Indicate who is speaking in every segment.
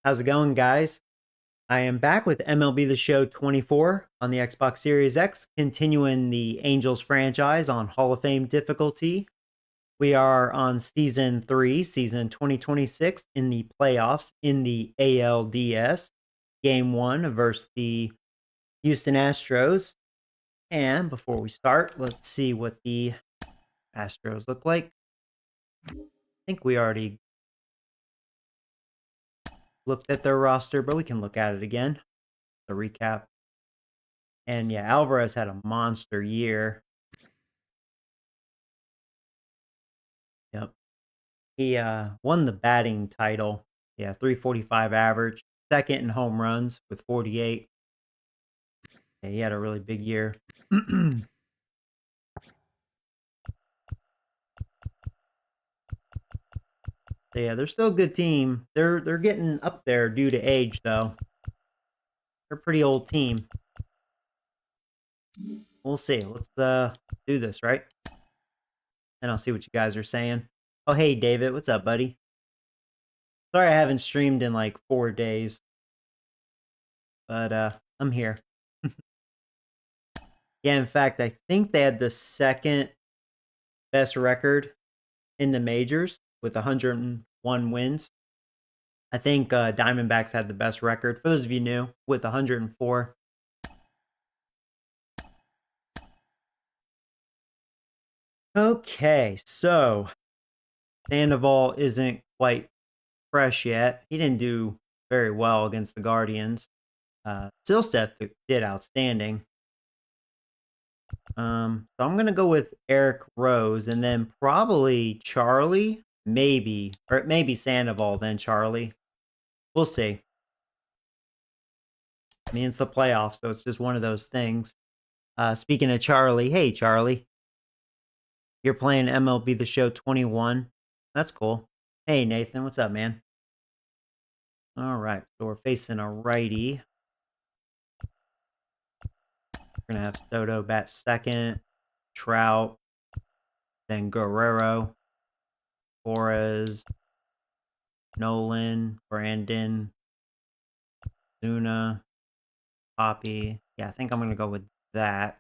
Speaker 1: How's it going, guys? I am back with MLB The Show 24 on the Xbox Series X, continuing the Angels franchise on Hall of Fame difficulty. We are on Season 3, Season 2026, in the playoffs in the ALDS. Game 1 versus the Houston Astros. And before we start, let's see what the Astros look like. I think we already looked at their roster, but we can look at it again. The recap. And yeah, Alvarez had a monster year. Yep. He won the batting title. Yeah, 345 average. Second in home runs with 48. Yeah, he had a really big year. So yeah, they're still a good team. They're getting up there due to age, though. They're a pretty old team. We'll see. Let's do this, right? And I'll see what you guys are saying. Oh, hey, David. What's up, buddy? Sorry I haven't streamed in like 4 days. But I'm here. Yeah, in fact, I think they had the second best record in the majors with 101 wins. I think Diamondbacks had the best record, for those of you new, with 104. Okay, so Sandoval isn't quite fresh yet. He didn't do very well against the Guardians. Silseth did outstanding. So I'm going to go with Eric Rose and then probably Charlie, maybe, or maybe Sandoval, then Charlie. We'll see. I mean, it's the playoffs, so it's just one of those things. Speaking of Charlie, hey, Charlie. You're playing MLB The Show 21. That's cool. Hey, Nathan, what's up, man? All right, so we're facing a righty. We're going to have Soto bat second, Trout, then Guerrero, Torres, Nolan, Brandon, Zuna, Poppy. Yeah, I think I'm going to go with that.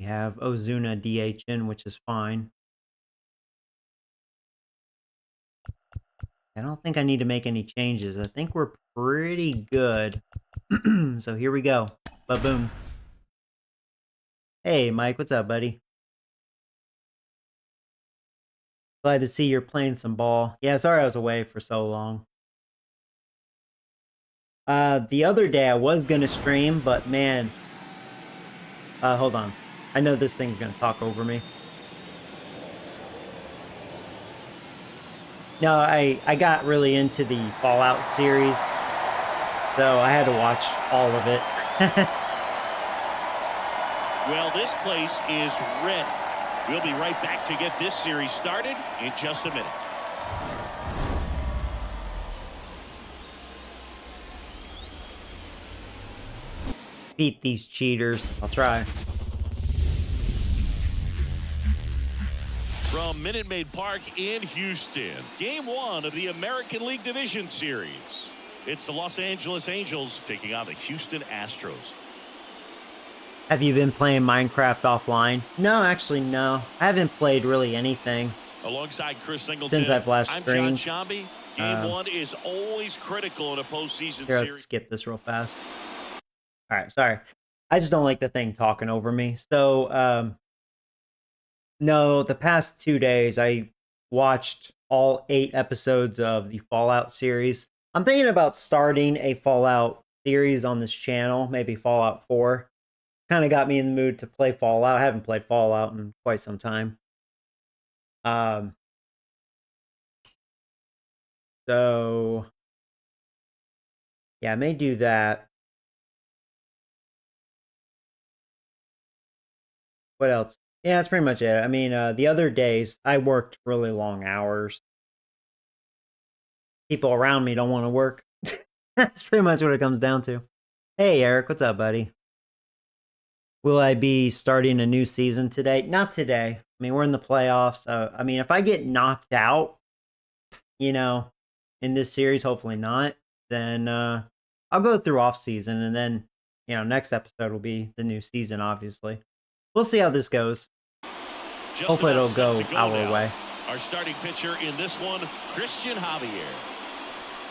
Speaker 1: We have Ozuna DHing, which is fine. I don't think I need to make any changes. I think we're pretty good. So here we go. Ba-boom. Hey, Mike. What's up, buddy? Glad to see you're playing some ball. Yeah, sorry I was away for so long. The other day I was going to stream, but man. Hold on. I know this thing's going to talk over me. No, I got really into the Fallout series, so I had to watch all of it.
Speaker 2: Well, this place is ready. We'll be right back to get this series started in just a minute.
Speaker 1: Beat these cheaters. I'll try.
Speaker 2: From Minute Maid Park in Houston, Game 1 of the American League Division Series. It's the Los Angeles Angels taking on the Houston Astros.
Speaker 1: Have you been playing Minecraft offline? No, actually, no. I haven't played really anything.
Speaker 2: Alongside Chris Singleton,
Speaker 1: since I've last streamed.
Speaker 2: I'm John Shambi. Game 1 is always critical in a postseason
Speaker 1: here,
Speaker 2: series.
Speaker 1: let's skip this real fast. All right, sorry. I just don't like the thing talking over me. So, no, the past 2 days, I watched all 8 episodes of the Fallout series. I'm thinking about starting a Fallout series on this channel, maybe Fallout 4. Kind of got me in the mood to play Fallout. I haven't played Fallout in quite some time. So, yeah, I may do that. What else? Yeah, that's pretty much it. I mean, the other days, I worked really long hours. People around me don't want to work. That's pretty much what it comes down to. Hey, Eric, what's up, buddy? Will I be starting a new season today? Not today. I mean, we're in the playoffs. So, I mean, if I get knocked out, you know, in this series, hopefully not, then I'll go through off season, and then, you know, next episode will be the new season, obviously. We'll see how this goes.
Speaker 2: Just
Speaker 1: Hopefully
Speaker 2: about
Speaker 1: it'll
Speaker 2: set
Speaker 1: go
Speaker 2: to go
Speaker 1: our
Speaker 2: now.
Speaker 1: way.
Speaker 2: Our starting pitcher in this one, Christian Javier.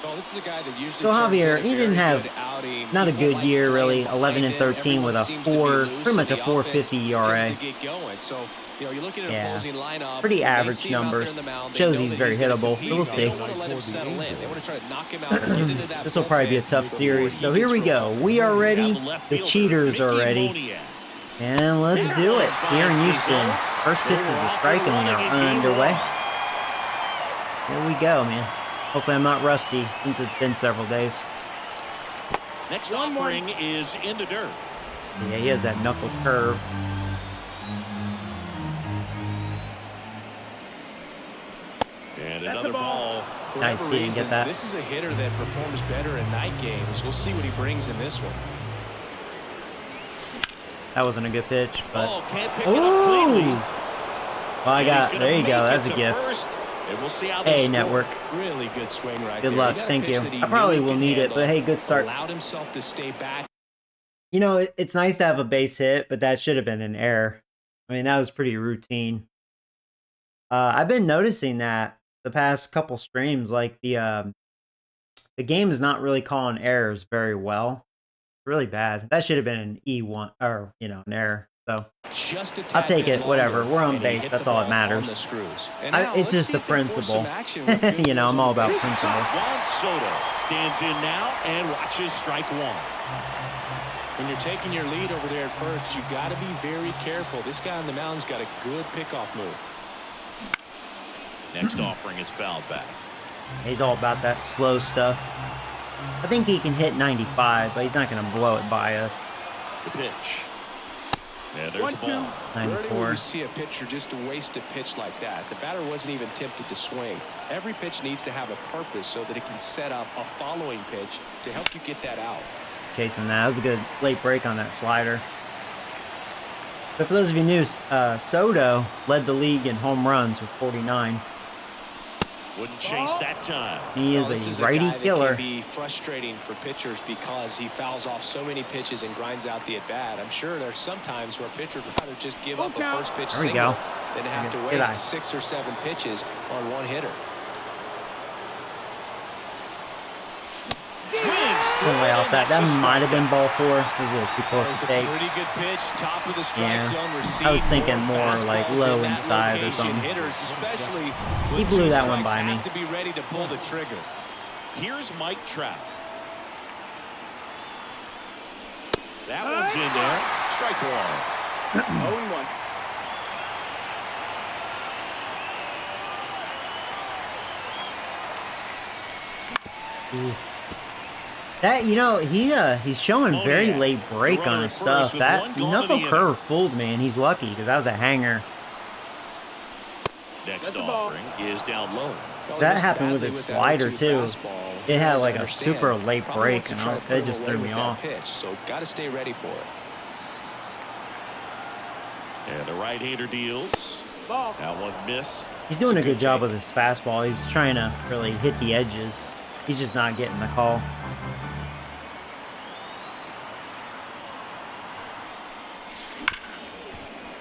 Speaker 3: Well, this is a guy that usually
Speaker 1: So Javier, he didn't have not a
Speaker 3: People
Speaker 1: good
Speaker 3: like
Speaker 1: year, really.
Speaker 3: playing
Speaker 1: 11 and
Speaker 3: behind him.
Speaker 1: 13 with a
Speaker 3: Everyone seems to be loose,
Speaker 1: pretty much
Speaker 3: so
Speaker 1: a
Speaker 3: the
Speaker 1: 4.50 ERA.
Speaker 3: offense tends to get going. So, you know, you're looking at an opposing lineup,
Speaker 1: Pretty
Speaker 3: when they
Speaker 1: average
Speaker 3: see him out there
Speaker 1: numbers.
Speaker 3: in the mound, they
Speaker 1: Shows
Speaker 3: know
Speaker 1: he's
Speaker 3: that
Speaker 1: very
Speaker 3: gonna
Speaker 1: hittable,
Speaker 3: compete.
Speaker 1: so we'll
Speaker 3: They
Speaker 1: see.
Speaker 3: don't want to let him settle in. They want to try to knock him out and get into that
Speaker 1: This will probably be a
Speaker 3: bullpen
Speaker 1: tough
Speaker 3: before
Speaker 1: series.
Speaker 3: he
Speaker 1: So
Speaker 3: gets
Speaker 1: here we
Speaker 3: rolled.
Speaker 1: go. We are ready.
Speaker 2: Down the left
Speaker 1: The
Speaker 2: fielder,
Speaker 1: cheaters are
Speaker 2: Mickey
Speaker 1: ready.
Speaker 2: Moniak.
Speaker 1: And let's do it. Here in Houston. First pitches a strike, and we are underway. Here we go, man. Hopefully I'm not rusty since it's been several days.
Speaker 2: Next offering is in the dirt.
Speaker 1: Yeah, he has that knuckle curve.
Speaker 2: And another ball.
Speaker 3: For
Speaker 1: Nice,
Speaker 3: whatever
Speaker 1: he didn't get
Speaker 3: reasons,
Speaker 1: that.
Speaker 3: This is a hitter that performs better in night games. We'll see what he brings in this one.
Speaker 1: That wasn't a good pitch, but
Speaker 2: Oh, can't pick it up cleanly.
Speaker 1: well, I
Speaker 2: And he's
Speaker 1: got
Speaker 2: gonna
Speaker 1: there. You go.
Speaker 2: make
Speaker 1: That's
Speaker 2: it
Speaker 1: a
Speaker 2: to
Speaker 1: gift.
Speaker 2: first, and we'll see how they
Speaker 1: Hey,
Speaker 2: score.
Speaker 1: network.
Speaker 3: Really good swing right
Speaker 1: Good
Speaker 3: there.
Speaker 1: luck.
Speaker 3: He got a
Speaker 1: Thank
Speaker 3: pitch
Speaker 1: you.
Speaker 3: that he
Speaker 1: I probably
Speaker 3: knew he
Speaker 1: will
Speaker 3: could
Speaker 1: need it,
Speaker 3: handle.
Speaker 1: but hey, good start.
Speaker 3: Allowed himself to stay back.
Speaker 1: You know, it's nice to have a base hit, but that should have been an error. I mean, that was pretty routine. I've been noticing that the past couple streams, like the game is not really calling errors very well. Really bad. That should have been an E1 or an error. So
Speaker 3: Just a
Speaker 1: I'll
Speaker 3: tad
Speaker 1: take
Speaker 3: bit
Speaker 1: it. Whatever.
Speaker 3: longer,
Speaker 1: We're on
Speaker 3: and he
Speaker 1: base.
Speaker 3: hit
Speaker 1: That's
Speaker 3: the
Speaker 1: all that
Speaker 3: ball on
Speaker 1: matters.
Speaker 3: the screws. And now,
Speaker 1: It's
Speaker 3: let's
Speaker 1: just
Speaker 3: see
Speaker 1: the
Speaker 3: if they force
Speaker 1: principle.
Speaker 3: some action with good
Speaker 1: You know, I'm
Speaker 3: wheels
Speaker 1: all
Speaker 3: on the
Speaker 1: about
Speaker 3: base.
Speaker 1: principle.
Speaker 2: Juan Soto stands in now and watches strike one.
Speaker 3: When you're taking your lead over there at first, you got to be very careful. This guy on the mound's got a good pickoff move.
Speaker 2: Next offering is fouled back.
Speaker 1: He's all about that slow stuff. I think he can hit 95, but he's not going to blow it by us.
Speaker 2: The pitch. Yeah, there's the ball.
Speaker 3: Rarely will
Speaker 1: 94.
Speaker 3: you see a pitcher just to waste a pitch like that. The batter wasn't even tempted to swing. Every pitch needs to have a purpose so that it can set up a following pitch to help you get that out.
Speaker 1: Chasing that. That was a good late break on that slider. But for those of you new, Soto led the league in home runs with 49.
Speaker 2: Wouldn't chase that time.
Speaker 1: He is
Speaker 3: This is
Speaker 1: a righty
Speaker 3: guy that
Speaker 1: killer.
Speaker 3: can be frustrating for pitchers because he fouls off so many pitches and grinds out the at-bat. I'm sure there's some times where a pitcher would rather just give up a first pitch
Speaker 1: There we
Speaker 3: single
Speaker 1: go.
Speaker 3: than have to
Speaker 1: Good eye.
Speaker 3: waste 6 or 7 pitches on one hitter.
Speaker 1: Went way off that. That might have been ball 4. It was a little too close to take.
Speaker 3: Pretty good pitch, top of the strike
Speaker 1: Yeah.
Speaker 3: zone.
Speaker 1: I was thinking more
Speaker 3: fastballs
Speaker 1: like
Speaker 3: in
Speaker 1: low
Speaker 3: that
Speaker 1: inside or
Speaker 3: location.
Speaker 1: something.
Speaker 3: Hitters, especially
Speaker 1: He
Speaker 3: with
Speaker 1: blew
Speaker 3: 2
Speaker 1: that one
Speaker 3: strikes,
Speaker 1: by me.
Speaker 3: have to be ready to pull the trigger.
Speaker 2: Here's Mike Trout. That one's in there. Strike one.
Speaker 3: 0-1.
Speaker 1: That he's showing very late break on his stuff. That knuckle curve fooled me, and he's lucky because that was a hanger.
Speaker 2: Next offering is down low.
Speaker 1: That happened with his slider too. It had like a super late break, and it just threw me off.
Speaker 3: Pitch, so got to stay ready for it.
Speaker 2: And the right-hander deals. That one missed.
Speaker 1: He's doing a good job with his fastball. He's trying to really hit the edges. He's just not getting the call.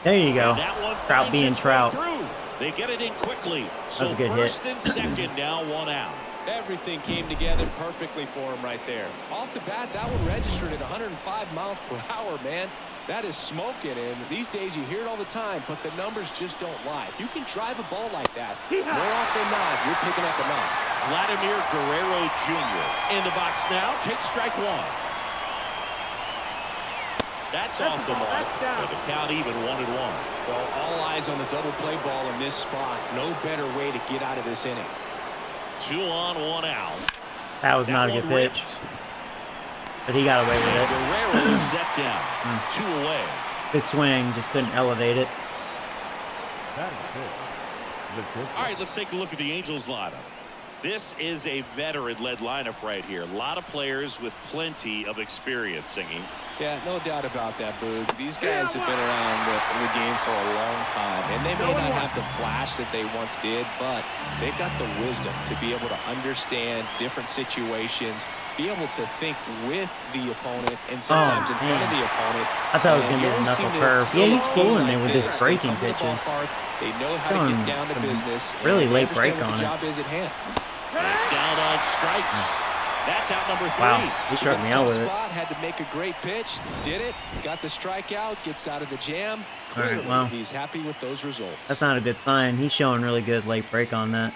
Speaker 1: There you go.
Speaker 2: And that one
Speaker 1: Trout
Speaker 2: finds
Speaker 1: being
Speaker 2: its way
Speaker 1: Trout.
Speaker 2: through. They get it in quickly. So
Speaker 1: was a good
Speaker 2: first
Speaker 1: hit.
Speaker 2: and second, now one out.
Speaker 3: Everything came together perfectly for him right there. Off the bat, that one registered at 105 miles per hour, man. That is smoking, and these days you hear it all the time, but the numbers just don't lie. If you can drive a ball like that, more often than not, you're picking up a knock.
Speaker 2: Vladimir Guerrero Jr. in the box now. Takes strike one. That's off the mark. With the count even 1-1.
Speaker 3: Well, all eyes on the double play ball in this spot. No better way to get out of this inning.
Speaker 2: 2 on, 1 out.
Speaker 1: That was not a good
Speaker 2: one ripped.
Speaker 1: pitch, but he got away with it.
Speaker 2: Guerrero is set down. 2 away.
Speaker 1: Good swing, just couldn't elevate it.
Speaker 2: All right, let's take a look at the Angels lineup. This is a veteran-led lineup right here. A lot of players with plenty of experience singing.
Speaker 3: Yeah, no doubt about that, Boog. These guys have been around the game for a long time, and they may not have the flash that they once did, but they've got the wisdom to be able to understand different situations, be able to think with the opponent and sometimes in front of the opponent.
Speaker 1: I thought it was going to be a knuckle curve. Yeah, he's fooling me with his breaking pitches.
Speaker 3: They know how to get down to business.
Speaker 1: Really late break on it.
Speaker 3: The job is at hand.
Speaker 2: Down on strikes. That's out number 3.
Speaker 1: Wow, he struck me out with it.
Speaker 3: Had to make a great pitch, did it, got the strikeout, gets out of the jam. Clearly,
Speaker 1: right, well,
Speaker 3: he's happy with those results.
Speaker 1: That's not a good sign. He's showing really good late break on that.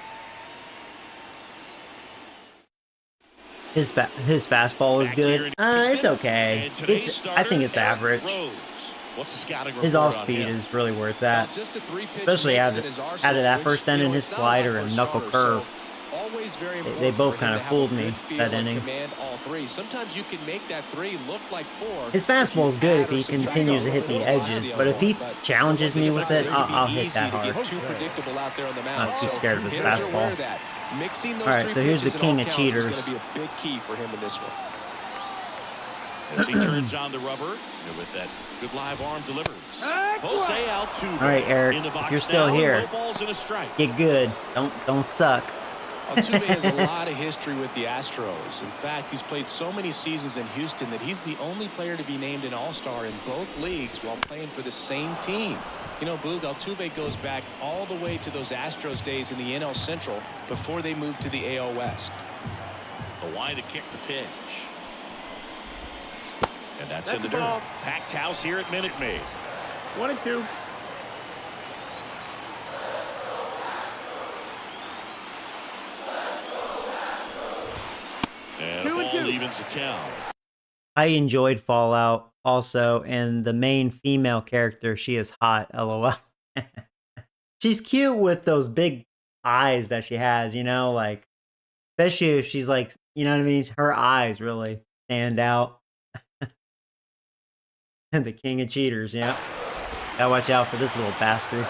Speaker 1: His fastball is good. It's okay. I think it's average. His off speed is really where it's at. Especially out of that first inning, his slider and knuckle curve. They both kind of fooled me that inning.
Speaker 3: Sometimes you can make that 3 look like 4.
Speaker 1: His fastball is good if he continues to hit the edges, but if he challenges me with it, I'll hit that hard. I'm not too scared of his fastball. All right, so here's the king of cheaters.
Speaker 2: As he turns on the rubber with that good live arm delivers. Jose Altuve.
Speaker 1: All right, Eric, if you're still here, get good. Don't suck.
Speaker 3: Altuve has a lot of history with the Astros. In fact, he's played so many seasons in Houston that he's the only player to be named an All-Star in both leagues while playing for the same team. You know, Boog, Altuve goes back all the way to those Astros days in the NL Central before they moved to the AL West.
Speaker 2: Hawaii to kick the pitch. And that's in the dirt. Packed house here at Minute Maid.
Speaker 4: 1-2.
Speaker 2: And the ball evens the count.
Speaker 1: I enjoyed Fallout also, and the main female character, she is hot, LOL. She's cute with those big eyes that she has, you know, like, especially if she's like, you know what I mean? Her eyes really stand out. And the king of cheaters, yeah. Gotta watch out for this little bastard.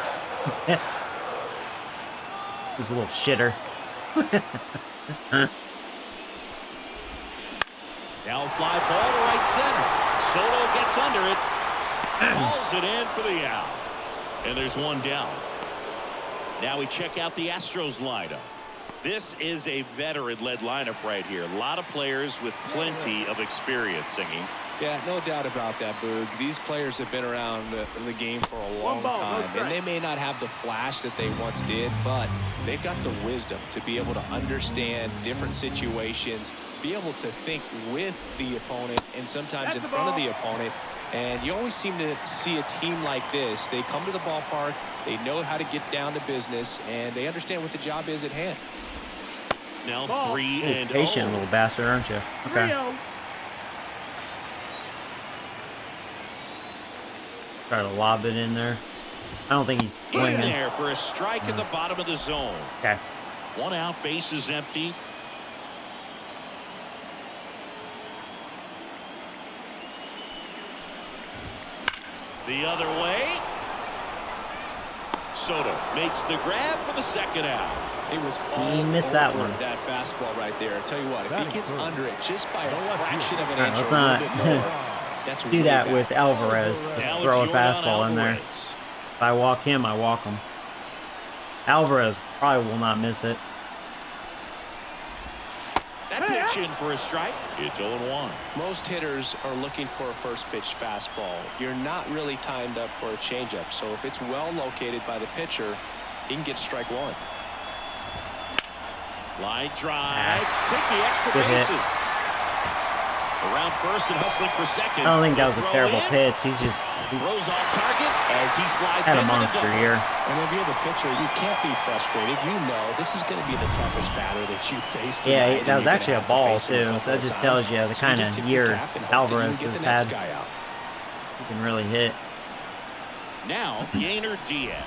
Speaker 1: This little shitter.
Speaker 2: Now fly ball to right center. Soto gets under it. Calls it in for the out. And there's one down. Now we check out the Astros lineup. This is a veteran-led lineup right here. A lot of players with plenty of experience singing.
Speaker 3: Yeah, no doubt about that, Boog. These players have been around the game for a long time, and they may not have the flash that they once did, but they've got the wisdom to be able to understand different situations, be able to think with the opponent and sometimes in front of the opponent. And you always seem to see a team like this. They come to the ballpark, they know how to get down to business, and they understand what the job is at hand.
Speaker 2: Now 3-0.
Speaker 1: Patient little bastard, aren't you? Okay. Try to lob it in there. I don't think he's swinging.
Speaker 2: In there for a strike in the bottom of the zone.
Speaker 1: Okay.
Speaker 2: 1 out, base is empty. The other way. Soto makes the grab for the second out.
Speaker 3: It was all
Speaker 1: He missed that one.
Speaker 3: That fastball right there. I tell you what, if he gets under it just by a fraction of an inch,
Speaker 1: let's
Speaker 3: or a
Speaker 1: not
Speaker 3: little bit more, that's
Speaker 1: do
Speaker 3: really
Speaker 1: that
Speaker 3: bad.
Speaker 1: with Alvarez. Just
Speaker 2: Now
Speaker 1: throw a
Speaker 2: it's Yordan
Speaker 1: fastball in there.
Speaker 2: Alvarez.
Speaker 1: If I walk him, I walk him. Alvarez probably will not miss it.
Speaker 2: That pitch in for a strike. It's 0-1.
Speaker 3: Most hitters are looking for a first pitch fastball. You're not really timed up for a changeup, so if it's well located by the pitcher, he can get strike 1.
Speaker 2: Line drive. Take the extra
Speaker 1: Good hit.
Speaker 2: bases. Around first and hustling for second.
Speaker 1: I don't think that was a
Speaker 2: Throw
Speaker 1: terrible
Speaker 2: in.
Speaker 1: pitch. He's
Speaker 2: Throws off target as he slides
Speaker 1: had a
Speaker 2: into the
Speaker 1: monster
Speaker 2: double.
Speaker 1: year.
Speaker 3: And if you're the pitcher, you can't be frustrated. You know this is going to be the toughest batter that you faced.
Speaker 1: Yeah, that was actually a ball too. So that just tells you the kind of year Alvarez has had. He can really hit.
Speaker 2: Now, Yainer Diaz.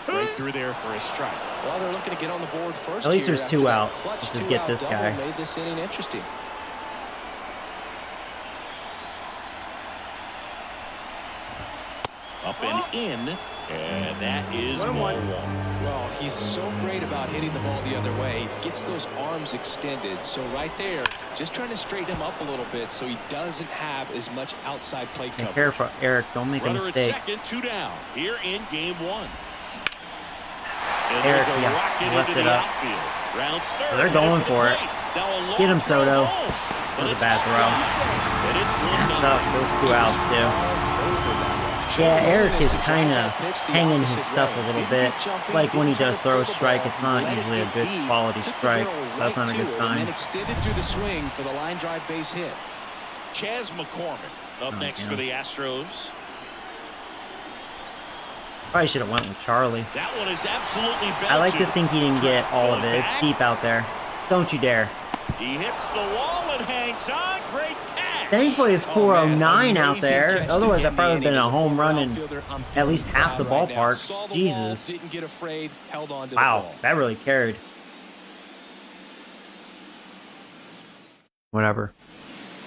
Speaker 2: Right through there for a strike.
Speaker 3: Well, they're looking to get on the board first.
Speaker 1: At least
Speaker 3: here
Speaker 1: there's
Speaker 3: after
Speaker 1: 2
Speaker 3: that
Speaker 1: outs.
Speaker 3: clutch
Speaker 1: Let's just
Speaker 3: 2
Speaker 1: get
Speaker 3: out
Speaker 1: this
Speaker 3: double
Speaker 1: guy.
Speaker 3: made this inning interesting.
Speaker 2: Up and in, and that is ball 1.
Speaker 3: Well, he's so great about hitting the ball the other way. He gets those arms extended. So right there, just trying to straighten him up a little bit so he doesn't have as much outside plate
Speaker 1: Be
Speaker 3: coverage.
Speaker 1: careful, Eric. Don't make a
Speaker 2: Runner
Speaker 1: mistake.
Speaker 2: at second, 2 down here in game 1. And
Speaker 1: Eric,
Speaker 2: there's a
Speaker 1: yeah,
Speaker 2: rocket
Speaker 1: left
Speaker 2: into
Speaker 1: it
Speaker 2: the
Speaker 1: up.
Speaker 2: outfield. Rounds third.
Speaker 1: They're going
Speaker 2: headed
Speaker 1: for
Speaker 2: the
Speaker 1: it.
Speaker 2: plate. Now a long
Speaker 1: Get him,
Speaker 2: throw
Speaker 1: Soto.
Speaker 2: home,
Speaker 1: That
Speaker 2: but
Speaker 1: was a
Speaker 2: it's
Speaker 1: bad
Speaker 2: off
Speaker 1: throw.
Speaker 2: the and it's
Speaker 1: That
Speaker 2: 1-0.
Speaker 1: sucks. Those 2 outs, too. Yeah, Eric is kind of hanging his stuff a little bit. Like when he does throw a strike, it's not usually a good quality strike. That's not a good sign.
Speaker 3: And extended through the swing for the line drive base hit.
Speaker 2: Chas McCormick up next for the Astros.
Speaker 1: Probably should have went with Charlie.
Speaker 2: That one is absolutely belted.
Speaker 1: I like to think he didn't get all of it. It's deep out there. Don't you dare.
Speaker 2: He hits the wall and hangs on. Great catch.
Speaker 1: Thankfully, it's 409 out there. Otherwise, that probably been a home run in at least half the ballparks. Jesus.
Speaker 3: Didn't get afraid, held on to the
Speaker 1: Wow,
Speaker 3: ball.
Speaker 1: that really carried. Whatever.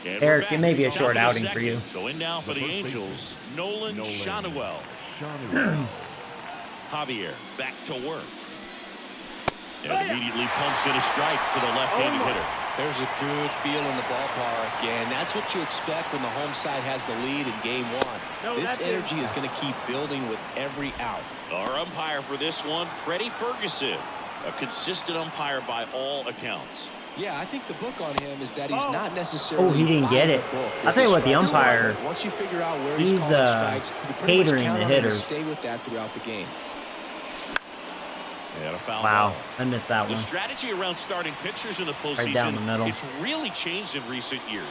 Speaker 2: And
Speaker 1: Eric,
Speaker 2: we're
Speaker 1: it may be a
Speaker 2: back.
Speaker 1: short
Speaker 2: Top of the
Speaker 1: outing for you.
Speaker 2: second. So in now for the Angels, Nolan Shanuel. Javier back to work. And immediately pumps in a strike to the left-handed hitter.
Speaker 3: There's a good feel in the ballpark, and that's what you expect when the home side has the lead in game 1. This energy is going to keep building with every out.
Speaker 2: Our umpire for this one, Freddie Ferguson, a consistent umpire by all accounts.
Speaker 3: Yeah, I think the book on him is that he's not necessarily.
Speaker 1: Oh, he didn't get it. I'll tell you what, the umpire,
Speaker 3: Once you figure out where
Speaker 1: he's
Speaker 3: calling strikes, you pretty much
Speaker 1: catering
Speaker 3: count
Speaker 1: the
Speaker 3: on him to
Speaker 1: hitters.
Speaker 3: stay with that throughout the game.
Speaker 2: And a foul
Speaker 1: Wow,
Speaker 2: ball.
Speaker 1: I missed that
Speaker 2: The
Speaker 1: one.
Speaker 2: strategy around starting pitchers in the postseason,
Speaker 1: Right down the middle.
Speaker 2: it's really changed in recent years.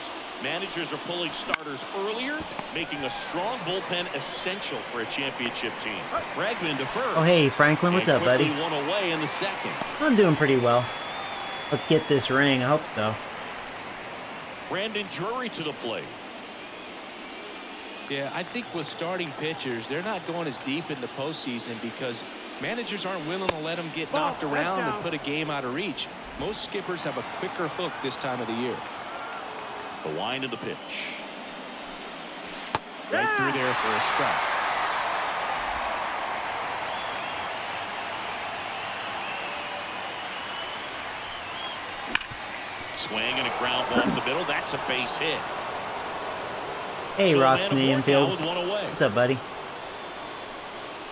Speaker 2: Managers are pulling starters earlier, making a strong bullpen essential for a championship team. Bregman to first.
Speaker 1: Oh, hey, Franklin, what's
Speaker 2: and
Speaker 1: up, buddy?
Speaker 2: quickly one away in the second.
Speaker 1: I'm doing pretty well. Let's get this ring. I hope so.
Speaker 2: Brandon Drury to the plate.
Speaker 3: Yeah, I think with starting pitchers, they're not going as deep in the postseason because managers aren't willing to let them get knocked around and put a game out of reach. Most skippers have a quicker hook this time of the year.
Speaker 2: The wind of the pitch.
Speaker 3: Right through there for a strike.
Speaker 2: Swing and a ground ball up the middle. That's a base hit.
Speaker 1: Hey,
Speaker 2: So
Speaker 1: Rocks in
Speaker 2: man
Speaker 1: the
Speaker 2: aboard now
Speaker 1: infield.
Speaker 2: with one away.
Speaker 1: What's up, buddy?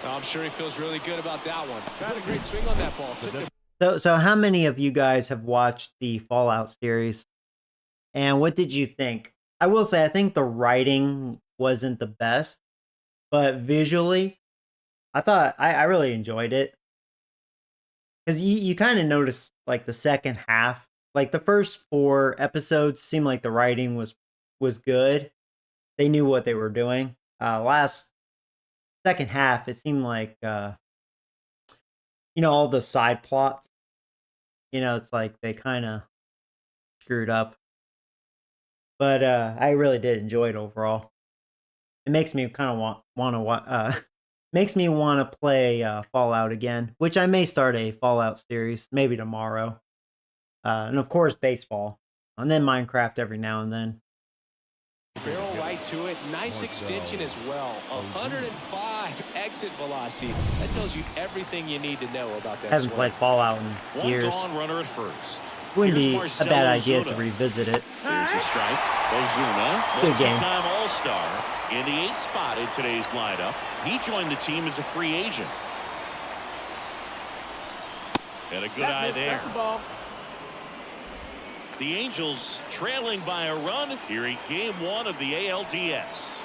Speaker 3: I'm sure he feels really good about that one. Got a great swing on that ball. Took the
Speaker 1: So how many of you guys have watched the Fallout series? And what did you think? I will say, I think the writing wasn't the best, but visually, I thought I really enjoyed it. Because you kind of notice, like, the second half, like the first 4 episodes seemed like the writing was good. They knew what they were doing. Second half, it seemed like, all the side plots, it's like they kind of screwed up. But I really did enjoy it overall. It makes me kind of makes me want to play Fallout again, which I may start a Fallout series maybe tomorrow. And of course, baseball, and then Minecraft every now and then.
Speaker 3: barrel right to it. Nice extension as well. 105 exit velocity. That tells you everything you need to know about that
Speaker 1: I haven't
Speaker 3: swing.
Speaker 1: played Fallout in
Speaker 2: One
Speaker 1: years.
Speaker 2: gone, runner at first.
Speaker 1: Wouldn't
Speaker 2: Here's
Speaker 1: be a
Speaker 2: Marcelo
Speaker 1: bad idea to
Speaker 2: Ozuna.
Speaker 1: revisit it.
Speaker 2: There's a strike. Ozuna,
Speaker 1: Good game.
Speaker 2: multi-time All-Star, in the 8th spot in today's lineup. He joined the team as a free agent. And a good eye there. The Angels trailing by a run here in game 1 of the ALDS.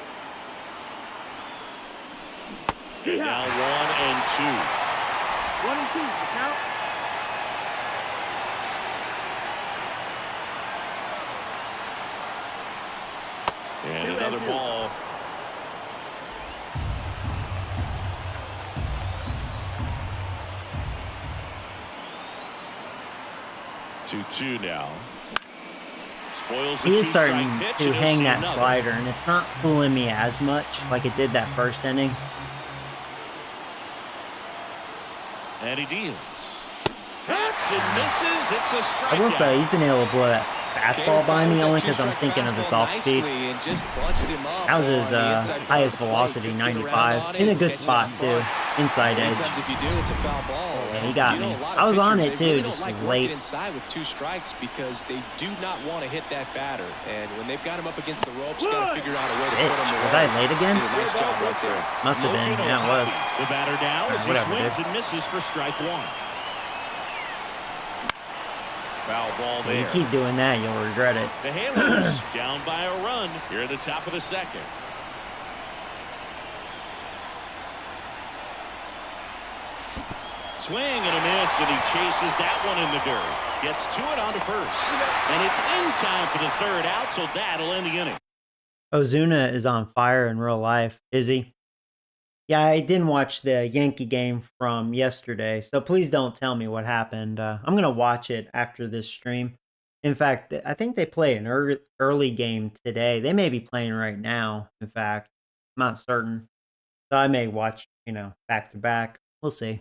Speaker 2: And now 1 and 2.
Speaker 4: 1 and 2, count.
Speaker 2: And another ball. Two now. Spoils the
Speaker 1: He is starting
Speaker 2: two-strike pitch,
Speaker 1: to
Speaker 2: and he'll
Speaker 1: hang
Speaker 2: see
Speaker 1: that
Speaker 2: another.
Speaker 1: slider, and it's not fooling me as much like it did that first inning.
Speaker 2: And he deals. Hits and misses. It's a strikeout.
Speaker 1: I will say he's been able to blow that fastball by me only because I'm thinking of his off speed. That was his highest velocity, 95. In a good spot, too. Inside edge. Yeah, he got me. I was on it, too, just late.
Speaker 3: Inside with 2 strikes because they do not want to hit that batter. And when they've got him up against the ropes, got to figure out a way to put him away.
Speaker 1: Was I late again?
Speaker 3: Nice job right there.
Speaker 1: Must have been. Yeah, it was.
Speaker 2: The batter now as he
Speaker 1: whatever,
Speaker 2: swings
Speaker 1: dude.
Speaker 2: and misses for strike 1. Foul ball
Speaker 1: If
Speaker 2: there.
Speaker 1: you keep doing that, you'll regret it.
Speaker 2: The Halos down by a run here at the top of the 2nd. Swing and a miss, and he chases that one in the dirt. Gets to it onto first. And it's in time for the 3rd out, so that'll end the inning.
Speaker 1: Ozuna is on fire in real life, is he? Yeah, I didn't watch the Yankee game from yesterday, so please don't tell me what happened. I'm going to watch it after this stream. In fact, I think they play an early game today. They may be playing right now, in fact. I'm not certain. So I may watch, back to back. We'll see.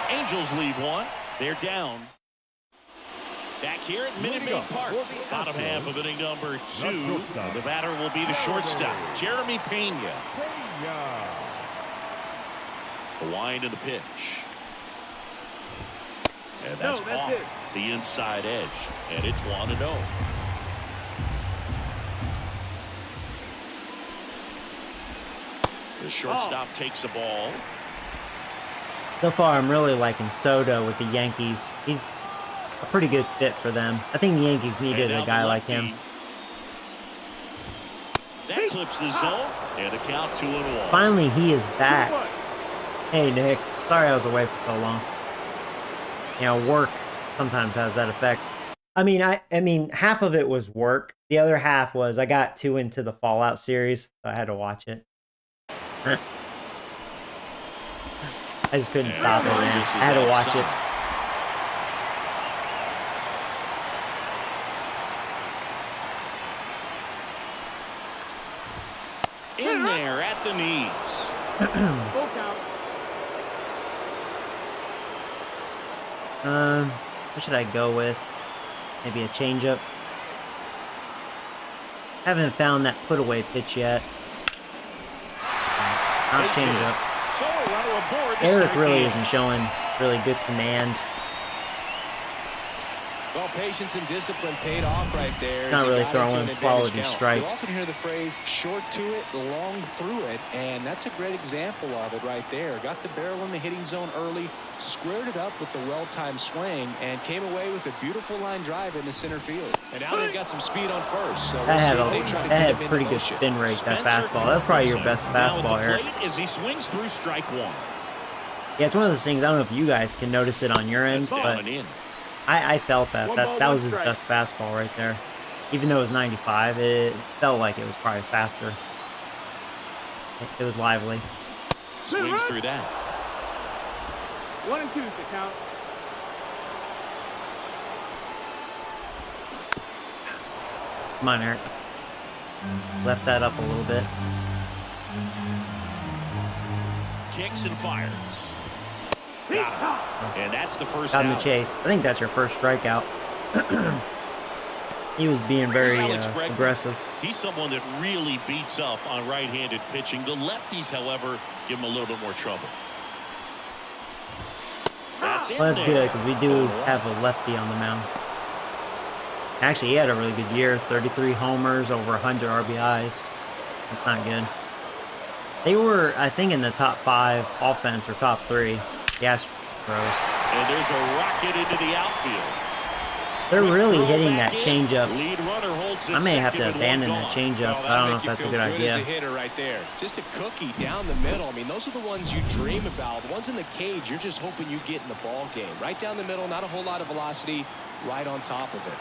Speaker 2: Angels lead 1. They're down. Back here at Minute Maid Park. Bottom half of inning number 2. The batter will be the shortstop, Jeremy Pena. The wind of the pitch. And that's off the inside edge. And it's 1-0. The shortstop takes the ball.
Speaker 1: So far, I'm really liking Soto with the Yankees. He's a pretty good fit for them. I think the Yankees needed a guy like him.
Speaker 2: That clips the zone, and a count 2-1.
Speaker 1: Finally, he is back. Hey, Nick. Sorry I was away for so long. Work sometimes has that effect. I mean, half of it was work. The other half was I got too into the Fallout series, so I had to watch it. I just couldn't stop it, man. I had to watch it.
Speaker 2: In there at the knees.
Speaker 1: What should I go with? Maybe a changeup. Haven't found that put-away pitch yet. Not changeup.
Speaker 2: So a runner aboard.
Speaker 1: Eric really isn't showing really good command.
Speaker 3: Well, patience and discipline paid off right there.
Speaker 1: Not really throwing quality strikes.
Speaker 3: You often hear the phrase short to it, long through it, and that's a great example of it right there. Got the barrel in the hitting zone early, squared it up with the well-timed swing, and came away with a beautiful line drive into center field. And now they've got some speed on first. So
Speaker 1: that had pretty good spin rate, that fastball. That's probably your best fastball, Eric.
Speaker 2: As he swings through strike 1.
Speaker 1: Yeah, it's one of those things, I don't know if you guys can notice it on your end, but I felt that. That was his best fastball right there. Even though it was 95, it felt like it was probably faster. It was lively.
Speaker 2: Swings through that.
Speaker 4: 1 and 2 is the count.
Speaker 1: Come on, Eric. Left that up a little bit.
Speaker 2: Kicks and fires. And that's the first
Speaker 1: Got him
Speaker 2: out.
Speaker 1: the chase. I think that's your first strikeout. He was being very aggressive.
Speaker 2: He's someone that really beats up on right-handed pitching. The lefties, however, give him a little bit more trouble. That's
Speaker 1: good, because we do have a lefty on the mound. Actually, he had a really good year. 33 homers, over 100 RBIs. That's not good. They were, I think, in the top 5 offense or top 3. The Astros.
Speaker 2: And there's a rocket into the outfield.
Speaker 1: They're really hitting that changeup.
Speaker 2: Lead runner holds
Speaker 1: I may have to abandon that changeup. I don't know if that's a good idea.
Speaker 3: As a hitter right there. Just a cookie down the middle. I mean, those are the ones you dream about. The ones in the cage, you're just hoping you get in the ball game. Right down the middle, not a whole lot of velocity, right on top of it.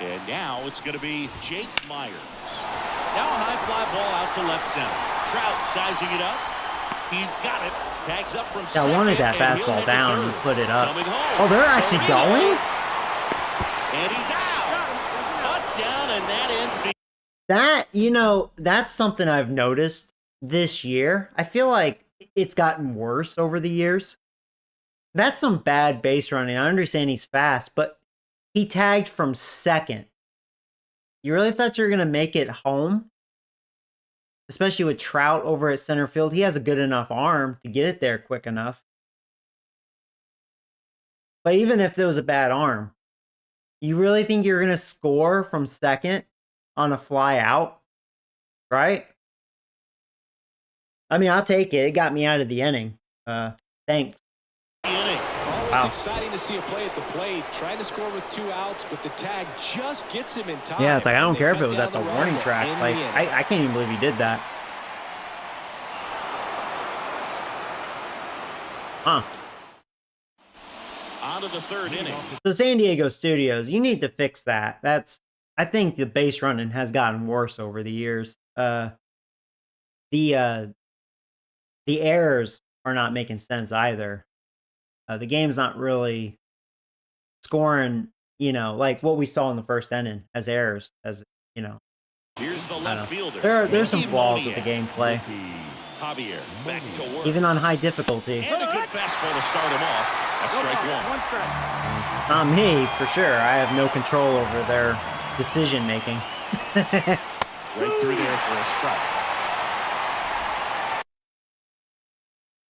Speaker 2: And now it's going to be Jake Myers. Now a high fly ball out to left center. Trout sizing it up. He's got it. Tags up from
Speaker 1: I wanted that fastball down and put it up. Oh, they're actually going?
Speaker 2: And he's out. Cut down, and that ends the...
Speaker 1: That, that's something I've noticed this year. I feel like it's gotten worse over the years. That's some bad base running. I understand he's fast, but He tagged from second. You really thought you were going to make it home? Especially with Trout over at center field. He has a good enough arm to get it there quick enough. But even if there was a bad arm, you really think you're going to score from second on a fly out? Right? I mean, I'll take it. It got me out of the inning. Thanks.
Speaker 3: Always exciting to see a play at the plate, trying to score with 2 outs, but the tag just gets him in time.
Speaker 1: Yeah, it's like, I don't
Speaker 3: They
Speaker 1: care if
Speaker 3: cut
Speaker 1: it was
Speaker 3: down
Speaker 1: at the
Speaker 3: run
Speaker 1: warning
Speaker 3: to
Speaker 1: track.
Speaker 3: end
Speaker 1: Like,
Speaker 3: the inning.
Speaker 1: I can't even believe he did that. Huh.
Speaker 2: On to the 3rd inning.
Speaker 1: So San Diego Studios, you need to fix that. I think the base running has gotten worse over the years. The errors are not making sense either. The game's not really scoring, like what we saw in the first inning as errors, as
Speaker 2: Here's the left fielder.
Speaker 1: There's some flaws with the gameplay,
Speaker 2: Javier back to work.
Speaker 1: even on high difficulty.
Speaker 2: And a good fastball to start him off. That's strike 1.
Speaker 4: strike.
Speaker 1: Not me, for sure. I have no control over their decision making.
Speaker 2: Right through there for a strike.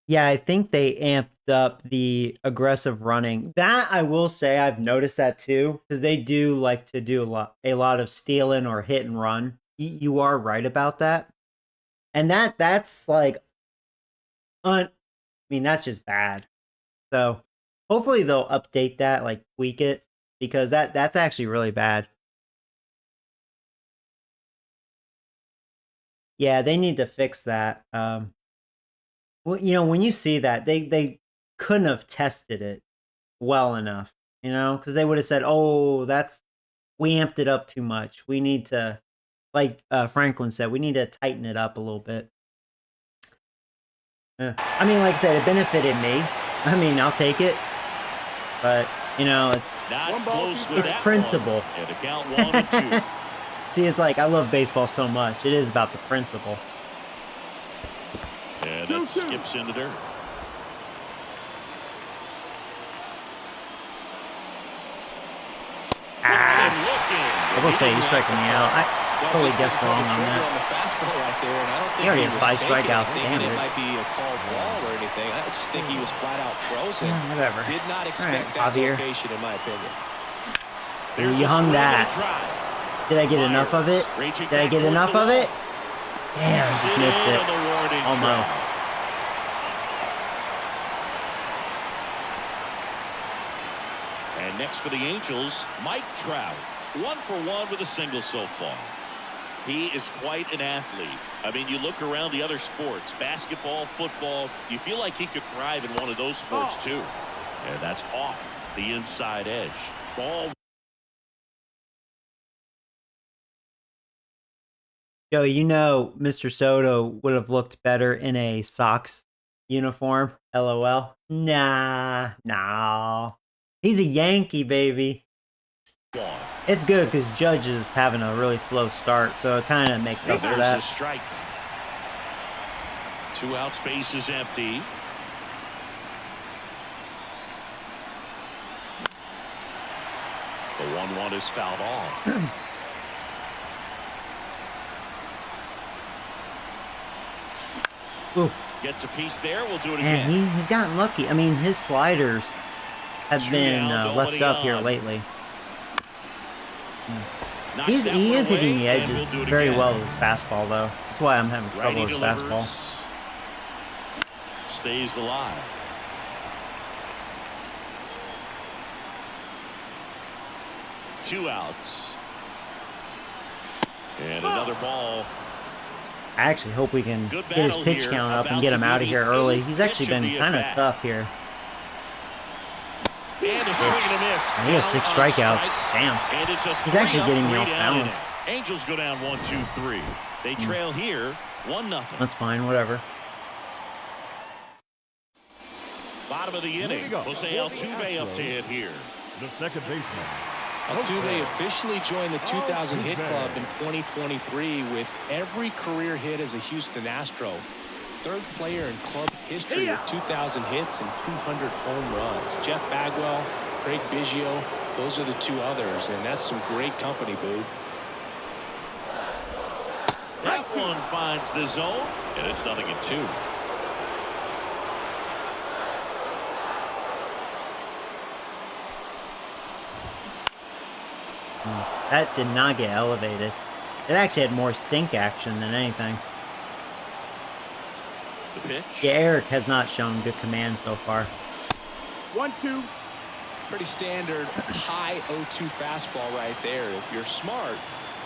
Speaker 1: Yeah, I think they amped up the aggressive running. That I will say I've noticed that too, because they do like to do a lot of stealing or hit and run. You are right about that, and that's like, that's just bad. So hopefully they'll update that, like tweak it, because that's actually really bad. Yeah, they need to fix that. Well, when you see that, they couldn't have tested it well enough, because they would have said, "Oh, we amped it up too much. We need to," like Franklin said, we need to tighten it up a little bit. I mean, like I said, it benefited me. I mean, I'll take it, but it's
Speaker 2: Not close with
Speaker 1: it's
Speaker 2: that
Speaker 1: principle.
Speaker 2: one. And a count 1 and 2.
Speaker 1: See, it's like I love baseball so much. It is about the principle.
Speaker 2: And that skips into dirt.
Speaker 1: I will say he's striking me out. I totally guessed wrong on that. He already has 5 strikeouts. Damn
Speaker 3: It
Speaker 1: it.
Speaker 3: might be a called ball or anything. I just think he was flat out frozen.
Speaker 1: Yeah, whatever.
Speaker 3: Did not expect
Speaker 1: All right,
Speaker 3: that
Speaker 1: Javier.
Speaker 3: location, in my opinion.
Speaker 2: There's
Speaker 1: You
Speaker 2: a
Speaker 1: hung
Speaker 2: swing and
Speaker 1: that.
Speaker 2: a drive.
Speaker 1: Did I get enough of it?
Speaker 2: Raging
Speaker 1: Did I
Speaker 2: back
Speaker 1: get
Speaker 2: towards
Speaker 1: enough
Speaker 2: the
Speaker 1: of
Speaker 2: wall.
Speaker 1: it? Damn, I just
Speaker 2: Sit
Speaker 1: missed
Speaker 2: in
Speaker 1: it.
Speaker 2: on the warning
Speaker 1: Almost.
Speaker 2: track. And next for the Angels, Mike Trout. 1 for 1 with a single so far. He is quite an athlete. I mean, you look around the other sports, basketball, football, you feel like he could thrive in one of those sports too. And that's off the inside edge. Ball.
Speaker 1: Joe, Mr. Soto would have looked better in a Sox uniform. LOL. Nah. He's a Yankee, baby.
Speaker 2: One.
Speaker 1: It's good because Judge is having a really slow start, so it kind of makes up for
Speaker 2: There's
Speaker 1: that.
Speaker 2: a strike. 2 outs, base is empty. The 1-1 is fouled off.
Speaker 1: Ooh,
Speaker 2: Gets a piece there. We'll do it
Speaker 1: man,
Speaker 2: again.
Speaker 1: he's gotten lucky. I mean, his sliders have been
Speaker 2: down,
Speaker 1: left
Speaker 2: nobody
Speaker 1: up here
Speaker 2: on.
Speaker 1: lately.
Speaker 2: Knocks that
Speaker 1: He
Speaker 2: one
Speaker 1: is hitting
Speaker 2: away,
Speaker 1: the
Speaker 2: and
Speaker 1: edges
Speaker 2: we'll do it
Speaker 1: very
Speaker 2: again.
Speaker 1: well with his fastball, though. That's why I'm having trouble
Speaker 2: Righty
Speaker 1: with his
Speaker 2: delivers.
Speaker 1: fastball.
Speaker 2: Stays alive. Two outs. And another ball.
Speaker 1: I actually hope we can
Speaker 2: Good
Speaker 1: get his
Speaker 2: battle
Speaker 1: pitch
Speaker 2: here,
Speaker 1: count up and
Speaker 2: about
Speaker 1: get
Speaker 2: to
Speaker 1: him
Speaker 2: be
Speaker 1: out of
Speaker 2: the
Speaker 1: here early.
Speaker 2: 8th
Speaker 1: He's actually
Speaker 2: pitch of
Speaker 1: been
Speaker 2: the
Speaker 1: kind of
Speaker 2: at-bat.
Speaker 1: tough here.
Speaker 2: And a swing and a miss.
Speaker 1: He has
Speaker 2: Down
Speaker 1: 6
Speaker 2: on
Speaker 1: strikeouts.
Speaker 2: strikes.
Speaker 1: Damn.
Speaker 2: And it's a
Speaker 1: He's actually
Speaker 2: 3-up,
Speaker 1: getting me
Speaker 2: 3-down
Speaker 1: off balance.
Speaker 2: inning. Angels go down 1-2-3. They trail here 1-0.
Speaker 1: That's fine, whatever.
Speaker 2: Bottom of the inning. Jose Altuve up to hit here.
Speaker 5: The second baseman.
Speaker 3: Altuve officially joined the 2,000 hit club in 2023 with every career hit as a Houston Astro. 3rd player in club history with 2,000 hits and 200 home runs. Jeff Bagwell, Craig Biggio, Those are the two others, and that's some great company, Boo.
Speaker 2: That one finds the zone, and it's 0-2.
Speaker 1: That did not get elevated. It actually had more sink action than anything.
Speaker 2: The pitch.
Speaker 1: Yeah, Eric has not shown good command so far.
Speaker 4: 1-2.
Speaker 3: Pretty standard high 0-2 fastball right there. If you're smart,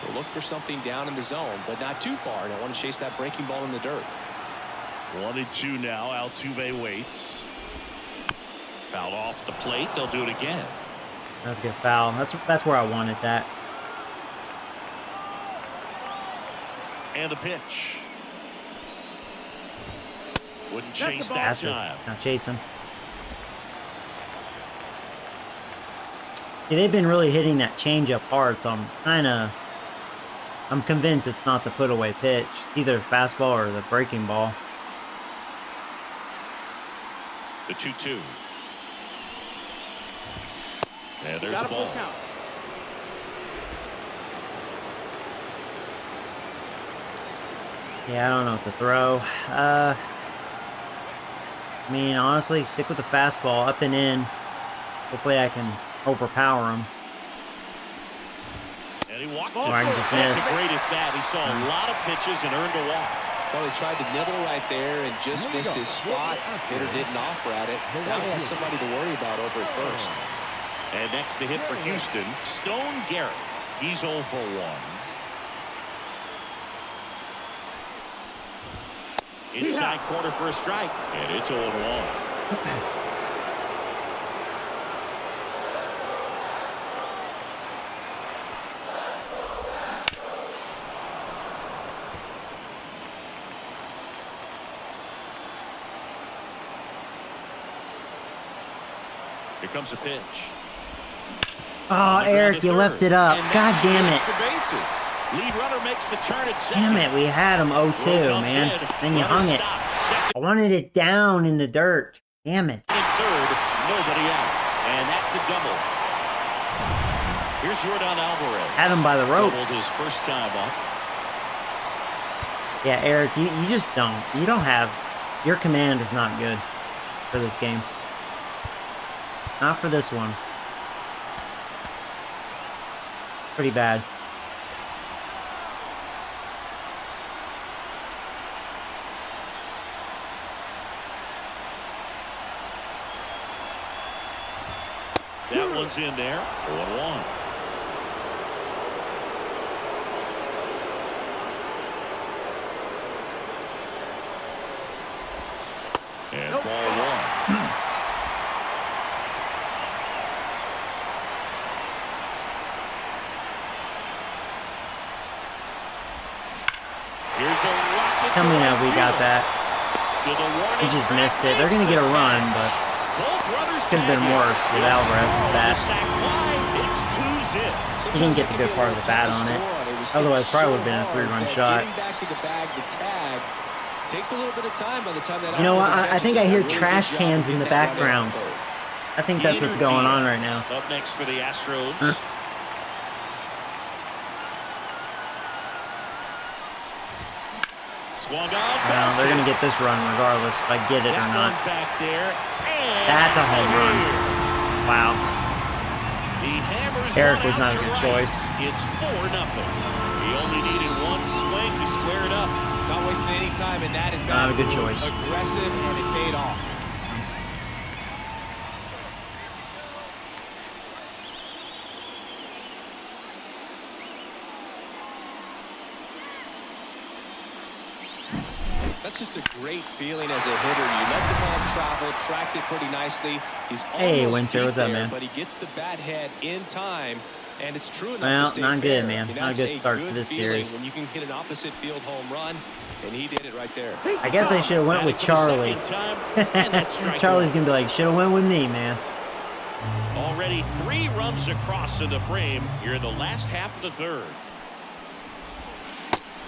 Speaker 3: you'll look for something down in the zone, but not too far. Don't want to chase that breaking ball in the dirt.
Speaker 2: 1-2 now. Altuve waits. Fouled off the plate. They'll do it again.
Speaker 1: That's a good foul. That's where I wanted that.
Speaker 2: And the pitch. Wouldn't chase that time.
Speaker 1: Now chase him. Yeah, they've been really hitting that changeup hard, so I'm convinced it's not the put away pitch. Either the fastball or the breaking ball.
Speaker 2: The 2-2. And there's
Speaker 4: Got
Speaker 2: the
Speaker 4: a full
Speaker 2: ball.
Speaker 4: count.
Speaker 1: Yeah, I don't know what to throw. I mean, honestly, stick with the fastball up and in. Hopefully I can overpower him.
Speaker 2: And he walked
Speaker 1: Or
Speaker 2: it.
Speaker 1: I can just
Speaker 2: That's
Speaker 1: miss.
Speaker 2: a great at bat. He saw a lot of pitches and earned a walk.
Speaker 3: Well, he tried to nibble right there and just missed his spot. Hitter didn't offer at it. Now he has somebody to worry about over at first.
Speaker 2: And next to hit for Houston, Stone Garrett. He's 0 for 1. Inside corner for a strike, and it's 0-1. Here comes a pitch.
Speaker 1: Oh, Eric, you left it up. God damn it.
Speaker 2: Lead runner makes the turn at second.
Speaker 1: Damn it, we had him 0-2, man. Then you hung it. I wanted it down in the dirt. Damn it.
Speaker 2: In third, nobody out. And that's a double. Here's Jordan Alvarez.
Speaker 1: Had him by the ropes.
Speaker 2: Doubled his first time up.
Speaker 1: Yeah, Eric, you just don't. You don't have... Your command is not good for this game. Not for this one. Pretty bad.
Speaker 2: That one's in there. 1-1. And ball one. Here's a rocket.
Speaker 1: Tell me now we got that. He just missed it. They're going to get a run, but could have been worse with Alvarez's bat. He didn't get the good part of the bat on it. Otherwise, probably would have been a 3-run shot. You know what? I think I hear trash cans in the background. I think that's what's going on right now.
Speaker 2: Up next for the Astros.
Speaker 1: Well, they're going to get this run regardless if I get it or not. That's a home run. Wow. Eric was not a good choice.
Speaker 2: It's 4-0. He only needed one swing to square it up.
Speaker 3: Not wasting any time in that.
Speaker 1: Not a good choice.
Speaker 3: Aggressive, and it paid off. That's just a great feeling as a hitter. You let the ball travel, tracked it pretty nicely. He's
Speaker 1: Hey, Winter, what's up, man?
Speaker 3: But he gets the bat head in time, and it's true enough
Speaker 1: Well,
Speaker 3: to stay
Speaker 1: not
Speaker 3: fair.
Speaker 1: good, man. Not a good start to this series.
Speaker 3: When you can hit an opposite field home run, and he did it right there.
Speaker 1: I guess I should have went with Charlie. Charlie's going to be like, should have went with me, man.
Speaker 2: Already 3 runs across in the frame here in the last half of the third.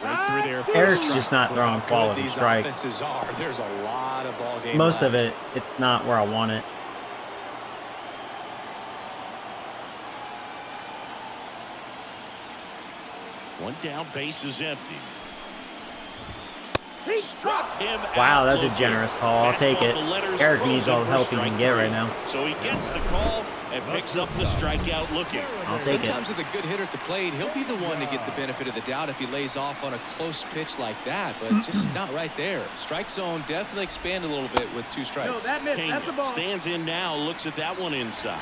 Speaker 2: Right through there.
Speaker 1: Eric's just not throwing quality strike.
Speaker 3: There's a lot of ball game
Speaker 1: Most of
Speaker 3: left.
Speaker 1: it, it's not where I want it.
Speaker 2: One down, base is empty. Struck him
Speaker 1: Wow,
Speaker 2: out
Speaker 1: that's a
Speaker 2: looking.
Speaker 1: generous call. I'll take it.
Speaker 2: Fastball, the letters
Speaker 1: Eric needs
Speaker 2: frozen
Speaker 1: all the
Speaker 2: for
Speaker 1: help he can
Speaker 2: strike
Speaker 1: get
Speaker 2: three.
Speaker 1: right now.
Speaker 2: So he gets the call and picks up the strikeout looking.
Speaker 1: I'll take it.
Speaker 3: Sometimes with a good hitter at the plate, he'll be the one to get the benefit of the doubt if he lays off on a close pitch like that, but just not right there. Strike zone definitely expanded a little bit with 2
Speaker 4: No,
Speaker 3: strikes.
Speaker 4: that missed. That's the
Speaker 2: Pena
Speaker 4: ball.
Speaker 2: stands in now, looks at that one inside.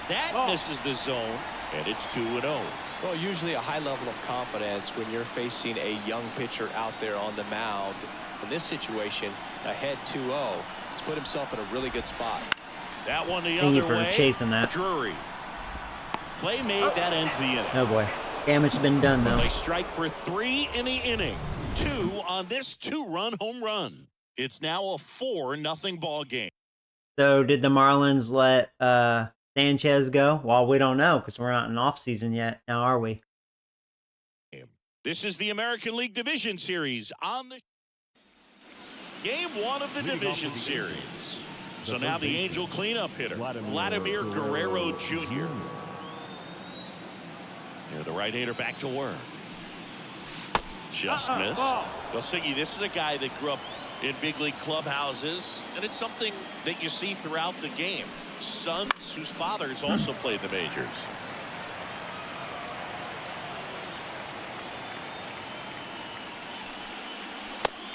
Speaker 2: That misses the zone, and it's 2-0.
Speaker 3: Well, usually a high level of confidence when you're facing a young pitcher out there on the mound. In this situation, ahead 2-0. He's put himself in a really good spot.
Speaker 2: That one the
Speaker 1: Thank you
Speaker 2: other
Speaker 1: for
Speaker 2: way.
Speaker 1: chasing that.
Speaker 2: Drury. Play made, that ends the inning.
Speaker 1: Oh boy. Damage been done though.
Speaker 2: They strike for 3 in the inning. 2 on this 2-run home run. It's now a 4-0 ball game.
Speaker 1: So did the Marlins let Sanchez go? Well, we don't know because we're not in off season yet. Now are we?
Speaker 2: This is the American League Division Series on the Game 1 of the Division Series. So now the Angel cleanup hitter, Vladimir Guerrero Jr. Yeah, the right-hander back to work. Just missed. Dosigi, this is a guy that grew up in big league clubhouses, and it's something that you see throughout the game. Sons whose fathers also played the majors.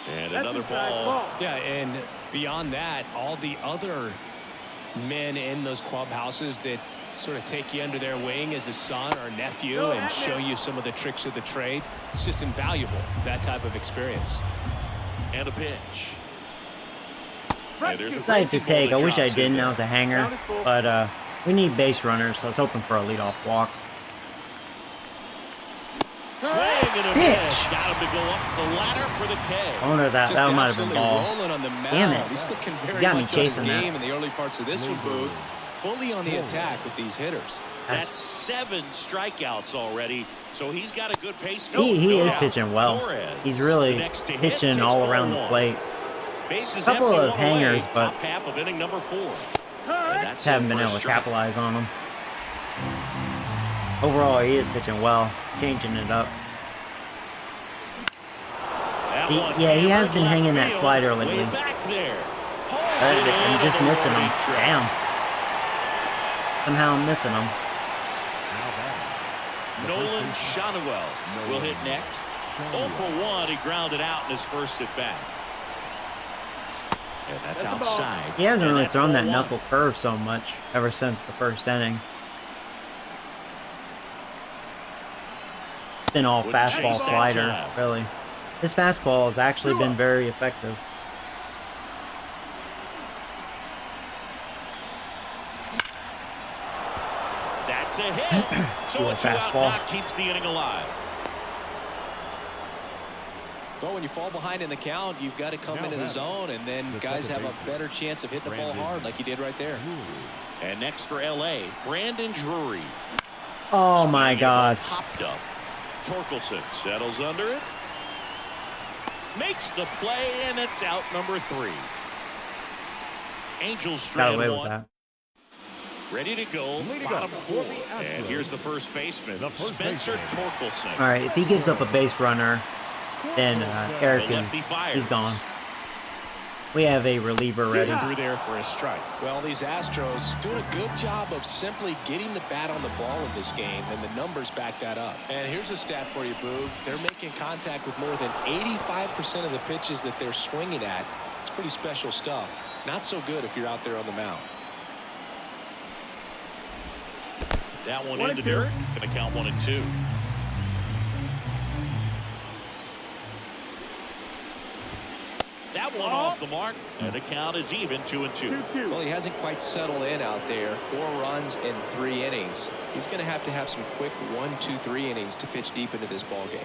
Speaker 2: And another ball.
Speaker 3: Yeah, and beyond that, all the other men in those clubhouses that sort of take you under their wing as a son or nephew and show you some of the tricks of the trade. It's just invaluable, that type of experience.
Speaker 2: And a pitch. And there's a
Speaker 1: It's like to
Speaker 2: breaking
Speaker 1: take.
Speaker 2: ball
Speaker 1: I
Speaker 2: that
Speaker 1: wish I
Speaker 2: drops in
Speaker 1: didn't.
Speaker 2: there.
Speaker 1: That was a hanger. But we need base runners, so I was hoping for a leadoff walk.
Speaker 2: Swing and a
Speaker 1: Pitch.
Speaker 2: miss. Got him to go up the ladder for the K.
Speaker 1: I wonder if that
Speaker 3: Just
Speaker 1: might have been
Speaker 3: absolutely
Speaker 1: ball.
Speaker 3: rolling on the mound.
Speaker 1: Damn it.
Speaker 3: He's looking very
Speaker 1: got me
Speaker 3: much on his
Speaker 1: chasing that.
Speaker 3: game in the early parts of this one, Boog. Fully on the attack with these hitters.
Speaker 2: That's 7 strikeouts already. So he's got a good pace going.
Speaker 1: He is
Speaker 2: Now,
Speaker 1: pitching well.
Speaker 2: Torres,
Speaker 1: He's
Speaker 2: the
Speaker 1: really
Speaker 2: next to hit,
Speaker 1: pitching
Speaker 2: takes
Speaker 1: all
Speaker 2: ball
Speaker 1: around the
Speaker 2: 1.
Speaker 1: plate.
Speaker 2: Base is
Speaker 1: Couple
Speaker 2: empty,
Speaker 1: of
Speaker 2: one
Speaker 1: hangers,
Speaker 2: away.
Speaker 1: but
Speaker 2: Top half of inning number 4. And that's
Speaker 1: Just haven't
Speaker 2: it
Speaker 1: been
Speaker 2: for a
Speaker 1: able to
Speaker 2: strike.
Speaker 1: capitalize on him. Overall, he is pitching well, changing it up.
Speaker 2: That
Speaker 1: He-
Speaker 2: one
Speaker 1: yeah, he has
Speaker 2: hammered
Speaker 1: been
Speaker 2: left
Speaker 1: hanging that
Speaker 2: field,
Speaker 1: slider
Speaker 2: way
Speaker 1: lately.
Speaker 2: back there. Pulls it in
Speaker 1: I'm just
Speaker 2: on the
Speaker 1: missing him.
Speaker 2: warning track.
Speaker 1: Damn. Somehow I'm missing him.
Speaker 2: Nolan Shanuel will hit next. 0 for 1. He grounded out in his first at bat. And that's outside.
Speaker 1: He hasn't
Speaker 2: And
Speaker 1: really
Speaker 2: that's
Speaker 1: thrown that
Speaker 2: 0-1.
Speaker 1: knuckle curve so much ever since the first inning. It's been all
Speaker 2: Wouldn't
Speaker 1: fastball
Speaker 2: chase that
Speaker 1: slider,
Speaker 2: time.
Speaker 1: really. His fastball has actually been very effective.
Speaker 2: That's a hit. So
Speaker 1: Ooh,
Speaker 2: a
Speaker 1: a
Speaker 2: 2-out
Speaker 1: fastball.
Speaker 2: knock keeps the inning alive.
Speaker 3: Well, when you fall behind in the count, you've got to come into the zone, and then guys have a better chance of hitting the ball hard like you did right there.
Speaker 2: And next for L.A., Brandon Drury.
Speaker 1: Oh my God.
Speaker 2: Popped up. Torkelson settles under it. Makes the play, and it's out number 3. Angels
Speaker 1: Got
Speaker 2: strand
Speaker 1: away with
Speaker 2: 1.
Speaker 1: that.
Speaker 2: Ready to go. Bottom 4. And here's the first baseman, Spencer Torkelson.
Speaker 1: All right, if he gives up a base runner, then Eric
Speaker 2: The
Speaker 1: is
Speaker 2: lefty fires.
Speaker 1: he's gone. We have a reliever ready.
Speaker 2: Through there for a strike.
Speaker 3: Well, these Astros doing a good job of simply getting the bat on the ball in this game, and the numbers back that up. And here's a stat for you, Boog. They're making contact with more than 85% of the pitches that they're swinging at. It's pretty special stuff. Not so good if you're out there on the mound.
Speaker 2: That one
Speaker 4: 1
Speaker 2: in the
Speaker 4: and 2.
Speaker 2: dirt. Going to count 1 and 2. That one off the mark, and the count is even 2 and 2.
Speaker 4: 2-2.
Speaker 3: Well, he hasn't quite settled in out there. 4 runs in 3 innings. He's going to have some quick 1, 2, 3 innings to pitch deep into this ball game.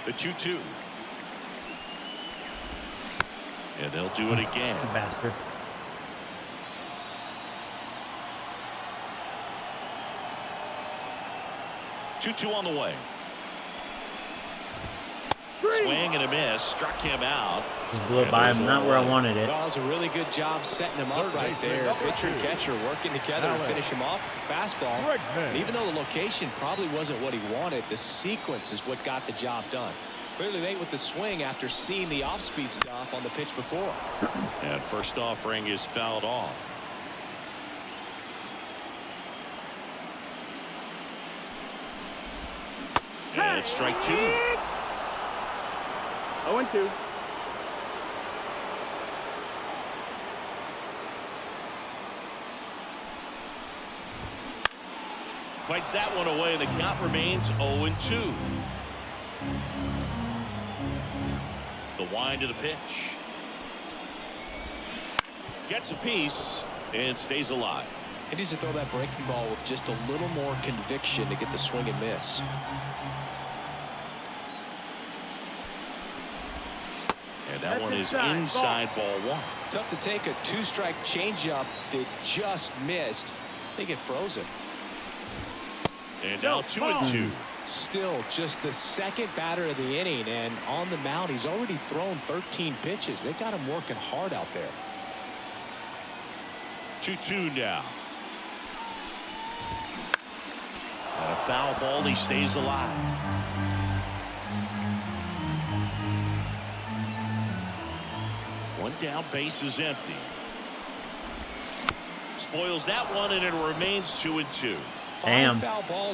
Speaker 2: The 2-2. And they'll do it again.
Speaker 1: Bastard.
Speaker 2: Two on the way. Swing and a miss. Struck him out.
Speaker 1: Just blew it by him. Not where I wanted it.
Speaker 3: Well, it was a really good job setting him up right there. Pitcher and catcher working together to finish him off. Fastball. And even though the location probably wasn't what he wanted, the sequence is what got the job done. Clearly late with the swing after seeing the off-speed stuff on the pitch before.
Speaker 2: And first offering is fouled off. And it's strike 2.
Speaker 4: 0-2.
Speaker 2: Fights that one away, and the count remains 0-2. The wind of the pitch. Gets a piece and stays alive.
Speaker 3: He needs to throw that breaking ball with just a little more conviction to get the swing and miss.
Speaker 2: And that one is inside ball 1.
Speaker 3: Tough to take a 2-strike changeup that just missed. I think it froze him.
Speaker 2: And now 2-2.
Speaker 3: Still just the second batter of the inning, and on the mound he's already thrown 13 pitches. They got him working hard out there.
Speaker 2: 2-2 now. And a foul ball, he stays alive. One down, base is empty. Spoils that one, and it remains 2-2.
Speaker 1: Damn.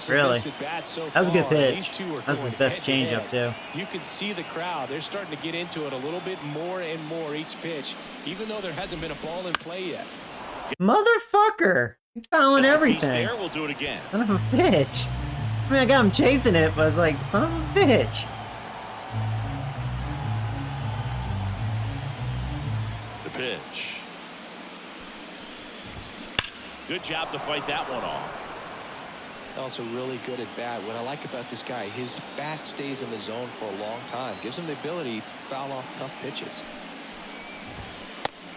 Speaker 1: Really?
Speaker 3: So
Speaker 1: that was a good pitch.
Speaker 3: That's
Speaker 1: his best changeup too.
Speaker 3: You can see the crowd. They're starting to get into it a little bit more and more each pitch, even though there hasn't been a ball in play yet.
Speaker 1: Motherfucker! He's fouling everything.
Speaker 2: There, we'll do it again.
Speaker 1: Son of a bitch. I mean, I got him chasing it, but I was like, son of a bitch.
Speaker 2: The pitch. Good job to fight that one off.
Speaker 3: Also really good at bat. What I like about this guy, his bat stays in the zone for a long time. Gives him the ability to foul off tough pitches.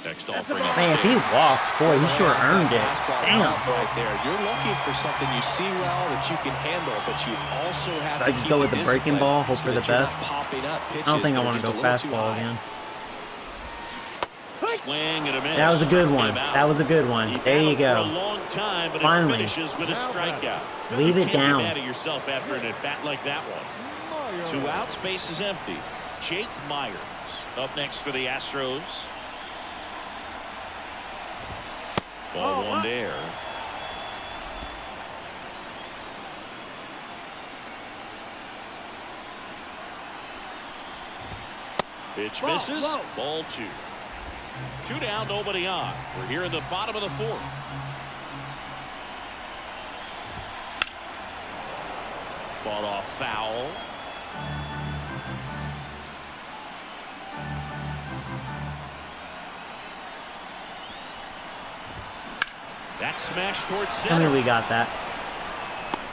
Speaker 2: Next offering.
Speaker 1: Man, if he walks, boy, he sure earned it. Damn.
Speaker 3: Right there. You're looking for something you see well that you can handle, but you also have to
Speaker 1: I just go with the breaking ball, hope for the best. I don't think I want to go fastball again.
Speaker 2: Swing and a miss.
Speaker 1: That was a good one. That was a good one. There you go.
Speaker 2: For a long time, but
Speaker 1: Finally.
Speaker 2: it finishes with a strikeout.
Speaker 1: Leave it down.
Speaker 2: You can't be mad at yourself after an at-bat like that one. 2 outs, base is empty. Jake Myers up next for the Astros. Ball 1 there. Pitch misses. Ball 2. 2 down, nobody on. We're here in the bottom of the 4th. Fought off foul. That smash towards center.
Speaker 1: I think we got that.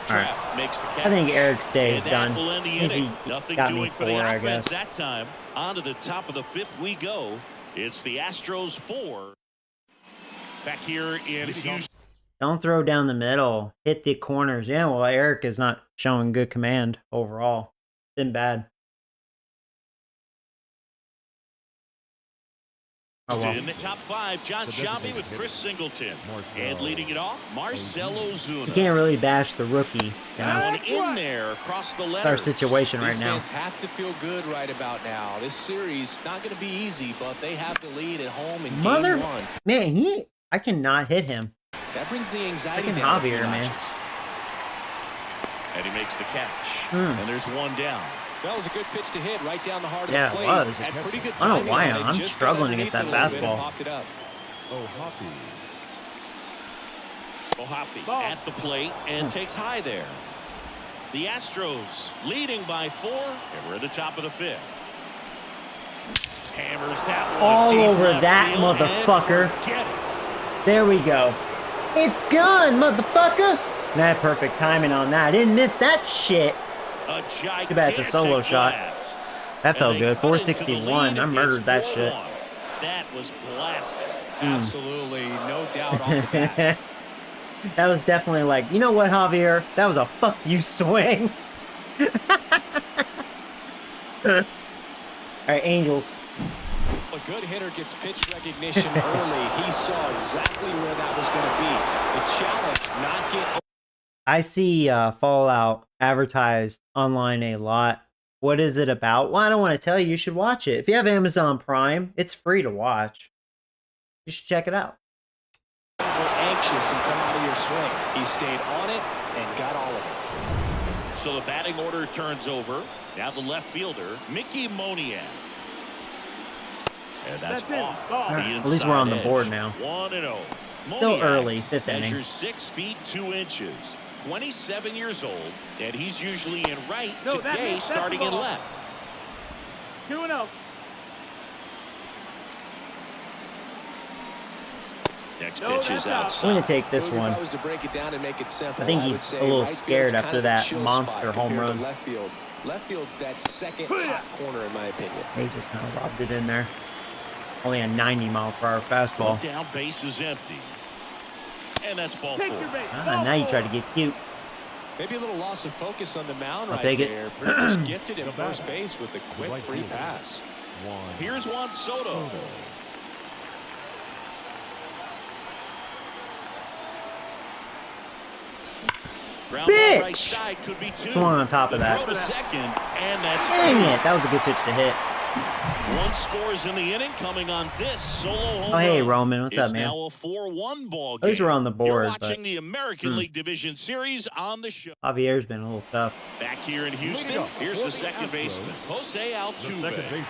Speaker 1: All right.
Speaker 2: Trap makes the catch.
Speaker 1: I think Eric's day is
Speaker 2: And
Speaker 1: done.
Speaker 2: that will end the
Speaker 1: Easy.
Speaker 2: inning. Nothing
Speaker 1: Got me
Speaker 2: doing for the
Speaker 1: 4, I
Speaker 2: offense
Speaker 1: guess.
Speaker 2: that time. On to the top of the 5th we go. It's the Astros 4. Back here in Houston.
Speaker 1: Don't throw down the middle. Hit the corners. Yeah, well, Eric is not showing good command overall. Been bad. Oh, well.
Speaker 2: In the top 5, John Shelby with Chris Singleton. And leading it off, Marcell Ozuna.
Speaker 1: You can't really bash the rookie. You
Speaker 2: That
Speaker 1: know?
Speaker 2: one in there across the
Speaker 1: It's our
Speaker 2: letters.
Speaker 1: situation
Speaker 3: These
Speaker 1: right now.
Speaker 3: fans have to feel good right about now. This series not going to be easy, but they have the lead at home in
Speaker 1: Mother,
Speaker 3: game 1.
Speaker 1: man, I cannot hit him.
Speaker 3: That brings the anxiety
Speaker 1: Freaking
Speaker 3: down.
Speaker 1: Javier, man.
Speaker 2: And he makes the catch.
Speaker 1: Hmm.
Speaker 2: And there's 1 down.
Speaker 3: That was a good pitch to hit right down the heart
Speaker 1: Yeah,
Speaker 3: of the
Speaker 1: it
Speaker 3: plate.
Speaker 1: was.
Speaker 3: Had pretty good
Speaker 1: I don't know
Speaker 3: timing
Speaker 1: why
Speaker 3: on it.
Speaker 1: I'm
Speaker 3: Just
Speaker 1: struggling
Speaker 3: got
Speaker 1: against that
Speaker 3: underneath it a little bit and
Speaker 1: fastball.
Speaker 3: popped it up.
Speaker 2: Ohapi at the plate and takes high there. The Astros leading by 4. And we're at the top of the 5th. Hammers that one.
Speaker 1: All
Speaker 2: deep
Speaker 1: over
Speaker 2: left
Speaker 1: that
Speaker 2: field
Speaker 1: motherfucker.
Speaker 2: and forget it.
Speaker 1: There we go. It's gone, motherfucker. That perfect timing on that. I didn't miss that shit.
Speaker 2: A gigantic
Speaker 1: Too bad it's a solo shot.
Speaker 2: blast.
Speaker 1: That felt
Speaker 2: And they
Speaker 1: good.
Speaker 2: cut into the
Speaker 1: 461.
Speaker 2: lead.
Speaker 1: I murdered
Speaker 2: It's
Speaker 1: that shit.
Speaker 2: 4-1. That was blasted.
Speaker 3: Absolutely, no doubt on that.
Speaker 1: That was definitely like, you know what, Javier? That was a fuck you swing. All right, Angels.
Speaker 3: A good hitter gets pitch recognition early. He saw exactly where that was going to be. The challenge, not get...
Speaker 1: I see Fallout advertised online a lot. What is it about? Well, I don't want to tell you. You should watch it. If you have Amazon Prime, it's free to watch. You should check it out.
Speaker 3: Anxious and come out of your swing. He stayed on it and got all of it.
Speaker 2: So the batting order turns over. Now the left fielder, Mickey Moniak. And that's off.
Speaker 1: All right, at least we're on the board now.
Speaker 2: 1-0.
Speaker 1: Still early, fifth inning.
Speaker 2: Measures 6 feet 2 inches. 27 years old, and he's usually in right today, starting in left.
Speaker 4: 2-0.
Speaker 2: Next pitch is outside.
Speaker 1: I'm going to take this one.
Speaker 3: If I was to break it down and make it simple,
Speaker 1: I think
Speaker 3: would
Speaker 1: he's
Speaker 3: say
Speaker 1: a little
Speaker 3: right
Speaker 1: scared
Speaker 3: field's
Speaker 1: after
Speaker 3: kind of a
Speaker 1: that
Speaker 3: chill
Speaker 1: monster
Speaker 3: spot
Speaker 1: home
Speaker 3: compared to
Speaker 1: run.
Speaker 3: Left field. Left field's that second hot corner, in my opinion.
Speaker 1: They just kind of robbed it in there. Only a 90-mile-per-hour fastball.
Speaker 2: Down, base is empty. And that's ball 4.
Speaker 1: Now you try to get cute.
Speaker 3: Maybe a little loss of focus on the mound
Speaker 1: I'll
Speaker 3: right
Speaker 1: take it.
Speaker 3: there. Pretty much gifted at first base with a quick free pass.
Speaker 2: Here's Juan Soto. Ground ball right
Speaker 1: Bitch!
Speaker 2: side could be 2.
Speaker 1: There's one on top of that.
Speaker 2: Throw to second, and that's
Speaker 1: Dang
Speaker 2: 2.
Speaker 1: it. That was a good pitch to hit.
Speaker 2: 1 scores in the inning, coming on this solo home
Speaker 1: Oh, hey,
Speaker 2: run.
Speaker 1: Roman. What's
Speaker 2: It's
Speaker 1: up, man?
Speaker 2: now a 4-1 ball
Speaker 1: At least
Speaker 2: game.
Speaker 1: we're on the board,
Speaker 2: You're watching
Speaker 1: but
Speaker 2: the American League Division Series on the show.
Speaker 1: Javier's been a little tough.
Speaker 2: Back here in Houston, here's the second baseman, Jose Altuve.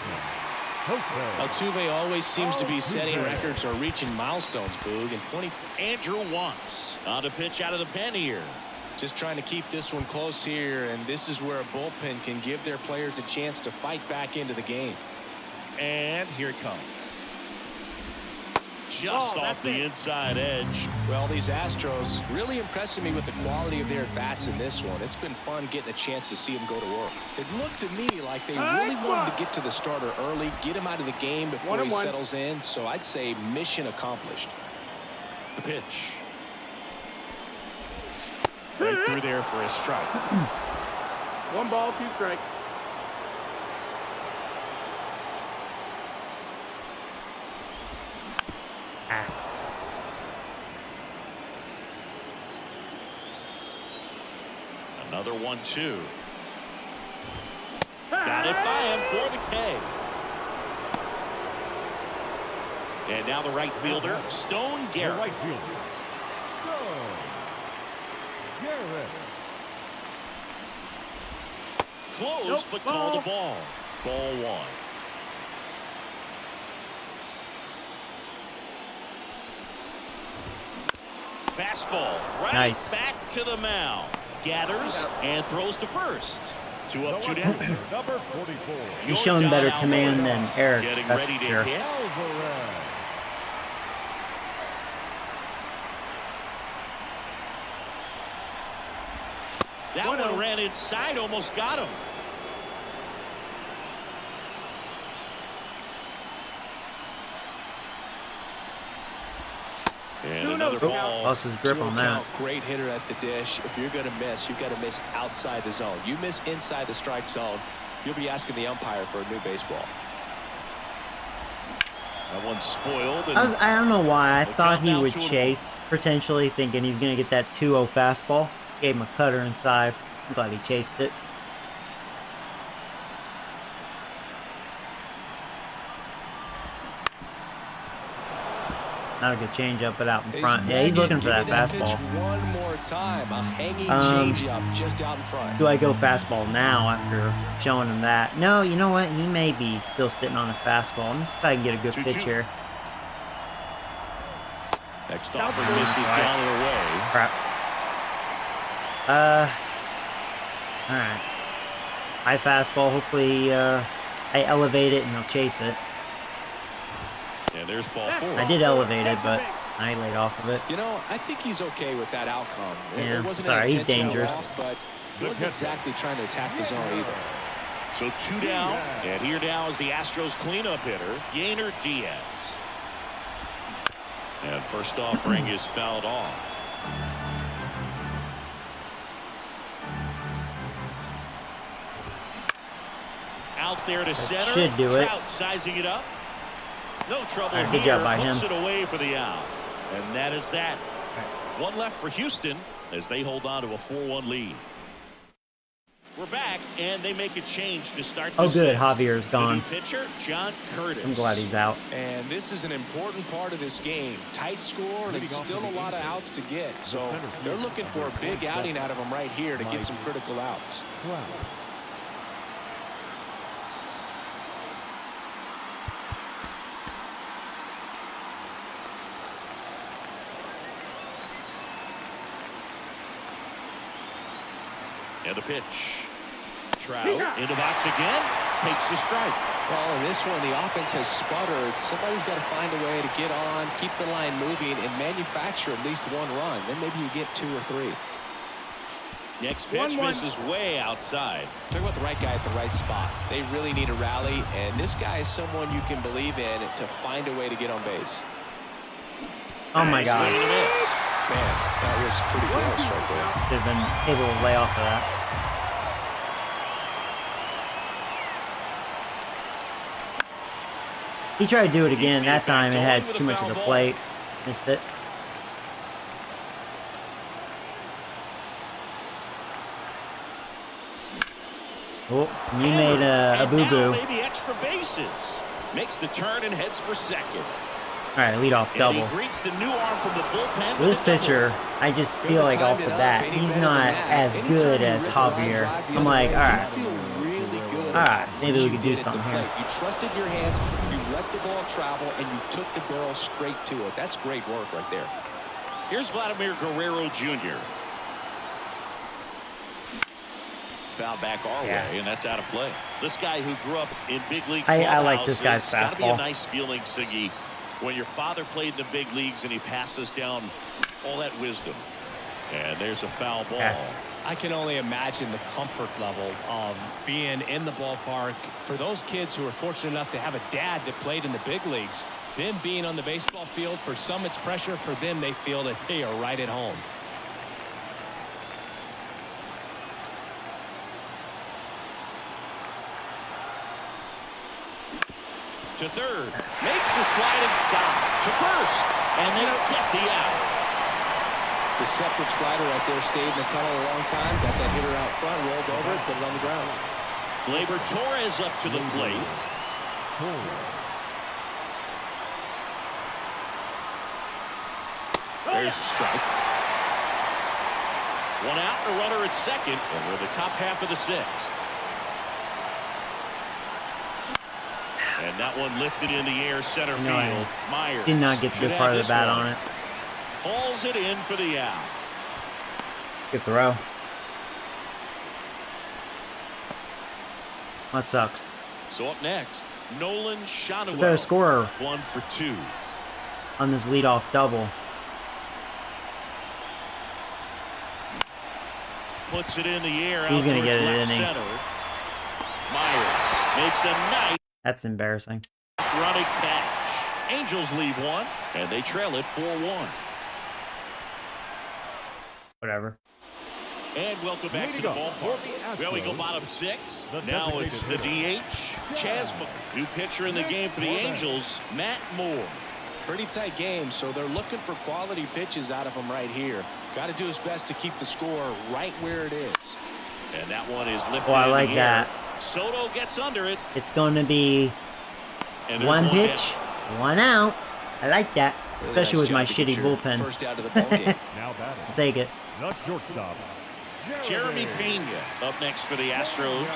Speaker 3: Altuve always seems to be setting records or reaching milestones, Boog. And
Speaker 2: Andrew Wantz on to pitch out of the pen here.
Speaker 3: just trying to keep this one close here, and this is where a bullpen can give their players a chance to fight back into the game.
Speaker 2: And here it comes. Just off the inside edge.
Speaker 3: Well, these Astros really impressing me with the quality of their at-bats in this one. It's been fun getting a chance to see them go to work. It looked to me like they really wanted to get to the starter early, get him out of the game before he settles in. So I'd say mission accomplished.
Speaker 2: The pitch. Right through there for a strike.
Speaker 4: 1 ball, 2 strikes.
Speaker 2: Another 1-2. Got it by him for the K. And now the right fielder, Stone Garrett. Close, but called a ball. Ball 1. Fastball right
Speaker 1: Nice.
Speaker 2: back to the mound. Gathers and throws to first. 2 up, 2 down.
Speaker 5: Number 44.
Speaker 1: He's shown better command than Eric,
Speaker 2: Getting
Speaker 1: that's
Speaker 2: ready
Speaker 1: for
Speaker 2: to
Speaker 1: sure.
Speaker 2: hit. That one ran inside, almost got him. And another ball.
Speaker 1: Lost his grip on that.
Speaker 3: Great hitter at the dish. If you're going to miss, you've got to miss outside the zone. You miss inside the strike zone, you'll be asking the umpire for a new baseball.
Speaker 2: That one's spoiled. And
Speaker 1: I don't know why. I
Speaker 2: the
Speaker 1: thought he
Speaker 2: countdown
Speaker 1: would
Speaker 2: 2-1.
Speaker 1: chase, potentially thinking he's going to get that 2-0 fastball. Gave him a cutter inside. I'm glad he chased it. Not a good changeup, but out in front. Yeah, he's looking for that fastball.
Speaker 3: One more time, a hanging
Speaker 1: Um,
Speaker 3: changeup just out in front.
Speaker 1: Do I go fastball now after showing him that? No, you know what? He may be still sitting on a fastball. Let's see if I can get a good
Speaker 2: 2-2.
Speaker 1: pitch here.
Speaker 2: next offering misses down and away.
Speaker 1: Crap. Alright. High fastball. Hopefully, I elevate it and he'll chase it.
Speaker 2: And there's ball 4.
Speaker 1: I did elevate it, but I laid off of it.
Speaker 3: You know, I think he's okay with that outcome.
Speaker 1: Yeah,
Speaker 3: It wasn't
Speaker 1: it's all right.
Speaker 3: an
Speaker 1: He's
Speaker 3: intentional
Speaker 1: dangerous.
Speaker 3: walk, but he wasn't exactly trying to attack the zone either.
Speaker 2: So 2 down. And here now is the Astros cleanup hitter, Yainer Diaz. And first offering is fouled off. Out there to center.
Speaker 1: Should do it.
Speaker 2: Trout sizing it up. No trouble
Speaker 1: Right,
Speaker 2: here.
Speaker 1: good job by
Speaker 2: Puts
Speaker 1: him.
Speaker 2: it away for the out. And that is that. One left for Houston as they hold on to a 4-1 lead. We're back, and they make a change to start the
Speaker 1: Oh, good.
Speaker 2: sixth.
Speaker 1: Javier's gone.
Speaker 2: The new pitcher, John Curtis.
Speaker 1: I'm glad he's out.
Speaker 3: And this is an important part of this game. Tight score, and it's still a lot of outs to get. So they're looking for a big outing out of him right here to get some critical outs.
Speaker 2: And the pitch. Trout into box again. Takes the strike.
Speaker 3: Well, in this one, the offense has sputtered. Somebody's got to find a way to get on, keep the line moving, and manufacture at least one run. Then maybe you get 2 or 3.
Speaker 2: Next pitch misses way outside.
Speaker 3: Talk about the right guy at the right spot. They really need a rally, and this guy is someone you can believe in to find a way to get on base.
Speaker 1: Oh my
Speaker 2: Nice
Speaker 1: God.
Speaker 2: swing and a miss.
Speaker 3: Man, that was pretty close right there.
Speaker 1: Should have been able to lay off of that. He tried to do it again. That time it had too much of the plate. Missed it. Oh, you made a
Speaker 2: And now
Speaker 1: boo-boo.
Speaker 2: maybe extra bases. Makes the turn and heads for second.
Speaker 1: All right, lead off
Speaker 2: And
Speaker 1: double.
Speaker 2: he greets the new arm from the bullpen.
Speaker 1: With this
Speaker 2: a double.
Speaker 1: pitcher, I just feel like off the bat, he's not as good as Javier. I'm like, all right, maybe we could do something here.
Speaker 3: You trusted your hands, you let the ball travel, and you took the barrel straight to it. That's great work right there.
Speaker 2: Here's Vladimir Guerrero Jr. Foul back our way, and that's out of play. This guy who grew up in big league
Speaker 1: I like this guy's
Speaker 2: clubhouses, gotta be a
Speaker 1: fastball.
Speaker 2: nice feeling, Siggy, when your father played in the big leagues and he passes down all that wisdom. And there's a foul ball.
Speaker 1: Okay.
Speaker 5: I can only imagine the comfort level of being in the ballpark for those kids who are fortunate enough to have a dad that played in the big leagues. Them being on the baseball field, for some it's pressure. For them, they feel that they are right at home.
Speaker 2: To third, makes the sliding stop to first, and they don't get the out.
Speaker 3: Deceptive slider right there, stayed in the tunnel a long time, got that hitter out front, rolled over it, put it on the ground.
Speaker 2: Gleyber Torres up to the plate. There's a strike. One out, and a runner at second, and we're in the top half of the sixth. And that one lifted in the air, center
Speaker 1: No, I
Speaker 2: field. Myers
Speaker 1: did not get the
Speaker 2: should
Speaker 1: good part
Speaker 2: have
Speaker 1: of the
Speaker 2: this
Speaker 1: bat
Speaker 2: one.
Speaker 1: on it.
Speaker 2: Hauls it in for the out.
Speaker 1: Good throw. That sucks.
Speaker 2: So up next, Nolan
Speaker 1: The
Speaker 2: Schanuel.
Speaker 1: better scorer
Speaker 2: 1 for 2.
Speaker 1: on this leadoff double.
Speaker 2: Puts it in the air.
Speaker 1: He's
Speaker 2: out
Speaker 1: gonna
Speaker 2: towards
Speaker 1: get it,
Speaker 2: left
Speaker 1: isn't he?
Speaker 2: center. Myers makes a nice
Speaker 1: That's embarrassing.
Speaker 2: running catch. Angels leave one, and they trail it 4-1.
Speaker 1: Whatever.
Speaker 2: And welcome back to the ballpark. Well, we go bottom 6. Now it's the DH. Chasma, new pitcher in the game for the Angels, Matt Moore.
Speaker 3: Pretty tight game, so they're looking for quality pitches out of him right here. Got to do his best to keep the score right where it is.
Speaker 2: And that one is lifted.
Speaker 1: Oh, I
Speaker 2: in
Speaker 1: like
Speaker 2: the air.
Speaker 1: that.
Speaker 2: Soto gets under it.
Speaker 1: It's going to be
Speaker 2: And there's
Speaker 1: one
Speaker 2: down.
Speaker 1: pitch, one out. I like that,
Speaker 3: Really
Speaker 1: especially with my
Speaker 3: nice job to
Speaker 1: shitty
Speaker 3: get your
Speaker 1: bullpen.
Speaker 3: First out of the ball game.
Speaker 6: Now batting,
Speaker 1: I'll take it.
Speaker 6: the shortstop,
Speaker 2: Jeremy Pena up next for the Astros.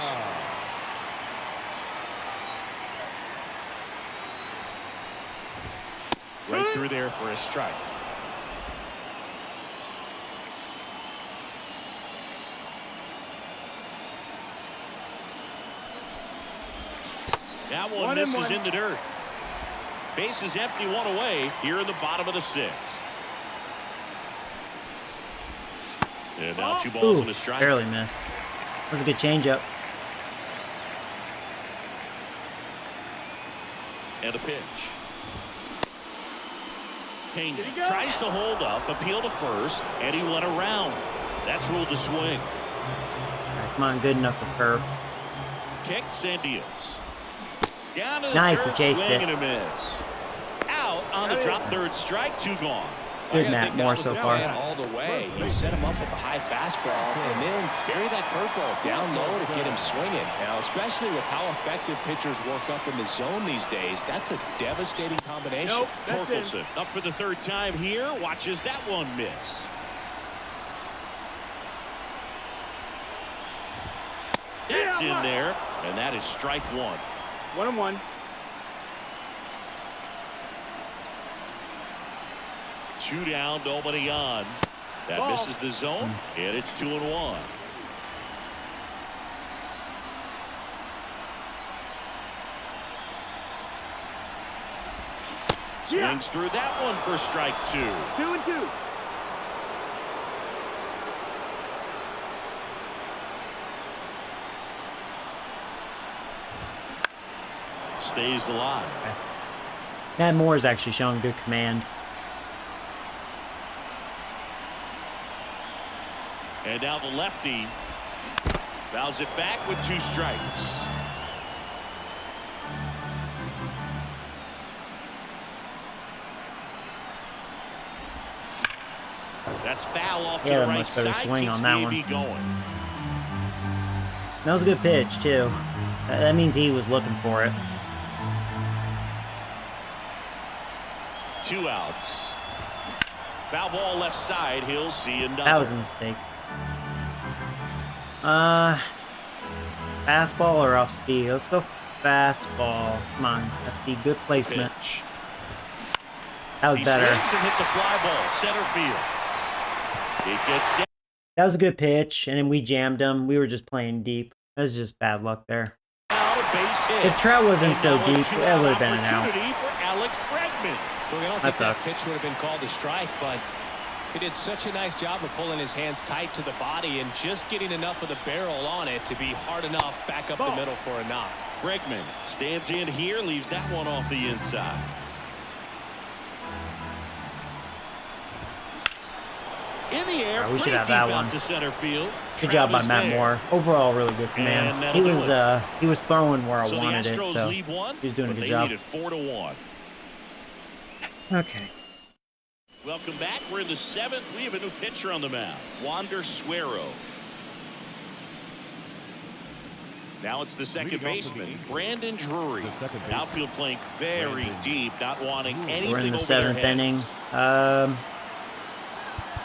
Speaker 2: Right through there for a strike. That one misses in the dirt. Base is empty, one away here in the bottom of the sixth. And now 2 balls
Speaker 1: Ooh,
Speaker 2: and a strike.
Speaker 1: barely missed. That was a good changeup.
Speaker 2: And a pitch. Pena tries to hold up, appeal to first, and he went around. That's ruled a swing.
Speaker 1: All right, come on, good enough for curve.
Speaker 2: kicks and deals. Down to the
Speaker 1: Nice,
Speaker 2: dirt,
Speaker 1: he chased
Speaker 2: swing
Speaker 1: it.
Speaker 2: and a miss. Out on the drop, third strike, 2 gone.
Speaker 1: Good Matt Moore so far.
Speaker 3: All the way. He set him up with a high fastball and then bury that curveball down low to get him swinging. Now, especially with how effective pitchers work up in the zone these days, that's a devastating combination.
Speaker 4: Nope, that's
Speaker 2: Torkelson up for the 3rd time here. Watches that one miss. That's in there, and that is strike 1.
Speaker 4: 1-1.
Speaker 2: 2 down, nobody on. That
Speaker 4: Ball.
Speaker 2: misses the zone, and it's 2-1. Swings through that one for strike 2.
Speaker 4: 2-2.
Speaker 2: Stays alive.
Speaker 1: Matt Moore is actually showing good command.
Speaker 2: And now the lefty fouls it back with 2 strikes. That's foul off to the
Speaker 1: Yeah,
Speaker 2: right
Speaker 1: much better
Speaker 2: side.
Speaker 1: swing
Speaker 2: Keeps
Speaker 1: on that
Speaker 2: the
Speaker 1: one.
Speaker 2: AB going.
Speaker 1: That was a good pitch too. That means he was looking for it.
Speaker 2: 2 outs. Foul ball left side. He'll see another.
Speaker 1: That was a mistake. Fastball or off speed? Let's go fastball. Come on, that's be good placement.
Speaker 2: Pitch.
Speaker 1: That was
Speaker 2: He
Speaker 1: better.
Speaker 2: swings and hits a fly ball center field. It gets down.
Speaker 1: That was a good pitch, and then we jammed him. We were just playing deep. That was just bad luck there.
Speaker 2: Base hit.
Speaker 1: If Trout wasn't so
Speaker 2: And now a
Speaker 1: deep,
Speaker 2: two-out
Speaker 1: that would have been an out.
Speaker 2: opportunity for Alex Bregman.
Speaker 3: Look, I don't
Speaker 1: That
Speaker 3: think that
Speaker 1: sucks.
Speaker 3: pitch would have been called a strike, but he did such a nice job of pulling his hands tight to the body and just getting enough of the barrel on it to be hard enough back up the middle for a knock.
Speaker 2: Bregman stands in here, leaves that one off the inside. In the air,
Speaker 1: We should
Speaker 2: pretty
Speaker 1: have
Speaker 2: deep
Speaker 1: that
Speaker 2: out
Speaker 1: one.
Speaker 2: to center field.
Speaker 1: Good job by
Speaker 2: Trout is
Speaker 1: Matt
Speaker 2: there.
Speaker 1: Moore. Overall, really good
Speaker 2: And
Speaker 1: command.
Speaker 2: that'll do
Speaker 1: He was throwing where I
Speaker 2: So
Speaker 1: wanted
Speaker 2: the
Speaker 1: it,
Speaker 2: Astros
Speaker 1: so
Speaker 2: lead one,
Speaker 1: he was doing a
Speaker 2: but
Speaker 1: good
Speaker 2: they
Speaker 1: job.
Speaker 2: needed 4-1.
Speaker 1: Okay.
Speaker 2: Welcome back. We're in the 7th. We have a new pitcher on the mound, Wander Suero. Now it's the second baseman, Brandon Drury. Outfield playing very deep, not wanting anything
Speaker 1: We're in the
Speaker 2: over their
Speaker 1: 7th inning.
Speaker 2: heads.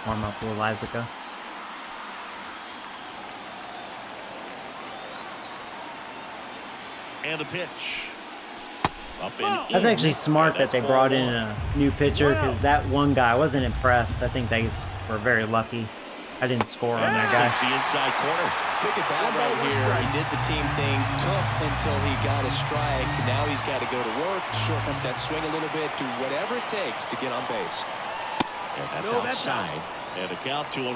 Speaker 1: Warm up a little, Lizica.
Speaker 2: And the pitch. Up and
Speaker 1: That's
Speaker 2: in.
Speaker 1: actually smart that
Speaker 2: That's
Speaker 1: they
Speaker 2: ball
Speaker 1: brought in
Speaker 2: 1.
Speaker 1: a new pitcher, because that one guy, I wasn't impressed. I think they were very lucky. I didn't score on that guy.
Speaker 2: It's the inside corner.
Speaker 3: Look at that right here. He did the team thing, took until he got a strike. Now he's got to go to work, shorten up that swing a little bit, do whatever it takes to get on base.
Speaker 2: And that's
Speaker 4: No, that's
Speaker 2: outside. And a count 2-1.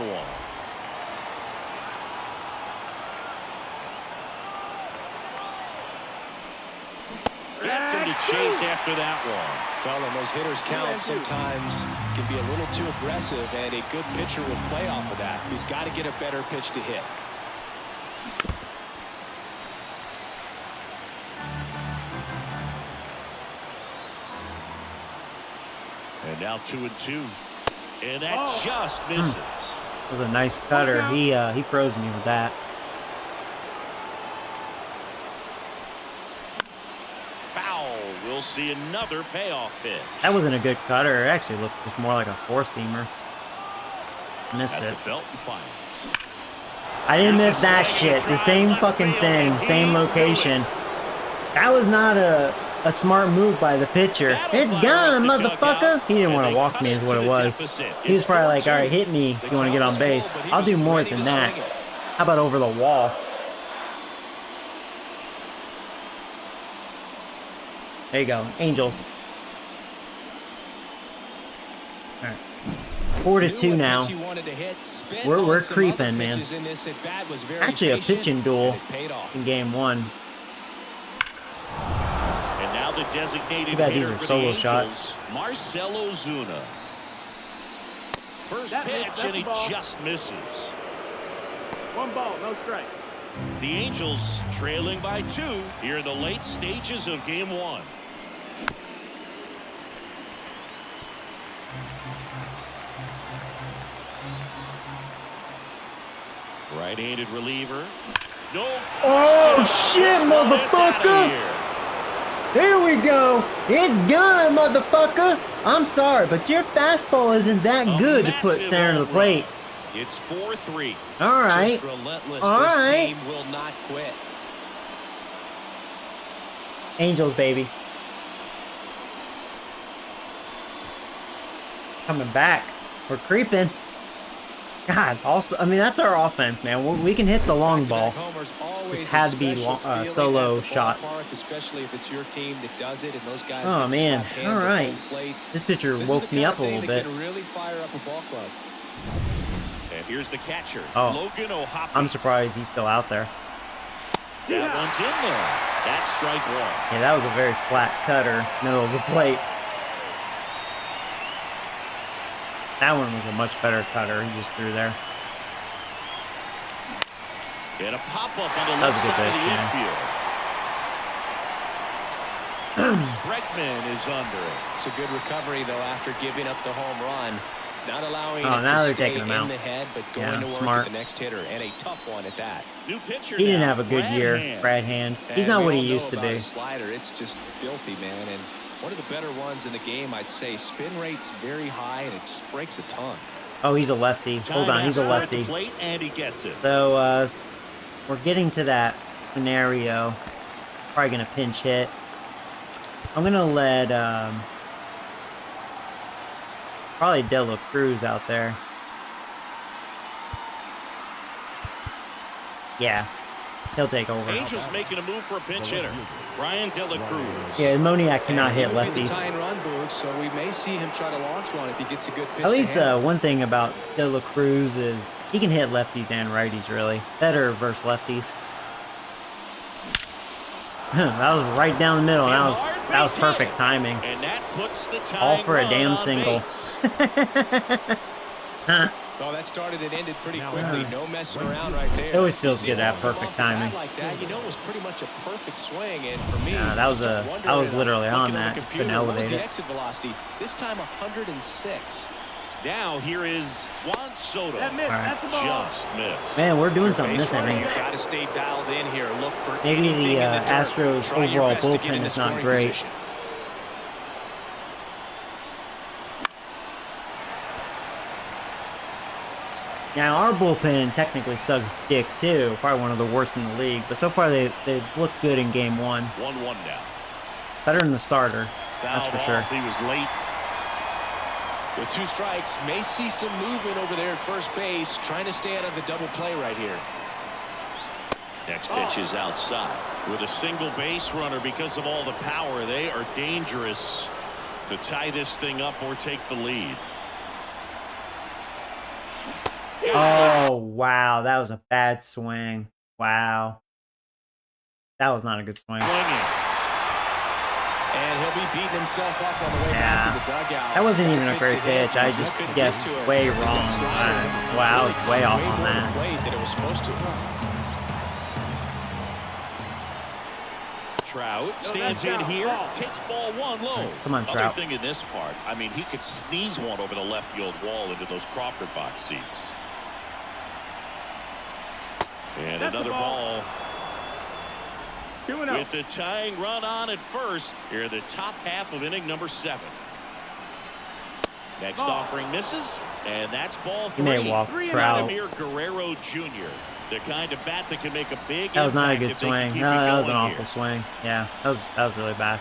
Speaker 2: Gets him to chase after that one.
Speaker 3: Well, and those hitters count sometimes can be a little too aggressive, and a good pitcher will play off of that. He's got to get a better pitch to hit.
Speaker 2: And now 2-2. And that just misses.
Speaker 1: That was a nice cutter. He froze me with that.
Speaker 2: Foul. We'll see another payoff pitch.
Speaker 1: That wasn't a good cutter. It actually looked just more like a four-seamer. Missed
Speaker 2: At
Speaker 1: it.
Speaker 2: the Belton Finals.
Speaker 1: I didn't miss that shit. The same fucking thing. Same location. That was not a smart move by the pitcher. It's gone, motherfucker. He didn't want to walk me is what it was. He was probably like, all right, hit me if you want to get on base. I'll do more than that. How about over the wall? There you go. Angels. All right. 4-2 now. We're creeping, man. Actually, a pitching duel in game one.
Speaker 2: And now the designated
Speaker 1: Too bad these
Speaker 2: hitter
Speaker 1: are
Speaker 2: for the
Speaker 1: solo
Speaker 2: Angels,
Speaker 1: shots.
Speaker 2: Marcelo Zuna. First
Speaker 4: That
Speaker 2: pitch,
Speaker 4: missed,
Speaker 2: and he
Speaker 4: that's the ball.
Speaker 2: just misses.
Speaker 4: 1 ball, no strike.
Speaker 2: The Angels trailing by 2 here in the late stages of game 1. Right-handed reliever. No.
Speaker 1: Oh, shit, motherfucker. Here we go. It's gone, motherfucker. I'm sorry, but your fastball isn't that good to put center of the plate.
Speaker 2: It's 4-3.
Speaker 1: All right.
Speaker 3: Just relentless.
Speaker 1: All
Speaker 3: this
Speaker 1: right.
Speaker 3: team will not quit.
Speaker 1: Angels, baby. Coming back. We're creeping. God, also, I mean, that's our offense, man. We can hit the long ball. This had to be solo shots.
Speaker 3: Especially if it's your team that does it, and those guys.
Speaker 1: Oh, man. All right. This pitcher woke me up a little bit.
Speaker 3: Really fire up a ball club.
Speaker 2: And here's the catcher,
Speaker 1: Oh,
Speaker 2: Logan O'Hoppe.
Speaker 1: I'm surprised he's still out there.
Speaker 2: That one's in there. That's strike 1.
Speaker 1: Yeah, that was a very flat cutter, middle of the plate. That one was a much better cutter he just threw there.
Speaker 2: And a pop-up on the
Speaker 1: That was
Speaker 2: left
Speaker 1: a good
Speaker 2: side of
Speaker 1: pitch,
Speaker 2: the
Speaker 1: man.
Speaker 2: infield. Bregman is under it.
Speaker 3: It's a good recovery, though, after giving up the home run. Not allowing
Speaker 1: Oh,
Speaker 3: it
Speaker 1: now
Speaker 3: to
Speaker 1: they're
Speaker 3: stay
Speaker 1: taking him
Speaker 3: in
Speaker 1: out.
Speaker 3: the head, but going
Speaker 1: Yeah,
Speaker 3: to work
Speaker 1: smart.
Speaker 3: at the next hitter, and a tough one at that.
Speaker 2: New pitcher
Speaker 1: He didn't
Speaker 2: now,
Speaker 1: have a good
Speaker 2: Brad
Speaker 1: year,
Speaker 2: Hand.
Speaker 1: Brad Hand. He's
Speaker 3: And
Speaker 1: not
Speaker 3: we
Speaker 1: what
Speaker 3: all
Speaker 1: he
Speaker 3: know
Speaker 1: used to
Speaker 3: about
Speaker 1: be.
Speaker 3: his slider, it's just filthy, man. And one of the better ones in the game, I'd say. Spin rate's very high, and it just breaks a ton.
Speaker 1: Oh, he's a lefty. Hold on, he's a
Speaker 2: Timeout at the
Speaker 1: lefty.
Speaker 2: plate, and he gets it.
Speaker 1: So, we're getting to that scenario. Probably going to pinch hit. I'm going to let, probably De La Cruz out there. Yeah, he'll take over.
Speaker 2: Angels making a move for a pinch hitter. Brian De La Cruz.
Speaker 1: Yeah, Moniak cannot
Speaker 3: And
Speaker 1: hit
Speaker 3: he would be the
Speaker 1: lefties.
Speaker 3: tying run boots, so we may see him try to launch one if he gets a good pitch.
Speaker 1: At least
Speaker 3: to hand.
Speaker 1: one thing about De La Cruz is he can hit lefties and righties, really. Better versus lefties. That was right down the middle. That was perfect timing.
Speaker 2: And that puts the
Speaker 1: All
Speaker 2: tying
Speaker 1: for a
Speaker 2: run
Speaker 1: damn
Speaker 2: on
Speaker 1: single.
Speaker 2: base.
Speaker 3: Well, that started and ended pretty quickly. No messing around right there.
Speaker 1: It always feels
Speaker 3: You
Speaker 1: good
Speaker 3: see
Speaker 1: to have
Speaker 3: him come
Speaker 1: perfect
Speaker 3: off the bat
Speaker 1: timing.
Speaker 3: like that, you know, it was pretty much a perfect swing, and for me,
Speaker 1: Nah, that was
Speaker 3: just
Speaker 1: I
Speaker 3: wondering,
Speaker 1: was literally on
Speaker 3: looking
Speaker 1: that,
Speaker 3: the
Speaker 1: just couldn't
Speaker 3: computer, what was
Speaker 1: elevate
Speaker 3: the
Speaker 1: it.
Speaker 3: exit velocity? This time 106.
Speaker 2: Now here is Juan Soto.
Speaker 4: That missed.
Speaker 1: All right.
Speaker 4: That's the ball.
Speaker 2: Just missed.
Speaker 1: Man, we're doing
Speaker 3: Your
Speaker 1: something
Speaker 3: base
Speaker 1: this
Speaker 3: runner,
Speaker 1: inning.
Speaker 3: You've got to stay dialed in here. Look for
Speaker 1: Maybe
Speaker 3: anything
Speaker 1: the
Speaker 3: in dirt.
Speaker 1: Astros'
Speaker 3: Try your
Speaker 1: overall
Speaker 3: best to get
Speaker 1: bullpen
Speaker 3: into
Speaker 1: is not
Speaker 3: scoring
Speaker 1: great.
Speaker 3: position.
Speaker 1: Now, our bullpen technically sucks dick, too. Probably one of the worst in the league. But so far, they've looked good in game 1.
Speaker 2: 1-1 now.
Speaker 1: Better than the starter. That's
Speaker 2: Fouled
Speaker 1: for sure.
Speaker 2: off. He was late.
Speaker 3: With 2 strikes, may see some movement over there at first base, trying to stay out of the double play right here.
Speaker 2: Next pitch is outside. With a single base runner, because of all the power, they are dangerous to tie this thing up or take the lead.
Speaker 1: Oh, wow. That was a bad swing. Wow. That was not a good swing.
Speaker 2: Swinging.
Speaker 3: And he'll be beating himself up on the way back to the dugout.
Speaker 1: That wasn't even a great
Speaker 3: to him.
Speaker 1: pitch. I just
Speaker 3: Couldn't
Speaker 1: guessed
Speaker 3: get to it.
Speaker 1: way wrong.
Speaker 3: That slider
Speaker 1: Wow, I was way off
Speaker 3: more
Speaker 1: on
Speaker 3: to
Speaker 1: that.
Speaker 3: play than it was supposed to.
Speaker 2: Trout stands in here, takes ball 1 low.
Speaker 1: Come on,
Speaker 2: Other
Speaker 1: Trout.
Speaker 2: thing in this part, I mean, he could sneeze one over the left field wall into those Crawford box seats. And
Speaker 4: That's the
Speaker 2: another
Speaker 4: ball.
Speaker 2: ball
Speaker 4: 2-0.
Speaker 2: with the tying run on at first here in the top half of inning number 7. Next
Speaker 4: Ball.
Speaker 2: offering misses, and that's ball 3.
Speaker 1: He may walk
Speaker 4: 3 and
Speaker 1: Trout.
Speaker 2: Vladimir Guerrero Jr., the kind of bat that can make a big
Speaker 1: That was not a
Speaker 2: impact
Speaker 1: good
Speaker 2: if they can
Speaker 1: swing.
Speaker 2: keep
Speaker 1: No,
Speaker 2: it
Speaker 1: that was an
Speaker 2: going
Speaker 1: awful
Speaker 2: here.
Speaker 1: swing. Yeah, that was really bad.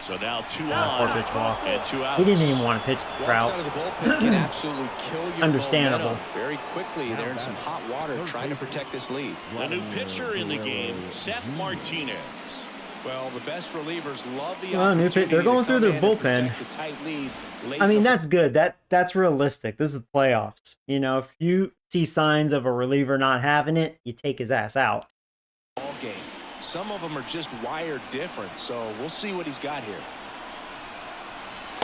Speaker 2: So now 2
Speaker 1: Poor
Speaker 2: on
Speaker 1: pitch walk.
Speaker 2: and 2 outs.
Speaker 1: He didn't even want to pitch the
Speaker 3: Walks
Speaker 1: Trout.
Speaker 3: out of the bullpen can absolutely kill your
Speaker 1: Understandable.
Speaker 3: momentum very quickly. They're in some hot water trying to protect this lead.
Speaker 2: A new pitcher in the game, Seth Martinez.
Speaker 3: Well, the best relievers love the
Speaker 1: Well, new
Speaker 3: opportunity
Speaker 1: pitch- they're going
Speaker 3: to
Speaker 1: through
Speaker 3: come
Speaker 1: their
Speaker 3: in and
Speaker 1: bullpen.
Speaker 3: protect the tight lead late
Speaker 1: I mean,
Speaker 3: in the
Speaker 1: that's good. That's realistic. This is the playoffs. You know, if you see signs of a reliever not having it, you take his ass out.
Speaker 3: ball game. Some of them are just wired different, so we'll see what he's got here.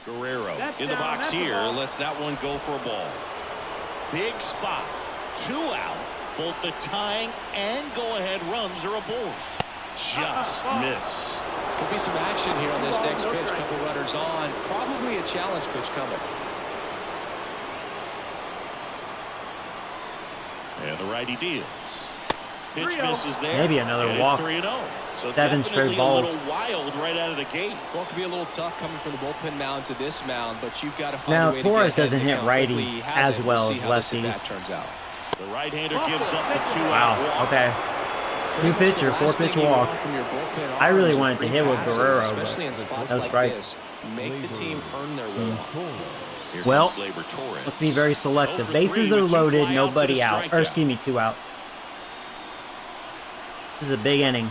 Speaker 2: Guerrero
Speaker 4: That's
Speaker 2: in the
Speaker 4: down,
Speaker 2: box
Speaker 4: that's a
Speaker 2: here.
Speaker 4: ball.
Speaker 2: Lets that one go for a ball. Big spot. 2 out. Both the tying and go-ahead runs are aboard. Just missed.
Speaker 3: Could be some action here on this next pitch. Couple runners on. Probably a challenge pitch coming.
Speaker 2: And the righty deals. Pitch misses there.
Speaker 1: Maybe another
Speaker 2: and
Speaker 1: walk.
Speaker 2: It's 3-0. So
Speaker 1: 7 straight
Speaker 2: definitely
Speaker 1: balls.
Speaker 2: a little wild right out of the gate.
Speaker 3: Well, it could be a little tough coming from the bullpen mound to this mound, but you've got to find
Speaker 1: Now,
Speaker 3: a way to
Speaker 1: Torres
Speaker 3: get ahead
Speaker 1: doesn't
Speaker 3: in the
Speaker 1: hit
Speaker 3: count quickly.
Speaker 1: righties
Speaker 3: He
Speaker 1: as
Speaker 3: hasn't.
Speaker 1: well
Speaker 3: We'll
Speaker 1: as
Speaker 3: see how this
Speaker 1: lefties.
Speaker 3: at-bat turns out.
Speaker 2: The right-hander gives up the 2-out
Speaker 1: Wow.
Speaker 2: walk.
Speaker 1: Okay. New pitcher, 4-pitch walk. I really wanted to hit with Guerrero, but
Speaker 3: especially in spots
Speaker 1: that was
Speaker 3: like
Speaker 1: right.
Speaker 3: this. Make the team earn their way off.
Speaker 2: Here
Speaker 1: Well,
Speaker 2: comes Gleyber Torres.
Speaker 1: let's be very selective.
Speaker 2: 0 for
Speaker 1: Bases
Speaker 2: 3
Speaker 1: are
Speaker 2: with 2
Speaker 1: loaded,
Speaker 2: flyouts and
Speaker 1: nobody
Speaker 2: a
Speaker 1: out. Or
Speaker 2: strikeout.
Speaker 1: excuse me, 2 outs. This is a big inning.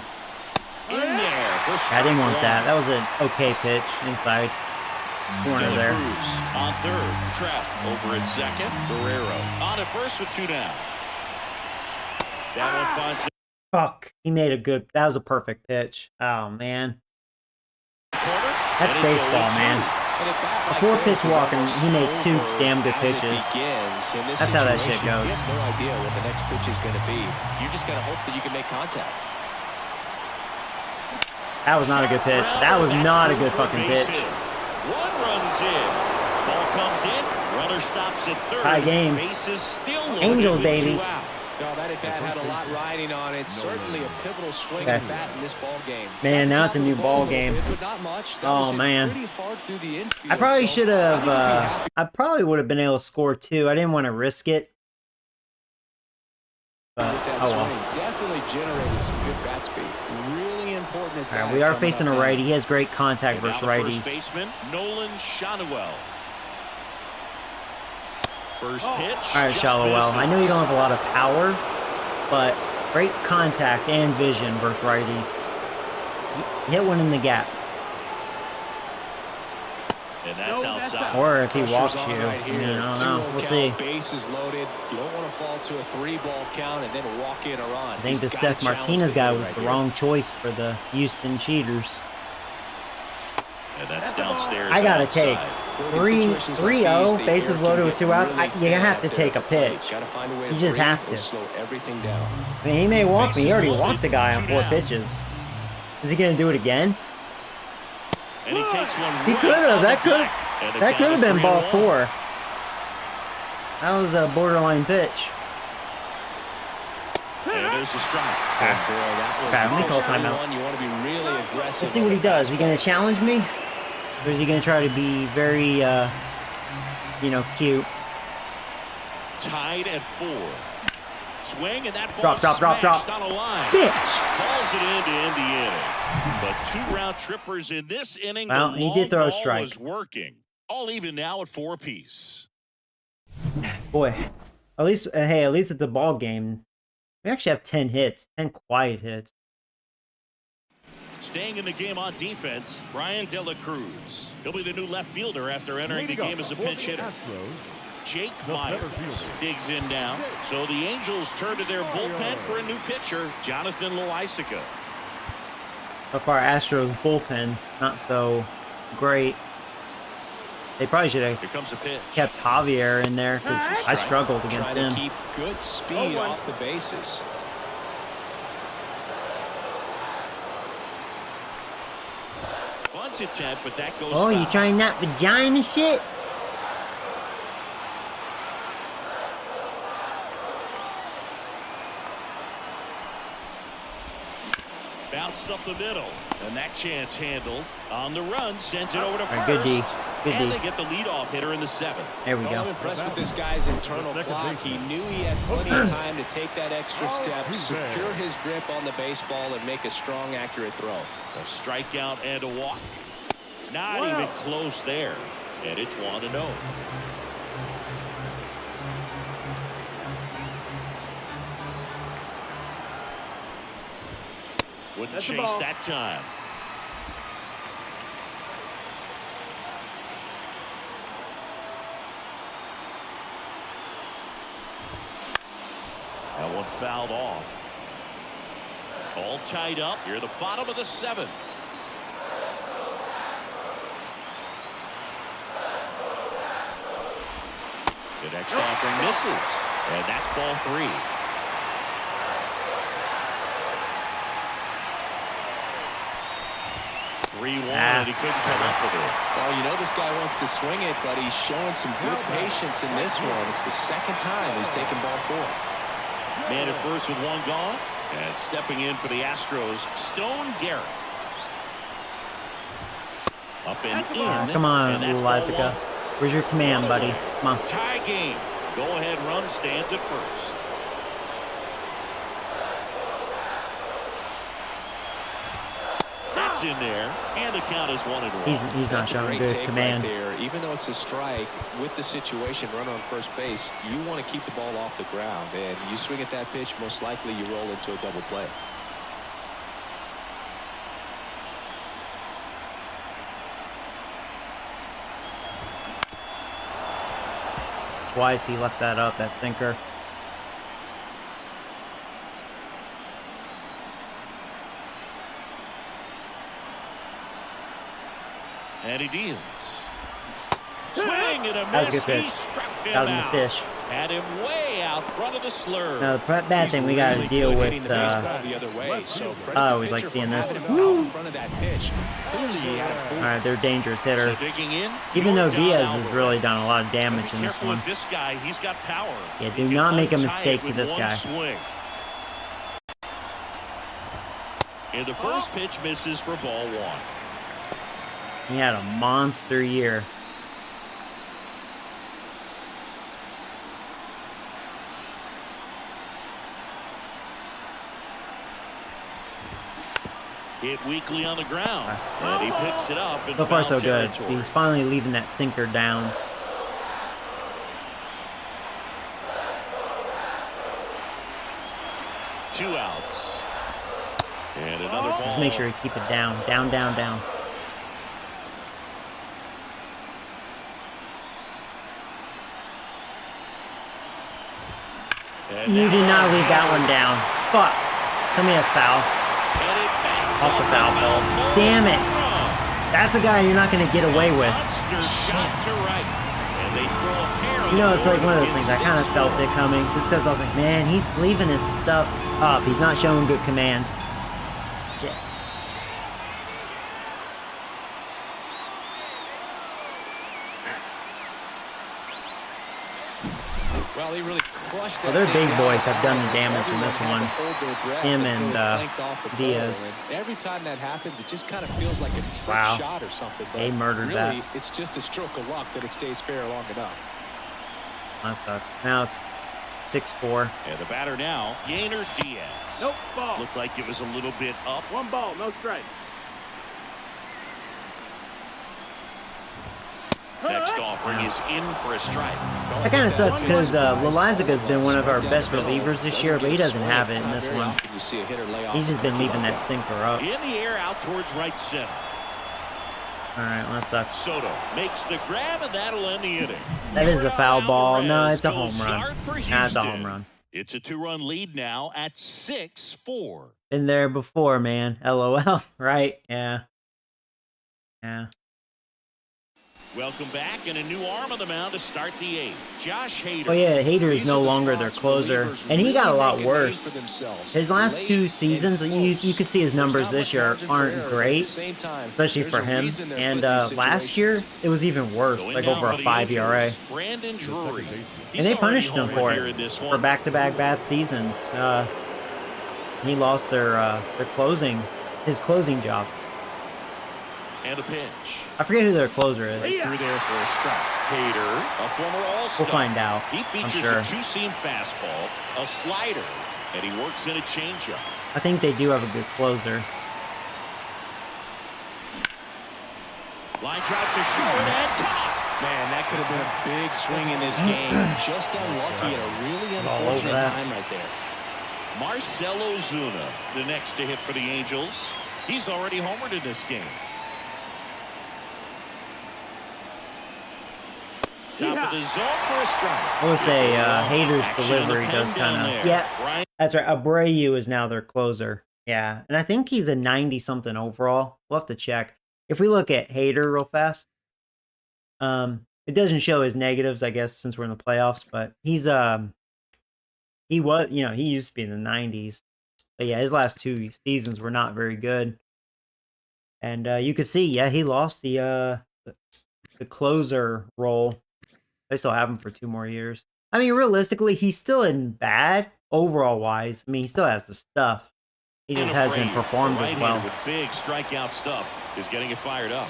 Speaker 2: In there for
Speaker 1: I didn't want
Speaker 2: strike
Speaker 1: that.
Speaker 2: one.
Speaker 1: That was an okay pitch inside corner
Speaker 2: Dela
Speaker 1: there.
Speaker 2: Cruz on third. Trout over at second. Guerrero on at first with 2 down. That one finds
Speaker 1: Fuck. He made a good. That was a perfect pitch. Oh, man.
Speaker 2: the corner.
Speaker 1: That's
Speaker 2: and it's
Speaker 1: baseball,
Speaker 2: 0-2.
Speaker 1: man.
Speaker 3: And at bat
Speaker 1: A
Speaker 3: like
Speaker 1: 4-pitch
Speaker 3: this is
Speaker 1: walk, and
Speaker 3: almost
Speaker 1: he made 2
Speaker 3: over
Speaker 1: damn good
Speaker 3: as it
Speaker 1: pitches.
Speaker 3: begins. In this
Speaker 1: That's how that shit
Speaker 3: situation,
Speaker 1: goes.
Speaker 3: You have no idea what the next pitch is going to be. You just got to hope that you can make contact.
Speaker 1: That was not a good pitch. That was not a good fucking pitch.
Speaker 2: One runs in. Ball comes in. Runner stops at third.
Speaker 1: High game.
Speaker 2: Bases still loaded
Speaker 1: Angels,
Speaker 2: with
Speaker 1: baby.
Speaker 2: 2 out.
Speaker 3: No, that at bat had a lot riding on it. Certainly a pivotal swing
Speaker 1: Okay.
Speaker 3: at bat in this ball game.
Speaker 1: Man,
Speaker 3: Got
Speaker 1: now
Speaker 3: the
Speaker 1: it's a
Speaker 3: top
Speaker 1: new
Speaker 3: of the ball
Speaker 1: ball
Speaker 3: a little
Speaker 1: game.
Speaker 3: bit, but not much. That
Speaker 1: Oh,
Speaker 3: was hit
Speaker 1: man.
Speaker 3: pretty hard through the infield,
Speaker 1: I probably
Speaker 3: so
Speaker 1: should
Speaker 3: I
Speaker 1: have.
Speaker 3: think he'll be happy.
Speaker 1: I probably would have been able to score 2. I didn't want to risk it. But,
Speaker 3: With that
Speaker 1: oh well.
Speaker 3: swing, definitely generated some good bat speed. Really important at
Speaker 1: All right,
Speaker 3: bat
Speaker 1: we are
Speaker 3: coming
Speaker 1: facing
Speaker 3: up
Speaker 1: a
Speaker 3: now.
Speaker 1: righty. He has great contact
Speaker 2: And now
Speaker 1: versus
Speaker 2: the first
Speaker 1: righties.
Speaker 2: baseman, Nolan Shotwell. First pitch.
Speaker 1: All right,
Speaker 2: just
Speaker 1: Shallowell. I know you don't
Speaker 2: misses.
Speaker 1: have a lot of power, but great contact and vision versus righties. You hit one in the gap.
Speaker 2: And that's
Speaker 4: No, that's
Speaker 2: outside.
Speaker 1: Or if he
Speaker 3: Pressure's
Speaker 1: walks
Speaker 3: on
Speaker 1: you,
Speaker 3: right
Speaker 1: I
Speaker 3: here.
Speaker 1: mean, I don't
Speaker 3: 2-0
Speaker 1: know. We'll
Speaker 3: count,
Speaker 1: see.
Speaker 3: Bases loaded. You don't want to fall to a 3-ball count and then walk in a run.
Speaker 1: I think the
Speaker 3: He's
Speaker 1: Seth
Speaker 3: gotta challenge
Speaker 1: Martinez
Speaker 3: the
Speaker 1: guy
Speaker 3: hitter
Speaker 1: was
Speaker 3: right
Speaker 1: the
Speaker 3: here.
Speaker 1: wrong choice for the Houston Cheaters.
Speaker 2: And that's downstairs.
Speaker 1: I gotta
Speaker 2: outside.
Speaker 1: take
Speaker 3: Well, in situations like
Speaker 1: 3-0,
Speaker 3: these, the
Speaker 1: bases
Speaker 3: air can
Speaker 1: loaded with
Speaker 3: get
Speaker 1: 2 outs.
Speaker 3: really
Speaker 1: You
Speaker 3: thin
Speaker 1: have
Speaker 3: out
Speaker 1: to
Speaker 3: there
Speaker 1: take a
Speaker 3: at the plate.
Speaker 1: pitch.
Speaker 3: Gotta find a way
Speaker 1: You
Speaker 3: to
Speaker 1: just
Speaker 3: breathe
Speaker 1: have
Speaker 3: and
Speaker 1: to.
Speaker 3: slow everything down.
Speaker 1: I mean, he may walk me. He already
Speaker 2: Bases
Speaker 1: walked the guy on
Speaker 2: loaded,
Speaker 1: 4
Speaker 2: 2 down.
Speaker 1: pitches. Is he gonna do it again?
Speaker 2: And he takes one.
Speaker 1: He
Speaker 2: right
Speaker 1: could have.
Speaker 2: on the
Speaker 1: That could.
Speaker 2: back. And the
Speaker 1: That
Speaker 2: count
Speaker 1: could have
Speaker 2: is
Speaker 1: been ball
Speaker 2: 3-1.
Speaker 1: 4. That was a borderline pitch.
Speaker 2: And there's the strike.
Speaker 3: And boy, that was
Speaker 1: Okay, let me
Speaker 3: the
Speaker 1: call
Speaker 3: first
Speaker 1: timeout.
Speaker 3: one. You want to be really aggressive.
Speaker 1: Let's see
Speaker 3: on
Speaker 1: what
Speaker 3: the
Speaker 1: he does. Is he gonna
Speaker 3: fastball.
Speaker 1: challenge me, or is he gonna try to be very, cute?
Speaker 2: Tied at 4. Swing and that
Speaker 1: Drop,
Speaker 2: ball
Speaker 1: drop, drop,
Speaker 2: smashed
Speaker 1: drop.
Speaker 2: on a line.
Speaker 1: Bitch.
Speaker 2: Calls it in to end the inning. But 2 round trippers in this inning.
Speaker 1: Well,
Speaker 2: the
Speaker 1: he
Speaker 2: long
Speaker 1: did throw a
Speaker 2: ball
Speaker 1: strike.
Speaker 2: was working. All even now at 4 apiece.
Speaker 1: Boy, at least hey, at least it's a ball game. We actually have 10 hits, 10 quiet hits.
Speaker 2: Staying in the game on defense, Brian De La Cruz. He'll be the new left fielder after entering the game as a pinch hitter. Jake Myers digs in now. So the Angels turn to their bullpen for a new pitcher, Jonathan Loaisiga.
Speaker 1: So far, Astros bullpen not so great. They probably should have
Speaker 2: Here comes a pitch.
Speaker 1: kept Javier in there because I struggled against
Speaker 3: Trying
Speaker 1: him.
Speaker 3: to keep good speed off the bases.
Speaker 2: Bunt attempt, but that goes
Speaker 1: Oh, you
Speaker 2: foul.
Speaker 1: trying that vagina shit?
Speaker 2: Bounced up the middle, and that chance handled. On the run, sent it over to
Speaker 1: All
Speaker 2: first.
Speaker 1: right, good D. Good
Speaker 2: And
Speaker 1: D.
Speaker 2: they get the leadoff hitter in the 7th.
Speaker 1: There we
Speaker 3: I'm
Speaker 1: go.
Speaker 3: impressed with this guy's internal clock. He knew he had plenty of time to take that extra step, secure his grip on the baseball, and make a strong, accurate throw.
Speaker 2: A strikeout and a walk. Not even close there. And it's 1-0. Wouldn't
Speaker 4: That's the
Speaker 2: chase
Speaker 4: ball.
Speaker 2: that time. That one fouled off. All tied up. You're the bottom of the 7th. The next offering misses. And that's ball 3. 3-1, and he couldn't come up with it.
Speaker 3: Well, you know this guy wants to swing it, but he's showing some good patience in this one. It's the second time he's taken ball 4.
Speaker 2: Man at first with one gone. And stepping in for the Astros, Stone Garrett. Up and in.
Speaker 1: Come on,
Speaker 2: and that's
Speaker 1: little
Speaker 2: ball
Speaker 1: Isaaca.
Speaker 2: 1.
Speaker 1: Where's your command, buddy? Come on.
Speaker 2: Tie game. Go-ahead run stands at first. That's in there, and the count is 1-1.
Speaker 1: He's not showing good command.
Speaker 3: Right there. Even though it's a strike, with the situation, run on first base, you want to keep the ball off the ground, and you swing at that pitch, most likely you roll into a double play.
Speaker 1: Twice he left that up, that stinker.
Speaker 2: And he deals. Swing and a
Speaker 1: That was a
Speaker 2: miss.
Speaker 1: good pitch.
Speaker 2: He struck him
Speaker 1: Got him to
Speaker 2: out.
Speaker 1: fish.
Speaker 2: Had him way out front of the slurve.
Speaker 1: Now, the bad thing we got to deal
Speaker 3: Hitting
Speaker 1: with,
Speaker 3: the baseball the other way, so
Speaker 1: I always like seeing this.
Speaker 3: In front of that pitch. Clearly he had a
Speaker 1: all right, they're a dangerous hitter.
Speaker 2: So digging in,
Speaker 1: Even though
Speaker 2: Yordan
Speaker 1: Diaz
Speaker 2: Alvarez.
Speaker 1: has really done a lot of
Speaker 2: Be
Speaker 1: damage in this
Speaker 2: careful
Speaker 1: one.
Speaker 2: with this guy. He's got power.
Speaker 1: Yeah,
Speaker 2: He
Speaker 1: do
Speaker 2: can
Speaker 1: not make a
Speaker 2: untie
Speaker 1: mistake
Speaker 2: it
Speaker 1: with
Speaker 2: with
Speaker 1: this
Speaker 2: one
Speaker 1: guy.
Speaker 2: Swing. And the first pitch misses for ball 1.
Speaker 1: He had a monster year.
Speaker 2: Hit weakly on the ground. And he picks it up in
Speaker 1: So far, so
Speaker 2: foul
Speaker 1: good.
Speaker 2: territory.
Speaker 1: He's finally leaving that sinker down.
Speaker 2: Two outs. And another ball.
Speaker 1: Just make sure you keep it down. Down, down, down.
Speaker 2: And
Speaker 1: You
Speaker 2: now-
Speaker 1: did not leave that one down. Fuck. Tell me that's foul.
Speaker 2: And it bangs
Speaker 1: Off the
Speaker 2: on
Speaker 1: foul ball.
Speaker 2: home
Speaker 1: Damn it.
Speaker 2: run.
Speaker 1: That's a guy you're not going to get away with.
Speaker 2: Monster shot to right. And they throw a pair on
Speaker 1: You know,
Speaker 2: the
Speaker 1: it's like
Speaker 2: board
Speaker 1: one of those
Speaker 2: in
Speaker 1: things. I kind of
Speaker 2: 6-4.
Speaker 1: felt it coming. Just because I was like, man, he's leaving his stuff up. He's not showing good command. Shit.
Speaker 3: Well, he really crushed that.
Speaker 1: Well, their
Speaker 3: thing
Speaker 1: big boys
Speaker 3: down.
Speaker 1: have done the damage in this
Speaker 3: Everyone
Speaker 1: one.
Speaker 3: had to hold their breath
Speaker 1: Him
Speaker 3: until
Speaker 1: and,
Speaker 3: it blanked off the pole.
Speaker 1: Diaz.
Speaker 3: And every time that happens, it just kind of feels like a trick
Speaker 1: Wow.
Speaker 3: shot or something. But
Speaker 1: They murdered
Speaker 3: really,
Speaker 1: that.
Speaker 3: it's just a stroke of luck that it stays fair long enough.
Speaker 1: That sucks. Now it's 6-4.
Speaker 2: And the batter now, Yainer Diaz.
Speaker 4: Nope, ball.
Speaker 2: Looked like it was a little bit up.
Speaker 4: One ball, no strike.
Speaker 2: Next offering is in for a strike.
Speaker 1: That kind of sucks because Loizaca's been one of our best relievers this year, but he doesn't have it in this one. He's just been leaving that sinker up.
Speaker 2: In the air out towards right center.
Speaker 1: All right, well, that sucks.
Speaker 2: Soto makes the grab, and that'll end the inning.
Speaker 1: That is a foul
Speaker 2: Yordan
Speaker 1: ball. No,
Speaker 2: Alvarez
Speaker 1: it's a
Speaker 2: goes
Speaker 1: home run.
Speaker 2: yard for
Speaker 1: Nah, it's a
Speaker 2: Houston.
Speaker 1: home run.
Speaker 2: It's a 2-run lead now at 6-4.
Speaker 1: Been there before, man. LOL, right? Yeah. Yeah.
Speaker 2: Welcome back, and a new arm on the mound to start the 8th. Josh Hader.
Speaker 1: Oh, yeah, Hader is
Speaker 3: These
Speaker 1: no
Speaker 3: are the
Speaker 1: longer their
Speaker 3: spots
Speaker 1: closer.
Speaker 3: relievers
Speaker 1: And he got a
Speaker 3: really
Speaker 1: lot
Speaker 3: make a name
Speaker 1: worse.
Speaker 3: for themselves.
Speaker 1: His last
Speaker 3: Late
Speaker 1: two
Speaker 3: and
Speaker 1: seasons, you
Speaker 3: close.
Speaker 1: could see his numbers
Speaker 3: There's
Speaker 1: this
Speaker 3: not
Speaker 1: year
Speaker 3: much margin for
Speaker 1: aren't
Speaker 3: error, but at
Speaker 1: great,
Speaker 3: the same time,
Speaker 1: especially
Speaker 3: there's
Speaker 1: for
Speaker 3: a
Speaker 1: him.
Speaker 3: reason they're
Speaker 1: And
Speaker 3: put in these
Speaker 1: last year,
Speaker 3: situations.
Speaker 1: it was even worse,
Speaker 2: So in
Speaker 1: like
Speaker 2: now
Speaker 1: over
Speaker 2: for
Speaker 1: a
Speaker 2: the
Speaker 1: 5 ERA.
Speaker 2: Angels, Brandon Drury. He's
Speaker 1: And they punished
Speaker 2: already
Speaker 1: him for
Speaker 2: homered here in
Speaker 1: it,
Speaker 2: this
Speaker 1: for
Speaker 2: one.
Speaker 1: back-to-back bad seasons. He lost their his closing job.
Speaker 2: And a pitch.
Speaker 1: I forget who their closer is.
Speaker 2: Right through there for a strike. Hader, a former All-Star.
Speaker 1: We'll find out,
Speaker 2: He
Speaker 1: I'm
Speaker 2: features
Speaker 1: sure.
Speaker 2: a two-seam fastball, a slider, and he works in a changeup.
Speaker 1: I think they do have a good closer.
Speaker 2: Line drive to short and caught.
Speaker 3: Man, that could have been a big swing in this game. Just unlucky at a really
Speaker 1: All over
Speaker 3: unfortunate
Speaker 1: that.
Speaker 3: time right there.
Speaker 2: Marcell Ozuna, the next to hit for the Angels. He's already homered in this game. Top of the zone for a strike.
Speaker 1: I would say Hader's
Speaker 2: Action in the
Speaker 1: delivery
Speaker 2: pen
Speaker 1: does
Speaker 2: down
Speaker 1: kind
Speaker 2: there.
Speaker 1: of... Yeah,
Speaker 2: Brian
Speaker 1: that's right. Abreu is now their closer. Yeah, and I think he's a 90-something overall. We'll have to check. If we look at Hader real fast, it doesn't show his negatives, I guess, since we're in the playoffs, but he's he was, he used to be in the 90s. But yeah, his last two seasons were not very good. And you can see, yeah, he lost the closer role. They still have him for 2 more years. I mean, realistically, he's still in bad overall wise. I mean, he still has the stuff. He just hasn't performed as well.
Speaker 2: With big strikeout stuff is getting it fired up.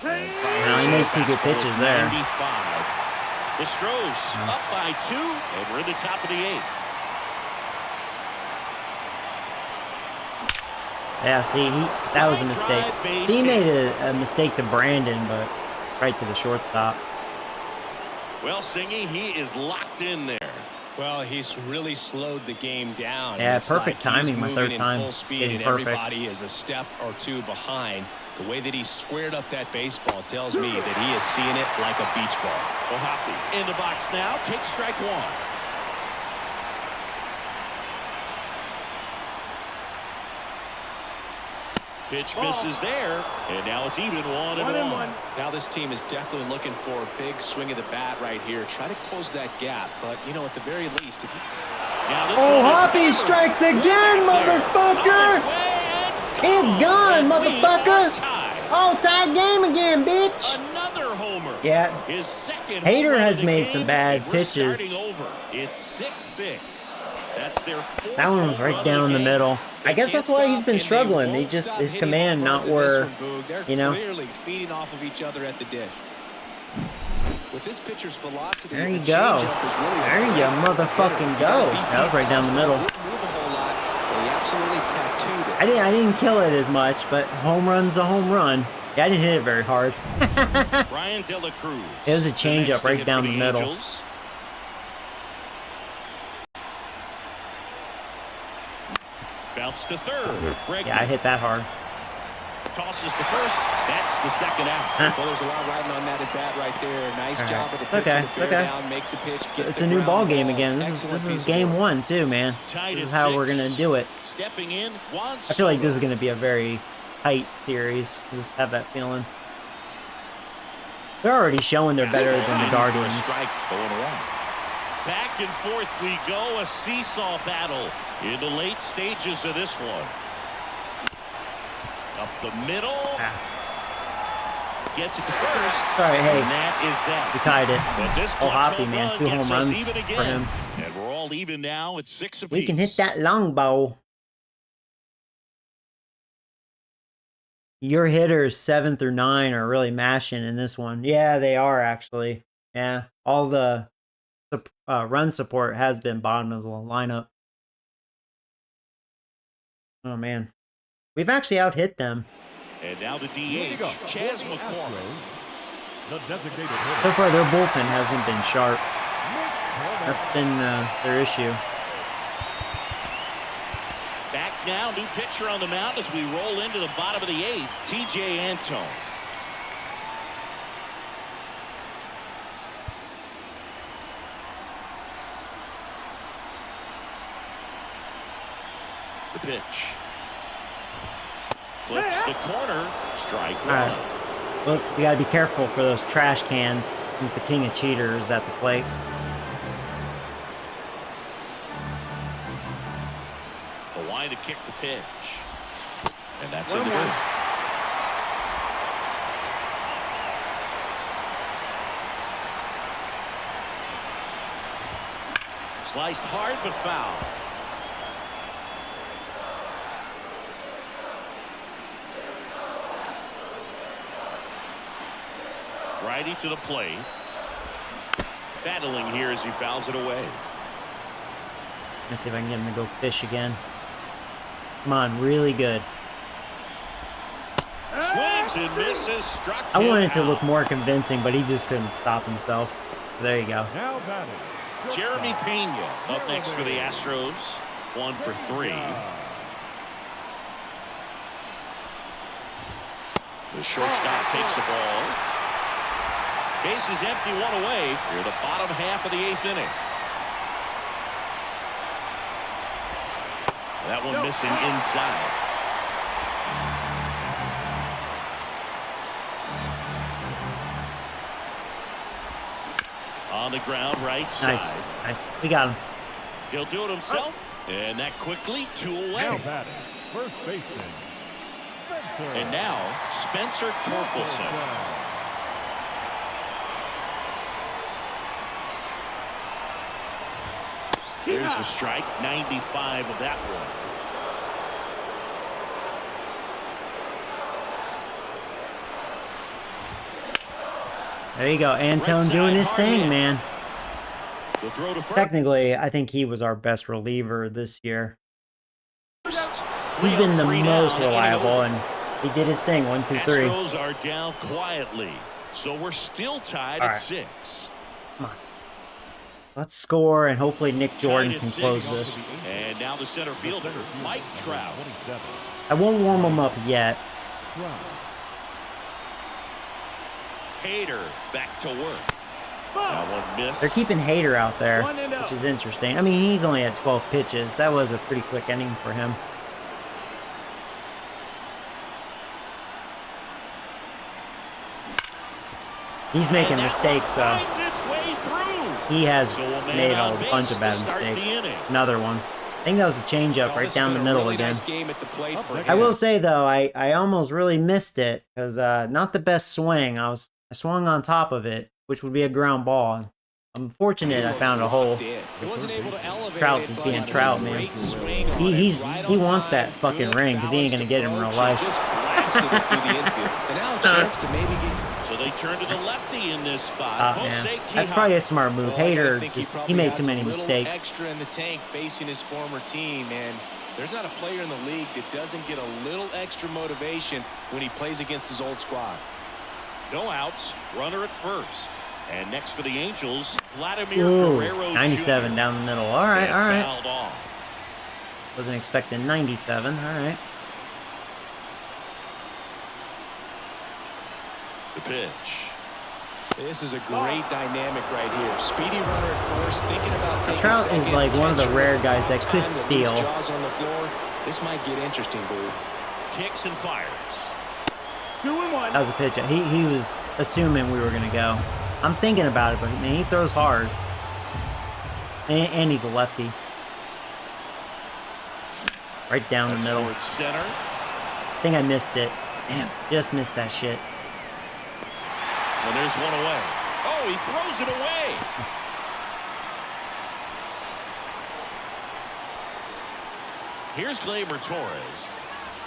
Speaker 1: Now he made 2 good pitches there.
Speaker 2: 95. The Astros up by 2, and we're in the top of the 8th.
Speaker 1: Yeah, see, that was a mistake. He made a mistake to Brandon, but right to the shortstop.
Speaker 2: Well, Singy, he is locked in there.
Speaker 5: Well, he's really slowed the game down.
Speaker 1: Yeah,
Speaker 5: it's
Speaker 1: perfect
Speaker 5: like
Speaker 1: timing. My third
Speaker 5: in
Speaker 1: time,
Speaker 5: full speed,
Speaker 1: getting
Speaker 5: and
Speaker 1: perfect.
Speaker 5: everybody is a step or 2 behind. The way that he squared up that baseball tells me that he is seeing it like a beach ball.
Speaker 2: O'Hoppy in the box now. Takes strike 1. Pitch misses there, and now it's even 1-1.
Speaker 3: Now this team is definitely looking for a big swing of the bat right here. Try to close that gap, but you know, at the very least, if you...
Speaker 1: Oh, Hoppy strikes again, motherfucker! It's gone, motherfucker! All-tie game again, bitch!
Speaker 2: Another homer.
Speaker 1: Yeah.
Speaker 2: His second
Speaker 1: Hader
Speaker 2: home run
Speaker 1: has
Speaker 2: of the
Speaker 1: made
Speaker 2: game,
Speaker 1: some bad
Speaker 2: and we're
Speaker 1: pitches.
Speaker 2: starting over. It's 6-6. That's their 4th
Speaker 1: That one was
Speaker 2: home
Speaker 1: right
Speaker 2: run
Speaker 1: down
Speaker 2: of
Speaker 1: the
Speaker 2: game.
Speaker 1: middle. I guess that's why he's been struggling. He just his command not where, you know.
Speaker 3: Clearly feeding off of each other at the dish. With this pitcher's velocity,
Speaker 1: There you
Speaker 3: the
Speaker 1: go.
Speaker 3: changeup is really
Speaker 1: There you motherfucking go. That was right down the middle.
Speaker 3: Didn't move a whole lot, but he absolutely tattooed it.
Speaker 1: I didn't kill it as much, but home run's a home run. Yeah, I didn't hit it very hard.
Speaker 2: Brian De La Cruz.
Speaker 1: It was a
Speaker 2: The
Speaker 1: changeup
Speaker 2: next to
Speaker 1: right
Speaker 2: hit
Speaker 1: down
Speaker 2: for
Speaker 1: the middle.
Speaker 2: Angels. Bounce to third.
Speaker 1: Yeah, I hit that hard.
Speaker 2: Tosses to first. That's the second out.
Speaker 3: Well, there's a lot riding on that at bat right there. Nice
Speaker 1: All
Speaker 3: job
Speaker 1: right.
Speaker 3: of the pitcher to bear down, make the pitch, get
Speaker 1: It's
Speaker 3: the
Speaker 1: a new
Speaker 3: ground
Speaker 1: ball game
Speaker 3: ball.
Speaker 1: again.
Speaker 3: Excellent
Speaker 1: This is
Speaker 3: piece of
Speaker 1: game
Speaker 3: work.
Speaker 1: 1 too, man.
Speaker 2: Tied
Speaker 1: This
Speaker 2: at
Speaker 1: is how we're
Speaker 2: 6.
Speaker 1: gonna do it.
Speaker 2: Stepping in, Juan
Speaker 1: I feel like this is
Speaker 2: Soto.
Speaker 1: gonna be a very tight series. I just have that feeling. They're already showing they're better than the
Speaker 2: For a
Speaker 1: Guardians.
Speaker 2: strike, 0-1. Back and forth we go, a seesaw battle in the late stages of this one. Up the middle. Gets it to first.
Speaker 1: All right, hey,
Speaker 2: And that is that.
Speaker 1: we tied it.
Speaker 2: But this
Speaker 1: Oh,
Speaker 2: clutch
Speaker 1: Hoppy,
Speaker 2: home
Speaker 1: man,
Speaker 2: run
Speaker 1: 2 home
Speaker 2: gets us
Speaker 1: runs
Speaker 2: even
Speaker 1: for
Speaker 2: again.
Speaker 1: him.
Speaker 2: And we're all even now at 6 apiece.
Speaker 1: We can hit that long ball. Your hitters 7 through 9 are really mashing in this one. Yeah, they are actually. Yeah, all the run support has been bottom of the lineup. Oh man, we've actually out-hit them.
Speaker 2: And now the DH, Chas McCormick.
Speaker 1: So far, their bullpen hasn't been sharp. That's been their issue.
Speaker 2: Back now, new pitcher on the mound as we roll into the bottom of the 8th, TJ Antone. The pitch. Flips the corner, strike 1.
Speaker 1: All right. Well, we gotta be careful for those trash cans. He's the king of cheaters at the plate.
Speaker 2: The line to kick the pitch. And that's in the dirt. Sliced hard but foul. Righty to the plate. Battling here as he fouls it away.
Speaker 1: Let's see if I can get him to go fish again. Come on, really good.
Speaker 2: Swings and misses. Struck
Speaker 1: I
Speaker 2: him
Speaker 1: wanted to
Speaker 2: out.
Speaker 1: look more convincing, but he just couldn't stop himself. So there you go.
Speaker 2: Jeremy Pena up next for the Astros. 1 for 3. The shortstop takes the ball. Bases empty, 1 away. Here the bottom half of the 8th inning. That one missing inside. On the ground, right side.
Speaker 1: Nice, nice. We got him.
Speaker 2: He'll do it himself. And that quickly, 2 away.
Speaker 6: First baseman,
Speaker 2: And now, Spencer Torkelson. Here's the strike, 95 of that one.
Speaker 1: There you go. Antone doing his thing, man.
Speaker 2: The throw to first.
Speaker 1: Technically, I think he was our best reliever this year. He's
Speaker 2: Way
Speaker 1: been
Speaker 2: up
Speaker 1: the
Speaker 2: 3
Speaker 1: most
Speaker 2: down,
Speaker 1: reliable, and he did his thing. 1, 2, 3.
Speaker 2: Astros are down quietly, so we're still tied
Speaker 1: All
Speaker 2: at
Speaker 1: right.
Speaker 2: 6.
Speaker 1: Come on. Let's score, and hopefully Nick Jordan
Speaker 2: Tied at
Speaker 1: can
Speaker 2: 6.
Speaker 1: close this.
Speaker 2: And now the center fielder, Mike Trout.
Speaker 1: I won't warm him up yet.
Speaker 2: Hader back to work. That one missed.
Speaker 1: They're keeping Hader out there,
Speaker 4: 1-0.
Speaker 1: which is interesting. I mean, he's only at 12 pitches. That was a pretty quick inning for him. He's making
Speaker 2: And that
Speaker 1: mistakes,
Speaker 2: one
Speaker 1: though.
Speaker 2: finds its way through.
Speaker 1: He has
Speaker 2: So a man
Speaker 1: made
Speaker 2: on
Speaker 1: a
Speaker 2: base
Speaker 1: bunch of
Speaker 2: to
Speaker 1: bad
Speaker 2: start the
Speaker 1: mistakes.
Speaker 2: inning.
Speaker 1: Another one. I think that was a changeup
Speaker 3: Well,
Speaker 1: right
Speaker 3: this
Speaker 1: down
Speaker 3: has
Speaker 1: the
Speaker 3: been a
Speaker 1: middle
Speaker 3: really
Speaker 1: again.
Speaker 3: nice game at the plate for
Speaker 1: I
Speaker 3: him.
Speaker 1: will say though, I almost really missed it because not the best swing. I swung on top of it, which would be a ground ball. I'm fortunate I found a hole.
Speaker 3: He wasn't able to elevate
Speaker 1: Trout
Speaker 3: it,
Speaker 1: just
Speaker 3: but
Speaker 1: being
Speaker 3: a
Speaker 1: Trout, man.
Speaker 3: great swing on
Speaker 1: He
Speaker 3: it, right
Speaker 1: he
Speaker 3: on
Speaker 1: wants
Speaker 3: time,
Speaker 1: that fucking
Speaker 3: good
Speaker 1: ring because he ain't gonna
Speaker 3: balanced
Speaker 1: get it in real
Speaker 3: approach,
Speaker 1: life.
Speaker 3: and just blasted it through the infield. And now a chance to maybe get.
Speaker 2: So they turn to the lefty in this spot.
Speaker 1: Man.
Speaker 2: Jose
Speaker 1: That's
Speaker 2: Quijano.
Speaker 1: probably a smart move.
Speaker 3: Well, I
Speaker 1: Hader,
Speaker 3: think
Speaker 1: he
Speaker 3: probably
Speaker 1: made
Speaker 3: has
Speaker 1: too
Speaker 3: a
Speaker 1: many
Speaker 3: little
Speaker 1: mistakes.
Speaker 3: Extra in the tank facing his former team, and there's not a player in the league that doesn't get a little extra motivation when he plays against his old squad.
Speaker 2: No outs. Runner at first. And next for the Angels, Vladimir
Speaker 1: Ooh,
Speaker 2: Guerrero
Speaker 1: 97
Speaker 2: Jr.
Speaker 1: down the middle. All right,
Speaker 2: And
Speaker 1: all right.
Speaker 2: fouled off.
Speaker 1: Wasn't expecting 97. All right.
Speaker 2: The pitch.
Speaker 3: This is a great dynamic right here. Speedy runner at first, thinking about taking
Speaker 1: Trout is
Speaker 3: second.
Speaker 1: like one of the
Speaker 3: Catcher
Speaker 1: rare guys that could
Speaker 3: time to lose
Speaker 1: steal.
Speaker 3: jaws on the floor. This might get interesting, dude.
Speaker 2: Kicks and fires.
Speaker 4: 2-1.
Speaker 1: That was a pitch. He was assuming we were gonna go. I'm thinking about it, but man, he throws hard. And he's a lefty. Right down the
Speaker 2: That's
Speaker 1: middle.
Speaker 2: towards center.
Speaker 1: I think I missed it. Damn, just missed that shit.
Speaker 2: And there's one away. Oh, he throws it away. Here's Gleyber Torres.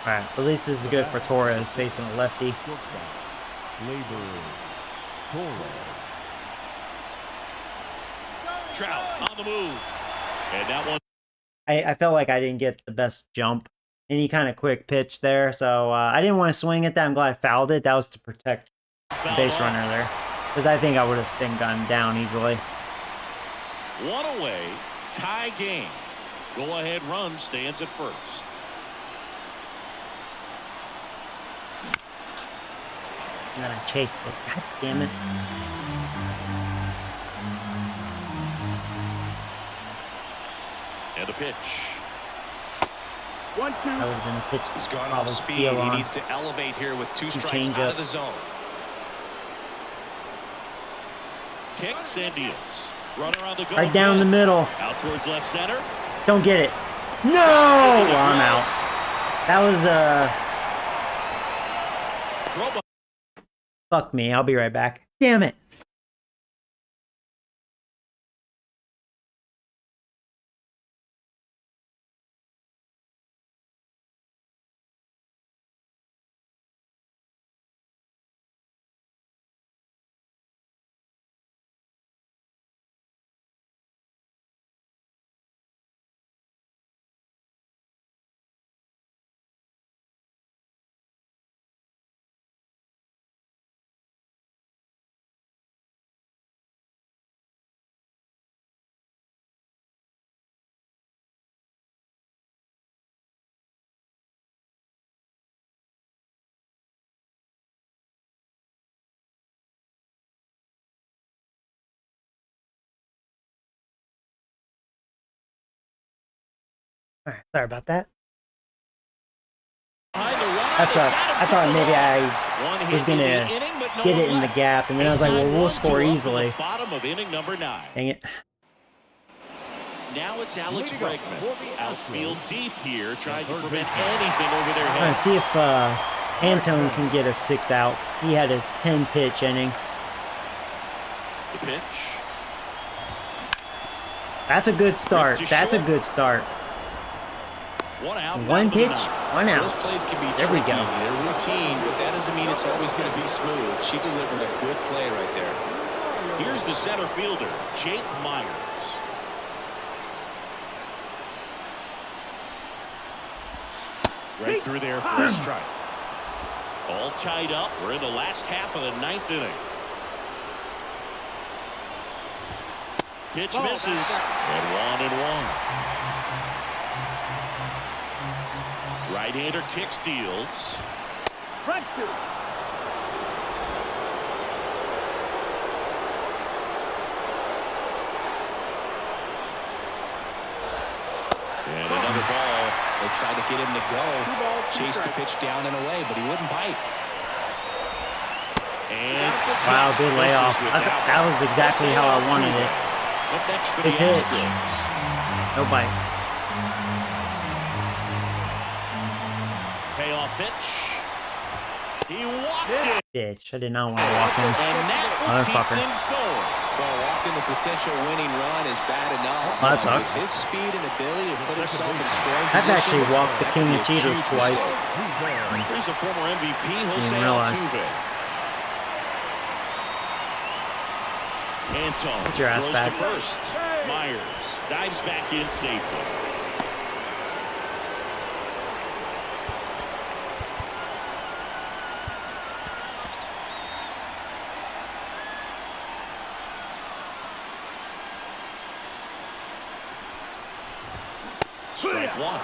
Speaker 1: All right, at least this is good for Torres facing a lefty.
Speaker 2: Trout on the move. And that one.
Speaker 1: I felt like I didn't get the best jump. Any kind of quick pitch there, so I didn't want to swing at that. I'm glad I fouled it. That was to protect the
Speaker 2: Fouled
Speaker 1: base
Speaker 2: off.
Speaker 1: runner there. Because I think I would have been gone down easily.
Speaker 2: One away. Tie game. Go ahead run stands at first.
Speaker 1: And then I chased it. God damn it.
Speaker 2: And the pitch.
Speaker 4: 1-2.
Speaker 1: That would have been a pitch
Speaker 3: He's
Speaker 1: to
Speaker 3: gone
Speaker 1: probably
Speaker 3: off speed.
Speaker 1: steal
Speaker 3: He
Speaker 1: on.
Speaker 3: needs to elevate here with two strikes
Speaker 1: change
Speaker 3: out
Speaker 1: up.
Speaker 3: of the zone.
Speaker 2: Kicks and deals. Runner on the go.
Speaker 1: Right down the
Speaker 2: again.
Speaker 1: middle.
Speaker 2: Out towards left center.
Speaker 1: Don't get it. No! Well, I'm out. That was,
Speaker 2: Throw by-
Speaker 1: fuck me. I'll be right back. Damn it. All right, sorry about that.
Speaker 2: Behind the runner.
Speaker 1: That sucks. I thought maybe I
Speaker 2: One hit
Speaker 1: was
Speaker 2: in the
Speaker 1: gonna
Speaker 2: inning, but no
Speaker 1: get
Speaker 2: one
Speaker 1: it in the
Speaker 2: left.
Speaker 1: gap, and then I was like, well, we'll score easily.
Speaker 2: Bottom of inning number 9.
Speaker 1: Dang it.
Speaker 2: Now it's Alex Bregman. Outfield deep here, trying to prevent anything over their
Speaker 1: I'm trying to
Speaker 2: heads.
Speaker 1: see if Antone can get us 6 outs. He had a 10-pitch inning.
Speaker 2: The pitch.
Speaker 1: That's a good start. That's a good start.
Speaker 2: One out.
Speaker 1: One pitch, one out.
Speaker 3: Those plays can be
Speaker 1: There we
Speaker 3: tricky.
Speaker 1: go.
Speaker 3: They're routine, but that doesn't mean it's always going to be smooth. She delivered a good play right there.
Speaker 2: Here's the center fielder, Jake Myers. Right through there for a strike. All tied up. We're in the last half of the 9th inning. Pitch misses. And 1-1. Right-hander kick steals.
Speaker 4: Strike 2.
Speaker 2: And another ball.
Speaker 3: They tried to get him to go. Chased the pitch down and away, but he wouldn't bite.
Speaker 2: And
Speaker 1: Wow, good layoff. That was exactly how I wanted it.
Speaker 2: Up next for
Speaker 1: Good
Speaker 2: the
Speaker 1: pitch.
Speaker 2: Astros.
Speaker 1: No bite.
Speaker 2: Payoff pitch. He walked it.
Speaker 1: Bitch, I did not want to walk in.
Speaker 2: And that will keep
Speaker 1: Motherfucker.
Speaker 2: things going.
Speaker 3: Well, walking the potential winning run is bad enough.
Speaker 1: Well, that sucks.
Speaker 3: His speed and ability to put himself in scoring
Speaker 1: I've
Speaker 3: position,
Speaker 1: actually walked the
Speaker 3: that
Speaker 1: king
Speaker 3: could
Speaker 1: of
Speaker 3: be a
Speaker 1: cheaters
Speaker 3: huge
Speaker 1: twice.
Speaker 3: mistake.
Speaker 2: Here's the former MVP, Jose
Speaker 1: Didn't realize.
Speaker 2: Altuve. Antone
Speaker 1: Put your ass
Speaker 2: throws
Speaker 1: back.
Speaker 2: to first. Myers dives back in safely. Strike 1.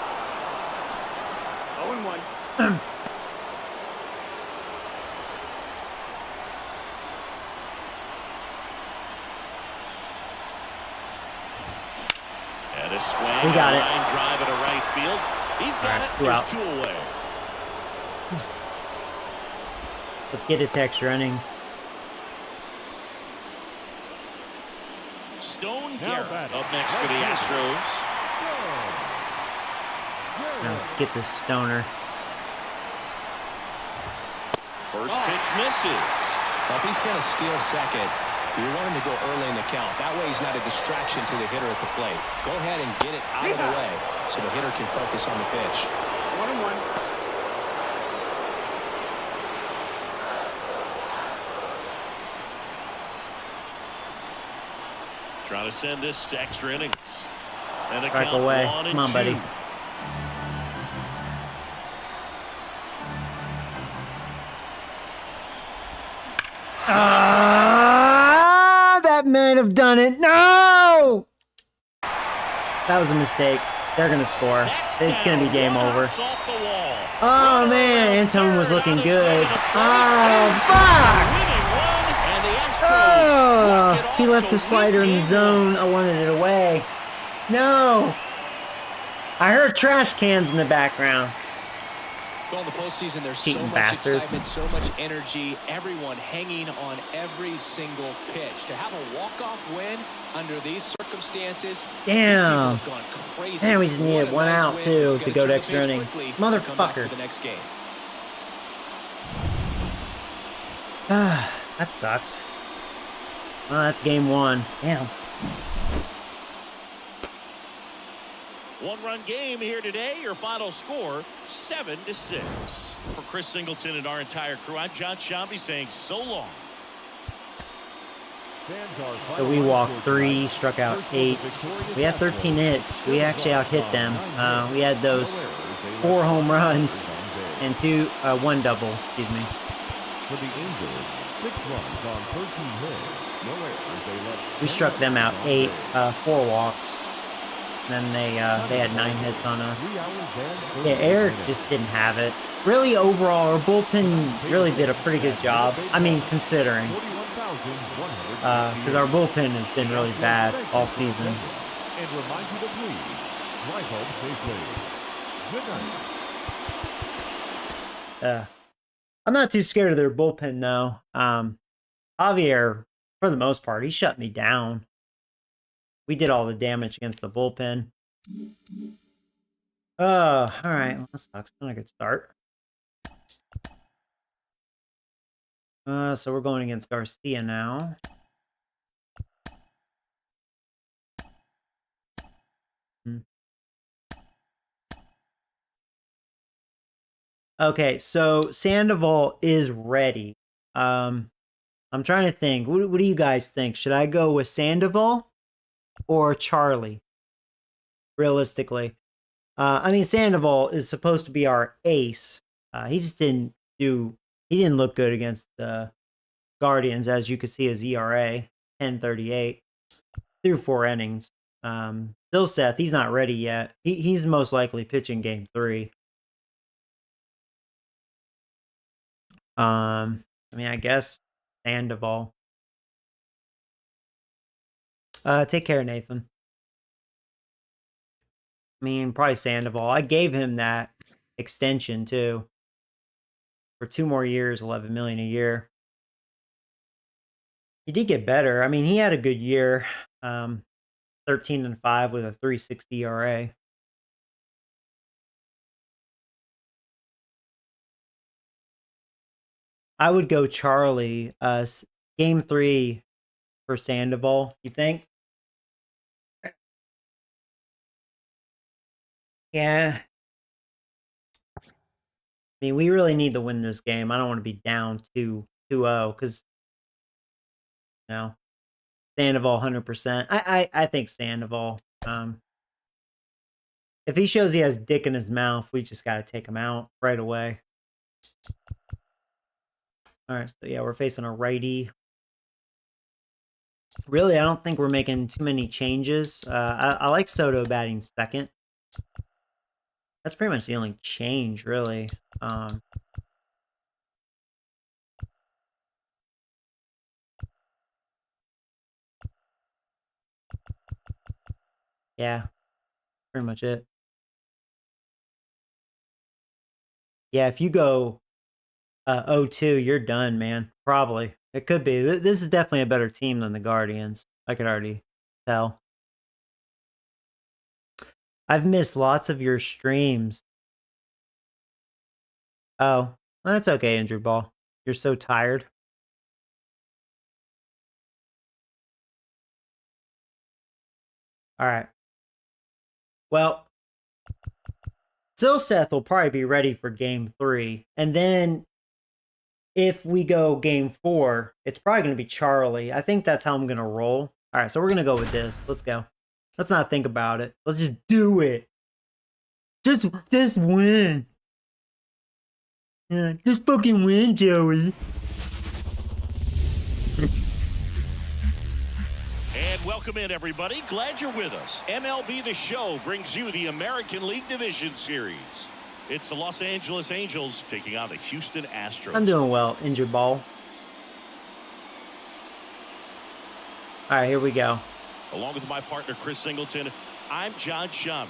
Speaker 4: 0-1.
Speaker 2: And a swing.
Speaker 1: We got it.
Speaker 2: Line drive at a right field. He's got
Speaker 1: Alright,
Speaker 2: it.
Speaker 1: 2
Speaker 2: There's
Speaker 1: outs.
Speaker 2: 2 away.
Speaker 1: Let's get it to extra innings.
Speaker 2: Stone Garrett up next for the Astros.
Speaker 1: Now, get this stoner.
Speaker 2: First pitch misses.
Speaker 3: Well, if he's going to steal second, you want him to go early in the count. That way he's not a distraction to the hitter at the plate. Go ahead and get it out of the way so the hitter can focus on the pitch.
Speaker 4: 1-1.
Speaker 2: Trying to send this to extra innings. And the
Speaker 1: Strike
Speaker 2: count
Speaker 1: away.
Speaker 2: 1 and
Speaker 1: Come on,
Speaker 2: 2.
Speaker 1: buddy. That might have done it. No! That was a mistake. They're going to score. It's going to be game over.
Speaker 2: Off the wall.
Speaker 1: Oh, man. Antone was looking good. Oh, fuck!
Speaker 2: Winning run, and the Astros
Speaker 1: Oh,
Speaker 2: walk it
Speaker 1: he
Speaker 2: off
Speaker 1: left
Speaker 2: to
Speaker 1: the slider
Speaker 2: win
Speaker 1: in the
Speaker 2: game
Speaker 1: zone.
Speaker 2: one.
Speaker 1: I wanted it away. No. I heard trash cans in the background.
Speaker 3: Well, in the postseason, there's so
Speaker 1: Cheating
Speaker 3: much
Speaker 1: bastards.
Speaker 3: excitement, so much energy, everyone hanging on every single pitch. To have a walk-off win under these circumstances,
Speaker 1: Damn.
Speaker 3: these people have gone crazy.
Speaker 1: Man, we just needed
Speaker 3: What a
Speaker 1: one
Speaker 3: nice
Speaker 1: out,
Speaker 3: win.
Speaker 1: too,
Speaker 3: We've
Speaker 1: to
Speaker 3: gotta
Speaker 1: go
Speaker 3: turn
Speaker 1: to
Speaker 3: the
Speaker 1: extra
Speaker 3: page
Speaker 1: innings.
Speaker 3: quickly and come back
Speaker 1: Motherfucker.
Speaker 3: for the next game.
Speaker 1: That sucks. Oh, that's game 1. Damn.
Speaker 2: One-run game here today. Your final score, 7-6. For Chris Singleton and our entire crew, I'm John Shambi saying so long.
Speaker 1: So we walked 3, struck out 8. We had 13 hits. We actually out-hit them. We had those 4 home runs and 1 double, excuse me.
Speaker 6: For the Angels, 6 runs on 13 hits. No errors. They left
Speaker 1: We struck them out 8, 4 walks. And then they had 9 hits on us.
Speaker 6: 3 hours and
Speaker 1: Yeah, Eric just didn't have it. Really, overall, our bullpen really did a pretty good job. I mean, considering.
Speaker 6: 41,100.
Speaker 1: Because our bullpen has been really bad all season.
Speaker 6: And remind you to please drive home safely. Good night.
Speaker 1: I'm not too scared of their bullpen, though. Javier, for the most part, he shut me down. We did all the damage against the bullpen. All right. Well, that sucks. Not a good start. So we're going against Garcia now. Okay, so Sandoval is ready. I'm trying to think. What do you guys think? Should I go with Sandoval or Charlie? Realistically, I mean Sandoval is supposed to be our ace. He just didn't do. He didn't look good against the Guardians, as you could see his ERA 10.38 through 4 innings. Still Seth, he's not ready yet. He's most likely pitching game 3. I mean, I guess Sandoval. Take care, Nathan. I mean, probably Sandoval. I gave him that extension too for 2 more years, $11 million a year. He did get better. I mean, he had a good year. 13-5 with a 3.60 ERA. I would go Charlie. Game 3 for Sandoval. You think? Yeah. I mean, we really need to win this game. I don't want to be down 2-0 because, you know, Sandoval 100%. I think Sandoval. If he shows he has dick in his mouth, we just got to take him out right away. All right, so yeah, we're facing a righty. Really, I don't think we're making too many changes. I like Soto batting second. That's pretty much the only change, really. Yeah, pretty much it. Yeah, if you go 0-2, you're done, man. Probably. It could be. This is definitely a better team than the Guardians. I could already tell. I've missed lots of your streams. Oh, well, that's okay, Injured Ball. You're so tired. All right. Well, Silseth will probably be ready for game 3. And then if we go game 4, it's probably going to be Charlie. I think that's how I'm going to roll. All right, so we're going to go with this. Let's go. Let's not think about it. Let's just do it. Just win. Yeah, just fucking win, Joey.
Speaker 2: And welcome in, everybody. Glad you're with us. MLB The Show brings you the American League Division Series. It's the Los Angeles Angels taking on the Houston Astros.
Speaker 1: I'm doing well, Injured Ball. All right, here we go.
Speaker 2: Along with my partner, Chris Singleton, I'm John Shammy.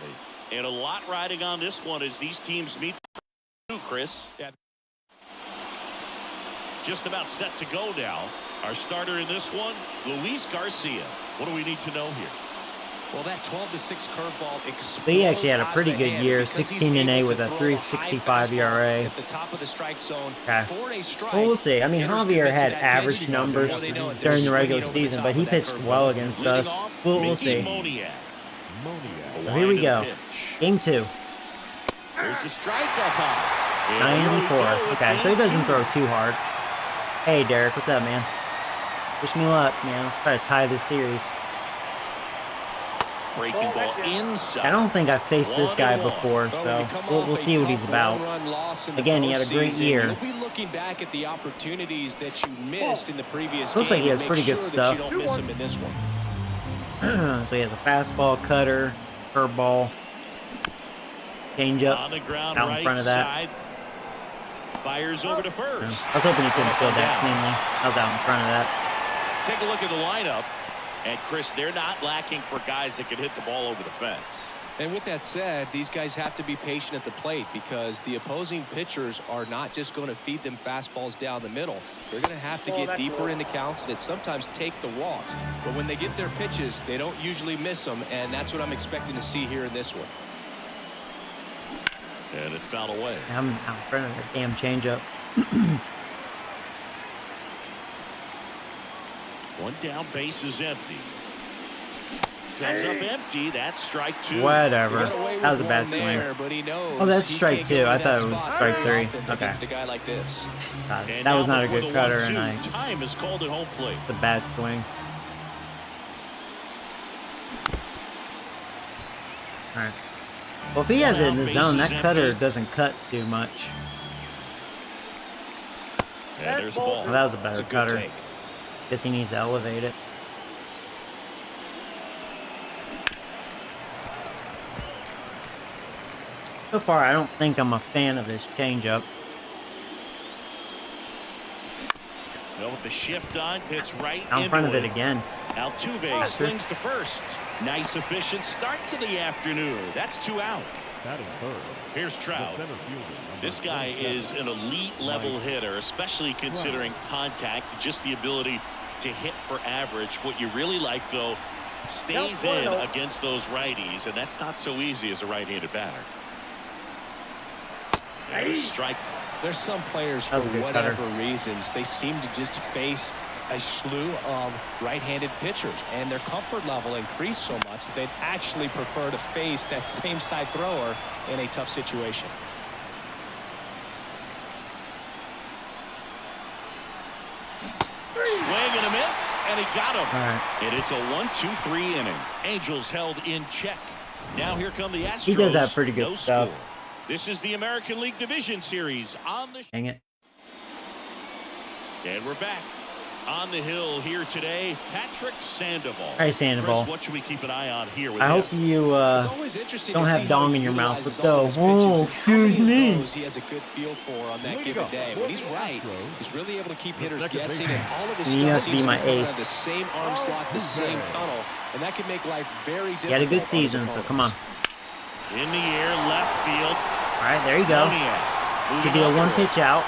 Speaker 2: And a lot riding on this one as these teams meet. Chris.
Speaker 3: Yeah.
Speaker 2: Just about set to go now. Our starter in this one, Luis Garcia. What do we need to know here?
Speaker 3: Well, that 12-6 curveball explodes.
Speaker 1: He actually had a
Speaker 3: out of
Speaker 1: pretty
Speaker 3: the
Speaker 1: good
Speaker 3: hand
Speaker 1: year,
Speaker 3: because he's
Speaker 1: 16-8
Speaker 3: able
Speaker 1: with
Speaker 3: to
Speaker 1: a
Speaker 3: throw a high
Speaker 1: 3.65 ERA.
Speaker 3: fastball at the top of the strike zone.
Speaker 1: Okay.
Speaker 3: For a strike,
Speaker 1: Well, we'll see. I mean,
Speaker 3: hitters
Speaker 1: Javier
Speaker 3: commit to
Speaker 1: had
Speaker 3: that
Speaker 1: average
Speaker 3: pitch.
Speaker 1: numbers
Speaker 3: Before they know it, they're
Speaker 1: during the regular
Speaker 3: swinging over the
Speaker 1: season,
Speaker 3: top
Speaker 1: but he
Speaker 3: of that
Speaker 1: pitched
Speaker 3: curveball.
Speaker 1: well against
Speaker 2: Leading
Speaker 1: us.
Speaker 2: off,
Speaker 1: We'll
Speaker 2: Mickey
Speaker 1: see.
Speaker 2: Moniak.
Speaker 6: Moniak.
Speaker 1: So here we go. Game 2.
Speaker 2: There's the strike up high. And here we
Speaker 1: 94.
Speaker 2: go with
Speaker 1: Okay, so he
Speaker 2: game
Speaker 1: doesn't
Speaker 2: 2.
Speaker 1: throw too hard. Hey, Derek, what's up, man? Wish me luck, man. Let's try to tie this series.
Speaker 2: Breaking ball inside.
Speaker 1: I don't think I've faced this guy before, so we'll see what he's about. Again, he had a great year.
Speaker 3: You'll be looking back at the opportunities that you missed in the previous
Speaker 1: Looks
Speaker 3: game
Speaker 1: like he has
Speaker 3: to
Speaker 1: pretty
Speaker 3: make
Speaker 1: good
Speaker 3: sure
Speaker 1: stuff.
Speaker 3: that you don't miss him in this one.
Speaker 1: So he has a fastball, cutter, curveball, changeup
Speaker 2: On the ground,
Speaker 1: out in
Speaker 2: right
Speaker 1: front of that.
Speaker 2: side. Fires over to first.
Speaker 1: I was hoping he couldn't field that cleanly. I was out in front of that.
Speaker 2: Take a look at the lineup. And, Chris, they're not lacking for guys that can hit the ball over the fence.
Speaker 3: And with that said, these guys have to be patient at the plate because the opposing pitchers are not just going to feed them fastballs down the middle. They're going to have to get deeper into counts and sometimes take the walks. But when they get their pitches, they don't usually miss them, and that's what I'm expecting to see here in this one.
Speaker 2: And it's fouled away.
Speaker 1: I'm out in front of that damn changeup.
Speaker 2: One down, base is empty. Comes up empty. That's strike two.
Speaker 1: Whatever.
Speaker 3: Got away with
Speaker 1: That was a bad
Speaker 3: one
Speaker 1: swing.
Speaker 3: there, but he knows
Speaker 1: Oh, that's
Speaker 3: he
Speaker 1: strike
Speaker 3: can't
Speaker 1: two.
Speaker 3: get
Speaker 1: I
Speaker 3: in
Speaker 1: thought
Speaker 3: that
Speaker 1: it was
Speaker 3: spot
Speaker 1: strike
Speaker 3: very
Speaker 1: three.
Speaker 3: often
Speaker 1: Okay.
Speaker 3: against a guy like this.
Speaker 1: God,
Speaker 2: And
Speaker 1: that was
Speaker 2: now
Speaker 1: not a
Speaker 2: before
Speaker 1: good
Speaker 2: the
Speaker 1: cutter,
Speaker 2: 1-2,
Speaker 1: and I
Speaker 2: time is called at home plate.
Speaker 1: the bad swing. All right. Well, if he has it in the zone, that cutter doesn't cut too much.
Speaker 2: And there's the ball.
Speaker 1: Well, that was a
Speaker 3: That's
Speaker 1: better
Speaker 3: a good
Speaker 1: cutter.
Speaker 3: take.
Speaker 1: Guess he needs to elevate it. So far, I don't think I'm a fan of his changeup.
Speaker 2: Well, with the shift on, hits right
Speaker 1: Out in front of
Speaker 2: into
Speaker 1: it again.
Speaker 2: Altuve slings to first. Nice, efficient start to the afternoon. That's 2 out.
Speaker 6: Batting third,
Speaker 2: Here's
Speaker 6: the
Speaker 2: Trout.
Speaker 6: center fielder, number
Speaker 2: This guy
Speaker 6: 27,
Speaker 2: is an elite level hitter, especially considering contact, just the ability to hit for average. What you really like, though, stays in against those righties, and that's not so easy as a right-handed batter. And a strike.
Speaker 3: There's some players, for
Speaker 1: That was a good
Speaker 3: whatever
Speaker 1: cutter.
Speaker 3: reasons, they seem to just face a slew of right-handed pitchers, and their comfort level increased so much that they'd actually prefer to face that same side thrower in a tough situation.
Speaker 2: Swing and a miss, and he got him.
Speaker 1: All right.
Speaker 2: And it's a 1-2-3 inning. Angels held in check. Now here come the Astros.
Speaker 1: He does have pretty good
Speaker 2: No
Speaker 1: stuff.
Speaker 2: score. This is the American League Division Series on the.
Speaker 1: Dang it.
Speaker 2: And we're back. On the hill here today, Patrick Sandoval.
Speaker 1: Hey, Sandoval.
Speaker 2: Chris, what should we keep an eye on here with
Speaker 1: I
Speaker 2: him?
Speaker 1: hope you
Speaker 3: It's always interesting
Speaker 1: don't
Speaker 3: to
Speaker 1: have
Speaker 3: see
Speaker 1: dong
Speaker 3: how he
Speaker 1: in your mouth.
Speaker 3: utilizes
Speaker 1: Let's
Speaker 3: all
Speaker 1: go.
Speaker 3: of his pitches
Speaker 1: Oh,
Speaker 3: and how many
Speaker 1: excuse
Speaker 3: of
Speaker 1: me.
Speaker 3: those he has a good feel for on that given day. When he's right, he's really able to keep hitters guessing, and all of his
Speaker 1: You
Speaker 3: stuff
Speaker 1: have to be
Speaker 3: seems
Speaker 1: my
Speaker 3: to be coming out
Speaker 1: ace.
Speaker 3: of the same arm slot, the same tunnel, and that can make life very difficult.
Speaker 1: He had a good
Speaker 3: on his
Speaker 1: season, so come on.
Speaker 3: opponents.
Speaker 2: In the air, left field.
Speaker 1: All right, there you go.
Speaker 2: Moniak
Speaker 1: Should
Speaker 2: moving
Speaker 1: be a
Speaker 2: under
Speaker 1: one
Speaker 2: it.
Speaker 1: pitch out.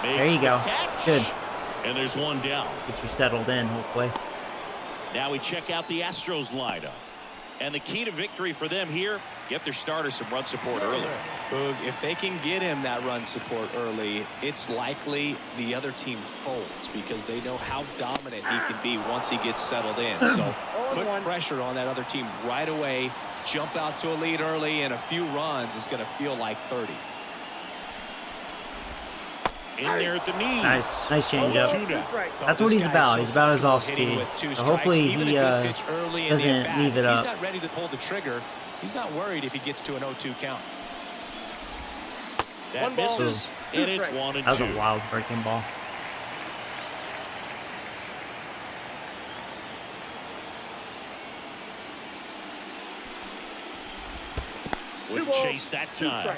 Speaker 2: Makes
Speaker 1: There you
Speaker 2: the
Speaker 1: go.
Speaker 2: catch.
Speaker 1: Good.
Speaker 2: And there's one down.
Speaker 1: Get you settled in, hopefully.
Speaker 2: Now we check out the Astros lineup. And the key to victory for them here, get their starter some run support early.
Speaker 3: Boog, if they can get him that run support early, it's likely the other team folds because they know how dominant he can be once he gets settled in. So put pressure on that other team right away. Jump out to a lead early, and a few runs is going to feel like 30.
Speaker 2: In there at the knees.
Speaker 1: Nice changeup.
Speaker 2: Two down.
Speaker 1: That's what he's about. He's about his off speed. So hopefully he doesn't leave it up.
Speaker 3: He's not ready to pull the trigger. He's not worried if he gets to an 0-2 count.
Speaker 2: That misses, and it's 1 and 2.
Speaker 1: That was a wild breaking ball.
Speaker 2: Wouldn't chase that time.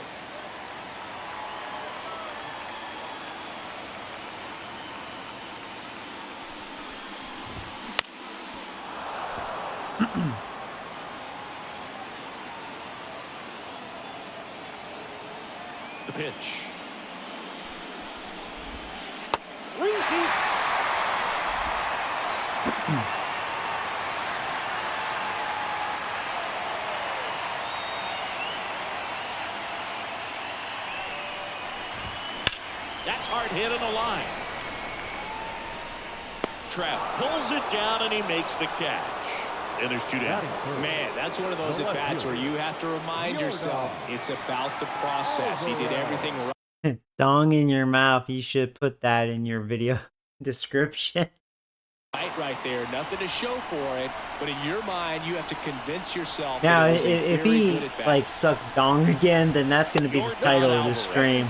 Speaker 2: The pitch. That's hard hit on the line. Trout pulls it down and he makes the catch. And there's 2 down.
Speaker 3: Man, that's one of those at-bats where you have to remind yourself it's about the process. He did everything right.
Speaker 1: Dong in your mouth. You should put that in your video description.
Speaker 3: Right there, nothing to show for it, but in your mind, you have to convince yourself.
Speaker 1: Now,
Speaker 3: that it was a
Speaker 1: if
Speaker 3: very
Speaker 1: he
Speaker 3: good at-bat.
Speaker 1: like sucks dong again, then that's going to be the title of the stream.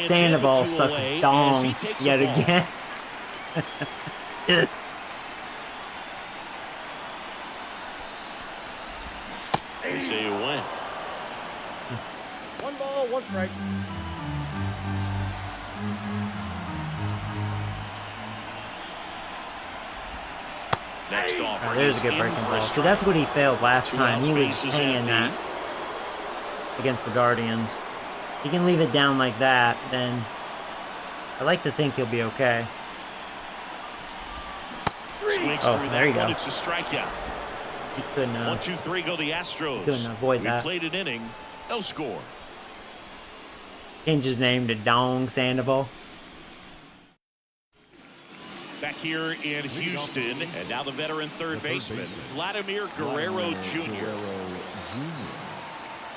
Speaker 1: Sandoval sucks dong yet again.
Speaker 2: They say you win.
Speaker 4: 1 ball, 1 strike.
Speaker 2: Next off.
Speaker 1: Oh, there's a good breaking ball. So that's what he failed last time. He was hanging that against the Guardians. He can leave it down like that, then I like to think he'll be okay.
Speaker 2: Swings
Speaker 1: Oh,
Speaker 2: through
Speaker 1: there you
Speaker 2: that one.
Speaker 1: go.
Speaker 2: It's a strikeout.
Speaker 1: He couldn't
Speaker 2: 1, 2, 3 go the Astros.
Speaker 1: couldn't avoid
Speaker 2: We
Speaker 1: that.
Speaker 2: played an inning. No score.
Speaker 1: Change his name to Dong Sandoval.
Speaker 2: Back here in Houston, and now the veteran third baseman, Vladimir Guerrero Jr.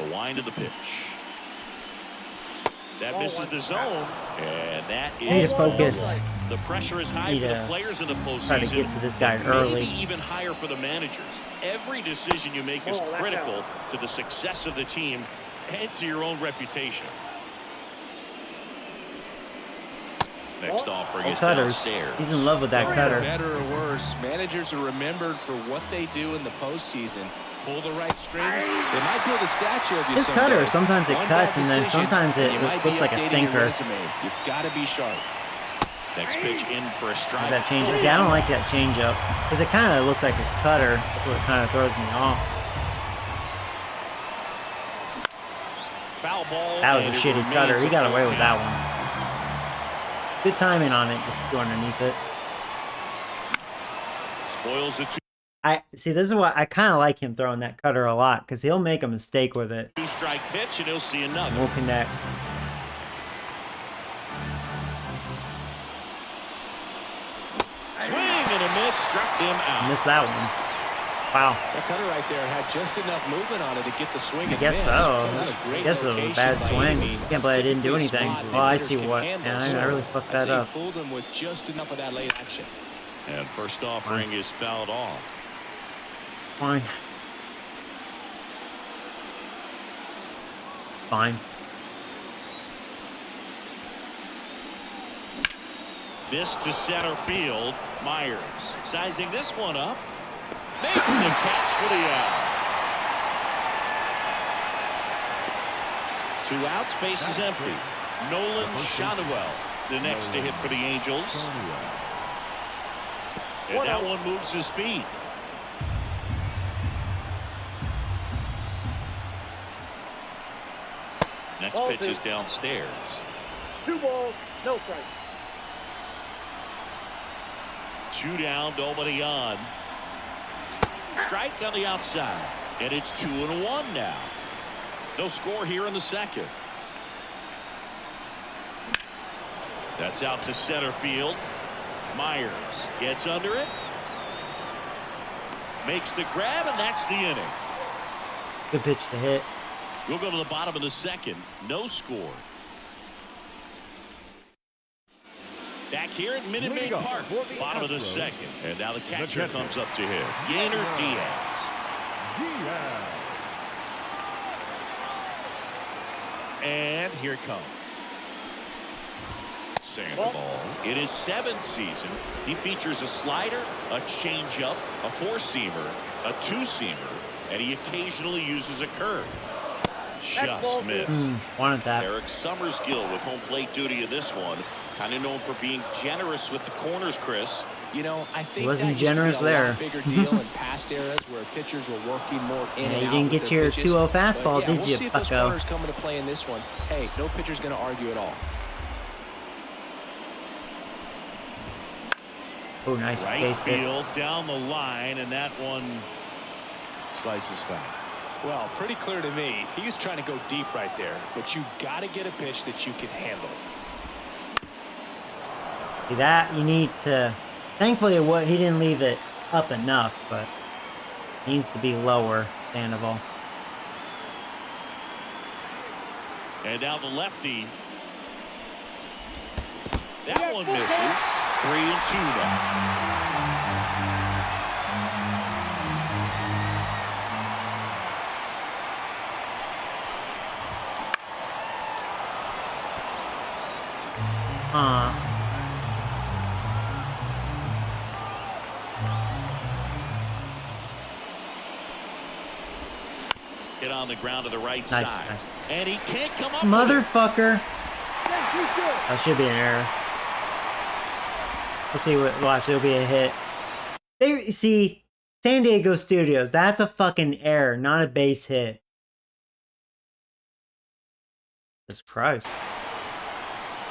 Speaker 2: The wind of the pitch. That misses the zone, and that is
Speaker 1: focus.
Speaker 2: The pressure is high for the players in the postseason.
Speaker 1: Try to get to this guy early.
Speaker 2: Maybe even higher for the managers. Every decision you make is critical to the success of the team and to your own reputation. Next offering is downstairs.
Speaker 1: He's in love with that cutter.
Speaker 3: Better or worse, managers are remembered for what they do in the postseason. Pull the right strings. They might build a statue of you.
Speaker 1: His cutter, sometimes it cuts, and then sometimes it looks like a sinker.
Speaker 3: You've got to be sharp.
Speaker 2: Next pitch in for a strike.
Speaker 1: That change. See, I don't like that changeup because it kind of looks like his cutter. That's what kind of throws me off.
Speaker 2: Foul ball.
Speaker 1: That was a shitty cutter. He got away with that one. Good timing on it, just go underneath it.
Speaker 2: Spoils the two.
Speaker 1: I see. This is what I kind of like him throwing that cutter a lot because he'll make a mistake with it.
Speaker 2: Two-strike pitch, and he'll see another.
Speaker 1: We'll connect.
Speaker 2: Swing and a miss, struck him out.
Speaker 1: Missed that one. Wow.
Speaker 3: That cutter right there had just enough movement on it to get the swing.
Speaker 1: I guess so. I guess it was a bad swing. Can't believe I didn't do anything. Well, I see what. And I really fucked that up.
Speaker 3: Fooled him with just enough of that late action.
Speaker 2: And first offering is fouled off.
Speaker 1: Fine. Fine.
Speaker 2: This to center field. Myers sizing this one up. Makes the catch for the out. 2 outs, base is empty. Nolan Shotwell, the next to hit for the Angels. And that one moves his feet. Next pitch is downstairs.
Speaker 4: 2 balls, no strikes.
Speaker 2: 2 down, nobody on. Strike on the outside, and it's 2-1 now. No score here in the second. That's out to center field. Myers gets under it. Makes the grab, and that's the inning.
Speaker 1: Good pitch to hit.
Speaker 2: We'll go to the bottom of the second. No score. Back here at Minute Maid Park, bottom of the second. And now the catcher comes up to him. Yainer Diaz. And here it comes. Sandoval. In his 7th season, he features a slider, a changeup, a 4-seamer, a 2-seamer, and he occasionally uses a curve. Just missed.
Speaker 1: Wanted that.
Speaker 2: Eric Summersgill with home plate duty in this one. Kind of known for being generous with the corners, Chris.
Speaker 3: You know, I think
Speaker 1: He wasn't
Speaker 3: that
Speaker 1: generous
Speaker 3: used to be a
Speaker 1: there.
Speaker 3: lot bigger deal in past eras where pitchers were working more in and
Speaker 1: you
Speaker 3: out
Speaker 1: didn't
Speaker 3: with
Speaker 1: get
Speaker 3: their
Speaker 1: your
Speaker 3: pitches.
Speaker 1: 2-0 fastball,
Speaker 3: But, yeah,
Speaker 1: did
Speaker 3: we'll
Speaker 1: you,
Speaker 3: see if those
Speaker 1: bucko?
Speaker 3: corners come into play in this one. Hey, no pitcher's going to argue at all.
Speaker 1: Oh, nice
Speaker 2: Right
Speaker 1: base hit.
Speaker 2: field, down the line, and that one slices foul.
Speaker 3: Well, pretty clear to me. He was trying to go deep right there, but you got to get a pitch that you can handle.
Speaker 1: See that you need to. Thankfully, he didn't leave it up enough, but it needs to be lower. Sandoval.
Speaker 2: And now the lefty. That one misses. 3-2 now. Hit on the ground to the right side.
Speaker 1: Nice.
Speaker 2: And he can't come up
Speaker 1: Motherfucker. That should be an error. Let's see what. Watch, it'll be a hit. There, see, San Diego Studios. That's a fucking error, not a base hit. Jesus Christ.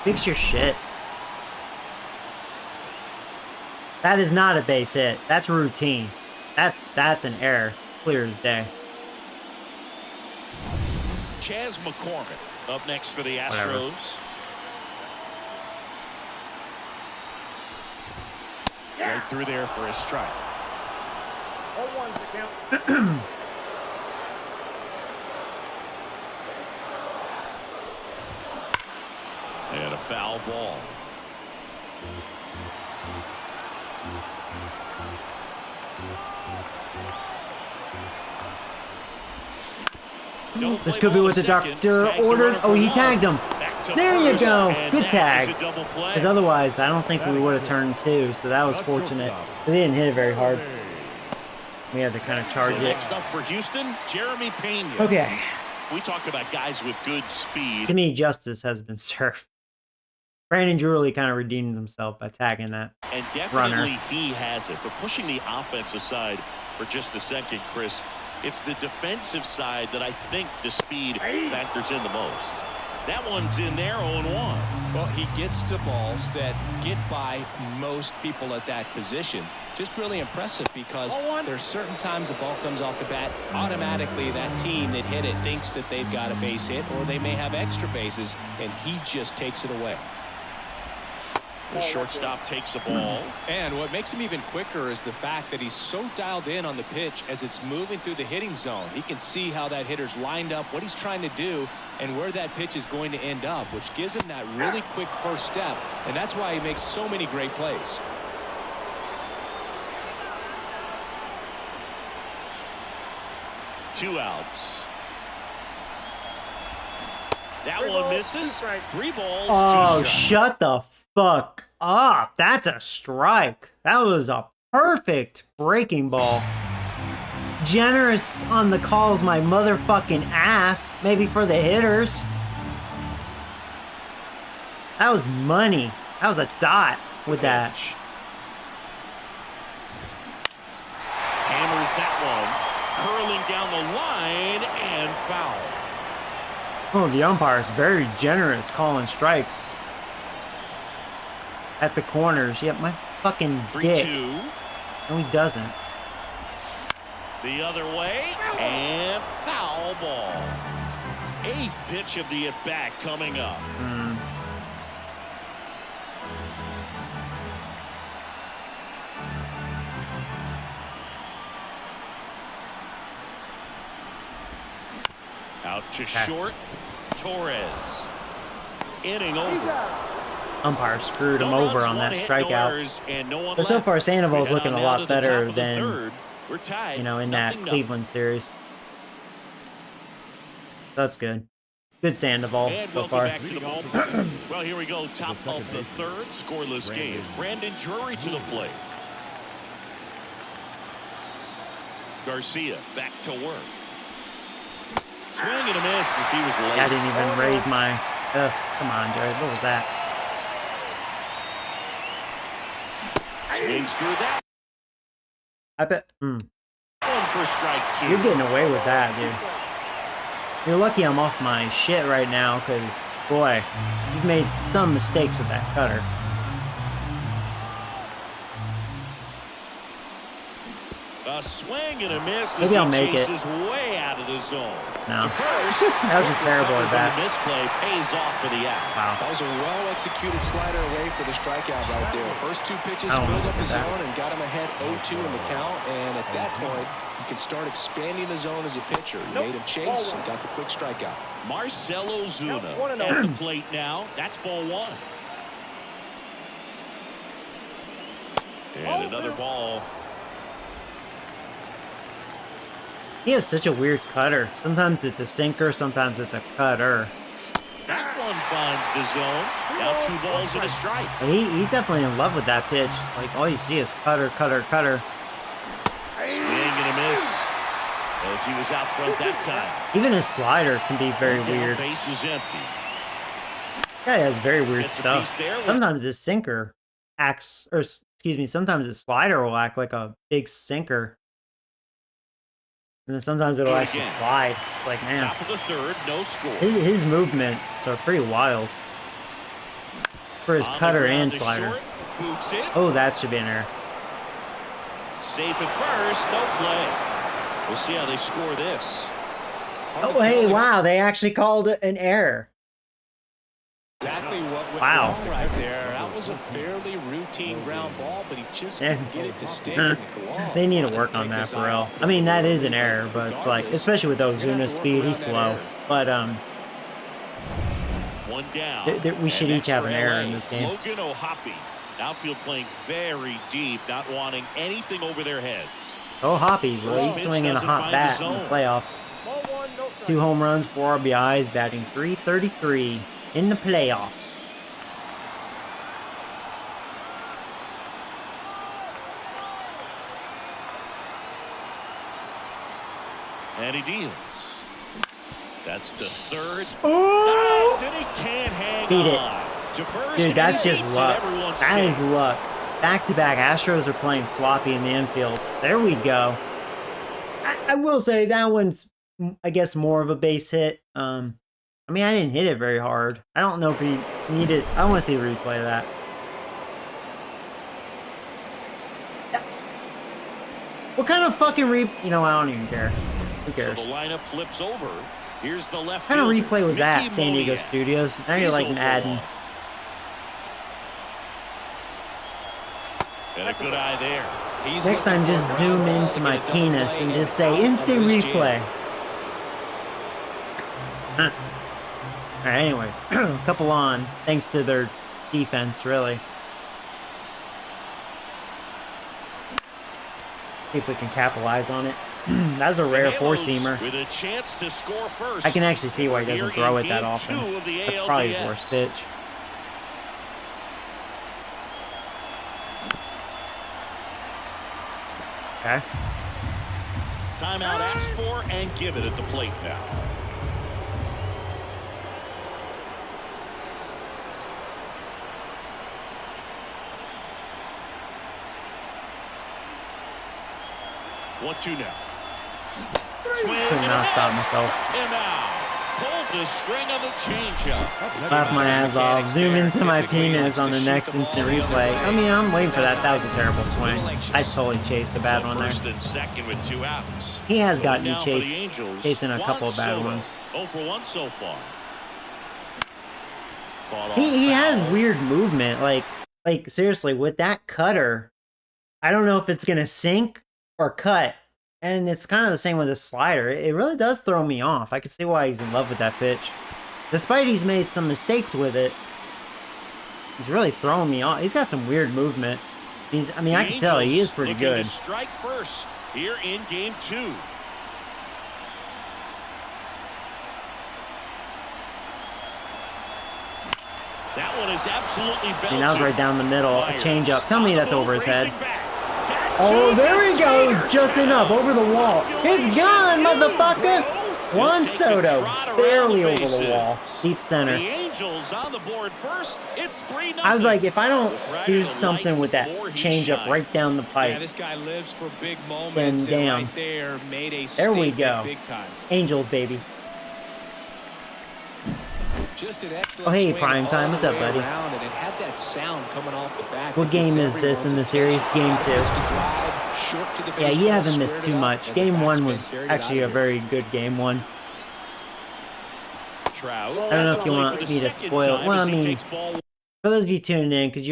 Speaker 1: Fix your shit. That is not a base hit. That's routine. That's an error. Clear as day.
Speaker 2: Chas McCormick up next for the Astros.
Speaker 1: Whatever.
Speaker 2: Right through there for a strike.
Speaker 4: 0-1's the count.
Speaker 2: And a foul ball.
Speaker 1: This could be what the doctor ordered. Oh, he tagged him. There you go. Good tag. Because otherwise, I don't think we would have turned 2. So that was fortunate. They didn't hit it very hard. We had to kind of charge it.
Speaker 2: Next up for Houston, Jeremy Pena.
Speaker 1: Okay.
Speaker 2: We talk about guys with good speed.
Speaker 1: To me, justice has been served. Brandon Drury kind of redeemed himself by tagging that
Speaker 2: And definitely he has it. But pushing the offense aside for just a second, Chris, it's the defensive side that I think the speed factors in the most. That one's in there 0-1.
Speaker 3: Well, he gets to balls that get by most people at that position. Just really impressive because there's certain times the ball comes off the bat, automatically that team that hit it thinks that they've got a base hit or they may have extra bases, and he just takes it away.
Speaker 2: The shortstop takes the ball.
Speaker 3: And what makes him even quicker is the fact that he's so dialed in on the pitch as it's moving through the hitting zone. He can see how that hitter's lined up, what he's trying to do, and where that pitch is going to end up, which gives him that really quick first step, and that's why he makes so many great plays.
Speaker 2: Two outs. That one misses. 3 balls.
Speaker 1: Oh,
Speaker 2: 2 strikes.
Speaker 1: shut the fuck up. That's a strike. That was a perfect breaking ball. Generous on the calls, my motherfucking ass. Maybe for the hitters. That was money. That was a dot with that.
Speaker 2: Hammers that one. Curling down the line and foul.
Speaker 1: Oh, the umpire is very generous calling strikes. At the corners. Yep, my fucking dick.
Speaker 2: 3-2.
Speaker 1: No, he doesn't.
Speaker 2: The other way, and foul ball. 8th pitch of the at-bat coming up. Out to short, Torres. Inning over.
Speaker 1: Umpire screwed him over on that strikeout. But so far, Sandoval's looking a lot better than, you know, in that Cleveland series. That's good. Good Sandoval so far.
Speaker 2: Back to the well, here we go. Top of the third, scoreless game. Brandon Drury to the plate. Garcia back to work. Swing and a miss as he was late.
Speaker 1: I didn't even raise my... come on, Jared. What was that?
Speaker 2: Swings through that.
Speaker 1: I bet...
Speaker 2: One for strike 2.
Speaker 1: You're getting away with that, dude. You're lucky I'm off my shit right now, because, boy, you've made some mistakes with that cutter.
Speaker 2: A swing and a miss.
Speaker 1: Maybe I'll make it.
Speaker 2: Way out of the zone.
Speaker 1: No. That was a terrible at bat.
Speaker 2: This play pays off for the out.
Speaker 1: Wow.
Speaker 3: That was a well-executed slider away for the strikeout right there. First 2 pitches
Speaker 1: I don't
Speaker 3: filled
Speaker 1: know
Speaker 3: up the
Speaker 1: about that.
Speaker 3: zone and got him ahead 0-2 in the count. And at that point, you can start expanding the zone as a pitcher. You made him chase and got the quick strikeout.
Speaker 2: Marcelo Zuna
Speaker 4: Nope, 1-0.
Speaker 2: at the plate now. That's ball 1. And another ball.
Speaker 1: He has such a weird cutter. Sometimes it's a sinker, sometimes it's a cutter.
Speaker 2: That one finds the zone. Now 2 balls and a strike.
Speaker 1: But he's definitely in love with that pitch. Like, all you see is cutter, cutter, cutter.
Speaker 2: Swing and a miss as he was out front that time.
Speaker 1: Even his slider can be very weird.
Speaker 2: Base is empty.
Speaker 1: Guy has very weird
Speaker 2: Gets a
Speaker 1: stuff.
Speaker 2: piece there.
Speaker 1: Sometimes his sinker acts, or excuse me, sometimes his slider will act like a big sinker. And then sometimes it'll actually
Speaker 2: Again.
Speaker 1: slide. Like, man,
Speaker 2: Top of the third, no score.
Speaker 1: his movements are pretty wild. For his
Speaker 2: On the
Speaker 1: cutter
Speaker 2: ground
Speaker 1: and
Speaker 2: to
Speaker 1: slider.
Speaker 2: short, boots it.
Speaker 1: Oh, that should be an error.
Speaker 2: Safe at first, no play. We'll see how they score this.
Speaker 1: Oh, hey, wow, they actually called it an error.
Speaker 3: Exactly what went
Speaker 1: Wow.
Speaker 3: wrong right there. That was was a fairly routine ground ball, but he just
Speaker 1: Yeah.
Speaker 3: couldn't get it to stick in the glove.
Speaker 1: They need to work on that for real. I mean, that is an error, but it's like, especially with Ozuna's speed, he's slow. But
Speaker 2: One down.
Speaker 1: we should
Speaker 2: And
Speaker 1: each have an
Speaker 2: next for
Speaker 1: error
Speaker 2: LA,
Speaker 1: in this game.
Speaker 2: Logan O'Hoppe. Outfield playing very deep, not wanting anything over their heads.
Speaker 1: Oh, Hoppy, really
Speaker 2: Pitch
Speaker 1: swinging a
Speaker 2: doesn't
Speaker 1: hot
Speaker 2: find
Speaker 1: bat
Speaker 2: the
Speaker 1: in the
Speaker 2: zone.
Speaker 1: playoffs.
Speaker 4: Ball one, no
Speaker 1: 2 home runs, 4 RBIs, batting .333 in the playoffs.
Speaker 2: And he deals. That's the third.
Speaker 1: Oh!
Speaker 2: And he can't hang
Speaker 1: Beat it.
Speaker 2: on. To first,
Speaker 1: Dude,
Speaker 2: and
Speaker 1: that's
Speaker 2: he
Speaker 1: just
Speaker 2: beats it.
Speaker 1: luck.
Speaker 2: Everyone's
Speaker 1: That is
Speaker 2: safe.
Speaker 1: luck. Back-to-back Astros are playing sloppy in the infield. There we go. I will say that one's, I guess, more of a base hit. I mean, I didn't hit it very hard. I don't know if he needed... I want to see a replay of that. What kind of fucking You know, I don't even care. Who cares?
Speaker 2: So the lineup flips over. Here's the left
Speaker 1: What kind of
Speaker 2: fielder,
Speaker 1: replay was that,
Speaker 2: Mickey
Speaker 1: San Diego
Speaker 2: Moniak.
Speaker 1: Studios? Now you're
Speaker 2: He's
Speaker 1: like
Speaker 2: 0 for
Speaker 1: adding...
Speaker 2: 1. And a good eye there.
Speaker 3: He's
Speaker 1: Next time,
Speaker 3: looking
Speaker 1: just
Speaker 3: for a ground
Speaker 1: zoom
Speaker 3: ball
Speaker 1: into
Speaker 3: to
Speaker 1: my
Speaker 3: get a double
Speaker 1: penis
Speaker 3: play
Speaker 1: and just
Speaker 3: out
Speaker 1: say
Speaker 3: of
Speaker 1: instant
Speaker 3: his
Speaker 1: replay.
Speaker 3: jam.
Speaker 1: Alright, anyways, a couple on, thanks to their defense, really. See if we can capitalize on it. That's a rare four-seamer.
Speaker 2: With a chance to score first.
Speaker 1: I can actually see why he
Speaker 2: Here
Speaker 1: doesn't
Speaker 2: in
Speaker 1: throw it that
Speaker 2: game
Speaker 1: often.
Speaker 2: 2 of the
Speaker 1: That's probably his
Speaker 2: ALDS.
Speaker 1: worst pitch. Okay.
Speaker 2: Timeout asked for and give it at the plate now. One, two now.
Speaker 1: Could not stop myself.
Speaker 2: Him out. Pulled the string on the changeup.
Speaker 1: Laugh my ass off. Zoom into my penis on the next instant replay. I mean, I'm waiting for that. That was a terrible swing. I totally chased the bad one there.
Speaker 2: First and second with 2 outs.
Speaker 1: He has
Speaker 2: So
Speaker 1: gotten you
Speaker 2: now for the
Speaker 1: chasing
Speaker 2: Angels,
Speaker 1: a couple of bad
Speaker 2: Juan
Speaker 1: ones.
Speaker 2: Soto, 0 for 1 so far. Fought off
Speaker 1: He has
Speaker 2: foul.
Speaker 1: weird movement. Like seriously, with that cutter, I don't know if it's gonna sink or cut. And it's kind of the same with his slider. It really does throw me off. I can see why he's in love with that pitch. Despite he's made some mistakes with it, he's really throwing me off. He's got some weird movement. I mean, I can tell he is pretty
Speaker 2: Looking
Speaker 1: good.
Speaker 2: to strike first here in game 2. That one is absolutely belted.
Speaker 1: See, that was right down the middle. A
Speaker 2: Myers
Speaker 1: changeup. Tell me that's
Speaker 2: on the
Speaker 1: over his
Speaker 2: move,
Speaker 1: head.
Speaker 2: racing back.
Speaker 1: Oh, there he goes.
Speaker 2: Taylor
Speaker 1: Just enough. Over the wall. It's gone, motherfucker. Juan Soto. Barely over the wall. Deep center.
Speaker 2: The Angels on the board first. It's 3-0.
Speaker 1: I was like, if I don't
Speaker 2: Right
Speaker 1: do
Speaker 2: in the
Speaker 1: something
Speaker 2: lights,
Speaker 1: with that
Speaker 2: the more he
Speaker 1: changeup
Speaker 2: shines.
Speaker 1: right down the
Speaker 3: Yeah,
Speaker 1: pipe,
Speaker 3: this guy lives for big
Speaker 1: then
Speaker 3: moments. And
Speaker 1: damn.
Speaker 3: right there made a
Speaker 1: There we
Speaker 3: statement
Speaker 1: go.
Speaker 3: big time.
Speaker 1: Angels, baby.
Speaker 3: Just an excellent
Speaker 1: Oh, hey,
Speaker 3: swing
Speaker 1: Prime Time.
Speaker 3: all
Speaker 1: What's
Speaker 3: the
Speaker 1: up,
Speaker 3: way
Speaker 1: buddy?
Speaker 3: around, and it had that sound coming off the back.
Speaker 1: What
Speaker 3: that gets
Speaker 1: game is this in the
Speaker 3: everyone's
Speaker 1: series?
Speaker 3: attention.
Speaker 1: Game 2.
Speaker 3: Just a drive, short to the
Speaker 1: Yeah, you
Speaker 3: baseball,
Speaker 1: haven't missed
Speaker 3: squared
Speaker 1: too
Speaker 3: it up,
Speaker 1: much.
Speaker 3: and the
Speaker 1: Game 1
Speaker 3: batsman
Speaker 1: was
Speaker 3: buried it
Speaker 1: actually
Speaker 3: out
Speaker 1: a
Speaker 3: of here.
Speaker 1: very good game 1.
Speaker 2: Trout.
Speaker 1: I don't know if you want me to spoil it. Well, I mean, for those of you tuning in, because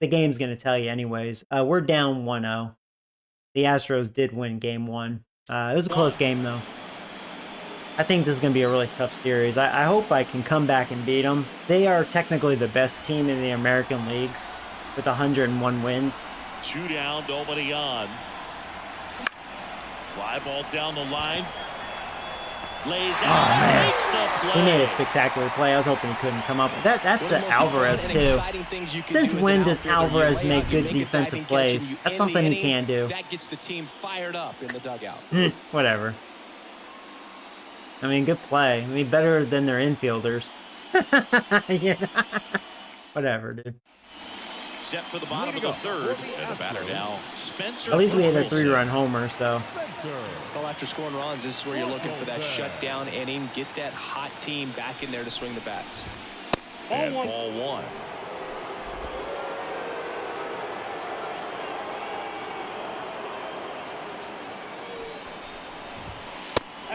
Speaker 1: the game's gonna tell you anyways. We're down 1-0. The Astros did win game 1. It was a close game though. I think this is gonna be a really tough series. I hope I can come back and beat them. They are technically the best team in the American League with 101 wins.
Speaker 2: 2 down, nobody on. Fly ball down the line. Lays out.
Speaker 1: man.
Speaker 2: Makes the play.
Speaker 1: He made a spectacular play. I was hoping he couldn't come up. That's
Speaker 3: One of the most
Speaker 1: Alvarez
Speaker 3: fun and
Speaker 1: too.
Speaker 3: exciting things you can
Speaker 1: Since
Speaker 3: do as
Speaker 1: when
Speaker 3: an
Speaker 1: does
Speaker 3: outfielder, you
Speaker 1: Alvarez
Speaker 3: lay
Speaker 1: make
Speaker 3: out, you
Speaker 1: good
Speaker 3: make a
Speaker 1: defensive
Speaker 3: diving catch,
Speaker 1: plays?
Speaker 3: and you
Speaker 1: That's
Speaker 3: end
Speaker 1: something
Speaker 3: the
Speaker 1: he
Speaker 3: inning.
Speaker 1: can do.
Speaker 3: That gets the team fired up in the dugout.
Speaker 1: Whatever. I mean, good play. I mean, better than their infielders. Yeah. Whatever, dude.
Speaker 2: Set for the bottom of the third. And the batter now, Spencer.
Speaker 1: At least we had a
Speaker 2: Torkelson.
Speaker 1: 3-run homer, so.
Speaker 3: Well, after scoring runs, this is where you're looking for that shutdown inning. Get that hot team back in there to swing the bats.
Speaker 2: And ball 1.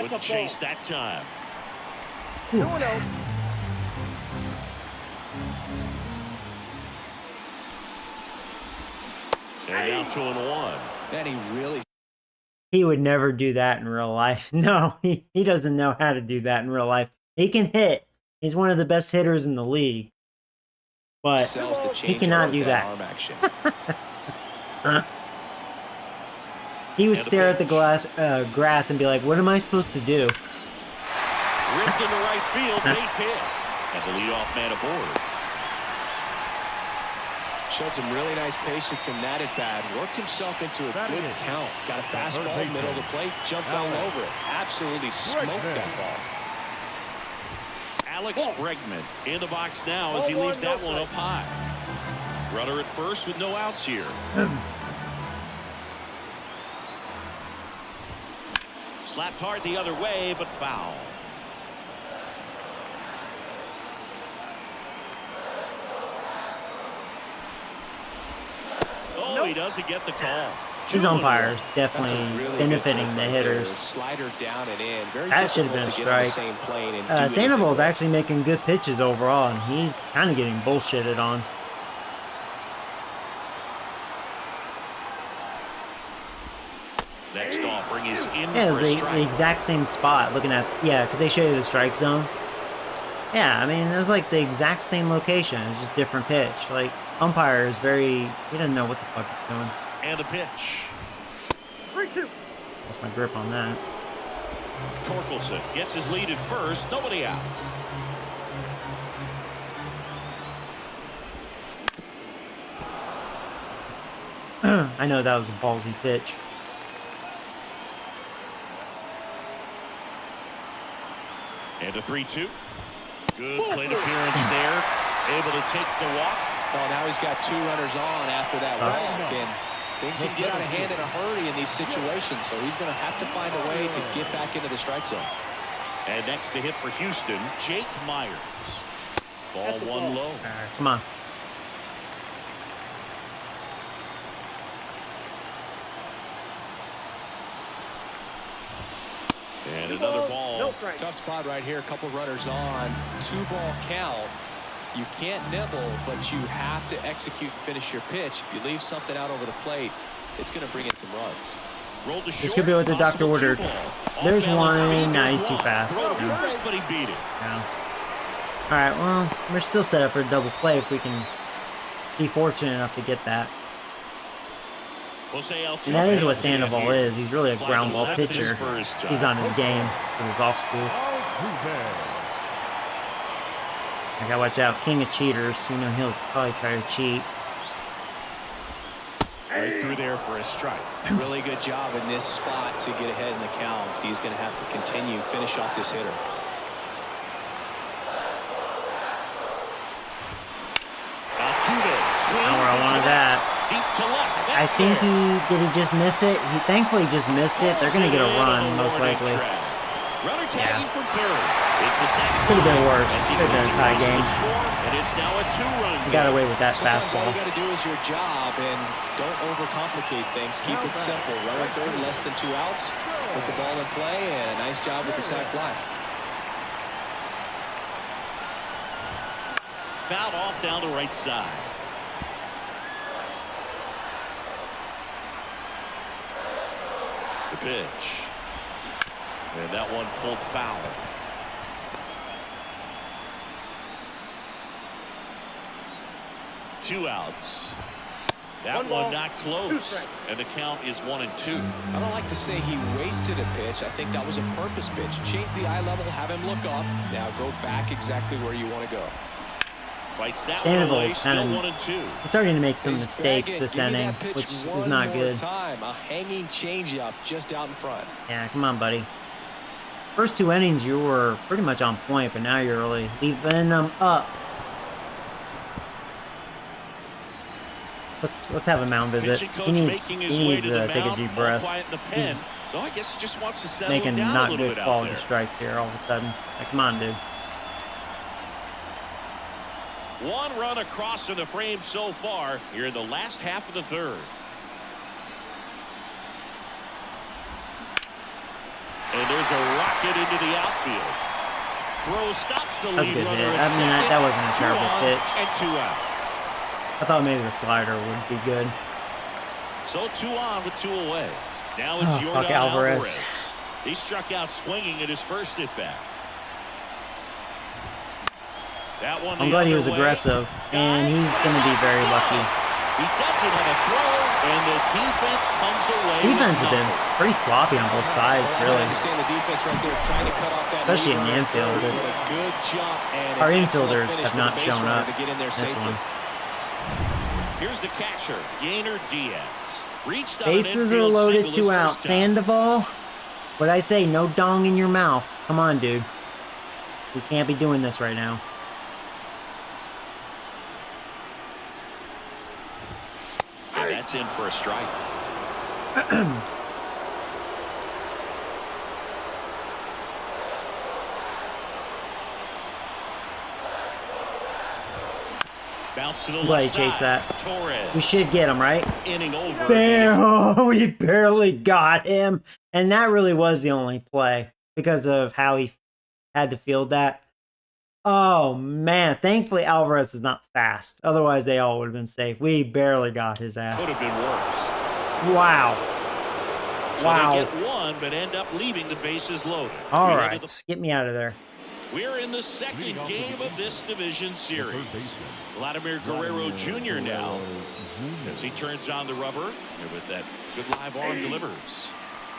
Speaker 2: Wouldn't chase that time.
Speaker 4: 2-0.
Speaker 2: And now 2-1.
Speaker 3: And he really
Speaker 1: He would never do that in real life. No, he doesn't know how to do that in real life. He can hit. He's one of the best hitters in the league. But
Speaker 3: sells the
Speaker 1: he cannot do that.
Speaker 3: arm action.
Speaker 1: He would
Speaker 2: And the
Speaker 1: stare at the
Speaker 2: pitch.
Speaker 1: grass and be like, what am I supposed to do?
Speaker 2: Ripped into right field, base hit. And the leadoff man aboard.
Speaker 3: Showed some really nice patience in that at bat. Worked himself into a good count. Got a fastball, middle of the plate, jumped all over it. Absolutely smoked that ball.
Speaker 2: Alex Bregman in the box now as he leaves that one up high. Runner at first with no outs here. Slapped hard the other way, but foul. Oh, he doesn't get the call.
Speaker 1: His umpire's
Speaker 3: That's a
Speaker 1: definitely
Speaker 3: really good
Speaker 1: benefiting
Speaker 3: take
Speaker 1: the
Speaker 3: right there.
Speaker 1: hitters.
Speaker 3: Slider down and in. Very
Speaker 1: That should have been a
Speaker 3: difficult to get on the
Speaker 1: strike.
Speaker 3: same plane and do anything
Speaker 1: Sandoval's
Speaker 3: with it.
Speaker 1: actually making good pitches overall, and he's kind of getting bullshitted on.
Speaker 2: Next offering is in
Speaker 1: Yeah,
Speaker 2: for a
Speaker 1: it's the
Speaker 2: strike.
Speaker 1: exact same spot. Looking at, yeah, because they show you the strike zone. Yeah, I mean, it was like the exact same location. It's just different pitch. Like, umpire is very, he doesn't know what the fuck he's doing.
Speaker 2: And a pitch.
Speaker 4: 3-2.
Speaker 1: Lost my grip on that.
Speaker 2: Torkelson gets his lead at first. Nobody out.
Speaker 1: I know that was a ballsy pitch.
Speaker 2: And a 3-2. Good plate appearance there. Able to take the walk.
Speaker 3: Well, now he's got two runners on after that walk. And things can get out of hand in a hurry in these situations, so he's going to have to find a way to get back into the strike zone.
Speaker 2: And next to hit for Houston, Jake Myers. Ball one low.
Speaker 1: All right, come on.
Speaker 2: And another ball.
Speaker 4: No strike.
Speaker 3: Tough spot right here. A couple runners on. 2-ball count. You can't nibble, but you have to execute and finish your pitch. If you leave something out over the plate, it's going to bring in some runs.
Speaker 2: Rolled to
Speaker 1: This
Speaker 2: short,
Speaker 1: could be what the doctor
Speaker 2: possible
Speaker 1: ordered.
Speaker 2: 2-ball.
Speaker 1: There's
Speaker 2: Off-balance
Speaker 1: one.
Speaker 2: speed,
Speaker 1: Nah,
Speaker 2: there's
Speaker 1: he's too
Speaker 2: one.
Speaker 1: fast.
Speaker 2: Throw to
Speaker 1: Yeah.
Speaker 2: first, but he beat it.
Speaker 1: Yeah. All right, well, we're still set up for a double play if we can be fortunate enough to get that.
Speaker 2: Jose Altuve
Speaker 1: And that is what
Speaker 2: has the end
Speaker 1: Sandoval
Speaker 2: here.
Speaker 1: is. He's really a
Speaker 2: Fly
Speaker 1: ground
Speaker 2: to
Speaker 1: ball
Speaker 2: left is
Speaker 1: pitcher.
Speaker 2: first time.
Speaker 1: He's on his game for his off school. I gotta watch out. King of cheaters. You know, he'll probably try to cheat.
Speaker 2: Right through there for a strike.
Speaker 3: Really good job in this spot to get ahead in the count. He's going to have to continue, finish off this hitter.
Speaker 2: Altuve swings
Speaker 1: Not where I
Speaker 2: and
Speaker 1: wanted
Speaker 2: drives
Speaker 1: that.
Speaker 2: deep to left.
Speaker 1: I
Speaker 2: That's
Speaker 1: think
Speaker 2: there.
Speaker 1: did he just miss it? He thankfully just missed it. They're gonna get a run, most likely.
Speaker 2: Runner tagging from third. It's the second.
Speaker 1: Could have been worse.
Speaker 2: As he
Speaker 1: Could have been a tie
Speaker 2: goes to
Speaker 1: game.
Speaker 2: the score, and it's now a 2-run
Speaker 1: He got
Speaker 2: game.
Speaker 1: away with that
Speaker 3: Sometimes all
Speaker 1: fastball.
Speaker 3: you got to do is your job and don't overcomplicate things. Keep it simple. Runner third, less than 2 outs. Put the ball in play, and a nice job with the sac fly.
Speaker 2: Fouled off down the right side. The pitch. And that one pulled foul. Two outs. That
Speaker 4: One
Speaker 2: one
Speaker 4: ball,
Speaker 2: not
Speaker 4: 2
Speaker 2: close.
Speaker 4: strikes.
Speaker 2: And the count is 1-2.
Speaker 3: I don't like to say he wasted a pitch. I think that was a purpose pitch. Change the eye level, have him look up. Now go back exactly where you want to go.
Speaker 2: Fights that one away.
Speaker 1: Sandoval's
Speaker 2: Still
Speaker 1: kind of
Speaker 2: 1-2.
Speaker 1: he's starting to make some
Speaker 3: He's
Speaker 1: mistakes
Speaker 3: bagging.
Speaker 1: this
Speaker 3: Give me
Speaker 1: inning,
Speaker 3: that pitch
Speaker 1: which is
Speaker 3: one
Speaker 1: not
Speaker 3: more
Speaker 1: good.
Speaker 3: Time. A hanging changeup just out in front.
Speaker 1: Yeah, come on, buddy. First 2 innings, you were pretty much on point, but now you're really leaving them up. Let's have a mound visit.
Speaker 2: Pitching
Speaker 1: He
Speaker 2: coach
Speaker 1: needs
Speaker 2: making his way to the
Speaker 1: take a
Speaker 2: mound,
Speaker 1: deep
Speaker 2: all
Speaker 1: breath.
Speaker 2: quiet in the pen.
Speaker 1: He's
Speaker 2: So I guess he just wants to settle
Speaker 1: making
Speaker 2: down a
Speaker 1: not
Speaker 2: little
Speaker 1: good
Speaker 2: bit out
Speaker 1: quality
Speaker 2: there.
Speaker 1: strikes here all of a sudden. Like, come on, dude.
Speaker 2: One run across in the frame so far here in the last half of the third. And there's a rocket into the outfield. Throw stops the
Speaker 1: That's a
Speaker 2: lead
Speaker 1: good
Speaker 2: runner
Speaker 1: hit.
Speaker 2: at
Speaker 1: I mean, that
Speaker 2: second.
Speaker 1: wasn't a
Speaker 2: 2
Speaker 1: terrible
Speaker 2: on
Speaker 1: pitch.
Speaker 2: and 2 out.
Speaker 1: I thought maybe the slider would be good.
Speaker 2: So 2 on with 2 away. Now it's
Speaker 1: fuck
Speaker 2: Yordan
Speaker 1: Alvarez.
Speaker 2: He struck out swinging at his first at bat. That one
Speaker 1: I'm glad he was aggressive, and he's going to be very lucky.
Speaker 2: He doesn't have a throw, and the defense comes away.
Speaker 1: Defense has been pretty sloppy on both sides,
Speaker 3: I
Speaker 1: really.
Speaker 3: understand the defense right there trying to cut off that
Speaker 1: Especially in the
Speaker 3: lead.
Speaker 1: infield.
Speaker 3: Did a good job and
Speaker 1: Our
Speaker 3: an excellent
Speaker 1: infielders
Speaker 3: finish
Speaker 1: have
Speaker 3: for
Speaker 1: not
Speaker 3: the base
Speaker 1: shown
Speaker 3: runner
Speaker 1: up
Speaker 3: to get in there
Speaker 1: this
Speaker 3: safely.
Speaker 1: one.
Speaker 2: Here's the catcher, Yainer Diaz. Reached on
Speaker 1: Bases
Speaker 2: an
Speaker 1: are
Speaker 2: infield
Speaker 1: loaded,
Speaker 2: single
Speaker 1: 2
Speaker 2: his
Speaker 1: out.
Speaker 2: first time.
Speaker 1: Sandoval, what'd I say? No dong in your mouth. Come on, dude. We can't be doing this right now.
Speaker 2: And that's in for a strike. Bounce to the
Speaker 1: I'm glad he
Speaker 2: left
Speaker 1: chased
Speaker 2: side.
Speaker 1: that.
Speaker 2: Torres.
Speaker 1: We should get him, right?
Speaker 2: Inning over.
Speaker 1: Damn, we barely got him. And that really was the only play because of how he had to field that. Oh, man. Thankfully, Alvarez is not fast. Otherwise, they all would have been safe. We barely got his ass.
Speaker 2: Could have been worse.
Speaker 1: Wow.
Speaker 2: So
Speaker 1: Wow.
Speaker 2: they get one, but end up leaving the bases loaded.
Speaker 1: All
Speaker 2: We
Speaker 1: right.
Speaker 2: head to
Speaker 1: Get me out of there.
Speaker 2: We're in the second game of this division series. Vladimir Guerrero Jr. now as he turns on the rubber and with that good live arm delivers.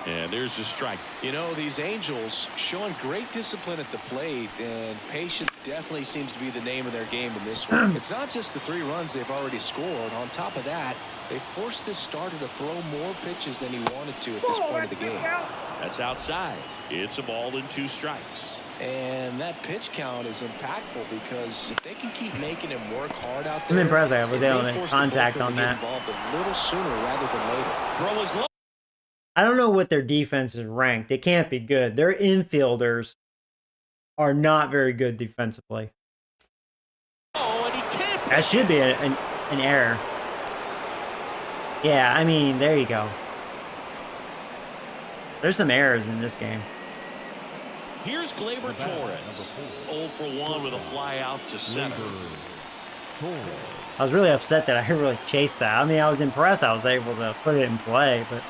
Speaker 2: And there's the strike.
Speaker 3: You know, these Angels showing great discipline at the plate, and patience definitely seems to be the name of their game in this one. It's not just the 3 runs they've already scored. On top of that, they forced this starter to throw more pitches than he wanted to at this point of the game.
Speaker 2: That's outside. It's a ball and 2 strikes.
Speaker 3: And that pitch count is impactful because if they can keep making him work hard out there,
Speaker 1: I'm impressed I was
Speaker 3: it may
Speaker 1: able to make
Speaker 3: force the
Speaker 1: contact
Speaker 3: bullpen
Speaker 1: on
Speaker 3: to get
Speaker 1: that.
Speaker 3: involved a little sooner rather than later.
Speaker 2: Throw is low.
Speaker 1: I don't know what their defense is ranked. It can't be good. Their infielders are not very good defensively.
Speaker 2: Oh, and he can't.
Speaker 1: That should be an error. Yeah, I mean, there you go. There's some errors in this game.
Speaker 2: Here's Gleyber Torres. 0 for 1 with a fly out to center.
Speaker 1: I was really upset that I really chased that. I mean, I was impressed I was able to put it in play, but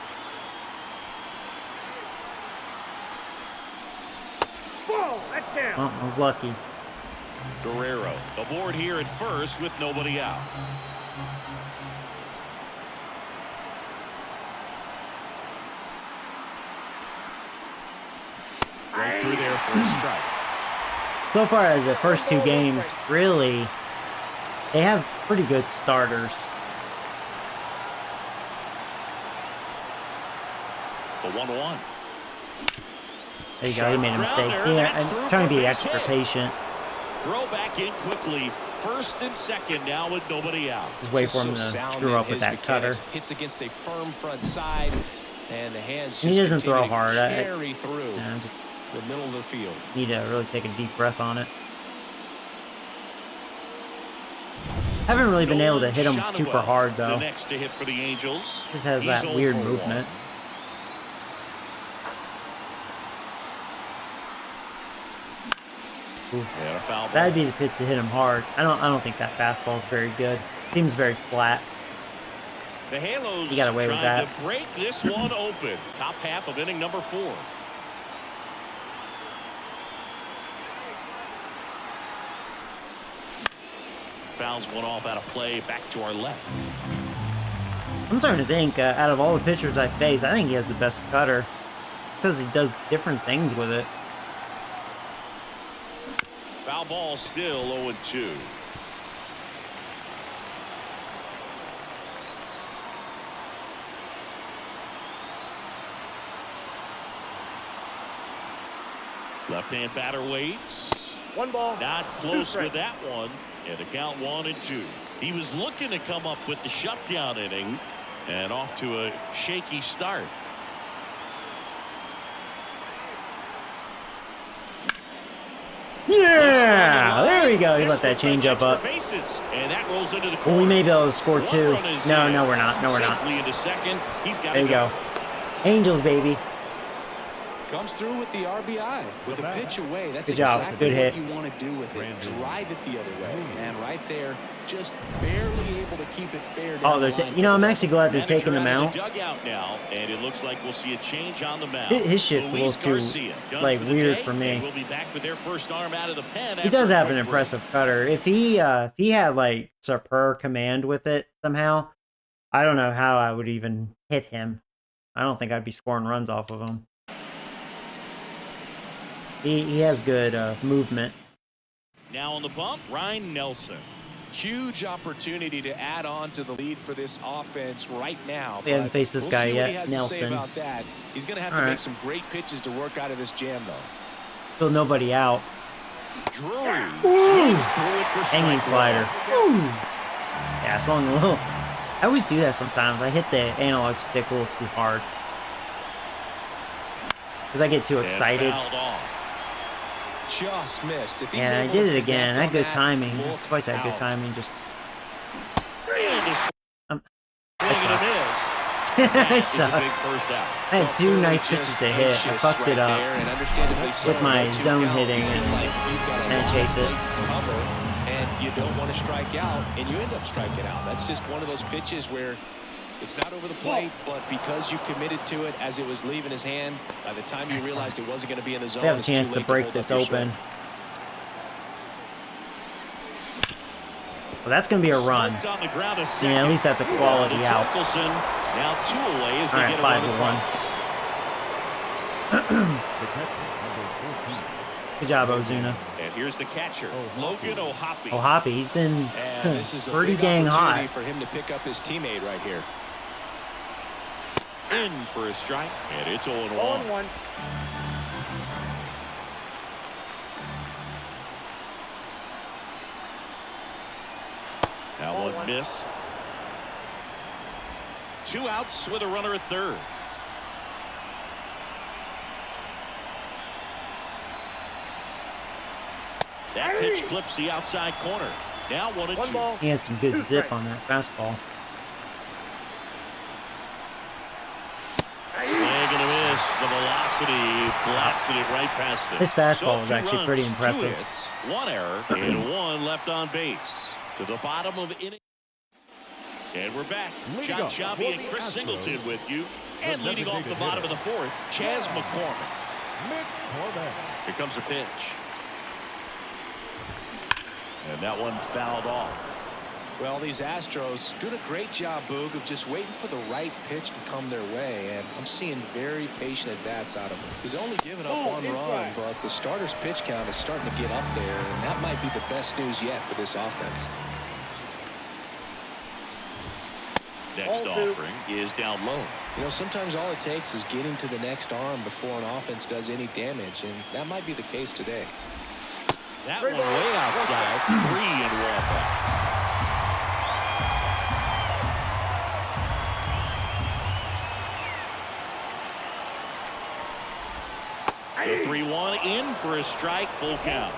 Speaker 4: Whoa, that's down.
Speaker 1: well, I was lucky.
Speaker 2: Guerrero aboard here at first with nobody out. Right through there for a strike.
Speaker 1: So far, the first 2 games, really, they have pretty good starters.
Speaker 2: The 1-1.
Speaker 1: There you go, he made a mistake. Yeah, I'm trying to be extra patient.
Speaker 2: Throw back in quickly. First and second now with nobody out.
Speaker 1: Just wait for him to
Speaker 3: sound
Speaker 1: screw
Speaker 3: in
Speaker 1: up with
Speaker 3: his
Speaker 1: that cutter.
Speaker 3: mechanics. Hits against a firm front side, and the hands
Speaker 1: He
Speaker 3: just
Speaker 1: doesn't throw
Speaker 3: continue to
Speaker 1: hard.
Speaker 3: carry through
Speaker 1: Yeah, I just
Speaker 3: the middle of the field.
Speaker 1: need to really take a deep breath on it. Haven't really been able to hit him
Speaker 2: Nolan
Speaker 1: super
Speaker 2: Shotwell,
Speaker 1: hard,
Speaker 2: the
Speaker 1: though.
Speaker 2: next to hit for the Angels.
Speaker 1: Just has
Speaker 2: He's
Speaker 1: that
Speaker 2: 0
Speaker 1: weird
Speaker 2: for 1.
Speaker 1: movement. Ooh.
Speaker 2: And a foul ball.
Speaker 1: That'd be the pitch to hit him hard. I don't think that fastball is very good. Seems very flat.
Speaker 2: The Halos
Speaker 1: He got away with
Speaker 2: trying
Speaker 1: that.
Speaker 2: to break this one open. Top half of inning number 4. Fouls one off out of play. Back to our left.
Speaker 1: I'm starting to think, out of all the pitchers I face, I think he has the best cutter because he does different things with it.
Speaker 2: Foul ball still 0-2. Left-hand batter waits.
Speaker 4: 1 ball.
Speaker 2: Not
Speaker 4: 2
Speaker 2: close
Speaker 4: strikes.
Speaker 2: with that one. And the count 1-2. He was looking to come up with the shutdown inning and off to a shaky start.
Speaker 1: Yeah! There we go. He let that change up up.
Speaker 2: Bases, and that rolls into the
Speaker 1: Well,
Speaker 2: corner.
Speaker 1: we may be able to score
Speaker 2: One
Speaker 1: 2.
Speaker 2: run is
Speaker 1: No,
Speaker 2: in.
Speaker 1: no, we're not. No, we're not.
Speaker 2: Safely into second. He's got
Speaker 1: There you go. Angels, baby.
Speaker 3: Comes through with the RBI. With a pitch away, that's
Speaker 1: Good job.
Speaker 3: exactly
Speaker 1: Good
Speaker 3: what
Speaker 1: hit.
Speaker 3: you want to do with it. Drive it the other way. And right there, just barely able to keep it fair.
Speaker 1: Oh, they're you know, I'm actually glad they're taking him out.
Speaker 2: Dugout now, and it looks like we'll see a change on the mound.
Speaker 1: His shit's a little too like weird for me.
Speaker 2: We'll be back with their first arm out of the pen.
Speaker 1: He does have an impressive cutter. If he had like superb command with it somehow, I don't know how I would even hit him. I don't think I'd be scoring runs off of him. He has good movement.
Speaker 2: Now on the bump, Ryan Nelson.
Speaker 3: Huge opportunity to add on to the lead for this offense right now.
Speaker 1: We haven't faced this guy yet, Nelson.
Speaker 3: About that. He's going to have to make some great pitches to work out of this jam, though.
Speaker 1: Still nobody out.
Speaker 2: Drury swings through it for
Speaker 1: Hanging
Speaker 2: strike
Speaker 1: slider. Yeah, swung a little. I always do that sometimes. I hit the analog stick a little too hard. Because I get too excited.
Speaker 3: Just missed. If he's
Speaker 1: Yeah, I
Speaker 3: able
Speaker 1: did
Speaker 3: to
Speaker 1: it again. I had good timing.
Speaker 3: look
Speaker 1: Twice I had good
Speaker 3: out.
Speaker 1: timing. Just
Speaker 2: I
Speaker 1: I suck. I had two nice pitches to hit. I fucked it up with my zone hitting and chase it.
Speaker 3: And you don't want to strike out, and you end up striking out. That's just one of those pitches where it's not over the plate, but because you committed to it as it was leaving his hand, by the time you realized it wasn't going to be in the zone,
Speaker 1: We have a
Speaker 3: it's too
Speaker 1: chance to
Speaker 3: late
Speaker 1: break
Speaker 3: hold
Speaker 1: this
Speaker 3: up your
Speaker 1: open.
Speaker 3: swing.
Speaker 1: Well, that's going to be a run.
Speaker 2: On the ground,
Speaker 1: Yeah, at least that's a quality out.
Speaker 2: Now 2 away as they
Speaker 1: All right,
Speaker 2: get
Speaker 1: 5-1.
Speaker 6: The catcher, number 14.
Speaker 1: Good job, Ozuna.
Speaker 2: And here's the catcher, Logan O'Hoppe.
Speaker 1: Hoppy, he's been
Speaker 3: And this is a
Speaker 1: pretty
Speaker 3: big
Speaker 1: dang
Speaker 3: opportunity
Speaker 1: hot.
Speaker 3: for him to pick up his teammate right here.
Speaker 2: In for a strike, and it's 0-1.
Speaker 4: 0-1.
Speaker 2: Now one missed. 2 outs with a runner at third. That pitch clips the outside corner. Now 1-2.
Speaker 4: ball.
Speaker 1: He has some good zip on that fastball.
Speaker 2: Swing and a miss. The velocity blasted it right past it.
Speaker 1: His fastball was
Speaker 2: So 2
Speaker 1: actually pretty
Speaker 2: runs,
Speaker 1: impressive.
Speaker 2: 2 hits, 1 error, and 1 left on base. To the bottom of inning. And we're back.
Speaker 6: Leading
Speaker 2: John
Speaker 6: off
Speaker 2: Sciambi
Speaker 6: for
Speaker 2: and
Speaker 6: the
Speaker 2: Chris
Speaker 6: Astros,
Speaker 2: Singleton with you. And
Speaker 6: the
Speaker 2: leading off the
Speaker 6: designated
Speaker 2: bottom of
Speaker 6: hitter,
Speaker 2: the 4th, Chaz McCormick.
Speaker 6: McCormick.
Speaker 2: Here comes a pitch. And that one fouled off.
Speaker 3: Well, these Astros doing a great job, Boog, of just waiting for the right pitch to come their way, and I'm seeing very patient at-bats out of him. He's only given up 1 run, but the starter's pitch count is starting to get up there, and that might be the best news yet for this offense.
Speaker 2: Next offering is down low.
Speaker 3: You know, sometimes all it takes is getting to the next arm before an offense does any damage, and that might be the case today.
Speaker 2: That one way outside. 3-1. The 3-1 in for a strike, full count.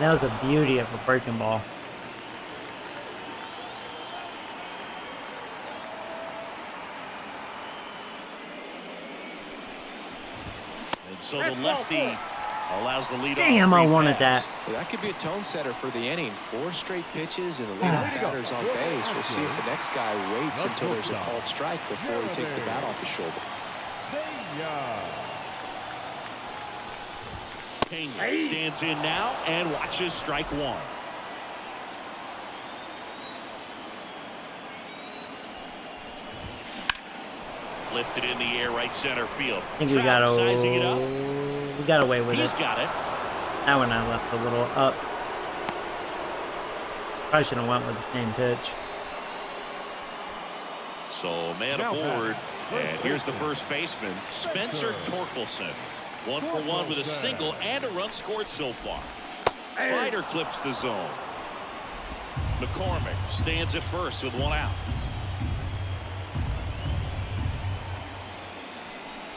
Speaker 1: That was a beauty of a breaking ball.
Speaker 2: And so the lefty allows the lead.
Speaker 1: Damn, I wanted that.
Speaker 3: Well, that could be a tone setter for the inning. 4 straight pitches and the leadoff batter's on base. We'll see if the next guy waits until there's a called strike before he takes the bat off his shoulder.
Speaker 2: Pena stands in now and watches strike 1. Lifted in the air, right center field.
Speaker 1: I think we got
Speaker 2: Sizing it up.
Speaker 1: away with
Speaker 2: He's
Speaker 1: it.
Speaker 2: got it.
Speaker 1: That one I left a little up. Probably should have went with the same pitch.
Speaker 2: So man aboard, and here's the first baseman, Spencer Torkelson. 1 for 1 with a single and a run scored so far. Slider clips the zone. McCormick stands at first with 1 out.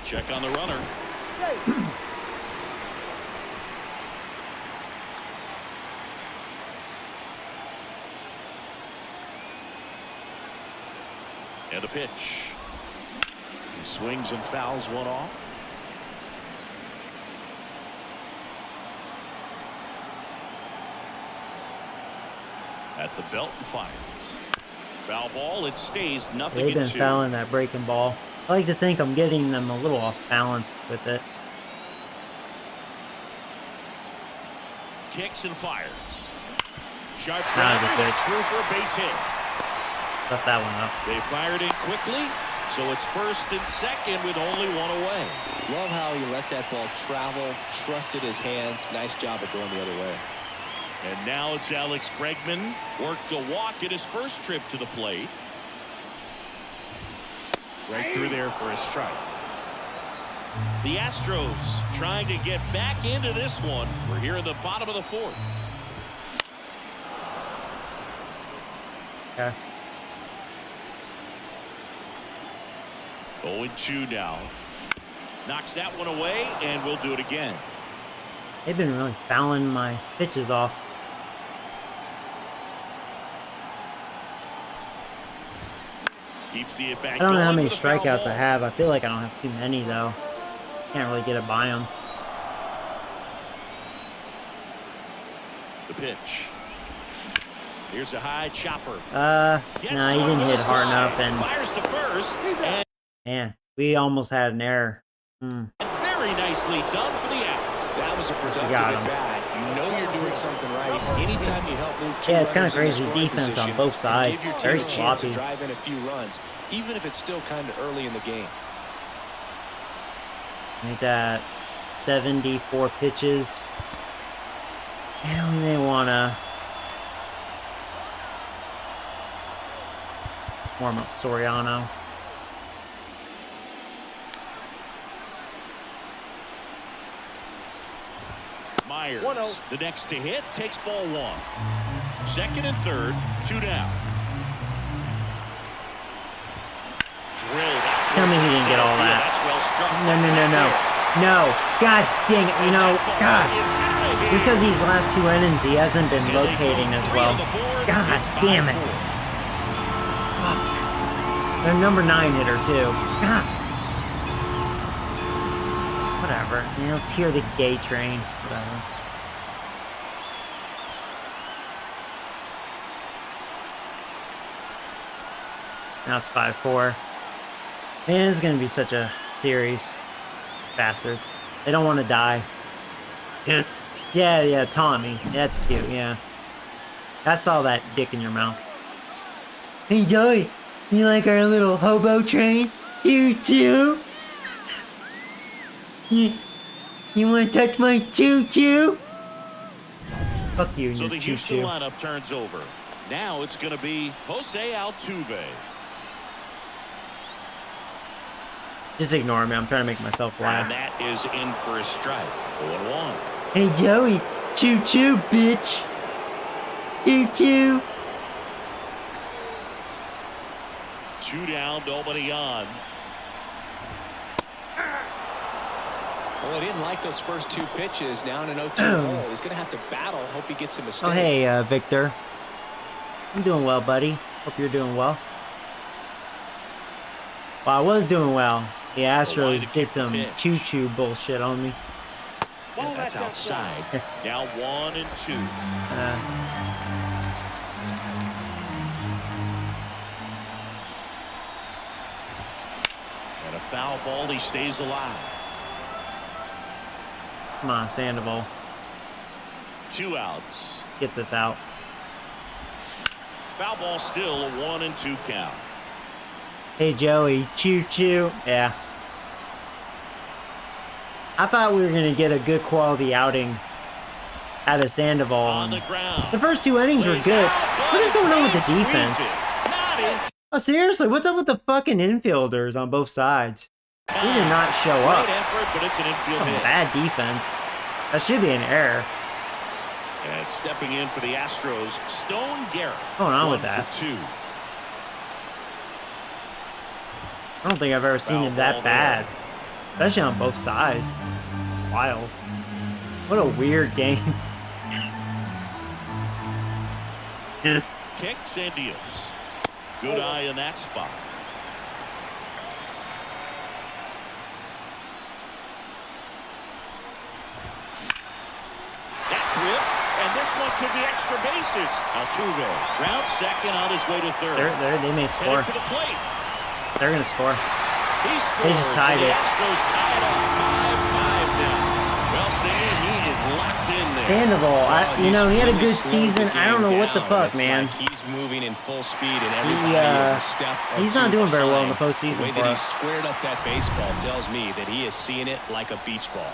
Speaker 2: Check on the runner. And the pitch. He swings and fouls one off. At the belt and fires. Foul ball. It stays nothing.
Speaker 1: They've been fouling that breaking ball. I like to think I'm getting them a little off balanced with it.
Speaker 2: Kicks and fires. Sharp
Speaker 1: Not a
Speaker 2: grab.
Speaker 1: good pitch.
Speaker 2: Through for a base hit.
Speaker 1: Left that one up.
Speaker 2: They fired in quickly, so it's first and second with only one away.
Speaker 3: Love how he let that ball travel, trusted his hands. Nice job of going the other way.
Speaker 2: And now it's Alex Bregman. Worked a walk at his first trip to the plate. Right through there for a strike. The Astros trying to get back into this one. We're here in the bottom of the fourth.
Speaker 1: Okay.
Speaker 2: 0-2 now. Knocks that one away, and we'll do it again.
Speaker 1: They've been really fouling my pitches off.
Speaker 2: Keeps the at bat.
Speaker 1: I don't know how
Speaker 2: going
Speaker 1: many
Speaker 2: with a foul
Speaker 1: strikeouts I
Speaker 2: ball.
Speaker 1: have. I feel like I don't have too many, though. Can't really get it by them.
Speaker 2: The pitch. Here's a high chopper.
Speaker 1: Nah,
Speaker 2: Gets
Speaker 1: he
Speaker 2: to
Speaker 1: didn't
Speaker 2: it
Speaker 1: hit
Speaker 2: with a
Speaker 1: hard
Speaker 2: slide.
Speaker 1: enough, and
Speaker 2: Fires to first. And
Speaker 1: man, we almost had an error.
Speaker 2: very nicely done for the out.
Speaker 3: That was a productive
Speaker 1: got him.
Speaker 3: at bat. You know you're doing something right. Anytime you help move two
Speaker 1: Yeah, it's kinda
Speaker 3: runners in the
Speaker 1: crazy
Speaker 3: scoring
Speaker 1: defense on
Speaker 3: position,
Speaker 1: both
Speaker 3: you
Speaker 1: sides.
Speaker 3: give your team
Speaker 1: Very
Speaker 3: a chance to
Speaker 1: sloppy.
Speaker 3: drive in a few runs, even if it's still kind of early in the game.
Speaker 1: He's at 74 pitches. And we may want to warm up Soriano.
Speaker 2: Myers,
Speaker 4: 1-0.
Speaker 2: the next to hit, takes ball one. Second and third, 2 down. Drilled out.
Speaker 1: Tell me he didn't get all
Speaker 2: Yeah,
Speaker 1: that.
Speaker 2: that's well struck.
Speaker 1: No, no, no, no. No. God dang it. You know, God. Just because these last 2 innings, he hasn't been locating as well. God damn it. Fuck. Their number 9 hitter, too. God. Whatever. Yeah, let's hear the gay train. Whatever. Now it's 5-4. Man, this is going to be such a series. Bastards. They don't want to die. Yeah, Tommy. That's cute, yeah. I saw that dick in your mouth. Hey, Joey. You like our little hobo train? Choo-choo? You want to touch my choo-choo? Fuck you and
Speaker 2: So
Speaker 1: your
Speaker 2: the Houston
Speaker 1: choo-choo.
Speaker 2: lineup turns over. Now it's going to be Jose Altuve.
Speaker 1: Just ignore me. I'm trying to make myself
Speaker 2: And
Speaker 1: laugh.
Speaker 2: that is in for a strike. 0-1.
Speaker 1: Hey, Joey. Choo-choo, bitch. Choo-choo.
Speaker 2: 2 down, nobody on.
Speaker 3: Well, he didn't like those first 2 pitches. Now in an 0-2 hole, he's going to have to battle. Hope he gets a mistake.
Speaker 1: Oh, hey, Victor. I'm doing well, buddy. Hope you're doing well. Well, I was doing well. The Astros did some choo-choo bullshit on me.
Speaker 2: And that's outside. Now 1-2. And a foul ball. He stays alive.
Speaker 1: Come on, Sandoval.
Speaker 2: 2 outs.
Speaker 1: Get this out.
Speaker 2: Foul ball still a 1-2 count.
Speaker 1: Hey, Joey. Choo-choo. Yeah. I thought we were going to get a good quality outing out of Sandoval.
Speaker 2: On the ground.
Speaker 1: The first 2 innings were good. What is going on with the defense?
Speaker 2: Not in.
Speaker 1: Oh, seriously, what's up with the fucking infielders on both sides? They did not show up.
Speaker 2: Great effort, but it's an infield hit.
Speaker 1: Bad defense. That should be an error.
Speaker 2: And stepping in for the Astros, Stone Garrett.
Speaker 1: What's going on with
Speaker 2: 1
Speaker 1: that?
Speaker 2: for 2.
Speaker 1: I don't think I've ever seen
Speaker 2: Foul
Speaker 1: it that
Speaker 2: ball
Speaker 1: bad. Especially on both sides. Wild. What a weird game.
Speaker 2: Kicks and deals. Good eye in that spot. And this one could be extra bases. Altuve, round second on his way to third.
Speaker 1: They may score.
Speaker 2: Headed for the plate.
Speaker 1: They're going to score.
Speaker 2: He scores.
Speaker 1: They just tied
Speaker 2: and the
Speaker 1: it.
Speaker 2: Astros tie it up 5-5 now. Well, Sandy, he is locked in there.
Speaker 1: Sandoval, you know, he had a
Speaker 5: really
Speaker 1: good
Speaker 5: slowed
Speaker 1: season.
Speaker 5: the
Speaker 1: I don't know
Speaker 5: game
Speaker 1: what the
Speaker 5: down.
Speaker 1: fuck,
Speaker 5: It's
Speaker 1: man.
Speaker 5: like he's moving in full speed, and everybody is a step or
Speaker 1: He's not
Speaker 5: two
Speaker 1: doing very well in the
Speaker 5: behind.
Speaker 1: postseason
Speaker 5: The way
Speaker 1: for
Speaker 5: that he
Speaker 1: us.
Speaker 5: squared up that baseball tells me that he is seeing it like a beach ball.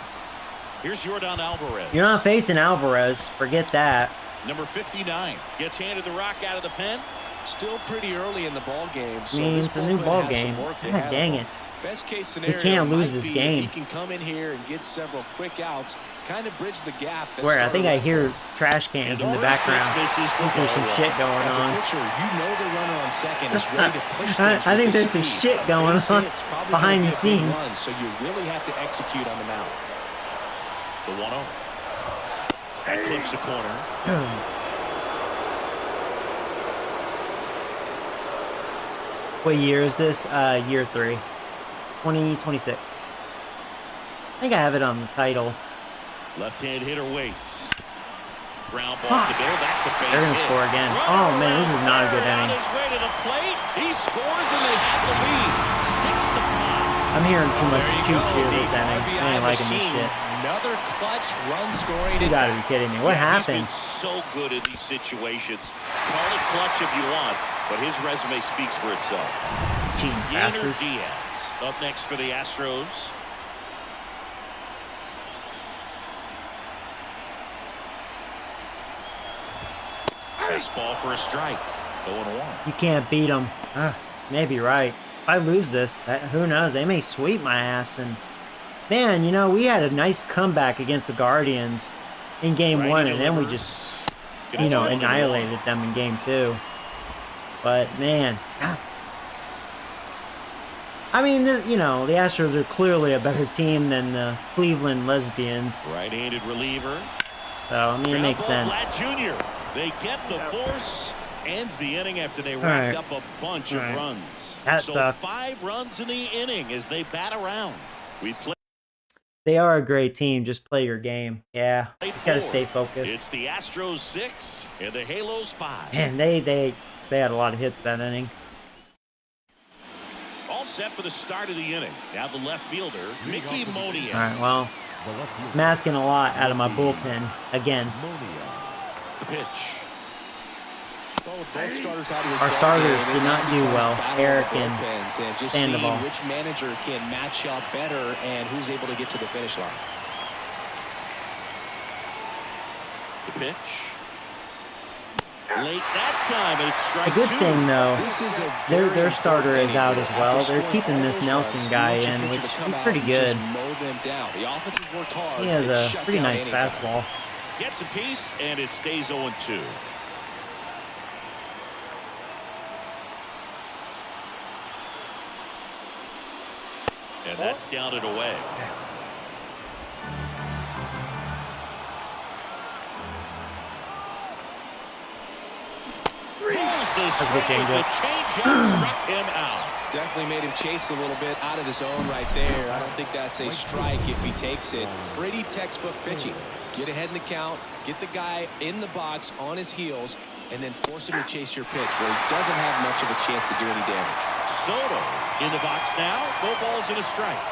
Speaker 2: Here's Yordan Alvarez.
Speaker 1: You're not facing Alvarez. Forget that.
Speaker 2: Number 59 gets handed the rock out of the pen.
Speaker 3: Still pretty early in the ball game. So
Speaker 1: Means
Speaker 3: this
Speaker 1: it's a new
Speaker 3: bullpen
Speaker 1: ball
Speaker 3: has some
Speaker 1: game.
Speaker 3: work
Speaker 1: God
Speaker 3: ahead of
Speaker 1: dang
Speaker 3: them.
Speaker 1: it.
Speaker 3: Best case scenario
Speaker 1: can't lose
Speaker 3: might
Speaker 1: this
Speaker 3: be
Speaker 1: game.
Speaker 3: If he can come in here and get several quick outs, kind of bridge the gap. that
Speaker 1: Where I think I
Speaker 3: started
Speaker 1: hear trash cans in the background. I think there's some shit going
Speaker 3: As a
Speaker 1: on.
Speaker 3: pitcher, you know the runner on second is ready to push things
Speaker 1: I
Speaker 3: with
Speaker 1: think
Speaker 3: his
Speaker 1: there's some
Speaker 3: speed.
Speaker 1: shit going
Speaker 3: They say
Speaker 1: on
Speaker 3: it's probably
Speaker 1: behind
Speaker 3: gonna
Speaker 1: the
Speaker 3: be a big
Speaker 1: scenes.
Speaker 3: run, so you really have to execute on the mound.
Speaker 2: The 1-0. That clips the corner.
Speaker 1: What year is this? Year 3. 2026. I think I have it on the title.
Speaker 2: Left-hand hitter waits. Ground ball to the middle. That's a base
Speaker 1: They're going to
Speaker 2: hit.
Speaker 1: score again.
Speaker 2: Runner
Speaker 1: Oh, man, this
Speaker 2: around
Speaker 1: is not a good
Speaker 2: third on
Speaker 1: inning.
Speaker 2: his way to the plate. He scores and they have the lead. 6-5.
Speaker 1: I'm hearing too much
Speaker 5: There you
Speaker 1: choo-choo
Speaker 5: go,
Speaker 1: this
Speaker 5: the
Speaker 1: inning. I
Speaker 5: RBI
Speaker 1: ain't liking this
Speaker 5: machine.
Speaker 1: shit.
Speaker 5: Another clutch run scoring.
Speaker 1: You gotta be kidding me. What
Speaker 2: He's
Speaker 1: happened?
Speaker 2: been so good in these situations. Call it clutch if you want, but his resume speaks for itself.
Speaker 1: Cheating
Speaker 2: Yainer
Speaker 1: bastards.
Speaker 2: Diaz up next for the Astros. Baseball for a strike. 0-1.
Speaker 1: You can't beat them. Maybe right. If I lose this, who knows? They may sweep my ass. And man, you know, we had a nice comeback against the Guardians in Game
Speaker 2: Righty
Speaker 1: 1, and then we
Speaker 2: delivers.
Speaker 1: just,
Speaker 2: Gonna
Speaker 1: you know,
Speaker 2: turn it
Speaker 1: annihilated
Speaker 2: on.
Speaker 1: them in Game 2. But man, I mean, you know, the Astros are clearly a better team than the Cleveland Lesbians.
Speaker 2: Right-handed reliever.
Speaker 1: So I mean, it
Speaker 2: Ground
Speaker 1: makes
Speaker 2: ball,
Speaker 1: sense.
Speaker 2: Vlad Jr. They get the force. Ends the inning after they
Speaker 1: right.
Speaker 2: racked up a bunch of
Speaker 1: All right.
Speaker 2: runs.
Speaker 1: That
Speaker 2: so
Speaker 1: sucked.
Speaker 2: 5 runs in the inning as they bat around. We play.
Speaker 1: They are a great team. Just play your game. Yeah, just gotta stay focused.
Speaker 2: It's the Astros 6 and the Halos 5.
Speaker 1: Man, they had a lot of hits that inning.
Speaker 2: All set for the start of the inning. Now the left fielder, Mickey Monier.
Speaker 1: All right, well,
Speaker 6: The left fielder,
Speaker 1: I'm asking a lot out of my bullpen again.
Speaker 6: Monia.
Speaker 2: The pitch.
Speaker 3: Well, with both starters out of this
Speaker 1: Our
Speaker 3: ball
Speaker 1: starters
Speaker 3: game,
Speaker 1: did
Speaker 3: it
Speaker 1: not
Speaker 3: now
Speaker 1: do
Speaker 3: becomes
Speaker 1: well.
Speaker 3: battle of the
Speaker 1: Eric and
Speaker 3: bullpens and just
Speaker 1: Sandoval.
Speaker 3: seeing which manager can match up better and who's able to get to the finish line.
Speaker 2: The pitch. Late that time, and it's
Speaker 1: The
Speaker 2: strike
Speaker 1: good
Speaker 2: 2.
Speaker 1: thing, though,
Speaker 3: This is a
Speaker 1: their starter is out as well.
Speaker 3: After
Speaker 1: They're
Speaker 3: scoring
Speaker 1: keeping
Speaker 3: all
Speaker 1: this
Speaker 3: those
Speaker 1: Nelson
Speaker 3: runs,
Speaker 1: guy
Speaker 3: you want your
Speaker 1: in,
Speaker 3: pitcher
Speaker 1: which
Speaker 3: to come
Speaker 1: he's
Speaker 3: out
Speaker 1: pretty
Speaker 3: and
Speaker 1: good.
Speaker 3: just mow them down. The offense has worked hard.
Speaker 1: He has
Speaker 3: They
Speaker 1: a
Speaker 3: shut
Speaker 1: pretty
Speaker 3: down
Speaker 1: nice
Speaker 3: anytime.
Speaker 1: fastball.
Speaker 2: Gets a piece, and it stays 0-2. And that's down and away.
Speaker 1: That's a good changeup.
Speaker 2: The changeup struck him out.
Speaker 3: Definitely made him chase a little bit out of his zone right there. I don't think that's a strike if he takes it. Pretty textbook pitching. Get ahead in the count, get the guy in the box on his heels, and then force him to chase your pitch where he doesn't have much of a chance to do any damage.
Speaker 2: Soto in the box now. No balls and a strike.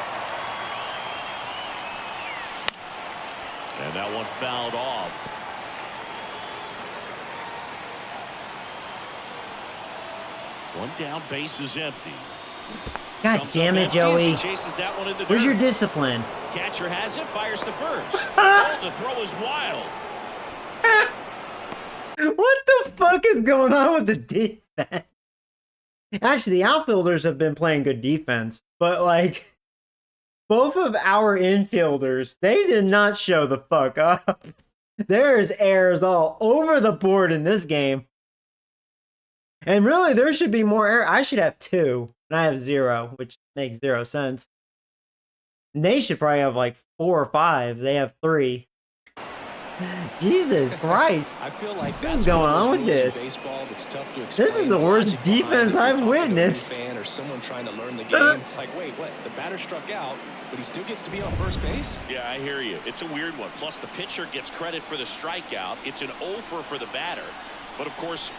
Speaker 2: And that one fouled off. One down, base is empty.
Speaker 1: God
Speaker 2: Comes
Speaker 1: damn
Speaker 2: up
Speaker 1: it,
Speaker 2: empty
Speaker 1: Joey.
Speaker 2: as he chases that one in the
Speaker 1: Where's your
Speaker 2: dirt.
Speaker 1: discipline?
Speaker 2: Catcher has it, fires to first. Oh, the throw is wild.
Speaker 1: What the fuck is going on with the defense? Actually, the outfielders have been playing good defense, but like both of our infielders, they did not show the fuck up. There's errors all over the board in this game. And really, there should be more error. I should have 2, and I have 0, which makes 0 sense. And they should probably have like 4 or 5. They have 3. Jesus Christ.
Speaker 3: I feel like
Speaker 1: What is
Speaker 3: that's
Speaker 1: going
Speaker 3: one of
Speaker 1: on
Speaker 3: those
Speaker 1: with
Speaker 3: rules in
Speaker 1: this?
Speaker 3: baseball that's tough to explain.
Speaker 1: This is the worst
Speaker 3: logic behind
Speaker 1: defense
Speaker 3: it. You're
Speaker 1: I've
Speaker 3: talking to a new
Speaker 1: witnessed.
Speaker 3: fan or someone trying to learn the game. It's like, wait, what? The batter struck out, but he still gets to be on first base?
Speaker 2: Yeah, I hear you. It's a weird one. Plus, the pitcher gets credit for the strikeout. It's an over for the batter. But, of course,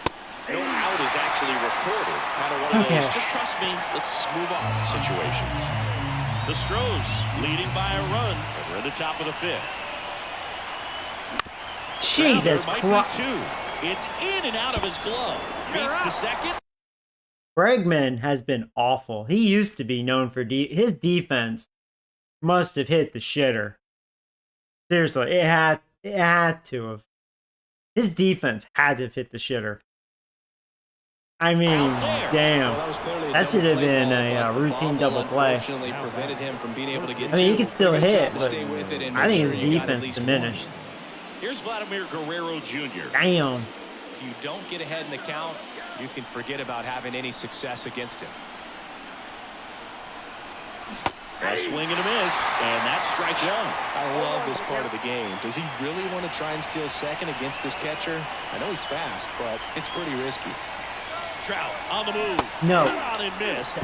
Speaker 2: no out is actually recorded. Kind of one of those, just trust me, let's move on situations. The Astros leading by a run. We're at the top of the fifth.
Speaker 1: Jesus
Speaker 2: Well, there might
Speaker 1: Christ.
Speaker 2: be two. It's in and out of his glove. Beats the second.
Speaker 1: Bregman has been awful. He used to be known for his defense must have hit the shitter. Seriously, it had to have. His defense had to have hit the shitter. I mean, damn.
Speaker 3: Well, that was clearly a
Speaker 1: That should
Speaker 3: double
Speaker 1: have
Speaker 3: play
Speaker 1: been
Speaker 3: ball,
Speaker 1: a
Speaker 3: but the
Speaker 1: routine
Speaker 3: bobble
Speaker 1: double play.
Speaker 3: unfortunately prevented him from being able to get
Speaker 1: I mean, he
Speaker 3: two.
Speaker 1: could still
Speaker 3: Great
Speaker 1: hit,
Speaker 3: job to
Speaker 1: but
Speaker 3: stay with it and
Speaker 1: I
Speaker 3: make
Speaker 1: think
Speaker 3: sure
Speaker 1: his
Speaker 3: you got at
Speaker 1: defense
Speaker 3: least
Speaker 1: diminished.
Speaker 2: Here's Vladimir Guerrero Jr.
Speaker 1: Damn.
Speaker 5: If you don't get ahead in the count, you can forget about having any success against him.
Speaker 2: A swing and a miss, and that's strike one.
Speaker 3: I love this part of the game. Does he really want to try and steal second against this catcher? I know he's fast, but it's pretty risky.
Speaker 2: Trout on the move.
Speaker 1: No.
Speaker 2: Cut on and missed.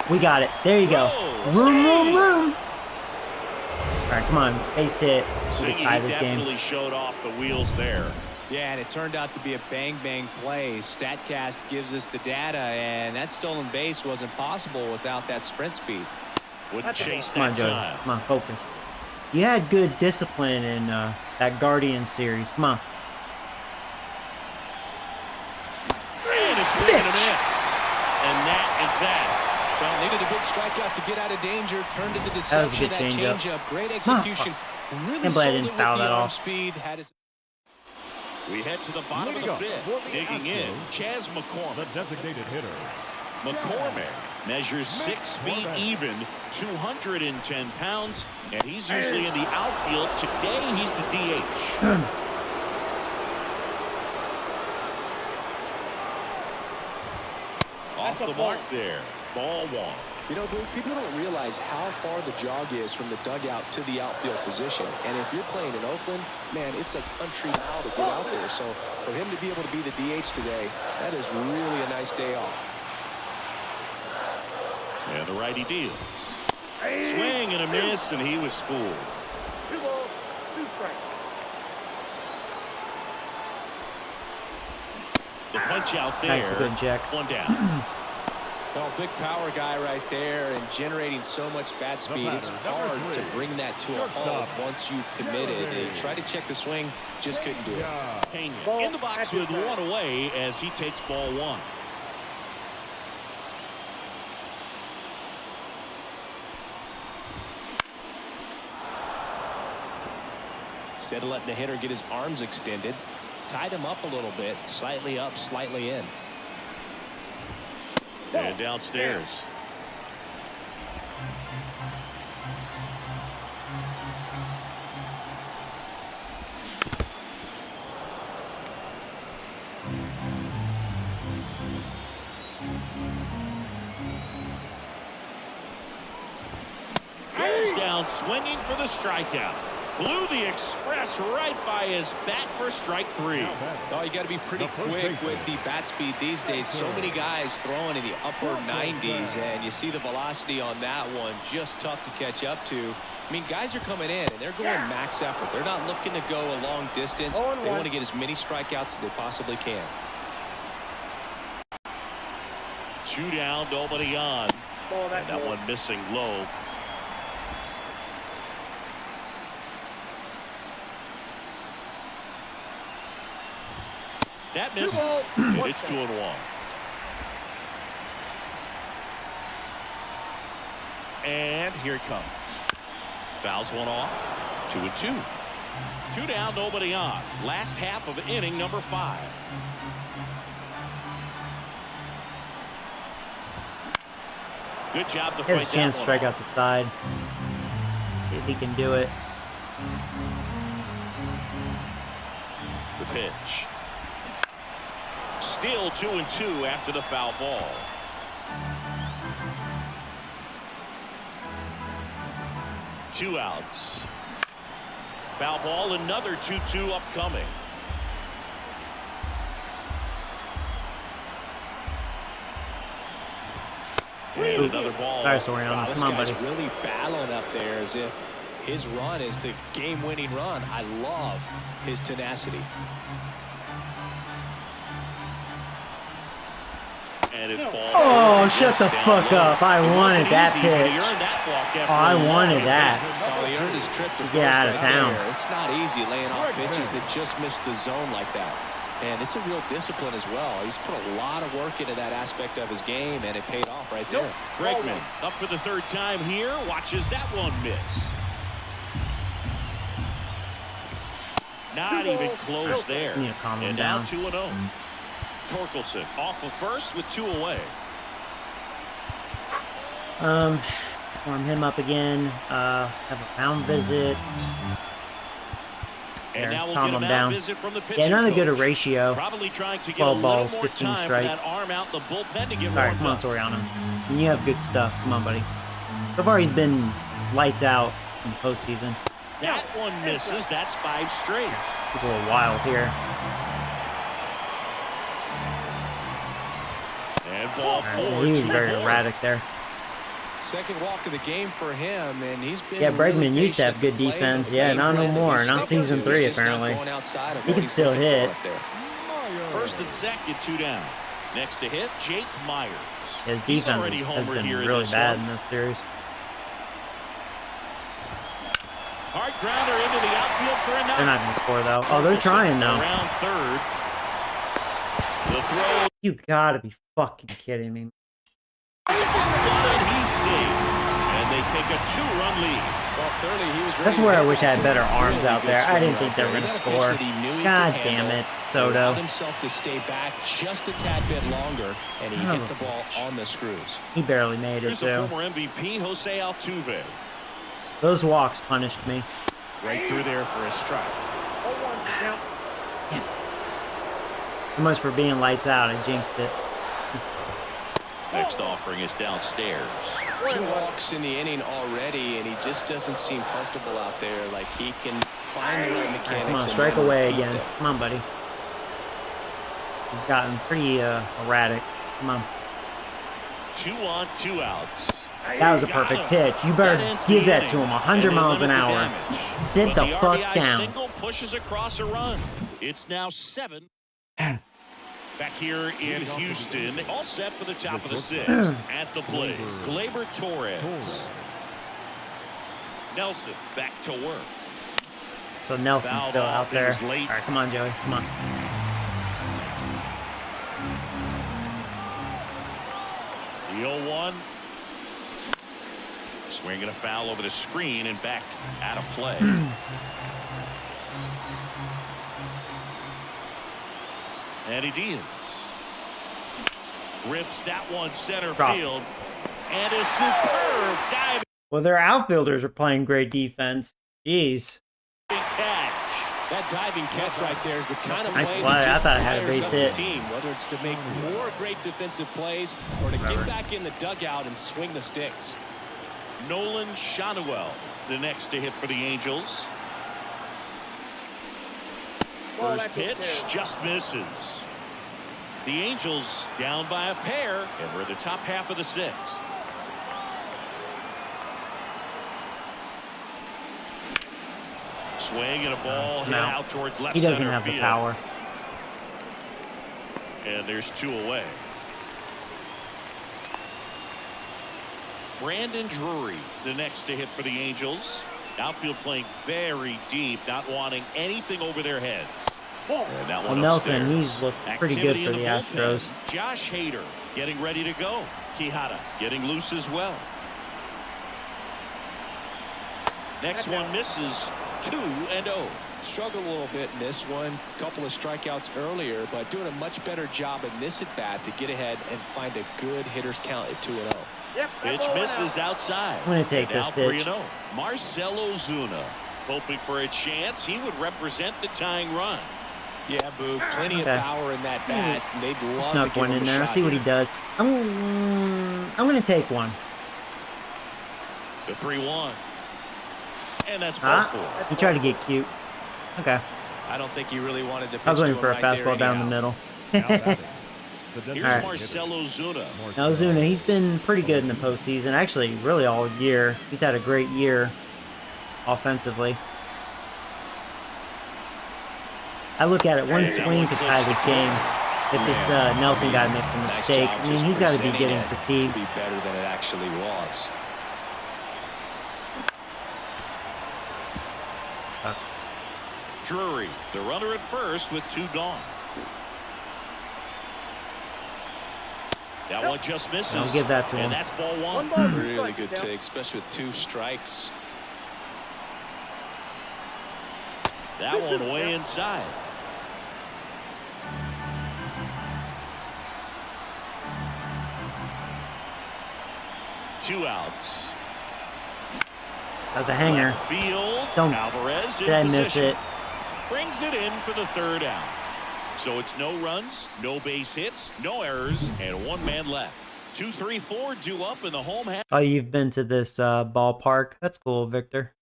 Speaker 1: We got it. There you go.
Speaker 2: Whoa,
Speaker 1: Room. All right, come on. Base hit. We
Speaker 2: Siggy
Speaker 1: can tie this game.
Speaker 2: definitely showed off the wheels there.
Speaker 5: Yeah, and it turned out to be a bang-bang play. StatCast gives us the data, and that stolen base wasn't possible without that sprint speed.
Speaker 2: Wouldn't chase
Speaker 1: Come on,
Speaker 2: that
Speaker 1: Joey.
Speaker 2: time.
Speaker 1: Come on, focus. You had good discipline in that Guardian series. Come on.
Speaker 2: And a swing and a miss. And that is that.
Speaker 3: Well, needed a big strikeout to get out of danger. Turned into
Speaker 1: That was a
Speaker 3: deception.
Speaker 1: good
Speaker 3: That
Speaker 1: changeup.
Speaker 3: changeup. Great
Speaker 1: Come on,
Speaker 3: execution. Really
Speaker 1: Can't believe I
Speaker 3: sold
Speaker 1: didn't
Speaker 3: it with
Speaker 1: foul
Speaker 3: the
Speaker 1: that
Speaker 3: arm
Speaker 1: off.
Speaker 3: speed. Had his
Speaker 2: We head to the bottom of the fifth. Digging in, Chaz
Speaker 6: The
Speaker 2: McCormick.
Speaker 6: designated hitter.
Speaker 2: McCormick measures 6 feet even, 210 pounds, and he's usually in the outfield. Today, he's the DH. Off the mark there. Ball one.
Speaker 3: You know, Blue, people don't realize how far the jog is from the dugout to the outfield position. And if you're playing in Oakland, man, it's a country mile to get out there. So for him to be able to be the DH today, that is really a nice day off.
Speaker 2: And the righty deals. Swing and a miss, and he was fooled.
Speaker 4: 2 balls, 2 strikes.
Speaker 2: The punch out there.
Speaker 1: Nice, good check.
Speaker 2: One down.
Speaker 3: Well, big power guy right there and generating so much bat speed. It's hard to bring that to a halt once you've committed. He tried to check the swing, just couldn't do it.
Speaker 2: Pena in the box with one away as he takes ball one.
Speaker 5: Instead of letting the hitter get his arms extended, tied him up a little bit, slightly up, slightly in.
Speaker 2: And downstairs. Goes down swinging for the strikeout. Blew the express right by his bat for strike 3.
Speaker 3: Oh, you got to be pretty quick with the bat speed these days. So many guys throwing in the upper 90s, and you see the velocity on that one. Just tough to catch up to. I mean, guys are coming in, and they're going max effort. They're not looking to go a long distance. They want to get as many strikeouts as they possibly can.
Speaker 2: 2 down, nobody on.
Speaker 4: Ball,
Speaker 2: And that one missing low. That misses. And it's 2-1. And here it comes. Fouls one off. 2-2. 2 down, nobody on. Last half of inning number 5. Good job to
Speaker 1: He has
Speaker 2: fight
Speaker 1: a chance to
Speaker 2: that
Speaker 1: strike
Speaker 2: one
Speaker 1: out the side. If he can do it.
Speaker 2: off. The pitch. Still 2-2 after the foul ball. Two outs. Foul ball, another 2-2 upcoming. And another ball.
Speaker 1: Sorry, Soriano.
Speaker 3: Wow, this
Speaker 1: Come on,
Speaker 3: guy's
Speaker 1: buddy.
Speaker 3: really battling up there as if his run is the game-winning run. I love his tenacity.
Speaker 2: And it's ball.
Speaker 1: Oh, shut the fuck up. I wanted that
Speaker 2: Easy, but he
Speaker 1: pitch.
Speaker 2: earned that walk after
Speaker 1: Oh, I
Speaker 2: a long
Speaker 1: wanted
Speaker 2: at
Speaker 1: that.
Speaker 2: bat.
Speaker 3: Well, he earned his trip to
Speaker 1: Get
Speaker 3: first
Speaker 1: out of
Speaker 3: right
Speaker 1: town.
Speaker 3: there. It's not easy laying off pitches that just miss the zone like that. And it's a real discipline as well. He's put a lot of work into that aspect of his game, and it paid off right there.
Speaker 2: Bregman up for the third time here. Watches that one miss. Not even close there.
Speaker 1: You need to calm him
Speaker 2: And now
Speaker 1: down.
Speaker 2: 2-0. Torkelson off of first with 2 away.
Speaker 1: Warm him up again. Have a pound visit.
Speaker 2: And
Speaker 1: There,
Speaker 2: now we'll
Speaker 1: calm
Speaker 2: get a
Speaker 1: him
Speaker 2: mound
Speaker 1: down.
Speaker 2: visit from the pitching
Speaker 1: Yeah, not a good
Speaker 2: coach.
Speaker 1: ratio.
Speaker 2: Probably trying to get
Speaker 1: 12
Speaker 2: a
Speaker 1: balls,
Speaker 2: little more
Speaker 1: 15
Speaker 2: time for
Speaker 1: strikes.
Speaker 2: that arm out the bullpen to get
Speaker 1: All right,
Speaker 2: warmed
Speaker 1: come on,
Speaker 2: up.
Speaker 1: Soriano. And you have good stuff. Come on, buddy. So far, he's been lights out in the postseason.
Speaker 2: That one misses. That's 5 straight.
Speaker 1: He's a little wild here.
Speaker 2: And ball 4.
Speaker 1: He was
Speaker 2: 2
Speaker 1: very
Speaker 2: more.
Speaker 1: erratic there.
Speaker 3: Second walk of the game for him, and he's been
Speaker 1: Yeah,
Speaker 3: really
Speaker 1: Bregman used to have
Speaker 3: patient
Speaker 1: good
Speaker 3: at the plate,
Speaker 1: defense.
Speaker 3: but
Speaker 1: Yeah,
Speaker 3: Dave
Speaker 1: not no
Speaker 3: Bregman,
Speaker 1: more.
Speaker 3: he's
Speaker 1: Not
Speaker 3: sticking
Speaker 1: season
Speaker 3: to it.
Speaker 1: 3,
Speaker 3: He's just not
Speaker 1: apparently.
Speaker 3: going outside of
Speaker 1: He
Speaker 3: what
Speaker 1: can
Speaker 3: he's
Speaker 1: still
Speaker 3: looking for
Speaker 1: hit.
Speaker 3: up there.
Speaker 2: First and second, 2 down. Next to hit, Jake Myers.
Speaker 1: His
Speaker 2: He's
Speaker 1: defense
Speaker 2: already
Speaker 1: has
Speaker 2: homered
Speaker 1: been
Speaker 2: here in
Speaker 1: really
Speaker 2: this
Speaker 1: bad
Speaker 2: one.
Speaker 1: in this series.
Speaker 2: Hard grounder into the outfield for a knock.
Speaker 1: They're not going to score, though. Oh, they're trying, though.
Speaker 2: Around third. The throw.
Speaker 1: You gotta be fucking kidding me.
Speaker 2: Line, he's safe. And they take a 2-run lead.
Speaker 3: Well, clearly he was
Speaker 1: That's
Speaker 3: ready
Speaker 1: where
Speaker 3: to
Speaker 1: I
Speaker 3: hit
Speaker 1: wish I had better arms
Speaker 3: really
Speaker 1: out
Speaker 3: good
Speaker 1: there. I
Speaker 3: swing
Speaker 1: didn't
Speaker 3: right
Speaker 1: think they were
Speaker 3: there.
Speaker 1: going to
Speaker 3: He got a pitch
Speaker 1: score.
Speaker 3: that he knew he
Speaker 1: God
Speaker 3: could
Speaker 1: damn
Speaker 3: handle.
Speaker 1: it,
Speaker 3: He
Speaker 1: Soto.
Speaker 3: allowed himself to stay back just a tad bit longer, and he
Speaker 1: Oh,
Speaker 3: hit the ball on the screws.
Speaker 1: He barely made it,
Speaker 2: Here's the
Speaker 1: too.
Speaker 2: former MVP, Jose Altuve.
Speaker 1: Those walks punished me.
Speaker 2: Right through there for a strike.
Speaker 4: 0-1 to count.
Speaker 1: So much for being lights out. I jinxed it.
Speaker 2: Next offering is downstairs.
Speaker 3: 2 walks in the inning already, and he just doesn't seem comfortable out there. Like he can find the right mechanics.
Speaker 1: Come on,
Speaker 3: and
Speaker 1: strike
Speaker 3: then
Speaker 1: away
Speaker 3: repeat
Speaker 1: again.
Speaker 3: them.
Speaker 1: Come on, buddy. He's gotten pretty erratic. Come on.
Speaker 2: 2 on, 2 outs.
Speaker 1: That was a perfect pitch. You better
Speaker 2: That ends
Speaker 1: give
Speaker 2: the
Speaker 1: that
Speaker 2: inning,
Speaker 1: to him 100
Speaker 2: and they
Speaker 1: miles an
Speaker 2: limit the
Speaker 1: hour.
Speaker 2: damage.
Speaker 1: Sit
Speaker 2: But
Speaker 1: the fuck
Speaker 2: RBI
Speaker 1: down.
Speaker 2: single pushes across a run. It's now 7. Back here in Houston, all set for the top of the 6th. At the plate, Gleyber Torres. Nelson back to work.
Speaker 1: So Nelson's
Speaker 2: Fouled
Speaker 1: still
Speaker 2: off.
Speaker 1: out
Speaker 2: He
Speaker 1: there.
Speaker 2: was
Speaker 1: All
Speaker 2: late.
Speaker 1: right, come on, Joey. Come on.
Speaker 2: The 0-1. Swinging a foul over the screen and back out of play. Eddie Diaz rips that one center
Speaker 1: Drop.
Speaker 2: field, and a superb diving
Speaker 1: Well, their outfielders are playing great defense. Jeez.
Speaker 2: catch.
Speaker 3: That diving catch right there is the kind of
Speaker 1: Nice
Speaker 3: play
Speaker 1: play.
Speaker 3: that
Speaker 1: I
Speaker 3: just
Speaker 1: thought I had a
Speaker 3: fires
Speaker 1: base
Speaker 3: up
Speaker 1: hit.
Speaker 3: the team, whether it's to make more great defensive plays or to get back in the dugout and swing the sticks.
Speaker 2: Nolan Shanuel, the next to hit for the Angels.
Speaker 4: Ball
Speaker 2: First
Speaker 4: back up
Speaker 2: pitch
Speaker 4: there.
Speaker 2: just misses. The Angels down by a pair, and we're at the top half of the 6th. Swing and a ball hit
Speaker 1: No.
Speaker 2: out towards left
Speaker 1: He doesn't
Speaker 2: center
Speaker 1: have the
Speaker 2: field.
Speaker 1: power.
Speaker 2: And there's 2 away. Brandon Drury, the next to hit for the Angels. Outfield playing very deep, not wanting anything over their heads. And that
Speaker 1: Well,
Speaker 2: one
Speaker 1: Nelson,
Speaker 2: upstairs.
Speaker 1: he's looked pretty good
Speaker 2: Activity
Speaker 1: for
Speaker 2: in
Speaker 1: the
Speaker 2: bullpen.
Speaker 1: Astros.
Speaker 2: Josh Hader getting ready to go. Quijada getting loose as well. Next one misses. 2-0.
Speaker 3: Struggled a little bit in this one. Couple of strikeouts earlier, but doing a much better job in this at bat to get ahead and find a good hitter's count at 2-0.
Speaker 4: Yep, that
Speaker 2: Pitch
Speaker 4: ball went
Speaker 2: misses
Speaker 4: out.
Speaker 2: outside.
Speaker 1: I'm gonna take
Speaker 2: And
Speaker 1: this
Speaker 2: now
Speaker 1: pitch.
Speaker 2: 3-0. Marcelo Zuna hoping for a chance. He would represent the tying run.
Speaker 3: Yeah, Boo. Plenty
Speaker 1: Okay.
Speaker 3: of power in that bat. And they'd love to
Speaker 1: Snuck
Speaker 3: give
Speaker 1: one
Speaker 3: him
Speaker 1: in
Speaker 3: a
Speaker 1: there.
Speaker 3: shot
Speaker 1: See what he
Speaker 3: here.
Speaker 1: does. I'm gonna take one.
Speaker 2: The 3-1. And that's ball four.
Speaker 1: He tried to get cute. Okay.
Speaker 3: I don't think he really wanted to pitch
Speaker 1: I was waiting
Speaker 3: to
Speaker 1: for a
Speaker 3: him right
Speaker 1: fastball
Speaker 3: there
Speaker 1: down the
Speaker 3: anyhow.
Speaker 1: middle.
Speaker 6: Now batting, the
Speaker 2: Here's
Speaker 6: designated
Speaker 2: Marcell Ozuna.
Speaker 1: Now, Ozuna, he's been pretty good in the postseason. Actually, really all year. He's had a great year offensively. I look at it, one swing could tie this game. If this Nelson guy makes a mistake, I mean, he's got to be getting fatigued.
Speaker 3: Be better than it actually was.
Speaker 2: Drury, the runner at first with 2 gone. That one just misses.
Speaker 1: I'll give that to him.
Speaker 2: And that's ball 1.
Speaker 3: Really good take, especially with 2 strikes.
Speaker 2: That one way inside. Two outs.
Speaker 1: That's a hanger.
Speaker 2: Left field.
Speaker 1: Don't-
Speaker 2: Alvarez in
Speaker 1: Did I miss
Speaker 2: position.
Speaker 1: it?
Speaker 2: Brings it in for the 3rd out. So it's no runs, no base hits, no errors, and 1 man left. 2, 3, 4 due up in the home half.
Speaker 1: Oh, you've been to this ballpark. That's cool, Victor.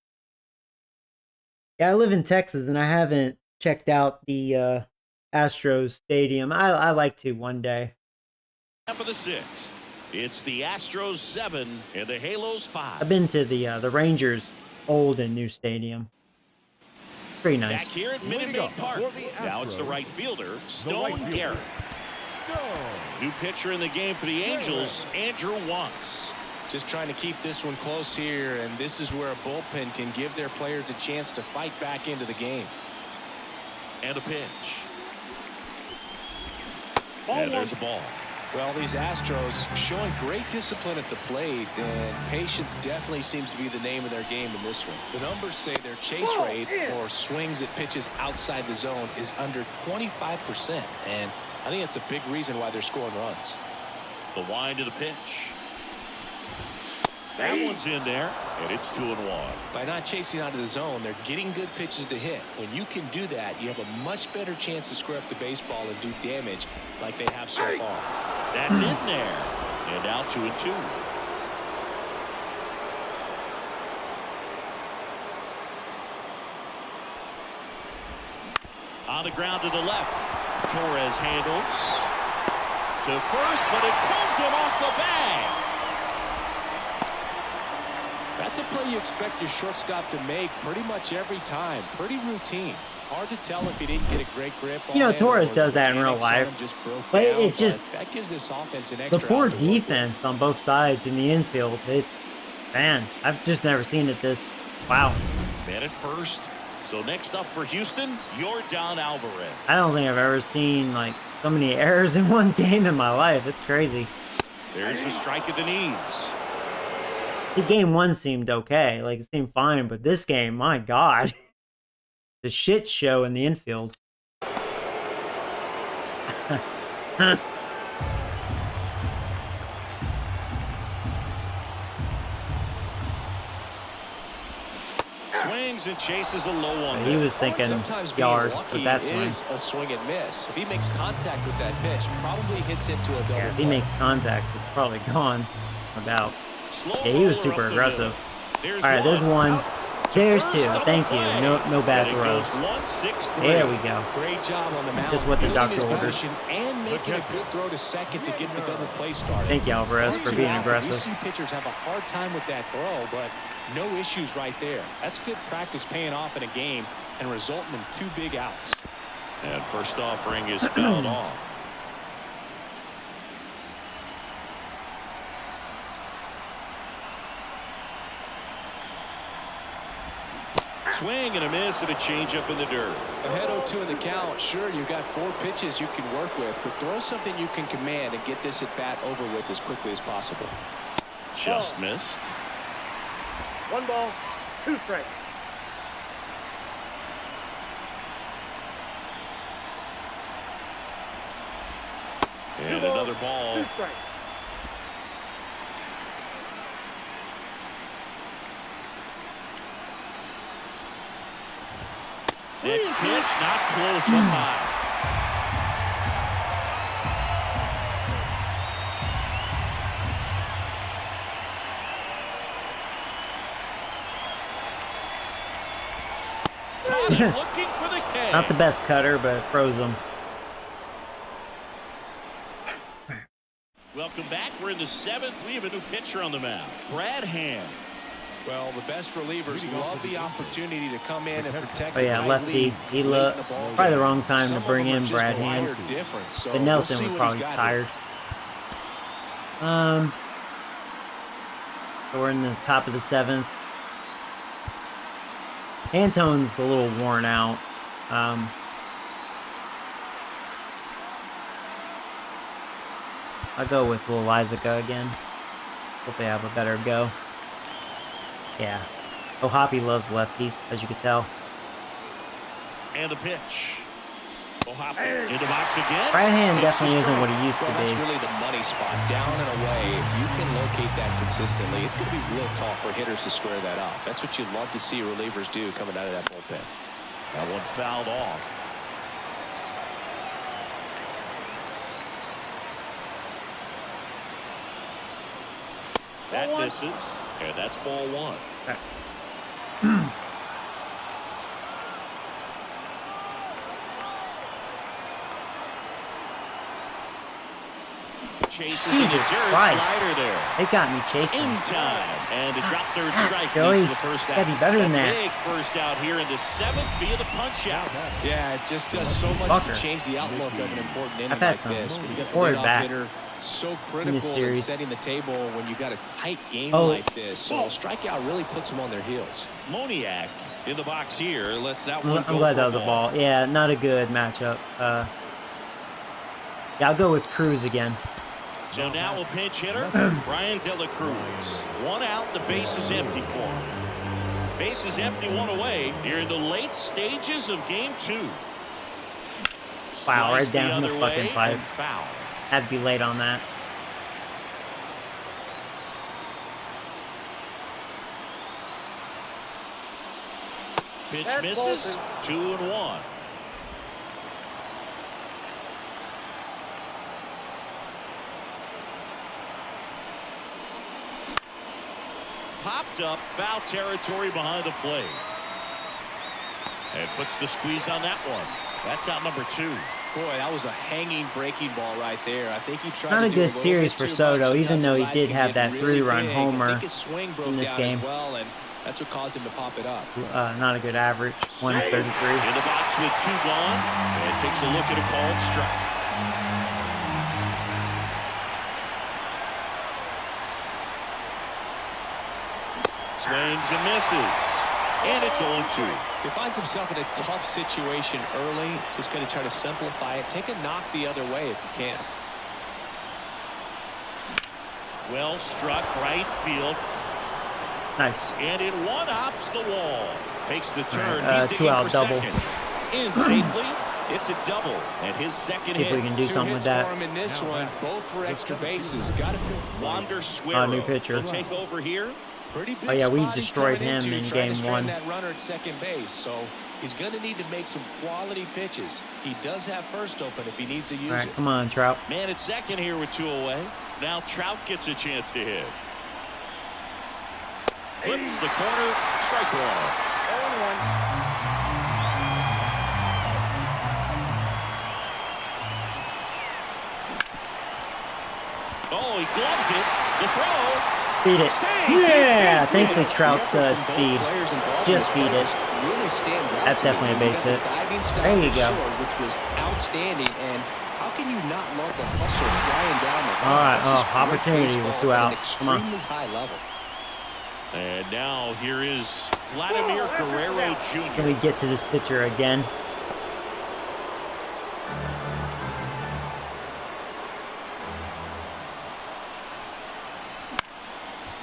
Speaker 1: Yeah, I live in Texas, and I haven't checked out the Astros stadium. I like to one day.
Speaker 2: Half of the 6th. It's the Astros 7 and the Halos 5.
Speaker 1: I've been to the Rangers old and new stadium. Pretty nice.
Speaker 2: Back here at Minute Maid Park. Now it's the right fielder, Stone Garrett. New pitcher in the game for the Angels, Andrew Wonks.
Speaker 3: Just trying to keep this one close here, and this is where a bullpen can give their players a chance to fight back into the game.
Speaker 2: And a pitch.
Speaker 4: Ball
Speaker 2: And there's
Speaker 4: 1.
Speaker 2: a ball.
Speaker 3: Well, these Astros showing great discipline at the plate, and patience definitely seems to be the name of their game in this one. The numbers say their chase rate, or swings at pitches outside the zone, is under 25%, and I think that's a big reason why they're scoring runs.
Speaker 2: The wind of the pitch. That one's in there, and it's 2-1.
Speaker 3: By not chasing out of the zone, they're getting good pitches to hit. When you can do that, you have a much better chance to square up the baseball and do damage like they have so far.
Speaker 2: That's in there. And now 2-2. On the ground to the left. Torres handles. To first, but it pulls him off the bag.
Speaker 3: That's a play you expect your shortstop to make pretty much every time. Pretty routine. Hard to tell if he didn't get a great grip on
Speaker 1: You know,
Speaker 3: it,
Speaker 1: Torres
Speaker 3: or
Speaker 1: does that in real
Speaker 3: mechanics on him
Speaker 1: life.
Speaker 3: just broke
Speaker 1: But
Speaker 3: down,
Speaker 1: it's just
Speaker 3: that gives this offense an
Speaker 1: the
Speaker 3: extra
Speaker 1: poor
Speaker 3: out to work with.
Speaker 1: defense on both sides in the infield. It's, man, I've just never seen it this. Wow.
Speaker 2: Man at first. So next up for Houston, Yordan Alvarez.
Speaker 1: I don't think I've ever seen like so many errors in one game in my life. It's crazy.
Speaker 2: There's a strike at the knees.
Speaker 1: The game 1 seemed okay. Like, it seemed fine. But this game, my God. The shit show in the infield.
Speaker 2: Swings and chases a low one.
Speaker 1: He was thinking
Speaker 3: Sometimes being
Speaker 1: yard
Speaker 3: lucky
Speaker 1: with that swing.
Speaker 3: is a swing and miss. If he makes contact with that pitch, probably hits into a double
Speaker 1: Yeah, if he
Speaker 3: play.
Speaker 1: makes contact, it's probably gone. No doubt.
Speaker 2: Slow
Speaker 1: Yeah, he was
Speaker 2: roller
Speaker 1: super
Speaker 2: up the
Speaker 1: aggressive.
Speaker 2: middle. There's
Speaker 1: All right, there's one.
Speaker 2: Out.
Speaker 1: There's
Speaker 2: First
Speaker 1: 2.
Speaker 2: double
Speaker 1: Thank you.
Speaker 2: play.
Speaker 1: No bad
Speaker 2: And it
Speaker 1: throws.
Speaker 2: goes 1-6-3.
Speaker 1: There we go.
Speaker 3: Great job on the mound.
Speaker 1: Just what the
Speaker 3: fielding
Speaker 1: doctor
Speaker 3: his
Speaker 1: ordered.
Speaker 3: position and making a good throw to second to get the double play started.
Speaker 1: Thank you, Alvarez, for being
Speaker 3: We
Speaker 1: aggressive.
Speaker 3: see pitchers have a hard time with that throw, but no issues right there. That's good practice paying off in a game and resulting in 2 big outs.
Speaker 2: And first offering is fouled off. Swing and a miss and a changeup in the dirt.
Speaker 3: Ahead 0-2 in the count. Sure, you've got 4 pitches you can work with, but throw something you can command and get this at bat over with as quickly as possible.
Speaker 2: Just missed.
Speaker 4: 1 ball, 2 strikes.
Speaker 2: And another ball.
Speaker 4: 2 strikes.
Speaker 2: Next pitch, not close up high. and looking for the K.
Speaker 1: Not the best cutter, but it froze him.
Speaker 2: Welcome back. We're in the 7th. We have a new pitcher on the mound, Brad Hand.
Speaker 3: Well, the best relievers love the opportunity to come in and protect
Speaker 1: Oh yeah, lefty. He looked probably the wrong time to bring in Brad Hand. But Nelson was probably tired. So we're in the top of the 7th. Antone's a little worn out. I'll go with Lil Isaaca again. Hopefully I have a better go. Yeah. Oh, Hoppy loves lefties, as you can tell.
Speaker 2: And the pitch. O'Hoppe in the box again.
Speaker 1: Right hand definitely isn't what he used to
Speaker 3: Well,
Speaker 1: be.
Speaker 3: that's really the money spot, down and away. If you can locate that consistently, it's going to be real tough for hitters to square that up. That's what you'd love to see relievers do coming out of that bullpen.
Speaker 2: That one fouled off. That misses, and that's ball 1. Chases
Speaker 1: Jesus
Speaker 2: the third
Speaker 1: Christ.
Speaker 2: slider there.
Speaker 1: They got me chasing.
Speaker 2: In time, and the drop third strike
Speaker 1: Joey,
Speaker 2: leads to the first out.
Speaker 1: gotta be better than that.
Speaker 2: Big first out here in the 7th via the punch out.
Speaker 3: Yeah, it just does so much
Speaker 1: Fucker.
Speaker 3: to change the outlook of an important inning
Speaker 1: I've had
Speaker 3: like
Speaker 1: some
Speaker 3: this. When you got the
Speaker 1: horrid
Speaker 3: leadoff
Speaker 1: bats
Speaker 3: hitter, so
Speaker 1: in
Speaker 3: critical
Speaker 1: this
Speaker 3: in
Speaker 1: series.
Speaker 3: setting the table when you got a tight game
Speaker 1: Oh.
Speaker 3: like this. So a strikeout really puts them on their heels.
Speaker 2: Moniak in the box here. Lets that one
Speaker 1: I'm
Speaker 2: go
Speaker 1: glad
Speaker 2: for
Speaker 1: that was a ball. Yeah, not a good matchup. Yeah, I'll go with Cruz again.
Speaker 2: So now a pinch hitter, Brian De La Cruz. 1 out, the base is empty for him. Base is empty, 1 away. Here in the late stages of game 2.
Speaker 1: Wow, right
Speaker 2: Sliced
Speaker 1: down the
Speaker 2: other
Speaker 1: fucking
Speaker 2: way
Speaker 1: pipe.
Speaker 2: and foul.
Speaker 1: Had to be late on that.
Speaker 2: Pitch
Speaker 4: That's
Speaker 2: misses,
Speaker 4: Bolton.
Speaker 2: 2-1. Popped up, foul territory behind the plate. And puts the squeeze on that one. That's out number 2.
Speaker 3: Boy, that was a hanging breaking ball right there. I think he tried
Speaker 1: Not
Speaker 3: to
Speaker 1: a
Speaker 3: do
Speaker 1: good
Speaker 3: little
Speaker 1: series
Speaker 3: bit
Speaker 1: for
Speaker 3: too
Speaker 1: Soto,
Speaker 3: much.
Speaker 1: even though he
Speaker 3: Sometimes his
Speaker 1: did
Speaker 3: eyes
Speaker 1: have
Speaker 3: can
Speaker 1: that
Speaker 3: get really
Speaker 1: 3-run
Speaker 3: big.
Speaker 1: homer
Speaker 3: I think his swing broke
Speaker 1: in this
Speaker 3: down
Speaker 1: game.
Speaker 3: as well, and that's what caused him to pop it up.
Speaker 1: Not a good average. 133.
Speaker 2: In the box with 2 gone. And takes a look at a called strike. Swings and misses. And it's 0-2.
Speaker 3: He finds himself in a tough situation early. Just going to try to simplify it. Take a knock the other way if you can.
Speaker 2: Well struck right field.
Speaker 1: Nice.
Speaker 2: And it one-hops the wall. Takes the turn.
Speaker 1: Right,
Speaker 2: He's
Speaker 1: 2-out
Speaker 2: digging for
Speaker 1: double.
Speaker 2: second. In safely. It's a double. And his second
Speaker 1: See if we
Speaker 2: hit.
Speaker 1: can do
Speaker 3: 2
Speaker 1: something with
Speaker 3: hits
Speaker 1: that.
Speaker 3: for him in this one, both for extra bases. Got to feel
Speaker 2: Wander Suero
Speaker 1: new pitcher.
Speaker 2: will take over here.
Speaker 3: pretty big
Speaker 1: Oh, yeah, we
Speaker 3: spot he's
Speaker 1: destroyed
Speaker 3: coming
Speaker 1: him
Speaker 3: into,
Speaker 1: in
Speaker 3: trying
Speaker 1: game
Speaker 3: to strand
Speaker 1: 1.
Speaker 3: that runner at second base, so he's going to need to make some quality pitches. He does have first open if he needs to use
Speaker 1: All right,
Speaker 3: it.
Speaker 1: come on, Trout.
Speaker 2: Man at second here with 2 away. Now Trout gets a chance to hit. Clips the corner. Strike 1.
Speaker 4: 0-1.
Speaker 2: Oh, he gloves it. The throw.
Speaker 1: Feed it. Yeah, thankfully Trout's the
Speaker 3: From both
Speaker 1: speed.
Speaker 3: players involved
Speaker 1: Just
Speaker 3: in this
Speaker 1: feed
Speaker 3: ball
Speaker 1: it.
Speaker 3: just really stands out
Speaker 1: That's
Speaker 3: to me.
Speaker 1: definitely a base
Speaker 3: He got
Speaker 1: hit.
Speaker 3: the diving style
Speaker 1: There you
Speaker 3: to
Speaker 1: go.
Speaker 3: short, which was outstanding, and how can you not love the hustle flying down the
Speaker 1: All right,
Speaker 3: That's just great
Speaker 1: opportunity with 2
Speaker 3: baseball at an
Speaker 1: outs. Come on.
Speaker 3: extremely high level.
Speaker 2: And now here is Vladimir Guerrero
Speaker 1: Can
Speaker 2: Jr.
Speaker 1: we get to this pitcher again?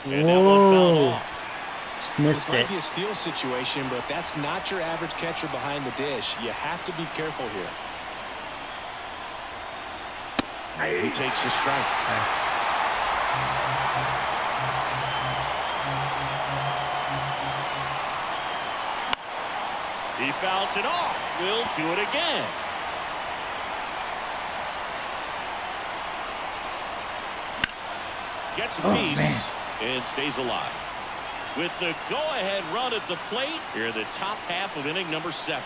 Speaker 2: And that one fouled
Speaker 1: Whoa.
Speaker 2: off.
Speaker 1: Just missed
Speaker 3: Might
Speaker 1: it.
Speaker 3: be a steal situation, but that's not your average catcher behind the dish. You have to be careful here.
Speaker 2: He takes a strike. He fouls it off. Will do it again. Gets a piece
Speaker 1: man.
Speaker 2: and stays alive. with the go-ahead run at the plate here in the top half of inning number 7.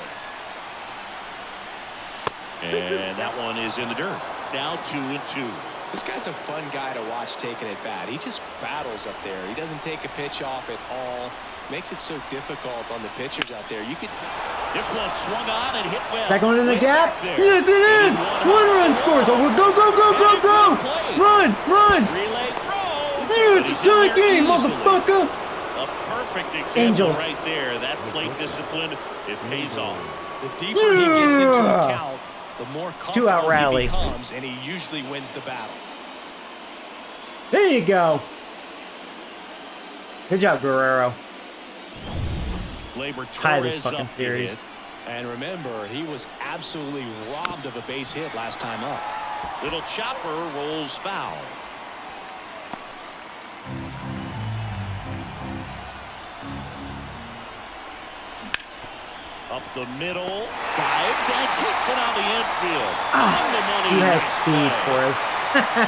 Speaker 2: And that one is in the dirt. Now 2-2.
Speaker 3: This guy's a fun guy to watch taking at bat. He just battles up there. He doesn't take a pitch off at all. Makes it so difficult on the pitchers out there. You could
Speaker 2: this one swung on and hit well.
Speaker 1: That going in the
Speaker 2: Way
Speaker 1: gap?
Speaker 2: back there.
Speaker 1: Yes, it is! One run scores! Oh, go, go, go, go, go! Run, run!
Speaker 2: Relay throw.
Speaker 1: Dude, it's a tie game,
Speaker 2: Easily.
Speaker 1: motherfucker!
Speaker 2: A perfect example
Speaker 1: Angels.
Speaker 2: right there. That plate discipline, it pays off.
Speaker 3: The deeper he gets into a count, the more
Speaker 1: Two-out
Speaker 3: comfortable
Speaker 1: rally.
Speaker 3: he becomes, and he usually wins the battle.
Speaker 1: There you go. Good job, Guerrero.
Speaker 2: Gleyber
Speaker 1: Tie this
Speaker 2: Torres
Speaker 1: fucking
Speaker 2: up to
Speaker 1: series.
Speaker 2: hit.
Speaker 3: And remember, he was absolutely robbed of a base hit last time up.
Speaker 2: Little chopper rolls foul. Up the middle, dives and kicks it out the infield. On the money.
Speaker 1: You had
Speaker 2: Nice
Speaker 1: speed
Speaker 2: play.
Speaker 1: for us.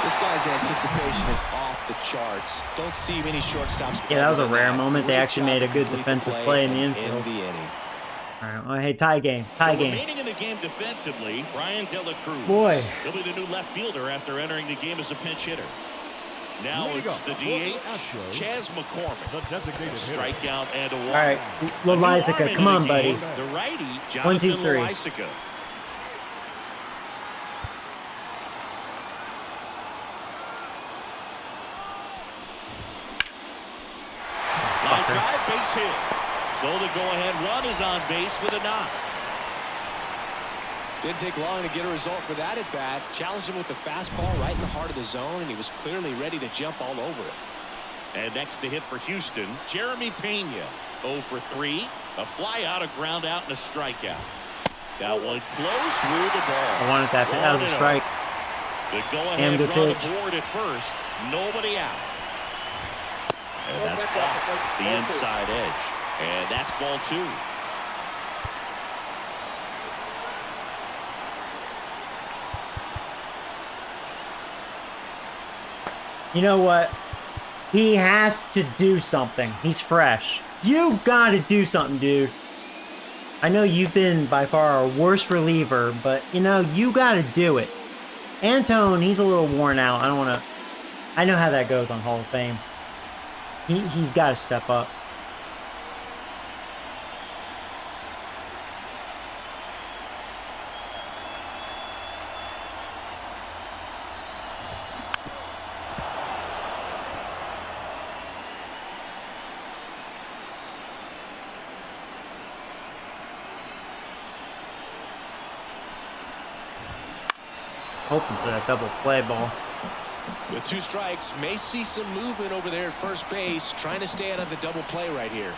Speaker 3: This guy's anticipation is off the charts. Don't see many shortstops.
Speaker 1: Yeah, that was a
Speaker 3: better than
Speaker 1: rare
Speaker 3: that.
Speaker 1: moment. They
Speaker 3: Great
Speaker 1: actually
Speaker 3: job
Speaker 1: made a
Speaker 3: to
Speaker 1: good
Speaker 3: complete
Speaker 1: defensive
Speaker 3: the
Speaker 1: play in the
Speaker 3: and
Speaker 1: infield.
Speaker 3: end the inning.
Speaker 1: All right, well, hey, tie game. Tie
Speaker 2: So
Speaker 1: game.
Speaker 2: remaining in the game defensively, Brian De La Cruz.
Speaker 1: Boy.
Speaker 2: He'll be the new left fielder after entering the game as a pinch hitter. Now
Speaker 6: Leading
Speaker 2: it's
Speaker 6: off
Speaker 2: the
Speaker 6: for
Speaker 2: DH,
Speaker 6: Astros,
Speaker 2: Chaz
Speaker 6: the
Speaker 2: McCormick.
Speaker 6: designated hitter.
Speaker 2: Strikeout and a walk.
Speaker 1: All right,
Speaker 2: A new arm
Speaker 1: Loizica,
Speaker 2: into
Speaker 1: come
Speaker 2: the
Speaker 1: on, buddy.
Speaker 2: game, The righty,
Speaker 1: 1, 2,
Speaker 2: Jonathan
Speaker 1: 3.
Speaker 2: Loizica. Line drive, base hit. So the go-ahead run is on base with a knock.
Speaker 3: Didn't take long to get a result for that at bat. Challenged him with the fastball right in the heart of the zone, and he was clearly ready to jump all over it.
Speaker 2: And next to hit for Houston, Jeremy Pena. 0 for 3. A fly out, a ground out, and a strikeout. That one close, ruled the ball.
Speaker 1: I wanted that. That was a strike.
Speaker 2: The
Speaker 1: Damn
Speaker 2: go-ahead
Speaker 1: good
Speaker 2: run
Speaker 1: pitch.
Speaker 2: aboard at first. Nobody out. And that's off the inside edge. And that's ball 2.
Speaker 1: You know what? He has to do something. He's fresh. You gotta do something, dude. I know you've been by far our worst reliever, but you know, you gotta do it. Antone, he's a little worn out. I don't wanna... I know how that goes on Hall of Fame. He's gotta step up. Hoping for that double play ball.
Speaker 3: With 2 strikes, may see some movement over there at first base, trying to stay out of the double play right here.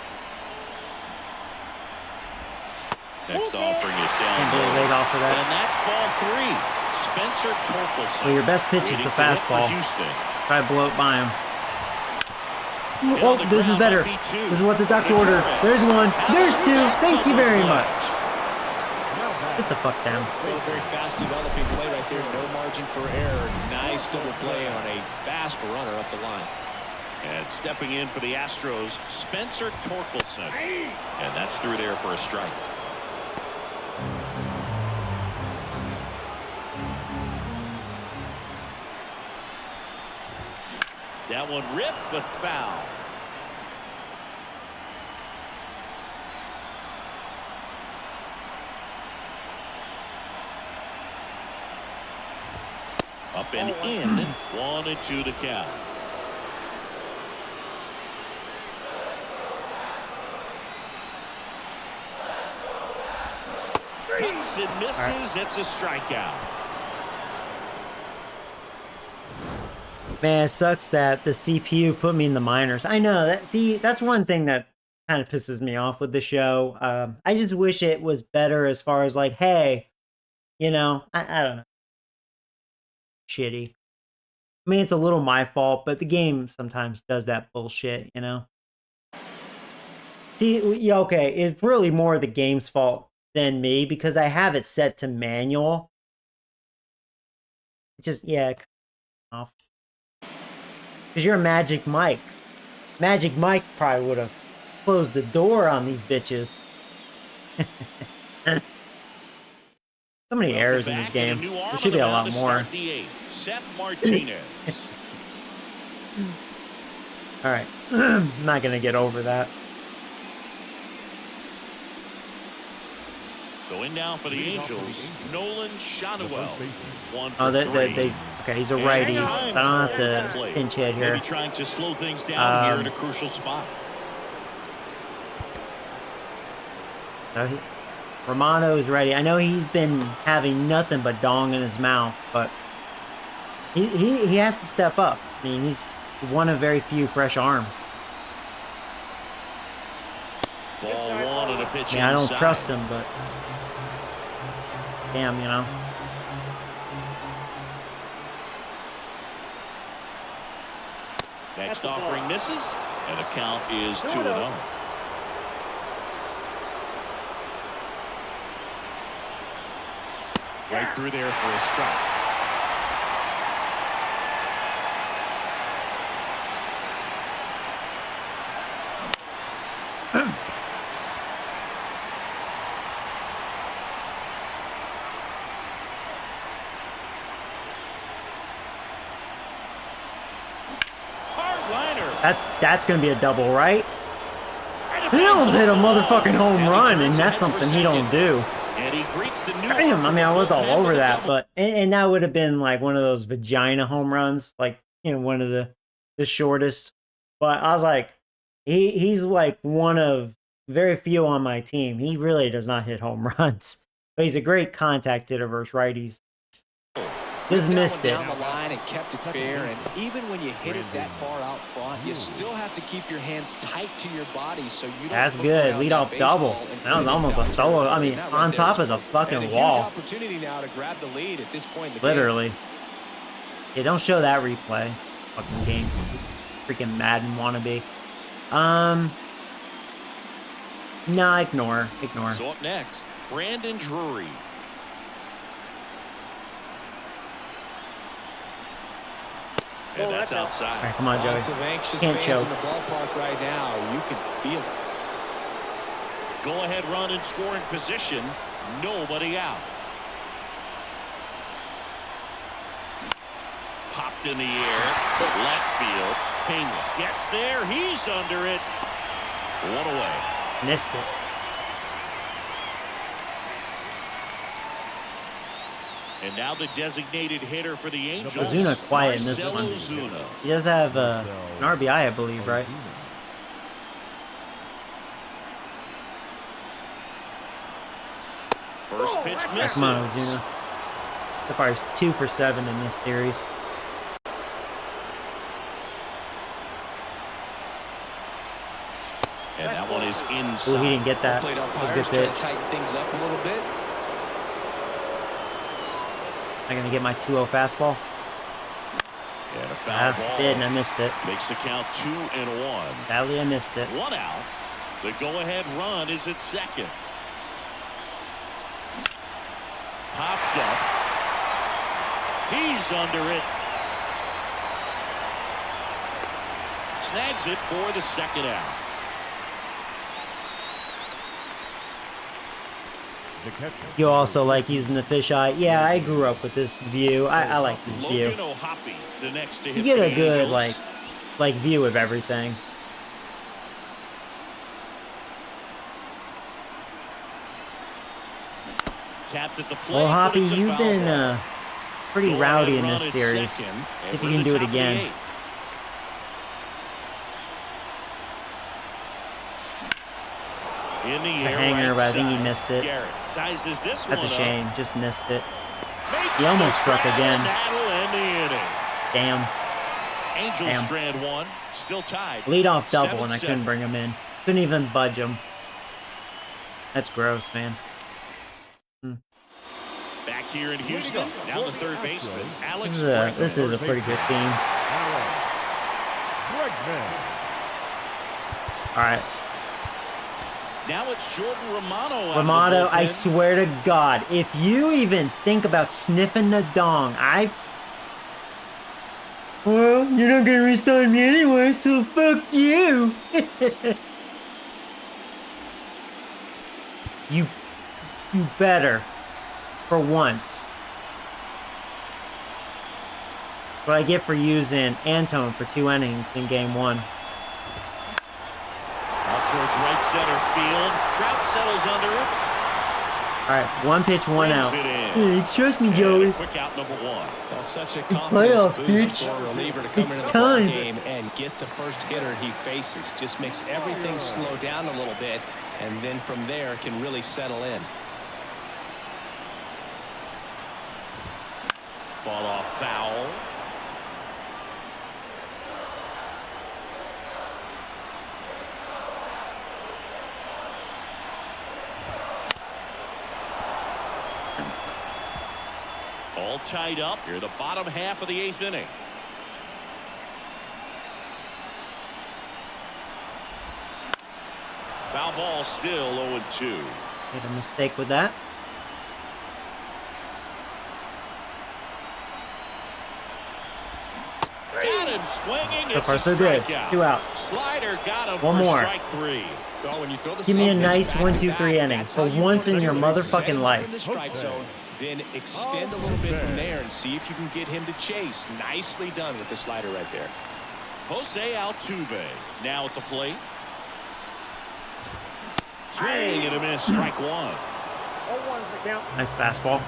Speaker 2: Next offering is down
Speaker 1: Can't believe
Speaker 2: low.
Speaker 1: they offer that.
Speaker 2: And that's ball 3. Spencer Torkelson.
Speaker 1: Well, your best pitch is
Speaker 2: waiting
Speaker 1: the
Speaker 2: to hit for
Speaker 1: fastball.
Speaker 2: Houston.
Speaker 1: Try to blow it by him.
Speaker 2: Hit
Speaker 1: Oh,
Speaker 2: on the
Speaker 1: this is
Speaker 2: ground,
Speaker 1: better.
Speaker 2: might be 2.
Speaker 1: This is what the doctor
Speaker 2: Torres.
Speaker 1: ordered. There's 1. There's 2.
Speaker 2: That's
Speaker 1: Thank you
Speaker 2: on
Speaker 1: very
Speaker 2: the
Speaker 1: much.
Speaker 2: play.
Speaker 1: Get the fuck down.
Speaker 3: Well, very fast developing play right there. No margin for error. Nice double play on a fast runner up the line.
Speaker 2: And stepping in for the Astros, Spencer Torkelson. And that's through there for a strike. That one ripped, but foul. Up and in, 1-2 to count. Cuts and misses. It's a strikeout.
Speaker 1: Man, it sucks that the CPU put me in the minors. I know that. See, that's one thing that kind of pisses me off with the show. I just wish it was better as far as like, hey, you know, I don't know. Shitty. I mean, it's a little my fault, but the game sometimes does that bullshit, you know? See, yeah, okay, it's really more the game's fault than me because I have it set to manual. It's just, yeah, off. Because you're a Magic Mike. Magic Mike probably would have closed the door on these bitches. So many errors in this game. There should be a lot more.
Speaker 2: Seth Martinez.
Speaker 1: All right, I'm not gonna get over that.
Speaker 2: So in now for the Angels, Nolan Shotwell.
Speaker 1: Oh, okay, he's a righty. I don't have to pinch hit here.
Speaker 2: Maybe trying to slow things down here in a crucial spot.
Speaker 1: Romano is ready. I know he's been having nothing but dong in his mouth, but he has to step up. I mean, he's one of very few fresh arms.
Speaker 2: Ball one and a pitch inside.
Speaker 1: I don't trust him, but damn, you know.
Speaker 2: Next offering misses, and the count is 2-0. Right through there for a strike.
Speaker 1: That's gonna be a double, right? He almost hit a motherfucking home run, and that's something he don't do. Damn, I mean, I was all over that, but and that would have been like one of those vagina home runs, like, you know, one of the shortest. But I was like, he's like one of very few on my team. He really does not hit home runs, but he's a great contact hitter versus righties. Just missed it.
Speaker 3: Down the line and kept it fair, and even when you hit it that far out front, you still have to keep your hands tight to your body so you don't.
Speaker 1: That's good. Lead off double. That was almost a solo. I mean, on top of the fucking wall.
Speaker 3: Opportunity now to grab the lead at this point in the
Speaker 1: literally.
Speaker 3: game.
Speaker 1: Yeah, don't show that replay. Fucking game. Freaking Madden wannabe. Nah, ignore.
Speaker 2: So up next, Brandon Drury. And that's outside.
Speaker 1: All right, come on, Joey.
Speaker 3: Lots of anxious
Speaker 1: Can't
Speaker 3: fans
Speaker 1: choke.
Speaker 3: in the ballpark right now. You can feel it.
Speaker 2: Go ahead run in scoring position. Nobody out. Popped in the air. Left field. Pena gets there. He's under it. One away.
Speaker 1: Missed it.
Speaker 2: And now the designated hitter for the Angels.
Speaker 1: Ozuna quiet in this one.
Speaker 2: Ozuna.
Speaker 1: He does have an RBI, I believe, right?
Speaker 2: First pitch misses.
Speaker 1: Come on, Ozuna. So far, he's 2 for 7 in this series.
Speaker 2: And that one is inside.
Speaker 1: Ooh, he didn't get that. That was a good pitch.
Speaker 3: Tighten things up a little bit.
Speaker 1: I'm going to get my 2-0 fastball.
Speaker 2: And a foul ball.
Speaker 1: I did, and I missed it.
Speaker 2: Makes the count 2-1.
Speaker 1: Sadly, I missed it.
Speaker 2: One out. The go-ahead run is at second. Popped up. He's under it. Snags it for the second out.
Speaker 1: You also like using the fisheye. Yeah, I grew up with this view. I like this view. You get a good like view of everything.
Speaker 2: Tapped at the plate,
Speaker 1: Well, Hoppy,
Speaker 2: but it's a
Speaker 1: you've
Speaker 2: foul
Speaker 1: been
Speaker 2: ball.
Speaker 1: pretty rowdy in
Speaker 2: Go-ahead
Speaker 1: this
Speaker 2: run at
Speaker 1: series.
Speaker 2: second,
Speaker 1: If
Speaker 2: and
Speaker 1: you
Speaker 2: we're
Speaker 1: can do
Speaker 2: the
Speaker 1: it
Speaker 2: top of the
Speaker 1: again.
Speaker 2: eighth. In the
Speaker 1: It's a
Speaker 2: air,
Speaker 1: hanger,
Speaker 2: right
Speaker 1: but I think he
Speaker 2: side.
Speaker 1: missed it.
Speaker 2: Garrett sizes this
Speaker 1: That's a
Speaker 2: one up.
Speaker 1: shame. Just missed it.
Speaker 2: Makes
Speaker 1: He almost
Speaker 2: the
Speaker 1: struck
Speaker 2: grab,
Speaker 1: again.
Speaker 2: and that'll end the inning.
Speaker 1: Damn.
Speaker 2: Angels
Speaker 1: Damn.
Speaker 2: strand one, still tied.
Speaker 1: Lead off double, and I
Speaker 2: 7-7.
Speaker 1: couldn't bring him in. Couldn't even budge him. That's gross, man.
Speaker 2: Back here in Houston, now the third baseman, Alex
Speaker 1: This is a
Speaker 2: Bregman.
Speaker 1: pretty good team. All right.
Speaker 2: Now it's Jordan Romano. out of the
Speaker 1: Romano, I
Speaker 2: bullpen.
Speaker 1: swear to God, if you even think about sniffing the dong, Well, you're not gonna re-sign me anyway, so fuck you. You better, for once. What I get for using Antone for 2 innings in game 1.
Speaker 2: Out towards right center field. Trout settles under it.
Speaker 1: All right, 1 pitch, 1
Speaker 2: Brings
Speaker 1: out.
Speaker 2: it in.
Speaker 1: Hey, trust me,
Speaker 2: And
Speaker 1: Joey.
Speaker 2: a quick out number 1.
Speaker 5: Well, such a
Speaker 1: It's
Speaker 5: confidence
Speaker 1: playoff,
Speaker 5: boost
Speaker 1: bitch.
Speaker 5: for a reliever to come
Speaker 1: It's
Speaker 5: into the
Speaker 1: time.
Speaker 5: ball game and get the first hitter he faces. Just makes everything slow down a little bit, and then from there can really settle in.
Speaker 2: Fall off foul. All tied up here, the bottom half of the 8th inning. Foul ball, still 0-2.
Speaker 1: Made a mistake with that.
Speaker 2: Got him swinging.
Speaker 1: So
Speaker 2: It's
Speaker 1: far,
Speaker 2: a
Speaker 1: so good.
Speaker 2: strikeout.
Speaker 1: 2 outs.
Speaker 2: Slider got him
Speaker 1: One
Speaker 2: for
Speaker 1: more.
Speaker 2: strike 3.
Speaker 5: Well, when you throw the
Speaker 1: Give me a
Speaker 5: same pitch
Speaker 1: nice
Speaker 5: back
Speaker 1: 1,
Speaker 5: to
Speaker 1: 2,
Speaker 5: back,
Speaker 1: 3 inning.
Speaker 5: that's
Speaker 1: For
Speaker 5: how you
Speaker 1: once in
Speaker 5: really
Speaker 1: your
Speaker 5: set
Speaker 1: motherfucking
Speaker 5: him up in the
Speaker 1: life.
Speaker 5: strike zone, then extend a little bit from there and see if you can get him to chase. Nicely done with the slider right there.
Speaker 2: Jose Altuve now at the plate. Swing and a miss. Strike 1.
Speaker 4: 0-1's the count.
Speaker 1: Nice fastball.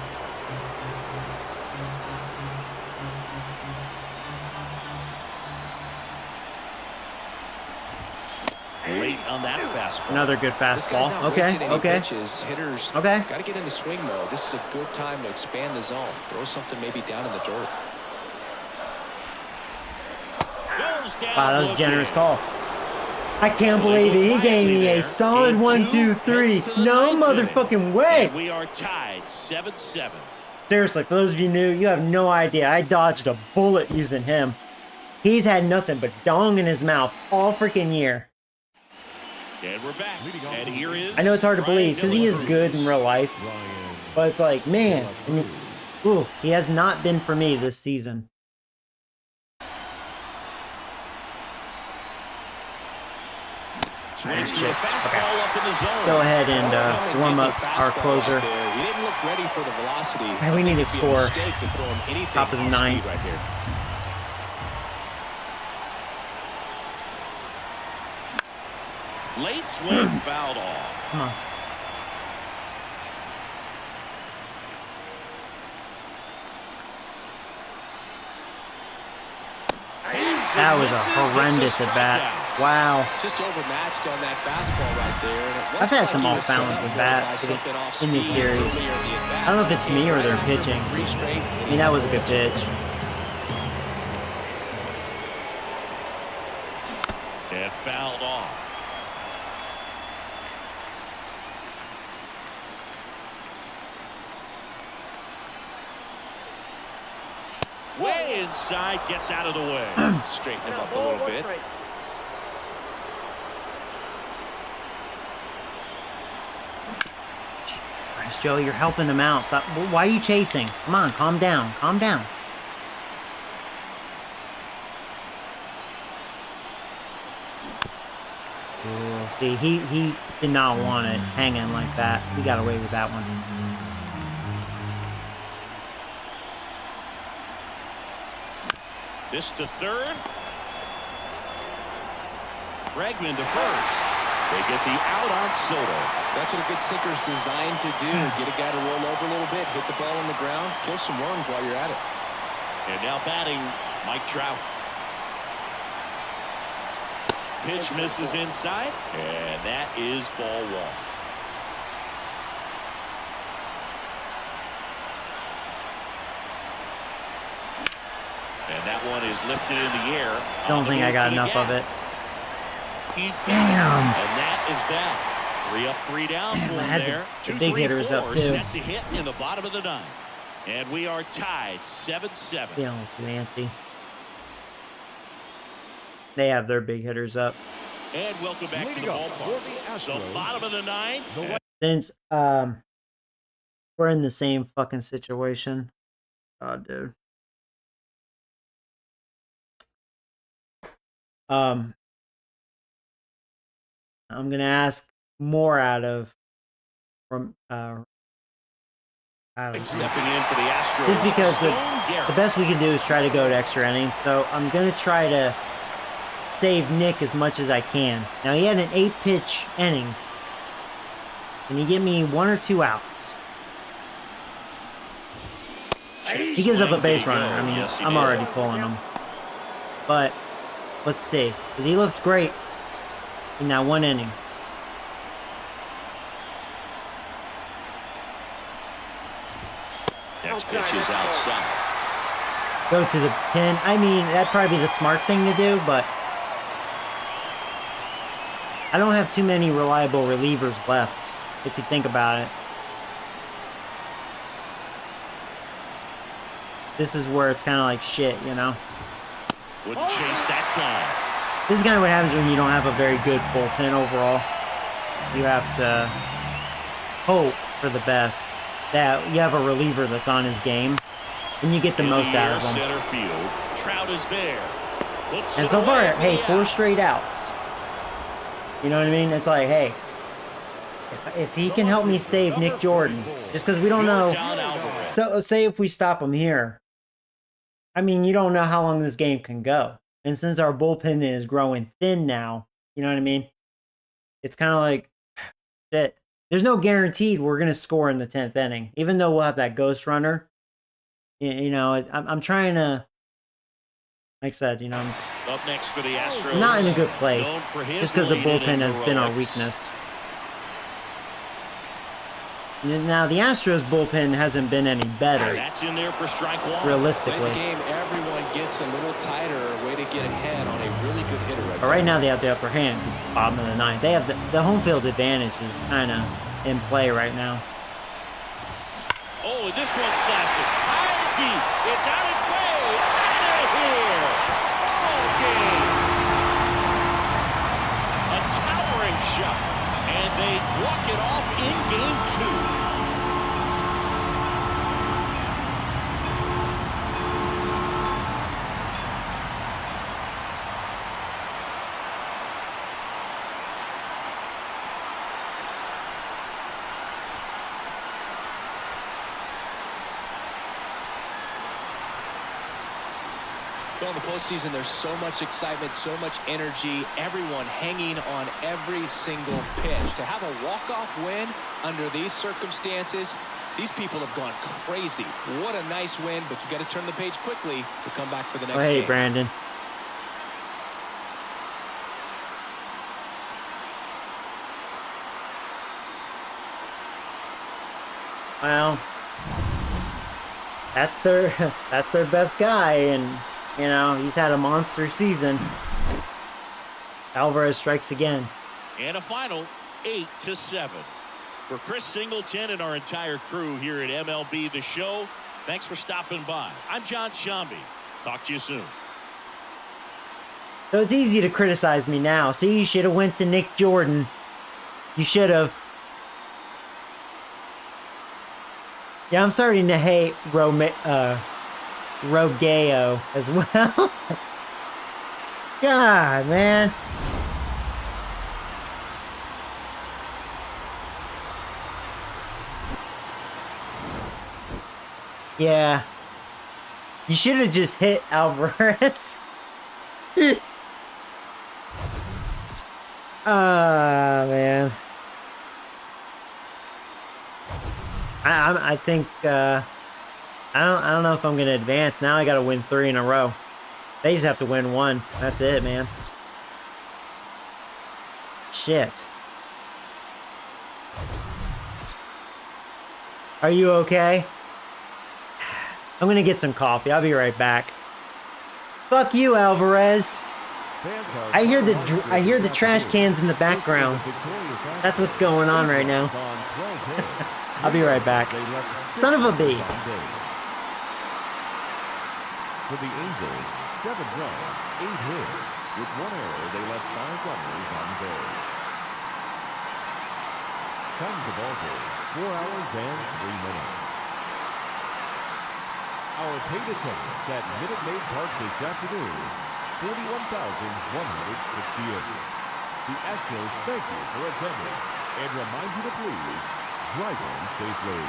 Speaker 2: Late on that fastball.
Speaker 1: Another good
Speaker 3: This guy's
Speaker 1: fastball.
Speaker 3: not
Speaker 1: Okay,
Speaker 3: wasting any
Speaker 1: okay.
Speaker 3: pitches. Hitters
Speaker 1: Okay.
Speaker 3: got to get into swing mode. This is a good time to expand the zone. Throw something maybe down in the dirt.
Speaker 2: Goes down
Speaker 1: Wow, that was a
Speaker 2: looking.
Speaker 1: generous call. I can't believe it. He gave me a solid 1, 2, 3. No motherfucking way.
Speaker 2: And we are tied 7-7.
Speaker 1: Seriously, for those of you new, you have no idea. I dodged a bullet using him. He's had nothing but dong in his mouth all freaking year.
Speaker 2: And we're back. And here is
Speaker 1: I know it's hard to
Speaker 2: Brian
Speaker 1: believe because he is
Speaker 2: Dillon.
Speaker 1: good in real life,
Speaker 6: Ryan
Speaker 1: but it's like, man, I mean, ooh, he has not been for me this season.
Speaker 2: Swings to
Speaker 1: Shit.
Speaker 2: a fastball up in the zone.
Speaker 1: Go ahead and warm up our closer.
Speaker 3: He didn't look ready for the velocity.
Speaker 1: And we need to
Speaker 3: It'd be a
Speaker 1: score.
Speaker 3: mistake to throw him anything
Speaker 1: Top of the
Speaker 3: off
Speaker 1: ninth.
Speaker 3: speed right here.
Speaker 2: Late swing fouled off.
Speaker 1: Come on. That was a horrendous at bat. Wow.
Speaker 3: Just overmatched on that fastball right there. And it
Speaker 1: I've
Speaker 3: wasn't
Speaker 1: had some
Speaker 3: like he
Speaker 1: off
Speaker 3: was set
Speaker 1: balance
Speaker 3: up
Speaker 1: at
Speaker 3: for it
Speaker 1: bats
Speaker 3: by something off
Speaker 1: in this
Speaker 3: speed
Speaker 1: series.
Speaker 3: earlier in the at-bat.
Speaker 1: I don't know if it's me or their
Speaker 3: Came right
Speaker 1: pitching.
Speaker 3: in, 3 straight,
Speaker 1: I mean, that was a good pitch.
Speaker 2: And fouled off. Way inside, gets out of the way.
Speaker 3: Straighten him
Speaker 4: Now,
Speaker 3: up a
Speaker 4: ball,
Speaker 3: little
Speaker 4: 1
Speaker 3: bit.
Speaker 4: strike.
Speaker 1: Christ, Joe, you're helping him out. Stop. Why are you chasing? Come on, calm down. Calm down. Ooh, see, he did not want it hanging like that. He got away with that one.
Speaker 2: This to third. Bregman to first. They get the out on Soto.
Speaker 3: That's what a good sinker is designed to do. Get a guy to roll over a little bit, hit the ball on the ground, kill some worms while you're at it.
Speaker 2: And now batting, Mike Trout. Pitch misses inside, and that is ball 1. And that one is lifted in the air.
Speaker 1: Don't think I got enough of it.
Speaker 2: He's got
Speaker 1: Damn.
Speaker 2: it. And that is that. 3 up, 3 down
Speaker 1: Damn,
Speaker 2: for
Speaker 1: I
Speaker 2: him
Speaker 1: had the-
Speaker 2: there.
Speaker 1: the
Speaker 2: 2,
Speaker 1: big
Speaker 2: 3,
Speaker 1: hitters
Speaker 2: 4
Speaker 1: up, too.
Speaker 2: set to hit in the bottom of the 9th. And we are tied 7-7.
Speaker 1: Feeling too antsy. They have their big hitters up.
Speaker 2: And welcome back to the
Speaker 6: Leading off
Speaker 2: ballpark.
Speaker 6: for the
Speaker 2: So
Speaker 6: Astros,
Speaker 2: bottom of the 9th.
Speaker 6: the
Speaker 1: Since we're in the same fucking situation. God, dude. I'm gonna ask more out of from I don't know.
Speaker 2: Stepping in for the Astros.
Speaker 1: Just because the
Speaker 2: Stone
Speaker 1: best we can do is try to go to extra innings. So I'm gonna try to save Nick as much as I can. Now he had an 8-pitch inning. Can you give me 1 or 2 outs? He gives up a base runner. I mean,
Speaker 2: Yes, he
Speaker 1: I'm
Speaker 2: did.
Speaker 1: already pulling him. But let's see, because he looked great in that 1 inning.
Speaker 2: Next pitch is outside.
Speaker 1: Go to the pin. I mean, that'd probably be the smart thing to do, but I don't have too many reliable relievers left, if you think about it. This is where it's kind of like shit, you know?
Speaker 2: Wouldn't chase that time.
Speaker 1: This is kind of what happens when you don't have a very good bullpen overall. You have to hope for the best, that you have a reliever that's on his game, and you get the
Speaker 2: In
Speaker 1: most
Speaker 2: the
Speaker 1: out
Speaker 2: air,
Speaker 1: of him.
Speaker 2: Center field. Trout is there. Puts
Speaker 1: And
Speaker 2: it
Speaker 1: so far,
Speaker 2: away for
Speaker 1: hey,
Speaker 2: the
Speaker 1: 4
Speaker 2: out.
Speaker 1: straight outs. You know what I mean? It's like, hey, if he can help me save Nick Jordan, just because we don't know.
Speaker 2: Don Alvarez.
Speaker 1: So say if we stop him here, I mean, you don't know how long this game can go. And since our bullpen is growing thin now, you know what I mean? It's kind of like, shit. There's no guaranteed we're going to score in the 10th inning, even though we'll have that ghost runner. You know, I'm trying to, like I said, you know,
Speaker 2: Up next for the Astros.
Speaker 1: I'm not in a good place.
Speaker 2: Known for his
Speaker 1: Just because the
Speaker 2: lead
Speaker 1: bullpen
Speaker 2: in
Speaker 1: has been our
Speaker 2: heroics.
Speaker 1: weakness. Now, the Astros bullpen hasn't been any better,
Speaker 2: That's in there for strike 1.
Speaker 3: Late in
Speaker 1: realistically.
Speaker 3: the game, everyone gets a little tighter, a way to get ahead on a really good hitter right
Speaker 1: But right now they have the upper hand because it's the bottom of the 9th. They have the home field advantage is kind of in play right now.
Speaker 2: Oh, and this one's blasted. High and deep. It's on its way. Out of here. Ball game. A towering shot. And they walk it off in game 2.
Speaker 3: Well, in the postseason, there's so much excitement, so much energy, everyone hanging on every single pitch. To have a walk-off win under these circumstances, these people have gone crazy. What a nice win, but you got to turn the page quickly to come back for the next
Speaker 1: Oh, hey,
Speaker 3: game.
Speaker 1: Brandon. Well, that's their best guy, and you know he's had a monster season. Alvarez strikes again.
Speaker 2: And a final 8-7. For Chris Singleton and our entire crew here at MLB The Show, thanks for stopping by. I'm John Shambi. Talk to you soon.
Speaker 1: So it's easy to criticize me now. See, you should have went to Nick Jordan. You should have. Yeah, I'm starting to hate Rogueo as well. God, man. Yeah. You should have just hit Alvarez. Ah, man. I think I don't know if I'm gonna advance. Now I gotta win 3 in a row. They just have to win 1. That's it, man. Shit. Are you okay? I'm gonna get some coffee. I'll be right back. Fuck you, Alvarez. I hear the trash cans in the background. That's what's going on right now. I'll be right back. Son of a bee.
Speaker 6: For the Angels, 7 runs, 8 hits. With 1 error, they left 5 runners on base. Time to ball game, 4 hours and 3 minutes. Our paid attendance at Minute Maid Park this afternoon, 41,168. The Astros thank you for attending and remind you to please drive home safely.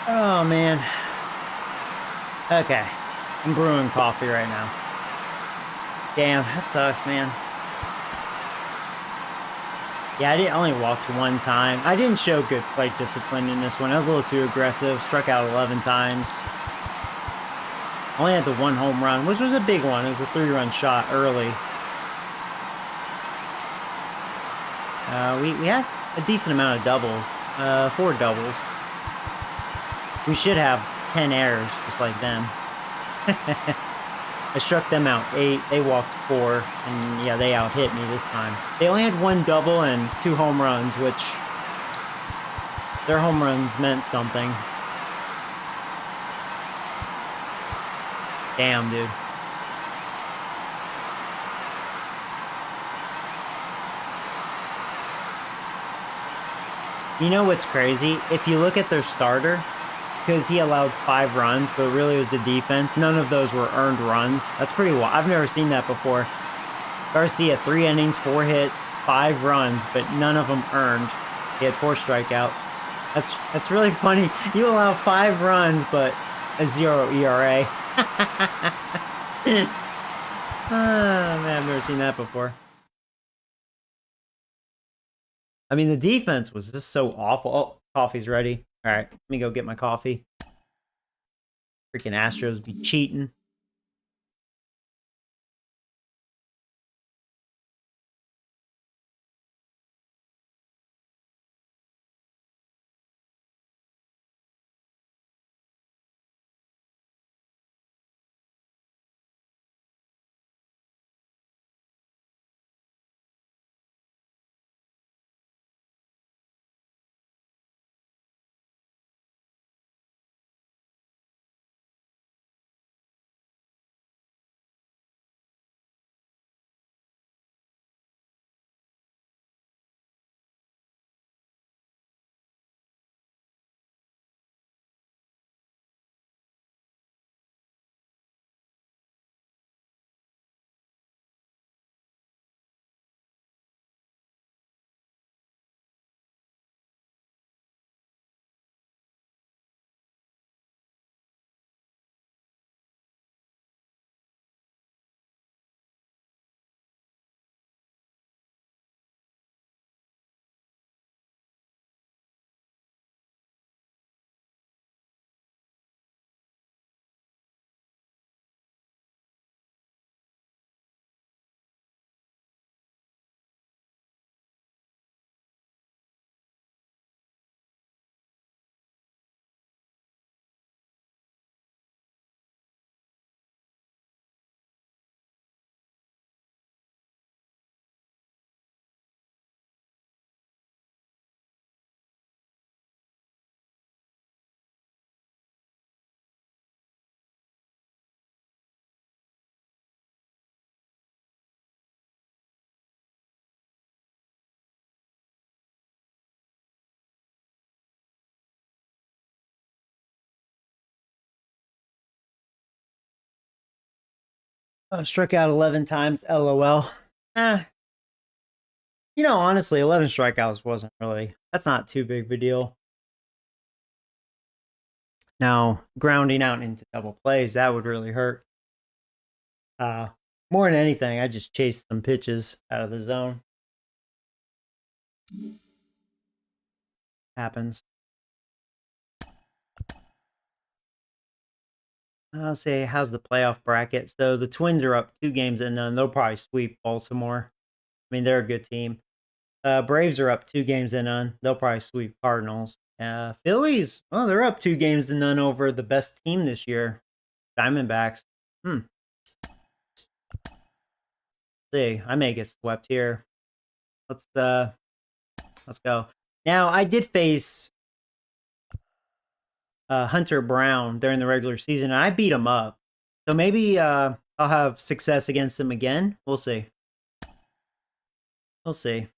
Speaker 1: Oh, man. Okay. I'm brewing coffee right now. Damn, that sucks, man. Yeah, I only walked one time. I didn't show good plate discipline in this one. I was a little too aggressive. Struck out 11 times. Only had the one home run, which was a big one. It was a 3-run shot early. We had a decent amount of doubles. 4 doubles. We should have 10 errors, just like them. I struck them out 8. They walked 4. And yeah, they out-hit me this time. They only had 1 double and 2 home runs, which their home runs meant something. Damn, dude. You know what's crazy? If you look at their starter, because he allowed 5 runs, but really it was the defense, none of those were earned runs. That's pretty wild. I've never seen that before. Garcia, 3 innings, 4 hits, 5 runs, but none of them earned. He had 4 strikeouts. That's really funny. You allow 5 runs, but a 0 ERA. Ah, man, I've never seen that before. I mean, the defense was just so awful. Oh, coffee's ready. All right, let me go get my coffee. Freaking Astros be cheating. Struck out 11 times. LOL. Eh. You know, honestly, 11 strikeouts wasn't really. That's not too big of a deal. Now, grounding out into double plays, that would really hurt. More than anything, I just chased some pitches out of the zone. Happens. I'll say, how's the playoff bracket? So the Twins are up 2 games and none. They'll probably sweep Baltimore. I mean, they're a good team. Braves are up 2 games and none. They'll probably sweep Cardinals. Phillies, well, they're up 2 games to none over the best team this year, Diamondbacks. See, I may get swept here. Let's go. Now, I did face Hunter Brown during the regular season, and I beat him up. So maybe I'll have success against him again. We'll see. We'll see.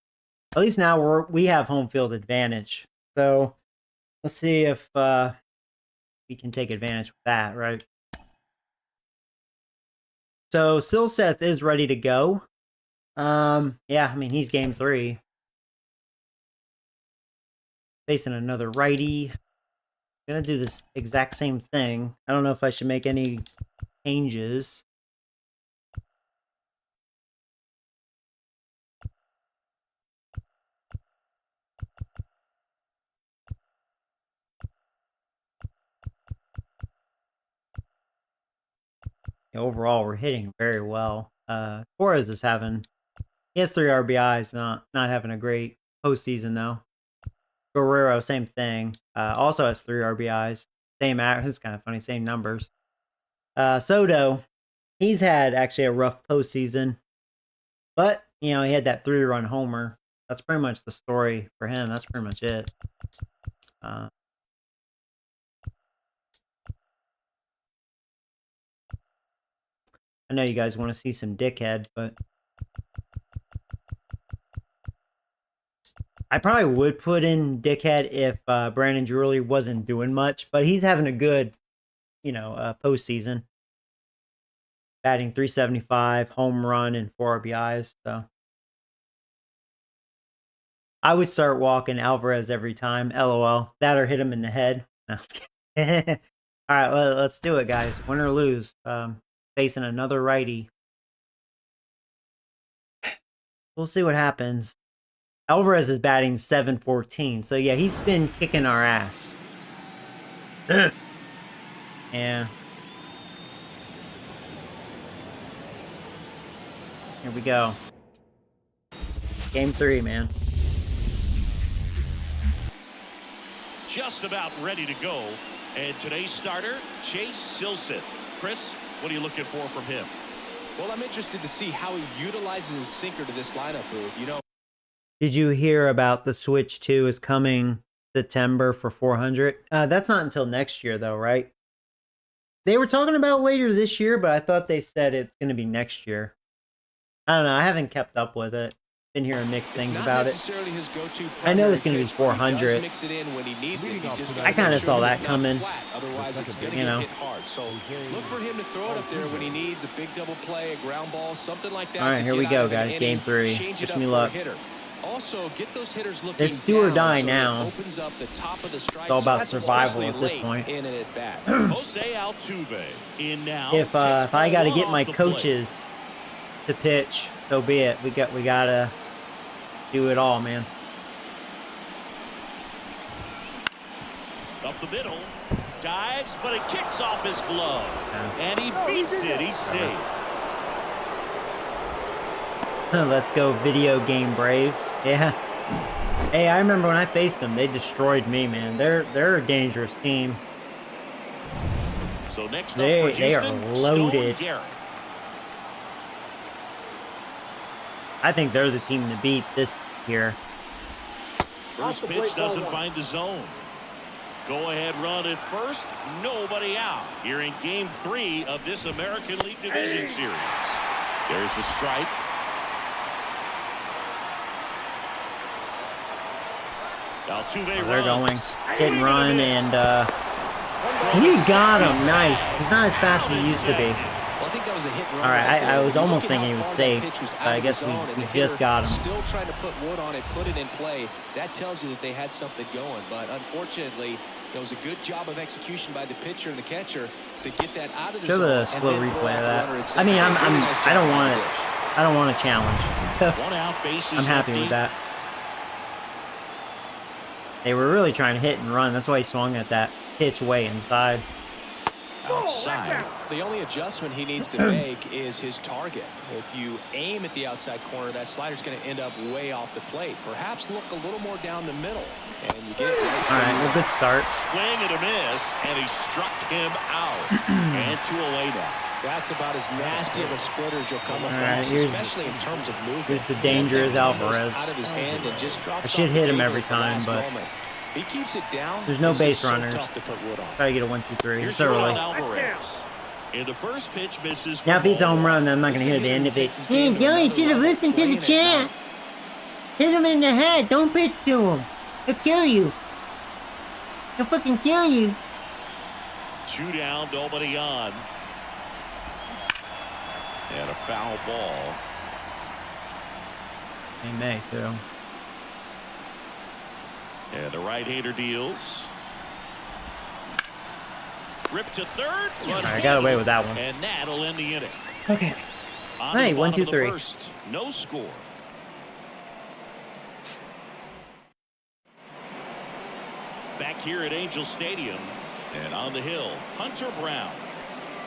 Speaker 1: At least now we have home field advantage. So let's see if we can take advantage of that, right? So Silseth is ready to go. Yeah, I mean, he's game 3. Facing another righty. Gonna do this exact same thing. I don't know if I should make any changes. Overall, we're hitting very well. Torres is he has 3 RBIs, not having a great postseason though. Guerrero, same thing. Also has 3 RBIs. It's kind of funny, same numbers. Soto, he's had actually a rough postseason. But, you know, he had that 3-run homer. That's pretty much the story for him. That's pretty much it. I know you guys want to see some dickhead, but I probably would put in dickhead if Brandon Drury wasn't doing much, but he's having a good, postseason. Batting .375, home run, and 4 RBIs. So I would start walking Alvarez every time. LOL. That or hit him in the head. No. All right, well, let's do it, guys. Win or lose. Facing another righty. We'll see what happens. Alvarez is batting .714. So, yeah, he's been kicking our ass. Yeah. Here we go. Game 3, man.
Speaker 2: Just about ready to go. And today's starter, Chase Silseth. Chris, what are you looking for from him?
Speaker 3: Well, I'm interested to see how he utilizes his sinker to this lineup move. You know,
Speaker 1: did you hear about the Switch 2 is coming September for 400? That's not until next year, though, right? They were talking about later this year, but I thought they said it's going to be next year. I don't know. I haven't kept up with it. Been hearing mixed things about it. I know it's going to be 400. I kind of saw that coming.
Speaker 3: Otherwise, it's going to get hit hard. So look for him to throw it up there when he needs a big double play, a ground ball, something like that.
Speaker 1: All right, here we go, guys. Game 3. Wish me luck.
Speaker 3: Also, get those hitters looking
Speaker 1: it's do or die now.
Speaker 3: Opens up the top of the strike.
Speaker 1: It's all about survival at this point.
Speaker 2: Jose Altuve in now.
Speaker 1: If I got to get my coaches to pitch, so be it. We gotta do it all, man.
Speaker 2: Up the middle, dives, but it kicks off his glove, and he beats it. He's safe.
Speaker 1: Let's go, video game Braves. Yeah. Hey, I remember when I faced them, they destroyed me, man. They're a dangerous team.
Speaker 2: So next up for Houston,
Speaker 1: they are loaded. I think they're the team to beat this year.
Speaker 2: First pitch doesn't find the zone. Go ahead run at first. Nobody out here in Game 3 of this American League Division Series. There's the strike. Altuve
Speaker 1: they're going. Hit and run, and he got him. Nice. He's not as fast as he used to be.
Speaker 3: Well, I think that was a hit and run.
Speaker 1: All right, I was
Speaker 3: You
Speaker 1: almost
Speaker 3: look at
Speaker 1: thinking
Speaker 3: how
Speaker 1: he was
Speaker 3: far that
Speaker 1: safe,
Speaker 3: pitch was
Speaker 1: but
Speaker 3: out
Speaker 1: I
Speaker 3: of the
Speaker 1: guess we
Speaker 3: zone, and the
Speaker 1: just
Speaker 3: hitter
Speaker 1: got him.
Speaker 3: Still trying to put wood on it, put it in play. That tells you that they had something going. But unfortunately, it was a good job of execution by the pitcher and the catcher to get that out of the
Speaker 1: Show
Speaker 3: zone.
Speaker 1: the
Speaker 3: and
Speaker 1: slow
Speaker 3: then throw
Speaker 1: replay
Speaker 3: out
Speaker 1: of
Speaker 3: the
Speaker 1: that.
Speaker 3: runner at
Speaker 1: I
Speaker 3: second.
Speaker 1: mean,
Speaker 3: Really nice
Speaker 1: I
Speaker 3: job
Speaker 1: don't
Speaker 3: by
Speaker 1: want
Speaker 3: the
Speaker 1: it.
Speaker 3: dish.
Speaker 1: I don't want a challenge. So
Speaker 2: 1 out, bases
Speaker 1: I'm happy
Speaker 2: empty.
Speaker 1: with that. They were really trying to hit and run. That's why he swung at that pitch way inside.
Speaker 2: Outside.
Speaker 3: The only adjustment he needs to make is his target. If you aim at the outside corner, that slider's going to end up way off the plate. Perhaps look a little more down the middle, and you get it right.
Speaker 1: All right, well, good start.
Speaker 2: Swing and a miss, and he struck him out. And 2 away now.
Speaker 3: That's about as nasty of a splitter as you'll come
Speaker 1: All right,
Speaker 3: across,
Speaker 1: here's-
Speaker 3: especially in terms of movement.
Speaker 1: here's the dangerous Alvarez.
Speaker 3: Out of his hand and just drops
Speaker 1: I should
Speaker 3: off
Speaker 1: hit
Speaker 3: the
Speaker 1: him
Speaker 3: table
Speaker 1: every
Speaker 3: at the
Speaker 1: time,
Speaker 3: last
Speaker 1: but
Speaker 3: moment. He keeps it down.
Speaker 1: there's no
Speaker 3: It's
Speaker 1: base
Speaker 3: just so
Speaker 1: runners.
Speaker 3: tough to put wood on.
Speaker 1: Try to get a 1-2-3.
Speaker 2: Here's
Speaker 1: It's early.
Speaker 2: Jordan Alvarez. And the first pitch misses.
Speaker 1: Now, if
Speaker 2: for
Speaker 1: it's a home
Speaker 2: ball.
Speaker 1: run, then I'm not going to hear the end of it.
Speaker 3: Hey,
Speaker 1: Joey should have listened to the chat. Hit him in the head. Don't pitch to him. He'll kill you. He'll fucking kill you.
Speaker 2: 2 down, nobody on. And a foul ball.
Speaker 1: He may, too.
Speaker 2: And the right-hander deals. Rip to third. But
Speaker 1: I got away with that one.
Speaker 2: And that'll end the inning.
Speaker 1: Okay.
Speaker 2: On to
Speaker 1: Hey,
Speaker 2: the
Speaker 1: 1,
Speaker 2: bottom
Speaker 1: 2,
Speaker 2: of the
Speaker 1: 3.
Speaker 2: first. No score. Back here at Angel Stadium. And on the hill, Hunter Brown.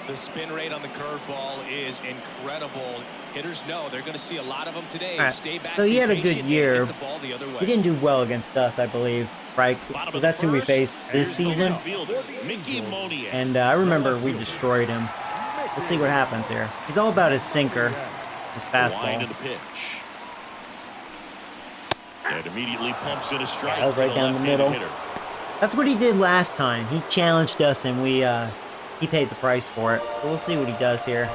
Speaker 3: The spin rate on the curveball is incredible. Hitters know they're going to see a lot of them today.
Speaker 1: All right.
Speaker 3: Stay back,
Speaker 1: So he
Speaker 3: be
Speaker 1: had a good
Speaker 3: patient, and
Speaker 1: year.
Speaker 3: hit the ball the other way.
Speaker 1: He didn't do well against us, I believe, right?
Speaker 2: Bottom
Speaker 1: But
Speaker 2: of
Speaker 1: that's
Speaker 2: the
Speaker 1: who we
Speaker 2: first.
Speaker 1: faced this
Speaker 2: Here's the
Speaker 1: season.
Speaker 2: left fielder, Mickey Moniak.
Speaker 1: And I remember we destroyed him. Let's see what happens here. He's all about his sinker, his
Speaker 2: The wind
Speaker 1: fastball.
Speaker 2: of the pitch. And immediately pumps in a strike.
Speaker 1: That was right
Speaker 2: to
Speaker 1: down the
Speaker 2: left-handed
Speaker 1: middle.
Speaker 2: hitter.
Speaker 1: That's what he did last time. He challenged us, and he paid the price for it. So we'll see what he does here.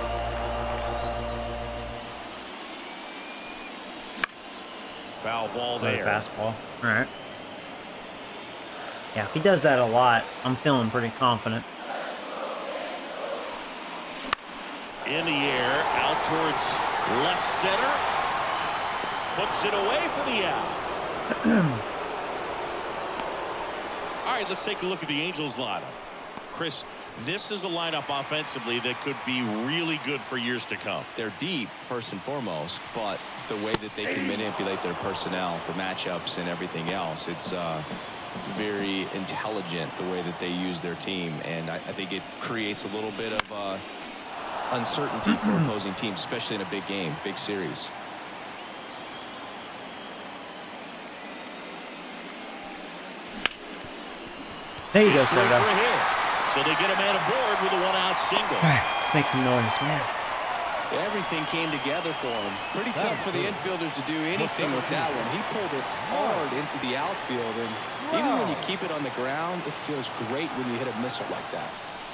Speaker 2: Foul ball
Speaker 1: Another
Speaker 2: there.
Speaker 1: fastball. All right. Yeah, if he does that a lot, I'm feeling pretty confident.
Speaker 2: In the air, out towards left center. Puts it away for the out. All right, let's take a look at the Angels lineup. Chris, this is a lineup offensively that could be really good for years to come.
Speaker 3: They're deep, first and foremost, but the way that they can manipulate their personnel for matchups and everything else, it's very intelligent the way that they use their team, and I think it creates a little bit of uncertainty for opposing teams, especially in a big game, big series.
Speaker 1: There you go,
Speaker 2: Through
Speaker 1: Soto.
Speaker 2: for a hit. So they get a man aboard with a 1-out single.
Speaker 1: Let's make some noise, man.
Speaker 3: Everything came together for him. Pretty tough for the infielders to do anything with that one. He pulled it hard into the outfield, and even when you keep it on the ground, it feels great when you hit a missile like that.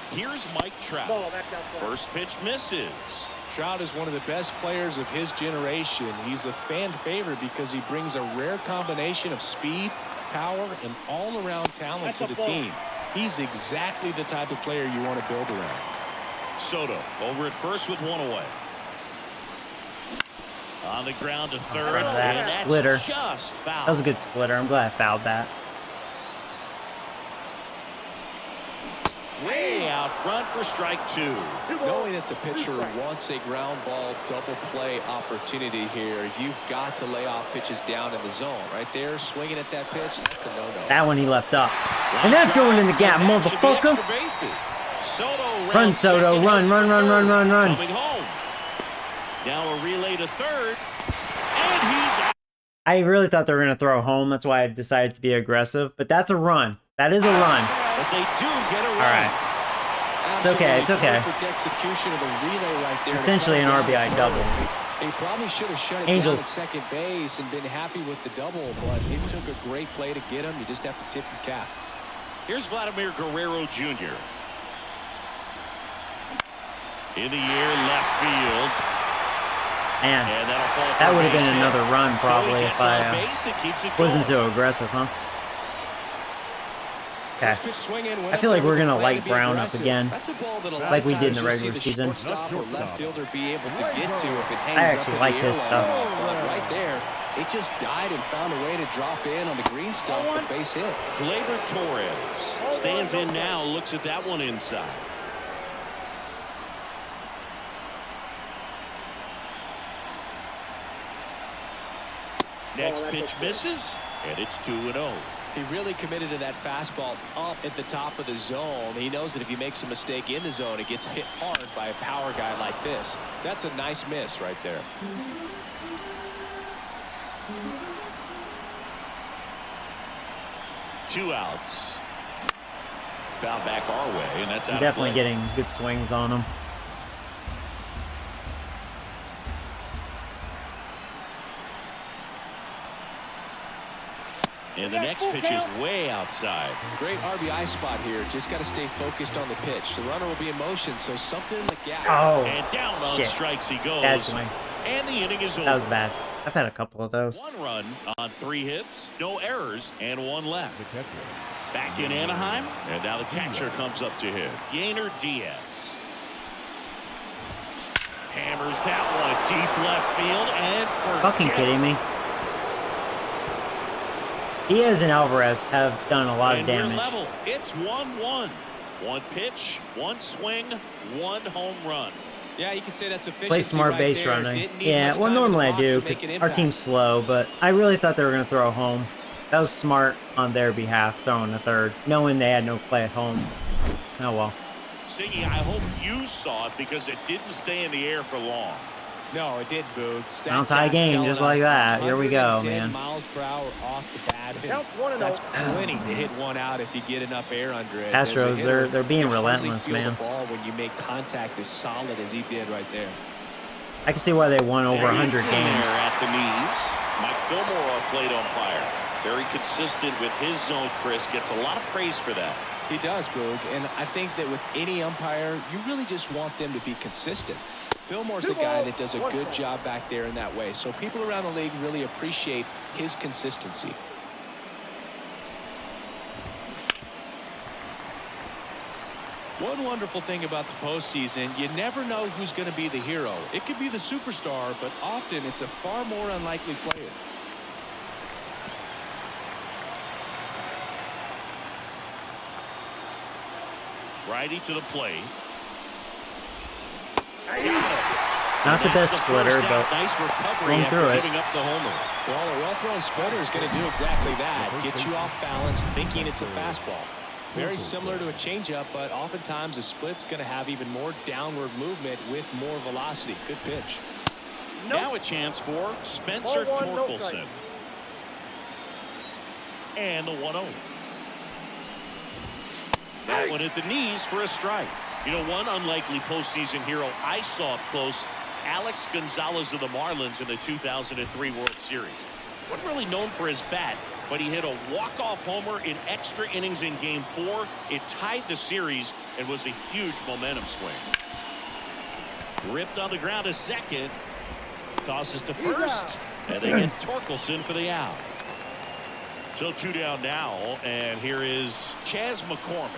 Speaker 2: Here's Mike Trout. First pitch misses.
Speaker 5: Trout is one of the best players of his generation. He's a fan favorite because he brings a rare combination of speed, power, and all-around talent to the team. He's exactly the type of player you want to build around.
Speaker 2: Soto over at first with 1 away. On the ground to third,
Speaker 1: front of that
Speaker 2: and that's
Speaker 1: splitter.
Speaker 2: just foul.
Speaker 1: That was a good splitter. I'm glad I fouled that.
Speaker 2: Way out front for strike 2.
Speaker 3: Knowing that the pitcher wants a ground ball double play opportunity here, you've got to lay off pitches down in the zone. Right there, swinging at that pitch, that's a no-no.
Speaker 1: That one he left up. And that's going in the gap,
Speaker 2: And that should be
Speaker 1: motherfucker.
Speaker 2: extra bases. Soto
Speaker 1: Run,
Speaker 2: rounds
Speaker 1: Soto,
Speaker 2: second,
Speaker 1: run,
Speaker 2: heads
Speaker 1: run,
Speaker 2: for
Speaker 1: run, run,
Speaker 2: third.
Speaker 1: run, run.
Speaker 2: Coming home. Now a relay to third. And he's out.
Speaker 1: I really thought they were going to throw home. That's why I decided to be aggressive. But that's a run. That is a run.
Speaker 2: But they do get a run.
Speaker 1: All right. It's okay, it's okay.
Speaker 3: Perfect execution of the relay right there.
Speaker 1: Essentially an RBI double.
Speaker 3: He probably should have shut it
Speaker 1: Angels.
Speaker 3: down at second base and been happy with the double, but it took a great play to get him. You just have to tip your cap.
Speaker 2: Here's Vladimir Guerrero Jr. In the air, left field.
Speaker 1: Man,
Speaker 2: And that'll fall for
Speaker 1: that
Speaker 2: a
Speaker 1: would have
Speaker 2: base
Speaker 1: been
Speaker 2: hit.
Speaker 1: another run
Speaker 2: So he
Speaker 1: probably
Speaker 2: gets
Speaker 1: if
Speaker 2: on
Speaker 1: I
Speaker 2: base and keeps it
Speaker 1: wasn't
Speaker 2: going.
Speaker 1: so aggressive, huh? Okay.
Speaker 3: Pitch swinging, went
Speaker 1: I feel
Speaker 3: up
Speaker 1: like
Speaker 3: there
Speaker 1: we're
Speaker 3: with
Speaker 1: going to
Speaker 3: the plan
Speaker 1: light
Speaker 3: be
Speaker 1: Brown up
Speaker 3: aggressive.
Speaker 1: again,
Speaker 3: That's a ball that a lot
Speaker 1: like
Speaker 3: of
Speaker 1: we did in the
Speaker 3: times you'll see
Speaker 1: regular season.
Speaker 3: shortstop or left fielder be able to get to if it hangs
Speaker 1: I
Speaker 3: up
Speaker 1: actually
Speaker 3: in
Speaker 1: like
Speaker 3: the
Speaker 1: this
Speaker 3: air
Speaker 1: stuff.
Speaker 3: long enough. But right there, it just died and found a way to drop in on the green stuff for base hit.
Speaker 2: Gleyber Torres stands in now, looks at that one inside. Next pitch misses, and it's 2-0.
Speaker 3: He really committed to that fastball up at the top of the zone. He knows that if he makes a mistake in the zone, it gets hit hard by a power guy like this. That's a nice miss right there.
Speaker 2: Two outs. Foul back our way, and that's out of
Speaker 1: Definitely
Speaker 2: play.
Speaker 1: getting good swings on him.
Speaker 2: And the next pitch is way outside.
Speaker 3: Great RBI spot here. Just got to stay focused on the pitch. The runner will be in motion, so something in the gap.
Speaker 1: Oh,
Speaker 2: And down on
Speaker 1: shit.
Speaker 2: strikes he goes.
Speaker 1: Bad swing.
Speaker 2: And the inning is over.
Speaker 1: That was bad. I've had a couple of those.
Speaker 2: One run on 3 hits, no errors, and 1 left.
Speaker 6: The catcher.
Speaker 2: Back in Anaheim, and now the catcher comes up to hit. Yainer Diaz. Hammers that one deep left field, and
Speaker 1: Fucking kidding me. Diaz and Alvarez have done a lot of
Speaker 2: And we're
Speaker 1: damage.
Speaker 2: level. It's 1-1. 1 pitch, 1 swing, 1 home run.
Speaker 3: Yeah, you can say that's efficiency.
Speaker 1: Play smart
Speaker 3: right
Speaker 1: base
Speaker 3: there.
Speaker 1: running.
Speaker 3: Didn't need
Speaker 1: Yeah,
Speaker 3: much
Speaker 1: well,
Speaker 3: time in the
Speaker 1: normally I
Speaker 3: box
Speaker 1: do
Speaker 3: to make
Speaker 1: because
Speaker 3: an
Speaker 1: our
Speaker 3: impact.
Speaker 1: team's slow, but I really thought they were going to throw home. That was smart on their behalf, throwing the third, knowing they had no play at home. Oh well.
Speaker 2: Siggy, I hope you saw it because it didn't stay in the air for long.
Speaker 3: No, it did, Boog.
Speaker 1: I'll tie a game just like that. Here we go,
Speaker 3: 110
Speaker 1: man.
Speaker 3: miles per hour off the bat.
Speaker 4: Count 1-0.
Speaker 3: That's plenty to hit one out if you get enough air under it.
Speaker 1: Astros,
Speaker 3: As a hitter,
Speaker 1: they're being
Speaker 3: you hardly
Speaker 1: relentless,
Speaker 3: feel
Speaker 1: man.
Speaker 3: The ball when you make contact as solid as he did right there.
Speaker 1: I can see why they won over
Speaker 2: And
Speaker 1: 100
Speaker 2: it's in
Speaker 1: games.
Speaker 2: there at the knees. Mike Fillmore, our plate umpire. Very consistent with his zone, Chris. Gets a lot of praise for that.
Speaker 3: He does, Boog, and I think that with any umpire, you really just want them to be consistent. Fillmore's a guy that does a good job back there in that way, so people around the league really appreciate his consistency. One wonderful thing about the postseason, you never know who's going to be the hero. It could be the superstar, but often it's a far more unlikely player.
Speaker 2: Righty to the plate.
Speaker 1: Not the
Speaker 2: That's
Speaker 1: best splitter,
Speaker 2: first
Speaker 1: but
Speaker 2: out. Nice recovery
Speaker 1: going through
Speaker 2: after
Speaker 1: it.
Speaker 2: giving up the homer.
Speaker 3: Well, a well-thrown splitter is going to do exactly that. Get you off balance, thinking it's a fastball. Very similar to a changeup, but oftentimes a split's going to have even more downward movement with more velocity. Good pitch.
Speaker 2: Now a chance for Spencer
Speaker 4: Ball 1, no
Speaker 2: Torkelson.
Speaker 4: strike.
Speaker 2: And the 1-0. That one at the knees for a strike. You know, one unlikely postseason hero I saw up close, Alex Gonzalez of the Marlins in the 2003 World Series. Wasn't really known for his bat, but he hit a walk-off homer in extra innings in Game 4. It tied the series and was a huge momentum swing. Ripped on the ground to second. Tosses to first. And they get Torkelson for the out. So 2 down now, and here is Chas McCormick.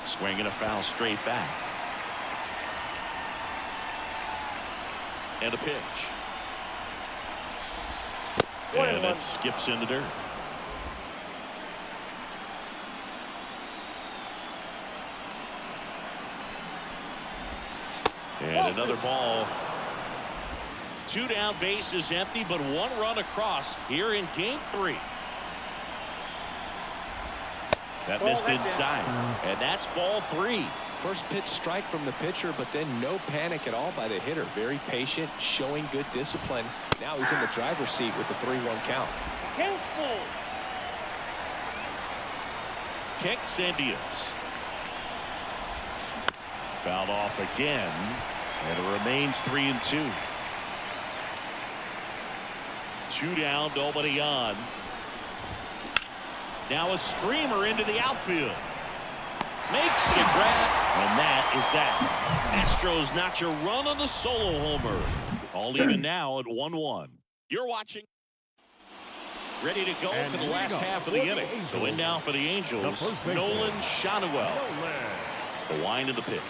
Speaker 2: Swinging a foul straight back. And a pitch. And that skips in the dirt. And another ball. 2 down, bases empty, but 1 run across here in Game 3. That missed inside, and that's ball 3.
Speaker 3: First pitch strike from the pitcher, but then no panic at all by the hitter. Very patient, showing good discipline. Now he's in the driver's seat with the 3-1 count.
Speaker 4: Count full.
Speaker 2: Kicks and deals. Fouled off again, and it remains 3-2. 2 down, nobody on. Now a screamer into the outfield. Makes the grab, and that is that. Astros notch a run on the solo homer. All even now at 1-1. You're watching. Ready to go for the last half of the inning. So in now for the Angels, Nolan Shotwell. The line of the pitch.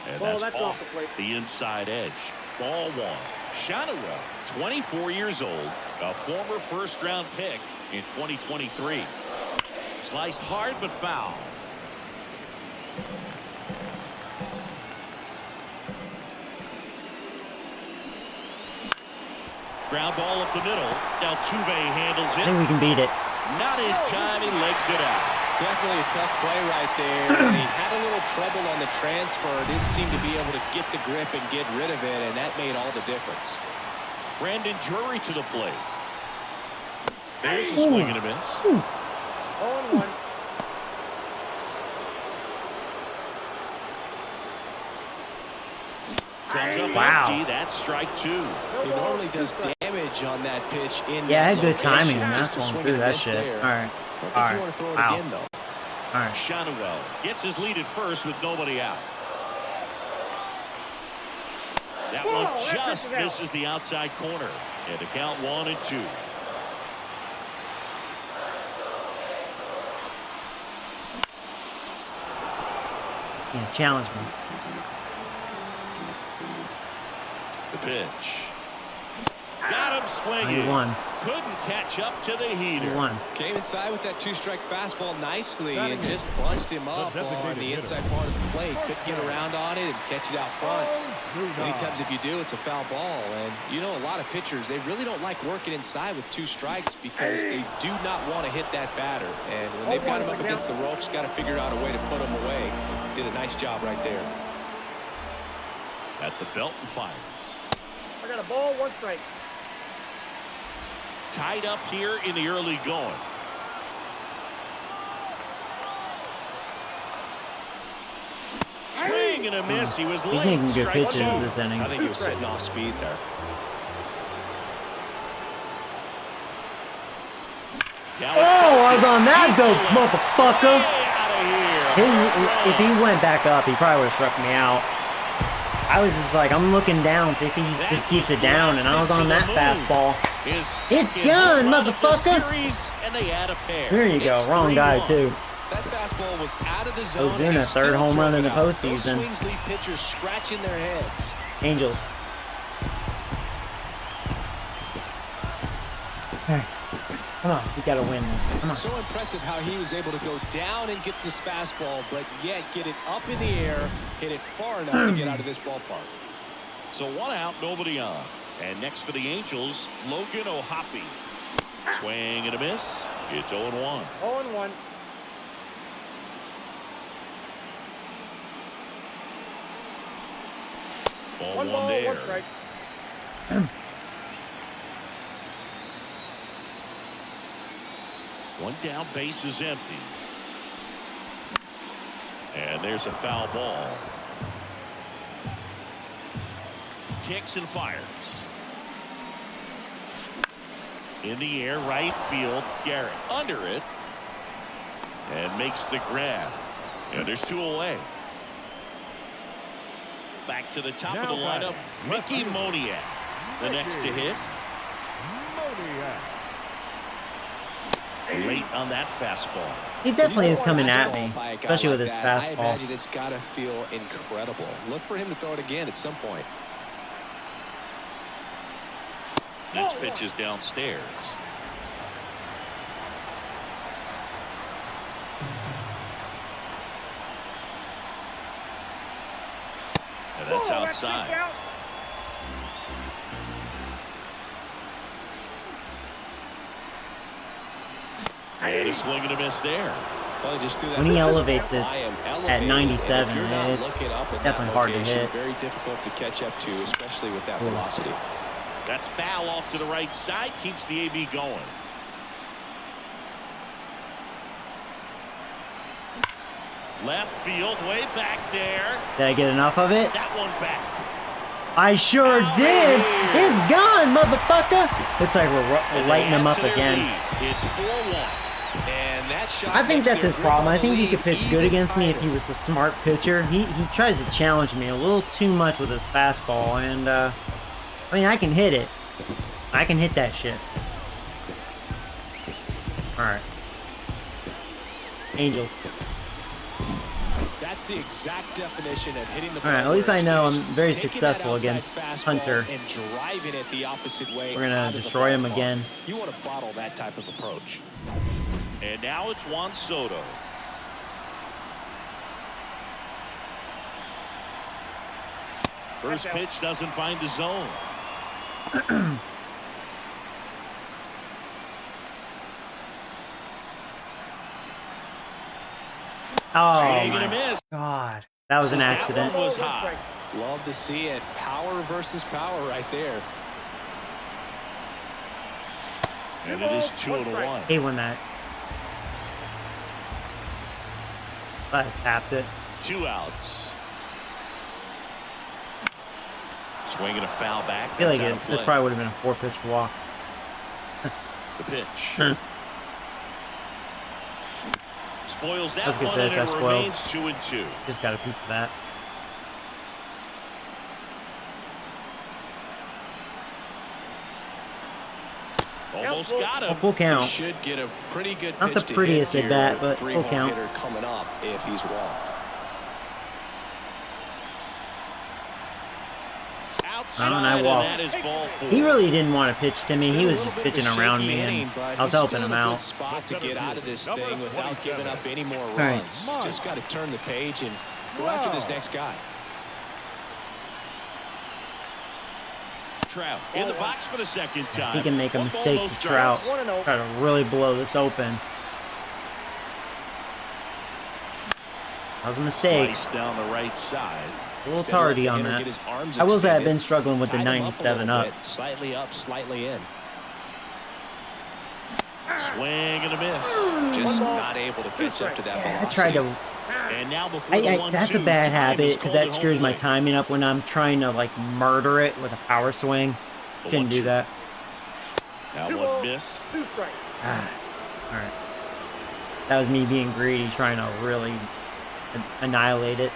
Speaker 2: And that's off the inside edge. Ball one. Shotwell, 24 years old, a former first-round pick in 2023. Sliced hard but foul. Ground ball up the middle. Now Altuve handles it.
Speaker 1: I think we can beat it.
Speaker 2: Not in time. He legs it out.
Speaker 3: Definitely a tough play right there. And he had a little trouble on the transfer. Didn't seem to be able to get the grip and get rid of it, and that made all the difference.
Speaker 2: Brandon Drury to the plate. There's a swing and a miss.
Speaker 4: 0-1.
Speaker 2: Comes up
Speaker 1: Wow.
Speaker 2: empty. That's strike two.
Speaker 3: He normally does damage on that pitch.
Speaker 1: Yeah, I had good
Speaker 3: location.
Speaker 1: timing, man.
Speaker 3: Just
Speaker 1: That's
Speaker 3: a
Speaker 1: going
Speaker 3: swing
Speaker 1: through
Speaker 3: and a
Speaker 1: that
Speaker 3: miss
Speaker 1: shit.
Speaker 3: there.
Speaker 1: All right.
Speaker 3: I don't think
Speaker 1: All
Speaker 3: you
Speaker 1: right.
Speaker 3: want to throw it
Speaker 1: Wow.
Speaker 3: again, though.
Speaker 1: All right.
Speaker 2: Shotwell gets his lead at first with nobody out. That one just misses the outside corner. And the count 1-2.
Speaker 1: Yeah, challenge me.
Speaker 2: The pitch. Got him swinging.
Speaker 1: 91.
Speaker 2: Couldn't catch up to the heater.
Speaker 1: 1.
Speaker 3: Came inside with that two-strike fastball nicely and just bunched him up on the inside part of the plate. Couldn't get around on it and catch it out front. Many times if you do, it's a foul ball. And you know, a lot of pitchers, they really don't like working inside with 2 strikes because they do not want to hit that batter. And when they've got him up against the ropes, got to figure out a way to put him away. Did a nice job right there.
Speaker 2: At the belt and fires.
Speaker 4: I got a ball, 1 strike.
Speaker 2: Tied up here in the early going. Swing and a miss. He was
Speaker 1: He's
Speaker 2: late.
Speaker 1: making good
Speaker 2: Strike
Speaker 1: pitches
Speaker 2: two.
Speaker 1: this inning.
Speaker 3: I think he was sitting off speed there.
Speaker 2: Now
Speaker 1: Oh, I was on that dope, motherfucker.
Speaker 2: Out of here.
Speaker 1: If he went back up, he probably would have struck me out. I was just like, I'm looking down, see if he just keeps it down, and I was on that fastball. It's gone, motherfucker. There you go, wrong guy too.
Speaker 3: That fastball was out of the zone.
Speaker 1: Ozuna, third home run in the
Speaker 3: Those
Speaker 1: postseason.
Speaker 3: swings leave pitchers scratching their heads.
Speaker 1: Angels. Hey, come on, we gotta win this. Come on.
Speaker 3: So impressive how he was able to go down and get this fastball, but yet get it up in the air, hit it far enough to get out of this ballpark.
Speaker 2: So 1 out, nobody on. And next for the Angels, Logan O'Hoppe. Swing and a miss. It's 0-1.
Speaker 4: 0-1.
Speaker 2: Ball
Speaker 4: 1
Speaker 2: one
Speaker 4: ball,
Speaker 2: there.
Speaker 4: 1 strike.
Speaker 2: One down, base is empty. And there's a foul ball. Kicks and fires. In the air, right field. Garrett under it. And makes the grab. And there's 2 away. Back to the top of the lineup. Mickey Moniak. The next to hit. Late on that fastball.
Speaker 1: He definitely is coming at me,
Speaker 3: By a guy
Speaker 1: especially with
Speaker 3: like
Speaker 1: his
Speaker 3: that, I
Speaker 1: fastball.
Speaker 3: imagine it's got to feel incredible. Look for him to throw it again at some point.
Speaker 2: This pitch is downstairs. And that's outside. And a swing and a miss there.
Speaker 3: Well, just do that
Speaker 1: When he
Speaker 3: fastball
Speaker 1: elevates it
Speaker 3: by him,
Speaker 1: at
Speaker 3: elevating,
Speaker 1: 97,
Speaker 3: and if you're not
Speaker 1: it's
Speaker 3: looking up in that
Speaker 1: definitely hard to
Speaker 3: location,
Speaker 1: hit.
Speaker 3: Very difficult to catch up to, especially with that velocity.
Speaker 2: That's foul off to the right side. Keeps the AB going. Left field, way back there.
Speaker 1: Did I get enough of it?
Speaker 2: That one back.
Speaker 1: I sure did. It's gone, motherfucker. Looks like we're lighting him up again.
Speaker 2: It's 4-1.
Speaker 3: And that shot
Speaker 1: I think
Speaker 3: makes
Speaker 1: that's
Speaker 3: their
Speaker 1: his
Speaker 3: grip
Speaker 1: problem.
Speaker 3: on
Speaker 1: I
Speaker 3: the
Speaker 1: think he
Speaker 3: lead
Speaker 1: could pitch good
Speaker 3: even
Speaker 1: against me if
Speaker 3: tighter.
Speaker 1: he was a smart pitcher. He tries to challenge me a little too much with his fastball, and I mean, I can hit it, I can hit that shit. Alright. Angels.
Speaker 3: That's the exact definition of hitting the
Speaker 1: Alright, at least I know I'm very successful against Hunter.
Speaker 3: And driving it the opposite way.
Speaker 1: We're gonna destroy him again.
Speaker 3: You want to bottle that type of approach.
Speaker 2: And now it's Juan Soto. First pitch doesn't find the zone.
Speaker 1: Oh
Speaker 2: Swing and a
Speaker 1: my
Speaker 2: miss.
Speaker 1: god. That was an accident.
Speaker 2: That one was high.
Speaker 3: Love to see it. Power versus power right there.
Speaker 2: And it is 2-1.
Speaker 1: Hate when that. I tapped it.
Speaker 2: 2 outs. Swing and a foul back.
Speaker 1: I feel like
Speaker 2: That's out of
Speaker 1: this
Speaker 2: play.
Speaker 1: probably would have been a 4-pitch walk.
Speaker 2: The pitch. Spoils that
Speaker 1: That's a good
Speaker 2: one,
Speaker 1: pitch.
Speaker 2: and
Speaker 1: That's
Speaker 2: it
Speaker 1: spoiled.
Speaker 2: remains 2-2.
Speaker 1: Just got a piece of that.
Speaker 2: Almost got
Speaker 1: A
Speaker 2: him.
Speaker 1: full
Speaker 3: He
Speaker 1: count.
Speaker 3: should get a pretty good
Speaker 1: Not
Speaker 3: pitch
Speaker 1: the
Speaker 3: to
Speaker 1: prettiest
Speaker 3: hit
Speaker 1: at bat,
Speaker 3: here with
Speaker 1: but full
Speaker 3: 3-hole
Speaker 1: count.
Speaker 3: hitter coming up if he's wrong.
Speaker 2: Outside,
Speaker 1: and I
Speaker 2: and
Speaker 1: walked.
Speaker 2: that is ball 4.
Speaker 1: He really didn't want to pitch to me. He was
Speaker 3: It's
Speaker 1: just
Speaker 3: been a little bit
Speaker 1: pitching
Speaker 3: of a
Speaker 1: around
Speaker 3: shaky
Speaker 1: me,
Speaker 3: inning,
Speaker 1: and
Speaker 3: but
Speaker 1: I was
Speaker 3: he's
Speaker 1: helping
Speaker 3: still
Speaker 1: him
Speaker 3: in a good
Speaker 1: out.
Speaker 3: spot to get out of this thing without giving up any more runs.
Speaker 1: Right.
Speaker 3: Just got to turn the page and go after this next guy.
Speaker 2: Trout in the box for the second time.
Speaker 1: He can make a
Speaker 2: One ball,
Speaker 1: mistake
Speaker 2: no
Speaker 1: to
Speaker 2: strikes.
Speaker 1: Trout.
Speaker 4: 1-0.
Speaker 1: Try to really blow this open. That was a mistake.
Speaker 2: Slice down the right side.
Speaker 1: A little
Speaker 3: Instead of
Speaker 1: tardy
Speaker 3: letting
Speaker 1: on
Speaker 3: the hitter
Speaker 1: that.
Speaker 3: get his arms
Speaker 1: I will say I've
Speaker 3: extended,
Speaker 1: been struggling with the
Speaker 3: tied him up a
Speaker 1: 97
Speaker 3: little
Speaker 1: up.
Speaker 3: bit, slightly up, slightly in.
Speaker 2: Swing and a miss.
Speaker 3: Just not able to catch up to that
Speaker 1: I
Speaker 3: velocity.
Speaker 1: tried to.
Speaker 2: And now before the 1-2,
Speaker 1: That's a bad
Speaker 2: time
Speaker 1: habit
Speaker 2: is
Speaker 1: because
Speaker 2: called
Speaker 1: that
Speaker 2: at
Speaker 1: screws
Speaker 2: home
Speaker 1: my
Speaker 2: plate.
Speaker 1: timing up when I'm trying to like murder it with a power swing.
Speaker 2: The
Speaker 1: Shouldn't do
Speaker 2: 1-2.
Speaker 1: that.
Speaker 2: That
Speaker 4: 2
Speaker 2: one
Speaker 4: balls,
Speaker 2: missed.
Speaker 4: 2 strikes.
Speaker 1: All right. That was me being greedy, trying to really annihilate it.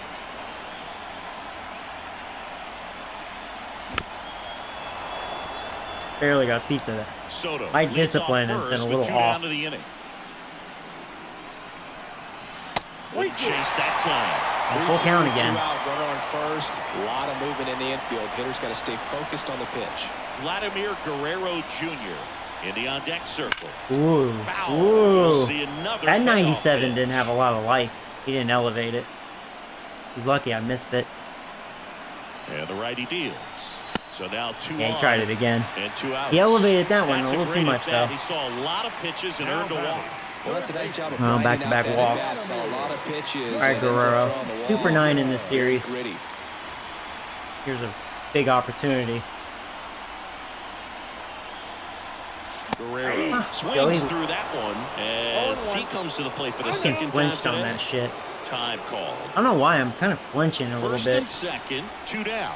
Speaker 1: Barely got a piece of that.
Speaker 2: Soto
Speaker 1: My
Speaker 2: leads
Speaker 1: discipline
Speaker 2: off
Speaker 1: has been
Speaker 2: first
Speaker 1: a
Speaker 2: with
Speaker 1: little
Speaker 2: 2
Speaker 1: off.
Speaker 2: down to the inning. Wouldn't chase that time.
Speaker 1: A full count again.
Speaker 3: 2 out, runner on first. A lot of movement in the infield. Hitter's got to stay focused on the pitch.
Speaker 2: Vladimir Guerrero Jr. in the on-deck circle.
Speaker 1: Ooh.
Speaker 2: Foul. We'll
Speaker 1: Ooh.
Speaker 2: see another
Speaker 1: That
Speaker 2: payoff
Speaker 1: 97
Speaker 2: pitch.
Speaker 1: didn't have a lot of life. He didn't elevate it. He's lucky I missed it.
Speaker 2: And the righty deals. So now 2
Speaker 1: Yeah, he
Speaker 2: on
Speaker 1: tried it again.
Speaker 2: and 2 outs.
Speaker 1: He elevated that one
Speaker 2: That's
Speaker 1: a little
Speaker 2: great
Speaker 1: too much,
Speaker 2: at bat.
Speaker 1: though.
Speaker 2: He saw a lot of pitches and earned a walk.
Speaker 3: Well, that's a nice job of
Speaker 1: Well,
Speaker 3: grinding
Speaker 1: back-to-back
Speaker 3: out that
Speaker 1: walks.
Speaker 3: at-bat. Saw a lot of pitches.
Speaker 1: All right,
Speaker 3: and ends up
Speaker 1: Guerrero.
Speaker 3: drawing the
Speaker 1: 2 for
Speaker 3: walk.
Speaker 1: 9 in this
Speaker 3: Very
Speaker 1: series.
Speaker 3: gritty.
Speaker 1: Here's a big opportunity.
Speaker 2: Guerrero swings
Speaker 1: Joey.
Speaker 2: through that one as he comes to the plate for the
Speaker 1: Fucking
Speaker 2: second time
Speaker 1: flinched on
Speaker 2: today.
Speaker 1: that shit.
Speaker 2: Time called.
Speaker 1: I don't know why I'm kind of flinching a little
Speaker 2: First and
Speaker 1: bit.
Speaker 2: second, 2 down.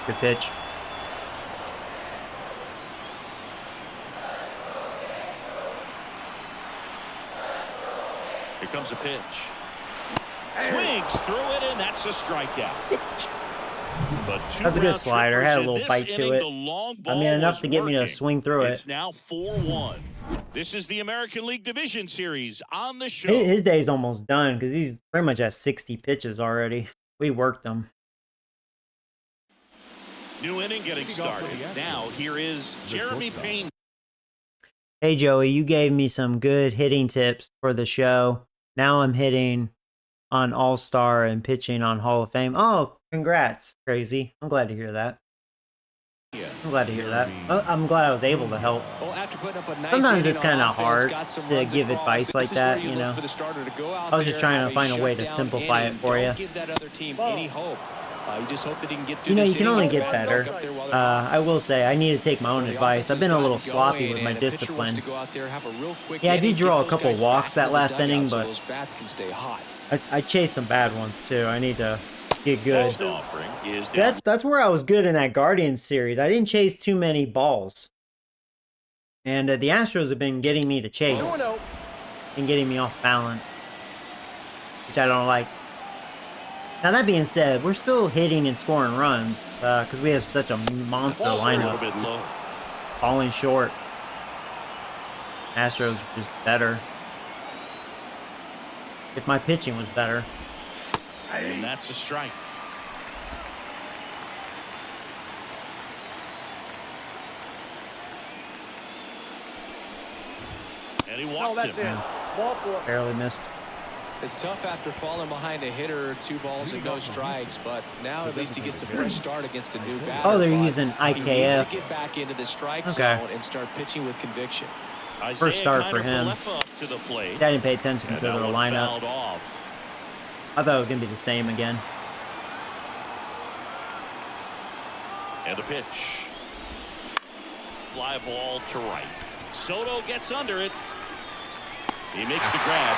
Speaker 1: Good pitch.
Speaker 2: Here comes a pitch. Swings through it, and that's a strikeout. But 2
Speaker 1: That's a good
Speaker 2: round
Speaker 1: slider.
Speaker 2: trippers
Speaker 1: Had a
Speaker 2: in
Speaker 1: little
Speaker 2: this
Speaker 1: bite to
Speaker 2: inning,
Speaker 1: it.
Speaker 2: the long
Speaker 1: I
Speaker 2: ball
Speaker 1: mean, enough
Speaker 2: was
Speaker 1: to get me to
Speaker 2: working.
Speaker 1: swing through
Speaker 2: It's
Speaker 1: it.
Speaker 2: now 4-1. This is the American League Division Series on the show.
Speaker 1: His day's almost done because he's pretty much at 60 pitches already. We worked him.
Speaker 2: New inning getting started. Now here is Jeremy Payne.
Speaker 1: Hey, Joey, you gave me some good hitting tips for the show. Now I'm hitting on All-Star and pitching on Hall of Fame. Oh, congrats, Crazy. I'm glad to hear that. I'm glad to hear that. I'm glad I was able to help.
Speaker 3: Well, after putting up a nice
Speaker 1: Sometimes
Speaker 3: inning
Speaker 1: it's
Speaker 3: on
Speaker 1: kinda
Speaker 3: offense,
Speaker 1: hard
Speaker 3: got some
Speaker 1: to
Speaker 3: runs
Speaker 1: give
Speaker 3: across.
Speaker 1: advice
Speaker 3: This
Speaker 1: like
Speaker 3: is
Speaker 1: that,
Speaker 3: where
Speaker 1: you
Speaker 3: look
Speaker 1: know.
Speaker 3: for the starter to go out
Speaker 1: I was just
Speaker 3: there,
Speaker 1: trying
Speaker 3: have
Speaker 1: to
Speaker 3: a
Speaker 1: find a way to
Speaker 3: shutdown
Speaker 1: simplify it
Speaker 3: inning.
Speaker 1: for you.
Speaker 3: Don't give that other team any hope. You just hope that he can get through
Speaker 1: You know,
Speaker 3: this
Speaker 1: you can
Speaker 3: inning
Speaker 1: only
Speaker 3: and
Speaker 1: get
Speaker 3: back
Speaker 1: better.
Speaker 3: up there while they're hot.
Speaker 1: I will say, I need to take my own
Speaker 3: The
Speaker 1: advice.
Speaker 3: offense
Speaker 1: I've been
Speaker 3: has
Speaker 1: a little
Speaker 3: gotten
Speaker 1: sloppy
Speaker 3: going,
Speaker 1: with my
Speaker 3: and the pitcher wants
Speaker 1: discipline.
Speaker 3: to go out there, have a real quick
Speaker 1: Yeah, I
Speaker 3: inning,
Speaker 1: did draw
Speaker 3: get
Speaker 1: a
Speaker 3: those
Speaker 1: couple
Speaker 3: guys
Speaker 1: walks
Speaker 3: back
Speaker 1: that
Speaker 3: in the
Speaker 1: last
Speaker 3: dugout
Speaker 1: inning,
Speaker 3: so
Speaker 1: but
Speaker 3: those bats can stay hot.
Speaker 1: I chased some bad ones too. I need to get good.
Speaker 2: First offering is down.
Speaker 1: That's where I was good in that Guardians series. I didn't chase too many balls. And the Astros have been getting me to chase
Speaker 4: 2-0.
Speaker 1: and getting me off balance, which I don't like. Now that being said, we're still hitting and scoring runs because we have such a monster
Speaker 2: Ball's a little
Speaker 1: lineup.
Speaker 2: bit low.
Speaker 1: Falling short. Astros are just better. If my pitching was better.
Speaker 2: And that's a strike. And he
Speaker 4: No,
Speaker 2: walked
Speaker 4: that's
Speaker 2: him.
Speaker 4: it. Ball four.
Speaker 1: Barely missed.
Speaker 3: It's tough after falling behind a hitter, 2 balls and no strikes, but now at least he gets a fresh start against a new batter.
Speaker 1: Oh, they're
Speaker 3: but
Speaker 1: using
Speaker 3: He needs
Speaker 1: IKF.
Speaker 3: to get back into the strike
Speaker 1: Okay.
Speaker 3: zone and start pitching with conviction.
Speaker 1: First start for
Speaker 2: Isaiah
Speaker 1: him.
Speaker 2: Kiner up to the plate.
Speaker 1: I didn't pay attention
Speaker 2: And
Speaker 1: to the
Speaker 2: that one
Speaker 1: lineup.
Speaker 2: fouled off.
Speaker 1: I thought it was going to be the same again.
Speaker 2: And the pitch. Fly ball to right. Soto gets under it. He makes the grab,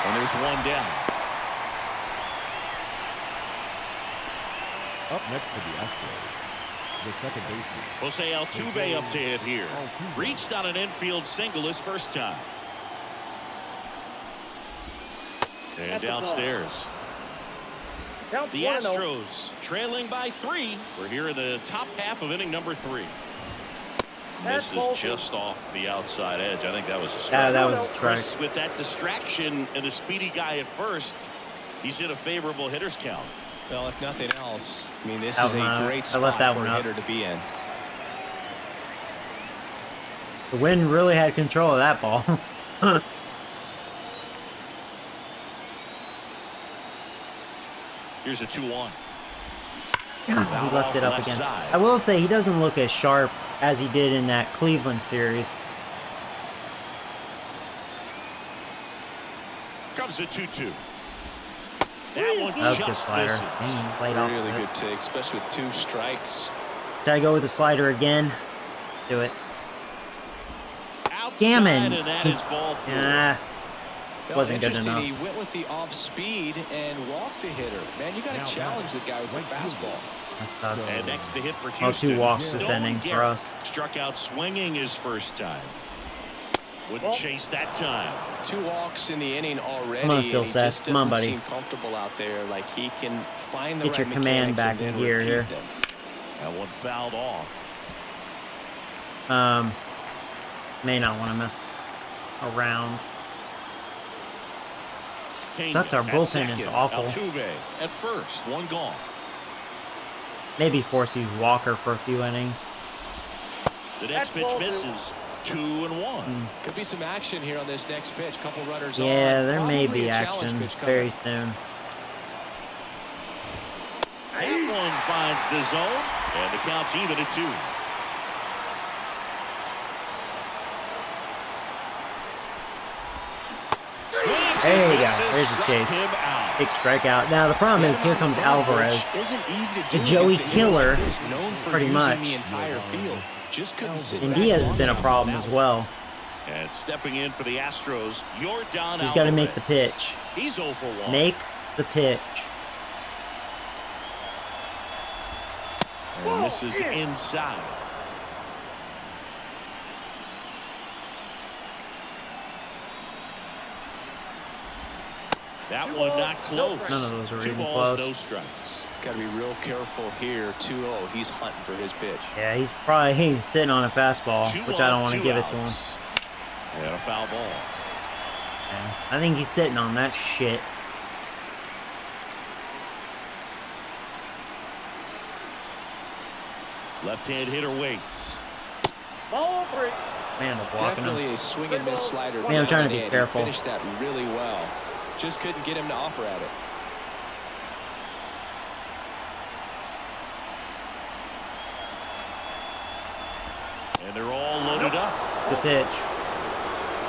Speaker 2: and there's one down.
Speaker 6: Up next for the Astros, the second baseman.
Speaker 2: Jose Altuve up to hit here. Reached on an infield single his first time. And
Speaker 4: That's a ball.
Speaker 2: downstairs.
Speaker 4: Count
Speaker 2: The
Speaker 4: 1-0.
Speaker 2: Astros trailing by 3. We're here in the top half of inning number 3.
Speaker 4: That's
Speaker 2: This
Speaker 4: ball
Speaker 2: is
Speaker 4: two.
Speaker 2: just off the outside edge. I think that was a
Speaker 1: Yeah,
Speaker 2: strike.
Speaker 1: that was a strike.
Speaker 2: Chris, with that distraction and the speedy guy at first, he's in a favorable hitter's count.
Speaker 3: Well, if nothing else, I mean, this
Speaker 1: That
Speaker 3: is
Speaker 1: was
Speaker 3: a
Speaker 1: not-
Speaker 3: great
Speaker 1: I
Speaker 3: spot
Speaker 1: left that
Speaker 3: for
Speaker 1: one
Speaker 3: a
Speaker 1: up.
Speaker 3: hitter to be in.
Speaker 1: The wind really had control of that ball.
Speaker 2: Here's a 2-1.
Speaker 1: He left it up again. I will say he doesn't look as sharp as he did in that Cleveland series.
Speaker 2: Comes the 2-2. That one
Speaker 1: That was a good
Speaker 2: just
Speaker 1: slider.
Speaker 2: misses.
Speaker 1: Dang, played off
Speaker 3: Really
Speaker 1: of it.
Speaker 3: good take, especially with 2 strikes.
Speaker 1: Should I go with the slider again? Do it.
Speaker 2: Outside,
Speaker 1: Gammon.
Speaker 2: and that is ball 4.
Speaker 1: Ah,
Speaker 3: Well,
Speaker 1: wasn't good
Speaker 3: interesting,
Speaker 1: enough.
Speaker 3: He went with the off speed and walked the hitter. Man, you got to challenge the guy with the fastball.
Speaker 1: that sucks.
Speaker 2: And next to hit for
Speaker 1: Oh,
Speaker 2: Houston.
Speaker 1: 2 walks this
Speaker 2: Nolan
Speaker 1: inning for
Speaker 2: Garrett
Speaker 1: us.
Speaker 2: Struck out swinging his first time. Wouldn't chase that time.
Speaker 3: 2 walks in the inning already.
Speaker 1: Come on, still
Speaker 3: and he
Speaker 1: Seth.
Speaker 3: just
Speaker 1: Come on,
Speaker 3: doesn't
Speaker 1: buddy.
Speaker 3: seem comfortable out there. Like he can find the
Speaker 1: Get your
Speaker 3: right
Speaker 1: command
Speaker 3: mechanics
Speaker 1: back
Speaker 3: and then
Speaker 1: in gear
Speaker 3: repeat
Speaker 1: here.
Speaker 3: them.
Speaker 2: That one fouled off.
Speaker 1: May not want to mess around.
Speaker 2: Pena
Speaker 1: Sucks, our
Speaker 2: at
Speaker 1: bullpen is
Speaker 2: second.
Speaker 1: awful.
Speaker 2: Altuve at first. One gone.
Speaker 1: Maybe force use Walker for a few innings.
Speaker 2: The next
Speaker 4: That's
Speaker 2: pitch
Speaker 4: ball 2.
Speaker 2: misses. 2-1.
Speaker 3: Could be some action here on this next pitch. Couple runners on.
Speaker 1: Yeah, there may
Speaker 3: Probably
Speaker 1: be
Speaker 3: a challenge
Speaker 1: action
Speaker 3: pitch coming.
Speaker 1: very soon.
Speaker 2: That one finds the zone, and the count's even at 2.
Speaker 1: There you go. There's a chase.
Speaker 2: Him out.
Speaker 1: Big strikeout. Now the problem is here comes Alvarez.
Speaker 3: Isn't easy to
Speaker 1: The
Speaker 3: do
Speaker 1: Joey
Speaker 3: against a hitter
Speaker 1: Killer,
Speaker 3: like this, known for
Speaker 1: pretty
Speaker 3: using
Speaker 1: much.
Speaker 3: The entire field. Just couldn't sit
Speaker 1: And
Speaker 3: back
Speaker 1: Diaz has
Speaker 3: long
Speaker 1: been a
Speaker 3: enough on
Speaker 1: problem
Speaker 3: that
Speaker 1: as
Speaker 3: one.
Speaker 1: well.
Speaker 2: And stepping in for the Astros, Yordan
Speaker 1: He's got to make
Speaker 2: Alvarez.
Speaker 1: the pitch.
Speaker 2: He's 0 for 1.
Speaker 1: Make the pitch.
Speaker 2: And this is inside. That one not close.
Speaker 1: None of those were
Speaker 2: 2
Speaker 1: even
Speaker 2: balls,
Speaker 1: close.
Speaker 2: no strikes.
Speaker 3: Got to be real careful here. 2-0. He's hunting for his pitch.
Speaker 1: Yeah, he's probably sitting on a fastball,
Speaker 2: 2
Speaker 1: which I don't
Speaker 2: on,
Speaker 1: want to
Speaker 2: 2
Speaker 1: give it to him.
Speaker 2: outs. And a foul ball.
Speaker 1: Yeah, I think he's sitting on that shit.
Speaker 2: Left-hand hitter waits.
Speaker 4: Ball 3.
Speaker 1: Man, they're blocking him.
Speaker 3: Definitely a swing and miss slider.
Speaker 1: Man, I'm trying to be
Speaker 3: down and in.
Speaker 1: careful.
Speaker 3: He finished that really well. Just couldn't get him to offer at it.
Speaker 2: And they're all loaded up.
Speaker 1: The pitch.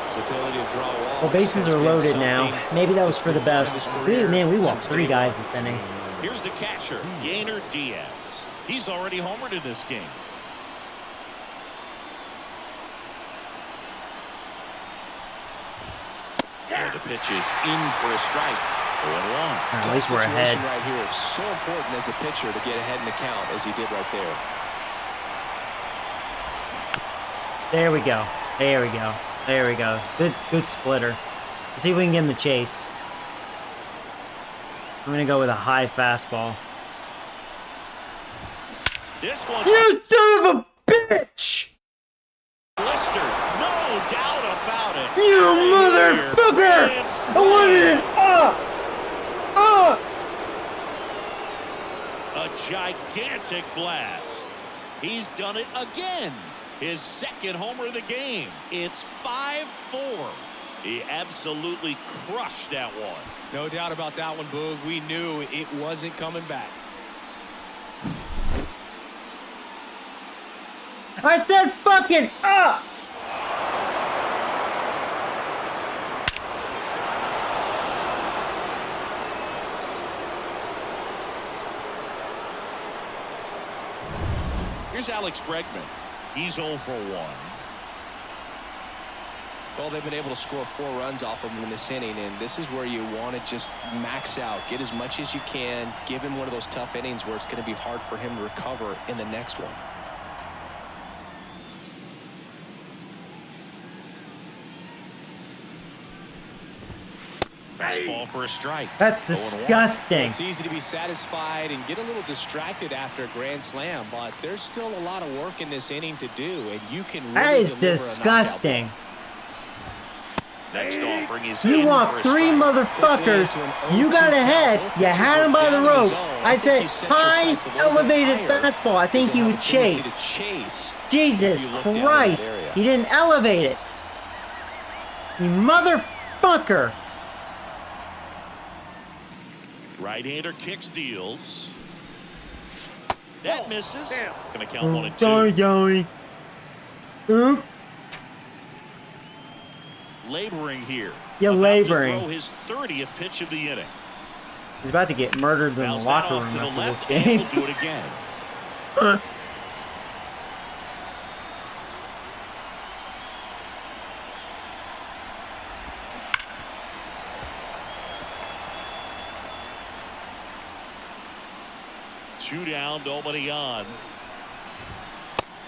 Speaker 3: His ability to draw walks.
Speaker 1: Well, bases
Speaker 3: has
Speaker 1: are
Speaker 3: been
Speaker 1: loaded now.
Speaker 3: something
Speaker 1: Maybe that was for the
Speaker 3: that's been part of
Speaker 1: best.
Speaker 3: his career
Speaker 1: Man, we walked
Speaker 3: since
Speaker 1: 3
Speaker 3: day
Speaker 1: guys
Speaker 3: one.
Speaker 1: this inning.
Speaker 2: Here's the catcher, Yainer Diaz. He's already homered in this game. And the pitch is in for a strike. 0-1.
Speaker 1: At least we're
Speaker 3: Tough
Speaker 1: ahead.
Speaker 3: situation right here. It's so important as a pitcher to get ahead in the count as he did right there.
Speaker 1: There we go. There we go. There we go. Good splitter. Let's see if we can get him the chase. I'm going to go with a high fastball.
Speaker 2: This one
Speaker 1: You son of a bitch!
Speaker 2: blistered. No doubt about it.
Speaker 1: You
Speaker 2: Right here.
Speaker 1: motherfucker!
Speaker 2: Grand
Speaker 1: I wanted it!
Speaker 2: A gigantic blast. He's done it again. His second homer of the game. It's 5-4. He absolutely crushed that one.
Speaker 5: No doubt about that one, Boog. We knew it wasn't coming back.
Speaker 1: I said fucking up!
Speaker 2: Here's Alex Bregman. He's 0 for 1.
Speaker 3: Well, they've been able to score 4 runs off of him in this inning, and this is where you want to just max out, get as much as you can, give him one of those tough innings where it's going to be hard for him to recover in the next one.
Speaker 2: Fastball for a strike.
Speaker 1: That's
Speaker 2: 0-1.
Speaker 1: disgusting.
Speaker 3: It's easy to be satisfied and get a little distracted after a grand slam, but there's still a lot of work in this inning to do, and you can really
Speaker 1: That is
Speaker 3: deliver a knockout
Speaker 1: disgusting.
Speaker 2: Next offering is
Speaker 1: You
Speaker 2: in
Speaker 1: want
Speaker 2: for a
Speaker 1: 3
Speaker 2: strike.
Speaker 1: motherfuckers. You got ahead. You had him by the rope. I said high, elevated fastball. I think he would chase. Jesus Christ. He didn't elevate it. You motherfucker.
Speaker 2: Right-hander kicks, deals. That misses. Gonna count 1 and 2.
Speaker 1: Sorry, Joey. Oop.
Speaker 2: Laboring here.
Speaker 1: Yeah,
Speaker 2: About to
Speaker 1: laboring.
Speaker 2: throw his 30th pitch of the inning.
Speaker 1: He's about to get murdered in the
Speaker 2: Fouls that
Speaker 1: locker
Speaker 2: off
Speaker 1: room
Speaker 2: to the
Speaker 1: after this
Speaker 2: left, and
Speaker 1: game.
Speaker 2: we'll do it again. Two down, nobody on.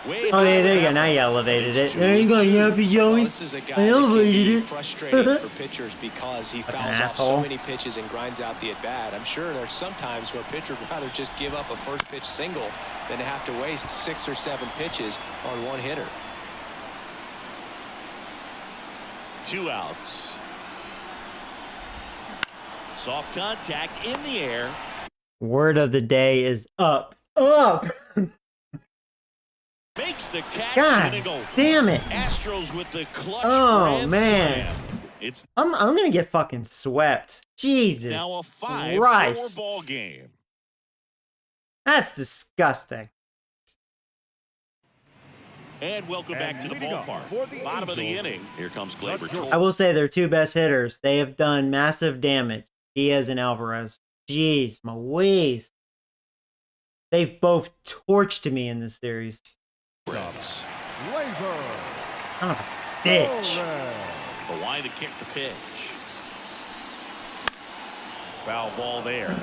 Speaker 2: Way
Speaker 1: Oh, yeah, there you go.
Speaker 2: high.
Speaker 1: Now you elevated
Speaker 2: It's
Speaker 1: it. There you go,
Speaker 2: 2-2.
Speaker 1: Yappy Joey.
Speaker 3: Well, this is a guy
Speaker 1: I
Speaker 3: that can
Speaker 1: elevated
Speaker 3: be
Speaker 1: it.
Speaker 3: frustrating for pitchers because he
Speaker 1: Fucking
Speaker 3: fouls off so
Speaker 1: asshole.
Speaker 3: many pitches and grinds out the at-bat. I'm sure there's some times where a pitcher would rather just give up a first pitch single than to have to waste 6 or 7 pitches on one hitter.
Speaker 2: 2 outs. Soft contact in the air.
Speaker 1: Word of the day is up. Up!
Speaker 2: Makes the catch.
Speaker 1: God
Speaker 2: and go.
Speaker 1: damn it.
Speaker 2: Astros with the clutch
Speaker 1: Oh,
Speaker 2: grand
Speaker 1: man.
Speaker 2: slam. It's
Speaker 1: I'm gonna get fucking swept. Jesus
Speaker 2: now a 5-4
Speaker 1: Christ.
Speaker 2: ball game.
Speaker 1: That's disgusting.
Speaker 2: And welcome back to the
Speaker 6: leading off
Speaker 2: ballpark.
Speaker 6: for the
Speaker 2: Bottom of the
Speaker 6: Angels.
Speaker 2: inning. Here comes Gleyber
Speaker 6: Let's go.
Speaker 2: Torres.
Speaker 1: I will say their 2 best hitters. They have done massive damage. Diaz and Alvarez. Jeez, my waist. They've both torched me in this series.
Speaker 2: Reds.
Speaker 6: Glazer.
Speaker 1: Son of a bitch.
Speaker 2: The line to kick the pitch. Foul ball there.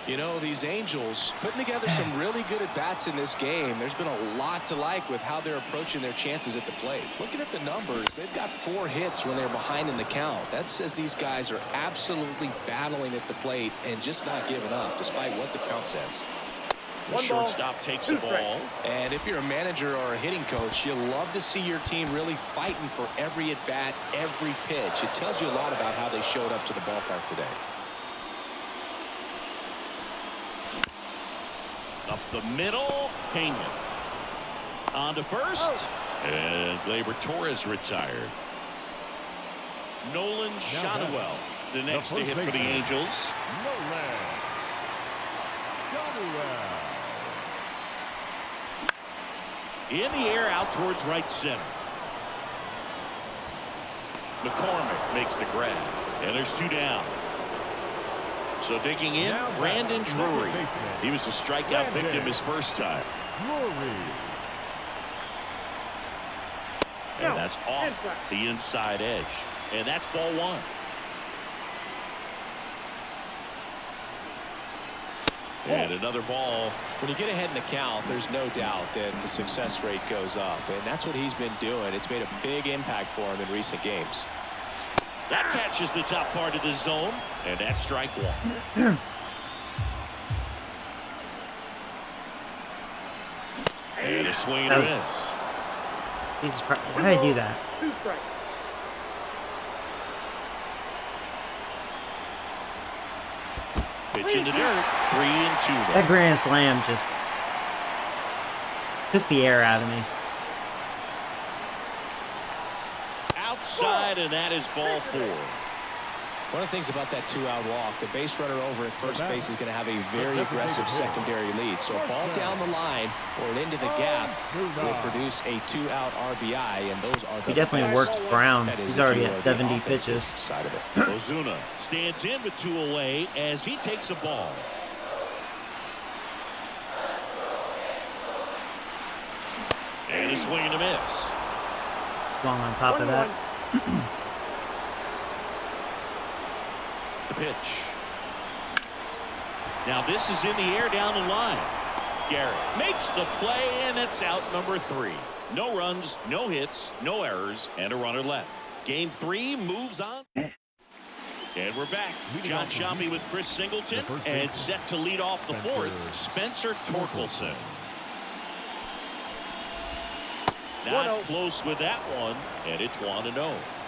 Speaker 3: You know, these Angels putting together some really good at-bats in this game. There's been a lot to like with how they're approaching their chances at the plate. Looking at the numbers, they've got 4 hits when they're behind in the count. That says these guys are absolutely battling at the plate and just not giving up, despite what the count says.
Speaker 2: The
Speaker 4: 1 ball,
Speaker 2: shortstop takes
Speaker 4: 2
Speaker 2: the ball.
Speaker 4: strikes.
Speaker 3: And if you're a manager or a hitting coach, you love to see your team really fighting for every at-bat, every pitch. It tells you a lot about how they showed up to the ballpark today.
Speaker 2: Up the middle, Pena. On to first. And Gleyber Torres retired. Nolan Shotwell, the next to
Speaker 6: first
Speaker 2: hit for the
Speaker 6: baseman.
Speaker 2: Angels.
Speaker 6: Nolan. Shotwell.
Speaker 2: In the air, out towards right center. McCormick makes the grab. And there's 2 down. So digging in,
Speaker 6: Now
Speaker 2: Brandon
Speaker 6: back,
Speaker 2: Drury.
Speaker 6: second baseman.
Speaker 2: He was a strikeout
Speaker 6: Brandon.
Speaker 2: victim his first time.
Speaker 6: Drury.
Speaker 2: And
Speaker 4: No,
Speaker 2: that's off
Speaker 4: inside.
Speaker 2: the inside edge. And that's ball 1. And another ball.
Speaker 3: When you get ahead in the count, there's no doubt that the success rate goes up, and that's what he's been doing. It's made a big impact for him in recent games.
Speaker 2: That catches the top part of the zone, and that's strike one. And a swing and a miss.
Speaker 1: Jesus Christ. Why did I do that?
Speaker 4: 2 strikes.
Speaker 2: Pitch in the dirt. 3-2.
Speaker 1: That grand slam just took the air out of me.
Speaker 2: Outside, and that is ball 4.
Speaker 5: One of the things about that 2-out walk, the base runner over at first base is going to have a very aggressive secondary lead. So a ball down the line or into the gap will produce a 2-out RBI, and those are the
Speaker 1: He definitely
Speaker 5: best.
Speaker 1: worked Brown.
Speaker 5: That is
Speaker 1: He's
Speaker 5: if
Speaker 1: already
Speaker 5: you
Speaker 1: at
Speaker 5: are the
Speaker 1: 70
Speaker 5: offensive
Speaker 1: pitches.
Speaker 5: side of it.
Speaker 2: Ozuna stands in with 2 away as he takes a ball. And a swing and a miss.
Speaker 1: Long on top of that.
Speaker 2: The pitch. Now this is in the air down the line. Garrett makes the play, and it's out number 3. No runs, no hits, no errors, and a runner left. Game 3 moves on. And we're back. John Sciambi with Chris Singleton, and set to lead off the 4th, Spencer Torkelson. Not close with that one, and it's 1-0.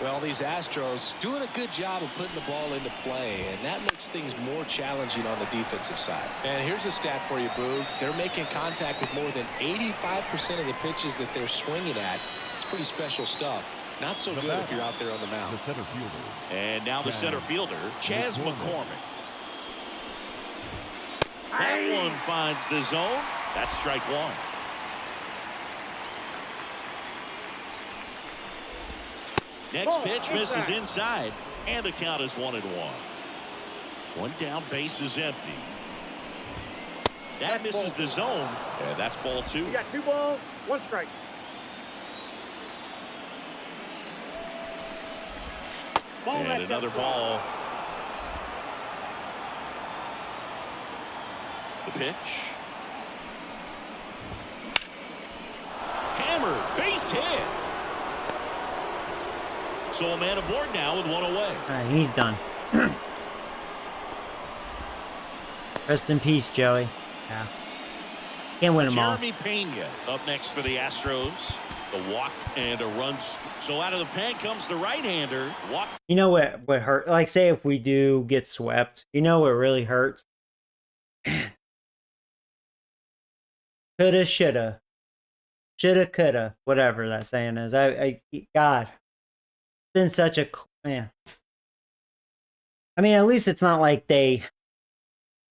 Speaker 5: Well, these Astros doing a good job of putting the ball into play, and that makes things more challenging on the defensive side. And here's a stat for you, Boog. They're making contact with more than 85% of the pitches that they're swinging at. It's pretty special stuff. Not so good if you're out there on the mound.
Speaker 6: The center fielder.
Speaker 2: And now the center fielder, Chas McCormick. That one finds the zone. That's strike 1. Next pitch misses inside, and the count is 1-1. One down, base is empty. That misses the zone, and that's ball 2.
Speaker 4: You got 2 balls, 1 strike. Ball
Speaker 2: And
Speaker 4: left
Speaker 2: another
Speaker 4: outside.
Speaker 2: ball. The pitch. Hammer, base hit. So a man aboard now with 1 away.
Speaker 1: All right, he's done. Rest in peace, Joey. Yeah. Can't win them all.
Speaker 2: Jeremy Pena up next for the Astros. The walk and a run. So out of the pen comes the right-hander. Walk.
Speaker 1: You know what hurt? Like, say if we do get swept, you know what really hurts? Coulda, shoulda. Shoulda, coulda. Whatever that saying is. God. It's been such a... Man. I mean, at least it's not like they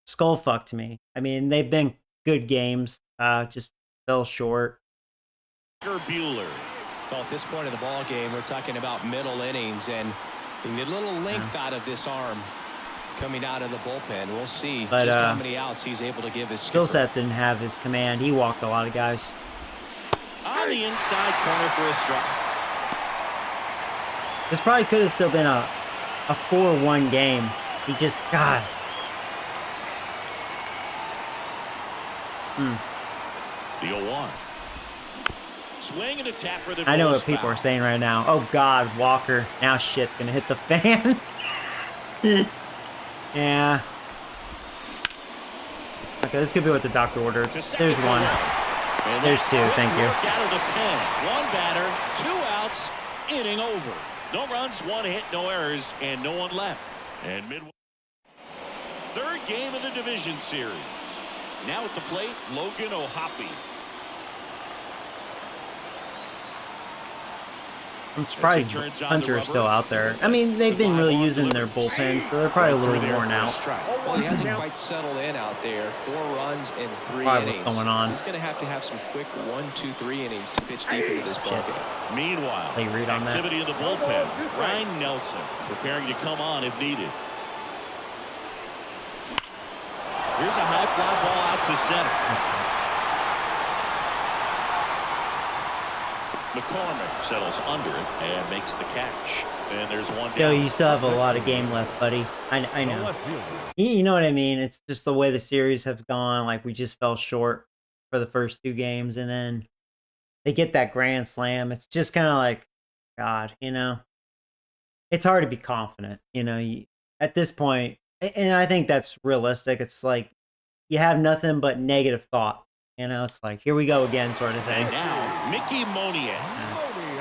Speaker 1: skull-fucked me. I mean, they've been good games. Just fell short.
Speaker 2: Bueller.
Speaker 5: Well, at this point of the ball game, we're talking about middle innings, and you need a little length out of this arm coming out of the bullpen. We'll see
Speaker 1: But,
Speaker 5: just how many outs he's able to give his skipper.
Speaker 1: Skill set didn't have his command. He walked a lot of guys.
Speaker 2: On the inside corner for a strike.
Speaker 1: This probably could have still been a 4-1 game. He just... God.
Speaker 2: The 0-1. Swing and a tapper that
Speaker 1: I know
Speaker 2: goes
Speaker 1: what people
Speaker 2: foul.
Speaker 1: are saying right now. Oh, God, Walker. Now shit's going to hit the fan. Yeah. Okay, this could be what the doctor ordered.
Speaker 2: To second
Speaker 1: There's
Speaker 2: for
Speaker 1: one.
Speaker 2: And
Speaker 1: There's
Speaker 2: that's
Speaker 1: 2,
Speaker 2: quick
Speaker 1: thank you.
Speaker 2: work out of the pen. 1 batter, 2 outs, inning over. No runs, 1 hit, no errors, and no one left. And midway. 3rd game of the division series. Now at the plate, Logan O'Hoppe.
Speaker 1: I'm surprised
Speaker 2: turns on the
Speaker 1: Hunter is
Speaker 2: rubber.
Speaker 1: still out there. I mean, they've been really using their bullpen, so they're probably a little worn out.
Speaker 5: Well, he hasn't quite settled in out there. 4 runs in 3
Speaker 1: Probably
Speaker 5: innings.
Speaker 1: what's going on.
Speaker 5: He's going to have some quick 1, 2, 3 innings to pitch deep into this ball game.
Speaker 2: Meanwhile,
Speaker 1: They read on that.
Speaker 2: activity in the bullpen. Ryan Nelson preparing to come on if needed. Here's a high fly ball out to center. McCormick settles under it and makes the catch. And there's 1 down.
Speaker 1: Yo, you still have a lot of game left, buddy. I know. You know what I mean? It's just the way the series have gone. Like, we just fell short for the first 2 games, and then they get that grand slam. It's just kind of like, God, you know? it's hard to be confident. At this point, and I think that's realistic. It's like you have nothing but negative thought. It's like, here we go again, sort of thing.
Speaker 2: And now, Mickey Monier.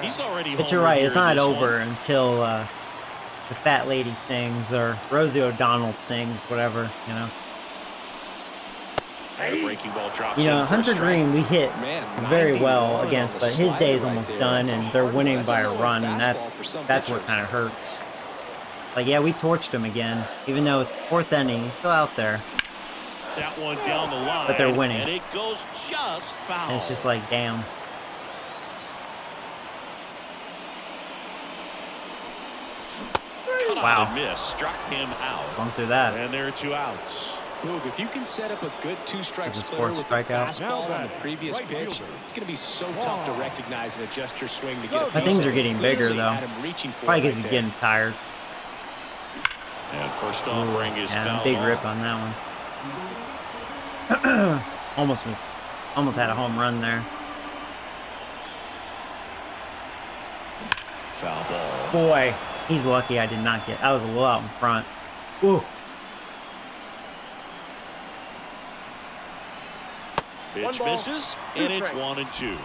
Speaker 2: He's already
Speaker 1: But you're
Speaker 2: homered
Speaker 1: right,
Speaker 2: here
Speaker 1: it's
Speaker 2: in
Speaker 1: not
Speaker 2: this
Speaker 1: over
Speaker 2: one.
Speaker 1: until the fat lady sings or Rosie O'Donnell sings, whatever.
Speaker 2: And a breaking ball drops
Speaker 1: You know,
Speaker 2: in for a
Speaker 1: Hunter
Speaker 2: strike.
Speaker 1: Green, we hit
Speaker 3: Man,
Speaker 1: very
Speaker 3: 91
Speaker 1: well
Speaker 3: on
Speaker 1: against,
Speaker 3: the
Speaker 1: but his
Speaker 3: slider
Speaker 1: day's
Speaker 3: right
Speaker 1: almost
Speaker 3: there.
Speaker 1: done,
Speaker 3: That's a
Speaker 1: and they're
Speaker 3: hard-
Speaker 1: winning
Speaker 3: that's
Speaker 1: by a
Speaker 3: lower
Speaker 1: run, and
Speaker 3: fastball for some
Speaker 1: that's what
Speaker 3: pitchers.
Speaker 1: kind of hurts. Like, yeah, we torched him again, even though it's fourth inning, he's still out there,
Speaker 2: That one down the line.
Speaker 1: but they're winning.
Speaker 2: And it goes just foul.
Speaker 1: And it's just like, damn.
Speaker 2: Cut on
Speaker 1: Wow.
Speaker 2: and miss. Struck him out.
Speaker 1: Going through that.
Speaker 2: And there are 2 outs.
Speaker 3: Boog, if you can set up a good 2-strike
Speaker 1: That's a
Speaker 3: splitter
Speaker 1: fourth
Speaker 3: with the
Speaker 1: strikeout.
Speaker 3: fastball on the previous
Speaker 6: Right
Speaker 3: pitch,
Speaker 6: fielder.
Speaker 3: it's going to be so tough to recognize and adjust your swing to get a
Speaker 1: My
Speaker 3: piece
Speaker 1: things
Speaker 3: of
Speaker 1: are
Speaker 3: it.
Speaker 1: getting bigger,
Speaker 3: Clearly
Speaker 1: though.
Speaker 3: had him reaching for
Speaker 1: Probably
Speaker 3: it
Speaker 1: because
Speaker 3: right
Speaker 1: he's
Speaker 3: there.
Speaker 1: getting tired.
Speaker 2: And first offering is
Speaker 1: Yeah,
Speaker 2: foul
Speaker 1: big
Speaker 2: ball.
Speaker 1: rip on that one. Almost missed. Almost had a home run there.
Speaker 2: Foul ball.
Speaker 1: Boy, he's lucky I did not get. I was a little out in front. Ooh.
Speaker 2: Pitch
Speaker 4: One ball,
Speaker 2: misses,
Speaker 4: 2
Speaker 2: and it's
Speaker 4: strikes.
Speaker 2: 1-2.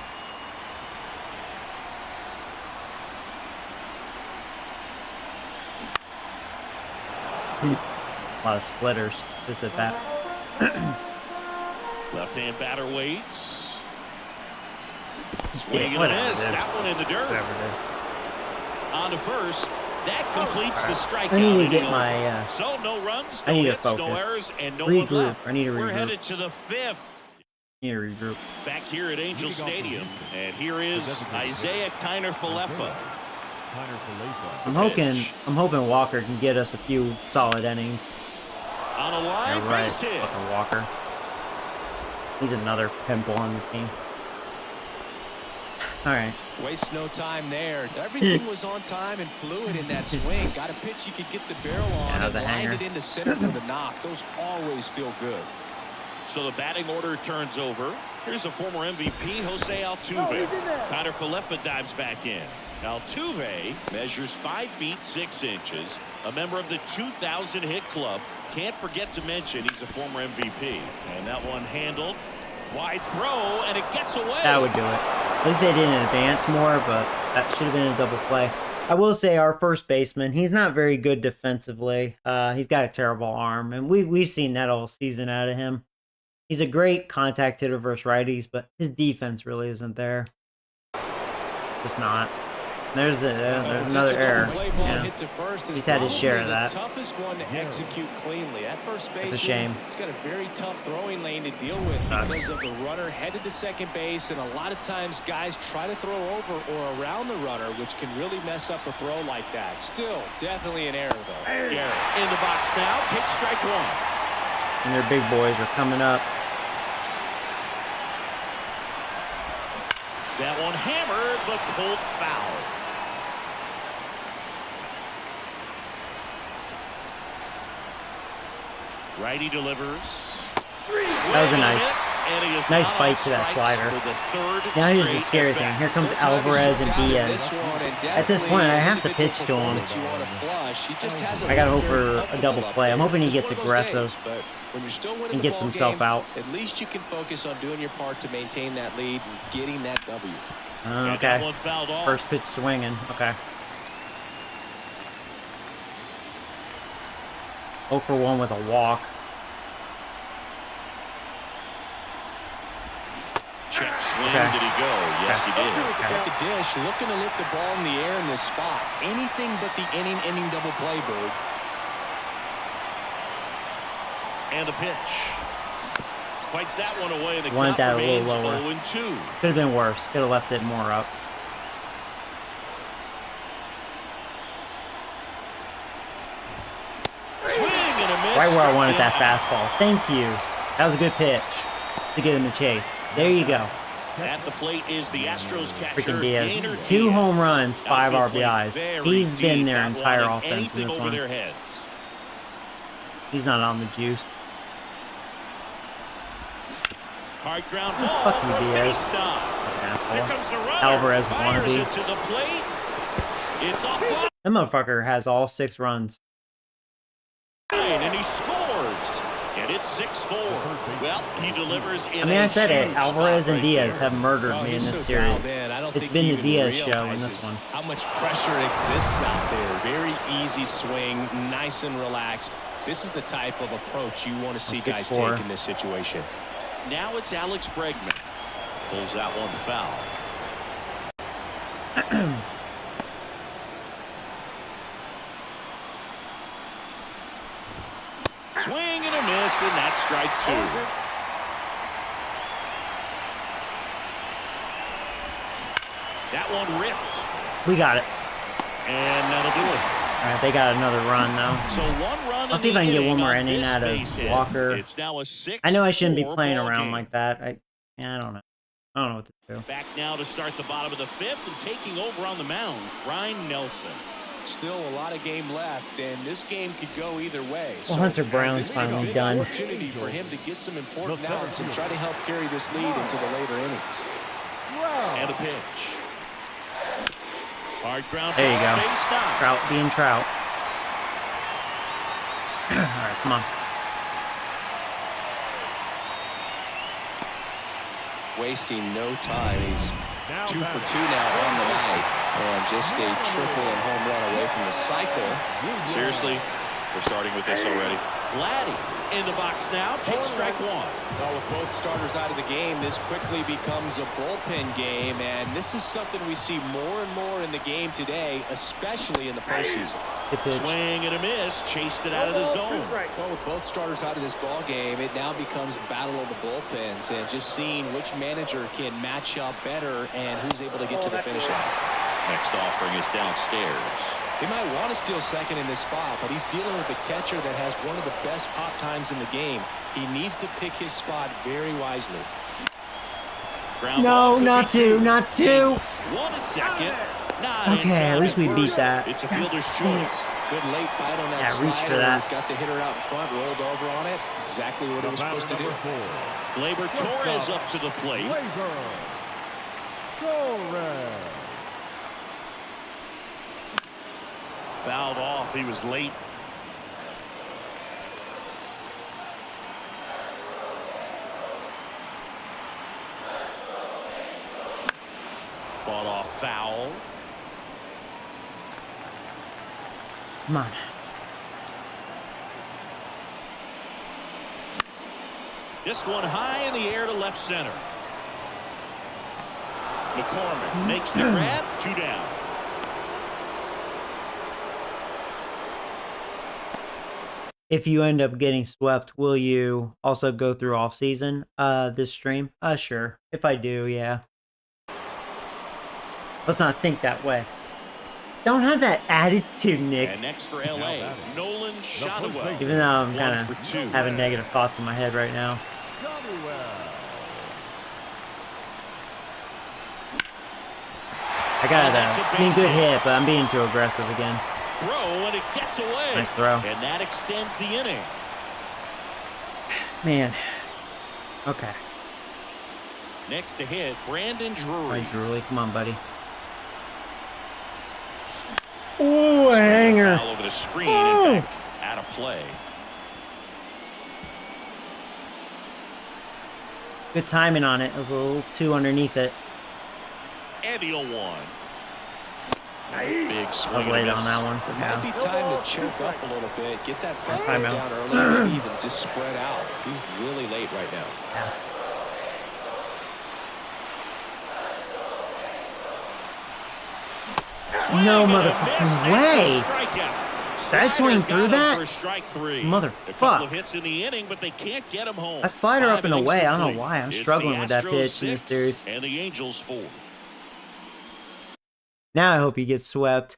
Speaker 1: A lot of splitters. This at that.
Speaker 2: Left-hand batter waits. Swing and
Speaker 1: whatever,
Speaker 2: a miss.
Speaker 1: dude.
Speaker 2: That one in the dirt.
Speaker 1: Whatever it is.
Speaker 2: On to first. That completes the strikeout.
Speaker 1: I need to
Speaker 2: inning.
Speaker 1: get my.
Speaker 2: So no runs,
Speaker 1: I
Speaker 2: no
Speaker 1: need to
Speaker 2: hits, no
Speaker 1: focus.
Speaker 2: errors, and no
Speaker 1: Regroup.
Speaker 2: one left.
Speaker 1: I need to
Speaker 2: We're
Speaker 1: regroup.
Speaker 2: headed to the 5th.
Speaker 1: Need to regroup.
Speaker 2: Back here at Angel Stadium. And here is Isaiah Kiner-Falefa.
Speaker 1: I'm hoping Walker can get us a few solid innings.
Speaker 2: On a line,
Speaker 1: Yeah, right.
Speaker 2: base hit.
Speaker 1: Fucking Walker. He's another pimple on the team. All right.
Speaker 3: Waste no time there. Everything was on time and fluid in that swing. Got a pitch you could get the barrel on
Speaker 1: Yeah,
Speaker 3: and
Speaker 1: the
Speaker 3: lined
Speaker 1: hanger.
Speaker 3: it into center for the knock. Those always feel good.
Speaker 2: So the batting order turns over. Here's the former MVP, Jose Altuve. Kiner-Falefa dives back in. Altuve measures 5 feet 6 inches, a member of the 2000 hit club. Can't forget to mention he's a former MVP. And that one handled. Wide throw, and it gets away.
Speaker 1: That would do it. At least they didn't advance more, but that should have been a double play. I will say our first baseman, he's not very good defensively. He's got a terrible arm, and we've seen that all season out of him. He's a great contact hitter versus righties, but his defense really isn't there. Just not. There's another error.
Speaker 3: Play ball
Speaker 1: Yeah.
Speaker 3: hit to first is
Speaker 1: He's had his share of
Speaker 3: probably
Speaker 1: that.
Speaker 3: the toughest one to execute cleanly. At first base,
Speaker 1: It's a shame.
Speaker 3: He's got a very tough throwing lane to deal with because of the runner headed to second base, and a lot of times guys try to throw over or around the runner, which can really mess up a throw like that. Still, definitely an error though.
Speaker 2: Garrett in the box now, takes strike 1.
Speaker 1: And their big boys are coming up.
Speaker 2: That one hammered, but pulled foul. Righty delivers.
Speaker 1: That was a nice bite to that slider. Now here's the scary thing. Here comes Alvarez and Diaz. At this point, I have to pitch to him. I gotta hope for a double play. I'm hoping he gets aggressive and gets himself out.
Speaker 3: At least you can focus on doing your part to maintain that lead and getting that W.
Speaker 1: Okay. First pitch swinging. Okay. 0 for 1 with a walk.
Speaker 2: Check swing.
Speaker 1: Okay.
Speaker 2: Did he go? Yes, he did.
Speaker 3: At the dish, looking to lift the ball in the air in this spot. Anything but the inning double play, Bird.
Speaker 2: And the pitch. Fights that one away. The
Speaker 1: Wanted
Speaker 2: count
Speaker 1: that a little
Speaker 2: remains
Speaker 1: lower.
Speaker 2: 0-2.
Speaker 1: Could have been worse. Could have left it more up.
Speaker 2: Swing and a miss.
Speaker 1: Right where I wanted
Speaker 2: Struck
Speaker 1: that
Speaker 2: him out.
Speaker 1: fastball. Thank you. That was a good pitch to get him the chase. There you go.
Speaker 2: At the plate is the Astros catcher,
Speaker 1: Freaking Diaz.
Speaker 2: Gaynor
Speaker 1: 2
Speaker 2: Diaz.
Speaker 1: home runs, 5
Speaker 2: Outfield
Speaker 1: RBIs.
Speaker 2: plate very
Speaker 1: He's been
Speaker 2: deep,
Speaker 1: their
Speaker 2: not
Speaker 1: entire
Speaker 2: wanting
Speaker 1: offense in
Speaker 2: anything
Speaker 1: this
Speaker 2: over
Speaker 1: one.
Speaker 2: their heads.
Speaker 1: He's not on the juice.
Speaker 2: Hard ground ball.
Speaker 1: Fuck you,
Speaker 2: for
Speaker 1: Diaz.
Speaker 2: base knock.
Speaker 1: Fucking
Speaker 2: Here
Speaker 1: asshole.
Speaker 2: comes the runner.
Speaker 1: Alvarez
Speaker 2: Fires
Speaker 1: wannabe.
Speaker 2: it to the plate. It's off.
Speaker 1: That motherfucker has all 6 runs.
Speaker 2: And he scores. And it's 6-4. Well, he delivers in
Speaker 1: I mean, I said it.
Speaker 2: huge
Speaker 1: Alvarez
Speaker 2: spot
Speaker 1: and
Speaker 2: right
Speaker 1: Diaz
Speaker 2: there.
Speaker 1: have murdered me in
Speaker 3: he's
Speaker 1: this
Speaker 3: so
Speaker 1: series.
Speaker 3: dialed in. I don't
Speaker 1: It's
Speaker 3: think
Speaker 1: been
Speaker 3: he
Speaker 1: the
Speaker 3: even
Speaker 1: Diaz show in
Speaker 3: realizes
Speaker 1: this one.
Speaker 3: how much pressure exists out there. Very easy swing, nice and relaxed. This is the type of approach you want to see guys
Speaker 1: 6-4.
Speaker 3: take in this situation.
Speaker 2: Now it's Alex Bregman. Pulls that one foul. Swing and a miss, and that's strike 2. That one ripped.
Speaker 1: We got it.
Speaker 2: And that'll do it.
Speaker 1: All right, they got another run, though.
Speaker 2: So 1 run.
Speaker 1: I'll see if I can get one more inning out of Walker.
Speaker 2: It's now a 6-4
Speaker 1: I know I shouldn't be playing
Speaker 2: ball
Speaker 1: around
Speaker 2: game.
Speaker 1: like that. I don't know. I don't know what to do.
Speaker 2: Back now to start the bottom of the 5th and taking over on the mound, Ryan Nelson.
Speaker 3: Still a lot of game left, and this game could go either way.
Speaker 1: Well, Hunter Brown's
Speaker 3: this is a
Speaker 1: finally
Speaker 3: big
Speaker 1: done.
Speaker 3: Opportunity for him to get some important outs and try to help carry this lead into the later innings.
Speaker 2: And a pitch. Hard ground.
Speaker 1: There you
Speaker 2: ball,
Speaker 1: go.
Speaker 2: base knock.
Speaker 1: Trout being Trout. All right, come on.
Speaker 3: Wasting no time. He's 2 for 2 now on the night, and just a triple and home run away from the cycle.
Speaker 2: Seriously, we're starting with this already. Vladdy in the box now. Takes strike 1.
Speaker 3: Well, with both starters out of the game, this quickly becomes a bullpen game, and this is something we see more and more in the game today, especially in the postseason.
Speaker 1: Good pitch.
Speaker 2: Swing and a miss. Chased it out of the zone.
Speaker 3: Well, with both starters out of this ball game, it now becomes a battle of the bullpens, and just seeing which manager can match up better and who's able to get to the finish line.
Speaker 2: Next offering is downstairs.
Speaker 3: He might want to steal second in this spot, but he's dealing with a catcher that has one of the best pop times in the game. He needs to pick his spot very wisely.
Speaker 2: Ground
Speaker 1: No,
Speaker 2: ball could
Speaker 1: not
Speaker 2: be
Speaker 1: 2, not 2.
Speaker 2: 1 at second. Not in
Speaker 1: Okay, at
Speaker 2: time
Speaker 1: least we
Speaker 2: first.
Speaker 1: beat that.
Speaker 2: It's a fielder's choice.
Speaker 3: Good late bite on that
Speaker 1: Yeah, reach
Speaker 3: slider.
Speaker 1: for that.
Speaker 3: Got the hitter out in front, rolled over on it. Exactly what it was supposed to do.
Speaker 2: Gleyber Torres up to the plate. Fouled off. He was late. Fought off foul.
Speaker 1: Come on.
Speaker 2: This one high in the air to left center. McCormick makes the grab. 2 down.
Speaker 1: If you end up getting swept, will you also go through off season this stream? Sure. If I do, yeah. Let's not think that way. Don't have that attitude, Nick.
Speaker 2: And next for LA, Nolan Shotwell.
Speaker 1: Even though I'm
Speaker 2: 1
Speaker 1: kind
Speaker 2: for
Speaker 1: of
Speaker 2: 2.
Speaker 1: having negative thoughts in my head right now. I got a good hit, but I'm being too aggressive again.
Speaker 2: Throw and it gets away.
Speaker 1: Nice throw.
Speaker 2: And that extends the inning.
Speaker 1: Man. Okay.
Speaker 2: Next to hit, Brandon
Speaker 1: All
Speaker 2: Drury.
Speaker 1: right, Drewley, come on, buddy. Ooh, a hanger.
Speaker 2: Foul over the screen, in fact, out of play.
Speaker 1: Good timing on it. It was a little too underneath it.
Speaker 2: And the 0-1. Big swing.
Speaker 1: I was late
Speaker 2: and a
Speaker 1: on
Speaker 2: miss.
Speaker 1: that one.
Speaker 3: It might be time to choke up a little bit, get that front foot
Speaker 1: Timeout.
Speaker 3: down early, maybe even just spread out. He's really late right now.
Speaker 1: Yeah.
Speaker 2: Swing
Speaker 1: No
Speaker 2: and a
Speaker 1: motherfucking
Speaker 2: miss. That's
Speaker 1: way.
Speaker 2: a strikeout.
Speaker 1: Did I swing
Speaker 2: Slider got
Speaker 1: through
Speaker 2: him
Speaker 1: that?
Speaker 2: for strike 3.
Speaker 1: Motherfuck.
Speaker 2: A couple of hits in the inning, but they can't get him home.
Speaker 1: That slider
Speaker 2: 5
Speaker 1: up and
Speaker 2: innings
Speaker 1: away. I don't
Speaker 2: complete.
Speaker 1: know why. I'm
Speaker 2: It's
Speaker 1: struggling
Speaker 2: the
Speaker 1: with that
Speaker 2: Astros
Speaker 1: pitch in this
Speaker 2: 6
Speaker 1: series.
Speaker 2: And the Angels 4.
Speaker 1: Now I hope he gets swept.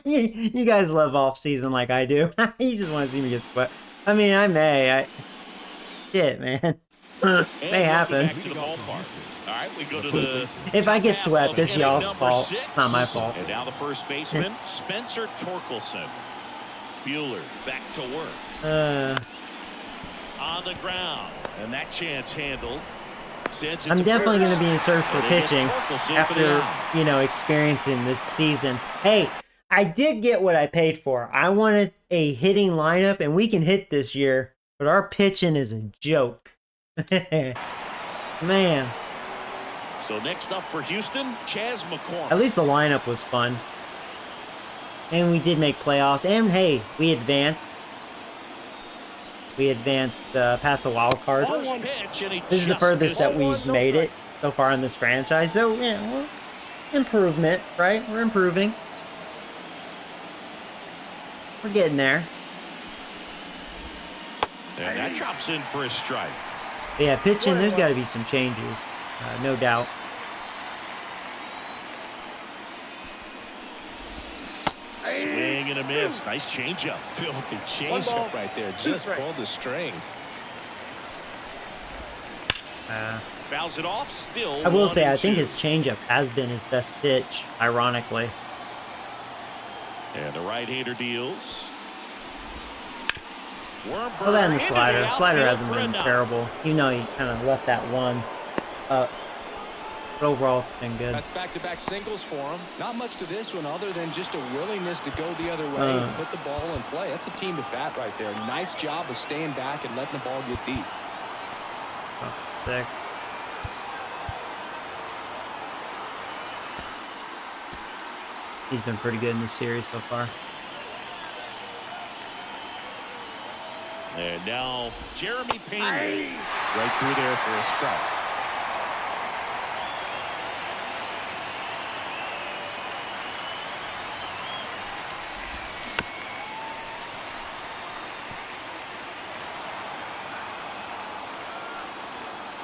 Speaker 1: you guys love off season like I do. You just want to see me get swept. I mean, I may. Shit, man. May happen.
Speaker 2: Back to the ballpark. All right, we go to the
Speaker 1: If I get
Speaker 2: half
Speaker 1: swept,
Speaker 2: of
Speaker 1: it's
Speaker 2: inning
Speaker 1: y'all's
Speaker 2: number
Speaker 1: fault.
Speaker 2: 6.
Speaker 1: It's not my fault.
Speaker 2: And now the first baseman, Spencer Torkelson. Bueller back to work. On the ground. And that chance handled. Sends it
Speaker 1: I'm
Speaker 2: to
Speaker 1: definitely going to
Speaker 2: first.
Speaker 1: be in search for
Speaker 2: And they get
Speaker 1: pitching
Speaker 2: Torkelson for the
Speaker 1: after,
Speaker 2: out.
Speaker 1: experiencing this season. Hey, I did get what I paid for. I wanted a hitting lineup, and we can hit this year, but our pitching is a joke. Man.
Speaker 2: So next up for Houston, Chas McCormick.
Speaker 1: At least the lineup was fun. And we did make playoffs. And hey, we advanced. We advanced past the wild card.
Speaker 2: First pitch, and he
Speaker 1: This is the
Speaker 2: just
Speaker 1: furthest that
Speaker 2: misses.
Speaker 1: we've made it so far in this franchise. So, yeah, well, improvement, right? We're improving. We're getting there.
Speaker 2: And that drops in for a strike.
Speaker 1: But yeah, pitching, there's got to be some changes. No doubt.
Speaker 2: Swing and a miss. Nice changeup.
Speaker 3: Filthy changeup right there. Just pulled the string.
Speaker 2: Fouls it off. Still.
Speaker 1: I will say, I think
Speaker 2: 1-2.
Speaker 1: his changeup has been his best pitch, ironically.
Speaker 2: And the right-hander deals. Worm
Speaker 1: Well, that and the
Speaker 2: into
Speaker 1: slider.
Speaker 2: the
Speaker 1: Slider
Speaker 2: outfield
Speaker 1: hasn't
Speaker 2: for a
Speaker 1: been
Speaker 2: knock.
Speaker 1: terrible. Even though he kind of left that one up. But overall, it's been good.
Speaker 3: That's back-to-back singles for him. Not much to this one other than just a willingness to go the other way and put the ball in play. That's a team at bat right there. Nice job of staying back and letting the ball get deep.
Speaker 1: Oh, sick. He's been pretty good in this series so far.
Speaker 2: And now Jeremy Pena right through there for a strike.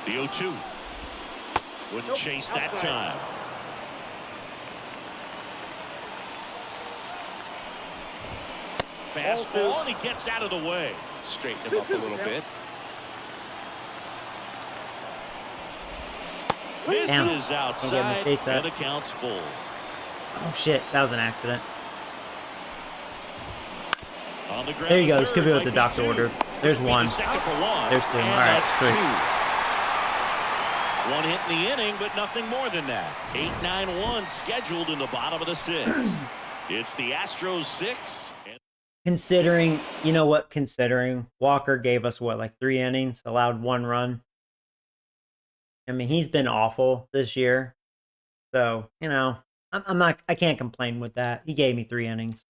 Speaker 2: The 0-2. Wouldn't chase that time. Fastball, and he gets out of the way.
Speaker 3: Straighten him up a little bit.
Speaker 2: This
Speaker 1: Damn.
Speaker 2: is
Speaker 1: Can't
Speaker 2: outside,
Speaker 1: chase that.
Speaker 2: and the count's full.
Speaker 1: Oh, shit. That was an accident.
Speaker 2: On the ground,
Speaker 1: There you go. This could be
Speaker 2: third,
Speaker 1: what the
Speaker 2: might
Speaker 1: doctor
Speaker 2: two.
Speaker 1: ordered. There's
Speaker 2: Could be
Speaker 1: one.
Speaker 2: the second for one.
Speaker 1: There's two.
Speaker 2: And
Speaker 1: All right,
Speaker 2: that's
Speaker 1: three.
Speaker 2: two. One hit in the inning, but nothing more than that. 8-9-1 scheduled in the bottom of the sixth. It's the Astros 6.
Speaker 1: Considering, you know what? Considering Walker gave us what, like 3 innings, allowed 1 run. I mean, he's been awful this year. So, you know, I can't complain with that. He gave me 3 innings.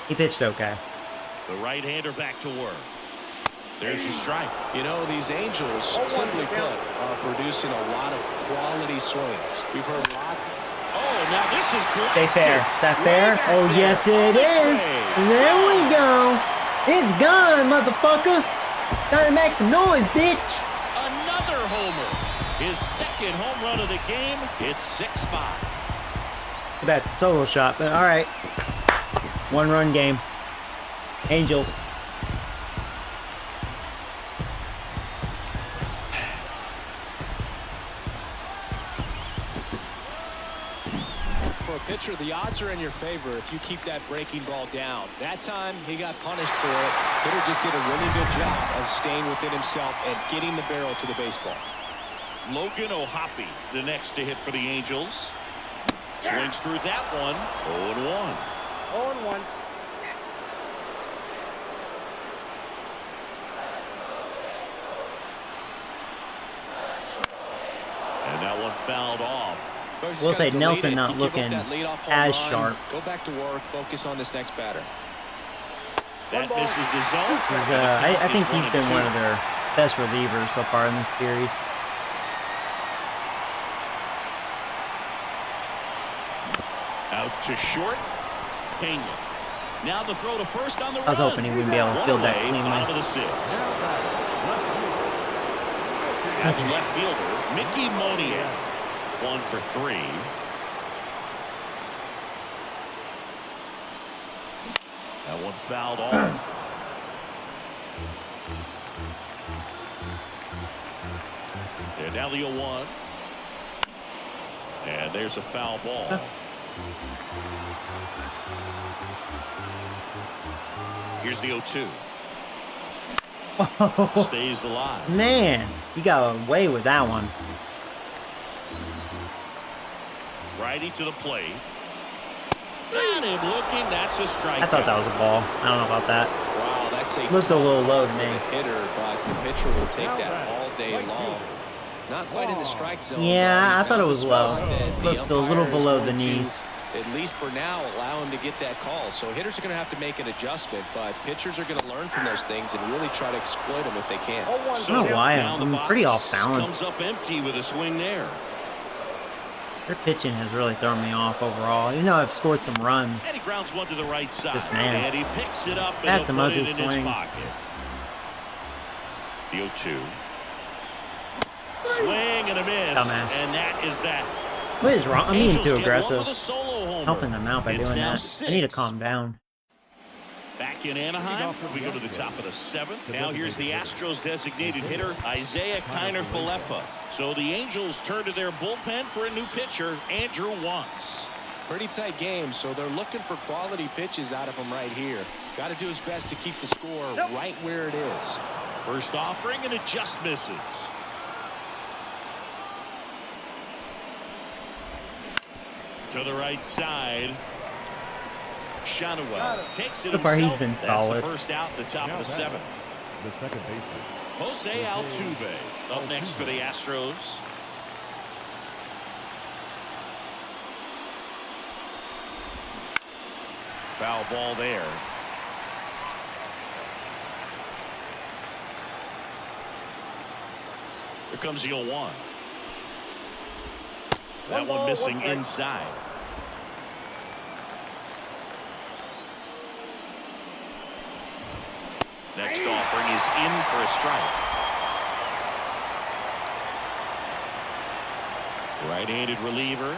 Speaker 1: He pitched okay.
Speaker 2: The right-hander back to work. There's the strike.
Speaker 3: You know, these Angels, simply put, are producing a lot of quality swings. We've heard lots of...
Speaker 2: Oh, now this is
Speaker 1: Stay
Speaker 2: blasted.
Speaker 1: fair. Is that fair?
Speaker 2: Way back
Speaker 1: Oh,
Speaker 2: there.
Speaker 1: yes, it is.
Speaker 2: Way.
Speaker 1: There we go. It's gone, motherfucker. Time to make some noise, bitch.
Speaker 2: Another homer. His second home run of the game. It's 6-5.
Speaker 1: Too bad it's a solo shot, but all right. 1-run game. Angels.
Speaker 3: For a pitcher, the odds are in your favor if you keep that breaking ball down. That time, he got punished for it. Hitter just did a really good job of staying within himself and getting the barrel to the baseball.
Speaker 2: Logan O'Hoppe, the next to hit for the Angels. Swings through that one. 0-1.
Speaker 4: 0-1.
Speaker 2: And that one fouled off.
Speaker 3: But we just
Speaker 1: We'll
Speaker 3: gotta
Speaker 1: say
Speaker 3: delete
Speaker 1: Nelson
Speaker 3: it.
Speaker 1: not
Speaker 3: You give up
Speaker 1: looking
Speaker 3: that leadoff home
Speaker 1: as
Speaker 3: run,
Speaker 1: sharp.
Speaker 3: Go back to work. Focus on this next batter.
Speaker 2: That misses the zone.
Speaker 1: I think he's been one of their best relievers so far in this series.
Speaker 2: Out to short. Pena. Now the throw to first on the run.
Speaker 1: I was hoping he wouldn't be able to field that cleanly.
Speaker 2: Bottom of the sixth. At the left fielder, Mickey Moniak. 1 for 3. That one fouled off. And now the 0-1. And there's a foul ball. Here's the 0-2. Stays alive.
Speaker 1: Man, he got away with that one.
Speaker 2: Righty to the plate. Got him looking. That's a strikeout.
Speaker 1: I thought that was a ball. I don't know about that.
Speaker 3: Wow, that's a
Speaker 1: Looked a little low to
Speaker 3: for
Speaker 1: me.
Speaker 3: the hitter, but the pitcher will take that all day long. Not quite in the strike zone.
Speaker 1: Yeah, I thought it was low.
Speaker 3: The
Speaker 1: Looked a little
Speaker 3: umpire is
Speaker 1: below the
Speaker 3: going to,
Speaker 1: knees.
Speaker 3: at least for now, allow him to get that call. So hitters are going to have to make an adjustment, but pitchers are going to learn from those things and really try to exploit them if they can.
Speaker 1: I don't know why I'm pretty off balance.
Speaker 2: Comes up empty with a swing there.
Speaker 1: Their pitching has really thrown me off overall. Even though I've scored some runs.
Speaker 2: And he grounds one to the right side.
Speaker 1: This man.
Speaker 2: And he picks it up and
Speaker 1: That's
Speaker 2: he'll
Speaker 1: some
Speaker 2: put it
Speaker 1: ugly
Speaker 2: in
Speaker 1: swings.
Speaker 2: his pocket. The 0-2. Swing and a miss.
Speaker 1: Dumbass.
Speaker 2: And that is that.
Speaker 1: What is wrong? I'm being
Speaker 2: Angels
Speaker 1: too
Speaker 2: get one
Speaker 1: aggressive.
Speaker 2: with a solo homer.
Speaker 1: Helping them out by
Speaker 2: It's
Speaker 1: doing
Speaker 2: now
Speaker 1: that. I need to
Speaker 2: 6.
Speaker 1: calm down.
Speaker 2: Back in Anaheim, we go to the top of the 7th. Now here's the Astros designated hitter, Isaiah Kiner-Falefa. So the Angels turn to their bullpen for a new pitcher, Andrew Wunks.
Speaker 3: Pretty tight game, so they're looking for quality pitches out of him right here. Got to do his best to keep the score right where it is.
Speaker 2: First offering, and it just misses. To the right side. Shanoel takes it
Speaker 1: So far,
Speaker 2: himself.
Speaker 1: he's been
Speaker 2: That's
Speaker 1: solid.
Speaker 2: the first out, the top of the 7th.
Speaker 6: The second baseman.
Speaker 2: Jose Altuve up next for the Astros. Foul ball there. Here comes the 0-1. That one missing inside. Next offering is in for a strike. Right-handed reliever.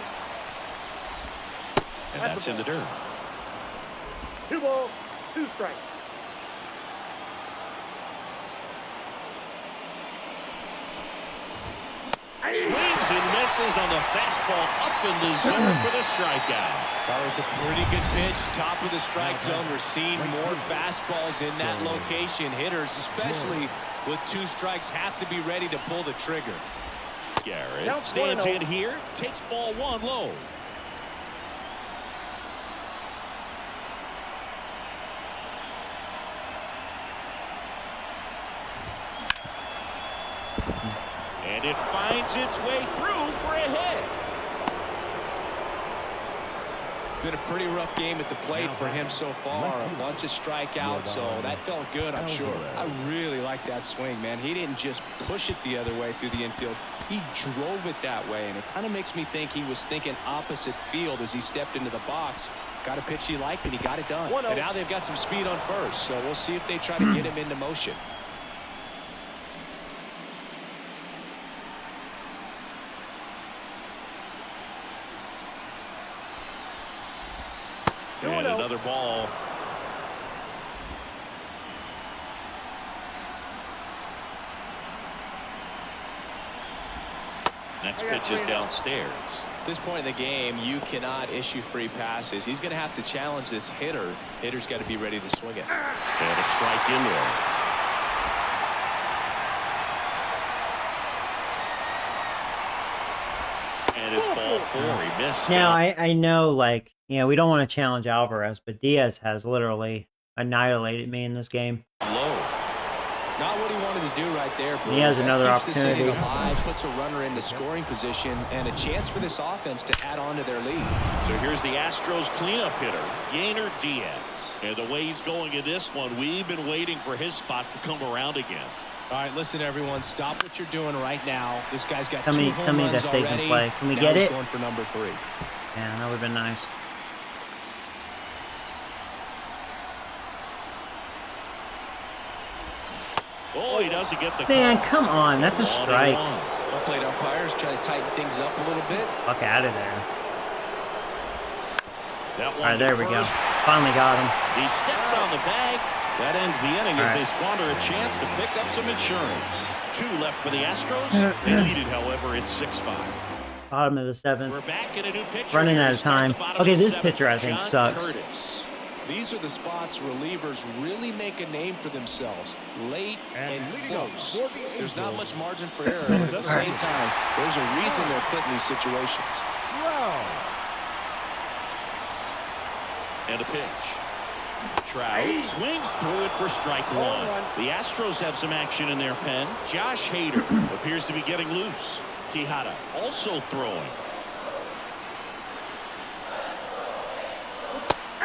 Speaker 2: And that's in the dirt.
Speaker 4: 2 balls, 2 strikes.
Speaker 2: Swings and misses on the fastball up in the zone for the strikeout.
Speaker 3: That was a pretty good pitch, top of the strike zone. We're seeing more fastballs in that location. Hitters, especially with 2 strikes, have to be ready to pull the trigger.
Speaker 2: Garrett
Speaker 4: Now
Speaker 2: stands
Speaker 4: 1-0.
Speaker 2: in here, takes ball 1 low. And it finds its way through for a hit.
Speaker 3: Been a pretty rough game at the plate for him so far. A bunch of strikeouts, so that felt good, I'm sure. I really like that swing, man. He didn't just push it the other way through the infield. He drove it that way, and it kind of makes me think he was thinking opposite field as he stepped into the box. Got a pitch he liked, and he got it done. And now they've got some speed on first, so we'll see if they try to get him into motion.
Speaker 2: And another ball. Next pitch is downstairs.
Speaker 3: At this point in the game, you cannot issue free passes. He's going to have to challenge this hitter. Hitter's got to be ready to swing it.
Speaker 2: And a strike in there. And it's ball 4. He missed.
Speaker 1: Now, I know, like, you know, we don't want to challenge Alvarez, but Diaz has literally annihilated me in this game.
Speaker 2: Low.
Speaker 3: Not what he wanted to do right there.
Speaker 1: He has
Speaker 3: That
Speaker 1: another
Speaker 3: keeps this inning
Speaker 1: opportunity.
Speaker 3: alive, puts a runner into scoring position, and a chance for this offense to add on to their lead.
Speaker 2: So here's the Astros cleanup hitter, Yainer Diaz. And the way he's going in this one, we've been waiting for his spot to come around again.
Speaker 5: All right, listen, everyone. Stop what you're doing right now. This guy's got
Speaker 1: Tell
Speaker 5: 2
Speaker 1: me
Speaker 5: home
Speaker 1: that
Speaker 5: runs
Speaker 1: stays in
Speaker 5: already.
Speaker 1: play. Can we
Speaker 5: Now
Speaker 1: get
Speaker 5: he's
Speaker 1: it?
Speaker 5: going for number 3.
Speaker 1: Yeah, that would have been nice.
Speaker 2: Oh, he doesn't get the
Speaker 1: Man,
Speaker 2: call.
Speaker 1: come on. That's a strike.
Speaker 3: Well played umpires try to tighten things up a little bit.
Speaker 1: Fuck out of there.
Speaker 2: That one
Speaker 1: All right, there we go.
Speaker 2: first.
Speaker 1: Finally got him.
Speaker 2: He steps on the bag. That ends the inning
Speaker 1: All
Speaker 2: as
Speaker 1: right.
Speaker 2: they squander a chance to pick up some insurance. 2 left for the Astros. They lead it, however, it's 6-5.
Speaker 1: Bottom of the 7th.
Speaker 2: We're back in a new pitcher.
Speaker 1: Running
Speaker 2: here
Speaker 1: out
Speaker 2: to
Speaker 1: of
Speaker 2: start
Speaker 1: time.
Speaker 2: the bottom
Speaker 1: Okay,
Speaker 2: of the
Speaker 1: this
Speaker 2: 7th,
Speaker 1: pitcher I think
Speaker 2: John
Speaker 1: sucks.
Speaker 2: Curtis.
Speaker 3: These are the spots relievers really make a name for themselves. Late and
Speaker 6: leading up
Speaker 3: close.
Speaker 6: for the
Speaker 3: There's not
Speaker 6: Angels.
Speaker 3: much margin for error, but at the same time, there's a reason they're put in these situations.
Speaker 6: Wow.
Speaker 2: And a pitch. Trout swings through it for strike one. The Astros have some action in their pen. Josh Hader appears to be getting loose. Quijada also throwing.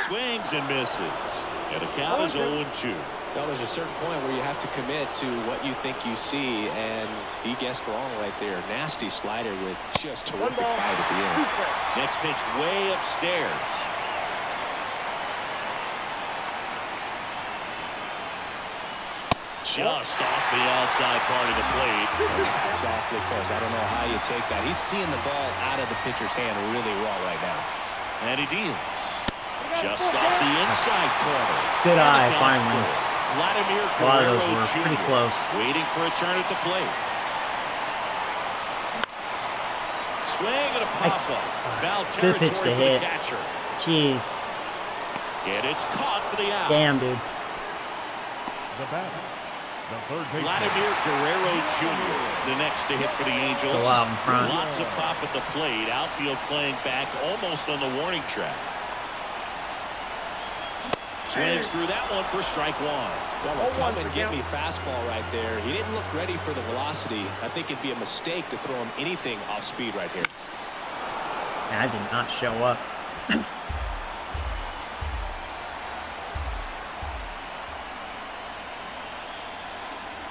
Speaker 2: Swings and misses. And the count is 0-2.
Speaker 3: Well, there's a certain point where you have to commit to what you think you see, and he guessed wrong right there. Nasty slider with just terrific bite at the end.
Speaker 2: Next pitch way upstairs. Just off the outside part of the plate.
Speaker 3: That's awfully close. I don't know how you take that. He's seeing the ball out of the pitcher's hand really well right now.
Speaker 2: And he deals. Just off the inside corner.
Speaker 1: Good eye, finally.
Speaker 2: Vladimir
Speaker 1: A lot of those
Speaker 2: Guerrero
Speaker 1: were pretty
Speaker 2: Jr.
Speaker 1: close.
Speaker 2: Waiting for a turn at the plate. Swing and a pop-up. Foul
Speaker 1: Good
Speaker 2: territory
Speaker 1: pitch
Speaker 2: for
Speaker 1: to
Speaker 2: the
Speaker 1: hit.
Speaker 2: catcher.
Speaker 1: Jeez.
Speaker 2: And it's caught for the out.
Speaker 1: Damn, dude.
Speaker 6: The batter, the third baseman.
Speaker 2: Vladimir Guerrero Jr. the next to hit for the Angels.
Speaker 1: Go out in front.
Speaker 2: Lots of pop at the plate. Outfield playing back almost on the warning track. Swings through that one for strike one.
Speaker 3: Well, come and get me fastball right there. He didn't look ready for the velocity. I think it'd be a mistake to throw him anything off speed right here.
Speaker 1: I did not show up.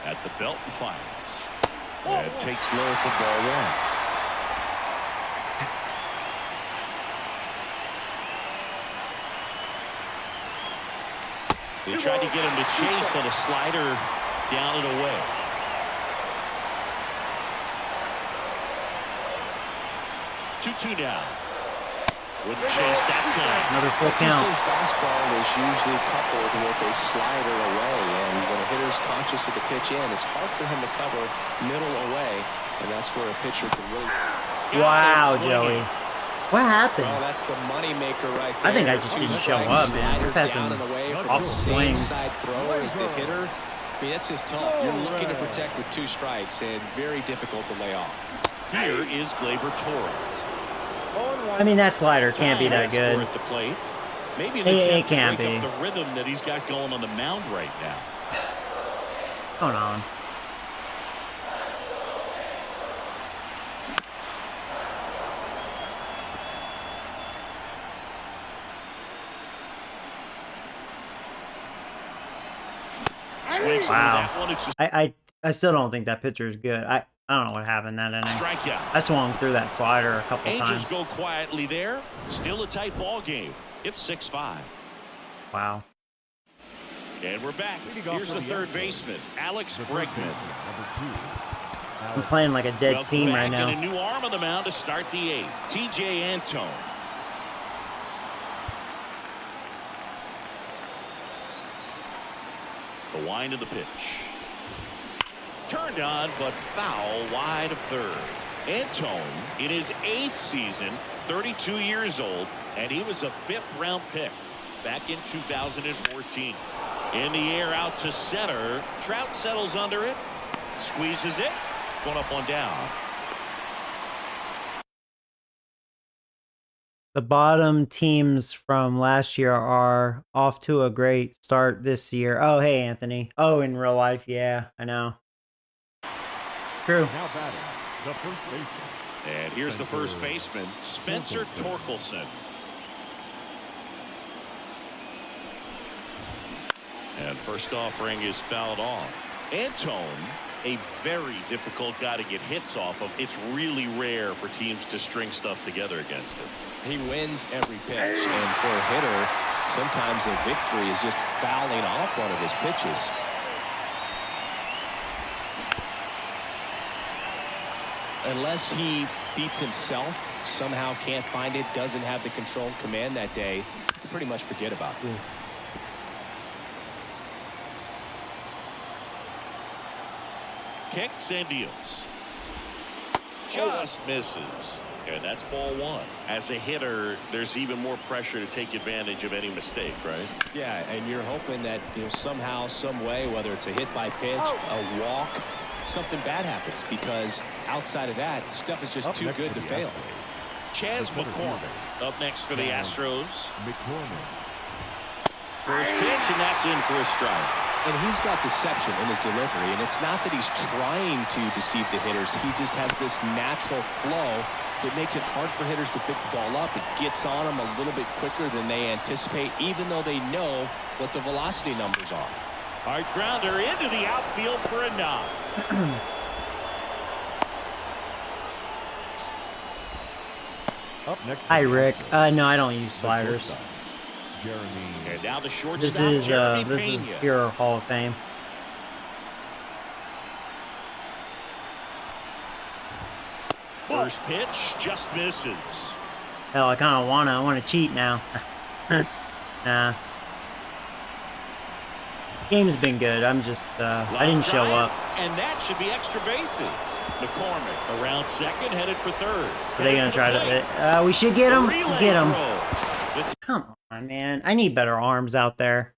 Speaker 2: At the belt and fires. And takes low for ball one. They tried to get him to chase on a slider down and away. Two now. Wouldn't chase that time.
Speaker 1: Another full count.
Speaker 3: Fastball is usually coupled with a slider away, and when a hitter's conscious of the pitch in, it's hard for him to cover middle away, and that's where a pitcher can really.
Speaker 1: Wow, Joey. What happened?
Speaker 3: Well, that's the money maker right there.
Speaker 1: I think I just didn't show up, man. I've had some awful swings.
Speaker 3: Side thrower is the hitter. I mean, that's just tough. You're looking to protect with 2 strikes, and very difficult to lay off.
Speaker 2: Here is Gleyber Torres.
Speaker 1: I mean, that slider can't be that good.
Speaker 2: At the plate. Maybe
Speaker 1: It can't
Speaker 2: break
Speaker 1: be.
Speaker 2: up the rhythm that he's got going on the mound right now.
Speaker 1: Hold on.
Speaker 2: Swings through
Speaker 1: Wow.
Speaker 2: that one. It's just
Speaker 1: I still don't think that pitcher is good. I don't know what happened that inning.
Speaker 2: strikeout.
Speaker 1: I swung through that slider a couple
Speaker 2: Angels
Speaker 1: times.
Speaker 2: go quietly there. Still a tight ball game. It's 6-5.
Speaker 1: Wow.
Speaker 2: And we're back. Here's the third baseman, Alex Bregman.
Speaker 6: Number 2.
Speaker 1: I'm playing like a dead
Speaker 2: Welcome
Speaker 1: team
Speaker 2: back,
Speaker 1: right now.
Speaker 2: and a new arm on the mound to start the 8th. TJ Antone. The wind of the pitch. Turned on, but foul wide of third. Antone, in his 8th season, 32 years old, and he was a 5th-round pick back in 2014. In the air out to center. Trout settles under it. Squeezes it. One up, one down.
Speaker 1: The bottom teams from last year are off to a great start this year. Oh, hey, Anthony. Oh, in real life, yeah, I know. True.
Speaker 6: Now batting, the first baseman.
Speaker 2: And here's the first baseman, Spencer Torkelson. And first offering is fouled off. Antone, a very difficult guy to get hits off of. It's really rare for teams to string stuff together against him.
Speaker 3: He wins every pitch, and for a hitter, sometimes a victory is just fouling off one of his pitches. Unless he beats himself, somehow can't find it, doesn't have the control and command that day, you can pretty much forget about it.
Speaker 2: Kicks and deals. Just misses. And that's ball one. As a hitter, there's even more pressure to take advantage of any mistake, right?
Speaker 3: Yeah, and you're hoping that, somehow, some way, whether it's a hit by pitch, a walk, something bad happens, because outside of that, stuff is just too good to fail.
Speaker 2: Chas McCormick up next for the Astros.
Speaker 6: McCormick.
Speaker 2: first pitch, and that's in for a strike.
Speaker 3: And he's got deception in his delivery, and it's not that he's trying to deceive the hitters. He just has this natural flow that makes it hard for hitters to pick the ball up. It gets on them a little bit quicker than they anticipate, even though they know what the velocity numbers are.
Speaker 2: Hard grounder into the outfield for a knock.
Speaker 6: Up next.
Speaker 1: Hi, Rick. No, I don't use sliders.
Speaker 6: Jeremy.
Speaker 2: And now the shortstop,
Speaker 1: This is
Speaker 2: Jeremy Pena.
Speaker 1: pure Hall of Fame.
Speaker 2: First pitch just misses.
Speaker 1: Hell, I want to cheat now. Nah. Game's been good. I'm just, I didn't show up.
Speaker 2: And that should be extra bases. McCormick around second, headed for third.
Speaker 1: Are they gonna try to? We should get him. Get him. Come on, man. I need better arms out there.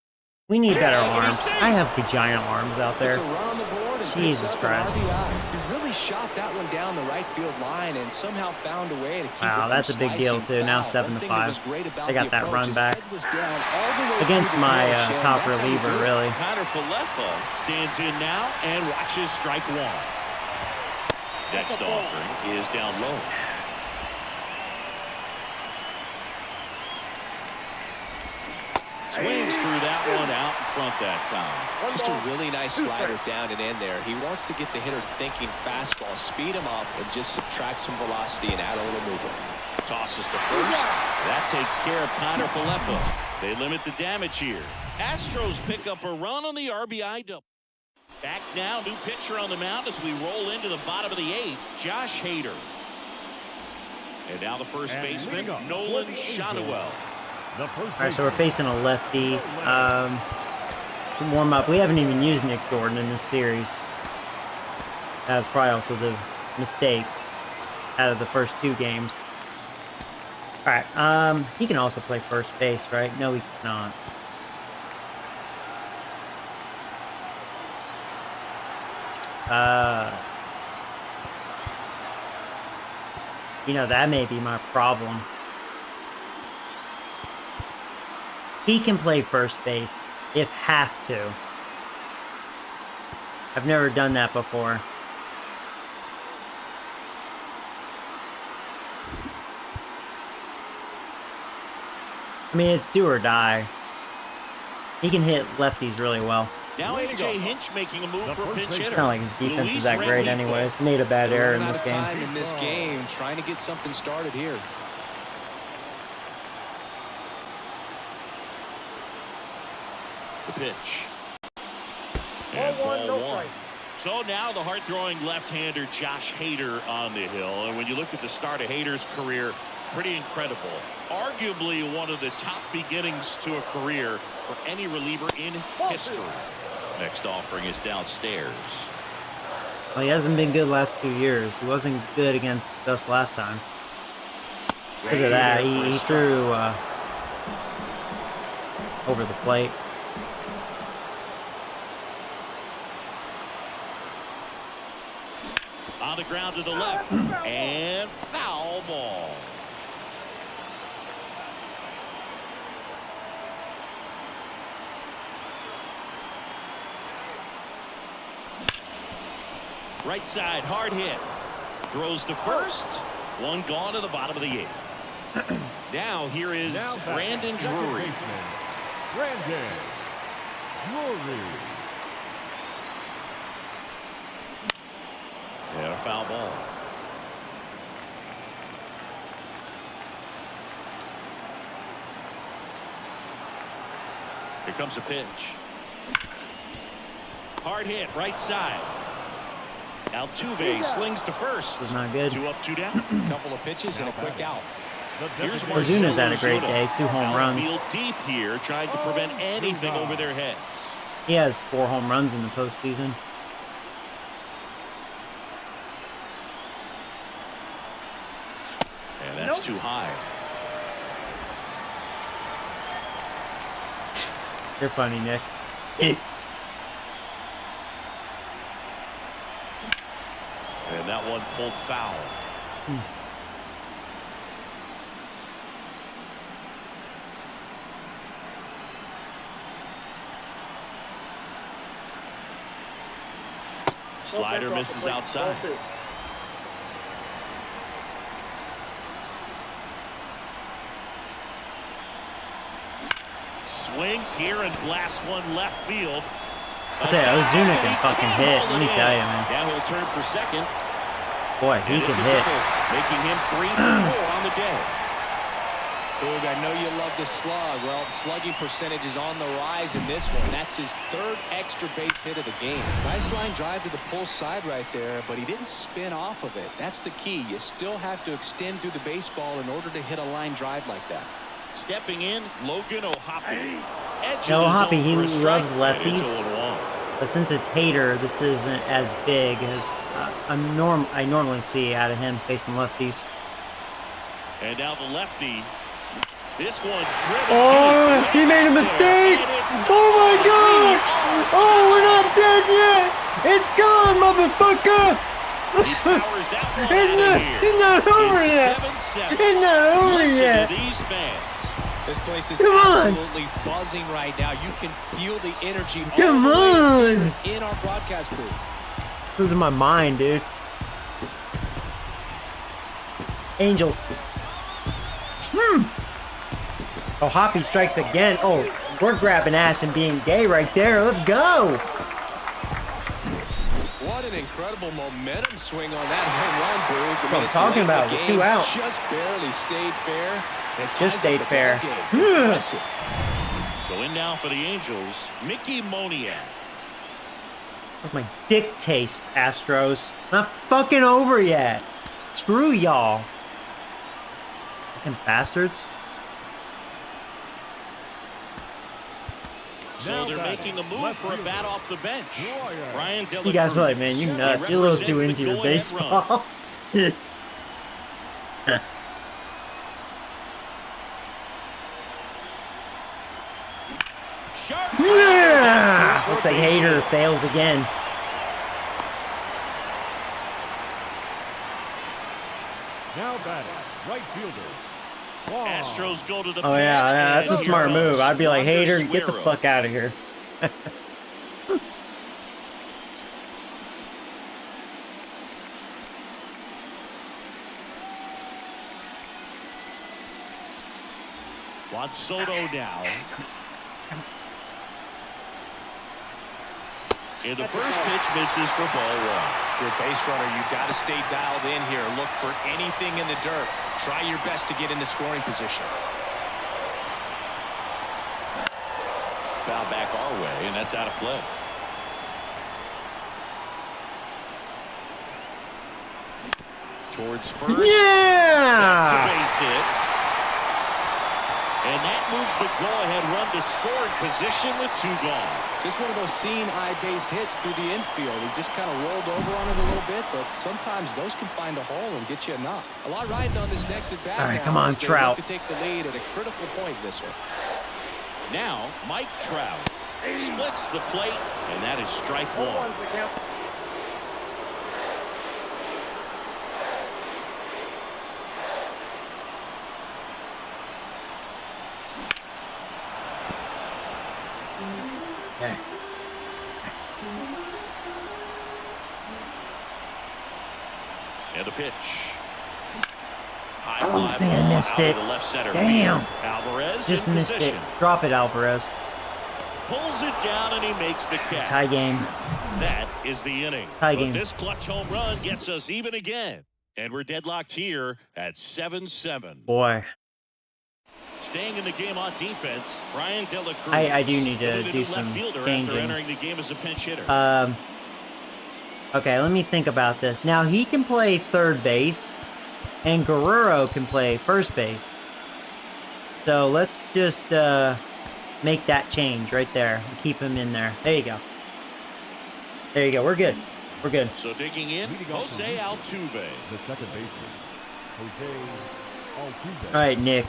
Speaker 1: We need better arms. I have vagina arms out
Speaker 3: It's
Speaker 1: there.
Speaker 3: a run on the board and
Speaker 1: Jesus
Speaker 3: picks up
Speaker 1: Christ.
Speaker 3: an RBI. He really shot that one down the right field line and somehow found a way to keep
Speaker 1: Wow,
Speaker 3: it
Speaker 1: that's a
Speaker 3: from
Speaker 1: big deal,
Speaker 3: slicing
Speaker 1: too. Now
Speaker 3: foul.
Speaker 1: 7-5.
Speaker 3: One thing that was great about
Speaker 1: They got
Speaker 3: the
Speaker 1: that
Speaker 3: approach,
Speaker 1: run
Speaker 3: his
Speaker 1: back.
Speaker 3: head was down all the way
Speaker 1: Against
Speaker 3: through the
Speaker 1: my
Speaker 3: middle, Shannon.
Speaker 1: top
Speaker 3: That's how you
Speaker 1: reliever,
Speaker 3: do it.
Speaker 1: really.
Speaker 2: Connor Falefa stands in now and watches strike one. Next offering is down low. Swings through that one out in front that time.
Speaker 3: Just a really nice slider down and in there. He wants to get the hitter thinking fastball, speed him up, and just subtract some velocity and add a little movement.
Speaker 2: Tosses to first. That takes care of Connor Falefa. They limit the damage here. Astros pick up a run on the RBI double. Back now, new pitcher on the mound as we roll into the bottom of the eighth, Josh Hader. And now the first baseman, Nolan Shotwell.
Speaker 6: The first
Speaker 1: All right, so we're facing a lefty. To warm up, we haven't even used Nick Jordan in this series. That's probably also the mistake out of the first two games. All right, he can also play first base, right? No, he cannot. You know, that may be my problem. He can play first base, if have to. I've never done that before. I mean, it's do or die. He can hit lefties really well.
Speaker 2: Now A.J. Hinch making a move for a pinch hitter.
Speaker 1: It's not like his defense
Speaker 2: Luis
Speaker 1: is that great
Speaker 2: Renlico.
Speaker 1: anyways. He made a bad error in this game.
Speaker 3: Time in this game, trying to get something started here.
Speaker 2: The pitch. And
Speaker 4: Ball one,
Speaker 2: ball
Speaker 4: no
Speaker 2: one.
Speaker 4: strike.
Speaker 2: So now the hard-throwing left-hander Josh Hader on the hill. And when you look at the start of Hader's career, pretty incredible. Arguably one of the top beginnings to a career for any reliever in history. Next offering is downstairs.
Speaker 1: Well, he hasn't been good last 2 years. He wasn't good against us last time. Because of that, he threw over the plate.
Speaker 2: On the ground to the left. And foul ball. Right side, hard hit. Throws to first. One gone to the bottom of the eighth. Now here is
Speaker 6: Now back
Speaker 2: Brandon
Speaker 6: at second
Speaker 2: Drury.
Speaker 6: baseman, Brandon Drury.
Speaker 2: And a foul ball. Here comes a pitch. Hard hit, right side. Altuve slings to first.
Speaker 1: This is not good.
Speaker 2: 2 up, 2 down.
Speaker 3: Couple of pitches and a quick out.
Speaker 2: Here's
Speaker 1: Ozuna's had a great day. 2 home runs.
Speaker 2: Outfield deep here, trying to prevent anything over their heads.
Speaker 1: He has 4 home runs in the postseason.
Speaker 2: And that's too high.
Speaker 1: You're funny, Nick.
Speaker 2: And that one pulled foul. Slider misses outside. Swings here and blasts one left field.
Speaker 1: I'll tell you, Ozuna can fucking hit. Let me tell you, man.
Speaker 2: Now he'll turn for second.
Speaker 1: Boy, he can hit.
Speaker 2: Making him 3 for 4 on the day.
Speaker 3: Boog, I know you love the slug. Well, the slugging percentage is on the rise in this one. That's his 3rd extra base hit of the game. Nice line drive to the pull side right there, but he didn't spin off of it. That's the key. You still have to extend through the baseball in order to hit a line drive like that.
Speaker 2: Stepping in, Logan O'Hoppe.
Speaker 1: O'Hoppe, he loves lefties, but since it's Hader, this isn't as big as I normally see out of him facing lefties.
Speaker 2: And now the lefty. This one driven.
Speaker 1: Oh, he made a mistake! Oh my God! Oh, we're not dead yet! It's gone, motherfucker!
Speaker 2: He powers that one out of here.
Speaker 1: It's not over
Speaker 2: It's
Speaker 1: yet!
Speaker 2: 7-7.
Speaker 1: It's not over
Speaker 2: Listen
Speaker 1: yet!
Speaker 2: to these fans.
Speaker 3: This place is
Speaker 1: Come on.
Speaker 3: absolutely buzzing right now. You can feel the energy
Speaker 1: Come
Speaker 3: all the way
Speaker 1: on!
Speaker 3: in our broadcast booth.
Speaker 1: Losing my mind, dude. Angels. O'Hoppe strikes again. Oh, we're grabbing ass and being gay right there. Let's go.
Speaker 3: What an incredible momentum swing on that home run, Boog.
Speaker 1: What I'm talking about, with 2 outs.
Speaker 3: Just barely stayed fair.
Speaker 1: Just stayed fair.
Speaker 3: Impressive.
Speaker 2: So in now for the Angels, Mickey Moniak.
Speaker 1: That's my dick taste, Astros. Not fucking over yet. Screw y'all. Fucking bastards.
Speaker 2: So they're making a move for a bat off the bench. Brian Dela
Speaker 1: You guys are like,
Speaker 2: Cruz.
Speaker 1: man, you
Speaker 2: He
Speaker 1: nuts. You're a little too
Speaker 2: represents
Speaker 1: into
Speaker 2: the
Speaker 1: your
Speaker 2: go-ahead
Speaker 1: baseball.
Speaker 2: Sharp.
Speaker 1: Yeah! Looks like Hader fails again.
Speaker 6: Now batting, right fielder. Juan.
Speaker 2: Astros go to the
Speaker 1: Oh yeah, that's a
Speaker 2: and
Speaker 1: smart
Speaker 2: here
Speaker 1: move.
Speaker 2: goes
Speaker 1: I'd be like,
Speaker 2: Wander
Speaker 1: Hader, get the
Speaker 2: Suero.
Speaker 1: fuck out of here.
Speaker 2: Juan Soto now. And the first pitch misses for ball 1.
Speaker 3: You're a base runner. You've got to stay dialed in here. Look for anything in the dirt. Try your best to get into scoring position.
Speaker 2: Foul back our way, and that's out of play. Towards first. That's a
Speaker 1: Yeah!
Speaker 2: base hit. And that moves the go-ahead run to scoring position with 2 gone.
Speaker 3: Just one of those seeing eye base hits through the infield. He just kind of rolled over on it a little bit, but sometimes those can find a hole and get you a knock. A lot riding on this next at bat.
Speaker 1: All right,
Speaker 3: now
Speaker 1: come on,
Speaker 3: as they
Speaker 1: Trout.
Speaker 3: look to take the lead at a critical point in this one.
Speaker 2: Now, Mike Trout splits the plate, and that is strike 1.
Speaker 1: Okay.
Speaker 2: And the pitch. High
Speaker 1: Oh,
Speaker 2: fly
Speaker 1: I think I
Speaker 2: ball
Speaker 1: missed
Speaker 2: out
Speaker 1: it.
Speaker 2: of the left center
Speaker 1: Damn.
Speaker 2: field. Alvarez
Speaker 1: Just
Speaker 2: in
Speaker 1: missed it.
Speaker 2: position.
Speaker 1: Drop it, Alvarez.
Speaker 2: Pulls it down and he makes the catch.
Speaker 1: Tie game.
Speaker 2: That is the inning.
Speaker 1: Tie
Speaker 2: But
Speaker 1: game.
Speaker 2: this clutch home run gets us even again. And we're deadlocked here at 7-7.
Speaker 1: Boy,
Speaker 2: Staying in the game on defense, Brian Dela Cruz.
Speaker 1: I do need to
Speaker 2: will be the
Speaker 1: do
Speaker 2: new
Speaker 1: some
Speaker 2: left fielder
Speaker 1: changing.
Speaker 2: after entering the game as a pinch hitter.
Speaker 1: Okay, let me think about this. Now, he can play third base, and Guerrero can play first base. So let's just make that change right there. Keep him in there. There you go. There you go. We're good. We're good.
Speaker 2: So digging in, Jose Altuve.
Speaker 6: The second baseman, Jose Altuve.
Speaker 1: All right, Nick.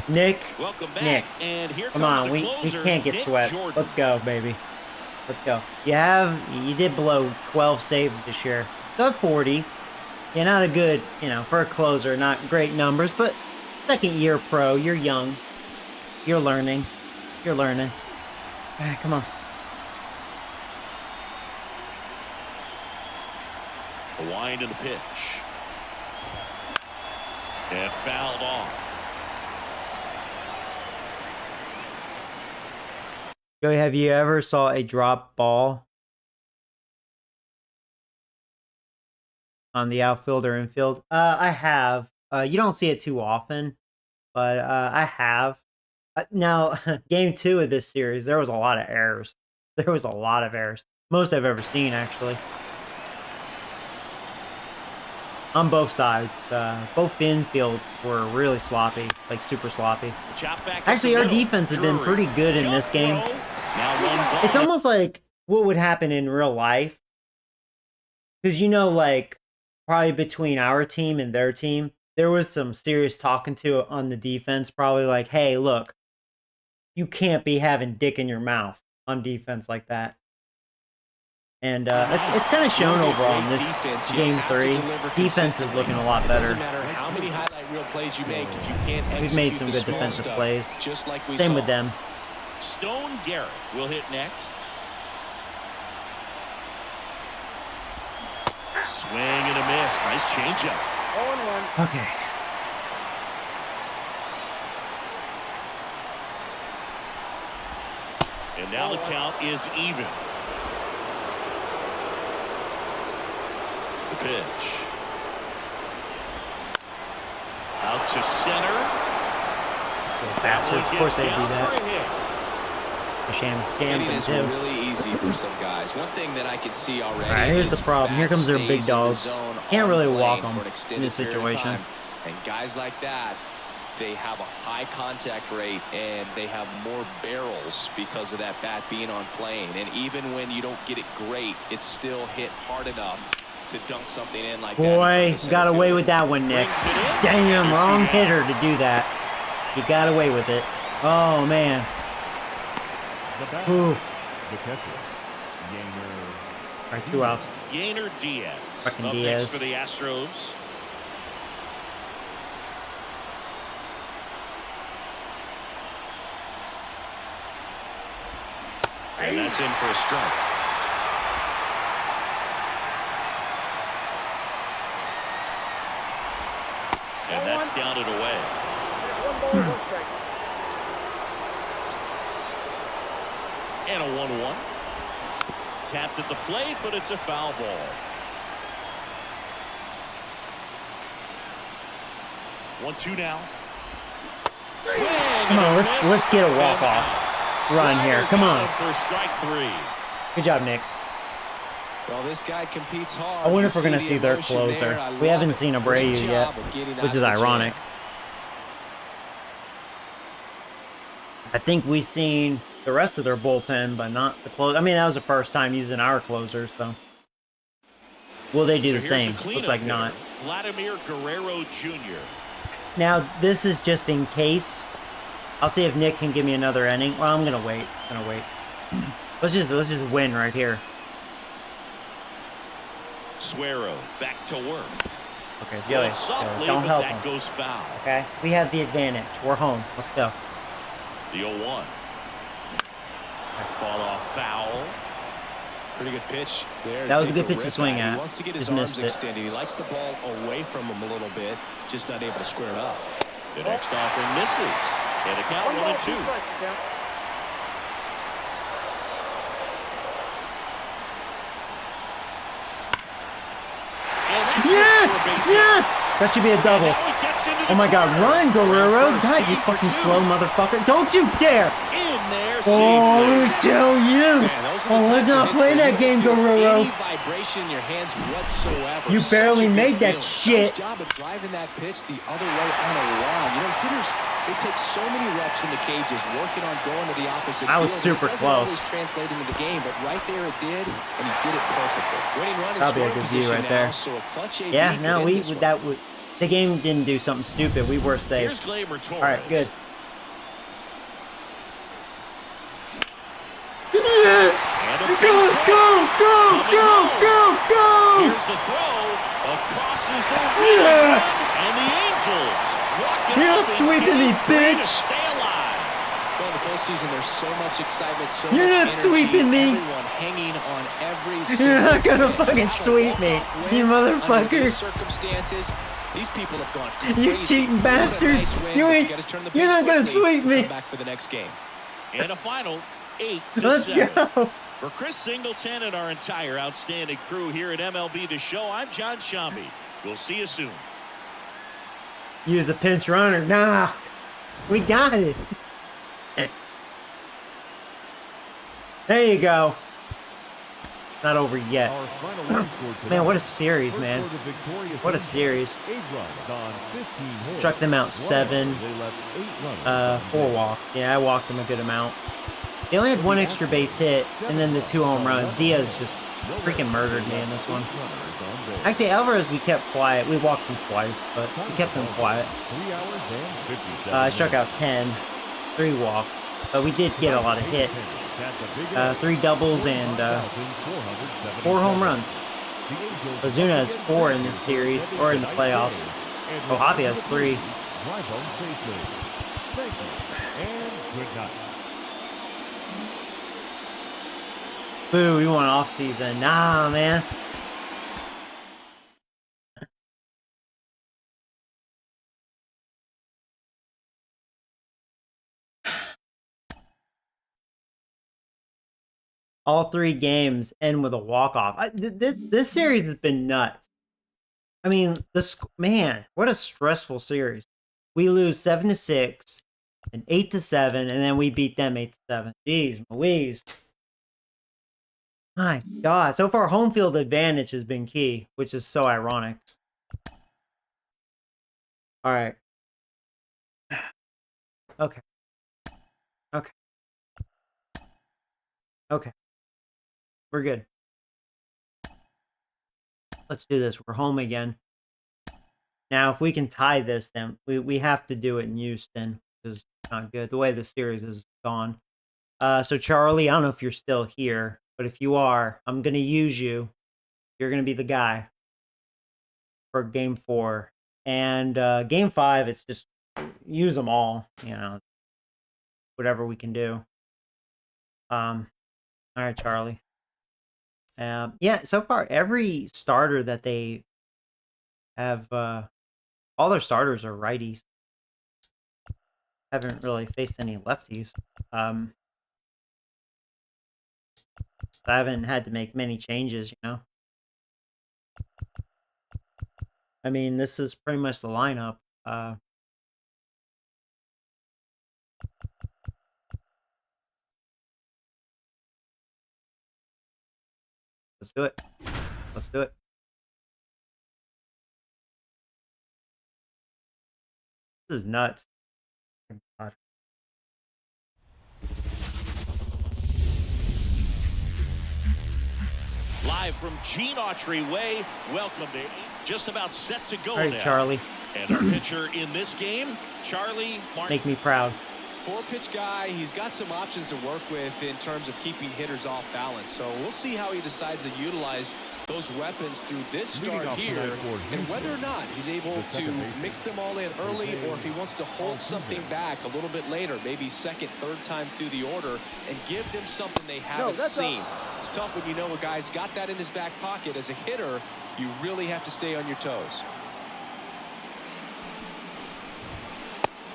Speaker 1: Nick,
Speaker 2: Welcome back.
Speaker 1: Nick.
Speaker 2: And here
Speaker 1: come
Speaker 2: comes
Speaker 1: on.
Speaker 2: the
Speaker 1: We
Speaker 2: closer,
Speaker 1: can't get
Speaker 2: Nick
Speaker 1: swept.
Speaker 2: Jordan.
Speaker 1: Let's go, baby. Let's go. You did blow 12 saves this year. Got 40. You're not a good, for a closer, not great numbers, but second year pro, you're young. You're learning. You're learning. All right, come on.
Speaker 2: A wind and a pitch. And fouled off.
Speaker 1: Joey, have you ever saw a drop ball on the outfield or infield? I have. You don't see it too often, but I have. Now, game 2 of this series, there was a lot of errors. There was a lot of errors. Most I've ever seen, actually. On both sides. Both infield were really sloppy, like super sloppy. Actually, our defense has been pretty good in this game. It's almost like what would happen in real life. Because, you know, like, probably between our team and their team, there was some serious talking to on the defense. Probably like, hey, look, you can't be having dick in your mouth on defense like that. And it's kind of shown overall in this game 3. Defense is looking a lot better.
Speaker 3: Doesn't matter how many highlight reel plays you make if you can't execute.
Speaker 1: We've made some good
Speaker 3: small
Speaker 1: defensive
Speaker 3: stuff,
Speaker 1: plays.
Speaker 3: just like we
Speaker 1: Same
Speaker 3: saw.
Speaker 1: with them.
Speaker 2: Stone Garrett will hit next. Swing and a miss. Nice changeup.
Speaker 4: 0-1.
Speaker 1: Okay.
Speaker 2: And now the count is even. The pitch. Out to center.
Speaker 1: Bastards. Of course they do
Speaker 2: Down
Speaker 1: that.
Speaker 2: for a hit.
Speaker 3: Hitting is
Speaker 1: Too.
Speaker 3: really easy for some guys. One thing that I can see already.
Speaker 1: All right, here's
Speaker 3: is
Speaker 1: the problem. Here
Speaker 3: bad
Speaker 1: comes their
Speaker 3: stays
Speaker 1: big
Speaker 3: in the
Speaker 1: dogs.
Speaker 3: zone
Speaker 1: Can't
Speaker 3: on
Speaker 1: really
Speaker 3: the
Speaker 1: walk
Speaker 3: lane
Speaker 1: them
Speaker 3: for an extended
Speaker 1: in this
Speaker 3: period of
Speaker 1: situation.
Speaker 3: time. And guys like that, they have a high contact rate and they have more barrels because of that bat being on plane. And even when you don't get it great, it's still hit hard enough to dunk something in like that.
Speaker 1: Boy, got away with that one, Nick. Damn, wrong hitter to do that. You got away with it. Oh, man.
Speaker 6: The batter,
Speaker 1: Ooh.
Speaker 6: the catcher, Yainer.
Speaker 1: All right, 2 outs.
Speaker 2: Yainer Diaz.
Speaker 1: Fucking
Speaker 2: Up
Speaker 1: Diaz.
Speaker 2: next for the Astros. And that's in for a strike. And that's down and away.
Speaker 4: 1 ball, 1 strike.
Speaker 2: And a 1-1. Tapped at the plate, but it's a foul ball. 1-2 now.
Speaker 1: Come on, let's get a walk-off run here. Come on.
Speaker 2: For strike 3.
Speaker 1: Good job, Nick.
Speaker 3: Well, this guy competes hard.
Speaker 1: I wonder
Speaker 3: You
Speaker 1: if we're going to
Speaker 3: the
Speaker 1: see their
Speaker 3: emotion
Speaker 1: closer.
Speaker 3: there. I
Speaker 1: We
Speaker 3: love
Speaker 1: haven't
Speaker 3: it.
Speaker 1: seen
Speaker 3: Great
Speaker 1: Abreu yet,
Speaker 3: job of getting out
Speaker 1: which
Speaker 3: of
Speaker 1: is
Speaker 3: the
Speaker 1: ironic.
Speaker 3: jam.
Speaker 1: I think we've seen the rest of their bullpen, but not the close. I mean, that was the first time using our closer, so. Will they do
Speaker 2: So
Speaker 1: the
Speaker 2: here's
Speaker 1: same?
Speaker 2: cleanup
Speaker 1: Looks like
Speaker 2: hitter,
Speaker 1: not.
Speaker 2: Vladimir Guerrero Jr.
Speaker 1: Now, this is just in case. I'll see if Nick can give me another inning. Well, I'm gonna wait. Let's just win right here.
Speaker 2: Suero back to work.
Speaker 1: Okay,
Speaker 2: Well,
Speaker 1: Gilly,
Speaker 2: softly,
Speaker 1: don't
Speaker 2: but
Speaker 1: help
Speaker 2: that
Speaker 1: him.
Speaker 2: goes foul.
Speaker 1: Okay, we have the advantage. We're home. Let's go.
Speaker 2: The 0-1. Fought off foul.
Speaker 3: Pretty good pitch there.
Speaker 1: That was a
Speaker 3: take
Speaker 1: good pitch to
Speaker 3: rip
Speaker 1: swing
Speaker 3: at.
Speaker 1: at.
Speaker 3: He wants to get his
Speaker 1: Just
Speaker 3: arms
Speaker 1: missed it.
Speaker 3: extended. He likes the ball away from him a little bit, just not able to square it up.
Speaker 2: The next offering misses. And a count
Speaker 4: 1 ball, 2
Speaker 2: 1-2.
Speaker 4: strikes. Count.
Speaker 2: And that's
Speaker 1: Yes!
Speaker 2: for a base hit.
Speaker 1: Yes! That should be a double.
Speaker 2: Now he gets into the
Speaker 1: Oh my God,
Speaker 2: corner.
Speaker 1: run, Guerrero!
Speaker 2: First,
Speaker 1: God, you
Speaker 2: game for
Speaker 1: fucking
Speaker 2: 2.
Speaker 1: slow motherfucker! Don't you dare!
Speaker 2: In there,
Speaker 1: Oh,
Speaker 2: safely.
Speaker 1: I tell you!
Speaker 3: Man, those are the
Speaker 1: Oh, let's
Speaker 3: types of
Speaker 1: not
Speaker 3: hits
Speaker 1: play
Speaker 3: where
Speaker 1: that
Speaker 3: you
Speaker 1: game,
Speaker 3: don't feel
Speaker 1: Guerrero.
Speaker 3: Any vibration in your hands whatsoever.
Speaker 1: You
Speaker 3: Such
Speaker 1: barely
Speaker 3: a good
Speaker 1: made that
Speaker 3: feeling.
Speaker 1: shit.
Speaker 3: Nice job of driving that pitch the other way on a line. You know, hitters, they take so many reps in the cages, working on going to the opposite
Speaker 1: I was
Speaker 3: field.
Speaker 1: super
Speaker 3: It doesn't
Speaker 1: close.
Speaker 3: always translate into the game, but right there it did, and he did it perfectly. Winning run in
Speaker 1: That'll be a
Speaker 3: scoring
Speaker 1: good view
Speaker 3: position
Speaker 1: right
Speaker 3: now,
Speaker 1: there.
Speaker 3: so a clutch AB
Speaker 1: Yeah,
Speaker 3: could
Speaker 1: no,
Speaker 3: end
Speaker 1: we
Speaker 3: this one.
Speaker 1: that would. The game didn't do something stupid. We were safe.
Speaker 2: Here's Gleyber Torres.
Speaker 1: All right, good.
Speaker 2: And a
Speaker 1: Go,
Speaker 2: base hit.
Speaker 1: go, go, go, go, go!
Speaker 2: Here's the throw. Across is the
Speaker 1: Yeah.
Speaker 2: And the Angels walk it
Speaker 1: You're
Speaker 2: off
Speaker 1: not
Speaker 2: in
Speaker 1: sweeping me,
Speaker 2: game 3 to
Speaker 1: bitch.
Speaker 2: stay alive.
Speaker 3: Well, the postseason, there's so much excitement, so
Speaker 1: You're
Speaker 3: much
Speaker 1: not
Speaker 3: energy,
Speaker 1: sweeping me.
Speaker 3: everyone hanging on every
Speaker 1: You're not
Speaker 3: single
Speaker 1: gonna
Speaker 3: play.
Speaker 1: fucking
Speaker 3: That's a
Speaker 1: sweep me,
Speaker 3: walk-off win
Speaker 1: you
Speaker 3: under these
Speaker 1: motherfuckers.
Speaker 3: circumstances, these people have gone crazy.
Speaker 1: You cheating
Speaker 3: What a nice
Speaker 1: bastards.
Speaker 3: win,
Speaker 1: You
Speaker 3: but
Speaker 1: ain't.
Speaker 3: gotta turn the
Speaker 1: You're
Speaker 3: pace
Speaker 1: not gonna
Speaker 3: quickly
Speaker 1: sweep
Speaker 3: to
Speaker 1: me.
Speaker 3: come back for the next game.
Speaker 2: And a final 8-7.
Speaker 1: Let's go.
Speaker 2: For Chris Singleton and our entire outstanding crew here at MLB The Show, I'm John Shambi. We'll see you soon.
Speaker 1: Use a pinch runner. Nah. We got it. There you go. Not over yet.
Speaker 6: Our final run score tonight.
Speaker 1: Man, what a series, man.
Speaker 6: First for the victorious
Speaker 1: What a
Speaker 6: Angels,
Speaker 1: series.
Speaker 6: 8 runs on 15 hits.
Speaker 1: Struck them out 7.
Speaker 6: They left 8 runners on
Speaker 1: 4
Speaker 6: base.
Speaker 1: walks. Yeah, I walked them a good amount. They only had 1 extra base hit, and then the 2 home runs. Diaz just freaking murdered me in this one. Actually, Alvarez, we kept quiet. We walked him twice, but we kept him quiet.
Speaker 6: 3 hours and 57
Speaker 1: I struck out
Speaker 6: minutes.
Speaker 1: 10, 3 walks, but we did get a lot of hits. 3 doubles and 4 home runs. Ozuna has 4 in this series, or in the playoffs. Mojave has 3.
Speaker 6: Drive home safely. Thank you and good night.
Speaker 1: Boo, we want off season. Nah, man. All 3 games end with a walk-off. This series has been nuts. I mean, man, what a stressful series. We lose 7-6 and 8-7, and then we beat them 8-7. Jeez Louise. My God. So far, home field advantage has been key, which is so ironic. All right. Okay. Okay. Okay. We're good. Let's do this. We're home again. Now, if we can tie this, then we have to do it in Houston, which is not good. The way the series has gone. So, Charlie, I don't know if you're still here, but if you are, I'm going to use you. You're going to be the guy for Game 4. And Game 5, it's just use them all, you know, whatever we can do. All right, Charlie. Yeah, so far, every starter that they have, all their starters are righties. Haven't really faced any lefties. I haven't had to make many changes, you know. I mean, this is pretty much the lineup. Let's do it. Let's do it. This is nuts. God.
Speaker 2: Live from Gene Autry Way, welcome to just about set to go
Speaker 1: All right,
Speaker 2: now.
Speaker 1: Charlie.
Speaker 2: And our pitcher in this game, Charlie Martin.
Speaker 1: Make me proud.
Speaker 3: 4-pitch guy, he's got some options to work with in terms of keeping hitters off balance. So we'll see how he decides to utilize those weapons through this start here, and whether or not he's able to mix them all in early, or if he wants to hold something back a little bit later, maybe second, third time through the order, and give them something they haven't seen. It's tough when you know a guy's got that in his back pocket. As a hitter, you really have to stay on your toes.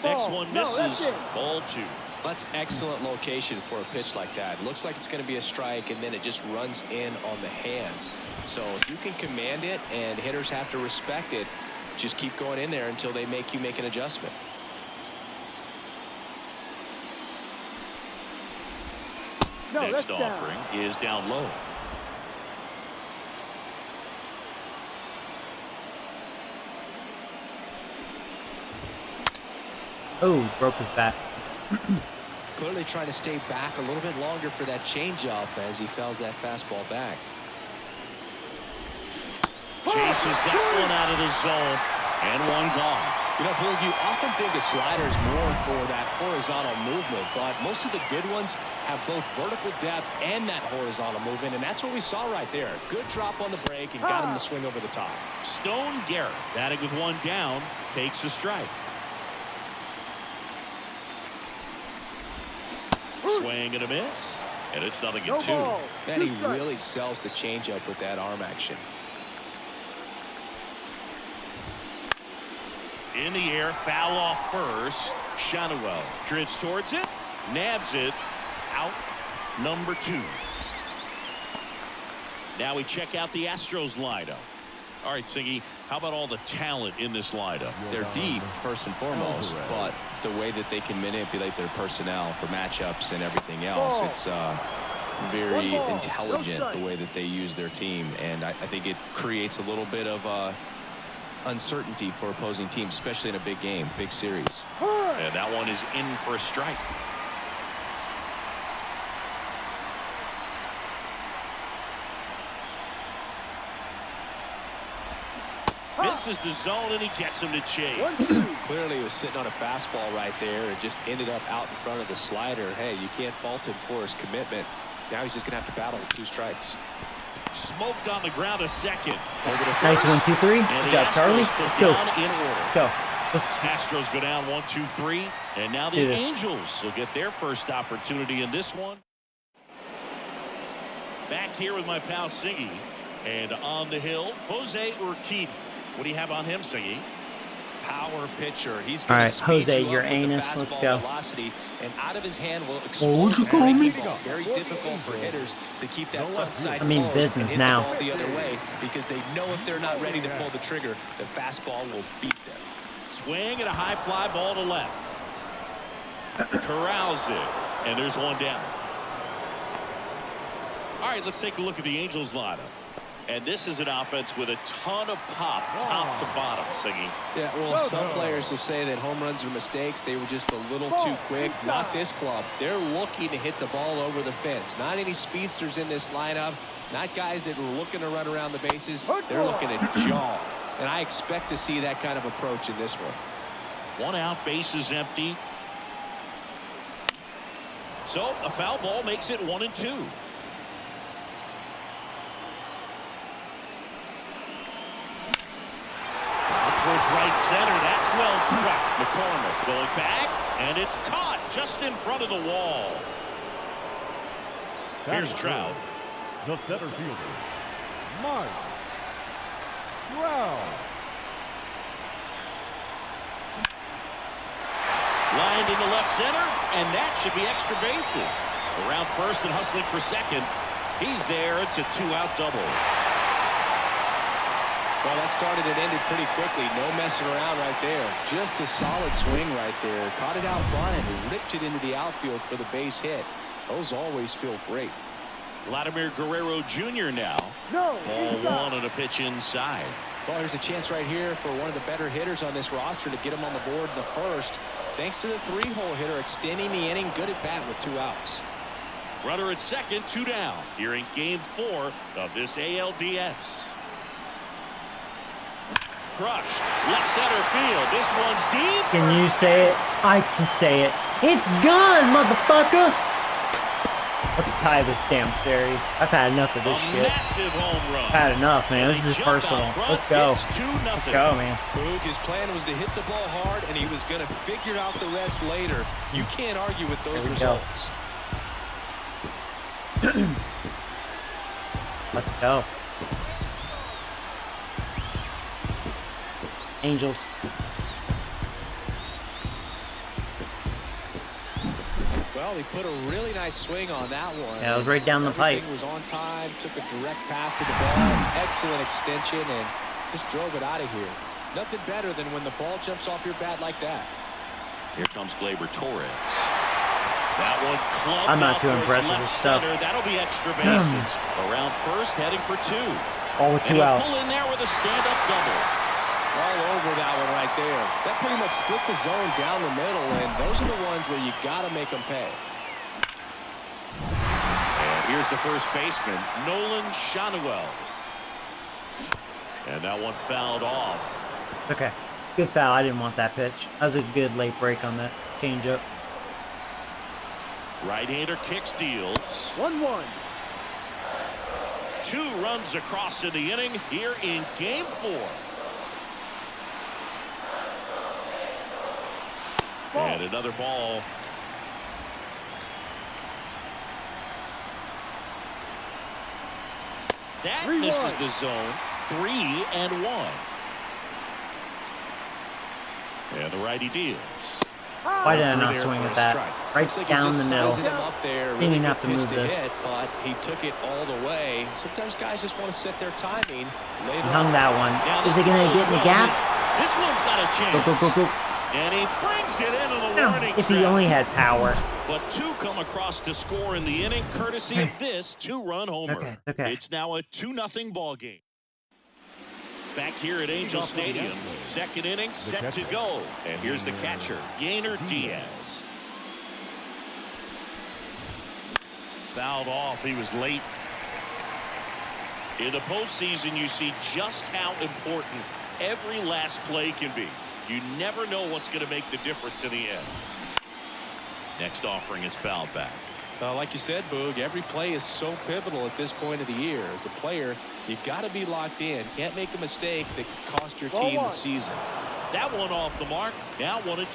Speaker 2: Next one misses. Ball 2.
Speaker 3: That's excellent location for a pitch like that. It looks like it's going to be a strike, and then it just runs in on the hands. So if you can command it and hitters have to respect it, just keep going in there until they make you make an adjustment.
Speaker 2: Next offering is down low.
Speaker 1: Oh, broke his bat.
Speaker 3: Clearly trying to stay back a little bit longer for that changeup as he fouls that fastball back.
Speaker 2: Chases that one out of the zone, and one gone.
Speaker 3: You know, Bill, you often think a slider is more for that horizontal movement, but most of the good ones have both vertical depth and that horizontal movement, and that's what we saw right there. Good drop on the break and got him to swing over the top.
Speaker 2: Stone Garrett, batting with one down, takes a strike. Swing and a miss. And it's 0-2.
Speaker 4: No ball.
Speaker 3: Man, he
Speaker 4: Two strikes.
Speaker 3: really sells the changeup with that arm action.
Speaker 2: In the air, foul off first. Shanuel drifts towards it, nabs it, out number 2. Now we check out the Astros lineup. All right, Siggy, how about all the talent in this lineup?
Speaker 3: They're deep, first and foremost, but the way that they can manipulate their personnel for matchups and everything else, it's very intelligent the way that they use their team, and I think it creates a little bit of uncertainty for opposing teams, especially in a big game, big series.
Speaker 2: And that one is in for a strike. Misses the zone, and he gets him to chase.
Speaker 3: Clearly, he was sitting on a fastball right there and just ended up out in front of the slider. Hey, you can't fault him for his commitment. Now he's just going to have to battle with 2 strikes.
Speaker 2: Smoked on the ground a second.
Speaker 1: Nice 1, 2, 3. Good job, Charlie. Let's go.
Speaker 2: In order.
Speaker 1: Let's go.
Speaker 2: Astros go down 1, 2, 3, and now the
Speaker 1: Do this.
Speaker 2: Angels will get their first opportunity in this one. Back here with my pal Siggy, and on the hill, Jose Urquidy. What do you have on him, Siggy?
Speaker 3: Power pitcher. He's
Speaker 1: All
Speaker 3: going
Speaker 1: right,
Speaker 3: to
Speaker 1: Jose, your anus. Let's go.
Speaker 3: Velocity, and out of his hand will
Speaker 1: what'd
Speaker 3: explode.
Speaker 1: you call me?
Speaker 3: Very difficult for hitters to keep that front side.
Speaker 1: I mean
Speaker 3: closed
Speaker 1: business
Speaker 3: and hit
Speaker 1: now.
Speaker 3: The ball the other way, because they know if they're not ready to pull the trigger, the fastball will beat them.
Speaker 2: Swing and a high fly ball to left. Corrals it, and there's one down. All right, let's take a look at the Angels lineup. And this is an offense with a ton of pop, top to bottom, Siggy.
Speaker 3: Yeah, well, some players will say that home runs are mistakes. They were just a little too quick. Not this club. They're looking to hit the ball over the fence. Not any speedsters in this lineup. Not guys that are looking to run around the bases. They're looking to jaw. And I expect to see that kind of approach in this one.
Speaker 2: 1 out, bases empty. So a foul ball makes it 1 and 2. Towards right center. That's well struck. McCormick going back, and it's caught just in front of the wall. Here's Trout.
Speaker 6: The center fielder, Mike Trout.
Speaker 2: Lined into left center, and that should be extra bases. Around first and hustling for second. He's there. It's a 2-out double.
Speaker 3: Well, that started and ended pretty quickly. No messing around right there. Just a solid swing right there. Caught it out front and ripped it into the outfield for the base hit. Those always feel great.
Speaker 2: Vladimir Guerrero Jr. now. Ball 1 on a pitch inside.
Speaker 3: Well, there's a chance right here for one of the better hitters on this roster to get him on the board in the first. Thanks to the 3-hole hitter extending the inning. Good at bat with 2 outs.
Speaker 2: Runner at second, 2 down. Here in game 4 of this ALDS. Crushed. Left center field. This one's deep.
Speaker 1: Can you say it? I can say it. It's gone, motherfucker! Let's tie this damn series. I've had enough of this
Speaker 2: A
Speaker 1: shit.
Speaker 2: massive home run.
Speaker 1: I've had enough, man. This is personal. Let's go.
Speaker 2: It's 2-0.
Speaker 1: Let's go, man.
Speaker 3: Boog, his plan was to hit the ball hard, and he was going to figure out the rest later. You can't argue with those
Speaker 1: There we go.
Speaker 3: results.
Speaker 1: Let's go. Angels.
Speaker 3: Well, he put a really nice swing on that one.
Speaker 1: Yeah, it was right down the pipe.
Speaker 3: Everything was on time, took a direct path to the ball, excellent extension, and just drove it out of here. Nothing better than when the ball jumps off your bat like that.
Speaker 2: Here comes Gleyber Torres. That one clubbed
Speaker 1: I'm not
Speaker 2: out
Speaker 1: too
Speaker 2: towards
Speaker 1: impressed with
Speaker 2: left
Speaker 1: this stuff.
Speaker 2: center. That'll be extra bases. Around first, heading for 2.
Speaker 1: All with 2
Speaker 2: And he'll
Speaker 1: outs.
Speaker 2: pull in there with a stand-up double.
Speaker 3: All over that one right there. That pretty much split the zone down the middle, and those are the ones where you got to make them pay.
Speaker 2: And here's the first baseman, Nolan Shanuel. And that one fouled off.
Speaker 1: Okay. Good foul. I didn't want that pitch. That was a good late break on that changeup.
Speaker 2: Right-hander kicks, deals.
Speaker 4: 1-1.
Speaker 2: 2 runs across in the inning here in game 4. And another ball. That
Speaker 4: 3-1.
Speaker 2: misses the zone. 3-1. And the righty deals.
Speaker 1: Why did I
Speaker 2: Through
Speaker 1: not
Speaker 2: there
Speaker 1: swing
Speaker 2: for
Speaker 1: at
Speaker 2: a
Speaker 1: that?
Speaker 2: strike.
Speaker 1: Right
Speaker 3: Looks like he's
Speaker 1: down the
Speaker 3: just
Speaker 1: middle.
Speaker 3: sizing him up there.
Speaker 1: Didn't
Speaker 3: Really
Speaker 1: even
Speaker 3: good
Speaker 1: have to
Speaker 3: pitch
Speaker 1: move
Speaker 3: to
Speaker 1: this.
Speaker 3: hit, but he took it all the way. Sometimes guys just want to set their timing.
Speaker 1: He
Speaker 3: Later
Speaker 1: hung that one.
Speaker 2: Now
Speaker 1: Is
Speaker 2: this
Speaker 1: it going
Speaker 2: ball
Speaker 1: to get in the
Speaker 2: well
Speaker 1: gap?
Speaker 2: hit. This one's got a chance.
Speaker 1: Go, go, go, go.
Speaker 2: And he brings it into the warning
Speaker 1: If he
Speaker 2: track.
Speaker 1: only had power.
Speaker 2: But two come across to score in the inning, courtesy of this two-run homer.
Speaker 1: Okay.
Speaker 2: It's now a 2-0 ball game. Back here at Angel Stadium, second inning set to go. And here's the catcher, Yainer Diaz. Fouled off. He was late. In the postseason, you see just how important every last play can be. You never know what's going to make the difference in the end. Next offering is fouled back.
Speaker 3: like you said, Boog, every play is so pivotal at this point of the year. As a player, you've got to be locked in. Can't make a mistake that could cost your team the season.
Speaker 2: That one off the mark. Now 1-2.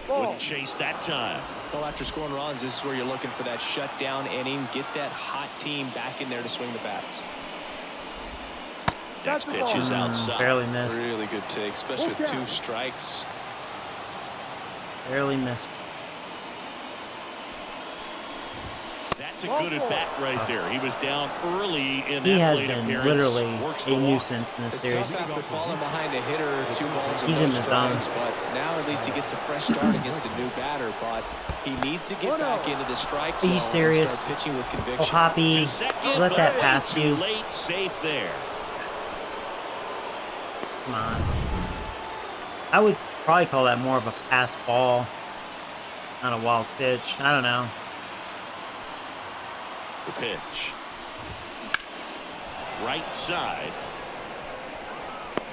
Speaker 2: Wouldn't chase that time.
Speaker 3: Well, after scoring runs, this is where you're looking for that shutdown inning. Get that hot team back in there to swing the bats.
Speaker 2: Next pitch is outside.
Speaker 1: Barely missed.
Speaker 3: Really good take, especially with 2 strikes.
Speaker 1: Barely missed.
Speaker 2: That's a good at bat right there. He was down early in
Speaker 1: He
Speaker 2: that
Speaker 1: has
Speaker 2: plate
Speaker 1: been
Speaker 2: appearance.
Speaker 1: literally
Speaker 2: Works
Speaker 1: a
Speaker 2: the walk.
Speaker 1: nuisance in this
Speaker 3: It's
Speaker 1: series.
Speaker 3: tough after falling behind a hitter, 2 balls and
Speaker 1: He's
Speaker 3: no
Speaker 1: in the zone.
Speaker 3: strikes, but now at least he gets a fresh start against a new batter. But he needs to get back into the strike zone
Speaker 1: you
Speaker 3: and
Speaker 1: serious?
Speaker 3: start pitching with
Speaker 1: Oh,
Speaker 3: conviction.
Speaker 1: Hoppy,
Speaker 2: To second,
Speaker 1: let that
Speaker 2: but
Speaker 1: pass
Speaker 2: too
Speaker 1: you.
Speaker 2: late, safe there.
Speaker 1: Come on. I would probably call that more of a pass ball, not a wild pitch. I don't know.
Speaker 2: The pitch. Right side.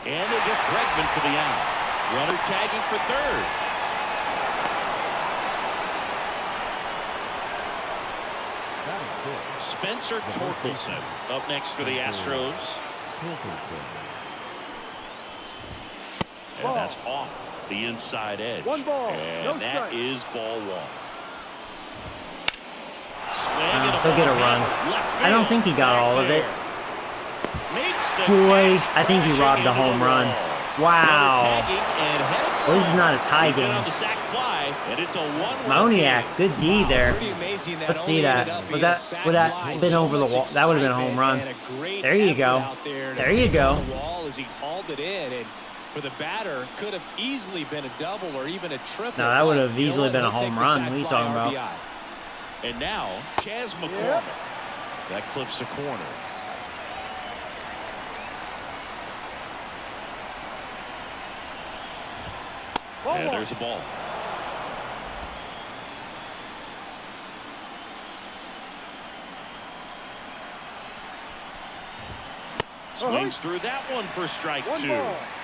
Speaker 2: And they get Bregman for the out. Runner tagging for third. Spencer Torkelson up next for the Astros. And that's off the inside edge.
Speaker 4: 1 ball,
Speaker 2: And
Speaker 4: no
Speaker 2: that
Speaker 4: strike.
Speaker 2: is ball 1. Swing and a
Speaker 1: He'll get a
Speaker 2: ball
Speaker 1: run.
Speaker 2: foul. Left
Speaker 1: I don't
Speaker 2: field.
Speaker 1: think he got
Speaker 2: Back
Speaker 1: all of it.
Speaker 2: there. Makes the
Speaker 1: Boy,
Speaker 2: catch,
Speaker 1: I think he
Speaker 2: crashing
Speaker 1: robbed a
Speaker 2: into
Speaker 1: home
Speaker 2: the
Speaker 1: run.
Speaker 2: wall.
Speaker 1: Wow.
Speaker 2: Runner tagging and heading
Speaker 1: Well, this is not a tie
Speaker 2: He's in
Speaker 1: game.
Speaker 2: on the sac fly, and it's a 1-1
Speaker 1: Moniak,
Speaker 2: game.
Speaker 1: good D there.
Speaker 3: Pretty amazing that
Speaker 1: Let's
Speaker 3: only
Speaker 1: see
Speaker 3: ended
Speaker 1: that.
Speaker 3: up
Speaker 1: Was
Speaker 3: being
Speaker 1: that
Speaker 3: a sac
Speaker 1: would that
Speaker 3: fly.
Speaker 1: been
Speaker 3: So
Speaker 1: over the
Speaker 3: much
Speaker 1: wall? That would have been a home run.
Speaker 3: excitement and a great
Speaker 1: There you
Speaker 3: effort
Speaker 1: go.
Speaker 3: out there to
Speaker 1: There you
Speaker 3: take it
Speaker 1: go.
Speaker 3: on the wall as he hauled it in, and for the batter, could have easily been a double or even a triple.
Speaker 1: No, that would have
Speaker 3: But you know
Speaker 1: easily
Speaker 3: what?
Speaker 1: been a
Speaker 3: He'll take
Speaker 1: home
Speaker 3: the
Speaker 1: run.
Speaker 3: sac
Speaker 1: What are you
Speaker 3: fly
Speaker 1: talking about?
Speaker 3: RBI.
Speaker 2: And now, Chas McCormick. That clips the corner. And there's a ball. Swings through that one for strike 2.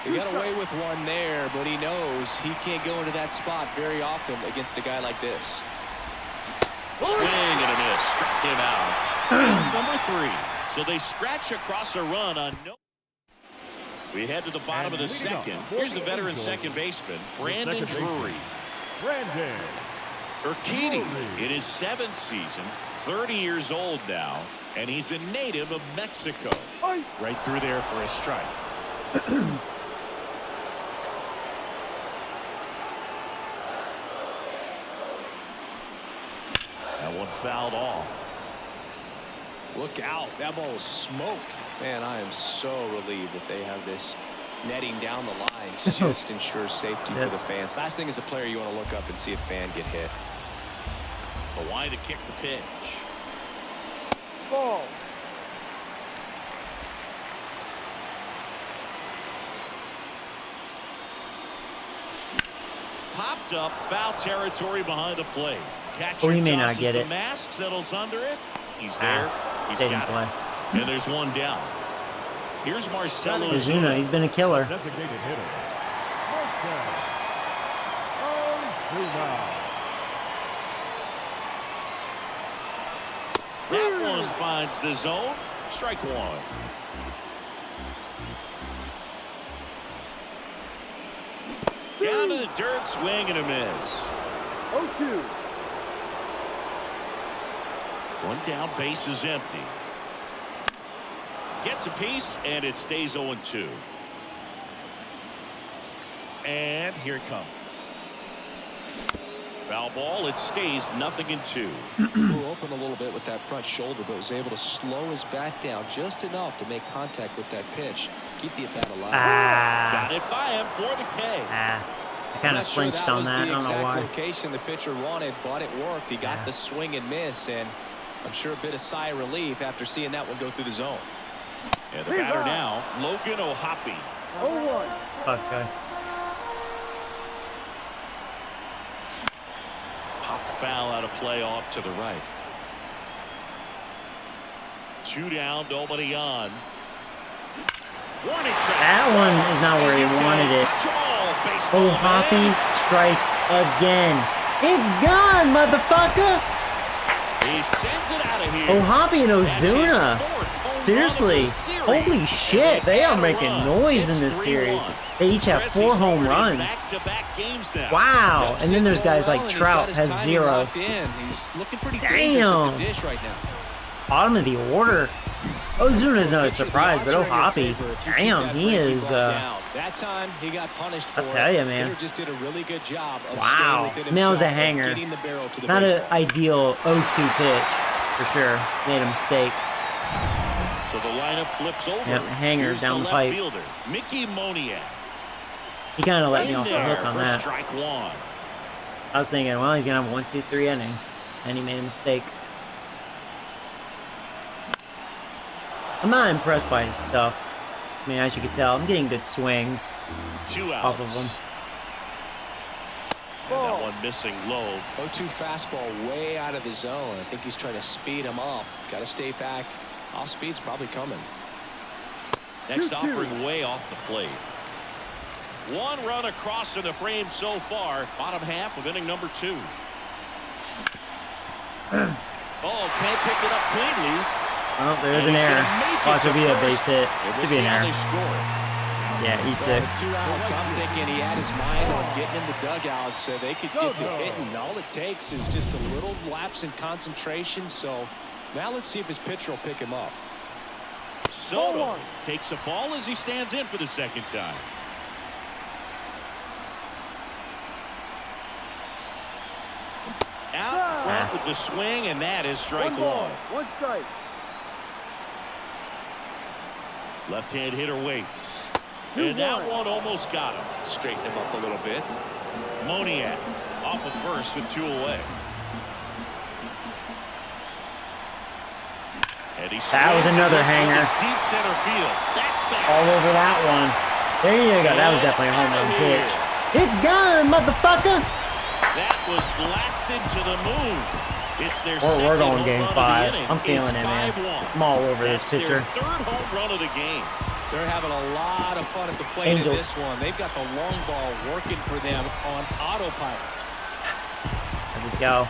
Speaker 3: He got away with one there, but he knows he can't go into that spot very often against a guy like this.
Speaker 2: Swing and a miss. Struck him out. Out number 3. So they scratch across a run on no. We head to the bottom of the second. Here's the veteran second baseman, Brandon Drury.
Speaker 6: Brandon.
Speaker 2: Urquidy in his 7th season, 30 years old now, and he's a native of Mexico. Right through there for a strike. That one fouled off.
Speaker 3: Look out. That ball was smoked. Man, I am so relieved that they have this netting down the lines. Just ensures safety for the fans. Last thing as a player, you want to look up and see a fan get hit.
Speaker 2: Hawaii to kick the pitch.
Speaker 4: Ball.
Speaker 2: Popped up, foul territory behind the plate. Catcher
Speaker 1: Or he may not
Speaker 2: tosses
Speaker 1: get
Speaker 2: the
Speaker 1: it.
Speaker 2: mask, settles under it. He's there. He's
Speaker 1: Didn't
Speaker 2: got
Speaker 1: play.
Speaker 2: it. And there's one down. Here's Marcelo
Speaker 1: Ozuna, he's been a killer.
Speaker 6: Designated hitter. Marcell Ozuna.
Speaker 2: That one finds the zone. Strike 1. Down to the dirt, swing and a miss.
Speaker 4: 0-2.
Speaker 2: One down, base is empty. Gets a piece, and it stays 0-2. And here it comes. Foul ball. It stays 0-2.
Speaker 3: Flew open a little bit with that front shoulder, but was able to slow his bat down just enough to make contact with that pitch. Keep the at-bat alive.
Speaker 2: Got it by him for the K.
Speaker 1: I kind of flinched on that. I don't know why.
Speaker 3: Location the pitcher wanted, but it worked. He got the swing and miss, and I'm sure a bit of sigh of relief after seeing that one go through the zone.
Speaker 2: And the batter now, Logan O'Hoppe.
Speaker 4: 0-1.
Speaker 1: Okay.
Speaker 2: Pop foul out of play off to the right. 2 down, nobody on. Warning track.
Speaker 1: That one is not where he wanted it. O'Hoppe strikes again. It's gone, motherfucker.
Speaker 2: He sends it out of here.
Speaker 1: O'Hoppe and Ozuna. Seriously, holy shit, they are making noise in this series. They each have 4 home runs. Wow, and then there's guys like Trout has 0.
Speaker 3: He's looking pretty
Speaker 1: Damn.
Speaker 3: dish right now.
Speaker 1: Bottom of the order. Ozuna's no surprise, but O'Hoppe, damn, he is.
Speaker 3: That time he got punished for
Speaker 1: I'll tell you, man.
Speaker 3: Just did a really good job of
Speaker 1: Wow,
Speaker 3: staying
Speaker 1: I mean, that was a
Speaker 3: himself and
Speaker 1: hanger.
Speaker 3: getting the barrel to the
Speaker 1: Not an
Speaker 3: baseball.
Speaker 1: ideal 0-2 pitch for sure. Made a mistake.
Speaker 2: So the lineup flips over.
Speaker 1: Yep, hanger
Speaker 2: Here's
Speaker 1: down the
Speaker 2: left
Speaker 1: pipe.
Speaker 2: Fielder, Mickey Moniak.
Speaker 1: He kind of let me
Speaker 2: In
Speaker 1: off the
Speaker 2: there
Speaker 1: hook on
Speaker 2: for
Speaker 1: that.
Speaker 2: strike 1.
Speaker 1: I was thinking, well, he's gonna have 1, 2, 3 inning, and he made a mistake. I'm not impressed by his stuff. I mean, as you can tell, I'm getting good swings
Speaker 2: 2 outs.
Speaker 1: off of him.
Speaker 2: And that one missing low.
Speaker 3: 0-2 fastball way out of the zone. I think he's trying to speed him up. Got to stay back. Off speed's probably coming.
Speaker 2: Next offering way off the plate. 1 run across in the frame so far. Bottom half of inning number 2. Oh, can't pick it up cleanly.
Speaker 1: Oh, there's an error. Watch, it'll be a base hit. Should be an error. Yeah, he's
Speaker 3: Well,
Speaker 1: 6.
Speaker 3: 2 outs. I'm thinking he had his mind on getting in the dugout so they could get to hitting. All it takes is just a little lapse in concentration. So now let's see if his pitcher will pick him up.
Speaker 2: Soto takes a ball as he stands in for the second time. Out front with the swing, and that is strike 1.
Speaker 4: 1 strike.
Speaker 2: Left-hand hitter waits. And that one almost got him.
Speaker 3: Straighten him up a little bit.
Speaker 2: Moniak off of first with 2 away. And he
Speaker 1: That was
Speaker 2: swings
Speaker 1: another
Speaker 2: it into
Speaker 1: hanger.
Speaker 2: deep center field. That's back.
Speaker 1: All over that one. There you go. That was definitely a home run pitch. It's gone, motherfucker.
Speaker 2: That was blasted to the moon. It's their
Speaker 1: We're
Speaker 2: second
Speaker 1: going
Speaker 2: home
Speaker 1: game
Speaker 2: run of
Speaker 1: 5.
Speaker 2: the inning.
Speaker 1: I'm feeling
Speaker 2: It's
Speaker 1: it, man.
Speaker 2: 5-1.
Speaker 1: I'm all over this
Speaker 2: That's
Speaker 1: pitcher.
Speaker 2: their 3rd home run of the game.
Speaker 3: They're having a lot of fun at the plate in
Speaker 1: Angels.
Speaker 3: this one. They've got the long ball working for them on autopilot.
Speaker 1: There we go.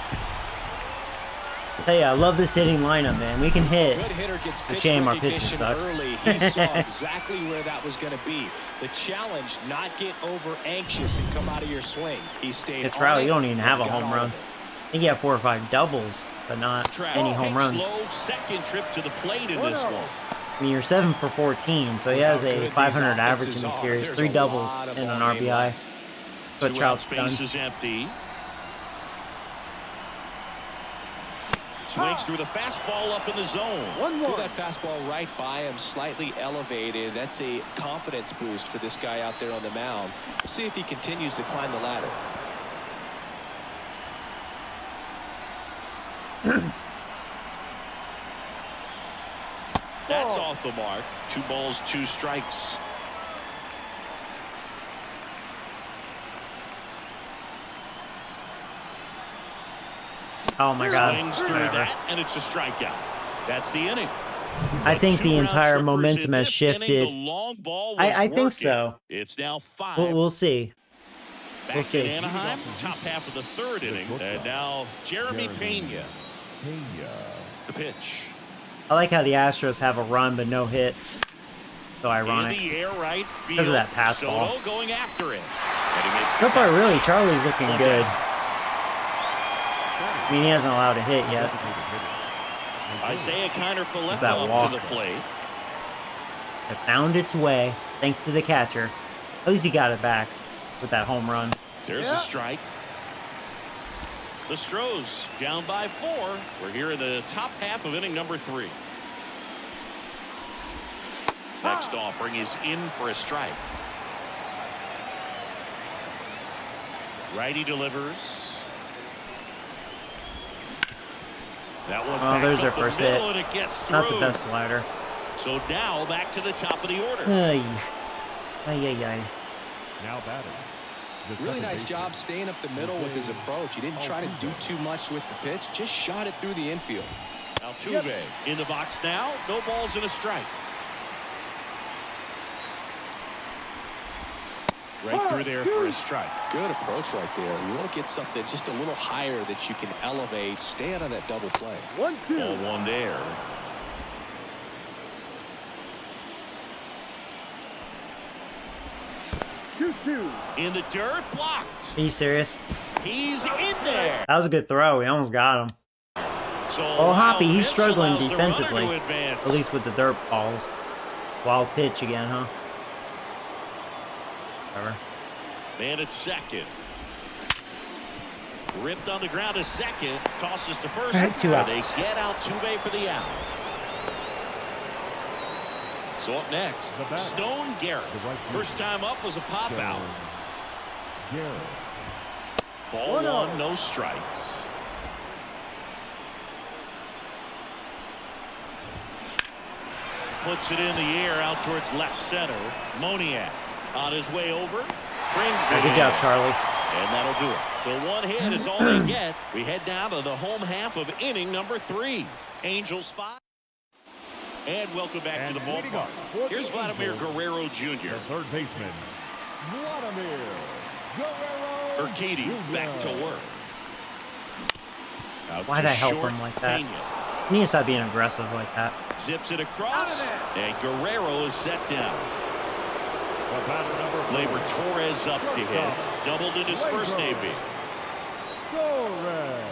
Speaker 1: Tell you, I love this hitting lineup, man. We can hit.
Speaker 3: Good hitter gets pitch
Speaker 1: shame our pitching
Speaker 3: recognition
Speaker 1: sucks.
Speaker 3: early. He saw exactly where that was going to be. The challenge, not get over anxious and come out of your swing. He stayed
Speaker 1: It's Trout.
Speaker 3: on it
Speaker 1: You don't even have a
Speaker 3: and got
Speaker 1: home
Speaker 3: all
Speaker 1: run.
Speaker 3: of it.
Speaker 1: I think you have 4 or 5 doubles, but not
Speaker 2: Trout
Speaker 1: any home
Speaker 2: takes
Speaker 1: runs.
Speaker 2: low, second trip to the plate in this one.
Speaker 1: I mean, you're 7 for 14, so he has a 500 average in the series.
Speaker 3: There's
Speaker 1: 3
Speaker 3: a
Speaker 1: doubles
Speaker 3: lot of
Speaker 1: and an
Speaker 3: ball game
Speaker 1: RBI.
Speaker 3: left.
Speaker 1: But
Speaker 2: 2
Speaker 1: Trout's
Speaker 2: outs,
Speaker 1: done.
Speaker 2: base is empty. Swings through the fastball up in the zone.
Speaker 3: Threw that fastball right by him, slightly elevated. That's a confidence boost for this guy out there on the mound. We'll see if he continues to climb the ladder.
Speaker 2: That's off the mark. 2 balls, 2 strikes.
Speaker 1: Oh my God.
Speaker 2: Swings through that, and it's a strikeout. That's the inning.
Speaker 1: I think the
Speaker 2: 2 round
Speaker 1: entire
Speaker 2: trippers
Speaker 1: momentum
Speaker 2: in
Speaker 1: has
Speaker 2: this inning.
Speaker 1: shifted.
Speaker 2: The long ball was
Speaker 1: I think
Speaker 2: working.
Speaker 1: so.
Speaker 2: It's now 5.
Speaker 1: We'll see.
Speaker 2: Back
Speaker 1: we'll see.
Speaker 2: in Anaheim, top half of the 3rd inning. And now Jeremy Pena. The pitch.
Speaker 1: I like how the Astros have a run but no hits. So ironic.
Speaker 2: In the air right field.
Speaker 1: Because of that pass ball.
Speaker 2: Soto going after it. And he makes the
Speaker 1: So far,
Speaker 2: catch.
Speaker 1: really, Charlie's looking good. I mean, he hasn't allowed a hit yet.
Speaker 2: Isaiah Kiner for left
Speaker 1: that
Speaker 2: off
Speaker 1: walk?
Speaker 2: to the plate.
Speaker 1: It found its way thanks to the catcher. At least he got it back with that home run.
Speaker 2: There's a strike. The Astros down by 4. We're here in the top half of inning number 3. Next offering is in for a strike. Righty delivers. That one back
Speaker 1: there's
Speaker 2: up
Speaker 1: their
Speaker 2: the
Speaker 1: first
Speaker 2: middle,
Speaker 1: hit.
Speaker 2: and it gets through.
Speaker 1: Not the best slider.
Speaker 2: So now back to the top of the order.
Speaker 1: Ay. Ay, ay, ay.
Speaker 6: Now batting. The
Speaker 3: Really
Speaker 6: second
Speaker 3: nice
Speaker 6: baseman.
Speaker 3: job staying up the middle with his approach. He didn't try to do too much with the pitch, just shot it through the infield.
Speaker 2: Altuve in the box now. No balls and a strike. Right through there for a strike.
Speaker 3: Good approach right there. You want to get something just a little higher that you can elevate. Stay out of that double play.
Speaker 4: 1-2.
Speaker 2: Ball one there. In the dirt, blocked.
Speaker 1: Are you serious?
Speaker 2: He's in there.
Speaker 1: That was a good throw. We almost got him.
Speaker 2: So
Speaker 1: Oh, Hoppy, he's
Speaker 2: Vince
Speaker 1: struggling
Speaker 2: allows the runner
Speaker 1: defensively.
Speaker 2: to advance.
Speaker 1: At least with the dirt balls. Wild pitch again, huh? Whatever.
Speaker 2: Man at second. Ripped on the ground to second. Tosses to first.
Speaker 1: All right, 2
Speaker 2: They
Speaker 1: outs.
Speaker 2: get Altuve for the out. So up next,
Speaker 6: The batter.
Speaker 2: Stone Garrett.
Speaker 6: The right fielder.
Speaker 2: First time up was a pop out.
Speaker 6: Garrett.
Speaker 2: Ball 1, no strikes. Puts it in the air out towards left center. Moniak on his way over. Brings it
Speaker 1: Good job,
Speaker 2: in.
Speaker 1: Charlie.
Speaker 2: And that'll do it. So 1 hit is all they get. We head down to the home half of inning number 3. Angels 5. And welcome back
Speaker 6: And
Speaker 2: to the
Speaker 6: leading up
Speaker 2: ballpark.
Speaker 6: for
Speaker 2: Here's
Speaker 6: the
Speaker 2: Vladimir
Speaker 6: Angels,
Speaker 2: Guerrero
Speaker 6: The
Speaker 2: Jr.
Speaker 6: third baseman, Vladimir Guerrero.
Speaker 2: Urquidy back to work. Out
Speaker 1: Why'd
Speaker 2: to
Speaker 1: I help
Speaker 2: short,
Speaker 1: him like that?
Speaker 2: Pena.
Speaker 1: He needs to stop being aggressive like that.
Speaker 2: Zips it across. And Guerrero is set down.
Speaker 6: The batter number 4,
Speaker 2: Labor Torres up to hit. Doubled in his first AB.
Speaker 6: Torres.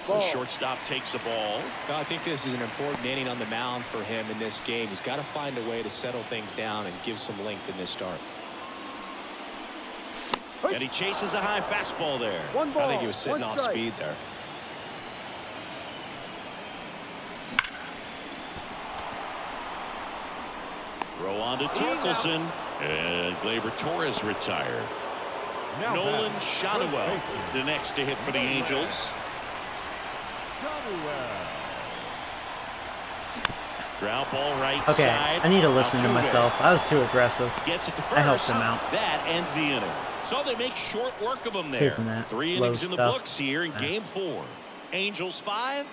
Speaker 2: The shortstop takes a ball.
Speaker 3: I think this is an important inning on the mound for him in this game. He's got to find a way to settle things down and give some length in this start.
Speaker 2: And he chases a high fastball there.
Speaker 3: I think he was sitting off speed there.
Speaker 2: Throw on to Torkelson. And Gleyber Torres retired.
Speaker 6: Now
Speaker 2: Nolan
Speaker 6: batting,
Speaker 2: Shadowell,
Speaker 6: first baseman,
Speaker 2: the next to hit for the Angels.
Speaker 6: Shadowell.
Speaker 2: Ground ball right
Speaker 1: Okay,
Speaker 2: side.
Speaker 1: I need to listen to
Speaker 2: Altuve
Speaker 1: myself. I was too aggressive.
Speaker 2: Gets it to first.
Speaker 1: I helped him out.
Speaker 2: That ends the inning. So they make short work of him there.
Speaker 1: Chasing that
Speaker 2: 3
Speaker 1: low
Speaker 2: innings in the
Speaker 1: stuff.
Speaker 2: books here in Game 4. Angels 5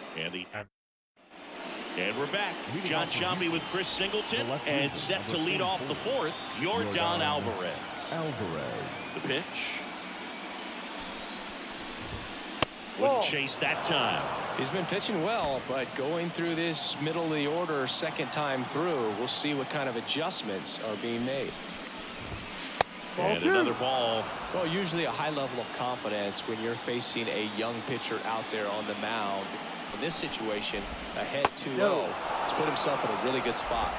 Speaker 2: and we're back. John Sciambi with Chris Singleton and set to lead off the 4th. Yordan Alvarez.
Speaker 6: Alvarez.
Speaker 2: The pitch. Wouldn't chase that time.
Speaker 3: He's been pitching well, but going through this middle of the order second time through, we'll see what kind of adjustments are being made.
Speaker 2: And another ball.
Speaker 3: Well, usually a high level of confidence when you're facing a young pitcher out there on the mound. In this situation, ahead 2-0. He's put himself in a really good spot.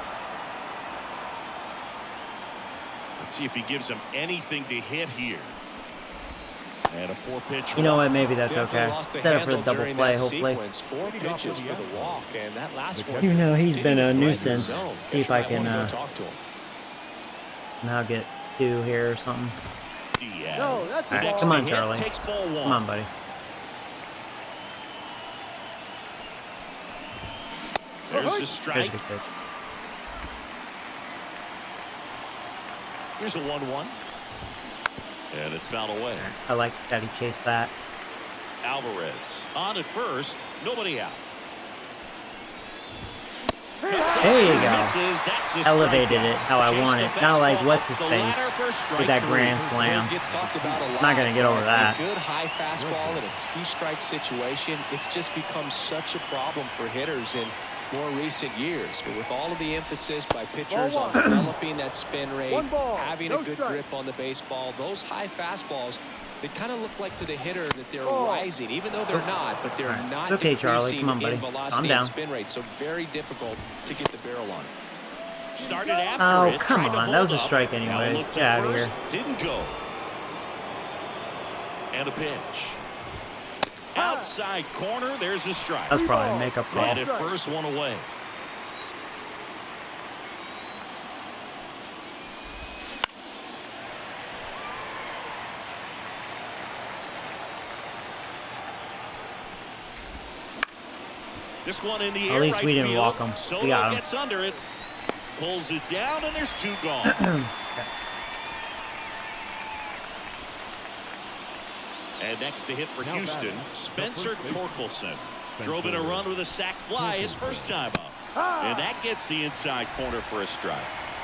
Speaker 2: Let's see if he gives him anything to hit here. And a 4-pitch.
Speaker 1: You know what? Maybe that's
Speaker 3: Definitely
Speaker 1: okay.
Speaker 3: lost the
Speaker 1: Set it for the
Speaker 3: handle
Speaker 1: double
Speaker 3: during
Speaker 1: play,
Speaker 3: that
Speaker 1: hopefully.
Speaker 3: sequence. 4 pitches for the walk, and that last one.
Speaker 1: Even though he's been a
Speaker 3: didn't even threaten
Speaker 1: nuisance.
Speaker 3: the zone.
Speaker 1: See if I
Speaker 3: Catcher might
Speaker 1: can
Speaker 3: wanna go talk to him.
Speaker 1: now get 2 here or something.
Speaker 2: Diaz.
Speaker 4: No, that's
Speaker 1: All right,
Speaker 2: Next
Speaker 1: come
Speaker 2: to
Speaker 1: on,
Speaker 2: hit,
Speaker 1: Charlie.
Speaker 2: Takes ball 1.
Speaker 1: Come on, buddy.
Speaker 2: There's the
Speaker 1: There's
Speaker 2: strike.
Speaker 1: the pitch.
Speaker 2: Here's a 1-1. And it's fouled away.
Speaker 1: I like that he chased that.
Speaker 2: Alvarez on at first. Nobody out.
Speaker 1: There you go.
Speaker 2: Misses. That's a
Speaker 1: Elevated
Speaker 2: strikeout.
Speaker 1: it how I
Speaker 2: Chased
Speaker 1: want
Speaker 2: the
Speaker 1: it. Not like
Speaker 2: fastball
Speaker 1: what's
Speaker 2: up
Speaker 1: his
Speaker 2: the
Speaker 1: face
Speaker 2: ladder for strike
Speaker 1: with that
Speaker 2: 3.
Speaker 1: grand slam.
Speaker 3: It gets talked about a lot.
Speaker 1: Not gonna get over that.
Speaker 3: A good high fastball in a 2-strike situation. It's just become such a problem for hitters in more recent years. But with all of the emphasis by pitchers on developing that spin rate, having a good grip on the baseball, those high fastballs, they kind of look like to the hitter that they're rising, even though they're not, but they're not
Speaker 1: Okay, Charlie,
Speaker 3: decreasing
Speaker 1: come on, buddy.
Speaker 3: in velocity
Speaker 1: Calm down.
Speaker 3: and spin rate, so very difficult to get the barrel on.
Speaker 2: Started after
Speaker 1: Oh,
Speaker 2: it.
Speaker 1: come
Speaker 2: tried to
Speaker 1: on. That was a
Speaker 2: hold up.
Speaker 1: strike
Speaker 2: Now
Speaker 1: anyways.
Speaker 2: looked
Speaker 1: Get
Speaker 2: at
Speaker 1: out of
Speaker 2: first,
Speaker 1: here.
Speaker 2: Didn't go. And a pitch. Outside corner. There's a strike.
Speaker 1: That's probably a makeup call.
Speaker 2: And it first one away. This one in the air.
Speaker 1: At least we didn't
Speaker 2: field.
Speaker 1: walk him.
Speaker 2: Soto
Speaker 1: We got him.
Speaker 2: gets under it. Pulls it down, and there's 2 gone. And next to hit for Houston, Spencer Torkelson. Drove in a run with a sac fly his first time up. And that gets the inside corner for a strike.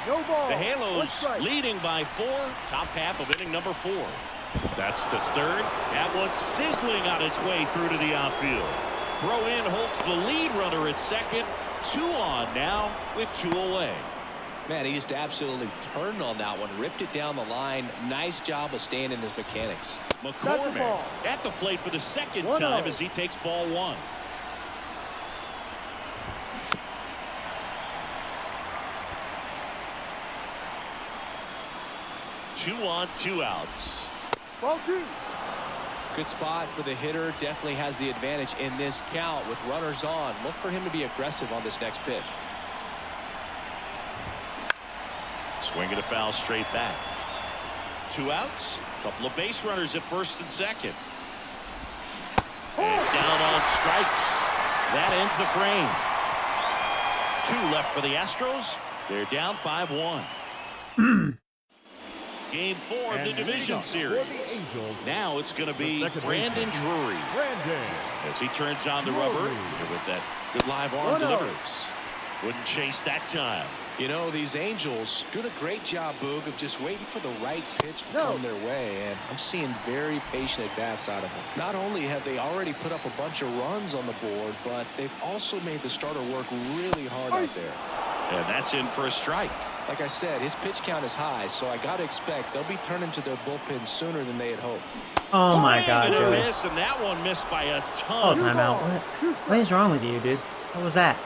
Speaker 4: No ball.
Speaker 2: The
Speaker 4: One
Speaker 2: Halos
Speaker 4: strike.
Speaker 2: leading by 4, top half of inning number 4. That's to third. That one sizzling on its way through to the outfield. Throw in holds the lead runner at second. 2 on now with 2 away.
Speaker 3: Man, he just absolutely turned on that one, ripped it down the line. Nice job of staying in his mechanics.
Speaker 2: McCormick
Speaker 4: ball.
Speaker 2: at the plate for the second
Speaker 4: 1-0.
Speaker 2: time as he takes ball 1. Two on, 2 outs.
Speaker 4: Ball 2.
Speaker 3: Good spot for the hitter. Definitely has the advantage in this count with runners on. Look for him to be aggressive on this next pitch.
Speaker 2: Swinging a foul straight back. 2 outs. Couple of base runners at first and second. And down on strikes. That ends the frame. 2 left for the Astros. They're down 5-1. Game 4 of the division series. Now it's going to be Brandon Drury as he turns on the rubber with that good live arm delivers. Wouldn't chase that time.
Speaker 3: You know, these Angels doing a great job, Boog, of just waiting for the right pitch to come their way, and I'm seeing very patient at-bats out of them. Not only have they already put up a bunch of runs on the board, but they've also made the starter work really hard out there.
Speaker 2: And that's in for a strike.
Speaker 3: Like I said, his pitch count is high, so I got to expect they'll be turning to their bullpen sooner than they had hoped.
Speaker 1: Oh my
Speaker 2: Swing
Speaker 1: God,
Speaker 2: and a
Speaker 1: Joey.
Speaker 2: miss, and that one missed by a
Speaker 1: Oh,
Speaker 2: ton.
Speaker 1: timeout. What is wrong with you, dude? What was that?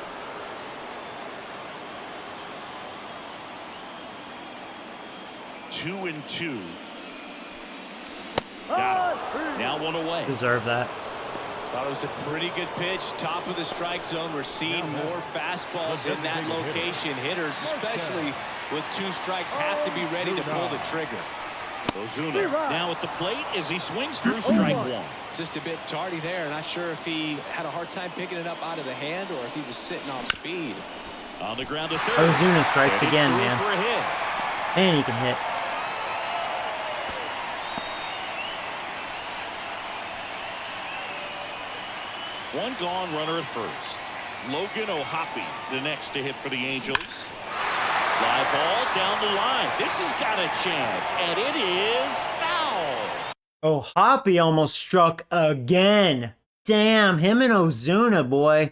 Speaker 2: Two and 2. Got him. Now 1 away.
Speaker 1: Deserve that.
Speaker 3: Thought it was a pretty good pitch. Top of the strike zone. We're seeing more fastballs in that location. Hitters, especially with 2 strikes, have to be ready to pull the trigger.
Speaker 2: Ozuna now at the plate as he swings through strike 1.
Speaker 3: Just a bit tardy there. Not sure if he had a hard time picking it up out of the hand or if he was sitting off speed.
Speaker 2: On the ground to third.
Speaker 1: Ozuna strikes
Speaker 2: And he's
Speaker 1: again,
Speaker 2: through
Speaker 1: man.
Speaker 2: for a hit.
Speaker 1: And he can hit.
Speaker 2: One gone, runner at first. Logan O'Hoppe, the next to hit for the Angels. Fly ball down the line. This has got a chance, and it is foul.
Speaker 1: Oh, Hoppy almost struck again. Damn, him and Ozuna, boy.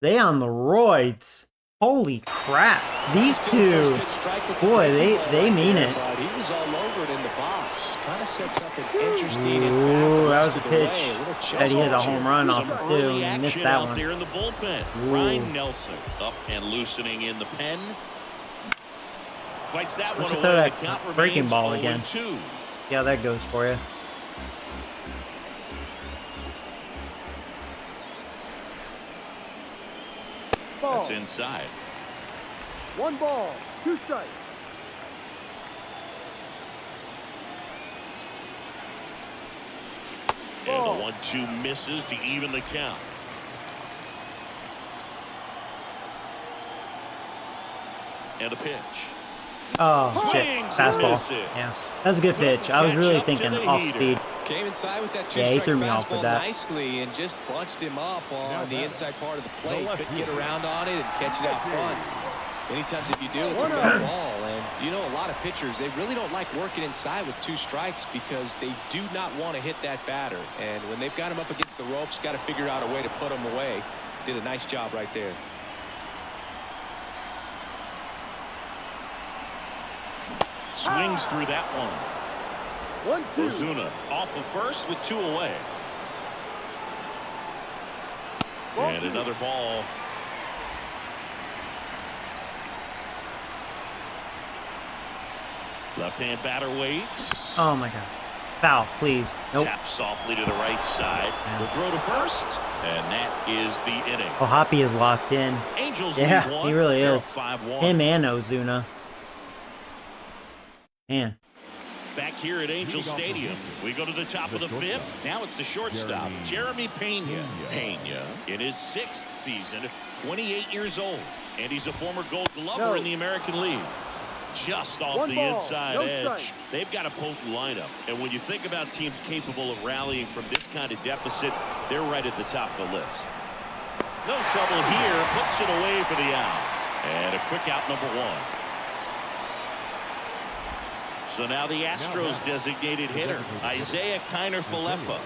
Speaker 1: They on the roids. Holy crap. These two, boy, they mean it.
Speaker 3: He was all over it in the box. Kind of sets up an interesting.
Speaker 1: Ooh, that was a pitch that he hit a home run off of, too.
Speaker 2: Early
Speaker 1: He missed
Speaker 2: action
Speaker 1: that
Speaker 2: out
Speaker 1: one.
Speaker 2: there in the bullpen.
Speaker 1: Ooh.
Speaker 2: Ryan Nelson up and loosening in the pen. Fights that
Speaker 1: Why
Speaker 2: one
Speaker 1: don't you
Speaker 2: away.
Speaker 1: throw
Speaker 2: The
Speaker 1: that
Speaker 2: count
Speaker 1: breaking
Speaker 2: remains
Speaker 1: ball
Speaker 2: 0-2.
Speaker 1: again? See how that goes for you.
Speaker 2: That's inside.
Speaker 4: 1 ball, 2 strikes.
Speaker 2: And the 1-2 misses to even the count. And a pitch.
Speaker 1: Oh, shit.
Speaker 2: Swings and
Speaker 1: Fastball.
Speaker 2: misses.
Speaker 1: Yeah, that was a good pitch. I was really
Speaker 2: Catch up to
Speaker 1: thinking
Speaker 2: the
Speaker 1: off
Speaker 2: heater.
Speaker 1: speed.
Speaker 3: Came inside with that
Speaker 1: Yeah, he
Speaker 3: 2-strike
Speaker 1: threw me off
Speaker 3: fastball
Speaker 1: with that.
Speaker 3: nicely and just bunched him up on the inside part of the plate. Couldn't get around on it and catch it out front. Many times if you do, it's a foul ball. And you know, a lot of pitchers, they really don't like working inside with 2 strikes because they do not want to hit that batter. And when they've got him up against the ropes, got to figure out a way to put him away. Did a nice job right there.
Speaker 2: Swings through that one.
Speaker 4: 1-2.
Speaker 2: Ozuna off of first with 2 away.
Speaker 4: Ball
Speaker 2: And
Speaker 4: 2.
Speaker 2: another ball. Left-hand batter waits.
Speaker 1: Oh my God. Foul, please. Nope.
Speaker 2: Tap softly to the right side. Will throw to first. And that is the inning.
Speaker 1: Oh, Hoppy is locked in.
Speaker 2: Angels
Speaker 1: Yeah,
Speaker 2: lead 1.
Speaker 1: he really
Speaker 2: They're
Speaker 1: is.
Speaker 2: 5-1.
Speaker 1: Him and Ozuna. Man.
Speaker 2: Back here at Angel Stadium, we go to the top of the 5th. Now it's the shortstop, Jeremy Pena. Pena in his 6th season, 28 years old, and he's a former Gold Glover in the American League. Just off
Speaker 4: 1
Speaker 2: the
Speaker 4: ball,
Speaker 2: inside
Speaker 4: no
Speaker 2: edge.
Speaker 4: strike.
Speaker 2: They've got a potent lineup, and when you think about teams capable of rallying from this kind of deficit, they're right at the top of the list. No trouble here, puts it away for the out, and a quick out number 1. So now the Astros designated hitter, Isaiah Kiner-Falefa.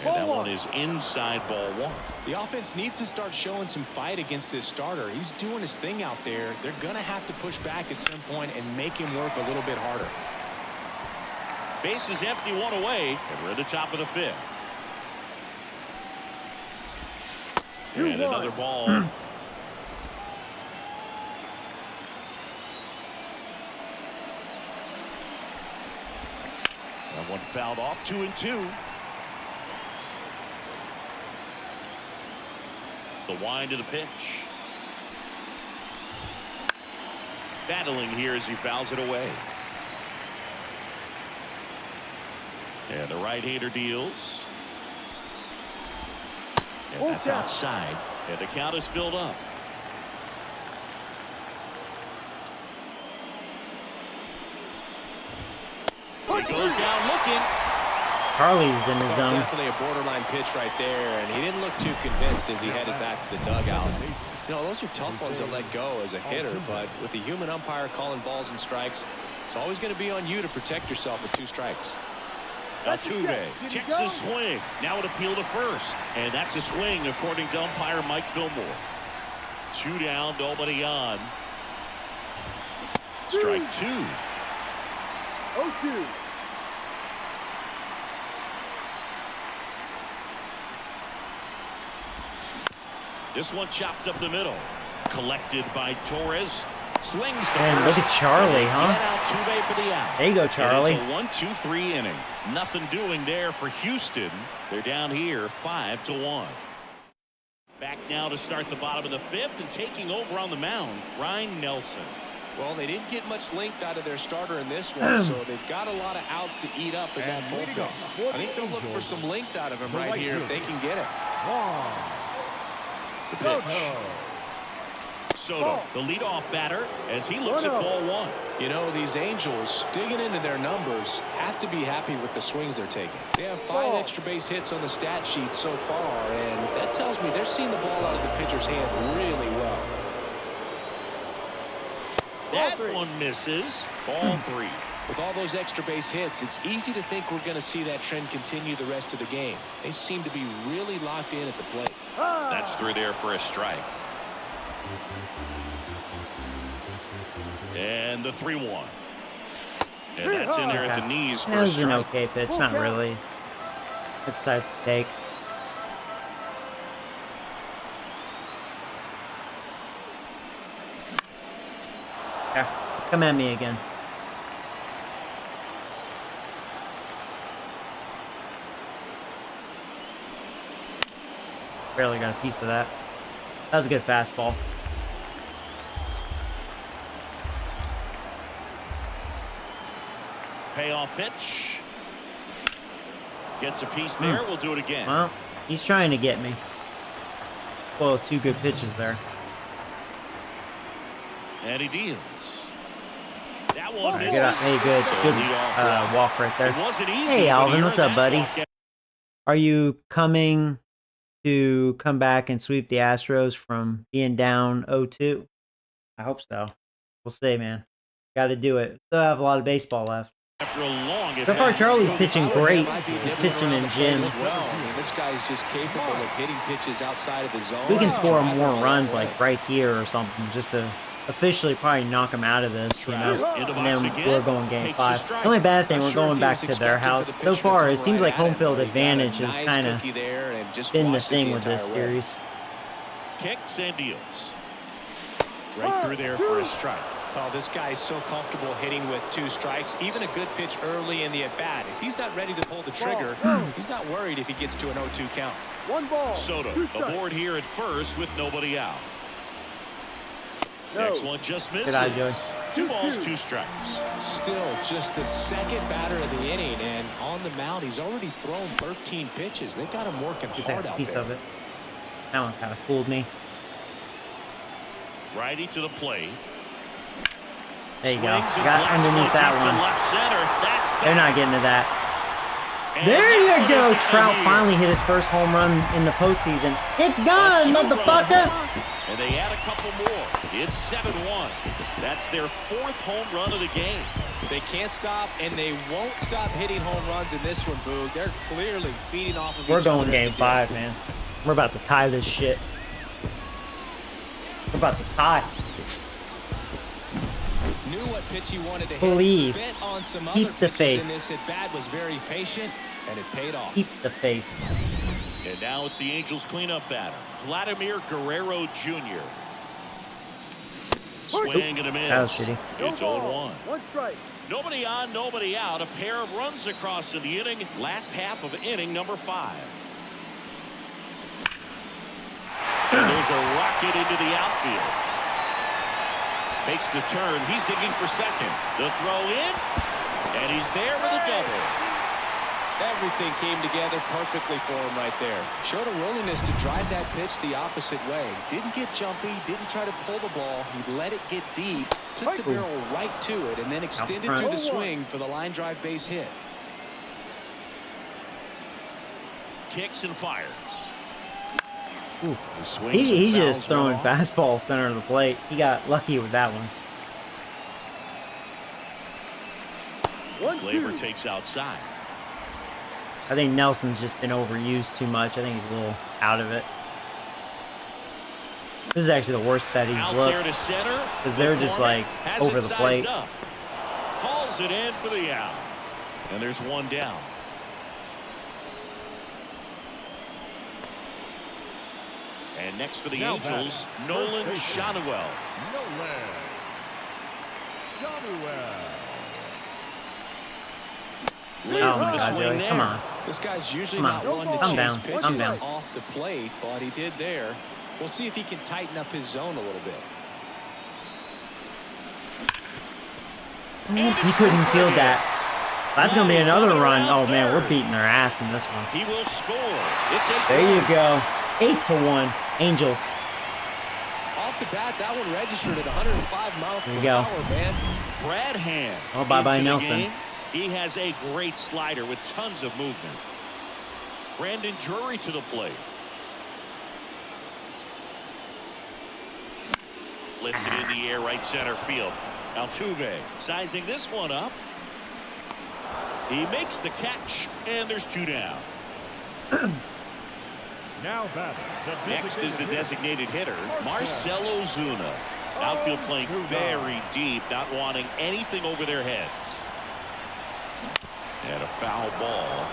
Speaker 2: And that one is inside ball 1.
Speaker 5: The offense needs to start showing some fight against this starter. He's doing his thing out there. They're going to have to push back at some point and make him work a little bit harder.
Speaker 2: Base is empty, 1 away, and we're at the top of the 5th. And another ball. That one fouled off, 2-2. The wind of the pitch. Battling here as he fouls it away. And the right-hander deals. And that's outside. And the count is filled up. He goes down looking.
Speaker 1: Charlie's in the zone.
Speaker 5: Definitely a borderline pitch right there, and he didn't look too convinced as he headed back to the dugout. You know, those are tough ones to let go as a hitter, but with the human umpire calling balls and strikes, it's always going to be on you to protect yourself with 2 strikes.
Speaker 2: Altuve checks his swing. Now an appeal to first. And that's a swing according to umpire Mike Fillmore. 2 down, nobody on. Strike 2.
Speaker 4: 0-2.
Speaker 2: This one chopped up the middle. Collected by Torres. Slings the
Speaker 1: Man,
Speaker 2: first.
Speaker 1: look at Charlie, huh?
Speaker 2: Get Altuve for the out.
Speaker 1: There you go, Charlie.
Speaker 2: And it's a 1-2-3 inning. Nothing doing there for Houston. They're down here 5-1. Back now to start the bottom of the 5th, and taking over on the mound, Ryan Nelson.
Speaker 5: Well, they didn't get much length out of their starter in this one, so they've got a lot of outs to eat up in that bullpen. I think they'll look for some length out of him right here if they can get it.
Speaker 2: The pitch. Soto, the leadoff batter, as he looks at ball 1.
Speaker 5: You know, these Angels, digging into their numbers, have to be happy with the swings they're taking. They have 5 extra base hits on the stat sheet so far, and that tells me they're seeing the ball out of the pitcher's hand really well.
Speaker 2: That one misses. Ball 3.
Speaker 5: With all those extra base hits, it's easy to think we're going to see that trend continue the rest of the game. They seem to be really locked in at the plate.
Speaker 2: That's through there for a strike. And the 3-1. And that's in there at the knees for
Speaker 1: That
Speaker 2: a
Speaker 1: was an
Speaker 2: strike.
Speaker 1: okay pitch, not really. It's tough to take. Yeah, come at me again. Barely got a piece of that. That was a good fastball.
Speaker 2: Payoff pitch. Gets a piece there. We'll do it again.
Speaker 1: Well, he's trying to get me. Well, 2 good pitches there.
Speaker 2: And he deals. That one misses.
Speaker 1: Hey, good
Speaker 2: So
Speaker 1: good
Speaker 2: leadoff walk.
Speaker 1: walk right there.
Speaker 2: It wasn't easy,
Speaker 1: Hey,
Speaker 2: but
Speaker 1: Alvin,
Speaker 2: he
Speaker 1: what's
Speaker 2: earned
Speaker 1: up,
Speaker 2: that
Speaker 1: buddy?
Speaker 2: walk.
Speaker 1: Are you coming to come back and sweep the Astros from being down 0-2? I hope so. We'll see, man. Got to do it. Still have a lot of baseball left.
Speaker 2: After a long
Speaker 1: So far,
Speaker 2: advance.
Speaker 1: Charlie's pitching great. He's pitching in gym.
Speaker 5: Well, I mean, this guy's just capable of hitting pitches outside of the zone.
Speaker 1: We can score more runs like right here or something just to officially probably knock them out of this, you know.
Speaker 2: In the
Speaker 1: And
Speaker 2: box
Speaker 1: then
Speaker 2: again,
Speaker 1: we're going game
Speaker 2: takes the
Speaker 1: 5.
Speaker 2: strike.
Speaker 1: The only bad thing,
Speaker 3: Not
Speaker 1: we're
Speaker 3: sure if
Speaker 1: going
Speaker 3: he
Speaker 1: back
Speaker 3: was
Speaker 1: to their
Speaker 3: expecting for
Speaker 1: house.
Speaker 3: the
Speaker 1: So
Speaker 3: pitcher to
Speaker 1: far,
Speaker 3: come
Speaker 1: it seems
Speaker 3: right
Speaker 1: like
Speaker 3: at
Speaker 1: home
Speaker 3: him,
Speaker 1: field
Speaker 3: but he got a
Speaker 1: advantage has
Speaker 3: nice
Speaker 1: kind of
Speaker 3: cookie there and just
Speaker 1: been the
Speaker 3: watched it
Speaker 1: thing with this
Speaker 3: entire way.
Speaker 1: series.
Speaker 2: Kicks and deals. Right through there for a strike.
Speaker 5: Well, this guy's so comfortable hitting with 2 strikes. Even a good pitch early in the at-bat. If he's not ready to pull the trigger, he's not worried if he gets to an 0-2 count.
Speaker 4: 1 ball.
Speaker 2: Soto
Speaker 4: 2 strikes.
Speaker 2: aboard here at first with nobody out.
Speaker 4: No.
Speaker 2: Next one just misses.
Speaker 1: Good eye, Joey.
Speaker 2: 2 balls, 2 strikes.
Speaker 5: Still just the second batter of the inning, and on the mound, he's already thrown 13 pitches. They've got him working
Speaker 1: Just
Speaker 5: hard
Speaker 1: a
Speaker 5: out
Speaker 1: piece
Speaker 5: there.
Speaker 1: of it. That one kind of fooled me.
Speaker 2: Righty to the plate.
Speaker 1: There you go.
Speaker 2: Swings and
Speaker 1: Got
Speaker 2: lefts
Speaker 1: underneath
Speaker 2: one
Speaker 1: that
Speaker 2: deep to
Speaker 1: one.
Speaker 2: left center. That's
Speaker 1: They're
Speaker 2: back.
Speaker 1: not getting to that.
Speaker 2: And
Speaker 1: There
Speaker 2: that
Speaker 1: you
Speaker 2: one
Speaker 1: go.
Speaker 2: is
Speaker 1: Trout
Speaker 2: in here.
Speaker 1: finally hit his first home run in the postseason. It's gone, motherfucker.
Speaker 2: And they add a couple more. It's 7-1. That's their 4th home run of the game.
Speaker 5: They can't stop, and they won't stop hitting home runs in this one, Boog. They're clearly feeding off of
Speaker 1: We're
Speaker 5: each other.
Speaker 1: going game 5, man. We're about to tie this shit. We're about to tie.
Speaker 5: Knew what pitch he wanted to
Speaker 1: Believe.
Speaker 5: hit. Spent on some
Speaker 1: Keep
Speaker 5: other
Speaker 1: the
Speaker 5: pitches
Speaker 1: faith.
Speaker 5: in this at bat. Was very patient, and it paid off.
Speaker 1: Keep the faith.
Speaker 2: And now it's the Angels cleanup batter, Vladimir Guerrero Jr. Swing and a miss.
Speaker 1: That was shitty.
Speaker 4: No
Speaker 2: It's
Speaker 4: ball.
Speaker 2: 0-1.
Speaker 4: 1 strike.
Speaker 2: Nobody on, nobody out. A pair of runs across in the inning. Last half of inning number 5. And there's a rocket into the outfield. Makes the turn. He's digging for second. The throw in. And he's there with a double.
Speaker 5: Everything came together perfectly for him right there. Showed a willingness to drive that pitch the opposite way. Didn't get jumpy, didn't try to pull the ball. He let it get deep, took the barrel right to it, and then extended
Speaker 1: front.
Speaker 5: through the swing for the line drive base hit.
Speaker 2: Kicks and fires.
Speaker 1: Ooh.
Speaker 2: The swings
Speaker 1: He's
Speaker 2: and
Speaker 1: just
Speaker 2: fouls
Speaker 1: throwing
Speaker 2: off.
Speaker 1: fastball center of the plate. He got lucky with that one.
Speaker 4: 1-2.
Speaker 2: Glaber takes outside.
Speaker 1: I think Nelson's just been overused too much. I think he's a little out of it. This is actually the worst bet he's
Speaker 2: Out there
Speaker 1: looked.
Speaker 2: to center.
Speaker 1: Because they're just, like,
Speaker 2: Has
Speaker 1: over
Speaker 2: it
Speaker 1: the
Speaker 2: sized
Speaker 1: plate.
Speaker 2: up. Hauls it in for the out. And there's one down. And next for the
Speaker 6: Now
Speaker 2: Angels,
Speaker 6: batting,
Speaker 2: Nolan
Speaker 6: first baseman.
Speaker 2: Shotwell.
Speaker 6: Nolan Shotwell.
Speaker 1: Oh
Speaker 2: Late
Speaker 1: my
Speaker 2: with the
Speaker 1: God,
Speaker 2: swing
Speaker 1: Joey.
Speaker 2: there.
Speaker 1: Come on.
Speaker 5: This guy's usually
Speaker 1: Come
Speaker 5: not
Speaker 1: on.
Speaker 5: one to
Speaker 1: Calm
Speaker 5: chase
Speaker 1: down.
Speaker 5: pitches
Speaker 1: Calm down.
Speaker 5: off the plate, but he did there. We'll see if he can tighten up his zone a little bit.
Speaker 1: He couldn't field that. That's going to be another run. Oh, man, we're beating their ass in this one.
Speaker 2: He will score. It's 8-1.
Speaker 1: There you go. 8-1. Angels.
Speaker 5: Off the bat, that one registered at 105 miles
Speaker 1: There
Speaker 5: per
Speaker 1: you go.
Speaker 5: hour, man.
Speaker 2: Brad Hand.
Speaker 1: Oh, bye-bye,
Speaker 2: into the
Speaker 1: Nelson.
Speaker 2: game. He has a great slider with tons of movement. Brandon Drury to the plate. Lifted in the air, right center field. Altuve sizing this one up. He makes the catch, and there's 2 down.
Speaker 6: Now batting. The
Speaker 2: Next is the
Speaker 6: designated hitter.
Speaker 2: designated hitter, Marcell Ozuna. Outfield playing very deep, not wanting anything over their heads. And a foul ball.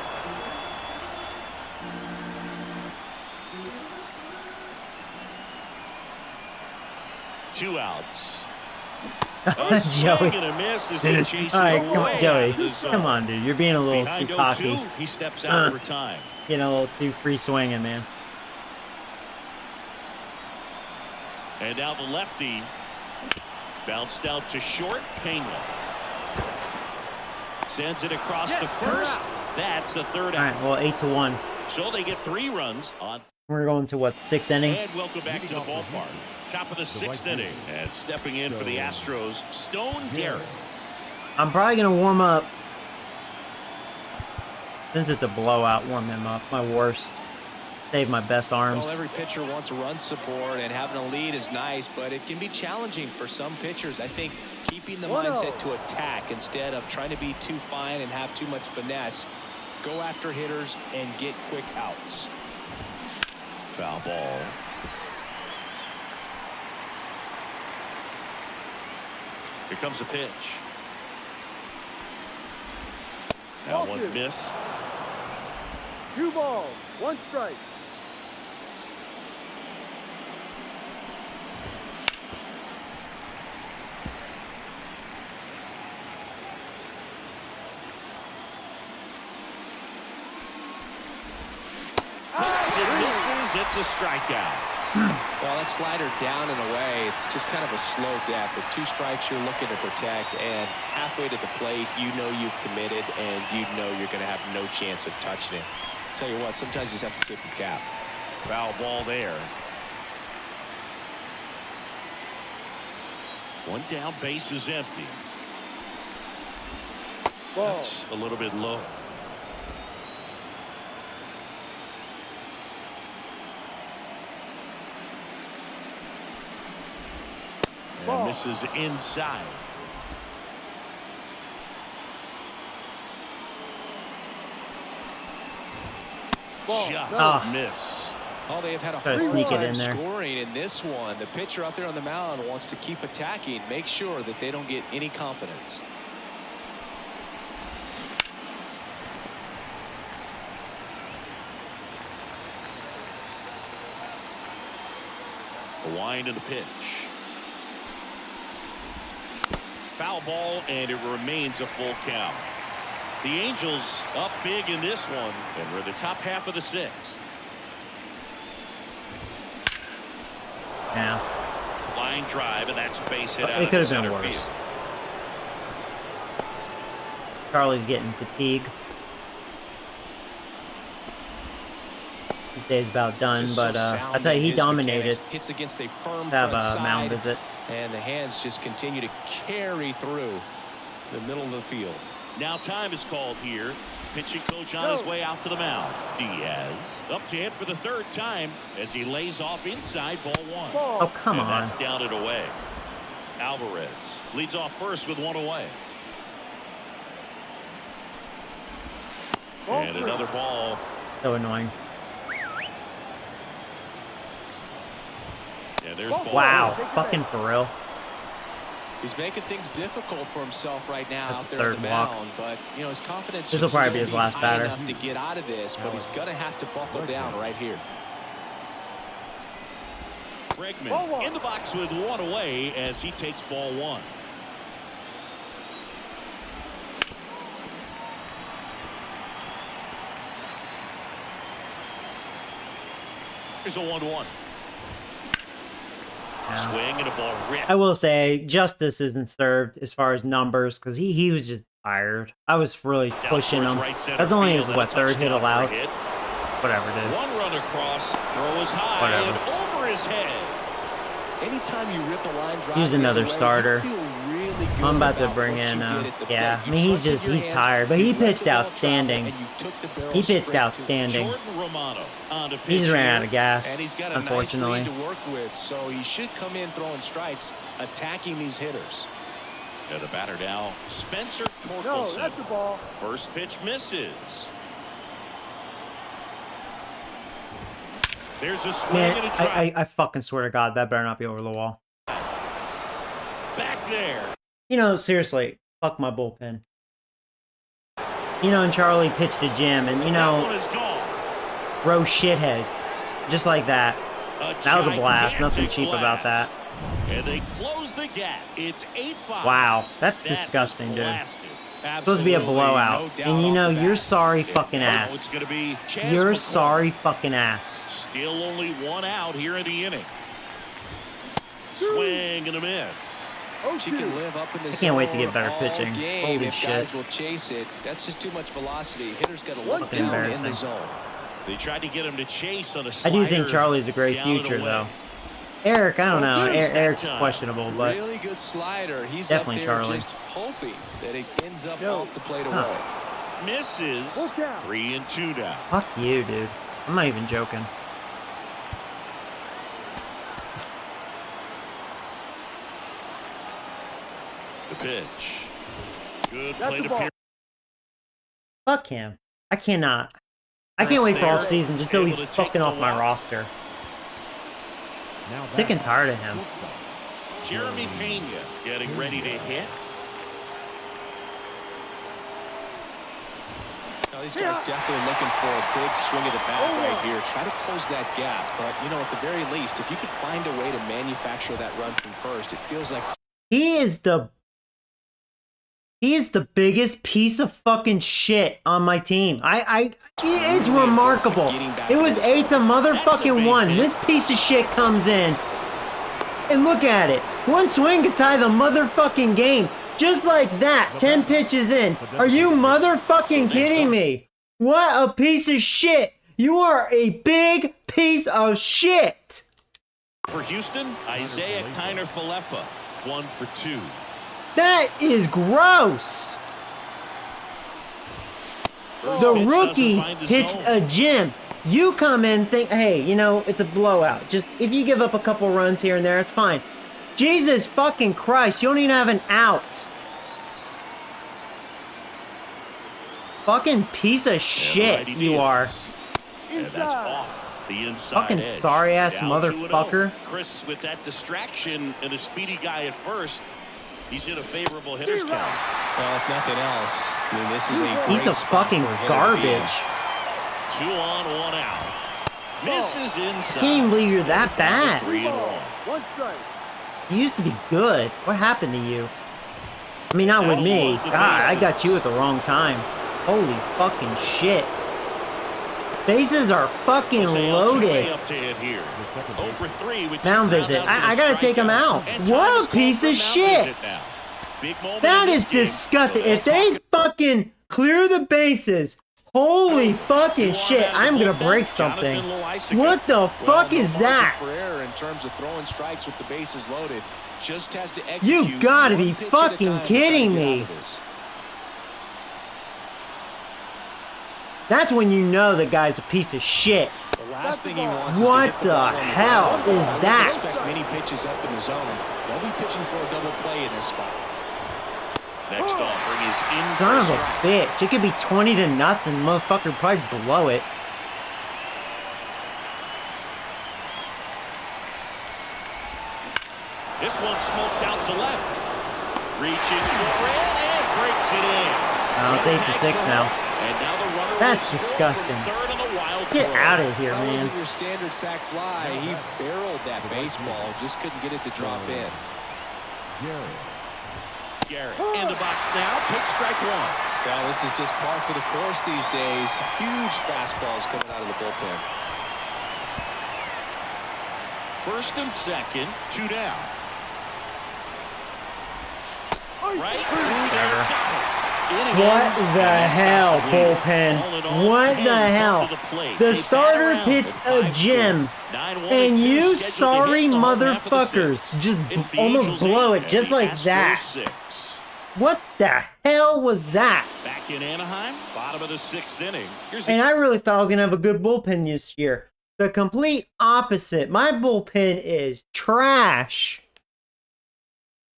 Speaker 2: Two outs. A swing
Speaker 1: Joey.
Speaker 2: and a miss as he chases
Speaker 1: All right, come
Speaker 2: way
Speaker 1: on, Joey.
Speaker 2: out of the zone.
Speaker 1: Come on, dude. You're being a little
Speaker 2: Behind
Speaker 1: too
Speaker 2: 0-2,
Speaker 1: cocky.
Speaker 2: he steps out over time.
Speaker 1: Getting a little too free swinging, man.
Speaker 2: And now the lefty bounced out to short. Pena sends it across the first. That's the third
Speaker 1: All
Speaker 2: out.
Speaker 1: right, well, 8-1.
Speaker 2: So they get 3 runs on.
Speaker 1: We're going to, what, 6th inning?
Speaker 2: And welcome back to the ballpark. Top of the 6th inning. And stepping in for the Astros, Stone Garrett.
Speaker 1: I'm probably going to warm up. Since it's a blowout, warm him up. My worst. Save my best arms.
Speaker 5: Well, every pitcher wants run support, and having a lead is nice, but it can be challenging for some pitchers. I think keeping the mindset to attack instead of trying to be too fine and have too much finesse. Go after hitters and get quick outs.
Speaker 2: Foul ball. Here comes a pitch. That one missed.
Speaker 4: 2 balls, 1 strike.
Speaker 2: It's a strikeout.
Speaker 3: Well, that slider down and away, it's just kind of a slow death. With 2 strikes you're looking to protect, and halfway to the plate, you know you've committed, and you know you're going to have no chance of touching it. Tell you what, sometimes you just have to tip your cap.
Speaker 2: Foul ball there. 1 down, base is empty.
Speaker 4: Ball.
Speaker 2: That's a little bit low. And misses inside.
Speaker 4: Ball.
Speaker 2: Just missed.
Speaker 3: Oh, they have had a
Speaker 1: Try to
Speaker 3: hard
Speaker 1: sneak it
Speaker 3: time
Speaker 1: in there.
Speaker 3: scoring in this one. The pitcher out there on the mound wants to keep attacking, make sure that they don't get any confidence.
Speaker 2: The wind of the pitch. Foul ball, and it remains a full count. The Angels up big in this one, and we're in the top half of the 6th.
Speaker 1: Yeah.
Speaker 2: Line drive, and that's a base hit out
Speaker 1: It
Speaker 2: of
Speaker 1: could
Speaker 2: the
Speaker 1: have been
Speaker 2: center
Speaker 1: worse.
Speaker 2: field.
Speaker 1: Charlie's getting fatigue. His day's about done,
Speaker 3: Just
Speaker 1: but
Speaker 3: so
Speaker 1: I
Speaker 3: sound
Speaker 1: tell you,
Speaker 3: in
Speaker 1: he
Speaker 3: his
Speaker 1: dominated.
Speaker 3: mechanics. Hits against a firm
Speaker 1: Have
Speaker 3: front
Speaker 1: a mound
Speaker 3: side,
Speaker 1: visit.
Speaker 3: and the hands just continue to carry through the middle of the field.
Speaker 2: Now time is called here. Pitching coach on his way out to the mound. Diaz up to hit for the 3rd time as he lays off inside ball 1.
Speaker 1: Oh, come
Speaker 2: and
Speaker 1: on.
Speaker 2: That's down and away. Alvarez leads off first with 1 away. And another ball.
Speaker 1: So annoying.
Speaker 2: And there's ball.
Speaker 1: Wow. Fucking for real.
Speaker 3: He's making things difficult for himself right now
Speaker 1: That's
Speaker 3: out there
Speaker 1: third
Speaker 3: on the
Speaker 1: walk.
Speaker 3: mound, but you know his confidence
Speaker 1: This will
Speaker 3: should
Speaker 1: probably
Speaker 3: still
Speaker 1: be his last
Speaker 3: high
Speaker 1: batter.
Speaker 3: enough to get out of this, but he's gonna have to buckle down right here.
Speaker 2: Bregman in the box with 1 away as he takes ball 1. There's a 1-1.
Speaker 1: Yeah.
Speaker 2: Swing and a ball ripped.
Speaker 1: I will say, justice isn't served as far as numbers because he was just tired. I was really
Speaker 2: Down
Speaker 1: pushing
Speaker 2: towards
Speaker 1: him.
Speaker 2: right center
Speaker 1: That's only
Speaker 2: field
Speaker 1: his,
Speaker 2: and
Speaker 1: what,
Speaker 2: a
Speaker 1: 3rd hit
Speaker 2: touchdown for a
Speaker 1: allowed?
Speaker 2: hit.
Speaker 1: Whatever, dude.
Speaker 2: 1 run across, throw is high
Speaker 1: Whatever.
Speaker 2: and over his head.
Speaker 3: Anytime you rip a line drive,
Speaker 1: Use another
Speaker 3: the other way,
Speaker 1: starter.
Speaker 3: you feel really good
Speaker 1: I'm about to
Speaker 3: about
Speaker 1: bring
Speaker 3: what
Speaker 1: in,
Speaker 3: you did at the
Speaker 1: yeah.
Speaker 3: plate.
Speaker 1: I mean,
Speaker 3: You
Speaker 1: he's
Speaker 3: trusted your
Speaker 1: he's
Speaker 3: hands,
Speaker 1: tired, but
Speaker 3: you
Speaker 1: he
Speaker 3: let the
Speaker 1: pitched
Speaker 3: ball travel,
Speaker 1: outstanding.
Speaker 3: and you took the barrel
Speaker 1: He pitched
Speaker 3: straight to it.
Speaker 1: outstanding.
Speaker 2: Jordan Romano on to pitch
Speaker 1: He's ran
Speaker 2: here.
Speaker 1: out of gas,
Speaker 3: And he's got a
Speaker 1: unfortunately.
Speaker 3: nice lead to work with, so he should come in throwing strikes, attacking these hitters.
Speaker 2: And the batter now, Spencer
Speaker 4: No,
Speaker 2: Torkelson.
Speaker 4: that's the ball.
Speaker 2: First pitch misses. There's a swing and a
Speaker 1: Man,
Speaker 2: drive.
Speaker 1: I fucking swear to God, that better not be over the wall.
Speaker 2: Back there.
Speaker 1: You know, seriously, fuck my bullpen. You know, and Charlie pitched to Jim, and you
Speaker 2: That one
Speaker 1: know,
Speaker 2: is gone.
Speaker 1: bro, shithead. Just like that. That was a blast. Nothing cheap about that.
Speaker 2: And they close the gap. It's 8-5.
Speaker 1: Wow, that's
Speaker 2: That
Speaker 1: disgusting,
Speaker 2: was
Speaker 1: dude.
Speaker 2: blasted.
Speaker 1: Supposed to be a blowout.
Speaker 3: no doubt
Speaker 1: And you
Speaker 3: off
Speaker 1: know,
Speaker 3: the
Speaker 1: you're
Speaker 3: bat.
Speaker 1: sorry fucking
Speaker 2: Now it's
Speaker 1: ass.
Speaker 2: going to be Chaz
Speaker 1: You're
Speaker 2: McCormick.
Speaker 1: sorry fucking ass.
Speaker 2: Still only 1 out here in the inning. Swing and a miss.
Speaker 3: She can live up in the
Speaker 1: I can't wait to get
Speaker 3: zone
Speaker 1: better
Speaker 3: all
Speaker 1: pitching.
Speaker 3: game
Speaker 1: Holy
Speaker 3: if
Speaker 1: shit.
Speaker 3: guys will chase it. That's just too much velocity. Hitters got to look
Speaker 1: Fucking
Speaker 3: down in
Speaker 1: embarrassing.
Speaker 3: the zone.
Speaker 2: They tried to get him to chase on a
Speaker 1: I
Speaker 2: slider.
Speaker 1: do think Charlie's a great
Speaker 2: down and
Speaker 1: future,
Speaker 2: away.
Speaker 1: though. Eric, I don't know.
Speaker 2: There's that
Speaker 1: Eric's
Speaker 2: time.
Speaker 1: questionable, but
Speaker 3: Really good slider. He's
Speaker 1: Definitely
Speaker 3: up there
Speaker 1: Charlie.
Speaker 3: just hoping that it ends up
Speaker 4: Yo.
Speaker 3: off the plate
Speaker 1: Huh.
Speaker 3: away.
Speaker 2: Misses.
Speaker 4: Look out.
Speaker 2: 3-2 now.
Speaker 1: fuck you, dude. I'm not even joking.
Speaker 2: The pitch. Good
Speaker 4: That's
Speaker 2: plate
Speaker 4: the ball.
Speaker 2: appearance.
Speaker 1: Fuck him. I cannot. I can't wait for off season just so he's fucking off my roster.
Speaker 6: Now
Speaker 1: Sick and
Speaker 6: back,
Speaker 1: tired of him.
Speaker 6: shortstop,
Speaker 2: Jeremy Pena getting ready to hit.
Speaker 3: Now, these guys definitely looking for a big swing of the bat right here. Try to close that gap. But, you know, at the very least, if you could find a way to manufacture that run from first, it feels like
Speaker 1: He is the biggest piece of fucking shit on my team. It's remarkable. It was 8 to motherfucking 1. This piece of shit comes in. And look at it. One swing could tie the motherfucking game. Just like that. 10 pitches in. Are you motherfucking kidding me? What a piece of shit. You are a big piece of shit.
Speaker 2: For Houston, Isaiah Kiner-Falefa, 1 for 2.
Speaker 1: That is gross. The rookie pitched a gem. You come in, think, hey, you know, it's a blowout. Just, if you give up a couple runs here and there, it's fine. Jesus fucking Christ, you don't even have an out. Fucking piece of shit you are.
Speaker 2: And that's off the inside
Speaker 1: Fucking
Speaker 2: edge.
Speaker 1: sorry-ass
Speaker 2: Down
Speaker 1: motherfucker.
Speaker 2: 2-0. Chris, with that distraction and a speedy guy at first, he's in a favorable hitter's count.
Speaker 3: well, if nothing else, I mean, this is a
Speaker 1: Piece
Speaker 3: great
Speaker 1: of
Speaker 3: spot
Speaker 1: fucking
Speaker 3: for a hitter to be in.
Speaker 1: garbage.
Speaker 2: 2 on, 1 out. Misses inside.
Speaker 1: I can't even believe you're that bad.
Speaker 2: 3-1.
Speaker 4: One strike.
Speaker 1: You used to be good. What happened to you? I mean, not with me. God, I got you at the wrong time. Holy fucking shit. Bases are fucking
Speaker 2: Jose Altuve
Speaker 1: loaded.
Speaker 2: up to hit here. 0 for 3 with
Speaker 1: Mound
Speaker 2: two
Speaker 1: visit.
Speaker 2: ground outs and
Speaker 1: I
Speaker 2: a
Speaker 1: gotta take him
Speaker 2: strikeout.
Speaker 1: out.
Speaker 2: And
Speaker 1: What
Speaker 2: time
Speaker 1: a
Speaker 2: is
Speaker 1: piece
Speaker 2: called
Speaker 1: of
Speaker 2: for mound
Speaker 1: shit.
Speaker 2: visit now. Big moment
Speaker 1: That
Speaker 2: in
Speaker 1: is
Speaker 2: this game.
Speaker 1: disgusting. If they fucking clear the bases, holy fucking shit, I'm gonna break something. What the fuck is that?
Speaker 3: For error in terms of throwing strikes with the bases loaded. Just has to execute.
Speaker 1: You gotta
Speaker 3: one
Speaker 1: be
Speaker 3: pitch at a
Speaker 1: fucking
Speaker 3: time to
Speaker 1: kidding
Speaker 3: try to get
Speaker 1: me.
Speaker 3: out of this.
Speaker 1: That's when you know the guy's a piece of shit.
Speaker 3: The last thing he wants is to
Speaker 1: What
Speaker 3: hit the
Speaker 1: the
Speaker 3: ball on the
Speaker 1: hell
Speaker 3: ground.
Speaker 1: is
Speaker 3: I would
Speaker 1: that?
Speaker 3: expect many pitches up in the zone. They'll be pitching for a double play in this spot.
Speaker 2: Next offering is in
Speaker 1: Son of
Speaker 2: for
Speaker 1: a
Speaker 2: strike.
Speaker 1: bitch. It could be 20 to nothing. Motherfucker would probably blow it.
Speaker 2: This one smoked out to left. Reaches for it and breaks it in.
Speaker 1: Oh, it's 8 to 6 now.
Speaker 2: And now the runner
Speaker 1: That's
Speaker 2: will score from
Speaker 1: disgusting.
Speaker 2: third on the wild
Speaker 1: Get
Speaker 2: throw.
Speaker 1: out of here,
Speaker 3: That
Speaker 1: man.
Speaker 3: wasn't your standard sac fly. He barreled that baseball. Just couldn't get it to drop in.
Speaker 2: Garrett in the box now. Takes strike 1.
Speaker 3: Well, this is just par for the course these days. Huge fastballs coming out of the bullpen.
Speaker 2: First and second, 2 down. Right.
Speaker 1: What the hell, bullpen? What the hell? The starter pitched a gem. And you sorry motherfuckers just almost blow it just like that. What the hell was that?
Speaker 2: Back in Anaheim, bottom of the 6th inning. Here's
Speaker 1: And
Speaker 2: the
Speaker 1: I really thought I was going to have a good bullpen this year. The complete opposite. My bullpen is trash.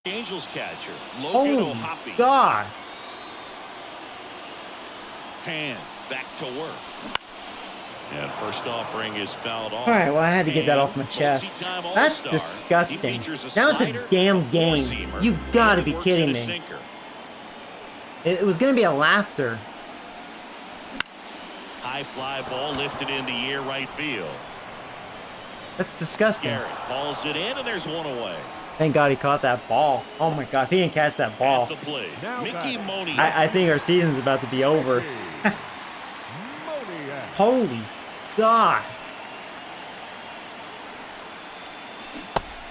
Speaker 2: Angels catcher, Logan
Speaker 1: Holy
Speaker 2: O'Hoppe.
Speaker 1: God.
Speaker 2: Hand back to work. And first offering is fouled off.
Speaker 1: All right, well, I had to get that off my
Speaker 2: And
Speaker 1: chest.
Speaker 2: multi-time
Speaker 1: That's
Speaker 2: All-Star.
Speaker 1: disgusting.
Speaker 2: He features
Speaker 1: Now it's a
Speaker 2: slider,
Speaker 1: damn
Speaker 2: a
Speaker 1: game.
Speaker 2: four-seamer,
Speaker 1: You gotta
Speaker 2: and he
Speaker 1: be
Speaker 2: works
Speaker 1: kidding
Speaker 2: in a
Speaker 1: me.
Speaker 2: sinker.
Speaker 1: It was going to be a laughter.
Speaker 2: High fly ball lifted into air right field.
Speaker 1: That's disgusting.
Speaker 2: Garrett hauls it in, and there's one away.
Speaker 1: Thank God he caught that ball. Oh my God, if he didn't catch that ball,
Speaker 2: At the plate, Mickey Moniak.
Speaker 1: I think our season's about to be over. Holy God.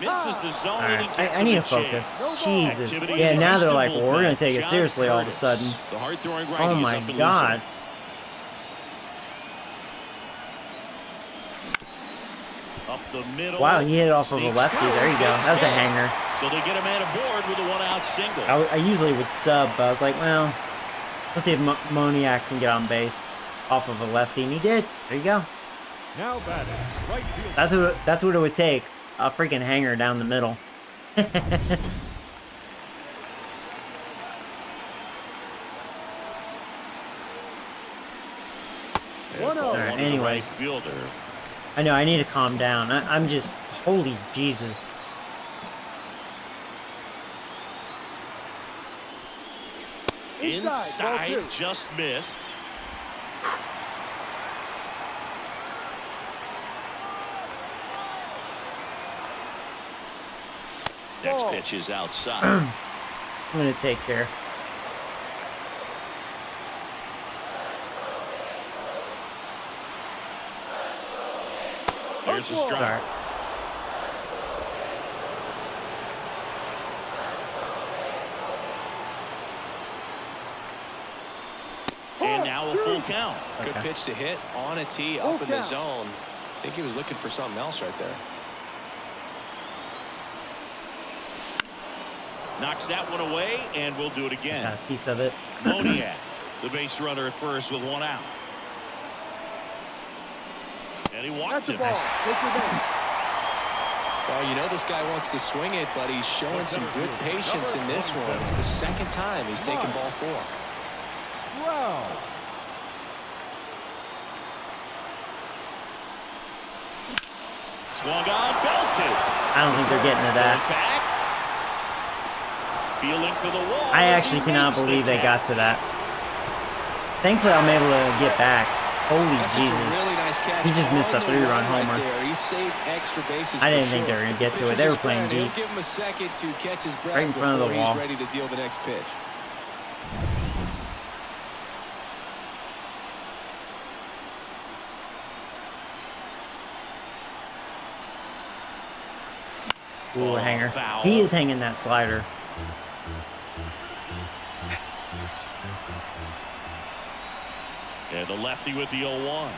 Speaker 2: Misses the zone.
Speaker 1: All
Speaker 2: and
Speaker 1: right,
Speaker 2: gets
Speaker 1: I
Speaker 2: him
Speaker 1: need
Speaker 2: a
Speaker 1: to focus.
Speaker 2: chase.
Speaker 1: Jesus.
Speaker 2: Activity
Speaker 1: Yeah,
Speaker 2: in the
Speaker 1: now they're
Speaker 2: Houston
Speaker 1: like, well, we're going to
Speaker 2: bullpen.
Speaker 1: take it
Speaker 2: John
Speaker 1: seriously all of a
Speaker 2: Curtis,
Speaker 1: sudden.
Speaker 2: the hard-throwing righty
Speaker 1: Oh
Speaker 2: is
Speaker 1: my
Speaker 2: up and
Speaker 1: God.
Speaker 2: losing. Up the middle.
Speaker 1: Wow, he hit it off of a
Speaker 2: Sneaks
Speaker 1: lefty.
Speaker 2: through,
Speaker 1: There you go.
Speaker 2: gets
Speaker 1: That was a
Speaker 2: hit.
Speaker 1: hanger.
Speaker 2: So they get a man aboard with a one-out single.
Speaker 1: I usually would sub, but I was like, well, let's see if Moniak can get on base off of a lefty, and he did. There you go.
Speaker 6: Now batting, right field.
Speaker 1: That's what it would take. A freaking hanger down the middle.
Speaker 2: All
Speaker 1: right, anyways.
Speaker 2: right fielder.
Speaker 1: I know, I need to calm down. I'm just, holy Jesus.
Speaker 2: Inside,
Speaker 4: ball 2.
Speaker 2: just missed. Next
Speaker 4: Ball.
Speaker 2: pitch is outside.
Speaker 1: I'm going to take care.
Speaker 2: There's a
Speaker 4: Start.
Speaker 2: strike. And now a full count.
Speaker 3: Good pitch to hit on a tee
Speaker 4: Full
Speaker 3: up in the
Speaker 4: count.
Speaker 3: zone. I think he was looking for something else right there.
Speaker 2: Knocks that one away, and we'll do it again.
Speaker 1: Got a piece of it.
Speaker 2: Moniak, the base runner at first with one out. And he
Speaker 4: That's
Speaker 2: walked
Speaker 4: the
Speaker 2: him.
Speaker 4: ball. Take your base.
Speaker 3: Well, you know this guy wants to swing it, but he's showing some good patience in this one. It's the second time he's taken ball 4.
Speaker 6: Wow.
Speaker 2: Swung on, belted.
Speaker 1: I don't think they're getting to that.
Speaker 2: Back. Feeling for the wall.
Speaker 1: I
Speaker 2: as
Speaker 1: actually
Speaker 2: he
Speaker 1: cannot
Speaker 2: makes the
Speaker 1: believe they
Speaker 2: catch.
Speaker 1: got to that. Thankfully, I'm able to get back. Holy
Speaker 3: That's just a
Speaker 1: Jesus.
Speaker 3: really nice catch.
Speaker 1: He just missed a
Speaker 3: on the
Speaker 1: 3-run
Speaker 3: run right
Speaker 1: homer.
Speaker 3: there. He saved extra bases.
Speaker 1: I
Speaker 3: for
Speaker 1: didn't think
Speaker 3: sure.
Speaker 1: they were going to get to
Speaker 3: Pitch
Speaker 1: it. They
Speaker 3: is
Speaker 1: were playing
Speaker 3: spread.
Speaker 1: deep.
Speaker 3: He'll give him a second to catch his breath
Speaker 1: Right in front of the
Speaker 3: before
Speaker 1: wall.
Speaker 3: he's ready to deal the next pitch.
Speaker 1: Ooh, a hanger.
Speaker 2: Foul.
Speaker 1: He is hanging that slider.
Speaker 2: And the lefty with the 0-1.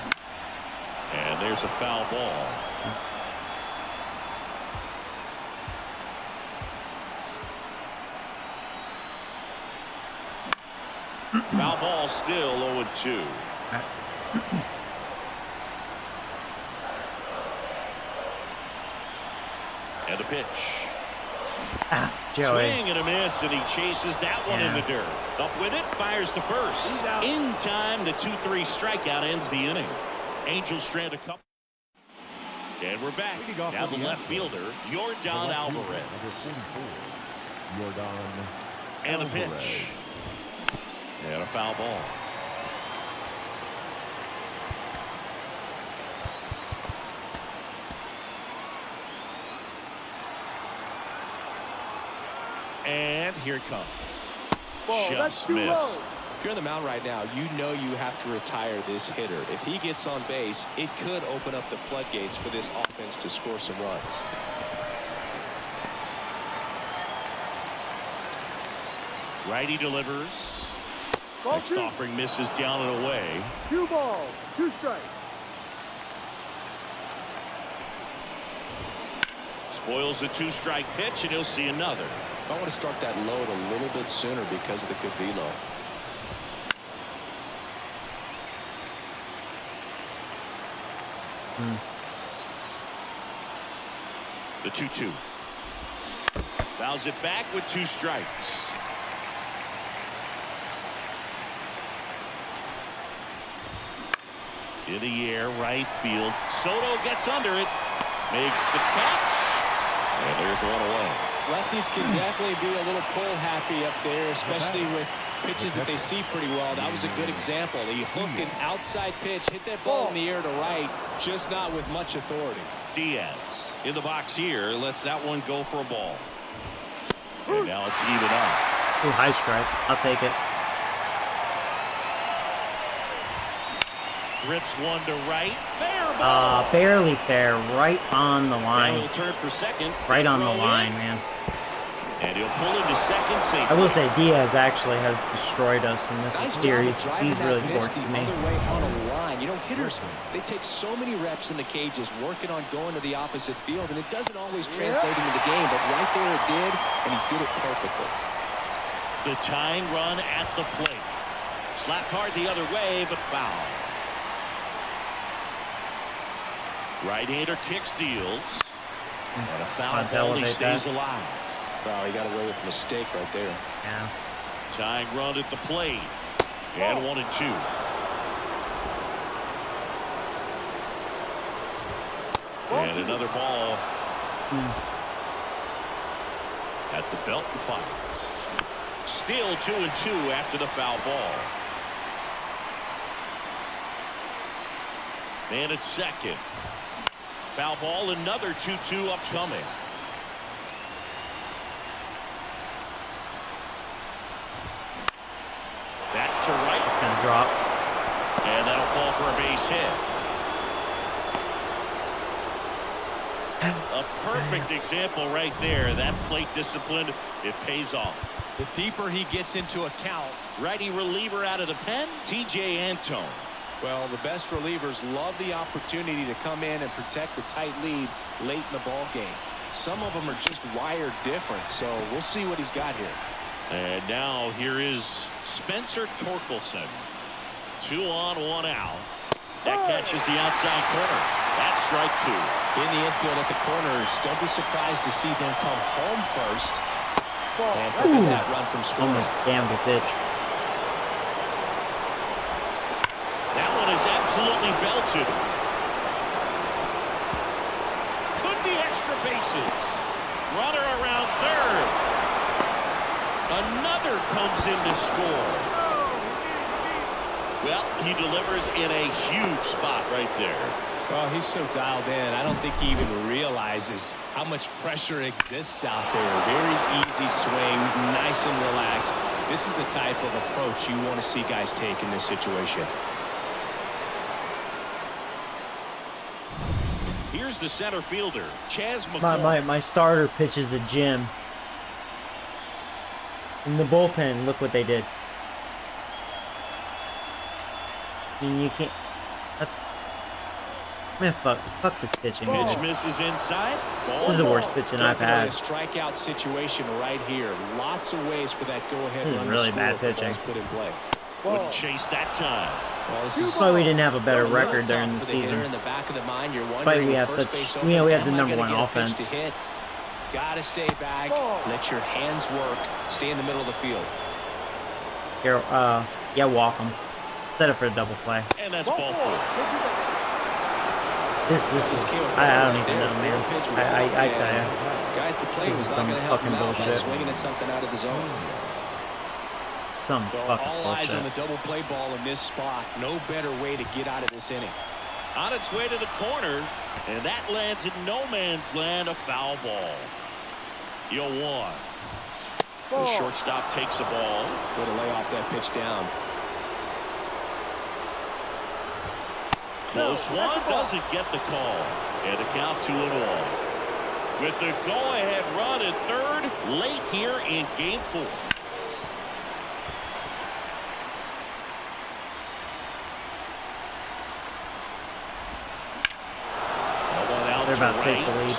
Speaker 2: And there's a foul ball. Foul ball still 0-2. And the pitch.
Speaker 1: Ah, Joey.
Speaker 2: Swing and a miss, and he chases that one in the dirt. Up with it, fires to first. In time, the 2-3 strikeout ends the inning. Angels strand a couple. And we're back. Now the left fielder, Yordan Alvarez.
Speaker 6: Yordan
Speaker 2: And the
Speaker 6: Alvarez.
Speaker 2: pitch. And a foul ball. And here it comes.
Speaker 4: Ball. That's
Speaker 2: Just
Speaker 4: too
Speaker 2: missed.
Speaker 4: low.
Speaker 3: If you're on the mound right now, you know you have to retire this hitter. If he gets on base, it could open up the floodgates for this offense to score some runs.
Speaker 2: Righty delivers.
Speaker 4: Ball
Speaker 2: Next
Speaker 4: 2.
Speaker 2: offering misses down and away.
Speaker 4: 2 balls. 2 strikes.
Speaker 2: Spoils the 2-strike pitch, and he'll see another.
Speaker 3: I want to start that load a little bit sooner because of the good velo.
Speaker 2: The 2-2. Fouls it back with 2 strikes. In the air, right field. Soto gets under it. Makes the catch. And there's one away.
Speaker 3: Lefties can definitely be a little pull happy up there, especially with pitches that they see pretty well. That was a good example. He hooked an outside pitch, hit that ball in the air to right, just not with much authority.
Speaker 2: Diaz in the box here. Lets that one go for a ball. And now it's even up.
Speaker 1: Ooh, high strike. I'll take it.
Speaker 2: Rips one to right. Fair ball.
Speaker 1: Barely fair. Right on the
Speaker 2: Now
Speaker 1: line.
Speaker 2: he'll turn for second.
Speaker 1: Right on the
Speaker 2: Throw in.
Speaker 1: line, man.
Speaker 2: And he'll pull into second safely.
Speaker 1: I will say Diaz actually has destroyed us in this
Speaker 3: Nice
Speaker 1: series.
Speaker 3: job of driving
Speaker 1: He's
Speaker 3: that
Speaker 1: really
Speaker 3: pitch
Speaker 1: tortured
Speaker 3: the
Speaker 1: me.
Speaker 3: other way on a line. You know, hitters, they take so many reps in the cages working on going to the opposite field, and it doesn't always translate into the game, but right there it did, and he did it perfectly.
Speaker 2: The tying run at the plate. Slapped hard the other way, but foul. Right-hander kicks, deals. And a foul
Speaker 1: Trying to
Speaker 2: ball, he
Speaker 1: elevate
Speaker 2: stays
Speaker 1: that.
Speaker 2: alive.
Speaker 3: Wow, he got away with a mistake right there.
Speaker 1: Yeah.
Speaker 2: Tying run at the plate. And 1-2. And another ball at the belt and fires. Still 2-2 after the foul ball. And it's second. Foul ball, another 2-2 upcoming. Back to right.
Speaker 1: It's going to drop.
Speaker 2: And that'll fall for a base hit. A perfect example right there. That plate discipline, it pays off.
Speaker 5: The deeper he gets into a count.
Speaker 2: Righty reliever out of the pen, T.J. Antone.
Speaker 3: Well, the best relievers love the opportunity to come in and protect a tight lead late in the ball game. Some of them are just wired different, so we'll see what he's got here.
Speaker 2: And now here is Spencer Torkelson. 2 on, 1 out. That catches the outside corner. That's strike 2.
Speaker 3: In the infield at the corners, don't be surprised to see them come home first and prevent that run from scoring.
Speaker 1: Almost damned the pitch.
Speaker 2: That one is absolutely belted. Could be extra bases. Runner around third. Another comes in to score. Well, he delivers in a huge spot right there.
Speaker 5: Well, he's so dialed in. I don't think he even realizes how much pressure exists out there. Very easy swing, nice and relaxed. This is the type of approach you want to see guys take in this situation.
Speaker 2: Here's the center fielder, Chas McCormick.
Speaker 1: My starter pitches a gym. In the bullpen, look what they did. I mean, you can't. That's. Man, fuck this pitching.
Speaker 2: Pitch misses inside.
Speaker 1: This is the worst pitching I've had.
Speaker 3: A strikeout situation right here. Lots of ways for that go-ahead run.
Speaker 1: Really bad pitching.
Speaker 3: Put in play.
Speaker 2: Wouldn't chase that time.
Speaker 3: Well, this
Speaker 1: That's
Speaker 3: is
Speaker 1: why we didn't have a better record during the
Speaker 3: for hitter
Speaker 1: season.
Speaker 3: in the back of the mind. You're
Speaker 1: That's why we have
Speaker 3: first
Speaker 1: such.
Speaker 3: base
Speaker 1: We have the
Speaker 3: open. Am I
Speaker 1: number
Speaker 3: gonna
Speaker 1: one
Speaker 3: get a pitch
Speaker 1: offense.
Speaker 3: to hit? Gotta stay back. Let your hands work. Stay in the middle of the field.
Speaker 1: Here, yeah, walk them. Set it for a double play.
Speaker 2: And that's ball 4.
Speaker 1: This is. I don't even know, man. I tell you.
Speaker 3: Guy at the plate
Speaker 1: This is
Speaker 3: was not
Speaker 1: some
Speaker 3: going to help
Speaker 1: fucking
Speaker 3: him out by
Speaker 1: bullshit.
Speaker 3: swinging at something out of the zone.
Speaker 1: Some
Speaker 3: Well,
Speaker 1: fucking
Speaker 3: all eyes on the
Speaker 1: bullshit.
Speaker 3: double play ball in this spot. No better way to get out of this inning.
Speaker 2: On its way to the corner, and that lands in no man's land, a foul ball. 0-1. The shortstop takes the ball.
Speaker 3: Way to lay off that pitch down.
Speaker 2: Close one, doesn't get the call. And a count 2-1. With the go-ahead run at third, late here in Game 4.
Speaker 1: They're about to take the lead.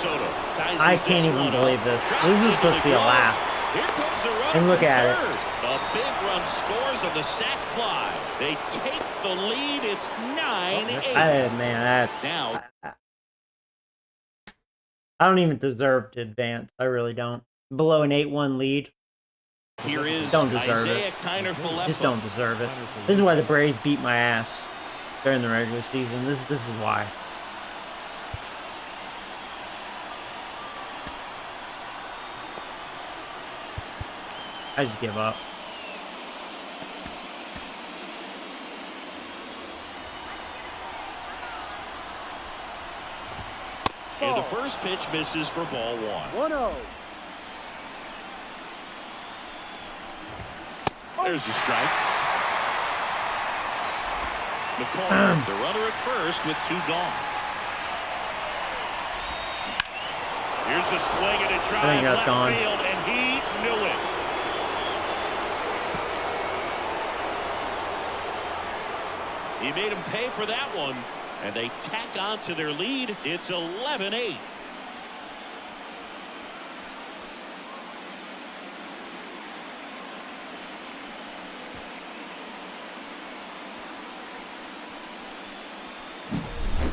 Speaker 1: I can't even believe this. This is supposed to be a laugh.
Speaker 2: Here comes the run.
Speaker 1: And look at it.
Speaker 2: A big run scores on the sac fly. They take the lead. It's 9-8.
Speaker 1: Man, that's.
Speaker 2: Now,
Speaker 1: I don't even deserve to advance. I really don't. Below an 8-1 lead.
Speaker 2: here is
Speaker 1: Don't deserve
Speaker 2: Isaiah
Speaker 1: it.
Speaker 2: Kiner-Falefa.
Speaker 1: Just don't deserve it. This is why the Braves beat my ass during the regular season. This is why. I just give up.
Speaker 2: And the first pitch misses for ball 1.
Speaker 4: 1-0.
Speaker 2: There's a strike. McCormick, the runner at first with 2 gone. Here's a swing and a drive
Speaker 1: I think that's
Speaker 2: left
Speaker 1: gone.
Speaker 2: field, and he knew it. He made him pay for that one, and they tack on to their lead. It's 11-8.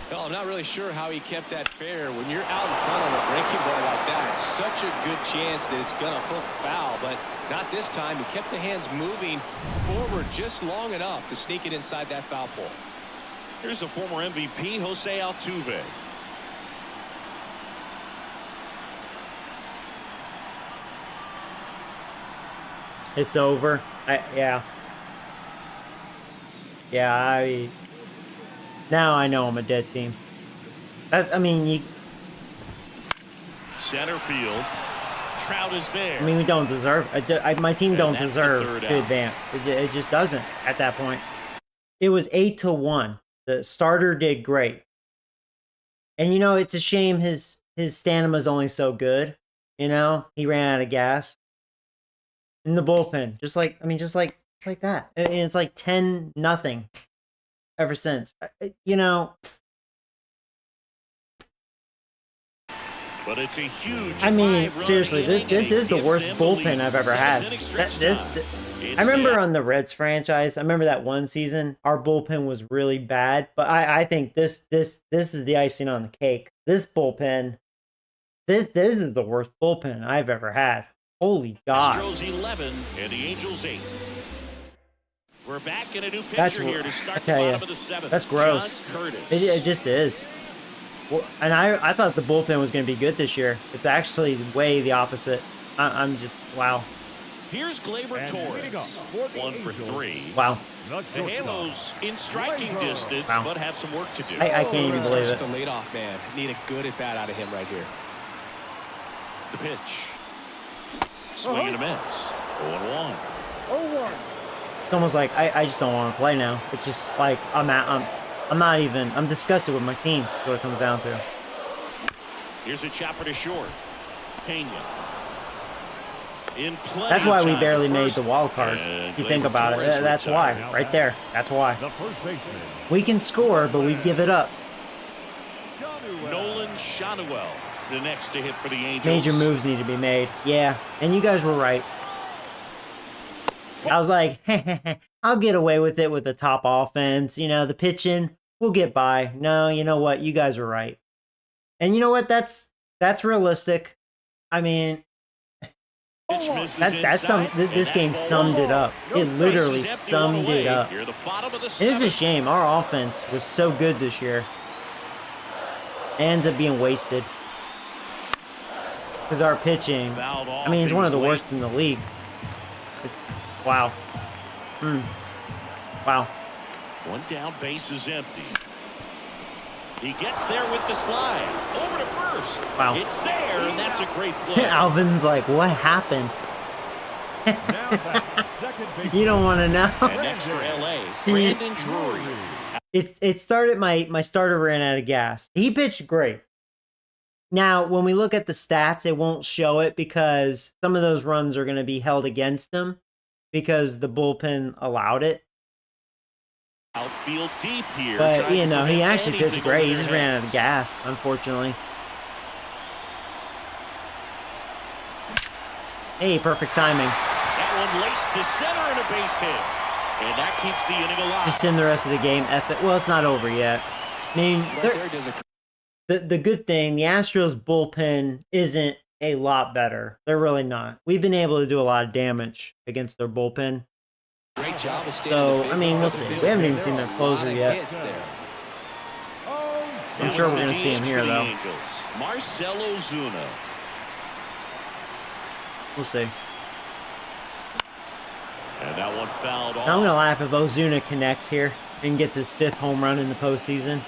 Speaker 3: Well, I'm not really sure how he kept that fair. When you're out in front of a breaking ball like that, it's such a good chance that it's going to hook foul, but not this time. He kept the hands moving forward just long enough to sneak it inside that foul pole.
Speaker 2: Here's the former MVP, Jose Altuve.
Speaker 1: It's over. Yeah. Yeah, now I know I'm a dead team. I mean,
Speaker 2: Center field. Trout is there.
Speaker 1: we don't deserve. My team
Speaker 2: And
Speaker 1: don't
Speaker 2: that's the
Speaker 1: deserve
Speaker 2: third
Speaker 1: to
Speaker 2: out.
Speaker 1: advance. It just doesn't at that point. It was 8-1. The starter did great, and it's a shame his stamina's only so good. He ran out of gas in the bullpen. Just like that. And it's like 10-0 ever since.
Speaker 2: But it's a huge.
Speaker 1: I mean,
Speaker 2: 5-run
Speaker 1: seriously,
Speaker 2: inning,
Speaker 1: this
Speaker 2: and he
Speaker 1: is the
Speaker 2: gives
Speaker 1: worst
Speaker 2: them the
Speaker 1: bullpen
Speaker 2: lead.
Speaker 1: I've ever had.
Speaker 2: Seventh inning stretch time. It's
Speaker 1: I remember
Speaker 2: the-
Speaker 1: on the Reds franchise, I remember that one season, our bullpen was really bad, but I think this is the icing on the cake. This bullpen, this is the worst bullpen I've ever had. Holy God.
Speaker 2: Astros 11 and the Angels 8. We're back in a new
Speaker 1: That's
Speaker 2: pitcher here to
Speaker 1: I
Speaker 2: start the
Speaker 1: tell
Speaker 2: bottom
Speaker 1: you,
Speaker 2: of the seventh.
Speaker 1: that's gross.
Speaker 2: John Curtis.
Speaker 1: It just is. Well, and I thought the bullpen was going to be good this year. It's actually way the opposite. I'm just, wow.
Speaker 2: Here's Gleyber
Speaker 6: And leading
Speaker 2: Torres.
Speaker 6: off for the
Speaker 2: 1 for
Speaker 6: Angels.
Speaker 2: 3.
Speaker 1: Wow.
Speaker 6: The
Speaker 2: The
Speaker 6: shortstop.
Speaker 2: Halos in striking distance,
Speaker 1: Wow.
Speaker 2: but have some work to do.
Speaker 1: I can't even believe
Speaker 3: Just
Speaker 1: it.
Speaker 3: the leadoff man. Need a good at bat out of him right here.
Speaker 2: The pitch. Swing and a miss. 0-1.
Speaker 4: 0-1.
Speaker 1: It's almost like I just don't want to play now. It's just like I'm not even, I'm disgusted with my team. That's what it comes down to.
Speaker 2: Here's a chopper to short. Pena. In plenty
Speaker 1: That's why
Speaker 2: of
Speaker 1: we
Speaker 2: time
Speaker 1: barely
Speaker 2: to
Speaker 1: made
Speaker 2: first.
Speaker 1: the wild card.
Speaker 2: And
Speaker 1: If you think
Speaker 2: Gleyber
Speaker 1: about it,
Speaker 2: Torres
Speaker 1: that's why.
Speaker 2: retired.
Speaker 1: Right there. That's why.
Speaker 6: The first baseman.
Speaker 1: We can score, but we give it up.
Speaker 2: Nolan Shanuel, the next to hit for the Angels.
Speaker 1: Major moves need to be made. Yeah, and you guys were right. I was like, I'll get away with it with the top offense. The pitching, we'll get by. No, you know what? You guys are right. And you know what? That's realistic. I mean,
Speaker 2: Pitch misses
Speaker 1: that's
Speaker 2: inside, and
Speaker 1: this
Speaker 2: that's
Speaker 1: game
Speaker 2: ball
Speaker 1: summed it
Speaker 2: one.
Speaker 1: up.
Speaker 2: No
Speaker 1: It literally
Speaker 2: bases empty,
Speaker 1: summed
Speaker 2: one away.
Speaker 1: it up.
Speaker 2: Here, the bottom of the
Speaker 1: It is a
Speaker 2: seventh.
Speaker 1: shame. Our offense was so good this year. It ends up being wasted. Because our pitching,
Speaker 2: Fouled off.
Speaker 1: I mean, it's
Speaker 2: He
Speaker 1: one
Speaker 2: was
Speaker 1: of the
Speaker 2: late.
Speaker 1: worst in the league. Wow. Wow.
Speaker 2: One down, base is empty. He gets there with the slide. Over to first.
Speaker 1: Wow.
Speaker 2: It's there, and that's a great play.
Speaker 1: Alvin's like, what happened?
Speaker 6: Now back, second baseman.
Speaker 1: You don't want to know.
Speaker 2: And next for LA, Brandon Drury.
Speaker 1: It started, my starter ran out of gas. He pitched great. Now, when we look at the stats, it won't show it because some of those runs are going to be held against him because the bullpen allowed it.
Speaker 2: Outfield deep here.
Speaker 1: But,
Speaker 2: trying to
Speaker 1: he
Speaker 2: prevent
Speaker 1: actually pitched
Speaker 2: anything
Speaker 1: great.
Speaker 2: over
Speaker 1: He just
Speaker 2: their
Speaker 1: ran out of
Speaker 2: heads.
Speaker 1: gas, unfortunately. Hey, perfect timing.
Speaker 2: That one laced to center and a base hit. And that keeps the inning alive.
Speaker 1: Just in the rest of the game. Well, it's not over yet. I mean,
Speaker 3: Right there does a
Speaker 1: the good thing, the Astros bullpen isn't a lot better. They're really not. We've been able to do a lot of damage against their bullpen.
Speaker 3: great job of staying
Speaker 1: So,
Speaker 3: in the big
Speaker 1: I mean,
Speaker 3: part
Speaker 1: we'll
Speaker 3: of the
Speaker 1: see.
Speaker 3: field.
Speaker 1: We haven't even
Speaker 3: There
Speaker 1: seen
Speaker 3: are
Speaker 1: their
Speaker 3: a
Speaker 1: closer
Speaker 3: lot of
Speaker 1: yet.
Speaker 3: hits there.
Speaker 1: I'm
Speaker 2: Now
Speaker 1: sure
Speaker 2: it's
Speaker 1: we're
Speaker 2: the
Speaker 1: going to see him
Speaker 2: DH
Speaker 1: here,
Speaker 2: for the
Speaker 1: though.
Speaker 2: Angels. Marcell Ozuna.
Speaker 1: We'll see.
Speaker 2: And that one fouled off.
Speaker 1: I'm going to laugh if Ozuna connects here and gets his 5th home run in the postseason.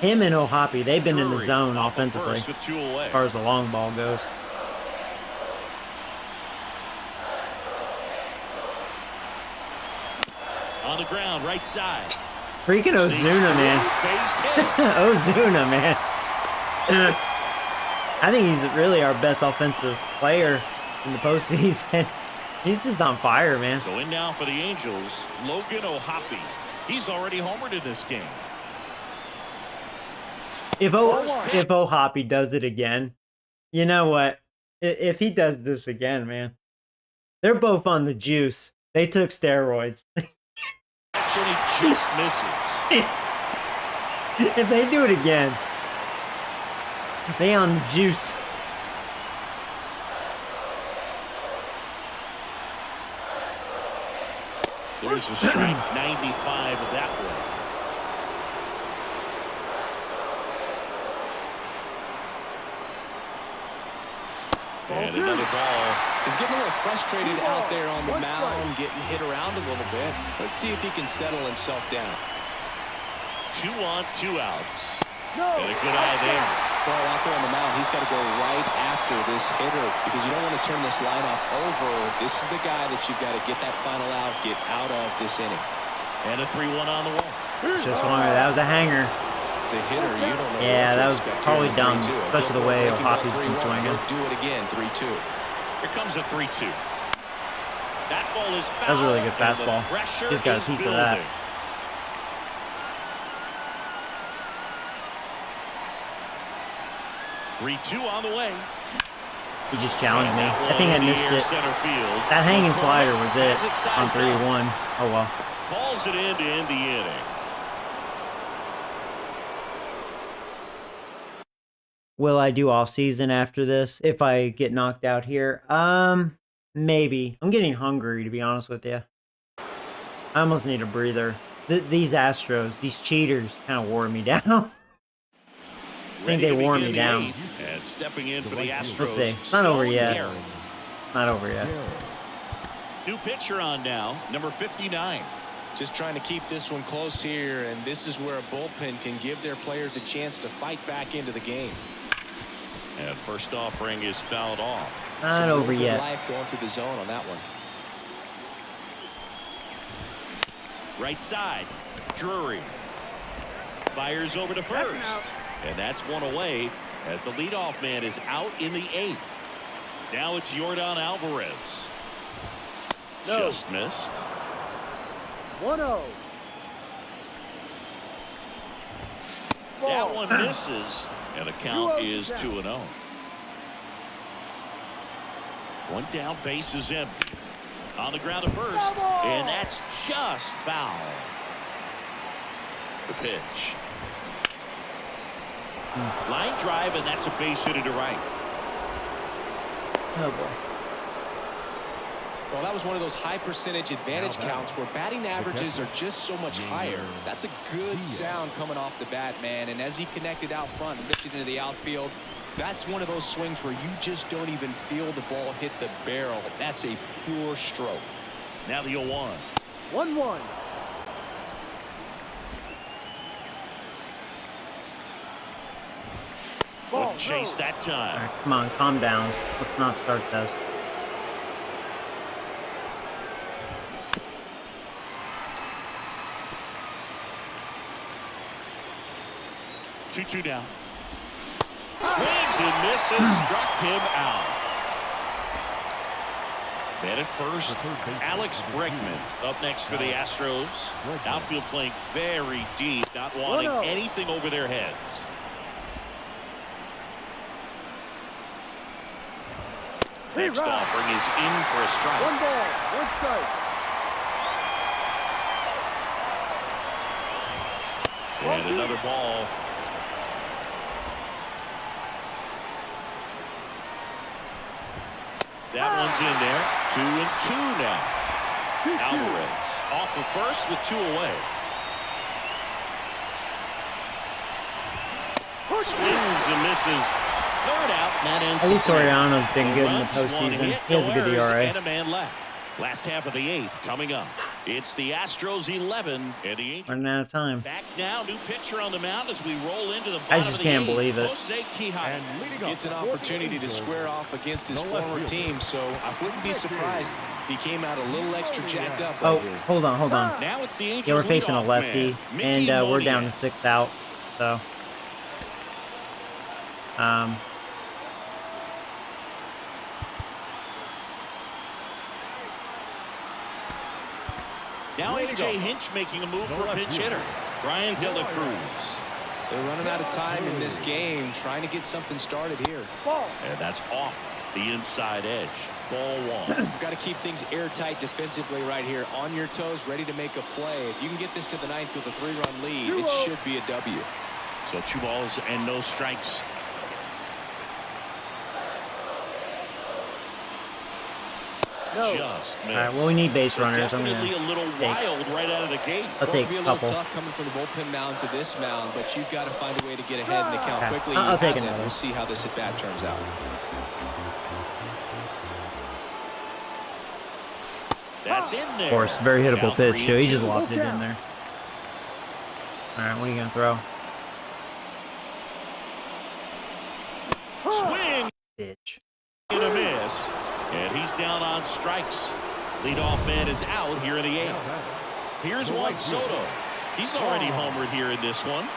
Speaker 1: Him and O'Hoppe, they've been in the
Speaker 2: Drury
Speaker 1: zone
Speaker 2: off of
Speaker 1: offensively
Speaker 2: first with 2 away.
Speaker 1: as far as the long ball goes.
Speaker 2: On the ground, right side.
Speaker 1: Freaking Ozuna, man.
Speaker 2: Base hit.
Speaker 1: Ozuna, man. I think he's really our best offensive player in the postseason. He's just on fire, man.
Speaker 2: So in now for the Angels, Logan O'Hoppe. He's already homered in this game.
Speaker 1: If O'Hoppe does it again, you know what? If he does this again, man, they're both on the juice. They took steroids.
Speaker 2: Actually, just misses.
Speaker 1: If they do it again, they on the juice.
Speaker 2: There's a strike, 95 of that one. And another ball
Speaker 3: He's getting a little frustrated out there on the mound, getting hit around a little bit. Let's see if he can settle himself down.
Speaker 2: 2 on, 2 outs.
Speaker 4: No.
Speaker 2: And a good eye there.
Speaker 3: Well, out there on the mound, he's got to go right after this hitter because you don't want to turn this lineup over. This is the guy that you've got to get that final out, get out of this inning.
Speaker 2: And a 3-1 on the way.
Speaker 1: Just longer. That was a hanger.
Speaker 3: As a hitter, you don't know.
Speaker 1: Yeah, that was probably dumb,
Speaker 3: 3-2.
Speaker 1: especially the way Hoppy's been swinging.
Speaker 3: Do it again, 3-2.
Speaker 2: Here comes a 3-2. That ball is foul.
Speaker 1: That was a really good fastball. Just got a piece of that.
Speaker 2: Three-two on the way.
Speaker 1: He just challenged me. I think I missed it. That hanging slider was it on 3-1. Oh well.
Speaker 2: Calls it in to end the inning.
Speaker 1: Will I do off season after this if I get knocked out here? Maybe. I'm getting hungry, to be honest with you. I almost need a breather. These Astros, these cheaters, kind of wore me down. I think they wore me down.
Speaker 2: And stepping in for the Astros.
Speaker 1: Let's see. It's not over yet. Not over yet.
Speaker 2: New pitcher on now, number 59.
Speaker 3: Just trying to keep this one close here, and this is where a bullpen can give their players a chance to fight back into the game.
Speaker 2: And first offering is fouled off.
Speaker 1: Not over yet.
Speaker 3: Life going through the zone on that one.
Speaker 2: Right side, Drury fires over to first, and that's one away as the leadoff man is out in the 8th. Now it's Yordan Alvarez.
Speaker 4: No.
Speaker 2: Just missed.
Speaker 4: 1-0.
Speaker 2: That one misses, and the count is 2-0. One down, base is empty. On the ground to first, and that's just foul. The pitch. Line drive, and that's a base hit to right.
Speaker 1: Oh boy.
Speaker 3: Well, that was one of those high percentage advantage counts where batting averages are just so much higher. That's a good sound coming off the bat, man. And as he connected out front and lifted into the outfield, that's one of those swings where you just don't even feel the ball hit the barrel. That's a pure stroke.
Speaker 2: Now the 0-1.
Speaker 4: 1-1.
Speaker 2: Wouldn't chase that time.
Speaker 1: All right, come on, calm down. Let's not start this.
Speaker 2: Two down. Swings and misses. Struck him out. And at first, Alex Bregman up next for the Astros. Outfield playing very deep, not wanting anything over their heads. Next offering is in for a strike.
Speaker 4: 1 ball, 1 strike.
Speaker 2: And another ball. That one's in there. 2-2 now. Alvarez off the first with 2 away. Swings and misses. Third out. And that ends
Speaker 1: At least
Speaker 2: the frame.
Speaker 1: Soriano's been good in the
Speaker 2: One
Speaker 1: postseason.
Speaker 2: hit,
Speaker 1: He has a
Speaker 2: no
Speaker 1: good
Speaker 2: errors,
Speaker 1: ERA.
Speaker 2: and a man left. Last half of the 8th coming up. It's the Astros 11 and the Angels.
Speaker 1: Running out of time.
Speaker 2: Back now, new pitcher on the mound as we roll into the bottom
Speaker 1: I just
Speaker 2: of the
Speaker 1: can't
Speaker 2: 8th.
Speaker 1: believe it.
Speaker 2: Jose Quijada.
Speaker 3: Gets an opportunity to square off against his former team, so I wouldn't be surprised if he came out a little extra jacked up.
Speaker 1: Oh,
Speaker 3: right here.
Speaker 1: hold on.
Speaker 2: Now it's the Angels.
Speaker 1: Yeah, we're facing a
Speaker 2: leadoff
Speaker 1: lefty,
Speaker 2: man,
Speaker 1: and we're down to
Speaker 2: Moniak.
Speaker 1: 6 out. So,
Speaker 2: Now A.J. Hinch making a move for a pinch hitter. Brian De La Cruz.
Speaker 3: They're running out of time in this game, trying to get something started here.
Speaker 2: And that's off the inside edge. Ball 1.
Speaker 3: Got to keep things airtight defensively right here. On your toes, ready to make a play. If you can get this to the 9th with a 3-run lead, it should be a W.
Speaker 2: So 2 balls and no strikes.
Speaker 4: No.
Speaker 2: Just missed.
Speaker 1: all right. Well, we need base
Speaker 2: So
Speaker 1: runners. I'm
Speaker 2: definitely
Speaker 1: gonna
Speaker 2: a little
Speaker 1: take.
Speaker 2: wild right out of the gate.
Speaker 1: I'll
Speaker 3: Well,
Speaker 1: take
Speaker 3: it'll be
Speaker 1: a
Speaker 3: a little
Speaker 1: couple.
Speaker 3: tough coming from the bullpen mound to this mound, but you've got to find a way to get ahead in the count
Speaker 1: Okay.
Speaker 3: quickly.
Speaker 1: I'll
Speaker 3: He
Speaker 1: take
Speaker 3: hasn't.
Speaker 1: another.
Speaker 3: We'll see how this at bat turns out.
Speaker 2: It's in there.
Speaker 1: Of course, very hittable
Speaker 2: Down
Speaker 1: pitch, too. He just
Speaker 2: 3-2.
Speaker 1: lobbed it in there. All right, what are you going to throw?
Speaker 2: Swing
Speaker 1: Pitch.
Speaker 2: and a miss. And he's down on strikes. Leadoff man is out here in the 8th. Here's Juan Soto. He's already homered here in this one.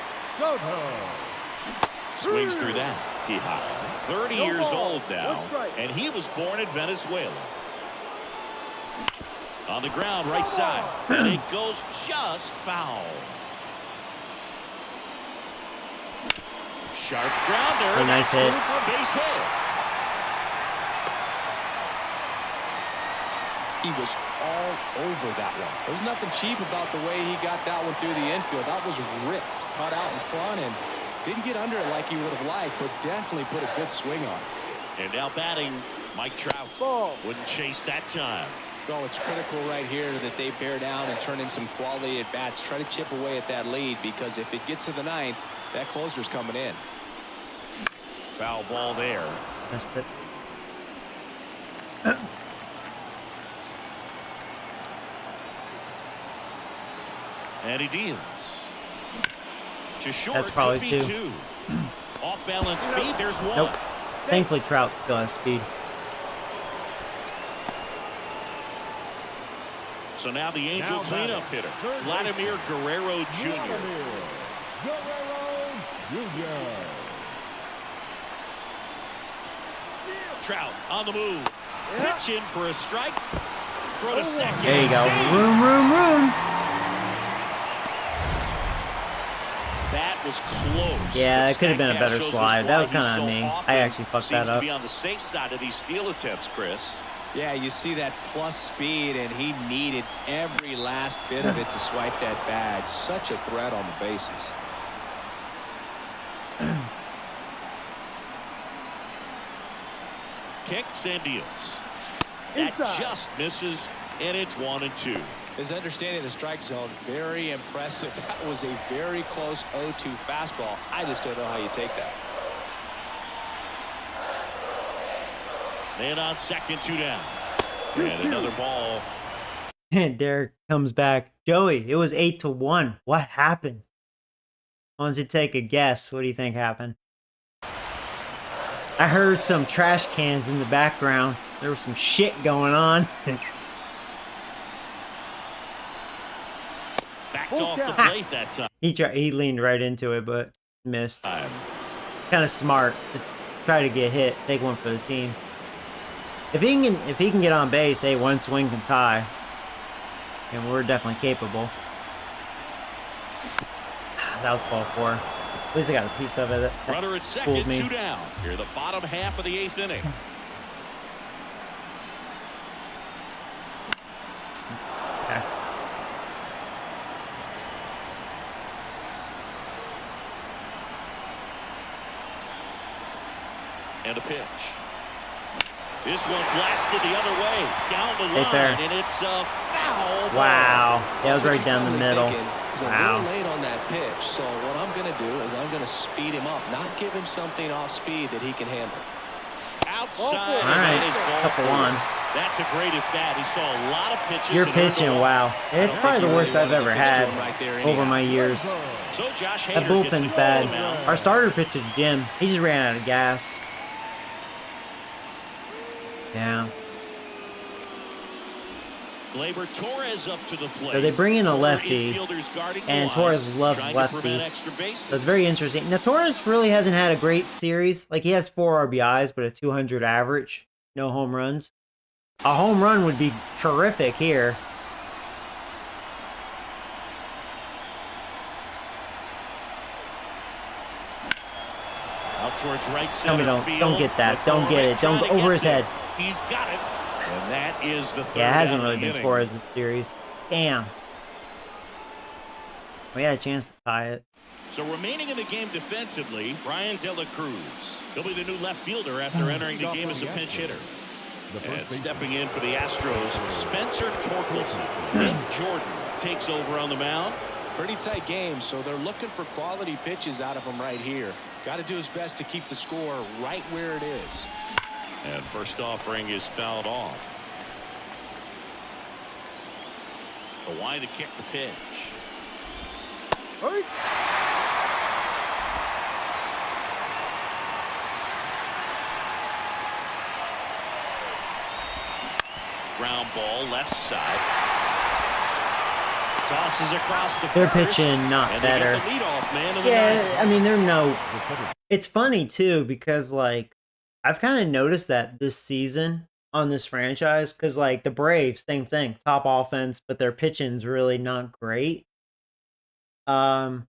Speaker 2: Swings through that. He hot. 30 years old now, and he was born in Venezuela. On the ground, right side, and it goes just foul. Sharp grounder.
Speaker 1: A nice hit.
Speaker 2: For a base hit.
Speaker 3: He was all over that one. There's nothing cheap about the way he got that one through the infield. That was ripped, cut out in front, and didn't get under it like he would have liked, but definitely put a good swing on it.
Speaker 2: And now batting, Mike Trout.
Speaker 4: Ball.
Speaker 2: Wouldn't chase that time.
Speaker 3: So it's critical right here that they bear down and turn in some quality at bats. Try to chip away at that lead, because if it gets to the 9th, that closer's coming in.
Speaker 2: Foul ball there.
Speaker 1: Missed it.
Speaker 2: And he deals. To short.
Speaker 1: That's probably
Speaker 2: could be
Speaker 1: two.
Speaker 2: 2. Off balance speed. There's 1.
Speaker 1: Nope. Thankfully, Trout still has speed.
Speaker 2: So now the Angel
Speaker 6: Now
Speaker 2: cleanup hitter, Vladimir Guerrero Jr. Trout on the move. Pitch in for a strike. Throw to second.
Speaker 1: There you go.
Speaker 2: Save.
Speaker 1: Room.
Speaker 2: That was close.
Speaker 1: Yeah,
Speaker 2: But
Speaker 1: it could have been a
Speaker 2: Statcast
Speaker 1: better
Speaker 2: shows us
Speaker 1: slide. That was
Speaker 2: why he's
Speaker 1: kind of
Speaker 2: so
Speaker 1: on me.
Speaker 2: often
Speaker 1: I actually fucked that
Speaker 2: seems to
Speaker 1: up.
Speaker 2: be on the safe side of these steal attempts, Chris.
Speaker 3: Yeah, you see that plus speed, and he needed every last bit of it to swipe that bag. Such a threat on the bases.
Speaker 2: Kicks and deals. That
Speaker 4: Inside.
Speaker 2: just misses, and it's 1-2.
Speaker 3: His understanding of the strike zone, very impressive. That was a very close 0-2 fastball. I just don't know how you take that.
Speaker 2: Man on second, 2 down. And another ball.
Speaker 1: And Derek comes back. Joey, it was 8-1. What happened? Why don't you take a guess? What do you think happened? I heard some trash cans in the background. There was some shit going on.
Speaker 2: Backed off the plate that time.
Speaker 1: He leaned right into it, but missed. Kind of smart. Just try to get hit. Take one for the team. If he can get on base, hey, one swing can tie. And we're definitely capable. That was ball 4. At least I got a piece of it. That
Speaker 2: Runner at
Speaker 1: fooled
Speaker 2: second,
Speaker 1: me.
Speaker 2: 2 down. Here, the bottom half of the 8th inning.
Speaker 1: Okay.
Speaker 2: And a pitch. This one blasted the other way. Down the
Speaker 1: Right
Speaker 2: line,
Speaker 1: there.
Speaker 2: and it's a foul ball.
Speaker 1: Wow. That was
Speaker 3: Which
Speaker 1: right
Speaker 3: he's
Speaker 1: down the
Speaker 3: probably
Speaker 1: middle.
Speaker 3: thinking, he's a
Speaker 1: Wow.
Speaker 3: little late on that pitch, so what I'm going to do is I'm going to speed him up, not give him something off speed that he can handle.
Speaker 2: Outside.
Speaker 1: All
Speaker 2: and
Speaker 1: right.
Speaker 2: that is ball
Speaker 1: Couple
Speaker 2: 4.
Speaker 1: on.
Speaker 2: That's a great at bat. He saw a lot of pitches.
Speaker 1: You're
Speaker 2: and earned
Speaker 1: pitching,
Speaker 2: a lot.
Speaker 1: wow. It's probably the worst I've ever had over my years.
Speaker 2: So Josh
Speaker 1: That
Speaker 2: Hader gets the
Speaker 1: bullpen's
Speaker 2: ball
Speaker 1: bad.
Speaker 2: mound.
Speaker 1: Our starter pitcher, Jim, he just ran out of gas. Yeah.
Speaker 2: Gleyber Torres up to the plate.
Speaker 1: So they bring in a
Speaker 2: Four
Speaker 1: lefty,
Speaker 2: infielders guarding the
Speaker 1: and
Speaker 2: lines,
Speaker 1: Torres loves
Speaker 2: trying to prevent
Speaker 1: lefties.
Speaker 2: extra bases.
Speaker 1: So it's very interesting. Now, Torres really hasn't had a great series. Like, he has 4 RBIs, but a 200 average. No home runs. A home run would be terrific here.
Speaker 2: Out towards right
Speaker 1: Tell me
Speaker 2: center field.
Speaker 1: don't get that. Don't get it.
Speaker 2: Trying
Speaker 1: Don't
Speaker 2: to
Speaker 1: go over
Speaker 2: get
Speaker 1: his
Speaker 2: there.
Speaker 1: head.
Speaker 2: He's got it. And that is the third
Speaker 1: Yeah, it hasn't
Speaker 2: out of
Speaker 1: really
Speaker 2: the
Speaker 1: been
Speaker 2: inning.
Speaker 1: Torres' series. Damn. We had a chance to tie it.
Speaker 2: So remaining in the game defensively, Brian De La Cruz. He'll be the new left fielder after entering the game as a pinch hitter. And stepping in for the Astros, Spencer Torkelson. Nick Jordan takes over on the mound.
Speaker 3: Pretty tight game, so they're looking for quality pitches out of him right here. Got to do his best to keep the score right where it is.
Speaker 2: And first offering is fouled off. Why to kick the pitch?
Speaker 4: Hurry.
Speaker 2: Ground ball left side. Tosses across the
Speaker 1: They're
Speaker 2: first,
Speaker 1: pitching not
Speaker 2: and
Speaker 1: better.
Speaker 2: They get the leadoff man of the
Speaker 1: Yeah,
Speaker 2: ninth.
Speaker 1: I mean, they're no. It's funny too because like I've kind of noticed that this season on this franchise because like the Braves, same thing, top offense, but their pitching's really not great. I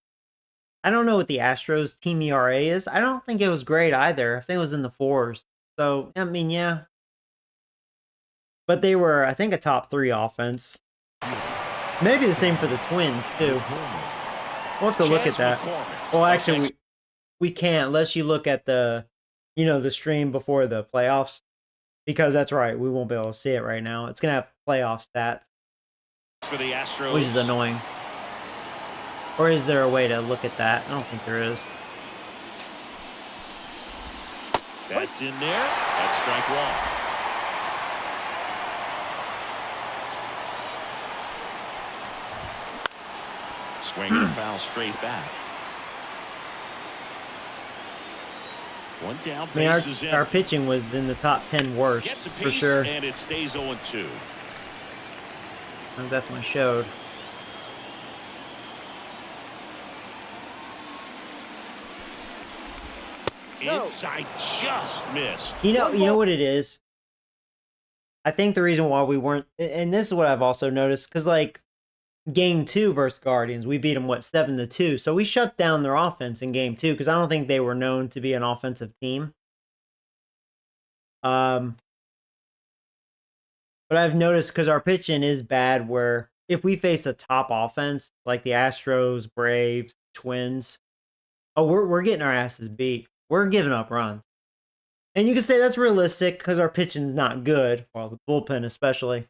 Speaker 1: don't know what the Astros team ERA is. I don't think it was great either. I think it was in the 4s. So I mean, yeah, but they were, I think, a top 3 offense. Maybe the same for the Twins too. We'll have to look at
Speaker 2: Chance
Speaker 1: that.
Speaker 2: McCormick.
Speaker 1: Well,
Speaker 2: Up
Speaker 1: actually,
Speaker 2: next,
Speaker 1: we can't unless you look at the, the stream before the playoffs, because that's right, we won't be able to see it right now. It's gonna have playoff stats,
Speaker 2: for the Astros.
Speaker 1: which is annoying. Or is there a way to look at that? I don't think there is.
Speaker 2: That's in there. That's strike one. Swing and a foul straight back. One down,
Speaker 1: I mean,
Speaker 2: bases
Speaker 1: our
Speaker 2: empty.
Speaker 1: pitching was in the top 10 worst
Speaker 2: Gets a
Speaker 1: for
Speaker 2: piece,
Speaker 1: sure.
Speaker 2: and it stays 0-2.
Speaker 1: That definitely showed.
Speaker 4: No.
Speaker 2: Inside, just missed.
Speaker 1: You know what it is? I think the reason why we weren't, and this is what I've also noticed, because like game 2 versus Guardians, we beat them 7-2. So we shut down their offense in game 2 because I don't think they were known to be an offensive team. But I've noticed because our pitching is bad, where if we face a top offense like the Astros, Braves, Twins, we're getting our asses beat. We're giving up runs. And you can say that's realistic because our pitching's not good, well, the bullpen especially.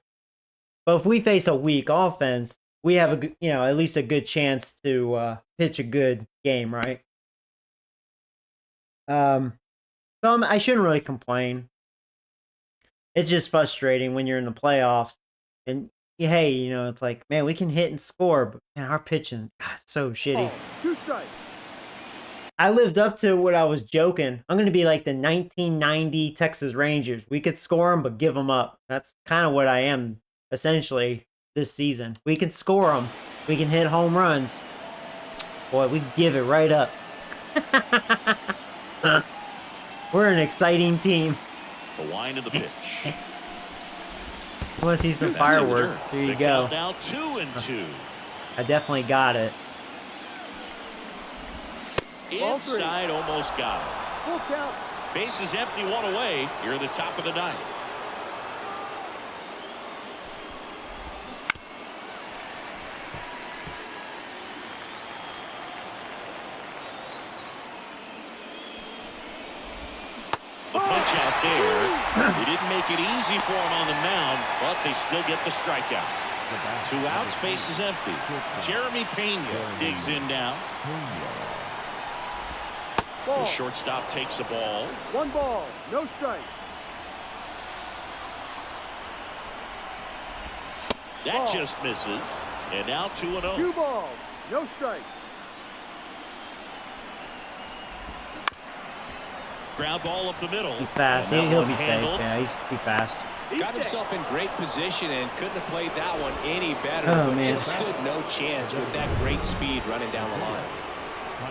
Speaker 1: But if we face a weak offense, we have at least a good chance to pitch a good game, right? I shouldn't really complain. It's just frustrating when you're in the playoffs and hey, it's like, man, we can hit and score, but man, our pitching, God, it's so shitty.
Speaker 4: 2 strikes.
Speaker 1: I lived up to what I was joking. I'm going to be like the 1990 Texas Rangers. We could score them, but give them up. That's kind of what I am, essentially, this season. We can score them. We can hit home runs. Boy, we give it right up. We're an exciting team.
Speaker 2: The line of the pitch.
Speaker 1: I want to see some
Speaker 2: That's in the
Speaker 1: fireworks.
Speaker 2: dirt.
Speaker 1: Here you
Speaker 2: The
Speaker 1: go.
Speaker 2: count Now 2-2.
Speaker 1: I definitely got it.
Speaker 4: Ball 3.
Speaker 2: Inside, almost got it.
Speaker 4: Full count.
Speaker 2: Bases empty, one away. You're in the top of the ninth. The punch out there. They didn't make it easy for him on the mound, but they still get the strikeout. 2 outs, bases empty. Jeremy Pena digs in now. The
Speaker 4: Ball.
Speaker 2: shortstop takes the ball.
Speaker 4: 1 ball. No strike.
Speaker 2: That
Speaker 4: Ball.
Speaker 2: just misses. And now 2-0.
Speaker 4: 2 balls. No strike.
Speaker 2: Ground ball up the middle.
Speaker 1: He's fast.
Speaker 2: And that
Speaker 1: He'll
Speaker 2: one
Speaker 1: be safe.
Speaker 2: handled.
Speaker 1: Yeah, he's too fast.
Speaker 5: Got himself in great position and couldn't have played that one any better.
Speaker 1: Oh,
Speaker 5: but
Speaker 1: man.
Speaker 5: just stood no chance with that great speed running down the line.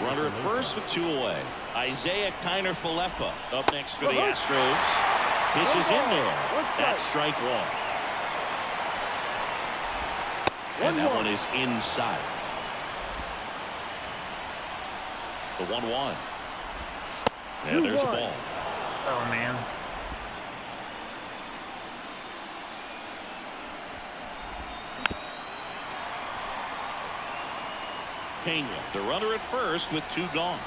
Speaker 2: Runner at first with 2 away. Isaiah Kiner-Falefa up next for the Astros. Pitch is in there. That's strike 1. And that
Speaker 4: 1-1.
Speaker 2: one is inside. The 1-1. And there's a
Speaker 4: 2-1.
Speaker 2: ball.
Speaker 1: Oh, man.
Speaker 2: Pena, the runner at first with 2 gone.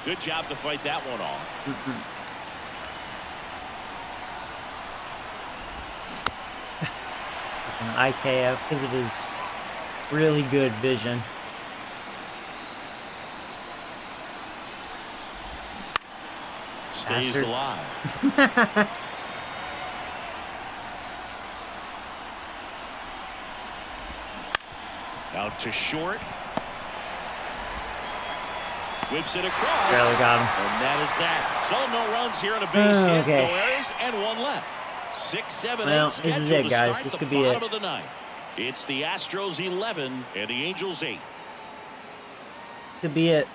Speaker 2: Good job to fight that one off.
Speaker 1: IKF, because of his really good vision.
Speaker 2: stays
Speaker 1: Bastard.
Speaker 2: alive. Out to short. Whips it across.
Speaker 1: Barely got him.
Speaker 2: And that is that. So no runs here on a base hit,
Speaker 1: Okay.
Speaker 2: no errors, and one left. 6, 7, 8
Speaker 1: Well, this
Speaker 2: scheduled
Speaker 1: is it,
Speaker 2: to
Speaker 1: guys.
Speaker 2: start
Speaker 1: This
Speaker 2: the
Speaker 1: could be
Speaker 2: bottom
Speaker 1: it.
Speaker 2: of the ninth. It's the Astros 11 and the Angels 8.
Speaker 1: Could be it.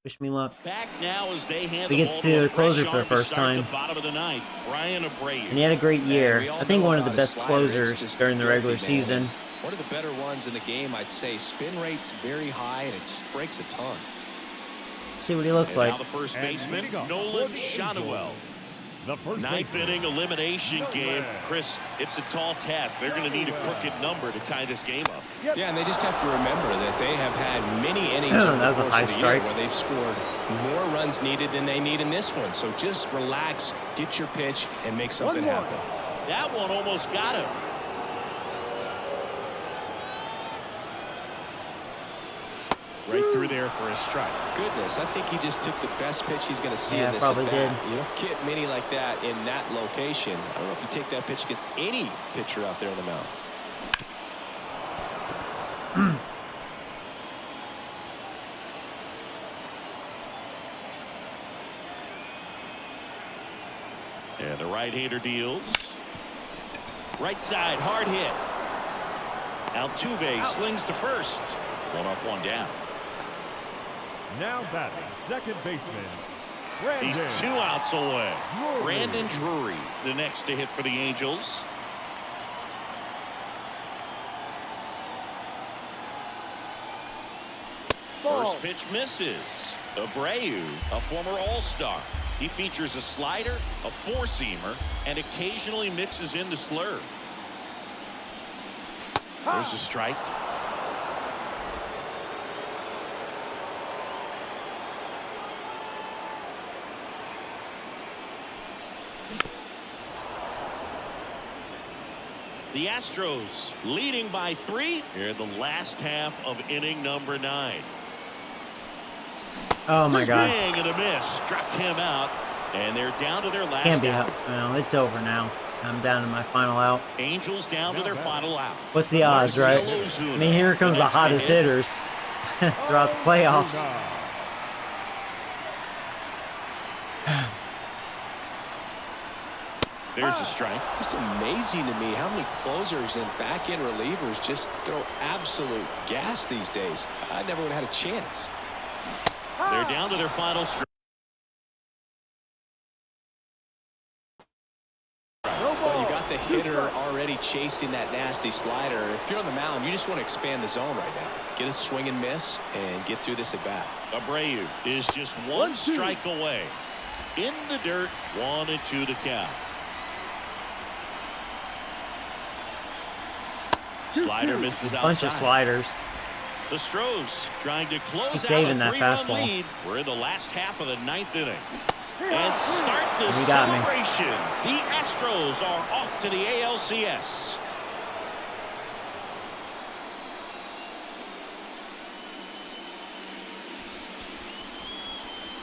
Speaker 1: Wish me luck.
Speaker 2: Back now as they hand
Speaker 1: We
Speaker 2: the
Speaker 1: get
Speaker 2: ball
Speaker 1: to see
Speaker 2: a
Speaker 1: the closer
Speaker 2: fresh
Speaker 1: for the
Speaker 2: arm to
Speaker 1: first
Speaker 2: start
Speaker 1: time.
Speaker 2: the bottom of the ninth. Brian Abreu.
Speaker 1: And he had a great year.
Speaker 3: we all
Speaker 1: I think
Speaker 3: know
Speaker 1: one of the
Speaker 3: about his
Speaker 1: best
Speaker 3: slider. It's
Speaker 1: closers
Speaker 3: just
Speaker 1: during the regular
Speaker 3: filthy, man.
Speaker 1: season.
Speaker 3: One of the better ones in the game, I'd say. Spin rate's very high, and it just breaks a ton.
Speaker 1: See what he looks
Speaker 2: And now
Speaker 1: like.
Speaker 2: the first
Speaker 6: And
Speaker 2: baseman,
Speaker 6: leading off
Speaker 2: Nolan
Speaker 6: for the
Speaker 2: Shotwell.
Speaker 6: The first
Speaker 2: Ninth
Speaker 6: baseman,
Speaker 2: inning elimination game. Chris, it's a tall task. They're going to need a crooked number to tie this game up.
Speaker 3: Yeah, and they just have to remember that they have had many innings over
Speaker 1: That was
Speaker 3: the
Speaker 1: a
Speaker 3: course
Speaker 1: high
Speaker 3: of the year
Speaker 1: strike.
Speaker 3: where they've scored more runs needed than they need in this one. So just relax, get your pitch, and make something
Speaker 4: more.
Speaker 3: happen.
Speaker 2: That one almost got him. Right through there for a strike.
Speaker 3: Goodness, I think he just took the best pitch he's going to see
Speaker 1: Yeah,
Speaker 3: in this
Speaker 1: probably
Speaker 3: at-bat.
Speaker 1: did.
Speaker 3: You don't get many like that in that location. I don't know if you take that pitch against any pitcher out there in the mound.
Speaker 2: And the right-hander deals. Right side, hard hit. Altuve slings to first. One up, one down.
Speaker 6: now batting second baseman,
Speaker 2: He's
Speaker 6: Brandon
Speaker 2: 2 outs away.
Speaker 6: Drury.
Speaker 2: Brandon Drury, the next to hit for the Angels.
Speaker 4: Ball.
Speaker 2: First pitch misses. Abreu, a former All-Star. He features a slider, a four-seamer, and occasionally mixes in the slurve. There's a strike. The Astros leading by 3 here in the last half of inning number 9.
Speaker 1: Oh my god.
Speaker 2: Swing and a miss. Struck him out. And they're down to their last
Speaker 1: Can't be
Speaker 2: out.
Speaker 1: out. Well, it's over now. I'm down to my final out.
Speaker 2: Angels down to their final out.
Speaker 1: What's the odds, right?
Speaker 2: Marcell
Speaker 1: I
Speaker 2: Ozuna,
Speaker 1: mean, here comes the
Speaker 2: next to
Speaker 1: hottest
Speaker 2: hit.
Speaker 1: hitters throughout the playoffs.
Speaker 2: There's a strike.
Speaker 3: Just amazing to me how many closers and back-end relievers just throw absolute gas these days. I never would have had a chance.
Speaker 2: They're down to their final strike.
Speaker 4: No
Speaker 3: Well,
Speaker 4: ball.
Speaker 3: you got the hitter already chasing that nasty slider. If you're on the mound, you just want to expand the zone right now. Get a swing and miss and get through this at bat.
Speaker 2: Abreu is just one
Speaker 4: 1-2.
Speaker 2: strike away. In the dirt, 1-2 to count. Slider misses
Speaker 1: Bunch of
Speaker 2: outside.
Speaker 1: sliders.
Speaker 2: The Astros trying to close
Speaker 1: He's
Speaker 2: out
Speaker 1: saving
Speaker 2: a
Speaker 1: that
Speaker 2: 3-run
Speaker 1: fastball.
Speaker 2: lead. We're in the last half of the 9th inning. And start the
Speaker 1: He got me.
Speaker 2: celebration. The Astros are off to the ALCS.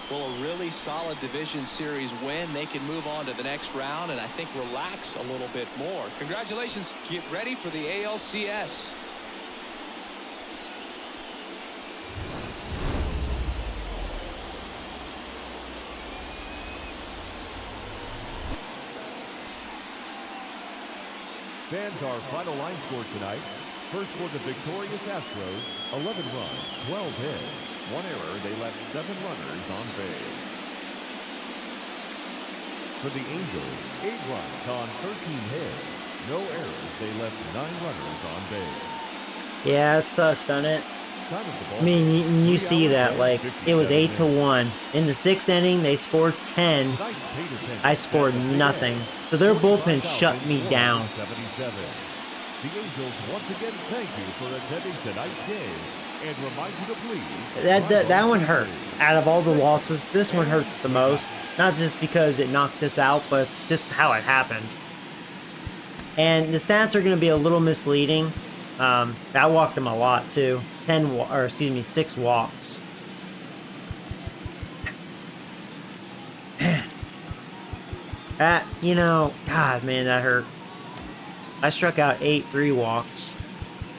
Speaker 3: Well, a really solid division series win. They can move on to the next round and I think relax a little bit more. Congratulations. Get ready for the ALCS.
Speaker 6: Fans, our final line score tonight. First for the victorious Astros, 11 runs, 12 hits. One error, they left 7 runners on base. For the Angels, 8 runs on 13 hits. No errors, they left 9 runners on base.
Speaker 1: Yeah, it sucks, doesn't it?
Speaker 6: Time at the ball.
Speaker 1: I mean, you
Speaker 6: 3
Speaker 1: see
Speaker 6: hours
Speaker 1: that,
Speaker 6: and
Speaker 1: like, it was
Speaker 6: 57
Speaker 1: 8-1. In the 6th inning, they scored 10.
Speaker 6: Tonight's paid attention
Speaker 1: I scored
Speaker 6: at the big
Speaker 1: nothing.
Speaker 6: end.
Speaker 1: So their bullpen shut me down.
Speaker 6: 77. The Angels once again thank you for attending tonight's game and remind you to please.
Speaker 1: That one hurts. Out of all the losses, this one hurts the most. Not just because it knocked us out, but just how it happened. And the stats are going to be a little misleading. I walked them a lot too. 6 walks. You know, God, man, that hurt. I struck out 8 3-walks.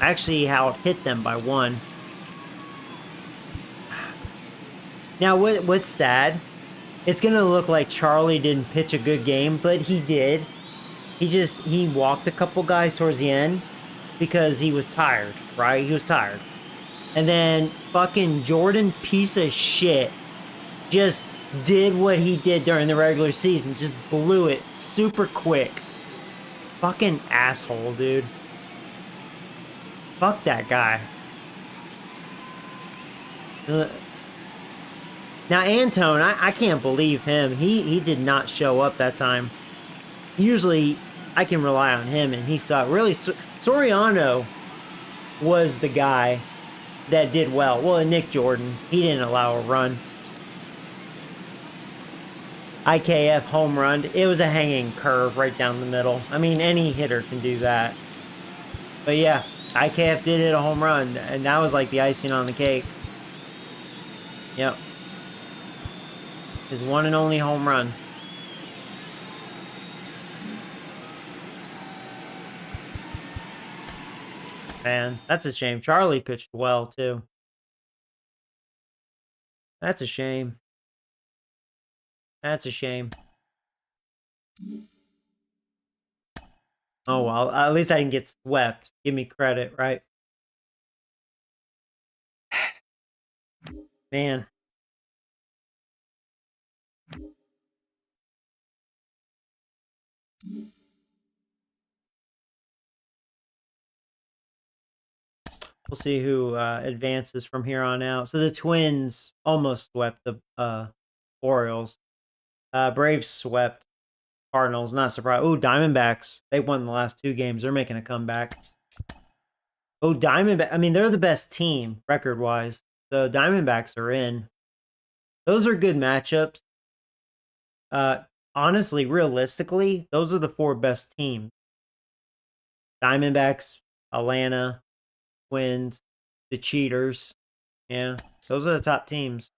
Speaker 1: I actually hit them by 1. Now, what's sad? It's gonna look like Charlie didn't pitch a good game, but he did. He walked a couple guys towards the end because he was tired, right? He was tired. And then fucking Jordan, piece of shit, just did what he did during the regular season. Just blew it super quick. Fucking asshole, dude. Fuck that guy. Now, Antone, I can't believe him. He did not show up that time. Usually, I can rely on him, and he sucked. Really, Soriano was the guy that did well. Well, and Nick Jordan, he didn't allow a run. IKF home run. It was a hanging curve right down the middle. I mean, any hitter can do that. But yeah, IKF did hit a home run, and that was like the icing on the cake. Yep. His one and only home run. Man, that's a shame. Charlie pitched well, too. That's a shame. That's a shame. Oh, well, at least I didn't get swept. Give me credit, right? Man. We'll see who advances from here on out. So the Twins almost swept the Orioles. Braves swept Cardinals. Not surprised. Oh, Diamondbacks. They won the last 2 games. They're making a comeback. Oh, Diamondback. I mean, they're the best team record-wise. The Diamondbacks are in. Those are good matchups. Honestly, realistically, those are the 4 best teams. Diamondbacks, Atlanta, Twins, the Cheaters. Yeah, those are the top teams.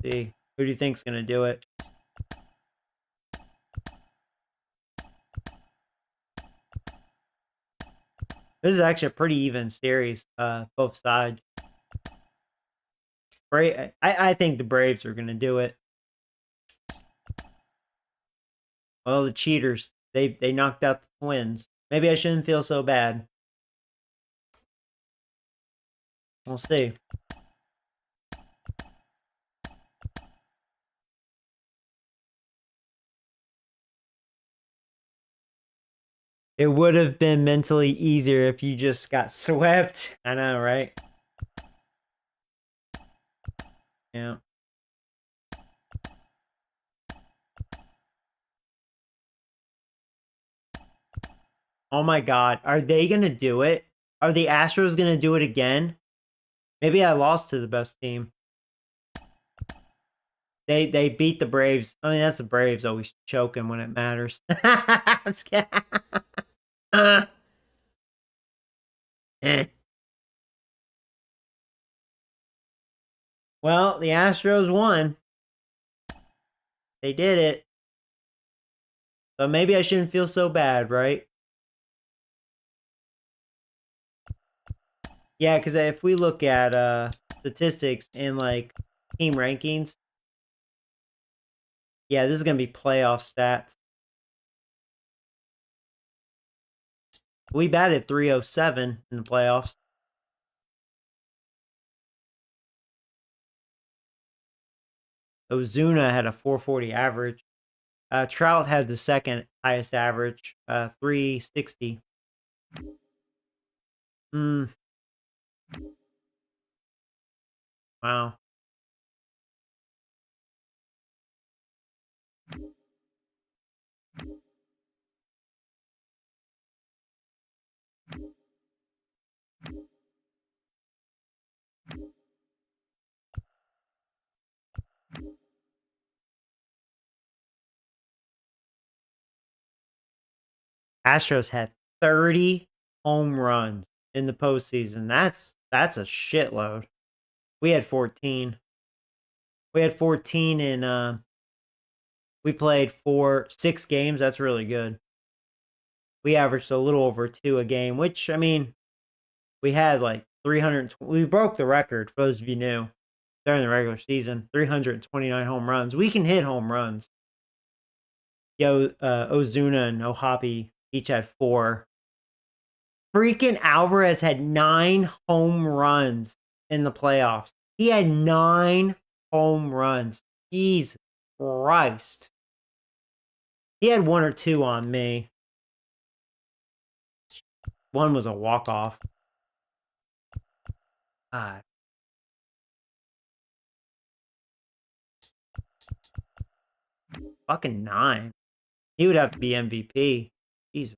Speaker 1: See, who do you think's gonna do it? This is actually a pretty even series, both sides. I think the Braves are gonna do it. Well, the Cheaters, they knocked out the Twins. Maybe I shouldn't feel so bad. We'll see. It would have been mentally easier if you just got swept. I know, right? Yeah. Oh my God. Are they going to do it? Are the Astros going to do it again? Maybe I lost to the best team. They beat the Braves. I mean, that's the Braves always choking when it matters. I'm just kidding. Well, the Astros won. They did it. So maybe I shouldn't feel so bad, right? Yeah, because if we look at statistics and like team rankings, yeah, this is gonna be playoff stats. We batted 307 in the playoffs. Ozuna had a 440 average. Trout had the second highest average, 360. Wow. Astros had 30 home runs in the postseason. That's a shitload. We had 14. We had 14 in we played 6 games. That's really good. We averaged a little over 2 a game, which, I mean, we had like 300. We broke the record, for those of you new, during the regular season. 329 home runs. We can hit home runs. Ozuna and Ohapi each had 4. Freaking Alvarez had 9 home runs in the playoffs. He had 9 home runs. Jesus Christ. He had 1 or 2 on me. One was a walk-off. God. Fucking 9. He would have to be MVP. Jesus.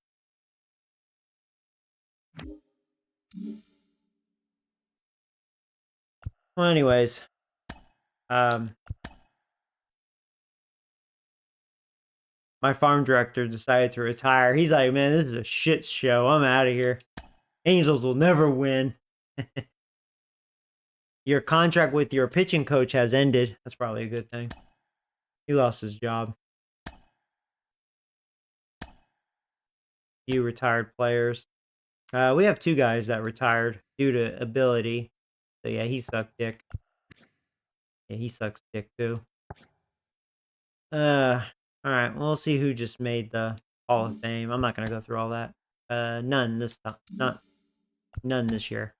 Speaker 1: Well, anyways. My farm director decided to retire. He's like, man, this is a shit show. I'm out of here. Angels will never win. Your contract with your pitching coach has ended. That's probably a good thing. He lost his job. Few retired players. We have 2 guys that retired due to ability. So yeah, he sucked dick. Yeah, he sucks dick too. Alright, we'll see who just made the Hall of Fame. I'm not gonna go through all that. None this time. None this year.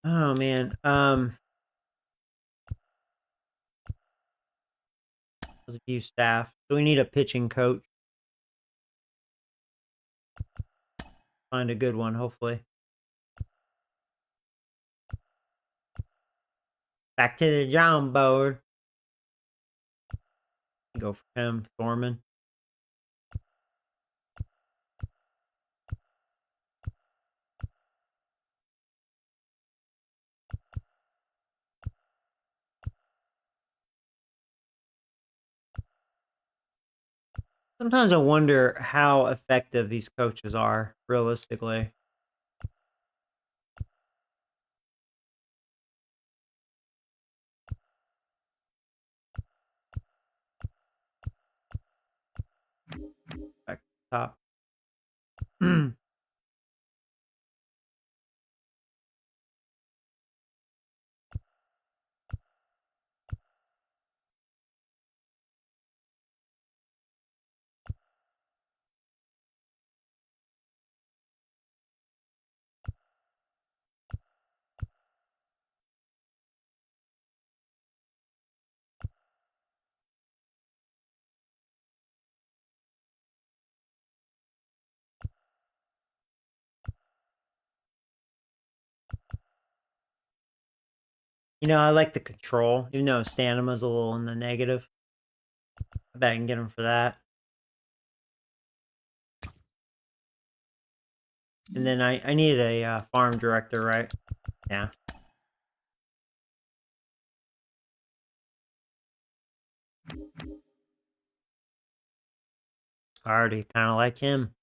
Speaker 1: Oh man. There's a few staff. So we need a pitching coach. Find a good one, hopefully. Back to the drawing board. Go for him, Thorman. Sometimes I wonder how effective these coaches are, realistically. Back to the top. You know, I like the control, even though Stanuma's a little in the negative. I bet I can get him for that. And then I needed a farm director, right? Yeah. I already kind of like him.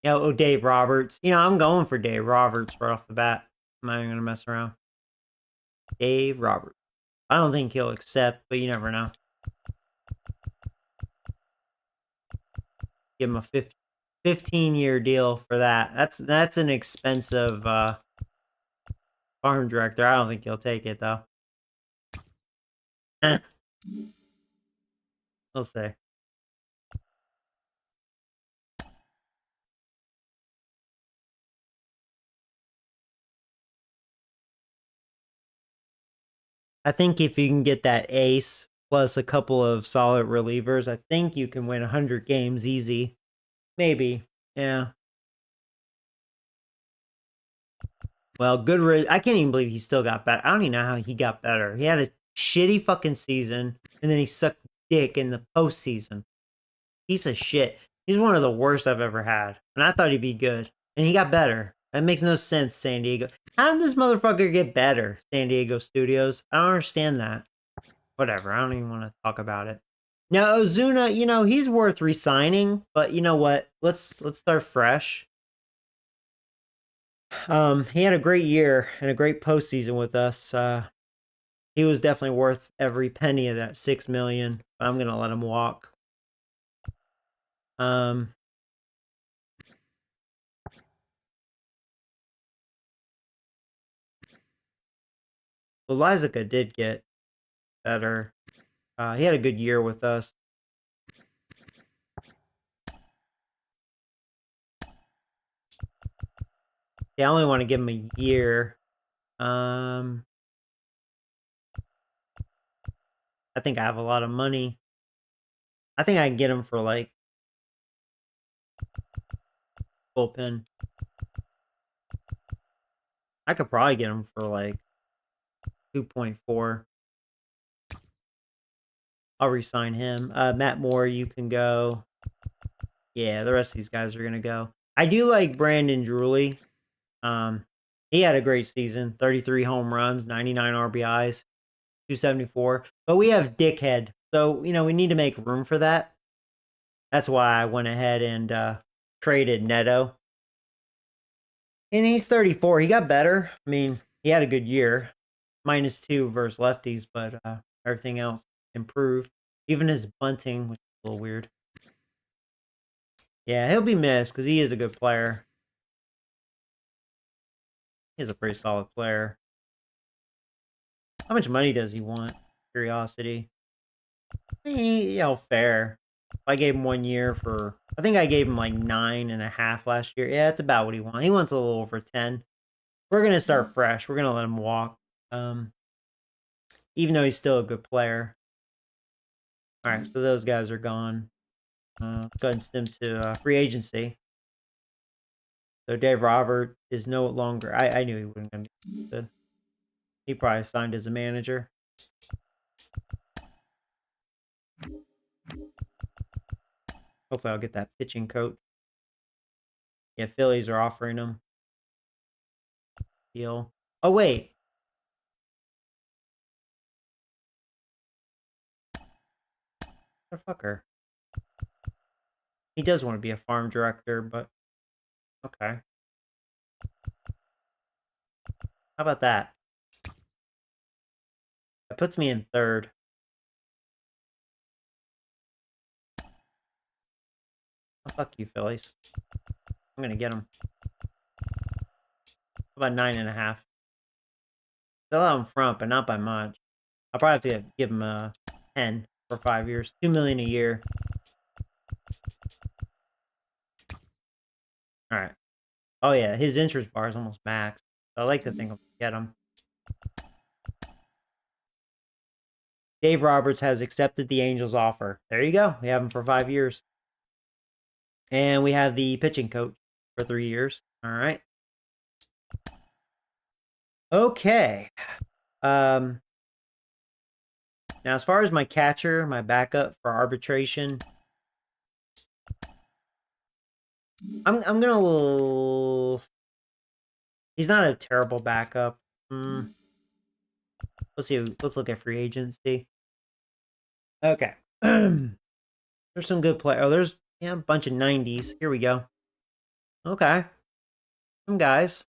Speaker 1: Dave Roberts. I'm going for Dave Roberts right off the bat. I'm not even going to mess around. Dave Roberts. I don't think he'll accept, but you never know. Give him a 15-year deal for that. That's an expensive farm director. I don't think he'll take it, though. We'll see. I think if you can get that ace plus a couple of solid relievers, I think you can win 100 games easy. Maybe. Yeah. Well, I can't even believe he still got better. I don't even know how he got better. He had a shitty fucking season, and then he sucked dick in the postseason. Piece of shit. He's one of the worst I've ever had. And I thought he'd be good. And he got better. That makes no sense, San Diego. How did this motherfucker get better, San Diego Studios? I don't understand that. Whatever. I don't even want to talk about it. Now, Ozuna, he's worth re-signing. But you know what? Let's start fresh. He had a great year and a great postseason with us. He was definitely worth every penny of that $6 million. I'm gonna let him walk. Lizica did get better. He had a good year with us. Yeah, I only want to give him a year. I think I have a lot of money. I think I can get him for like bullpen. I could probably get him for like 2.4. I'll re-sign him. Matt Moore, you can go. Yeah, the rest of these guys are gonna go. I do like Brandon Drury. He had a great season. 33 home runs, 99 RBIs, 274. But we have Dickhead, so we need to make room for that. That's why I went ahead and traded Neto. And he's 34. He got better. I mean, he had a good year. -2 versus lefties, but everything else improved. Even his bunting, which is a little weird. Yeah, he'll be missed because he is a good player. He's a pretty solid player. How much money does he want? Curiosity. I mean, fair. If I gave him 1 year for... I think I gave him like 9.5 last year. Yeah, that's about what he wants. He wants a little over 10. We're going to start fresh. We're going to let him walk. Even though he's still a good player. All right, so those guys are gone. Go ahead and stem to free agency. So Dave Robert is no longer... I knew he wasn't going to be good. He probably signed as a manager. Hopefully I'll get that pitching coach. Yeah, Phillies are offering him. Deal. Oh, wait. The fucker. He does want to be a farm director, but... Okay. How about that? That puts me in third. Oh, fuck you, Phillies. I'm gonna get him. How about 9.5? Still out in front, but not by much. I'll probably have to give him a 10 for 5 years. $2 million a year. All right. Oh yeah, his interest bar is almost max. I like to think I'll get him. Dave Roberts has accepted the Angels' offer. There you go. We have him for 5 years. And we have the pitching coach for 3 years. All right. Okay. Now, as far as my catcher, my backup for arbitration, I'm gonna... He's not a terrible backup. Let's see. Let's look at free agency. Okay. There's some good play. Oh, there's a bunch of 90s. Here we go. Okay. Some guys.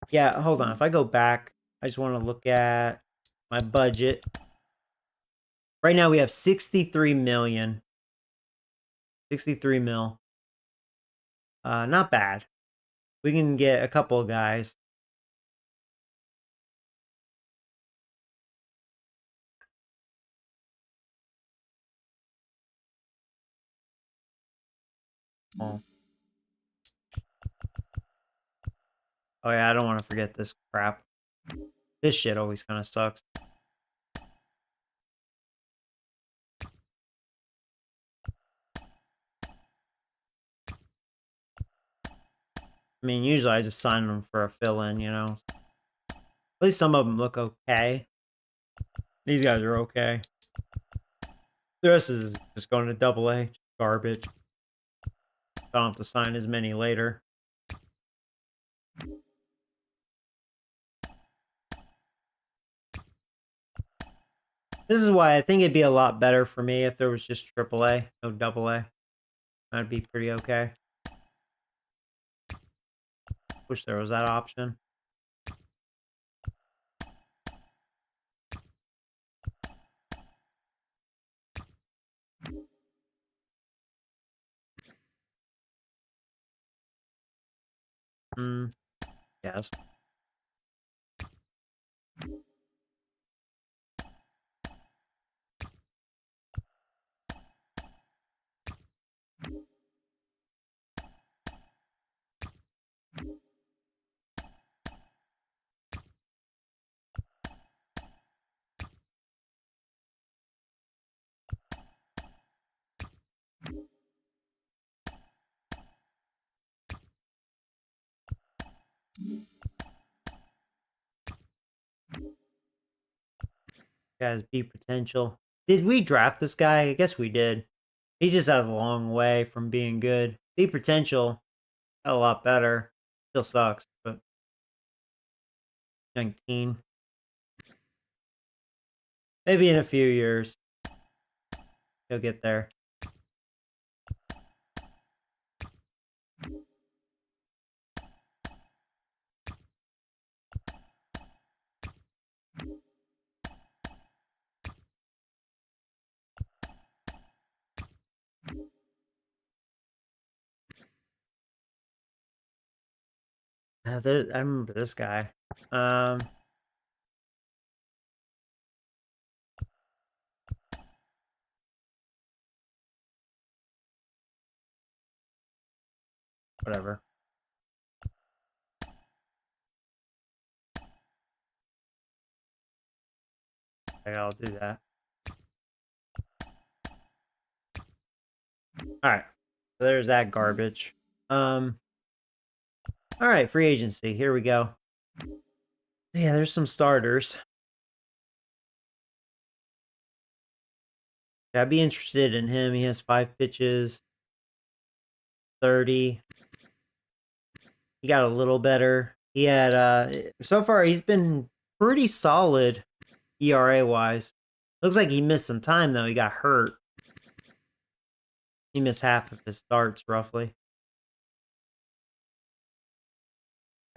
Speaker 1: Yeah, hold on. If I go back, I just want to look at my budget. Right now we have 63 million. 63 mil. Not bad. We can get a couple of guys. Oh. Oh yeah, I don't want to forget this crap. This shit always kind of sucks. I mean, usually I just sign them for a fill-in, At least some of them look okay. These guys are okay. The rest is just going to AA. Garbage. I don't have to sign as many later. This is why I think it'd be a lot better for me if there was just AAA, no AA. That'd be pretty okay. Wish there was that option. Yes. Has B potential. Did we draft this guy? I guess we did. He just has a long way from being good. B potential, a lot better. Still sucks, but 19. Maybe in a few years, he'll get there. I remember this guy. Whatever. Okay, I'll do that. All right. So there's that garbage. All right, free agency. Here we go. Yeah, there's some starters. Yeah, I'd be interested in him. He has 5 pitches, 30. He got a little better. He had so far he's been pretty solid ERA wise. Looks like he missed some time though. He got hurt. He missed half of his starts roughly.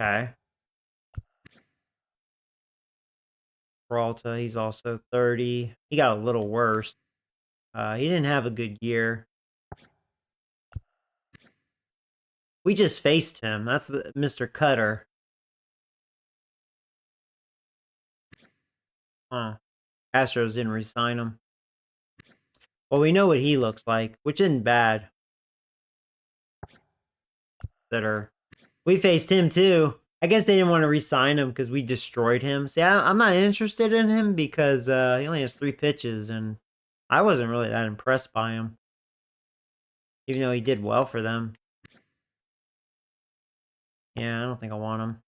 Speaker 1: Okay. Peralta, he's also 30. He got a little worse. He didn't have a good year. We just faced him. That's the Mr. Cutter. Huh. Astros didn't re-sign him. Well, we know what he looks like, which isn't bad. We faced him too. I guess they didn't want to re-sign him because we destroyed him. See, I'm not interested in him because he only has 3 pitches, and I wasn't really that impressed by him. Even though he did well for them. Yeah, I don't think I want him.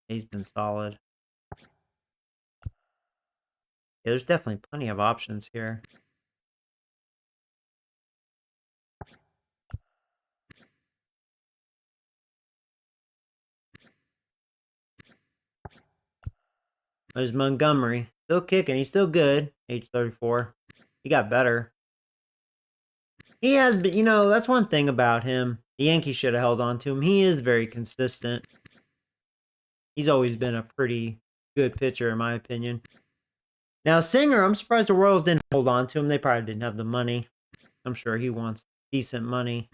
Speaker 1: He's been solid. Yeah, there's definitely plenty of options here. There's Montgomery. Still kicking. He's still good. Age 34. He got better. He has been, that's one thing about him. The Yankees should have held on to him. He is very consistent. He's always been a pretty good pitcher, in my opinion. Now, Singer, I'm surprised the Royals didn't hold on to him. They probably didn't have the money. I'm sure he wants decent money.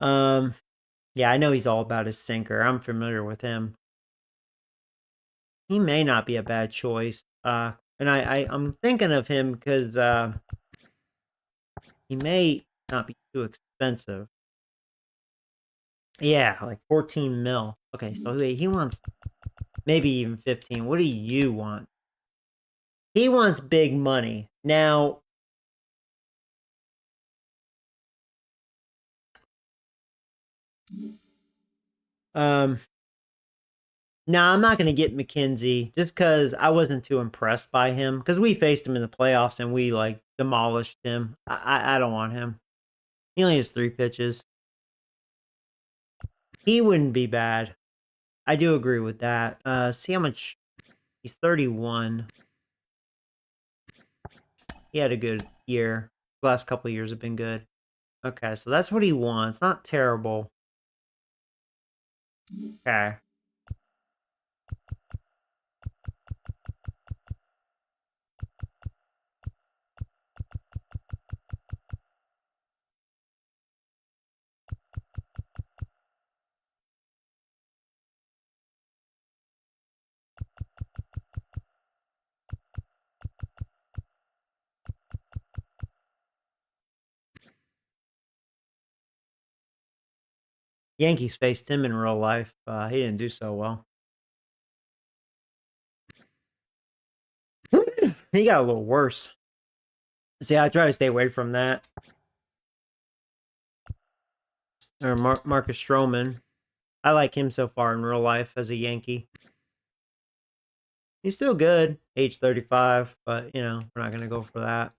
Speaker 1: Yeah, I know he's all about his sinker. I'm familiar with him. He may not be a bad choice. And I'm thinking of him because he may not be too expensive. Yeah, like 14 mil. Okay, so he wants maybe even 15. What do you want? He wants big money. Now, I'm not going to get McKenzie just because I wasn't too impressed by him. Because we faced him in the playoffs and we, demolished him. I don't want him. He only has 3 pitches. He wouldn't be bad. I do agree with that. See how much he's 31. He had a good year. The last couple of years have been good. Okay, so that's what he wants. Not terrible. Okay. Yankees faced him in real life. He didn't do so well. He got a little worse. See, I try to stay away from that. Or Marcus Stroman. I like him so far in real life as a Yankee. He's still good, age 35, but, you know, we're not going to go for that.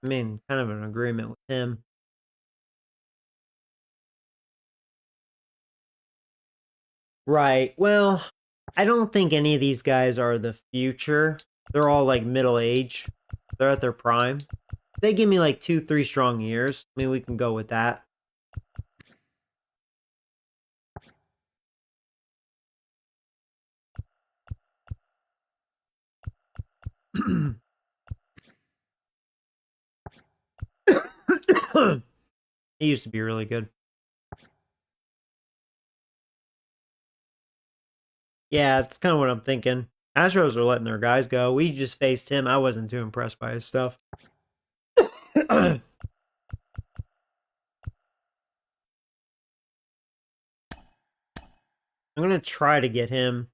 Speaker 1: I mean, kind of an agreement with him. Right. Well, I don't think any of these guys are the future. They're all like middle age. They're at their prime. They give me like 2-3 strong years. I mean, we can go with that. He used to be really good. Yeah, that's kind of what I'm thinking. Astros are letting their guys go. We just faced him. I wasn't too impressed by his stuff. I'm going to try to get him.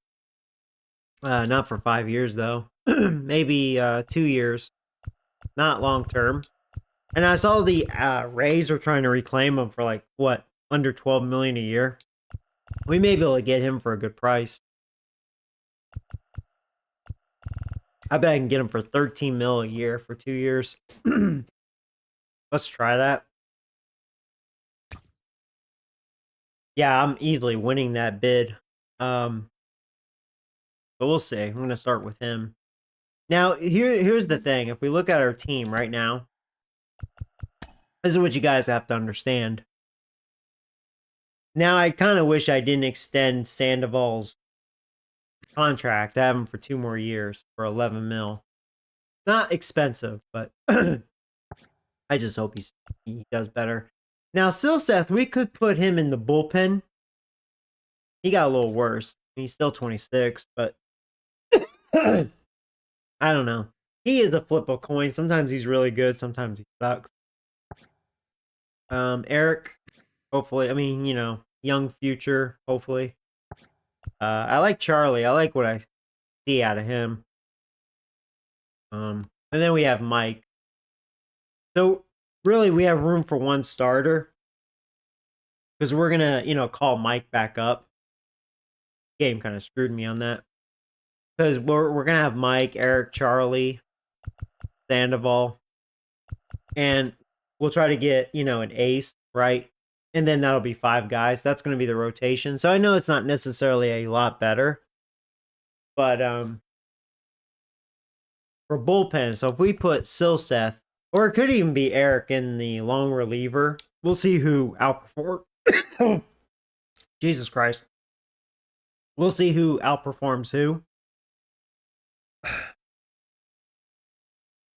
Speaker 1: Not for 5 years, though. Maybe 2 years. Not long term. And I saw the Rays are trying to reclaim him for like, what, under $12 million a year? We may be able to get him for a good price. I bet I can get him for 13 mil a year for 2 years. Let's try that. Yeah, I'm easily winning that bid. But we'll see. I'm going to start with him. Now, here's the thing. If we look at our team right now, this is what you guys have to understand. Now, I kind of wish I didn't extend Sandoval's contract. I have him for 2 more years for 11 mil. Not expensive, but I just hope he does better. Now, Silseth, we could put him in the bullpen. He got a little worse. He's still 26, but I don't know. He is a flip of coin. Sometimes he's really good. Sometimes he sucks. Eric, hopefully. I mean, you know, young future, hopefully. I like Charlie. I like what I see out of him. And then we have Mike. So, really, we have room for one starter. Because we're going to, you know, call Mike back up. Game kind of screwed me on that. Because we're going to have Mike, Eric, Charlie, Sandoval. And we'll try to get, you know, an ace, right? And then that'll be 5 guys. That's going to be the rotation. So I know it's not necessarily a lot better. But for bullpen, so if we put Silseth, or it could even be Eric in the long reliever, we'll see who outperforms. Jesus Christ. We'll see who outperforms who.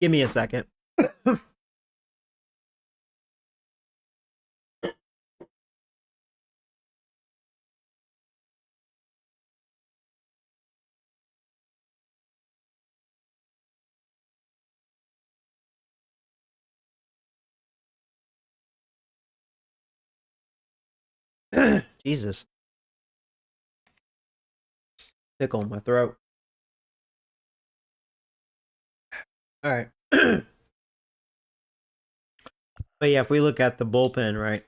Speaker 1: Give me a second. Jesus. Tickle in my throat. All right. But yeah, if we look at the bullpen, right?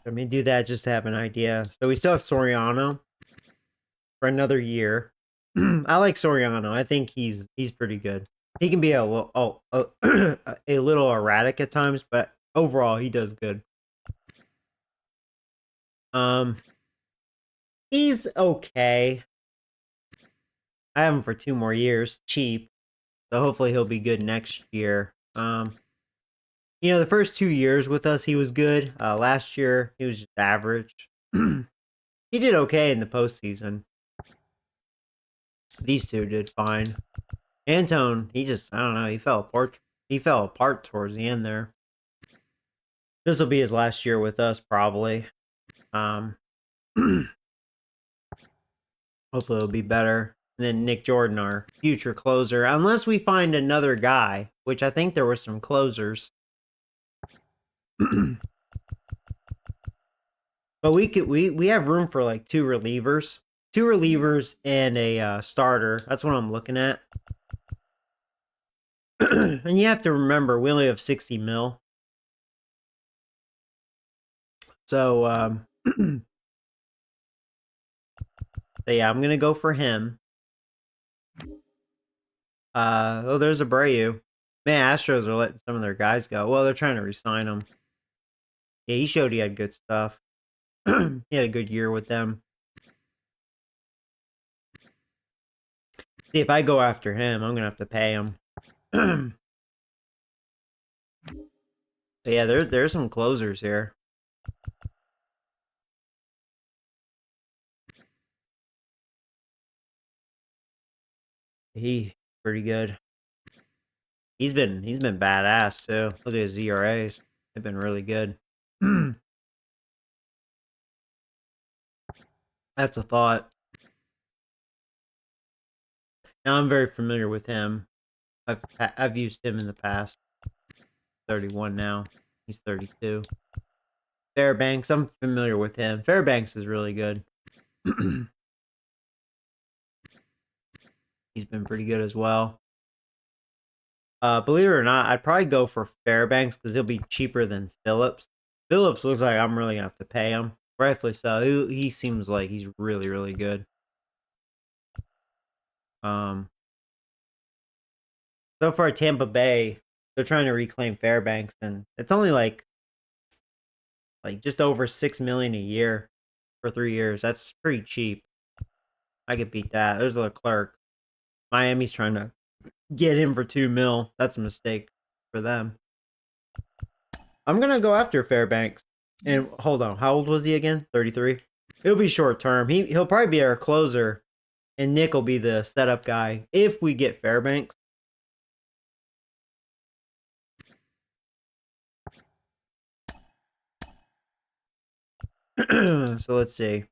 Speaker 1: Let me do that just to have an idea. So we still have Soriano for another year. I like Soriano. I think he's pretty good. He can be a little, a little erratic at times, but overall he does good. He's okay. I have him for 2 more years, cheap. So hopefully he'll be good next year. You know, the first 2 years with us, he was good. Last year, he was just average. He did okay in the postseason. These two did fine. Antone, he just, I don't know, he fell apart. He fell apart towards the end there. This will be his last year with us, probably. Hopefully it'll be better. And then Nick Jordan, our future closer, unless we find another guy, which I think there were some closers. But we have room for like 2 relievers. 2 relievers and a starter. That's what I'm looking at. And you have to remember, we only have 60 mil. So, so yeah, I'm gonna go for him. Oh, there's Abreu. Man, Astros are letting some of their guys go. Well, they're trying to re-sign him. Yeah, he showed he had good stuff. He had a good year with them. See, if I go after him, I'm gonna have to pay him. But yeah, there's some closers here. He pretty good. He's been badass too. Look at his ERAs. They've been really good. That's a thought. Now I'm very familiar with him. I've used him in the past. 31 now. He's 32. Fairbanks, I'm familiar with him. Fairbanks is really good. He's been pretty good as well. Believe it or not, I'd probably go for Fairbanks because he'll be cheaper than Phillips. Phillips looks like I'm really gonna have to pay him. Rightfully so. He seems like he's really, really good. So far, Tampa Bay, they're trying to reclaim Fairbanks, and it's only like just over $6 million a year for 3 years. That's pretty cheap. I could beat that. There's Leclerc. Miami's trying to get him for $2 million. That's a mistake for them. I'm gonna go after Fairbanks. And hold on, how old was he again? 33. It'll be short term. He'll probably be our closer, and Nick will be the setup guy if we get Fairbanks. So let's see.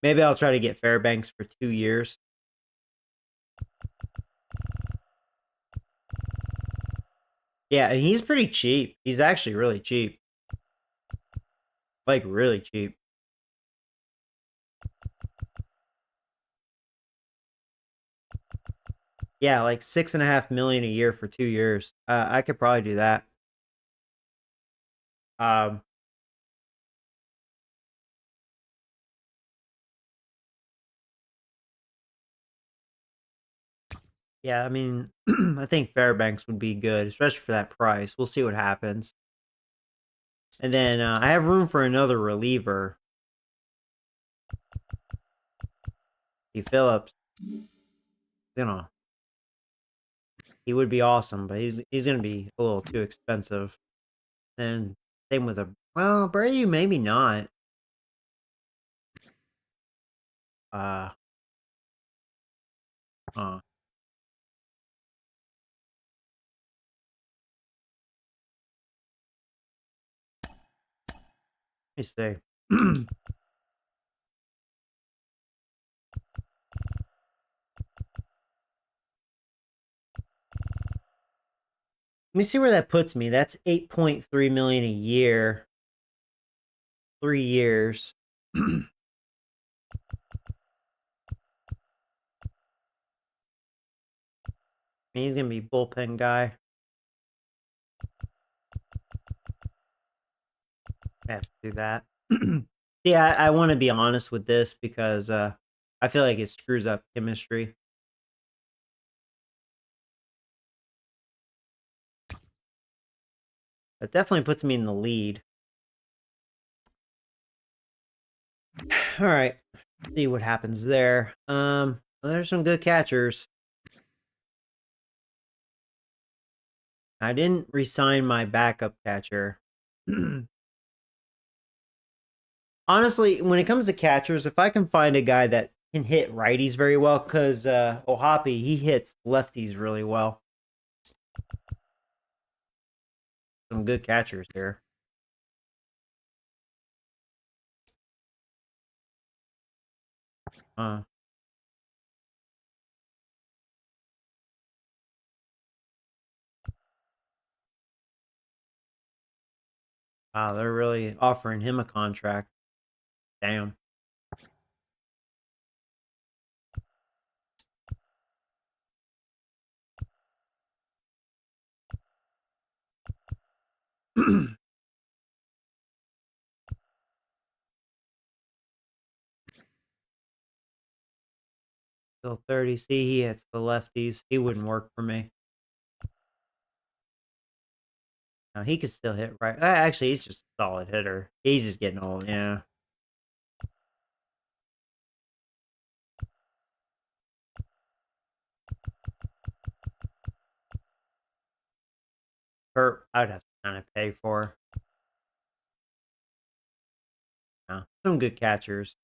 Speaker 1: Maybe I'll try to get Fairbanks for 2 years. Yeah, and he's pretty cheap. He's actually really cheap. Like, really cheap. Yeah, like $6.5 million a year for 2 years. I could probably do that. Yeah, I mean, I think Fairbanks would be good, especially for that price. We'll see what happens. And then I have room for another reliever. Phillips. He would be awesome, but he's gonna be a little too expensive. And same with Abreu, maybe not. Let me see. Let me see where that puts me. That's 8.3 million a year. 3 years. I mean, he's gonna be bullpen guy. I have to do that. Yeah, I want to be honest with this because I feel like it screws up chemistry. That definitely puts me in the lead. All right. See what happens there. There's some good catchers. I didn't resign my backup catcher. Honestly, when it comes to catchers, if I can find a guy that can hit righties very well, because Ohapi, he hits lefties really well. Some good catchers here. Wow, they're really offering him a contract. Damn. Still 30. See, he hits the lefties. He wouldn't work for me. No, he could still hit right. Actually, he's just a solid hitter. He's just getting old, yeah. Kurt, I'd have to kind of pay for. Yeah, some good catchers.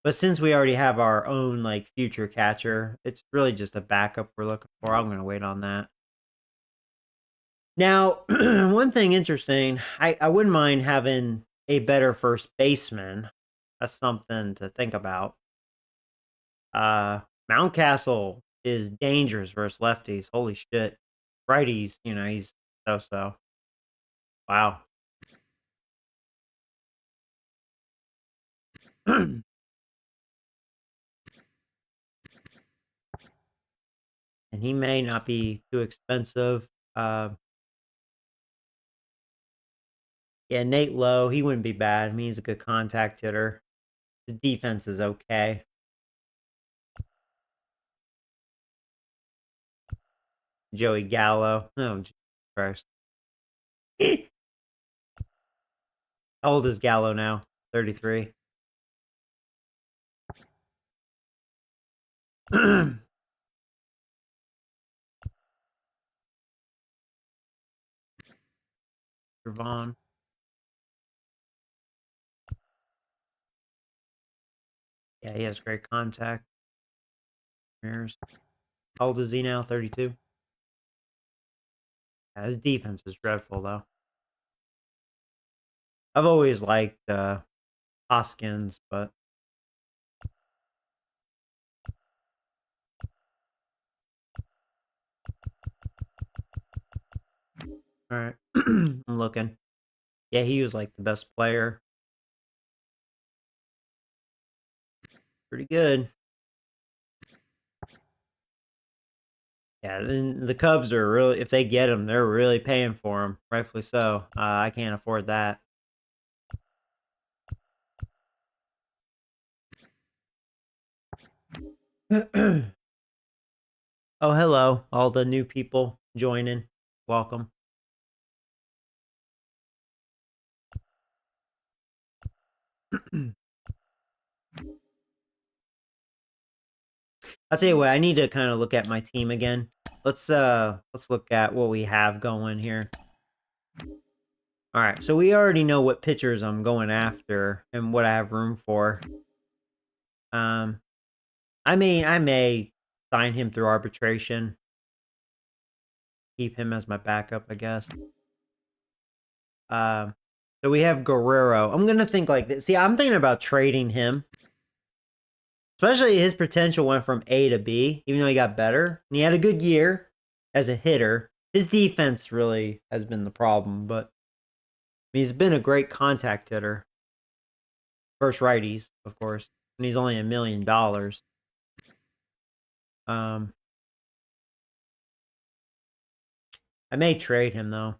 Speaker 1: But since we already have our own like future catcher, it's really just a backup we're looking for. I'm going to wait on that. Now, one thing interesting, I wouldn't mind having a better first baseman. That's something to think about. Mountcastle is dangerous versus lefties. Holy shit. Righties, he's so. Wow. And he may not be too expensive. Yeah, Nate Lowe, he wouldn't be bad. I mean, he's a good contact hitter. His defense is okay. Joey Gallo. Oh, Jesus Christ. How old is Gallo now? 33. Vaughn. Yeah, he has great contact. How old is he now? 32. Yeah, his defense is dreadful, though. I've always liked Hoskins, but all right. I'm looking. Yeah, he was like the best player. Pretty good. Yeah, then the Cubs are really, if they get him, they're really paying for him. Rightfully so. I can't afford that. Oh, hello, all the new people joining. Welcome. I'll tell you what, I need to kind of look at my team again. Let's look at what we have going here. All right, so we already know what pitchers I'm going after and what I have room for. I may sign him through arbitration. Keep him as my backup, I guess. So we have Guerrero. I'm gonna think like this. See, I'm thinking about trading him. Especially his potential went from A to B, even though he got better. And he had a good year as a hitter. His defense really has been the problem, but he's been a great contact hitter. First righties, of course. And he's only $1 million. I may trade him, though.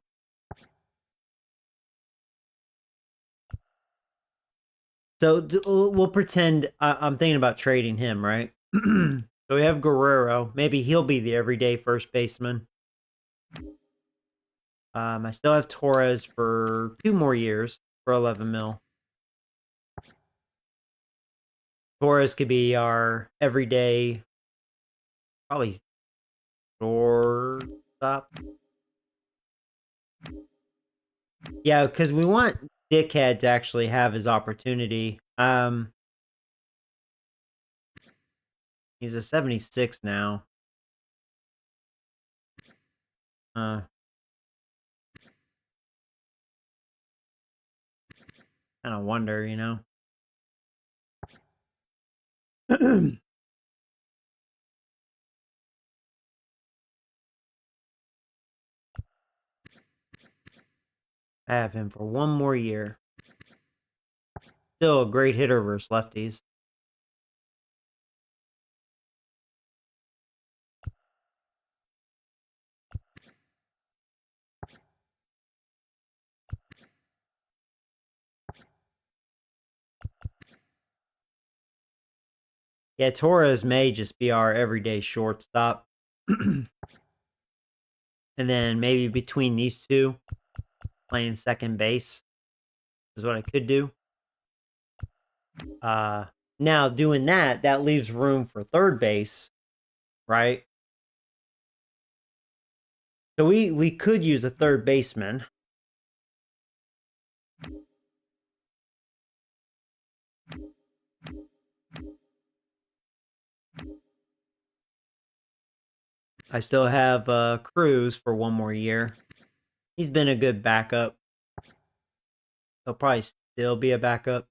Speaker 1: So we'll pretend I'm thinking about trading him, right? So we have Guerrero. Maybe he'll be the everyday first baseman. I still have Torres for 2 more years for 11 mil. Torres could be our everyday, probably shortstop. Yeah, because we want Dickhead to actually have his opportunity. He's a 76 now. Kind of wonder, you know. I have him for 1 more year. Still a great hitter versus lefties. Yeah, Torres may just be our everyday shortstop. And then maybe between these two, playing second base is what I could do. Now doing that leaves room for third base, right? So we could use a third baseman. I still have Cruz for 1 more year. He's been a good backup. He'll probably still be a backup.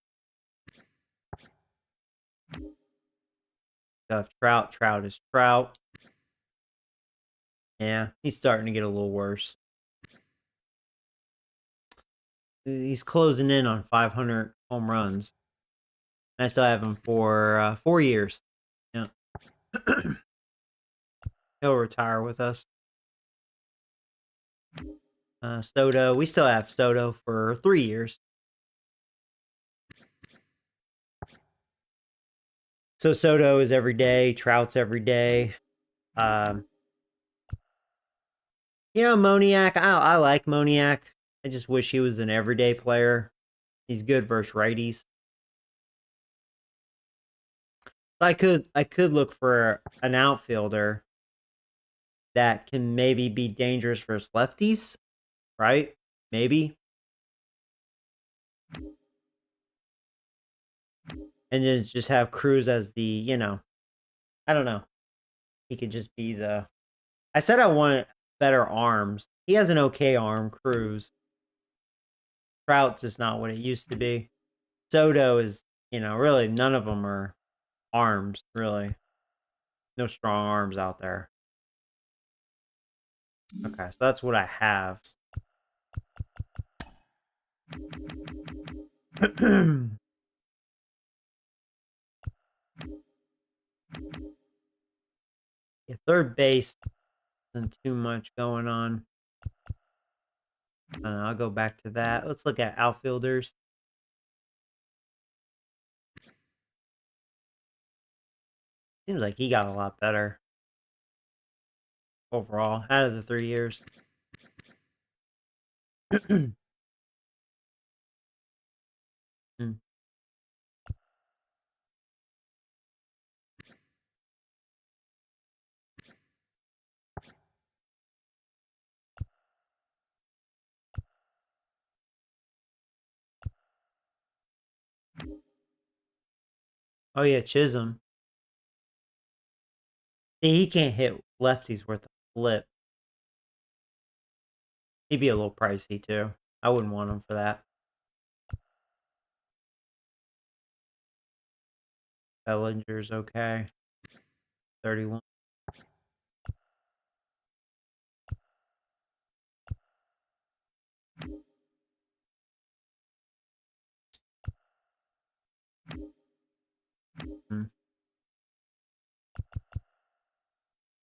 Speaker 1: Trout. Trout is Trout. Yeah, he's starting to get a little worse. He's closing in on 500 home runs. I still have him for 4 years. Yeah. He'll retire with us. Soto. We still have Soto for 3 years. So Soto is every day. Trout's every day. Moniak. I like Moniak. I just wish he was an everyday player. He's good versus righties. I could look for an outfielder that can maybe be dangerous versus lefties, right? Maybe. And then just have Cruz as the, I don't know. He could just be the. I said I wanted better arms. He has an okay arm, Cruz. Trout's is not what it used to be. Soto is, really none of them are arms, really. No strong arms out there. Okay, so that's what I have. Yeah, third base isn't too much going on. I'll go back to that. Let's look at outfielders. Seems like he got a lot better overall out of the 3 years. Hmm. Oh yeah, Chisholm. See, he can't hit lefties worth a flip. He'd be a little pricey too. I wouldn't want him for that. Bellinger's okay. 31. Hmm.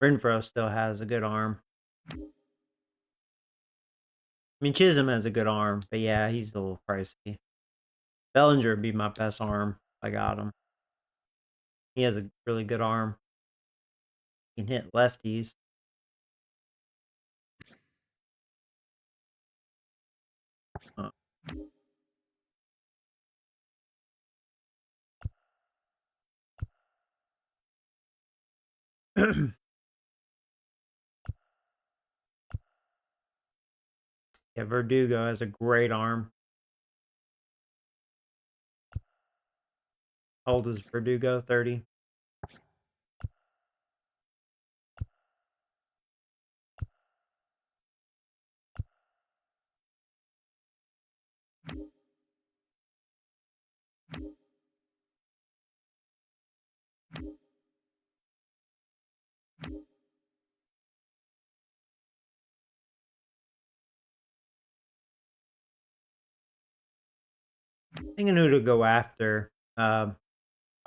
Speaker 1: Renfro still has a good arm. I mean, Chisholm has a good arm, but yeah, he's a little pricey. Bellinger would be my best arm if I got him. He has a really good arm. He can hit lefties. Huh. Yeah, Verdugo has a great arm. How old is Verdugo? 30. Thinking who to go after. I'll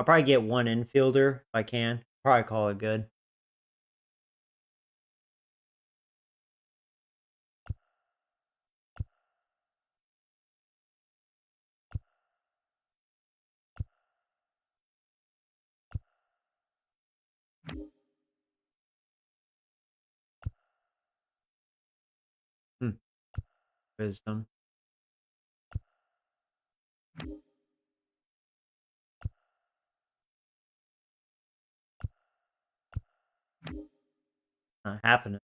Speaker 1: probably get one infielder if I can. Probably call it good. Hmm. Wisdom. Not happening.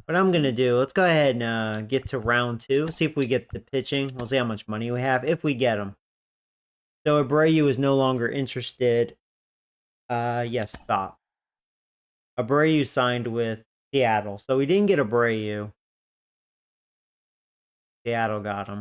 Speaker 1: What I'm gonna do, let's go ahead and get to round 2. See if we get the pitching. We'll see how much money we have if we get them. So Abreu is no longer interested. Yes, stop. Abreu signed with Seattle, so we didn't get Abreu. Seattle got him.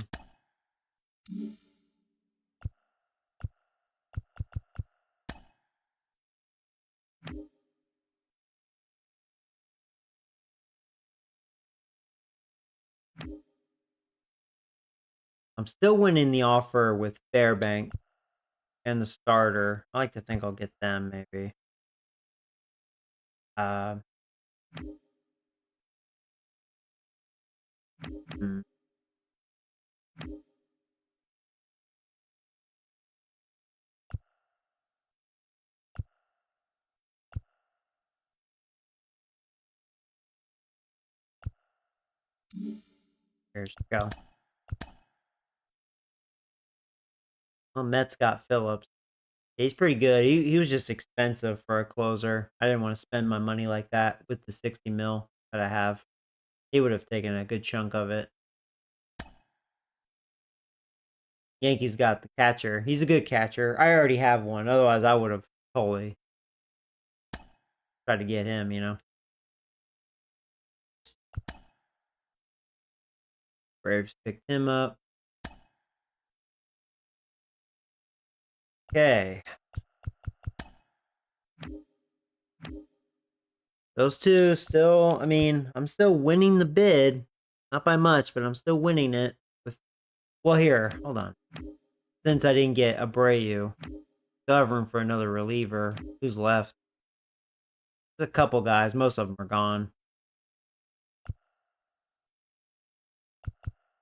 Speaker 1: I'm still winning the offer with Fairbank and the starter. I like to think I'll get them maybe. Uh, hmm. Here's go. Well, Mets got Phillips. He's pretty good. He was just expensive for a closer. I didn't want to spend my money like that with the 60 mil that I have. He would have taken a good chunk of it. Yankees got the catcher. He's a good catcher. I already have one. Otherwise, I would have totally tried to get him, you know. Braves picked him up. Okay. Those two still, I mean, I'm still winning the bid. Not by much, but I'm still winning it. Well, here, hold on. Since I didn't get Abreu, still have room for another reliever. Who's left? There's a couple guys. Most of them are gone.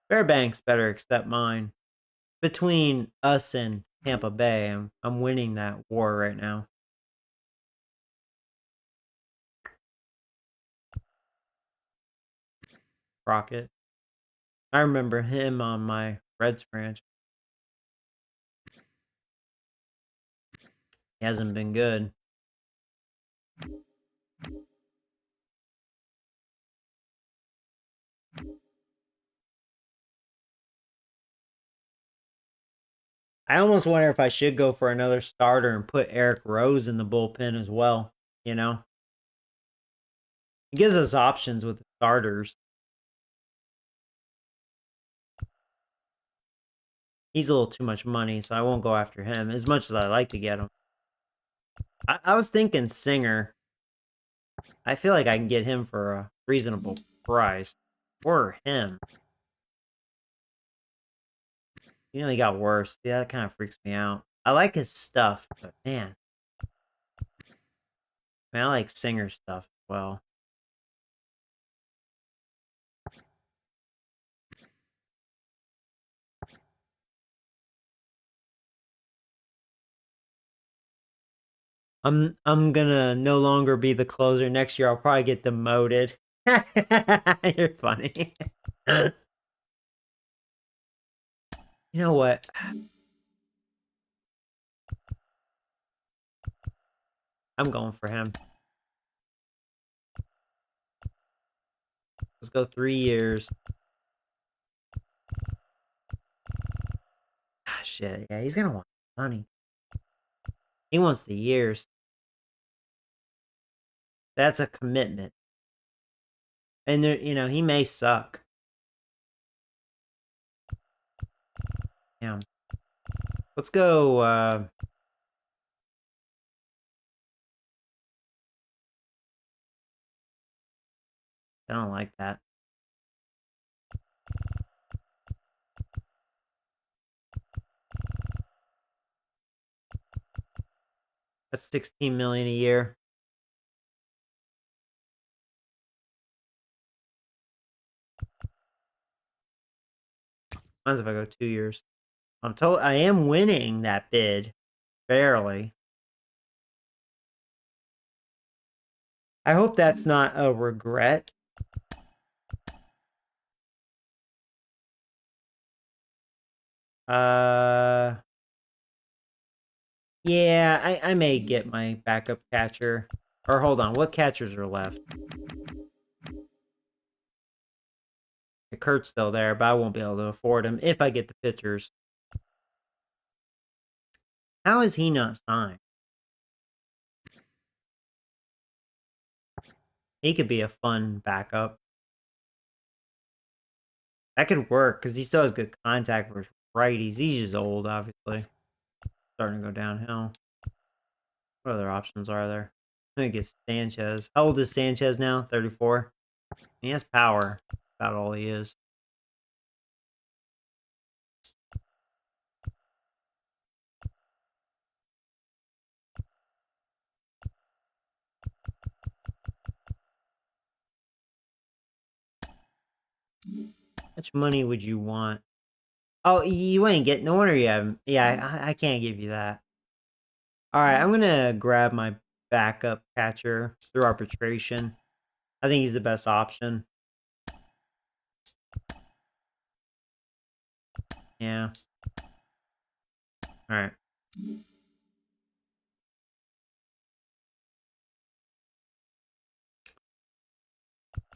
Speaker 1: Fairbanks better accept mine. Between us and Tampa Bay, I'm winning that war right now. Rocket. I remember him on my Reds franchise. He hasn't been good. I almost wonder if I should go for another starter and put Eric Rose in the bullpen as well. You know, it gives us options with the starters. He's a little too much money, so I won't go after him as much as I like to get him. I was thinking Singer. I feel like I can get him for a reasonable price. Or him. You know, he got worse. Yeah, that kind of freaks me out. I like his stuff, but man. Man, I like Singer stuff as well. I'm gonna no longer be the closer. Next year I'll probably get demoted. You're funny. You know what? I'm going for him. Let's go 3 years. Ah, shit, yeah, he's gonna want money. He wants the years. That's a commitment. And there, you know, he may suck. Yeah. Let's go, I don't like that. That's 16 million a year. Might as if I go 2 years. I am winning that bid. Barely. I hope that's not a regret. Yeah, I may get my backup catcher. Or hold on, what catchers are left? Kurt's still there, but I won't be able to afford him if I get the pitchers. How is he not signed? He could be a fun backup. That could work because he still has good contact versus righties. He's just old, obviously. Starting to go downhill. What other options are there? I think it's Sanchez. How old is Sanchez now? 34. He has power. About all he is. How much money would you want? Oh, you ain't get. No wonder you haven't. Yeah, I can't give you that. All right, I'm gonna grab my backup catcher through arbitration. I think he's the best option. Yeah. All right.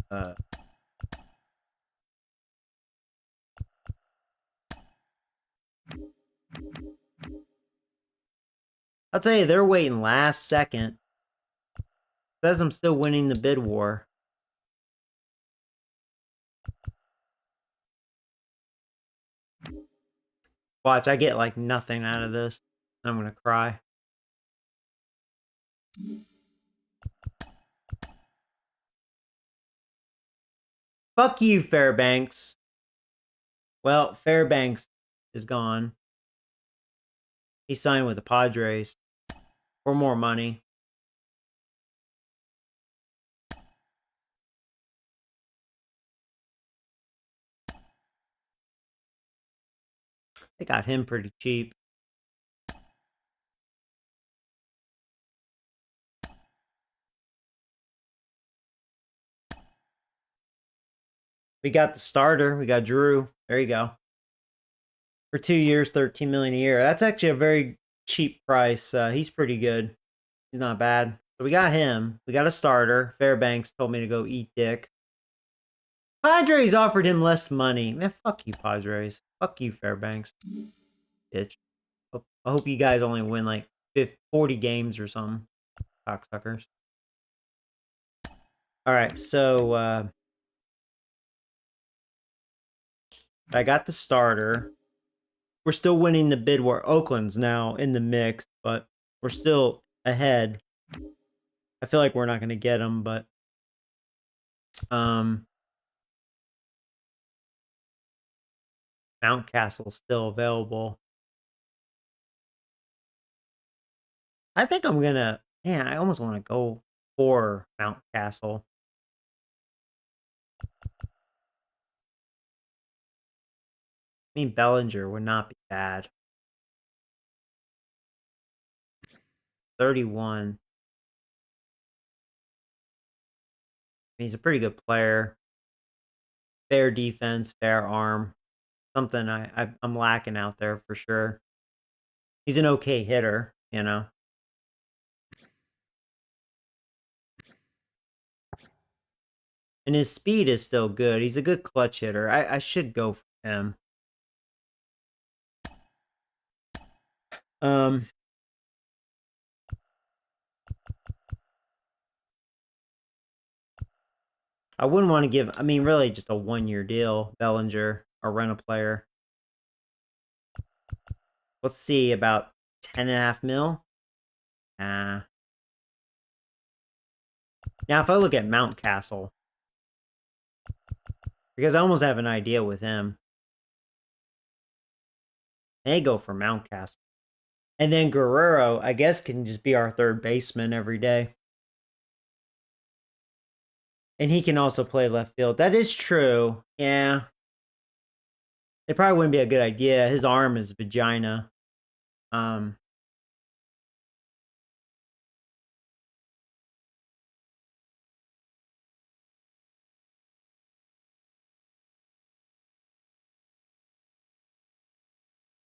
Speaker 1: Uh. I'll tell you, they're waiting last second. Says I'm still winning the bid war. Watch, I get like nothing out of this. I'm gonna cry. Fuck you, Fairbanks. Well, Fairbanks is gone. He signed with the Padres for more money. They got him pretty cheap. We got the starter. We got Drew. There you go. For 2 years, 13 million a year. That's actually a very cheap price. He's pretty good. He's not bad. So we got him. We got a starter. Fairbanks told me to go eat dick. Padres offered him less money. Man, fuck you, Padres. Fuck you, Fairbanks. Bitch. I hope you guys only win like 40 games or something. Cocksuckers. All right, so I got the starter. We're still winning the bid war. Oakland's now in the mix, but we're still ahead. I feel like we're not going to get them, but Mountcastle's still available. I think I'm going to, man, I almost want to go for Mountcastle. I mean, Bellinger would not be bad. 31. He's a pretty good player. Fair defense, fair arm. Something I'm lacking out there for sure. He's an okay hitter, you know. And his speed is still good. He's a good clutch hitter. I should go for him. I wouldn't want to give, I mean, really just a 1-year deal, Bellinger, or rent a player. Let's see, about 10.5 mil. Now, if I look at Mountcastle, because I almost have an idea with him. They go for Mountcastle. And then Guerrero, I guess, can just be our third baseman every day. And he can also play left field. That is true. Yeah. It probably wouldn't be a good idea. His arm is vagina.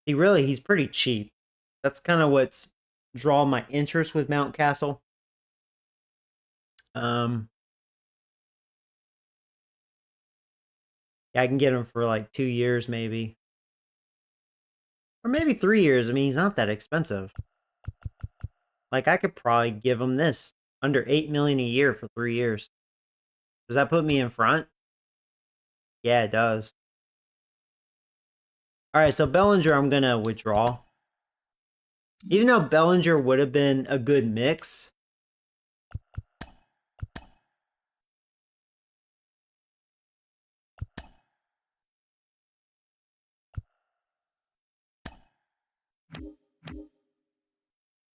Speaker 1: He's pretty cheap. That's kind of what's drawn my interest with Mountcastle. Yeah, I can get him for like 2 years maybe. Or maybe 3 years. I mean, he's not that expensive. Like, I could probably give him this. Under $8 million a year for 3 years. Does that put me in front? Yeah, it does. Alright, so Bellinger I'm going to withdraw. Even though Bellinger would have been a good mix.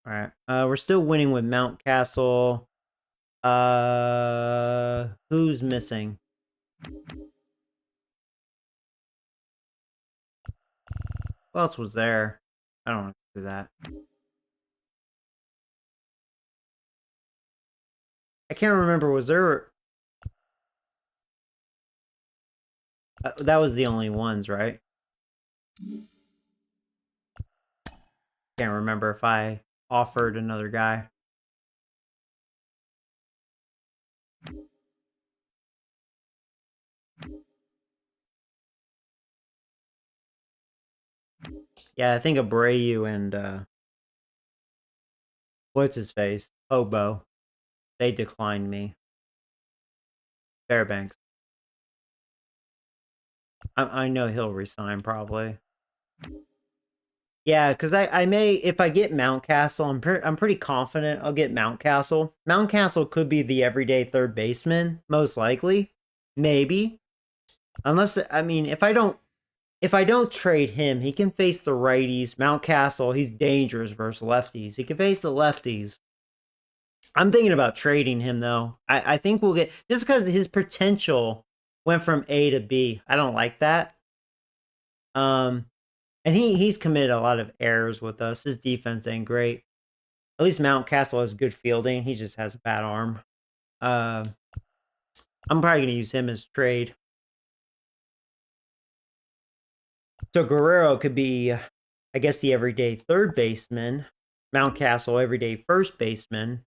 Speaker 1: Alright, we're still winning with Mountcastle. Who's missing? Who else was there? I don't want to do that. I can't remember. Was there... that was the only ones, right? Can't remember if I offered another guy. Yeah, I think Abreu and what's his face? Hobo. They declined me. Fairbanks. I know he'll resign probably. Yeah, because I may, if I get Mountcastle, I'm pretty confident I'll get Mountcastle. Mountcastle could be the everyday third baseman, most likely. Maybe. Unless, I mean, if I don't trade him, he can face the righties. Mountcastle, he's dangerous versus lefties. He can face the lefties. I'm thinking about trading him, though. I think we'll get... Just because his potential went from A to B. I don't like that. And he's committed a lot of errors with us. His defense ain't great. At least Mountcastle has good fielding. He just has a bad arm. I'm probably going to use him as trade. So Guerrero could be, I guess, the everyday third baseman. Mountcastle, everyday first baseman.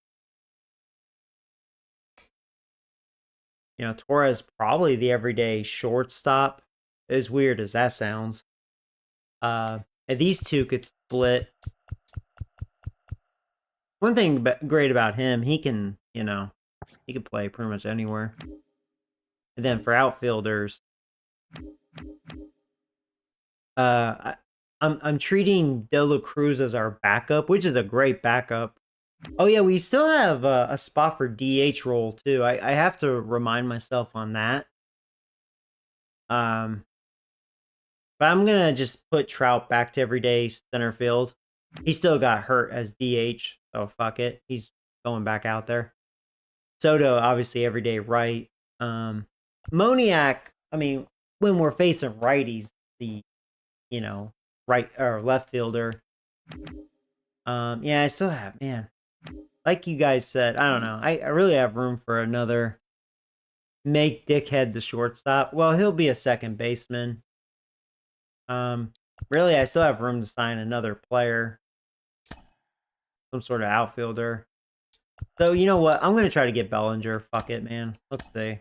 Speaker 1: You know, Torres probably the everyday shortstop. As weird as that sounds. And these two could split. One thing great about him, he can, you know, he can play pretty much anywhere. And then for outfielders, I'm treating De La Cruz as our backup, which is a great backup. Oh yeah, we still have a spot for DH role too. I have to remind myself on that. But I'm gonna just put Trout back to everyday center field. He still got hurt as DH, so fuck it. He's going back out there. Soto, obviously everyday right. Moniak, I mean, when we're facing righties, the, you know, right or left fielder. Yeah, I still have, man. like you guys said, I don't know. I really have room for another make dickhead the shortstop. Well, he'll be a second baseman. Really, I still have room to sign another player, some sort of outfielder. So you know what? I'm gonna try to get Bellinger. Fuck it, man. Let's see.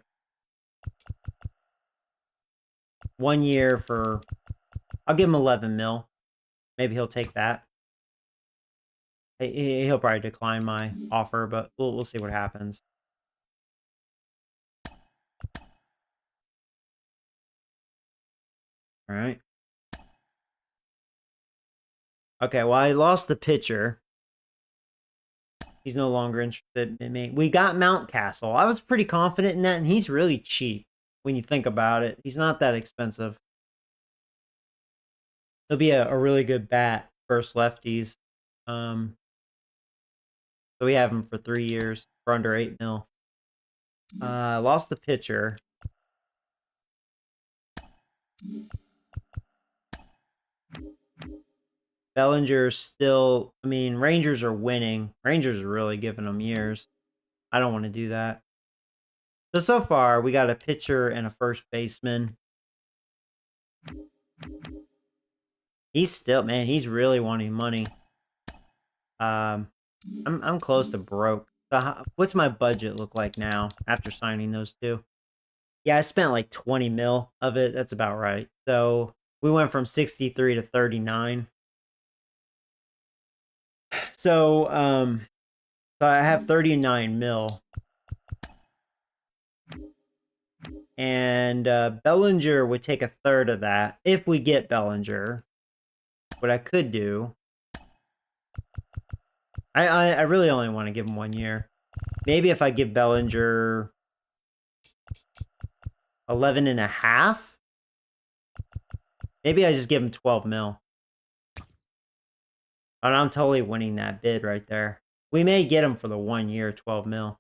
Speaker 1: 1 year for. I'll give him 11 mil. Maybe he'll take that. He'll probably decline my offer, but we'll see what happens. All right. Okay, well, I lost the pitcher. He's no longer interested in me. We got Mountcastle. I was pretty confident in that, and he's really cheap when you think about it. He's not that expensive. He'll be a really good bat versus lefties. So we have him for 3 years for under 8 mil. Lost the pitcher. Bellinger's still, I mean, Rangers are winning. Rangers are really giving them years. I don't want to do that. So far, we got a pitcher and a first baseman. He's still, man, he's really wanting money. I'm close to broke. So what's my budget look like now after signing those two? Yeah, I spent like 20 mil of it. That's about right. So we went from 63 to 39. So I have 39 mil. And Bellinger would take a third of that if we get Bellinger. What I could do, I really only want to give him 1 year. Maybe if I give Bellinger 11 and a half, maybe I just give him 12 mil. And I'm totally winning that bid right there. We may get him for the 1 year, 12 mil.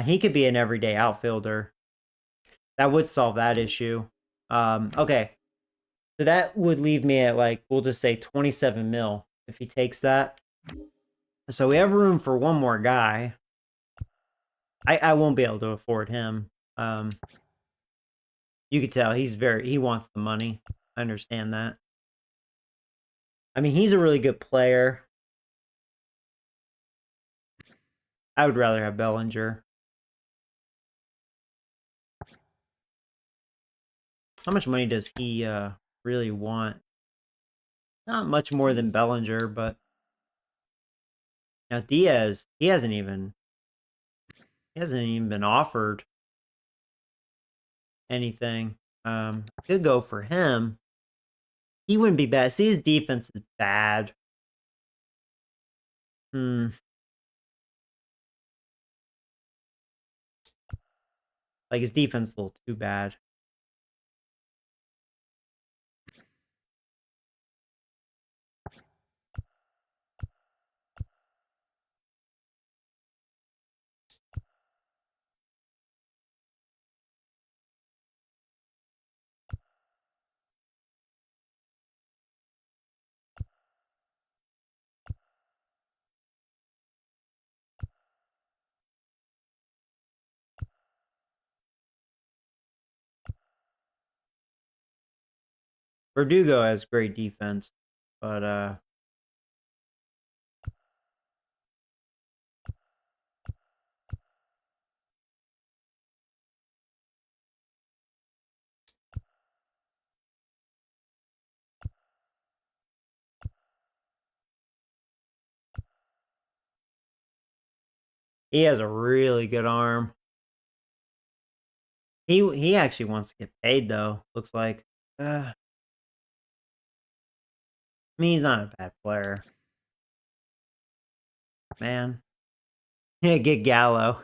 Speaker 1: He could be an everyday outfielder. That would solve that issue. Okay. So that would leave me at like, we'll just say 27 mil if he takes that. So we have room for one more guy. I won't be able to afford him. You could tell he wants the money. I understand that. I mean, he's a really good player. I would rather have Bellinger. How much money does he really want? Not much more than Bellinger, but now Diaz, he hasn't even been offered anything. Could go for him. He wouldn't be bad. See, his defense is bad. Like, his defense is a little too bad. Verdugo has great defense, but he has a really good arm. He actually wants to get paid though. Looks like. I mean, he's not a bad player. Man. Yeah, get Gallo.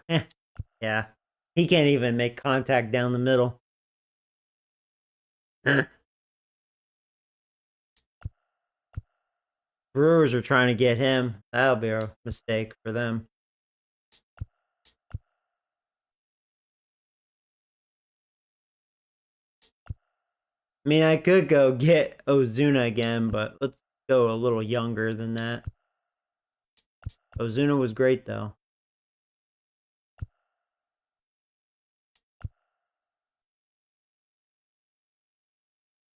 Speaker 1: Yeah. He can't even make contact down the middle. Brewers are trying to get him. That'll be a mistake for them. I mean, I could go get Ozuna again, but let's go a little younger than that. Ozuna was great, though.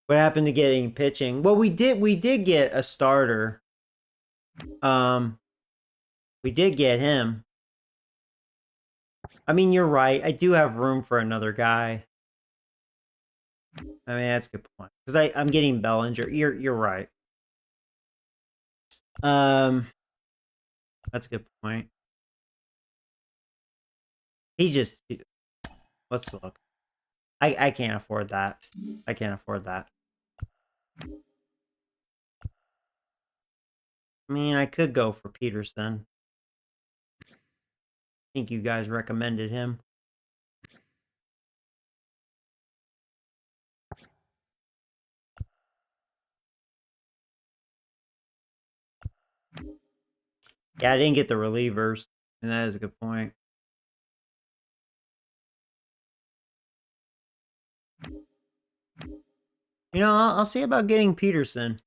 Speaker 1: What happened to getting pitching? Well, we did get a starter. We did get him. I mean, you're right. I do have room for another guy. I mean, that's a good point. Because I'm getting Bellinger. You're right. That's a good point. He's just... Let's look. I can't afford that. I can't afford that. I mean, I could go for Peterson. I think you guys recommended him. Yeah, I didn't get the relievers, and that is a good point. You know, I'll see about getting Peterson.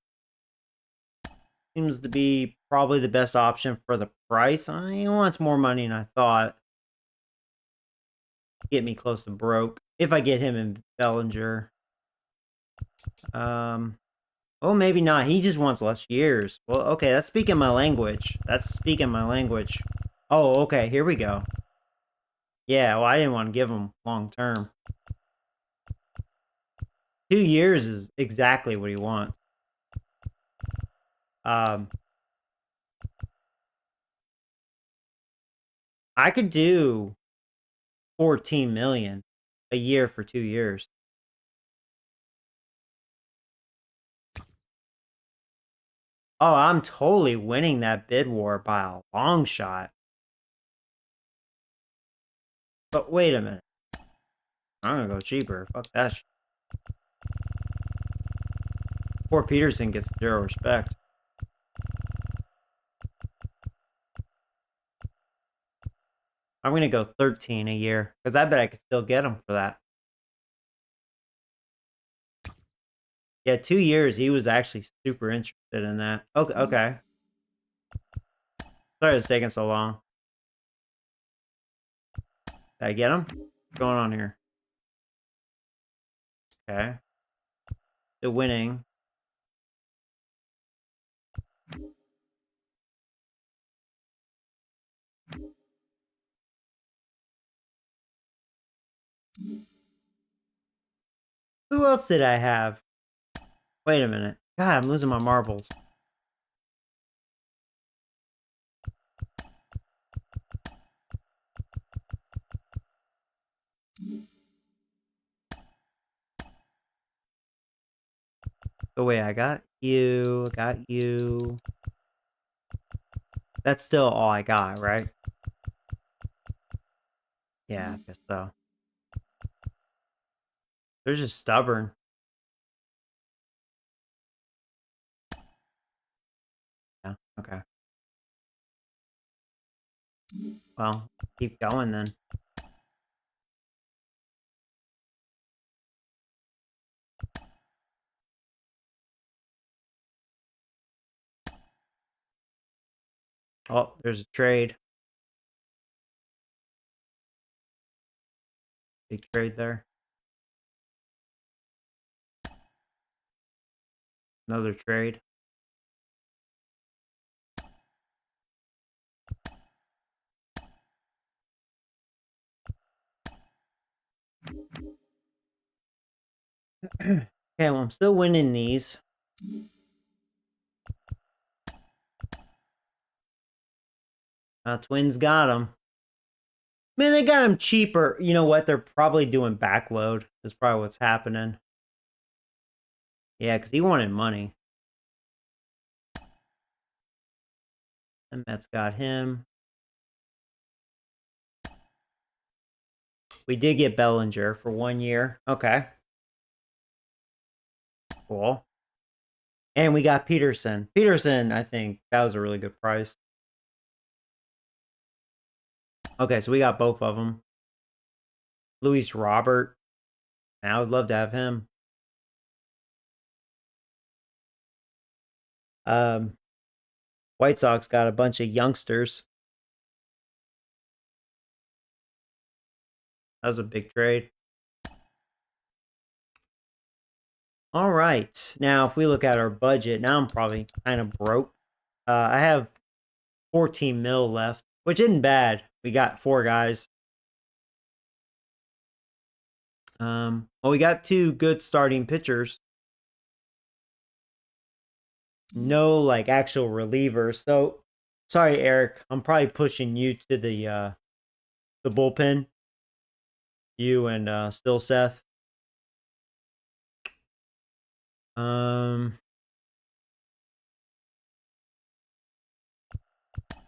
Speaker 1: Seems to be probably the best option for the price. He wants more money than I thought. Get me close to broke. If I get him in Bellinger. Oh, maybe not. He just wants less years. Well, okay, that's speaking my language. That's speaking my language. Oh, okay, here we go. Yeah, well, I didn't want to give him long term. 2 years is exactly what he wants. I could do 14 million a year for 2 years. Oh, I'm totally winning that bid war by a long shot. But wait a minute. I'm gonna go cheaper. Fuck that shit. Poor Peterson gets 0 respect. I'm gonna go 13 a year. Because I bet I could still get him for that. Yeah, 2 years, he was actually super interested in that. Okay, okay. Sorry it's taking so long. Did I get him? What's going on here? Okay. Still winning. Who else did I have? Wait a minute. God, I'm losing my marbles. Oh, wait, I got you. That's still all I got, right? Yeah, I guess so. They're just stubborn. Yeah, okay. Well, keep going then. Oh, there's a trade. Big trade there. Another trade. Okay, well, I'm still winning these. Twins got him. Man, they got him cheaper. You know what? They're probably doing backload. That's probably what's happening. Yeah, because he wanted money. And Mets got him. We did get Bellinger for 1 year. Okay. Cool. And we got Peterson. Peterson, I think that was a really good price. Okay, so we got both of them. Luis Robert. I would love to have him. White Sox got a bunch of youngsters. That was a big trade. All right. Now, if we look at our budget, now I'm probably kind of broke. I have 14 mil left, which isn't bad. We got 4 guys. Well, we got 2 good starting pitchers. No, like, actual relievers. So, sorry, Eric. I'm probably pushing you to the bullpen. You and still Seth. So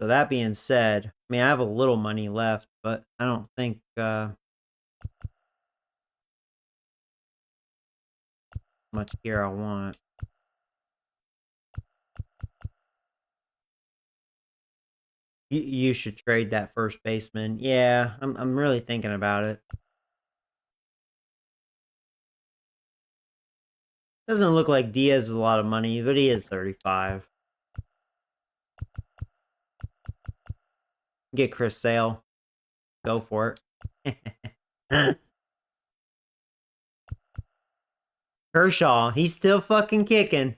Speaker 1: that being said, I mean, I have a little money left, but I don't think much gear I want. You should trade that first baseman. Yeah, I'm really thinking about it. Doesn't look like Diaz is a lot of money, but he is 35. Get Chris Sale. Go for it. Kershaw, he's still fucking kicking.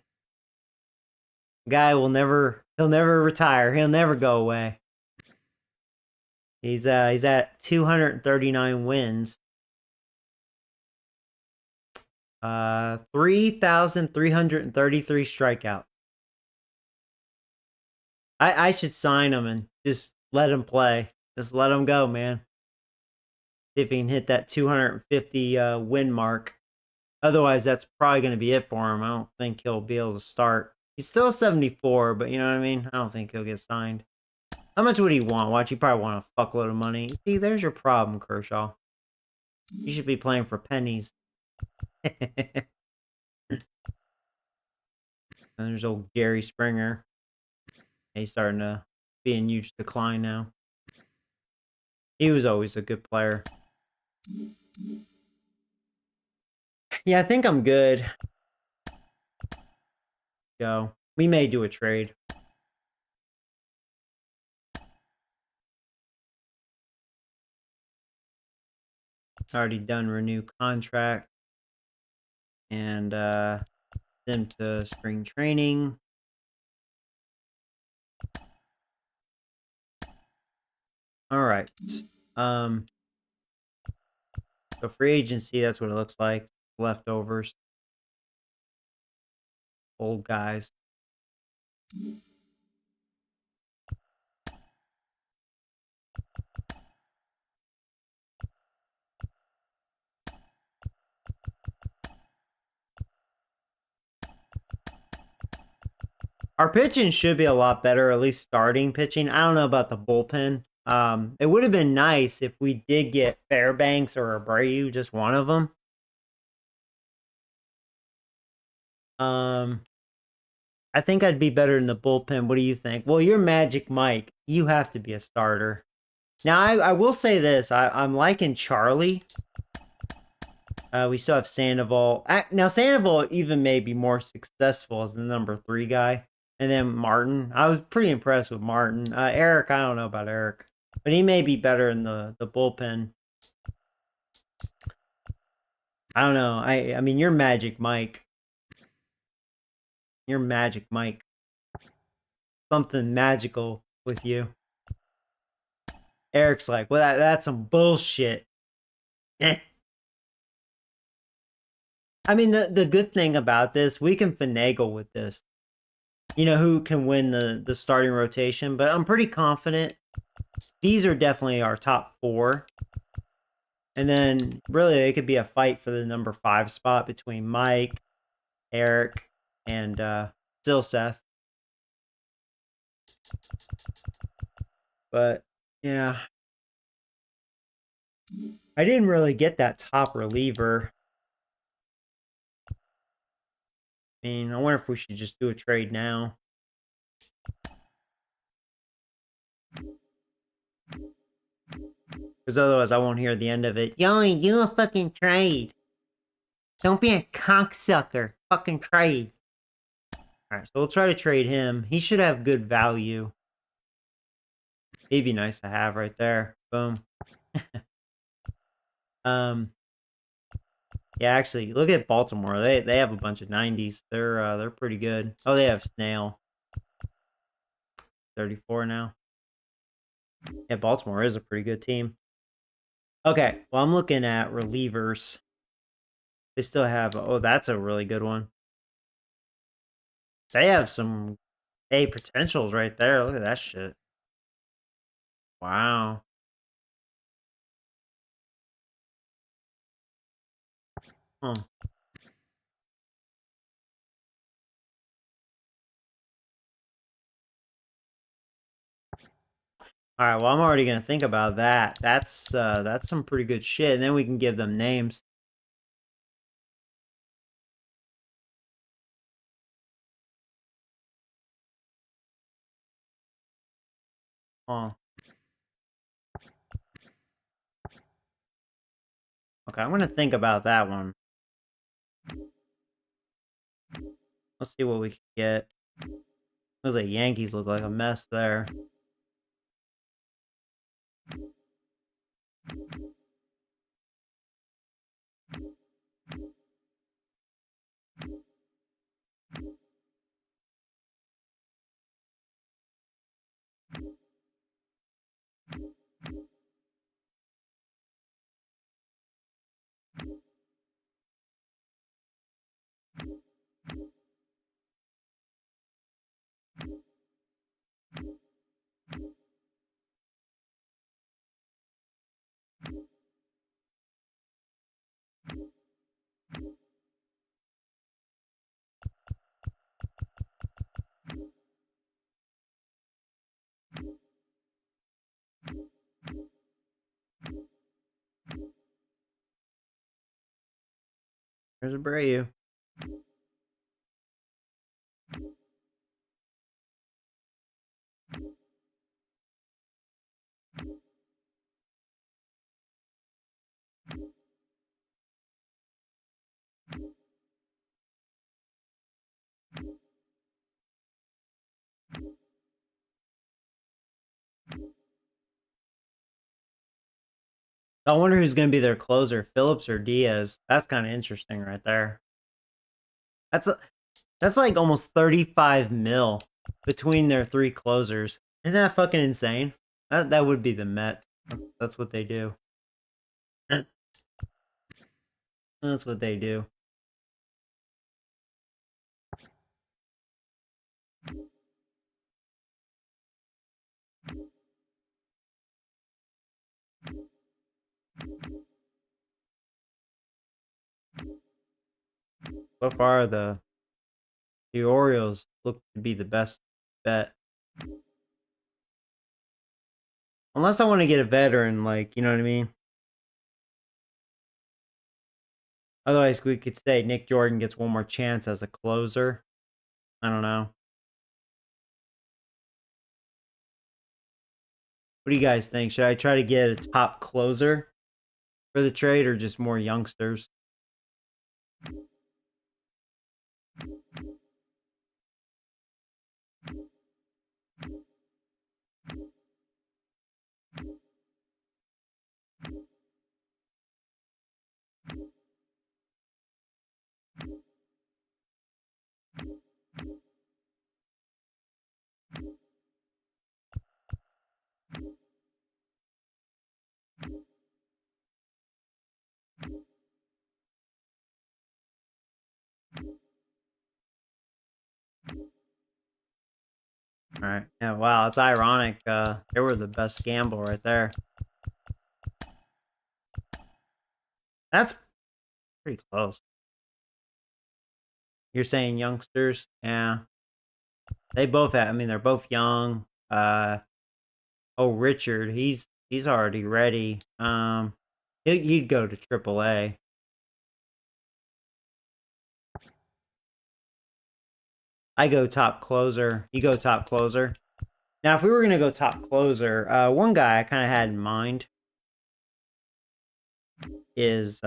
Speaker 1: Guy will he'll never retire. He'll never go away. He's at 239 wins. 3,333 strikeouts. I should sign him and just let him play. Just let him go, man. See if he can hit that 250 win mark. Otherwise, that's probably going to be it for him. I don't think he'll be able to start. He's still 74, but you know what I mean? I don't think he'll get signed. How much would he want? Watch, he probably want a fuckload of money. See, there's your problem, Kershaw. You should be playing for pennies. And there's old Gary Springer. He's starting to be in huge decline now. He was always a good player. Yeah, I think I'm good. Go. We may do a trade. Already done renew contract. And them to spring training. All right. So free agency, that's what it looks like. Leftovers. Old guys. Our pitching should be a lot better, at least starting pitching. I don't know about the bullpen. It would have been nice if we did get Fairbanks or Abreu, just one of them. I think I'd be better in the bullpen. What do you think? Well, you're Magic Mike. You have to be a starter. Now, I will say this. I'm liking Charlie. We still have Sandoval. Now, Sandoval even may be more successful as the number 3 guy. And then Martin. I was pretty impressed with Martin. Eric, I don't know about Eric. But he may be better in the bullpen. I don't know. I mean, you're Magic Mike. You're Magic Mike. Something magical with you. Eric's like, well, that's some bullshit. I mean, the good thing about this, we can finagle with this. You know, who can win the starting rotation, but I'm pretty confident. These are definitely our top 4. And then, really, it could be a fight for the number 5 spot between Mike, Eric, and still Seth. But, yeah. I didn't really get that top reliever. I mean, I wonder if we should just do a trade now. Because otherwise I won't hear the end of it. Yo, do a fucking trade. Don't be a cocksucker. Fucking trade. Alright, so we'll try to trade him. He should have good value. He'd be nice to have right there. Boom. Yeah, actually, look at Baltimore. They have a bunch of 90s. They're pretty good. Oh, they have Snail. 34 now. Yeah, Baltimore is a pretty good team. Okay, well, I'm looking at relievers. They still have, oh, that's a really good one. They have some A potentials right there. Look at that shit. Wow. Huh. All right, well, I'm already gonna think about that. That's some pretty good shit, and then we can give them names. Huh. Okay, I'm gonna think about that one. Let's see what we can get. Looks like Yankees look like a mess there. There's a Abreu. I wonder who's gonna be their closer, Phillips or Diaz. That's kind of interesting right there. That's like almost 35 mil between their three closers. Isn't that fucking insane? That would be the Mets. That's what they do. That's what they do. So far, the Orioles look to be the best bet. Unless I want to get a veteran, like, you know what I mean? Otherwise, we could say Nick Jordan gets one more chance as a closer. I don't know. What do you guys think? Should I try to get a top closer for the trade or just more youngsters? All right. Yeah, wow, it's ironic. They were the best gamble right there. That's pretty close. You're saying youngsters? Yeah. They both have, I mean, they're both young. Oh, Richard, he's already ready. He'd go to AAA. I go top closer. You go top closer. Now, if we were gonna go top closer, one guy I kind of had in mind is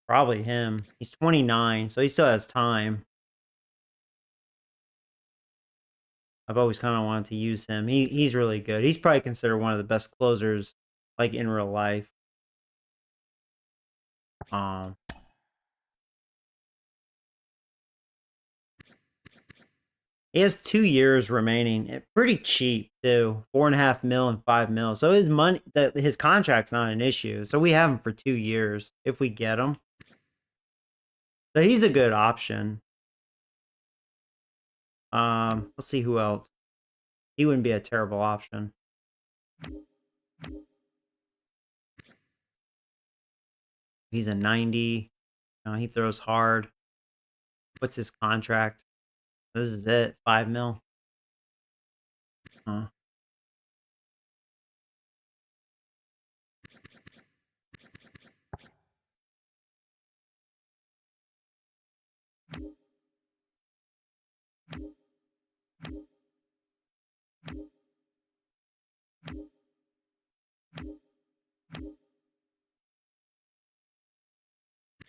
Speaker 1: probably him. He's 29, so he still has time. I've always kind of wanted to use him. He's really good. He's probably considered one of the best closers, like in real life. He has 2 years remaining. Pretty cheap too, 4.5 mil and 5 mil. So his money, his contract's not an issue. So we have him for 2 years if we get him. So he's a good option. Let's see who else. He wouldn't be a terrible option. He's a 90. He throws hard. What's his contract? This is it. 5 mil. Huh.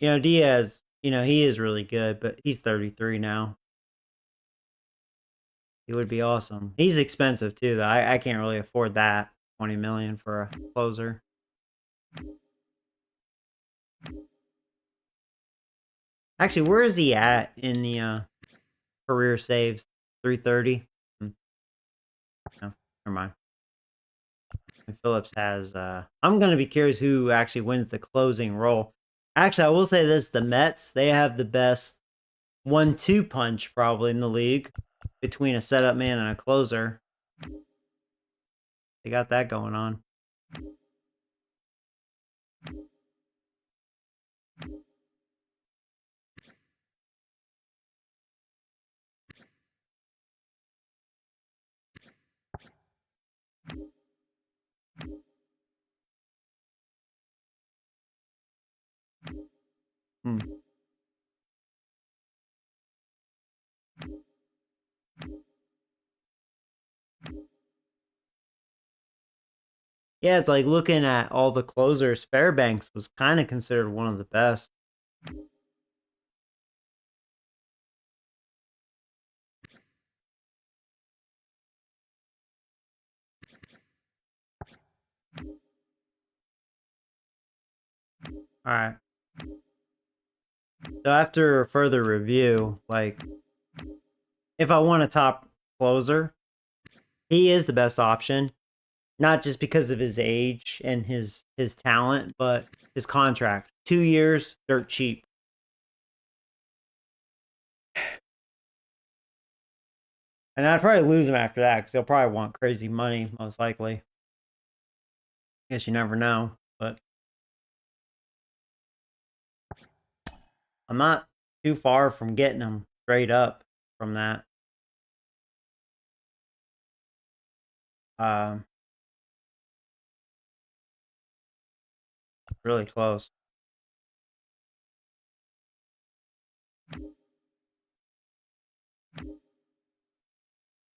Speaker 1: Diaz, he is really good, but he's 33 now. He would be awesome. He's expensive too, though. I can't really afford that. 20 million for a closer. Actually, where is he at in the career saves? 330? No, never mind. And Phillips has I'm gonna be curious who actually wins the closing role. Actually, I will say this, the Mets, they have the best 1-2 punch probably in the league between a setup man and a closer. They got that going on. Hmm. Yeah, it's like looking at all the closers. Fairbanks was kind of considered one of the best. All right. So after further review, like, if I want a top closer, he is the best option. Not just because of his age and his talent, but his contract. 2 years, dirt cheap. And I'd probably lose him after that because he'll probably want crazy money, most likely. Guess you never know, but I'm not too far from getting him straight up from that. Really close.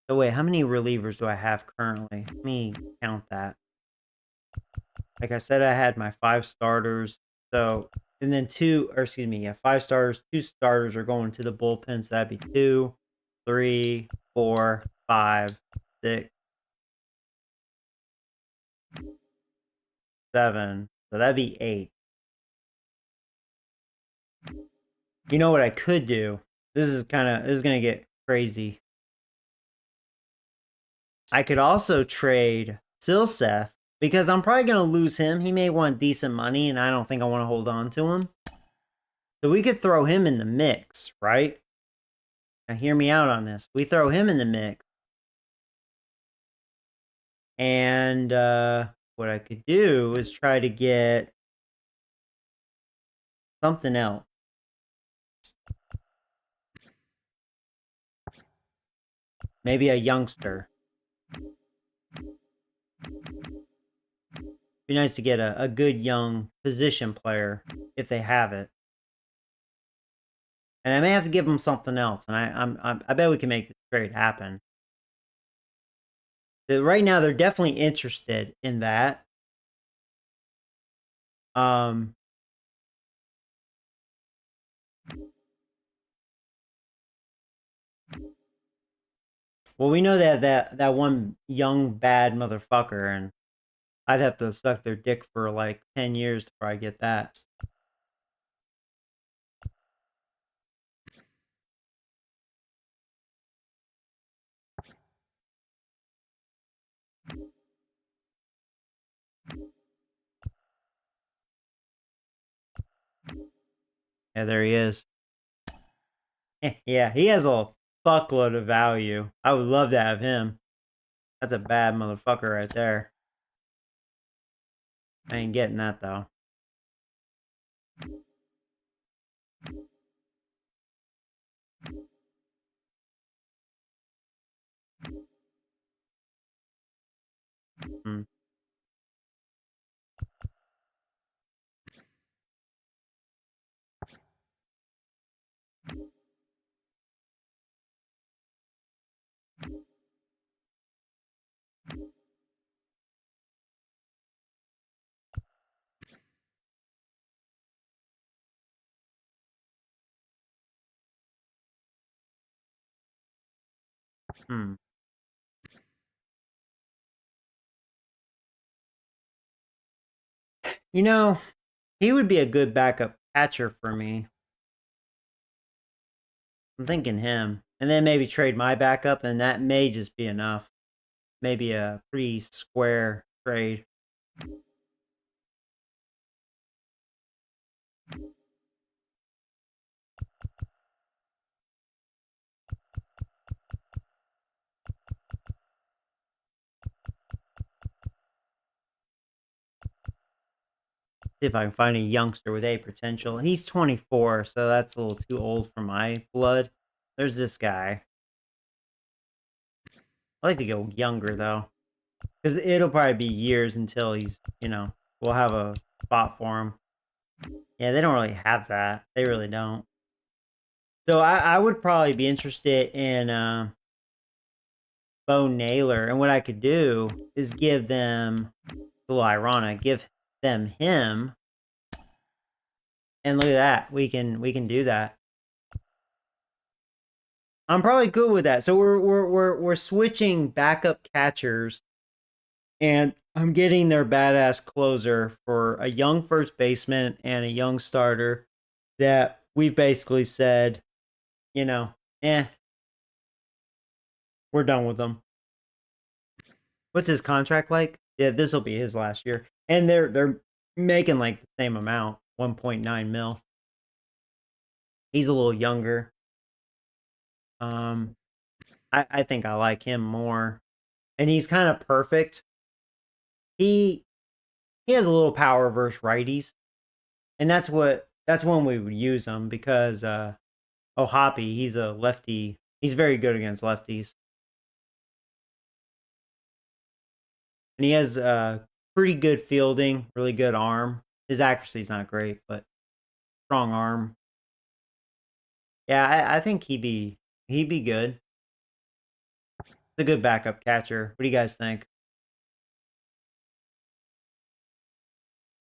Speaker 1: So wait, how many relievers do I have currently? Let me count that. Like I said, I had my 5 starters. So, and then 5 starters, 2 starters are going to the bullpen. So that'd be 2, 3, 4, 5, 6, 7. So that'd be 8. You know what I could do? This is going to get crazy. I could also trade Silseth because I'm probably going to lose him. He may want decent money, and I don't think I want to hold on to him. So we could throw him in the mix, right? Now hear me out on this. We throw him in the mix. And what I could do is try to get something else. Maybe a youngster. Be nice to get a good young position player if they have it. And I may have to give them something else. And I bet we can make this trade happen. Right now, they're definitely interested in that. Well, we know that one young bad motherfucker, and I'd have to suck their dick for like 10 years before I get that. Yeah, there he is. Yeah, he has a fuckload of value. I would love to have him. That's a bad motherfucker right there. I ain't getting that though. Hmm. Hmm. You know, he would be a good backup catcher for me. I'm thinking him. And then maybe trade my backup, and that may just be enough. Maybe a pretty square trade. See if I can find a youngster with A potential. He's 24, so that's a little too old for my blood. There's this guy. I like to go younger, though. Because it'll probably be years until he's, we'll have a spot for him. Yeah, they don't really have that. They really don't. So I would probably be interested in Bo Naylor. And what I could do is give them, a little ironic, give them him. And look at that. We can do that. I'm probably good with that. So we're switching backup catchers, and I'm getting their badass closer for a young first baseman and a young starter that we've basically said, we're done with them. What's his contract like? Yeah, this will be his last year, and they're making like the same amount, 1.9 mil. He's a little younger. I think I like him more, and he's kind of perfect. He has a little power versus righties, and that's when we would use him because Hoppy, he's a lefty. He's very good against lefties, and he has pretty good fielding, really good arm. His accuracy's not great, but strong arm. Yeah, I think he'd be good. It's a good backup catcher. What do you guys think?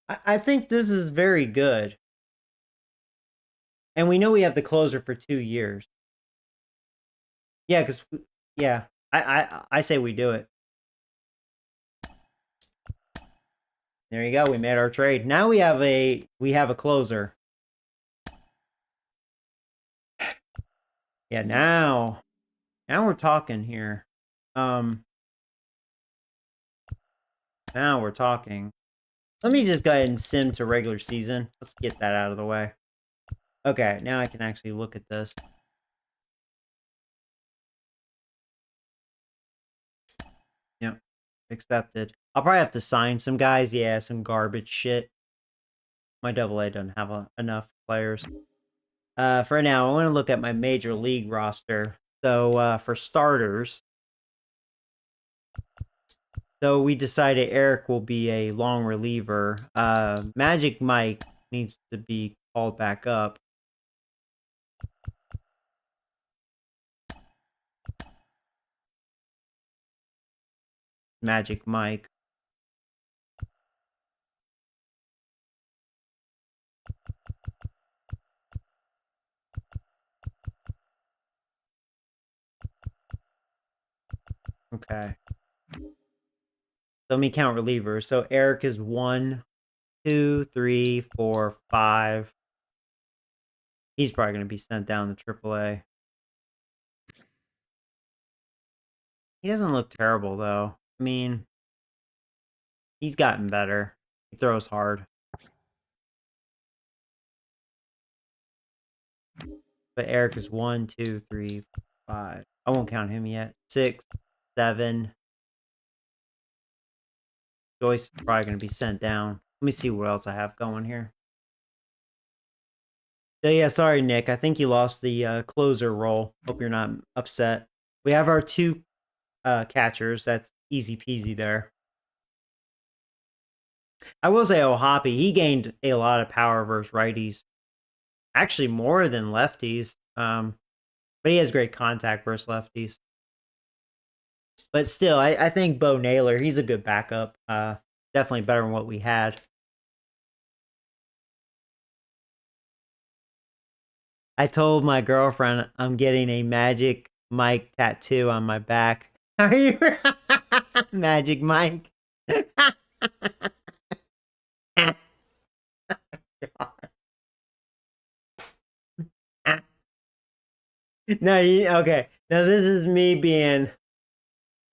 Speaker 1: I think this is very good. And we know we have the closer for 2 years. Yeah, because yeah, I say we do it. There you go. We made our trade. Now we have a closer. Yeah, now we're talking here. Now we're talking. Let me just go ahead and sim to regular season. Let's get that out of the way. Okay, now I can actually look at this. Yep, accepted. I'll probably have to sign some guys. Yeah, some garbage shit. My double A doesn't have enough players. For now, I want to look at my major league roster. So for starters, so we decided Eric will be a long reliever. Magic Mike needs to be called back up. Magic Mike. Okay. So let me count relievers. So Eric is 1, 2, 3, 4, 5. He's probably going to be sent down to AAA. He doesn't look terrible, though. I mean, he's gotten better. He throws hard. But Eric is 1, 2, 3, 5. I won't count him yet. 6, 7. Joyce is probably going to be sent down. Let me see what else I have going here. So yeah, sorry, Nick. I think you lost the closer role. Hope you're not upset. We have our 2 catchers. That's easy peasy there. I will say, Hoppy, he gained a lot of power versus righties. Actually, more than lefties. But he has great contact versus lefties. But still, I think Bo Naylor, he's a good backup. Definitely better than what we had. I told my girlfriend I'm getting a Magic Mike tattoo on my back. Are you Magic Mike? No, okay. Now this is me being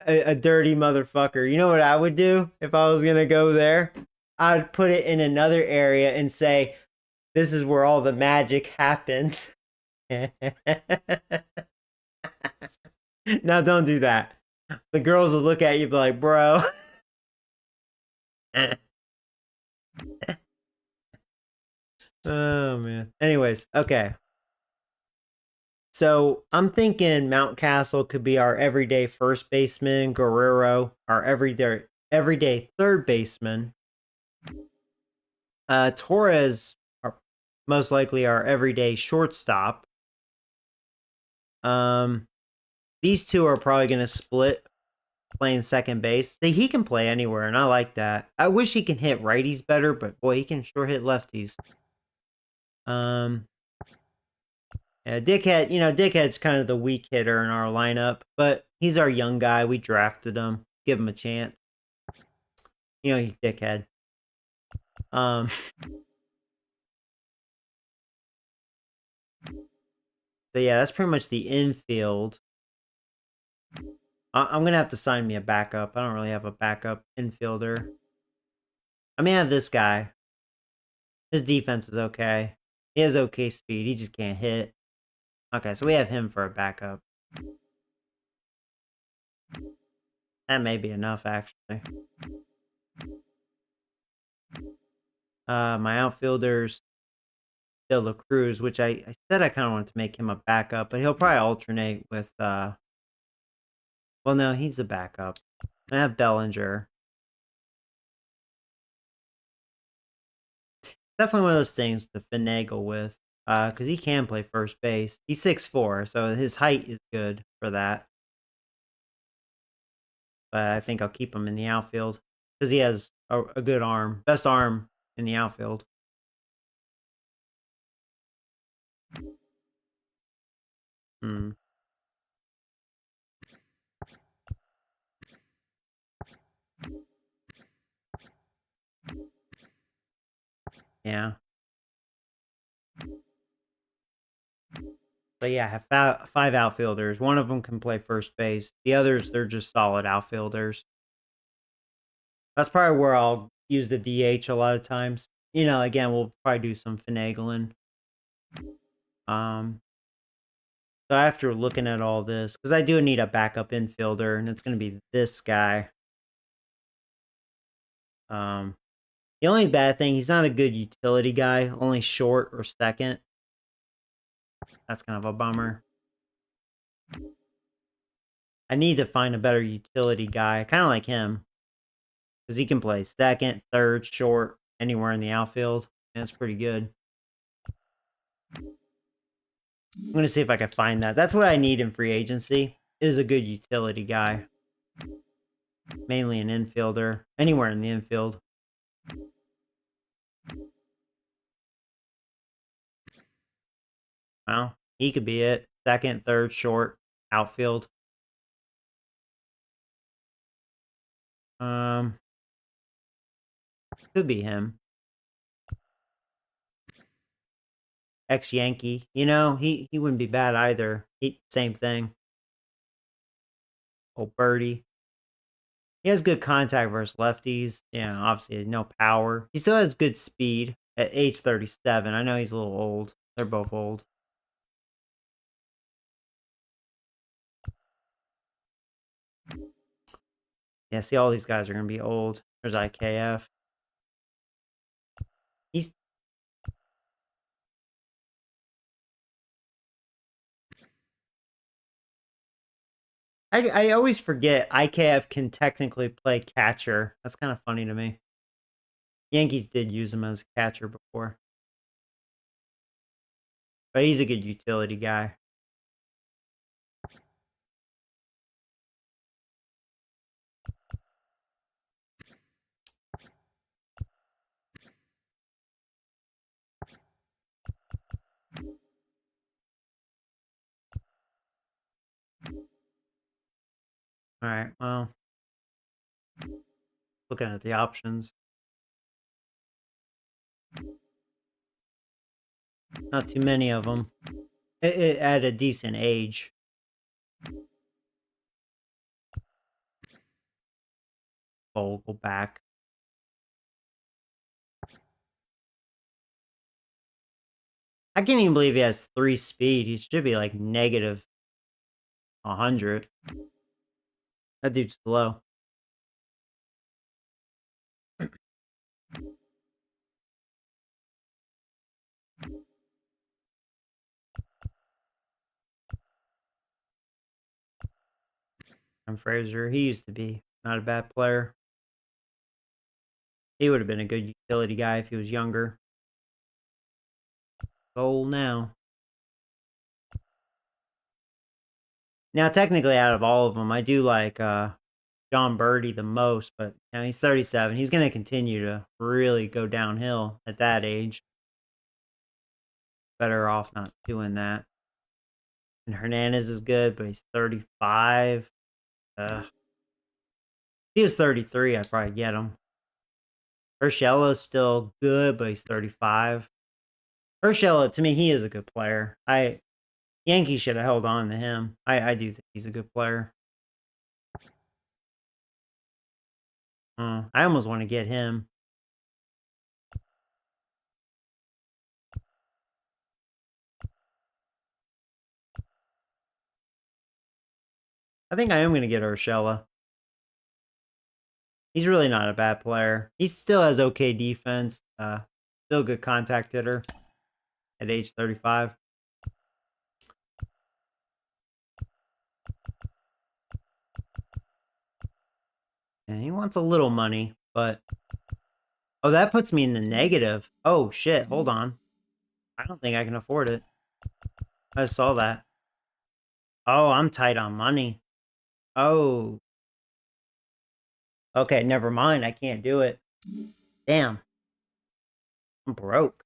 Speaker 1: a dirty motherfucker. You know what I would do if I was gonna go there? I'd put it in another area and say, "This is where all the magic happens." Now don't do that. The girls will look at you and be like, "Bro." Oh man. Anyways, okay. So I'm thinking Mountcastle could be our everyday first baseman, Guerrero, our everyday third baseman. Torres are most likely our everyday shortstop. These two are probably gonna split playing second base. He can play anywhere, and I like that. I wish he can hit righties better, but boy, he can sure hit lefties. Yeah, Dickhead's kind of the weak hitter in our lineup, but he's our young guy. We drafted him. Give him a chance. He's Dickhead. So yeah, that's pretty much the infield. I'm gonna have to sign me a backup. I don't really have a backup infielder. I may have this guy. His defense is okay. He has okay speed. He just can't hit. Okay, so we have him for a backup. That may be enough, actually. My outfielders, De La Cruz, which I said I kind of wanted to make him a backup, but he'll probably alternate with, well, no, he's a backup. I have Bellinger. Definitely one of those things to finagle with, because he can play first base. He's 6'4", so his height is good for that. But I think I'll keep him in the outfield because he has a good arm. Best arm in the outfield. Hmm. Yeah. But yeah, I have 5 outfielders. One of them can play first base. The others, they're just solid outfielders. That's probably where I'll use the DH a lot of times. Again, we'll probably do some finagling. So after looking at all this, because I do need a backup infielder, and it's going to be this guy. The only bad thing, he's not a good utility guy, only short or second. That's kind of a bummer. I need to find a better utility guy, kind of like him. Because he can play second, third, short, anywhere in the outfield. That's pretty good. I'm going to see if I can find that. That's what I need in free agency, is a good utility guy. Mainly an infielder. Anywhere in the infield. Well, he could be it. Second, third, short, outfield. Could be him. Ex-Yankee. You know, he wouldn't be bad either. Same thing. Old birdie. He has good contact versus lefties. Yeah, obviously no power. He still has good speed at age 37. I know he's a little old. They're both old. Yeah, see, all these guys are going to be old. There's IKF. He's... I always forget IKF can technically play catcher. That's kind of funny to me. Yankees did use him as a catcher before. But he's a good utility guy. All right, well, looking at the options. Not too many of them. At a decent age. Oh, go back. I can't even believe he has 3 speed. He should be like negative 100. That dude's slow. And Frazier, he used to be not a bad player. He would have been a good utility guy if he was younger. Old now. Now, technically, out of all of them, I do like John Birdie the most, but you know, he's 37. He's going to continue to really go downhill at that age. Better off not doing that. And Hernandez is good, but he's 35. If he was 33, I'd probably get him. Urshela's still good, but he's 35. Urshela, to me, he is a good player. Yankees should have held on to him. I do think he's a good player. I almost want to get him. I think I am going to get Urshela. He's really not a bad player. He still has okay defense. Still a good contact hitter at age 35. And he wants a little money, but... Oh, that puts me in the negative. Oh, shit. Hold on. I don't think I can afford it. I saw that. Oh, I'm tight on money. Oh. Okay, never mind. I can't do it. Damn. I'm broke.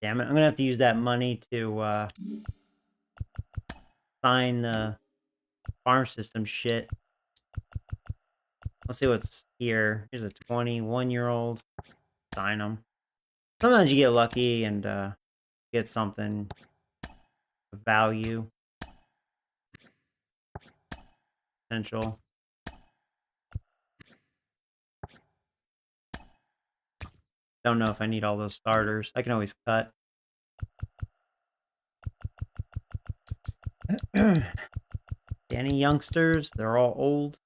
Speaker 1: Damn it. I'm going to have to use that money to sign the farm system shit. Let's see what's here. Here's a 21-year-old. Sign them. Sometimes you get lucky and get something of value. Potential. Don't know if I need all those starters. I can always cut. Any youngsters? They're all old.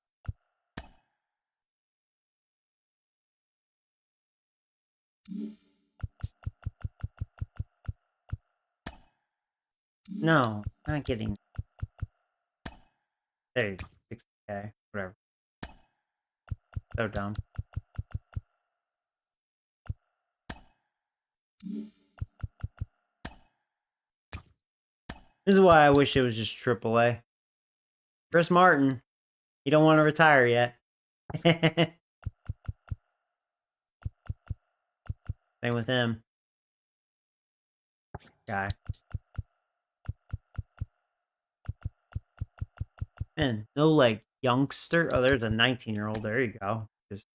Speaker 1: No, not getting. There you go. 60K. Whatever. So dumb. This is why I wish it was just AAA. Chris Martin, you don't want to retire yet. Same with him. Guy. Man, no leg youngster. Oh, there's a 19-year-old. There you go. Just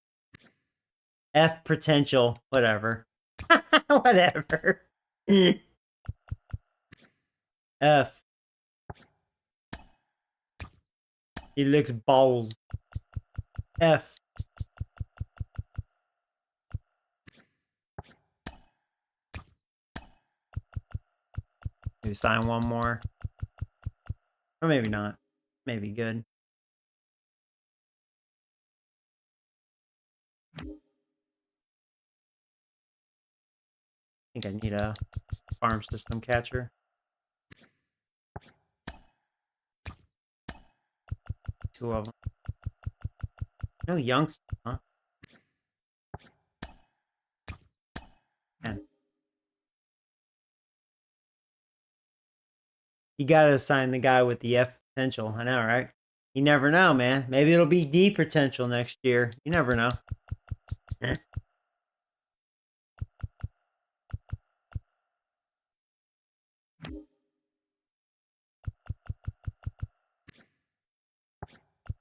Speaker 1: F potential. Whatever. Whatever. F. He licks balls. F. Maybe sign one more. Or maybe not. Maybe good. I think I need a farm system catcher. Two of them. No youngster, huh? Man. You gotta assign the guy with the F potential. I know, right? You never know, man. Maybe it'll be D potential next year. You never know.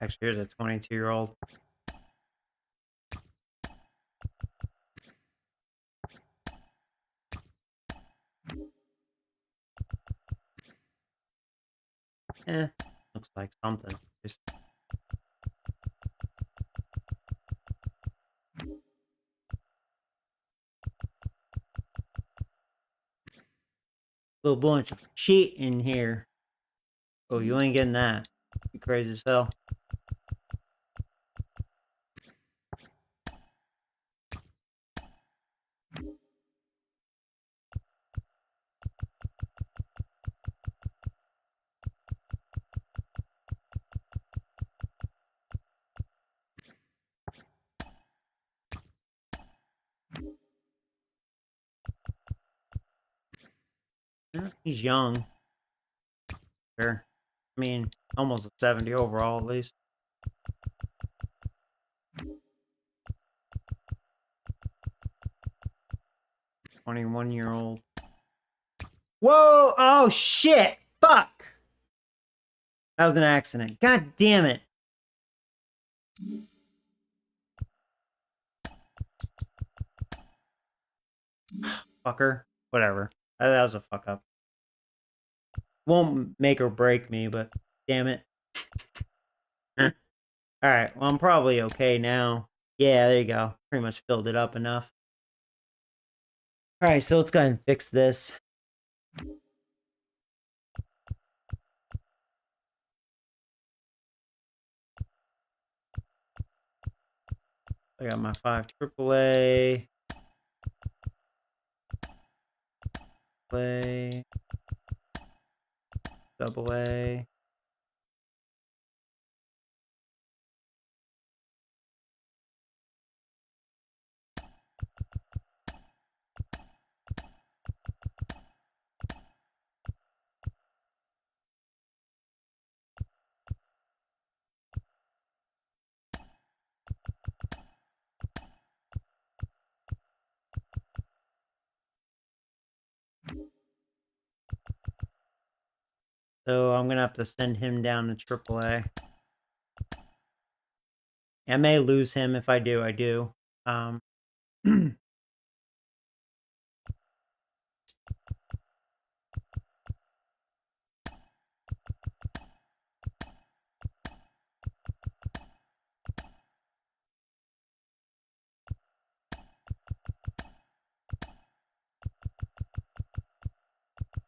Speaker 1: Actually, here's a 22-year-old. Looks like something. Just little bunch of shit in here. Oh, you ain't getting that. You crazy as hell. Yeah, he's young. Sure. I mean, almost a 70 overall at least. $21-year-old. Whoa! Oh shit! Fuck! That was an accident. God damn it! Fucker. Whatever. That was a fuck up. Won't make or break me, but damn it. Alright, well, I'm probably okay now. Yeah, there you go. Pretty much filled it up enough. Alright, so let's go ahead and fix this. I got my 5 AAA. Play. AA. So I'm gonna have to send him down to AAA. I may lose him. If I do, I do.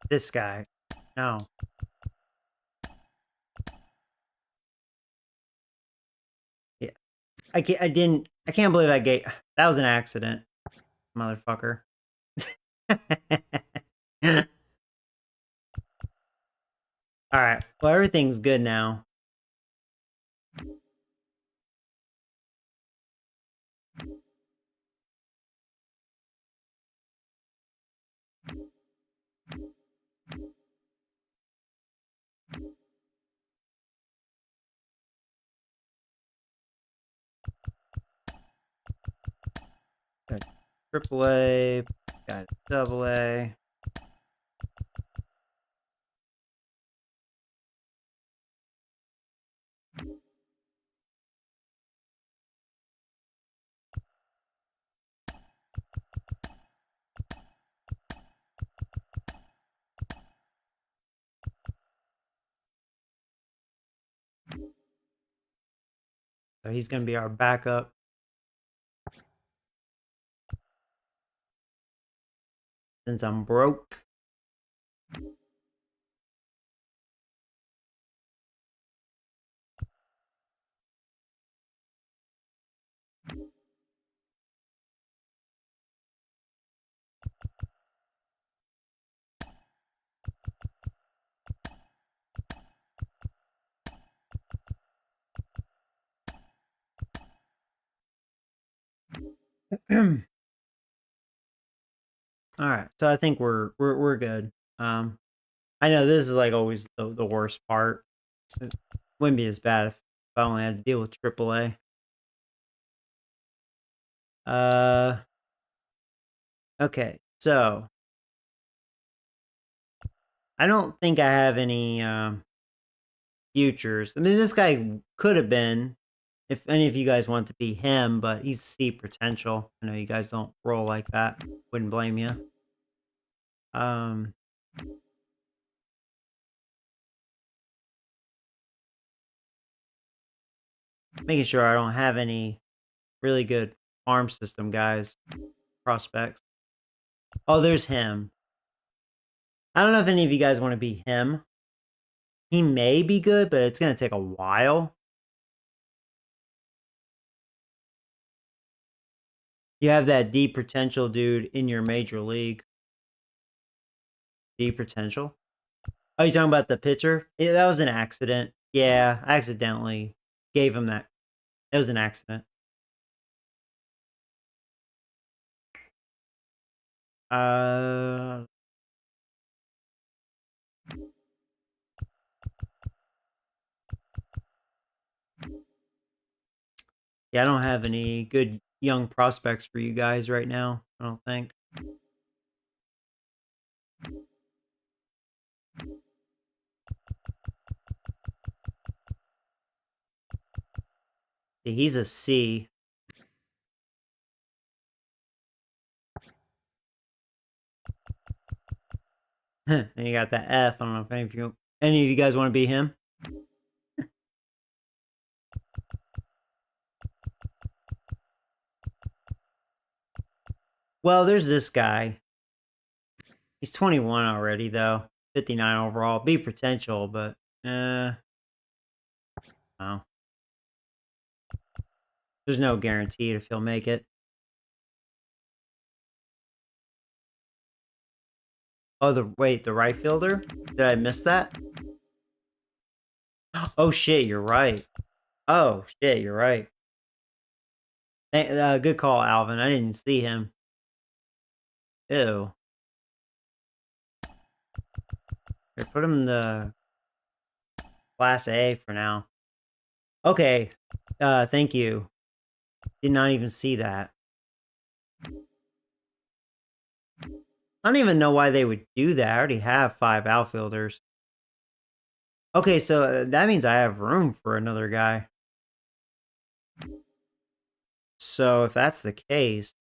Speaker 1: This guy. No. Yeah. I can't believe that gate. That was an accident. Motherfucker. Alright. Well, everything's good now. Got AAA. Got AA. So he's going to be our backup. Since I'm broke. All right, so I think we're good. I know this is like always the worst part. It wouldn't be as bad if I only had to deal with AAA. Okay, so I don't think I have any futures. I mean, this guy could have been, if any of you guys want to be him, but he's C potential. I know you guys don't roll like that. Wouldn't blame you. Making sure I don't have any really good farm system guys, prospects. Oh, there's him. I don't know if any of you guys want to be him. He may be good, but it's going to take a while. You have that D potential dude in your major league. D potential? Oh, you talking about the pitcher? Yeah, that was an accident. Yeah, I accidentally gave him that. It was an accident. Yeah, I don't have any good young prospects for you guys right now, I don't think. Yeah, he's a C. And you got that F. I don't know if any of you guys want to be him. Well, there's this guy. He's 21 already, though. 59 overall. B potential, but no. There's no guarantee if he'll make it. Oh, the right fielder? Did I miss that? Oh shit, you're right. Oh shit, you're right. Good call, Alvin. I didn't see him. Ew. Here, put him in the Class A for now. Okay. Thank you. Did not even see that. I don't even know why they would do that. I already have 5 outfielders. Okay, so that means I have room for another guy. So if that's the case,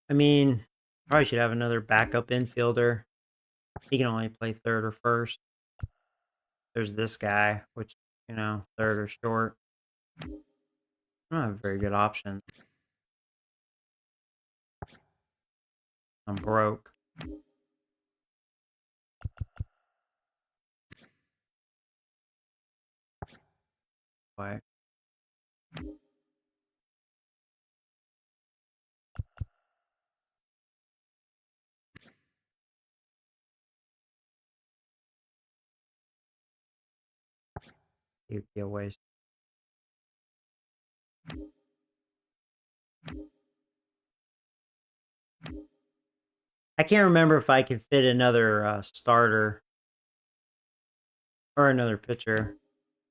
Speaker 1: I mean, probably should have another backup infielder. He can only play third or first. There's this guy, which, third or short. I don't have very good options. I'm broke. Why? You'd be a waste. I can't remember if I can fit another starter or another pitcher,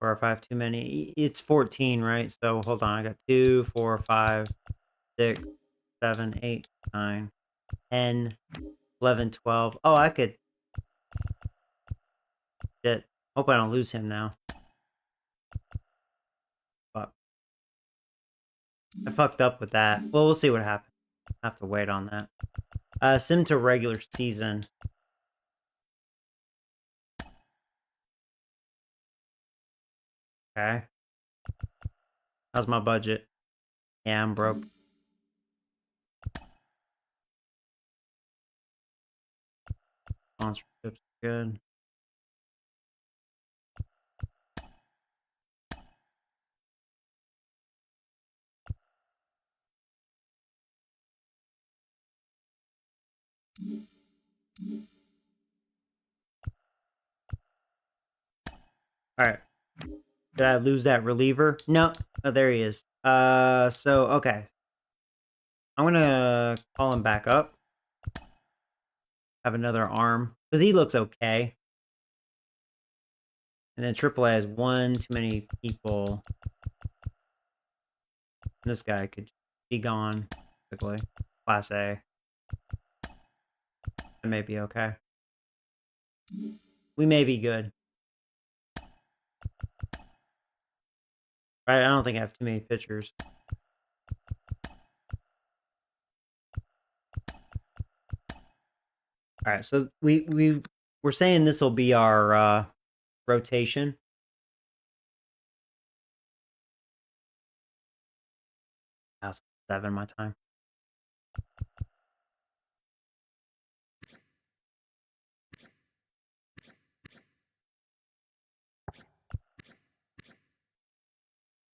Speaker 1: or if I have too many. It's 14, right? So hold on, I got 2, 4, 5, 6, 7, 8, 9, 10, 11, 12. Oh, I could. Shit. Hope I don't lose him now. Fuck. I fucked up with that. Well, we'll see what happens. I have to wait on that. Sim to regular season. Okay. How's my budget? Yeah, I'm broke. Sponsorships good. All right. Did I lose that reliever? No. Oh, there he is. So okay. I'm gonna call him back up. Have another arm because he looks okay. And then AAA has one too many people. This guy could be gone quickly. Class A. That may be okay. We may be good. Right? I don't think I have too many pitchers. All right, so we're saying this will be our rotation. That's 7 my time.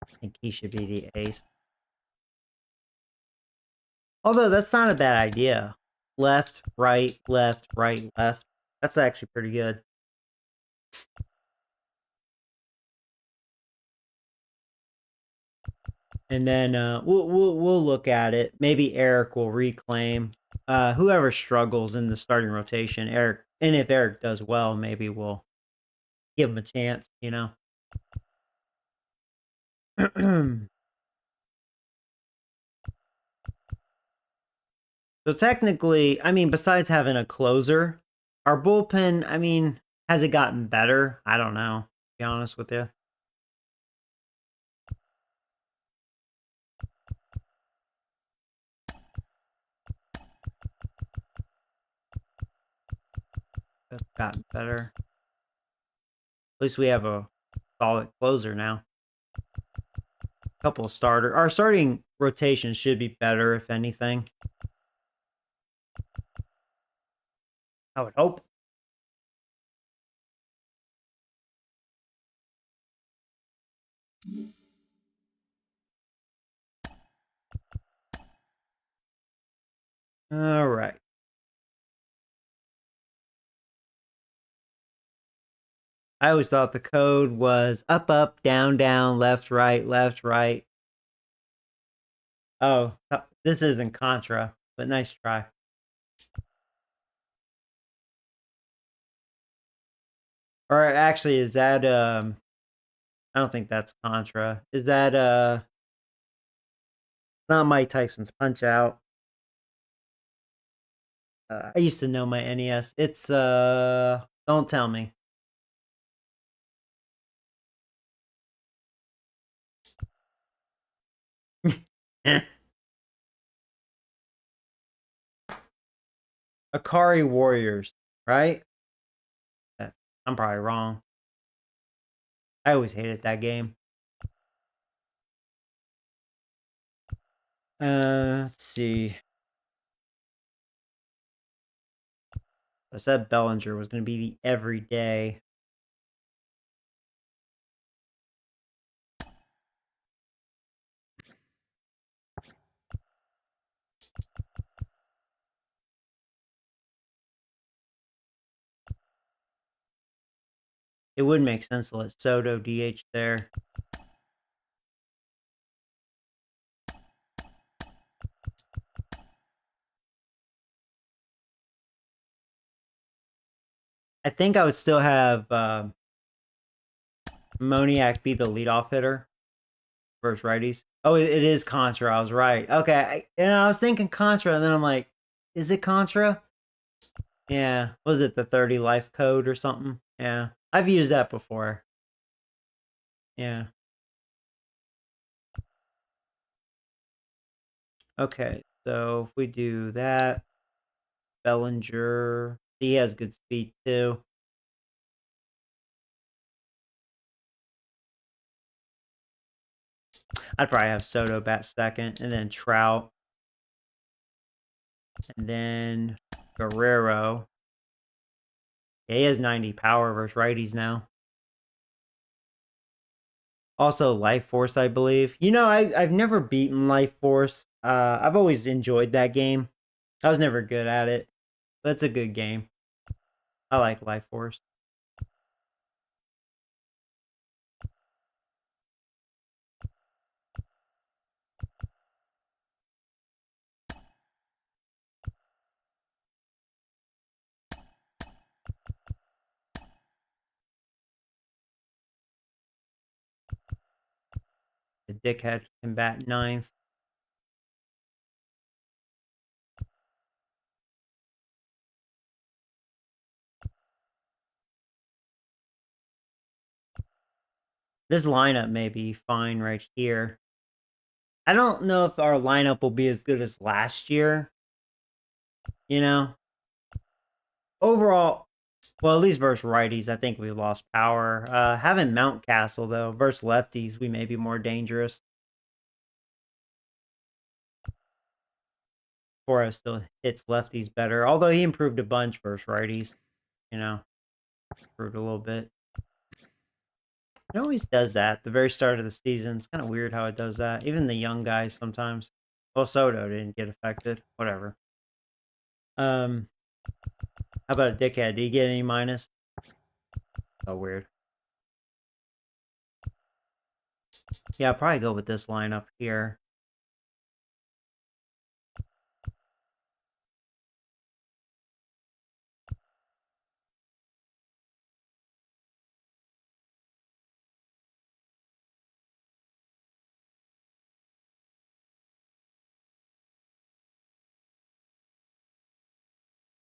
Speaker 1: I think he should be the ace. Although that's not a bad idea. Left, right, left, right, left. That's actually pretty good. And then we'll look at it. Maybe Eric will reclaim whoever struggles in the starting rotation. Eric, and if Eric does well, maybe we'll give him a chance. You know. So technically, I mean, besides having a closer, our bullpen, I mean, has it gotten better? I don't know, to be honest with you. It's gotten better. At least we have a solid closer now. A couple of starter. Our starting rotation should be better, if anything. I would hope. All right. I always thought the code was up, up, down, down, left, right, left, right. Oh, this isn't Contra, but nice try. Or actually, is that I don't think that's Contra. Is that not Mike Tyson's Punch Out? I used to know my NES. It's don't tell me. Akari Warriors, right? I'm probably wrong. I always hated that game. Let's see. I said Bellinger was going to be the everyday. It would make sense to let Soto DH there. I think I would still have Moniak be the leadoff hitter versus righties. Oh, it is Contra. I was right. Okay, I was thinking Contra, and then I'm like, is it Contra? Yeah. Was it the 30 life code or something? Yeah. I've used that before. Yeah. Okay, so if we do that, Bellinger, he has good speed too. I'd probably have Soto bat second, and then Trout. And then Guerrero. Yeah, he has 90 power versus righties now. Also, Life Force, I believe. You know, I've never beaten Life Force. I've always enjoyed that game. I was never good at it, but it's a good game. I like Life Force. The dickhead can bat ninth. This lineup may be fine right here. I don't know if our lineup will be as good as last year. You know? Overall, well, at least versus righties, I think we lost power. Having Mountcastle, though, versus lefties, we may be more dangerous. Torres still hits lefties better, although he improved a bunch versus righties. You know, improved a little bit. It always does that at the very start of the season. It's kind of weird how it does that. Even the young guys sometimes. Well, Soto didn't get affected. Whatever. How about a dickhead? Did he get any minus? Oh, weird. Yeah, I'll probably go with this lineup here.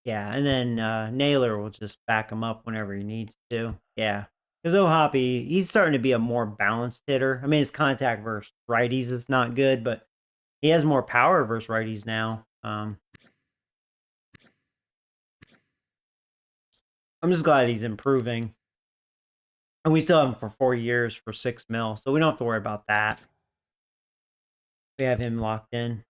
Speaker 1: Yeah, and then Naylor will just back him up whenever he needs to. Yeah. Because O'Hoppe, he's starting to be a more balanced hitter. I mean, his contact versus righties is not good, but he has more power versus righties now. I'm just glad he's improving. And we still have him for 4 years for $6 million, so we don't have to worry about that. We have him locked in.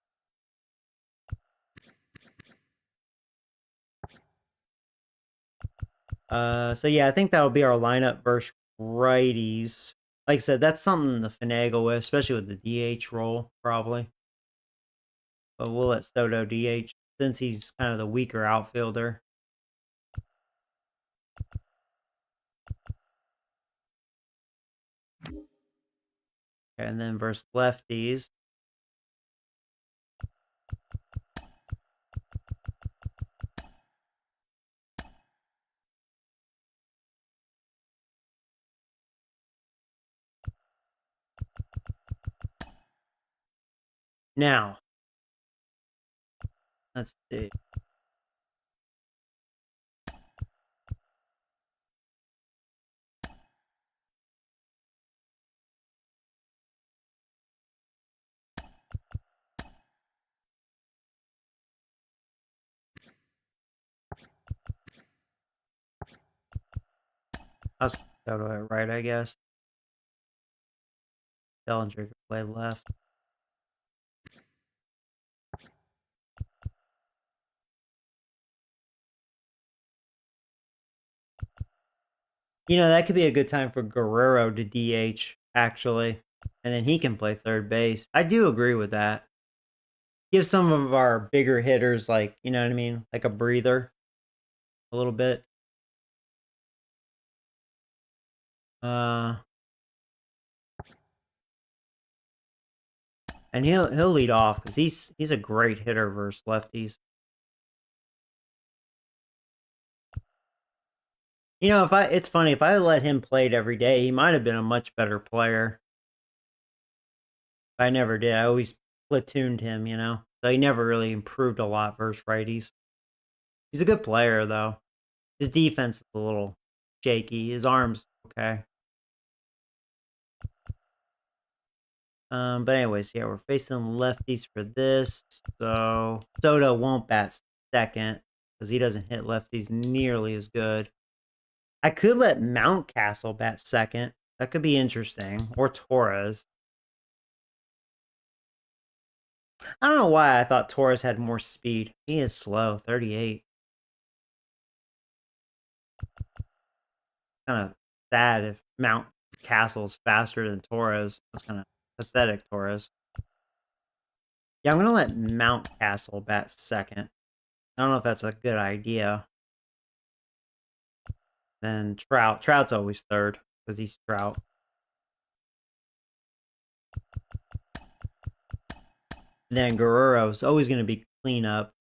Speaker 1: So yeah, I think that'll be our lineup versus righties. Like I said, that's something to finagle with, especially with the DH role, probably. But we'll let Soto DH since he's kind of the weaker outfielder. And then versus lefties. Now, let's see. I'll Soto at right, I guess. Bellinger can play left. You know, that could be a good time for Guerrero to DH, actually. And then he can play third base. I do agree with that. Give some of our bigger hitters, like, you know what I mean? Like a breather. A little bit. And he'll lead off because he's a great hitter versus lefties. You know, it's funny, if I let him play it every day, he might have been a much better player. I never did. I always platooned him, you know. So he never really improved a lot versus righties. He's a good player though. His defense is a little shaky. His arm's okay. But anyways, yeah, we're facing lefties for this. So Soto won't bat second because he doesn't hit lefties nearly as good. I could let Mountcastle bat second. That could be interesting. Or Torres. I don't know why I thought Torres had more speed. He is slow, 38. Kind of sad if Mount Castle's faster than Torres. That's kind of pathetic, Torres. Yeah, I'm going to let Mount Castle bat second. I don't know if that's a good idea. Then Trout. Trout's always third because he's Trout. And then Guerrero's always going to be cleanup.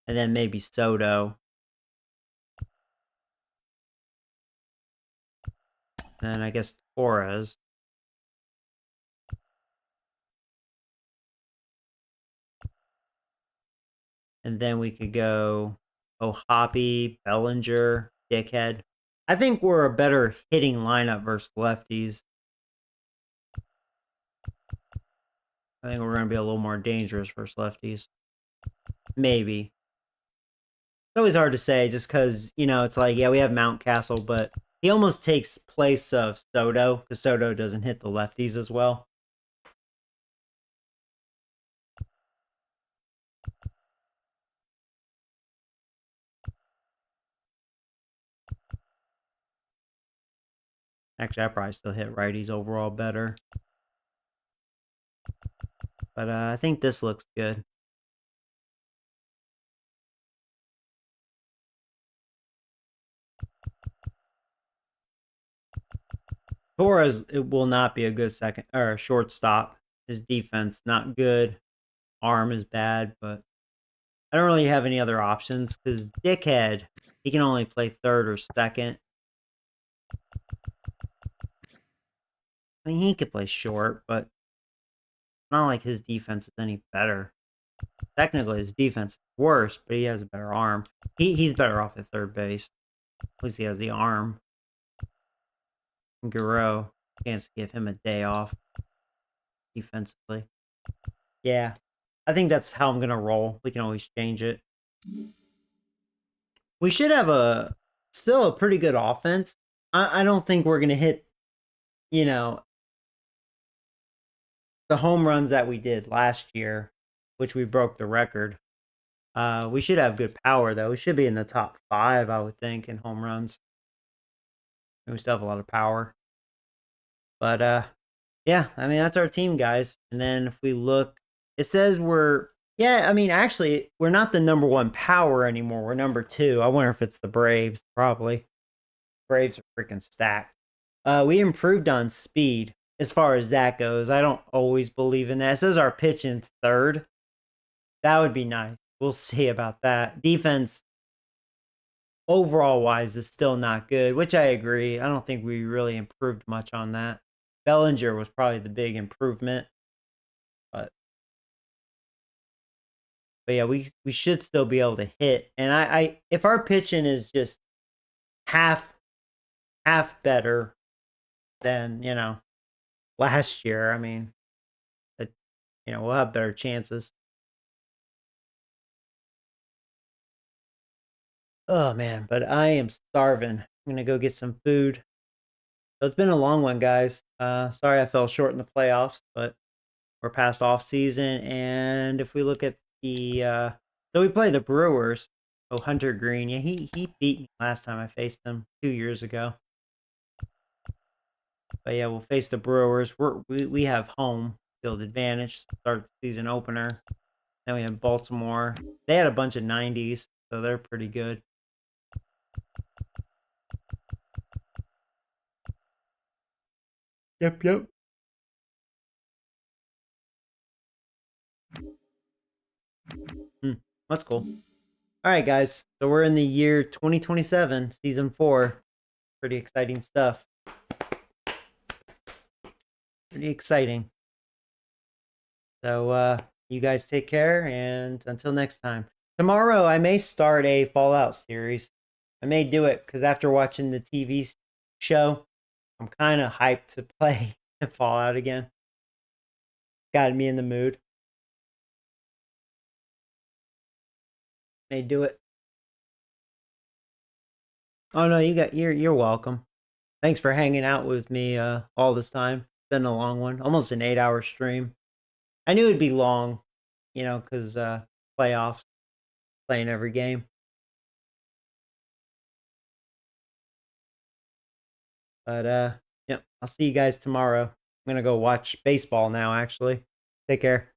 Speaker 1: And then maybe Soto. And I guess Torres. And then we could go Hoppy, Bellinger, Dickhead. I think we're a better hitting lineup versus lefties. I think we're going to be a little more dangerous versus lefties. Maybe. It's always hard to say just because, you know, it's like, yeah, we have Mountcastle, but he almost takes place of Soto because Soto doesn't hit the lefties as well. Actually, I probably still hit righties overall better. But I think this looks good. Torres, it will not be a good second or shortstop. His defense not good. Arm is bad, but I don't really have any other options because Dickhead, he can only play third or second. I mean, he could play short, but not like his defense is any better. Technically, his defense is worse, but he has a better arm. He's better off at third base. At least he has the arm. Guerrero, chance to give him a day off defensively. Yeah, I think that's how I'm going to roll. We can always change it. We should have still a pretty good offense. I don't think we're going to hit, you know, the home runs that we did last year, which we broke the record. We should have good power, though. We should be in the top 5, I would think, in home runs. We still have a lot of power. But, yeah, I mean, that's our team, guys. And then if we look, it says actually, we're not the number 1 power anymore. We're number 2. I wonder if it's the Braves, probably. Braves are freaking stacked. We improved on speed as far as that goes. I don't always believe in that. It says our pitching's 3rd. That would be nice. We'll see about that. Defense, overall wise, is still not good, which I agree. I don't think we really improved much on that. Bellinger was probably the big improvement. But yeah, we should still be able to hit. And I if our pitching is just half better than, you know, last year, I mean, we'll have better chances. Oh man, but I am starving. I'm gonna go get some food. So it's been a long one, guys. Sorry I fell short in the playoffs, but we're past off season. And if we look at the so we play the Brewers. Oh, Hunter Green. Yeah, he beat me last time I faced him 2 years ago. But yeah, we'll face the Brewers. We have home field advantage. Start the season opener. Then we have Baltimore. They had a bunch of 90s, so they're pretty good. Yep. That's cool. All right, guys. So we're in the year 2027, season 4. Pretty exciting stuff. Pretty exciting. So you guys take care, and until next time. Tomorrow I may start a Fallout series. I may do it because after watching the TV show, I'm kind of hyped to play Fallout again. Got me in the mood. May do it. Oh no, you're welcome. Thanks for hanging out with me all this time. It's been a long one, almost an 8-hour stream. I knew it'd be long, you know, because playoffs, playing every game. But yeah, I'll see you guys tomorrow. I'm gonna go watch baseball now. Actually, take care.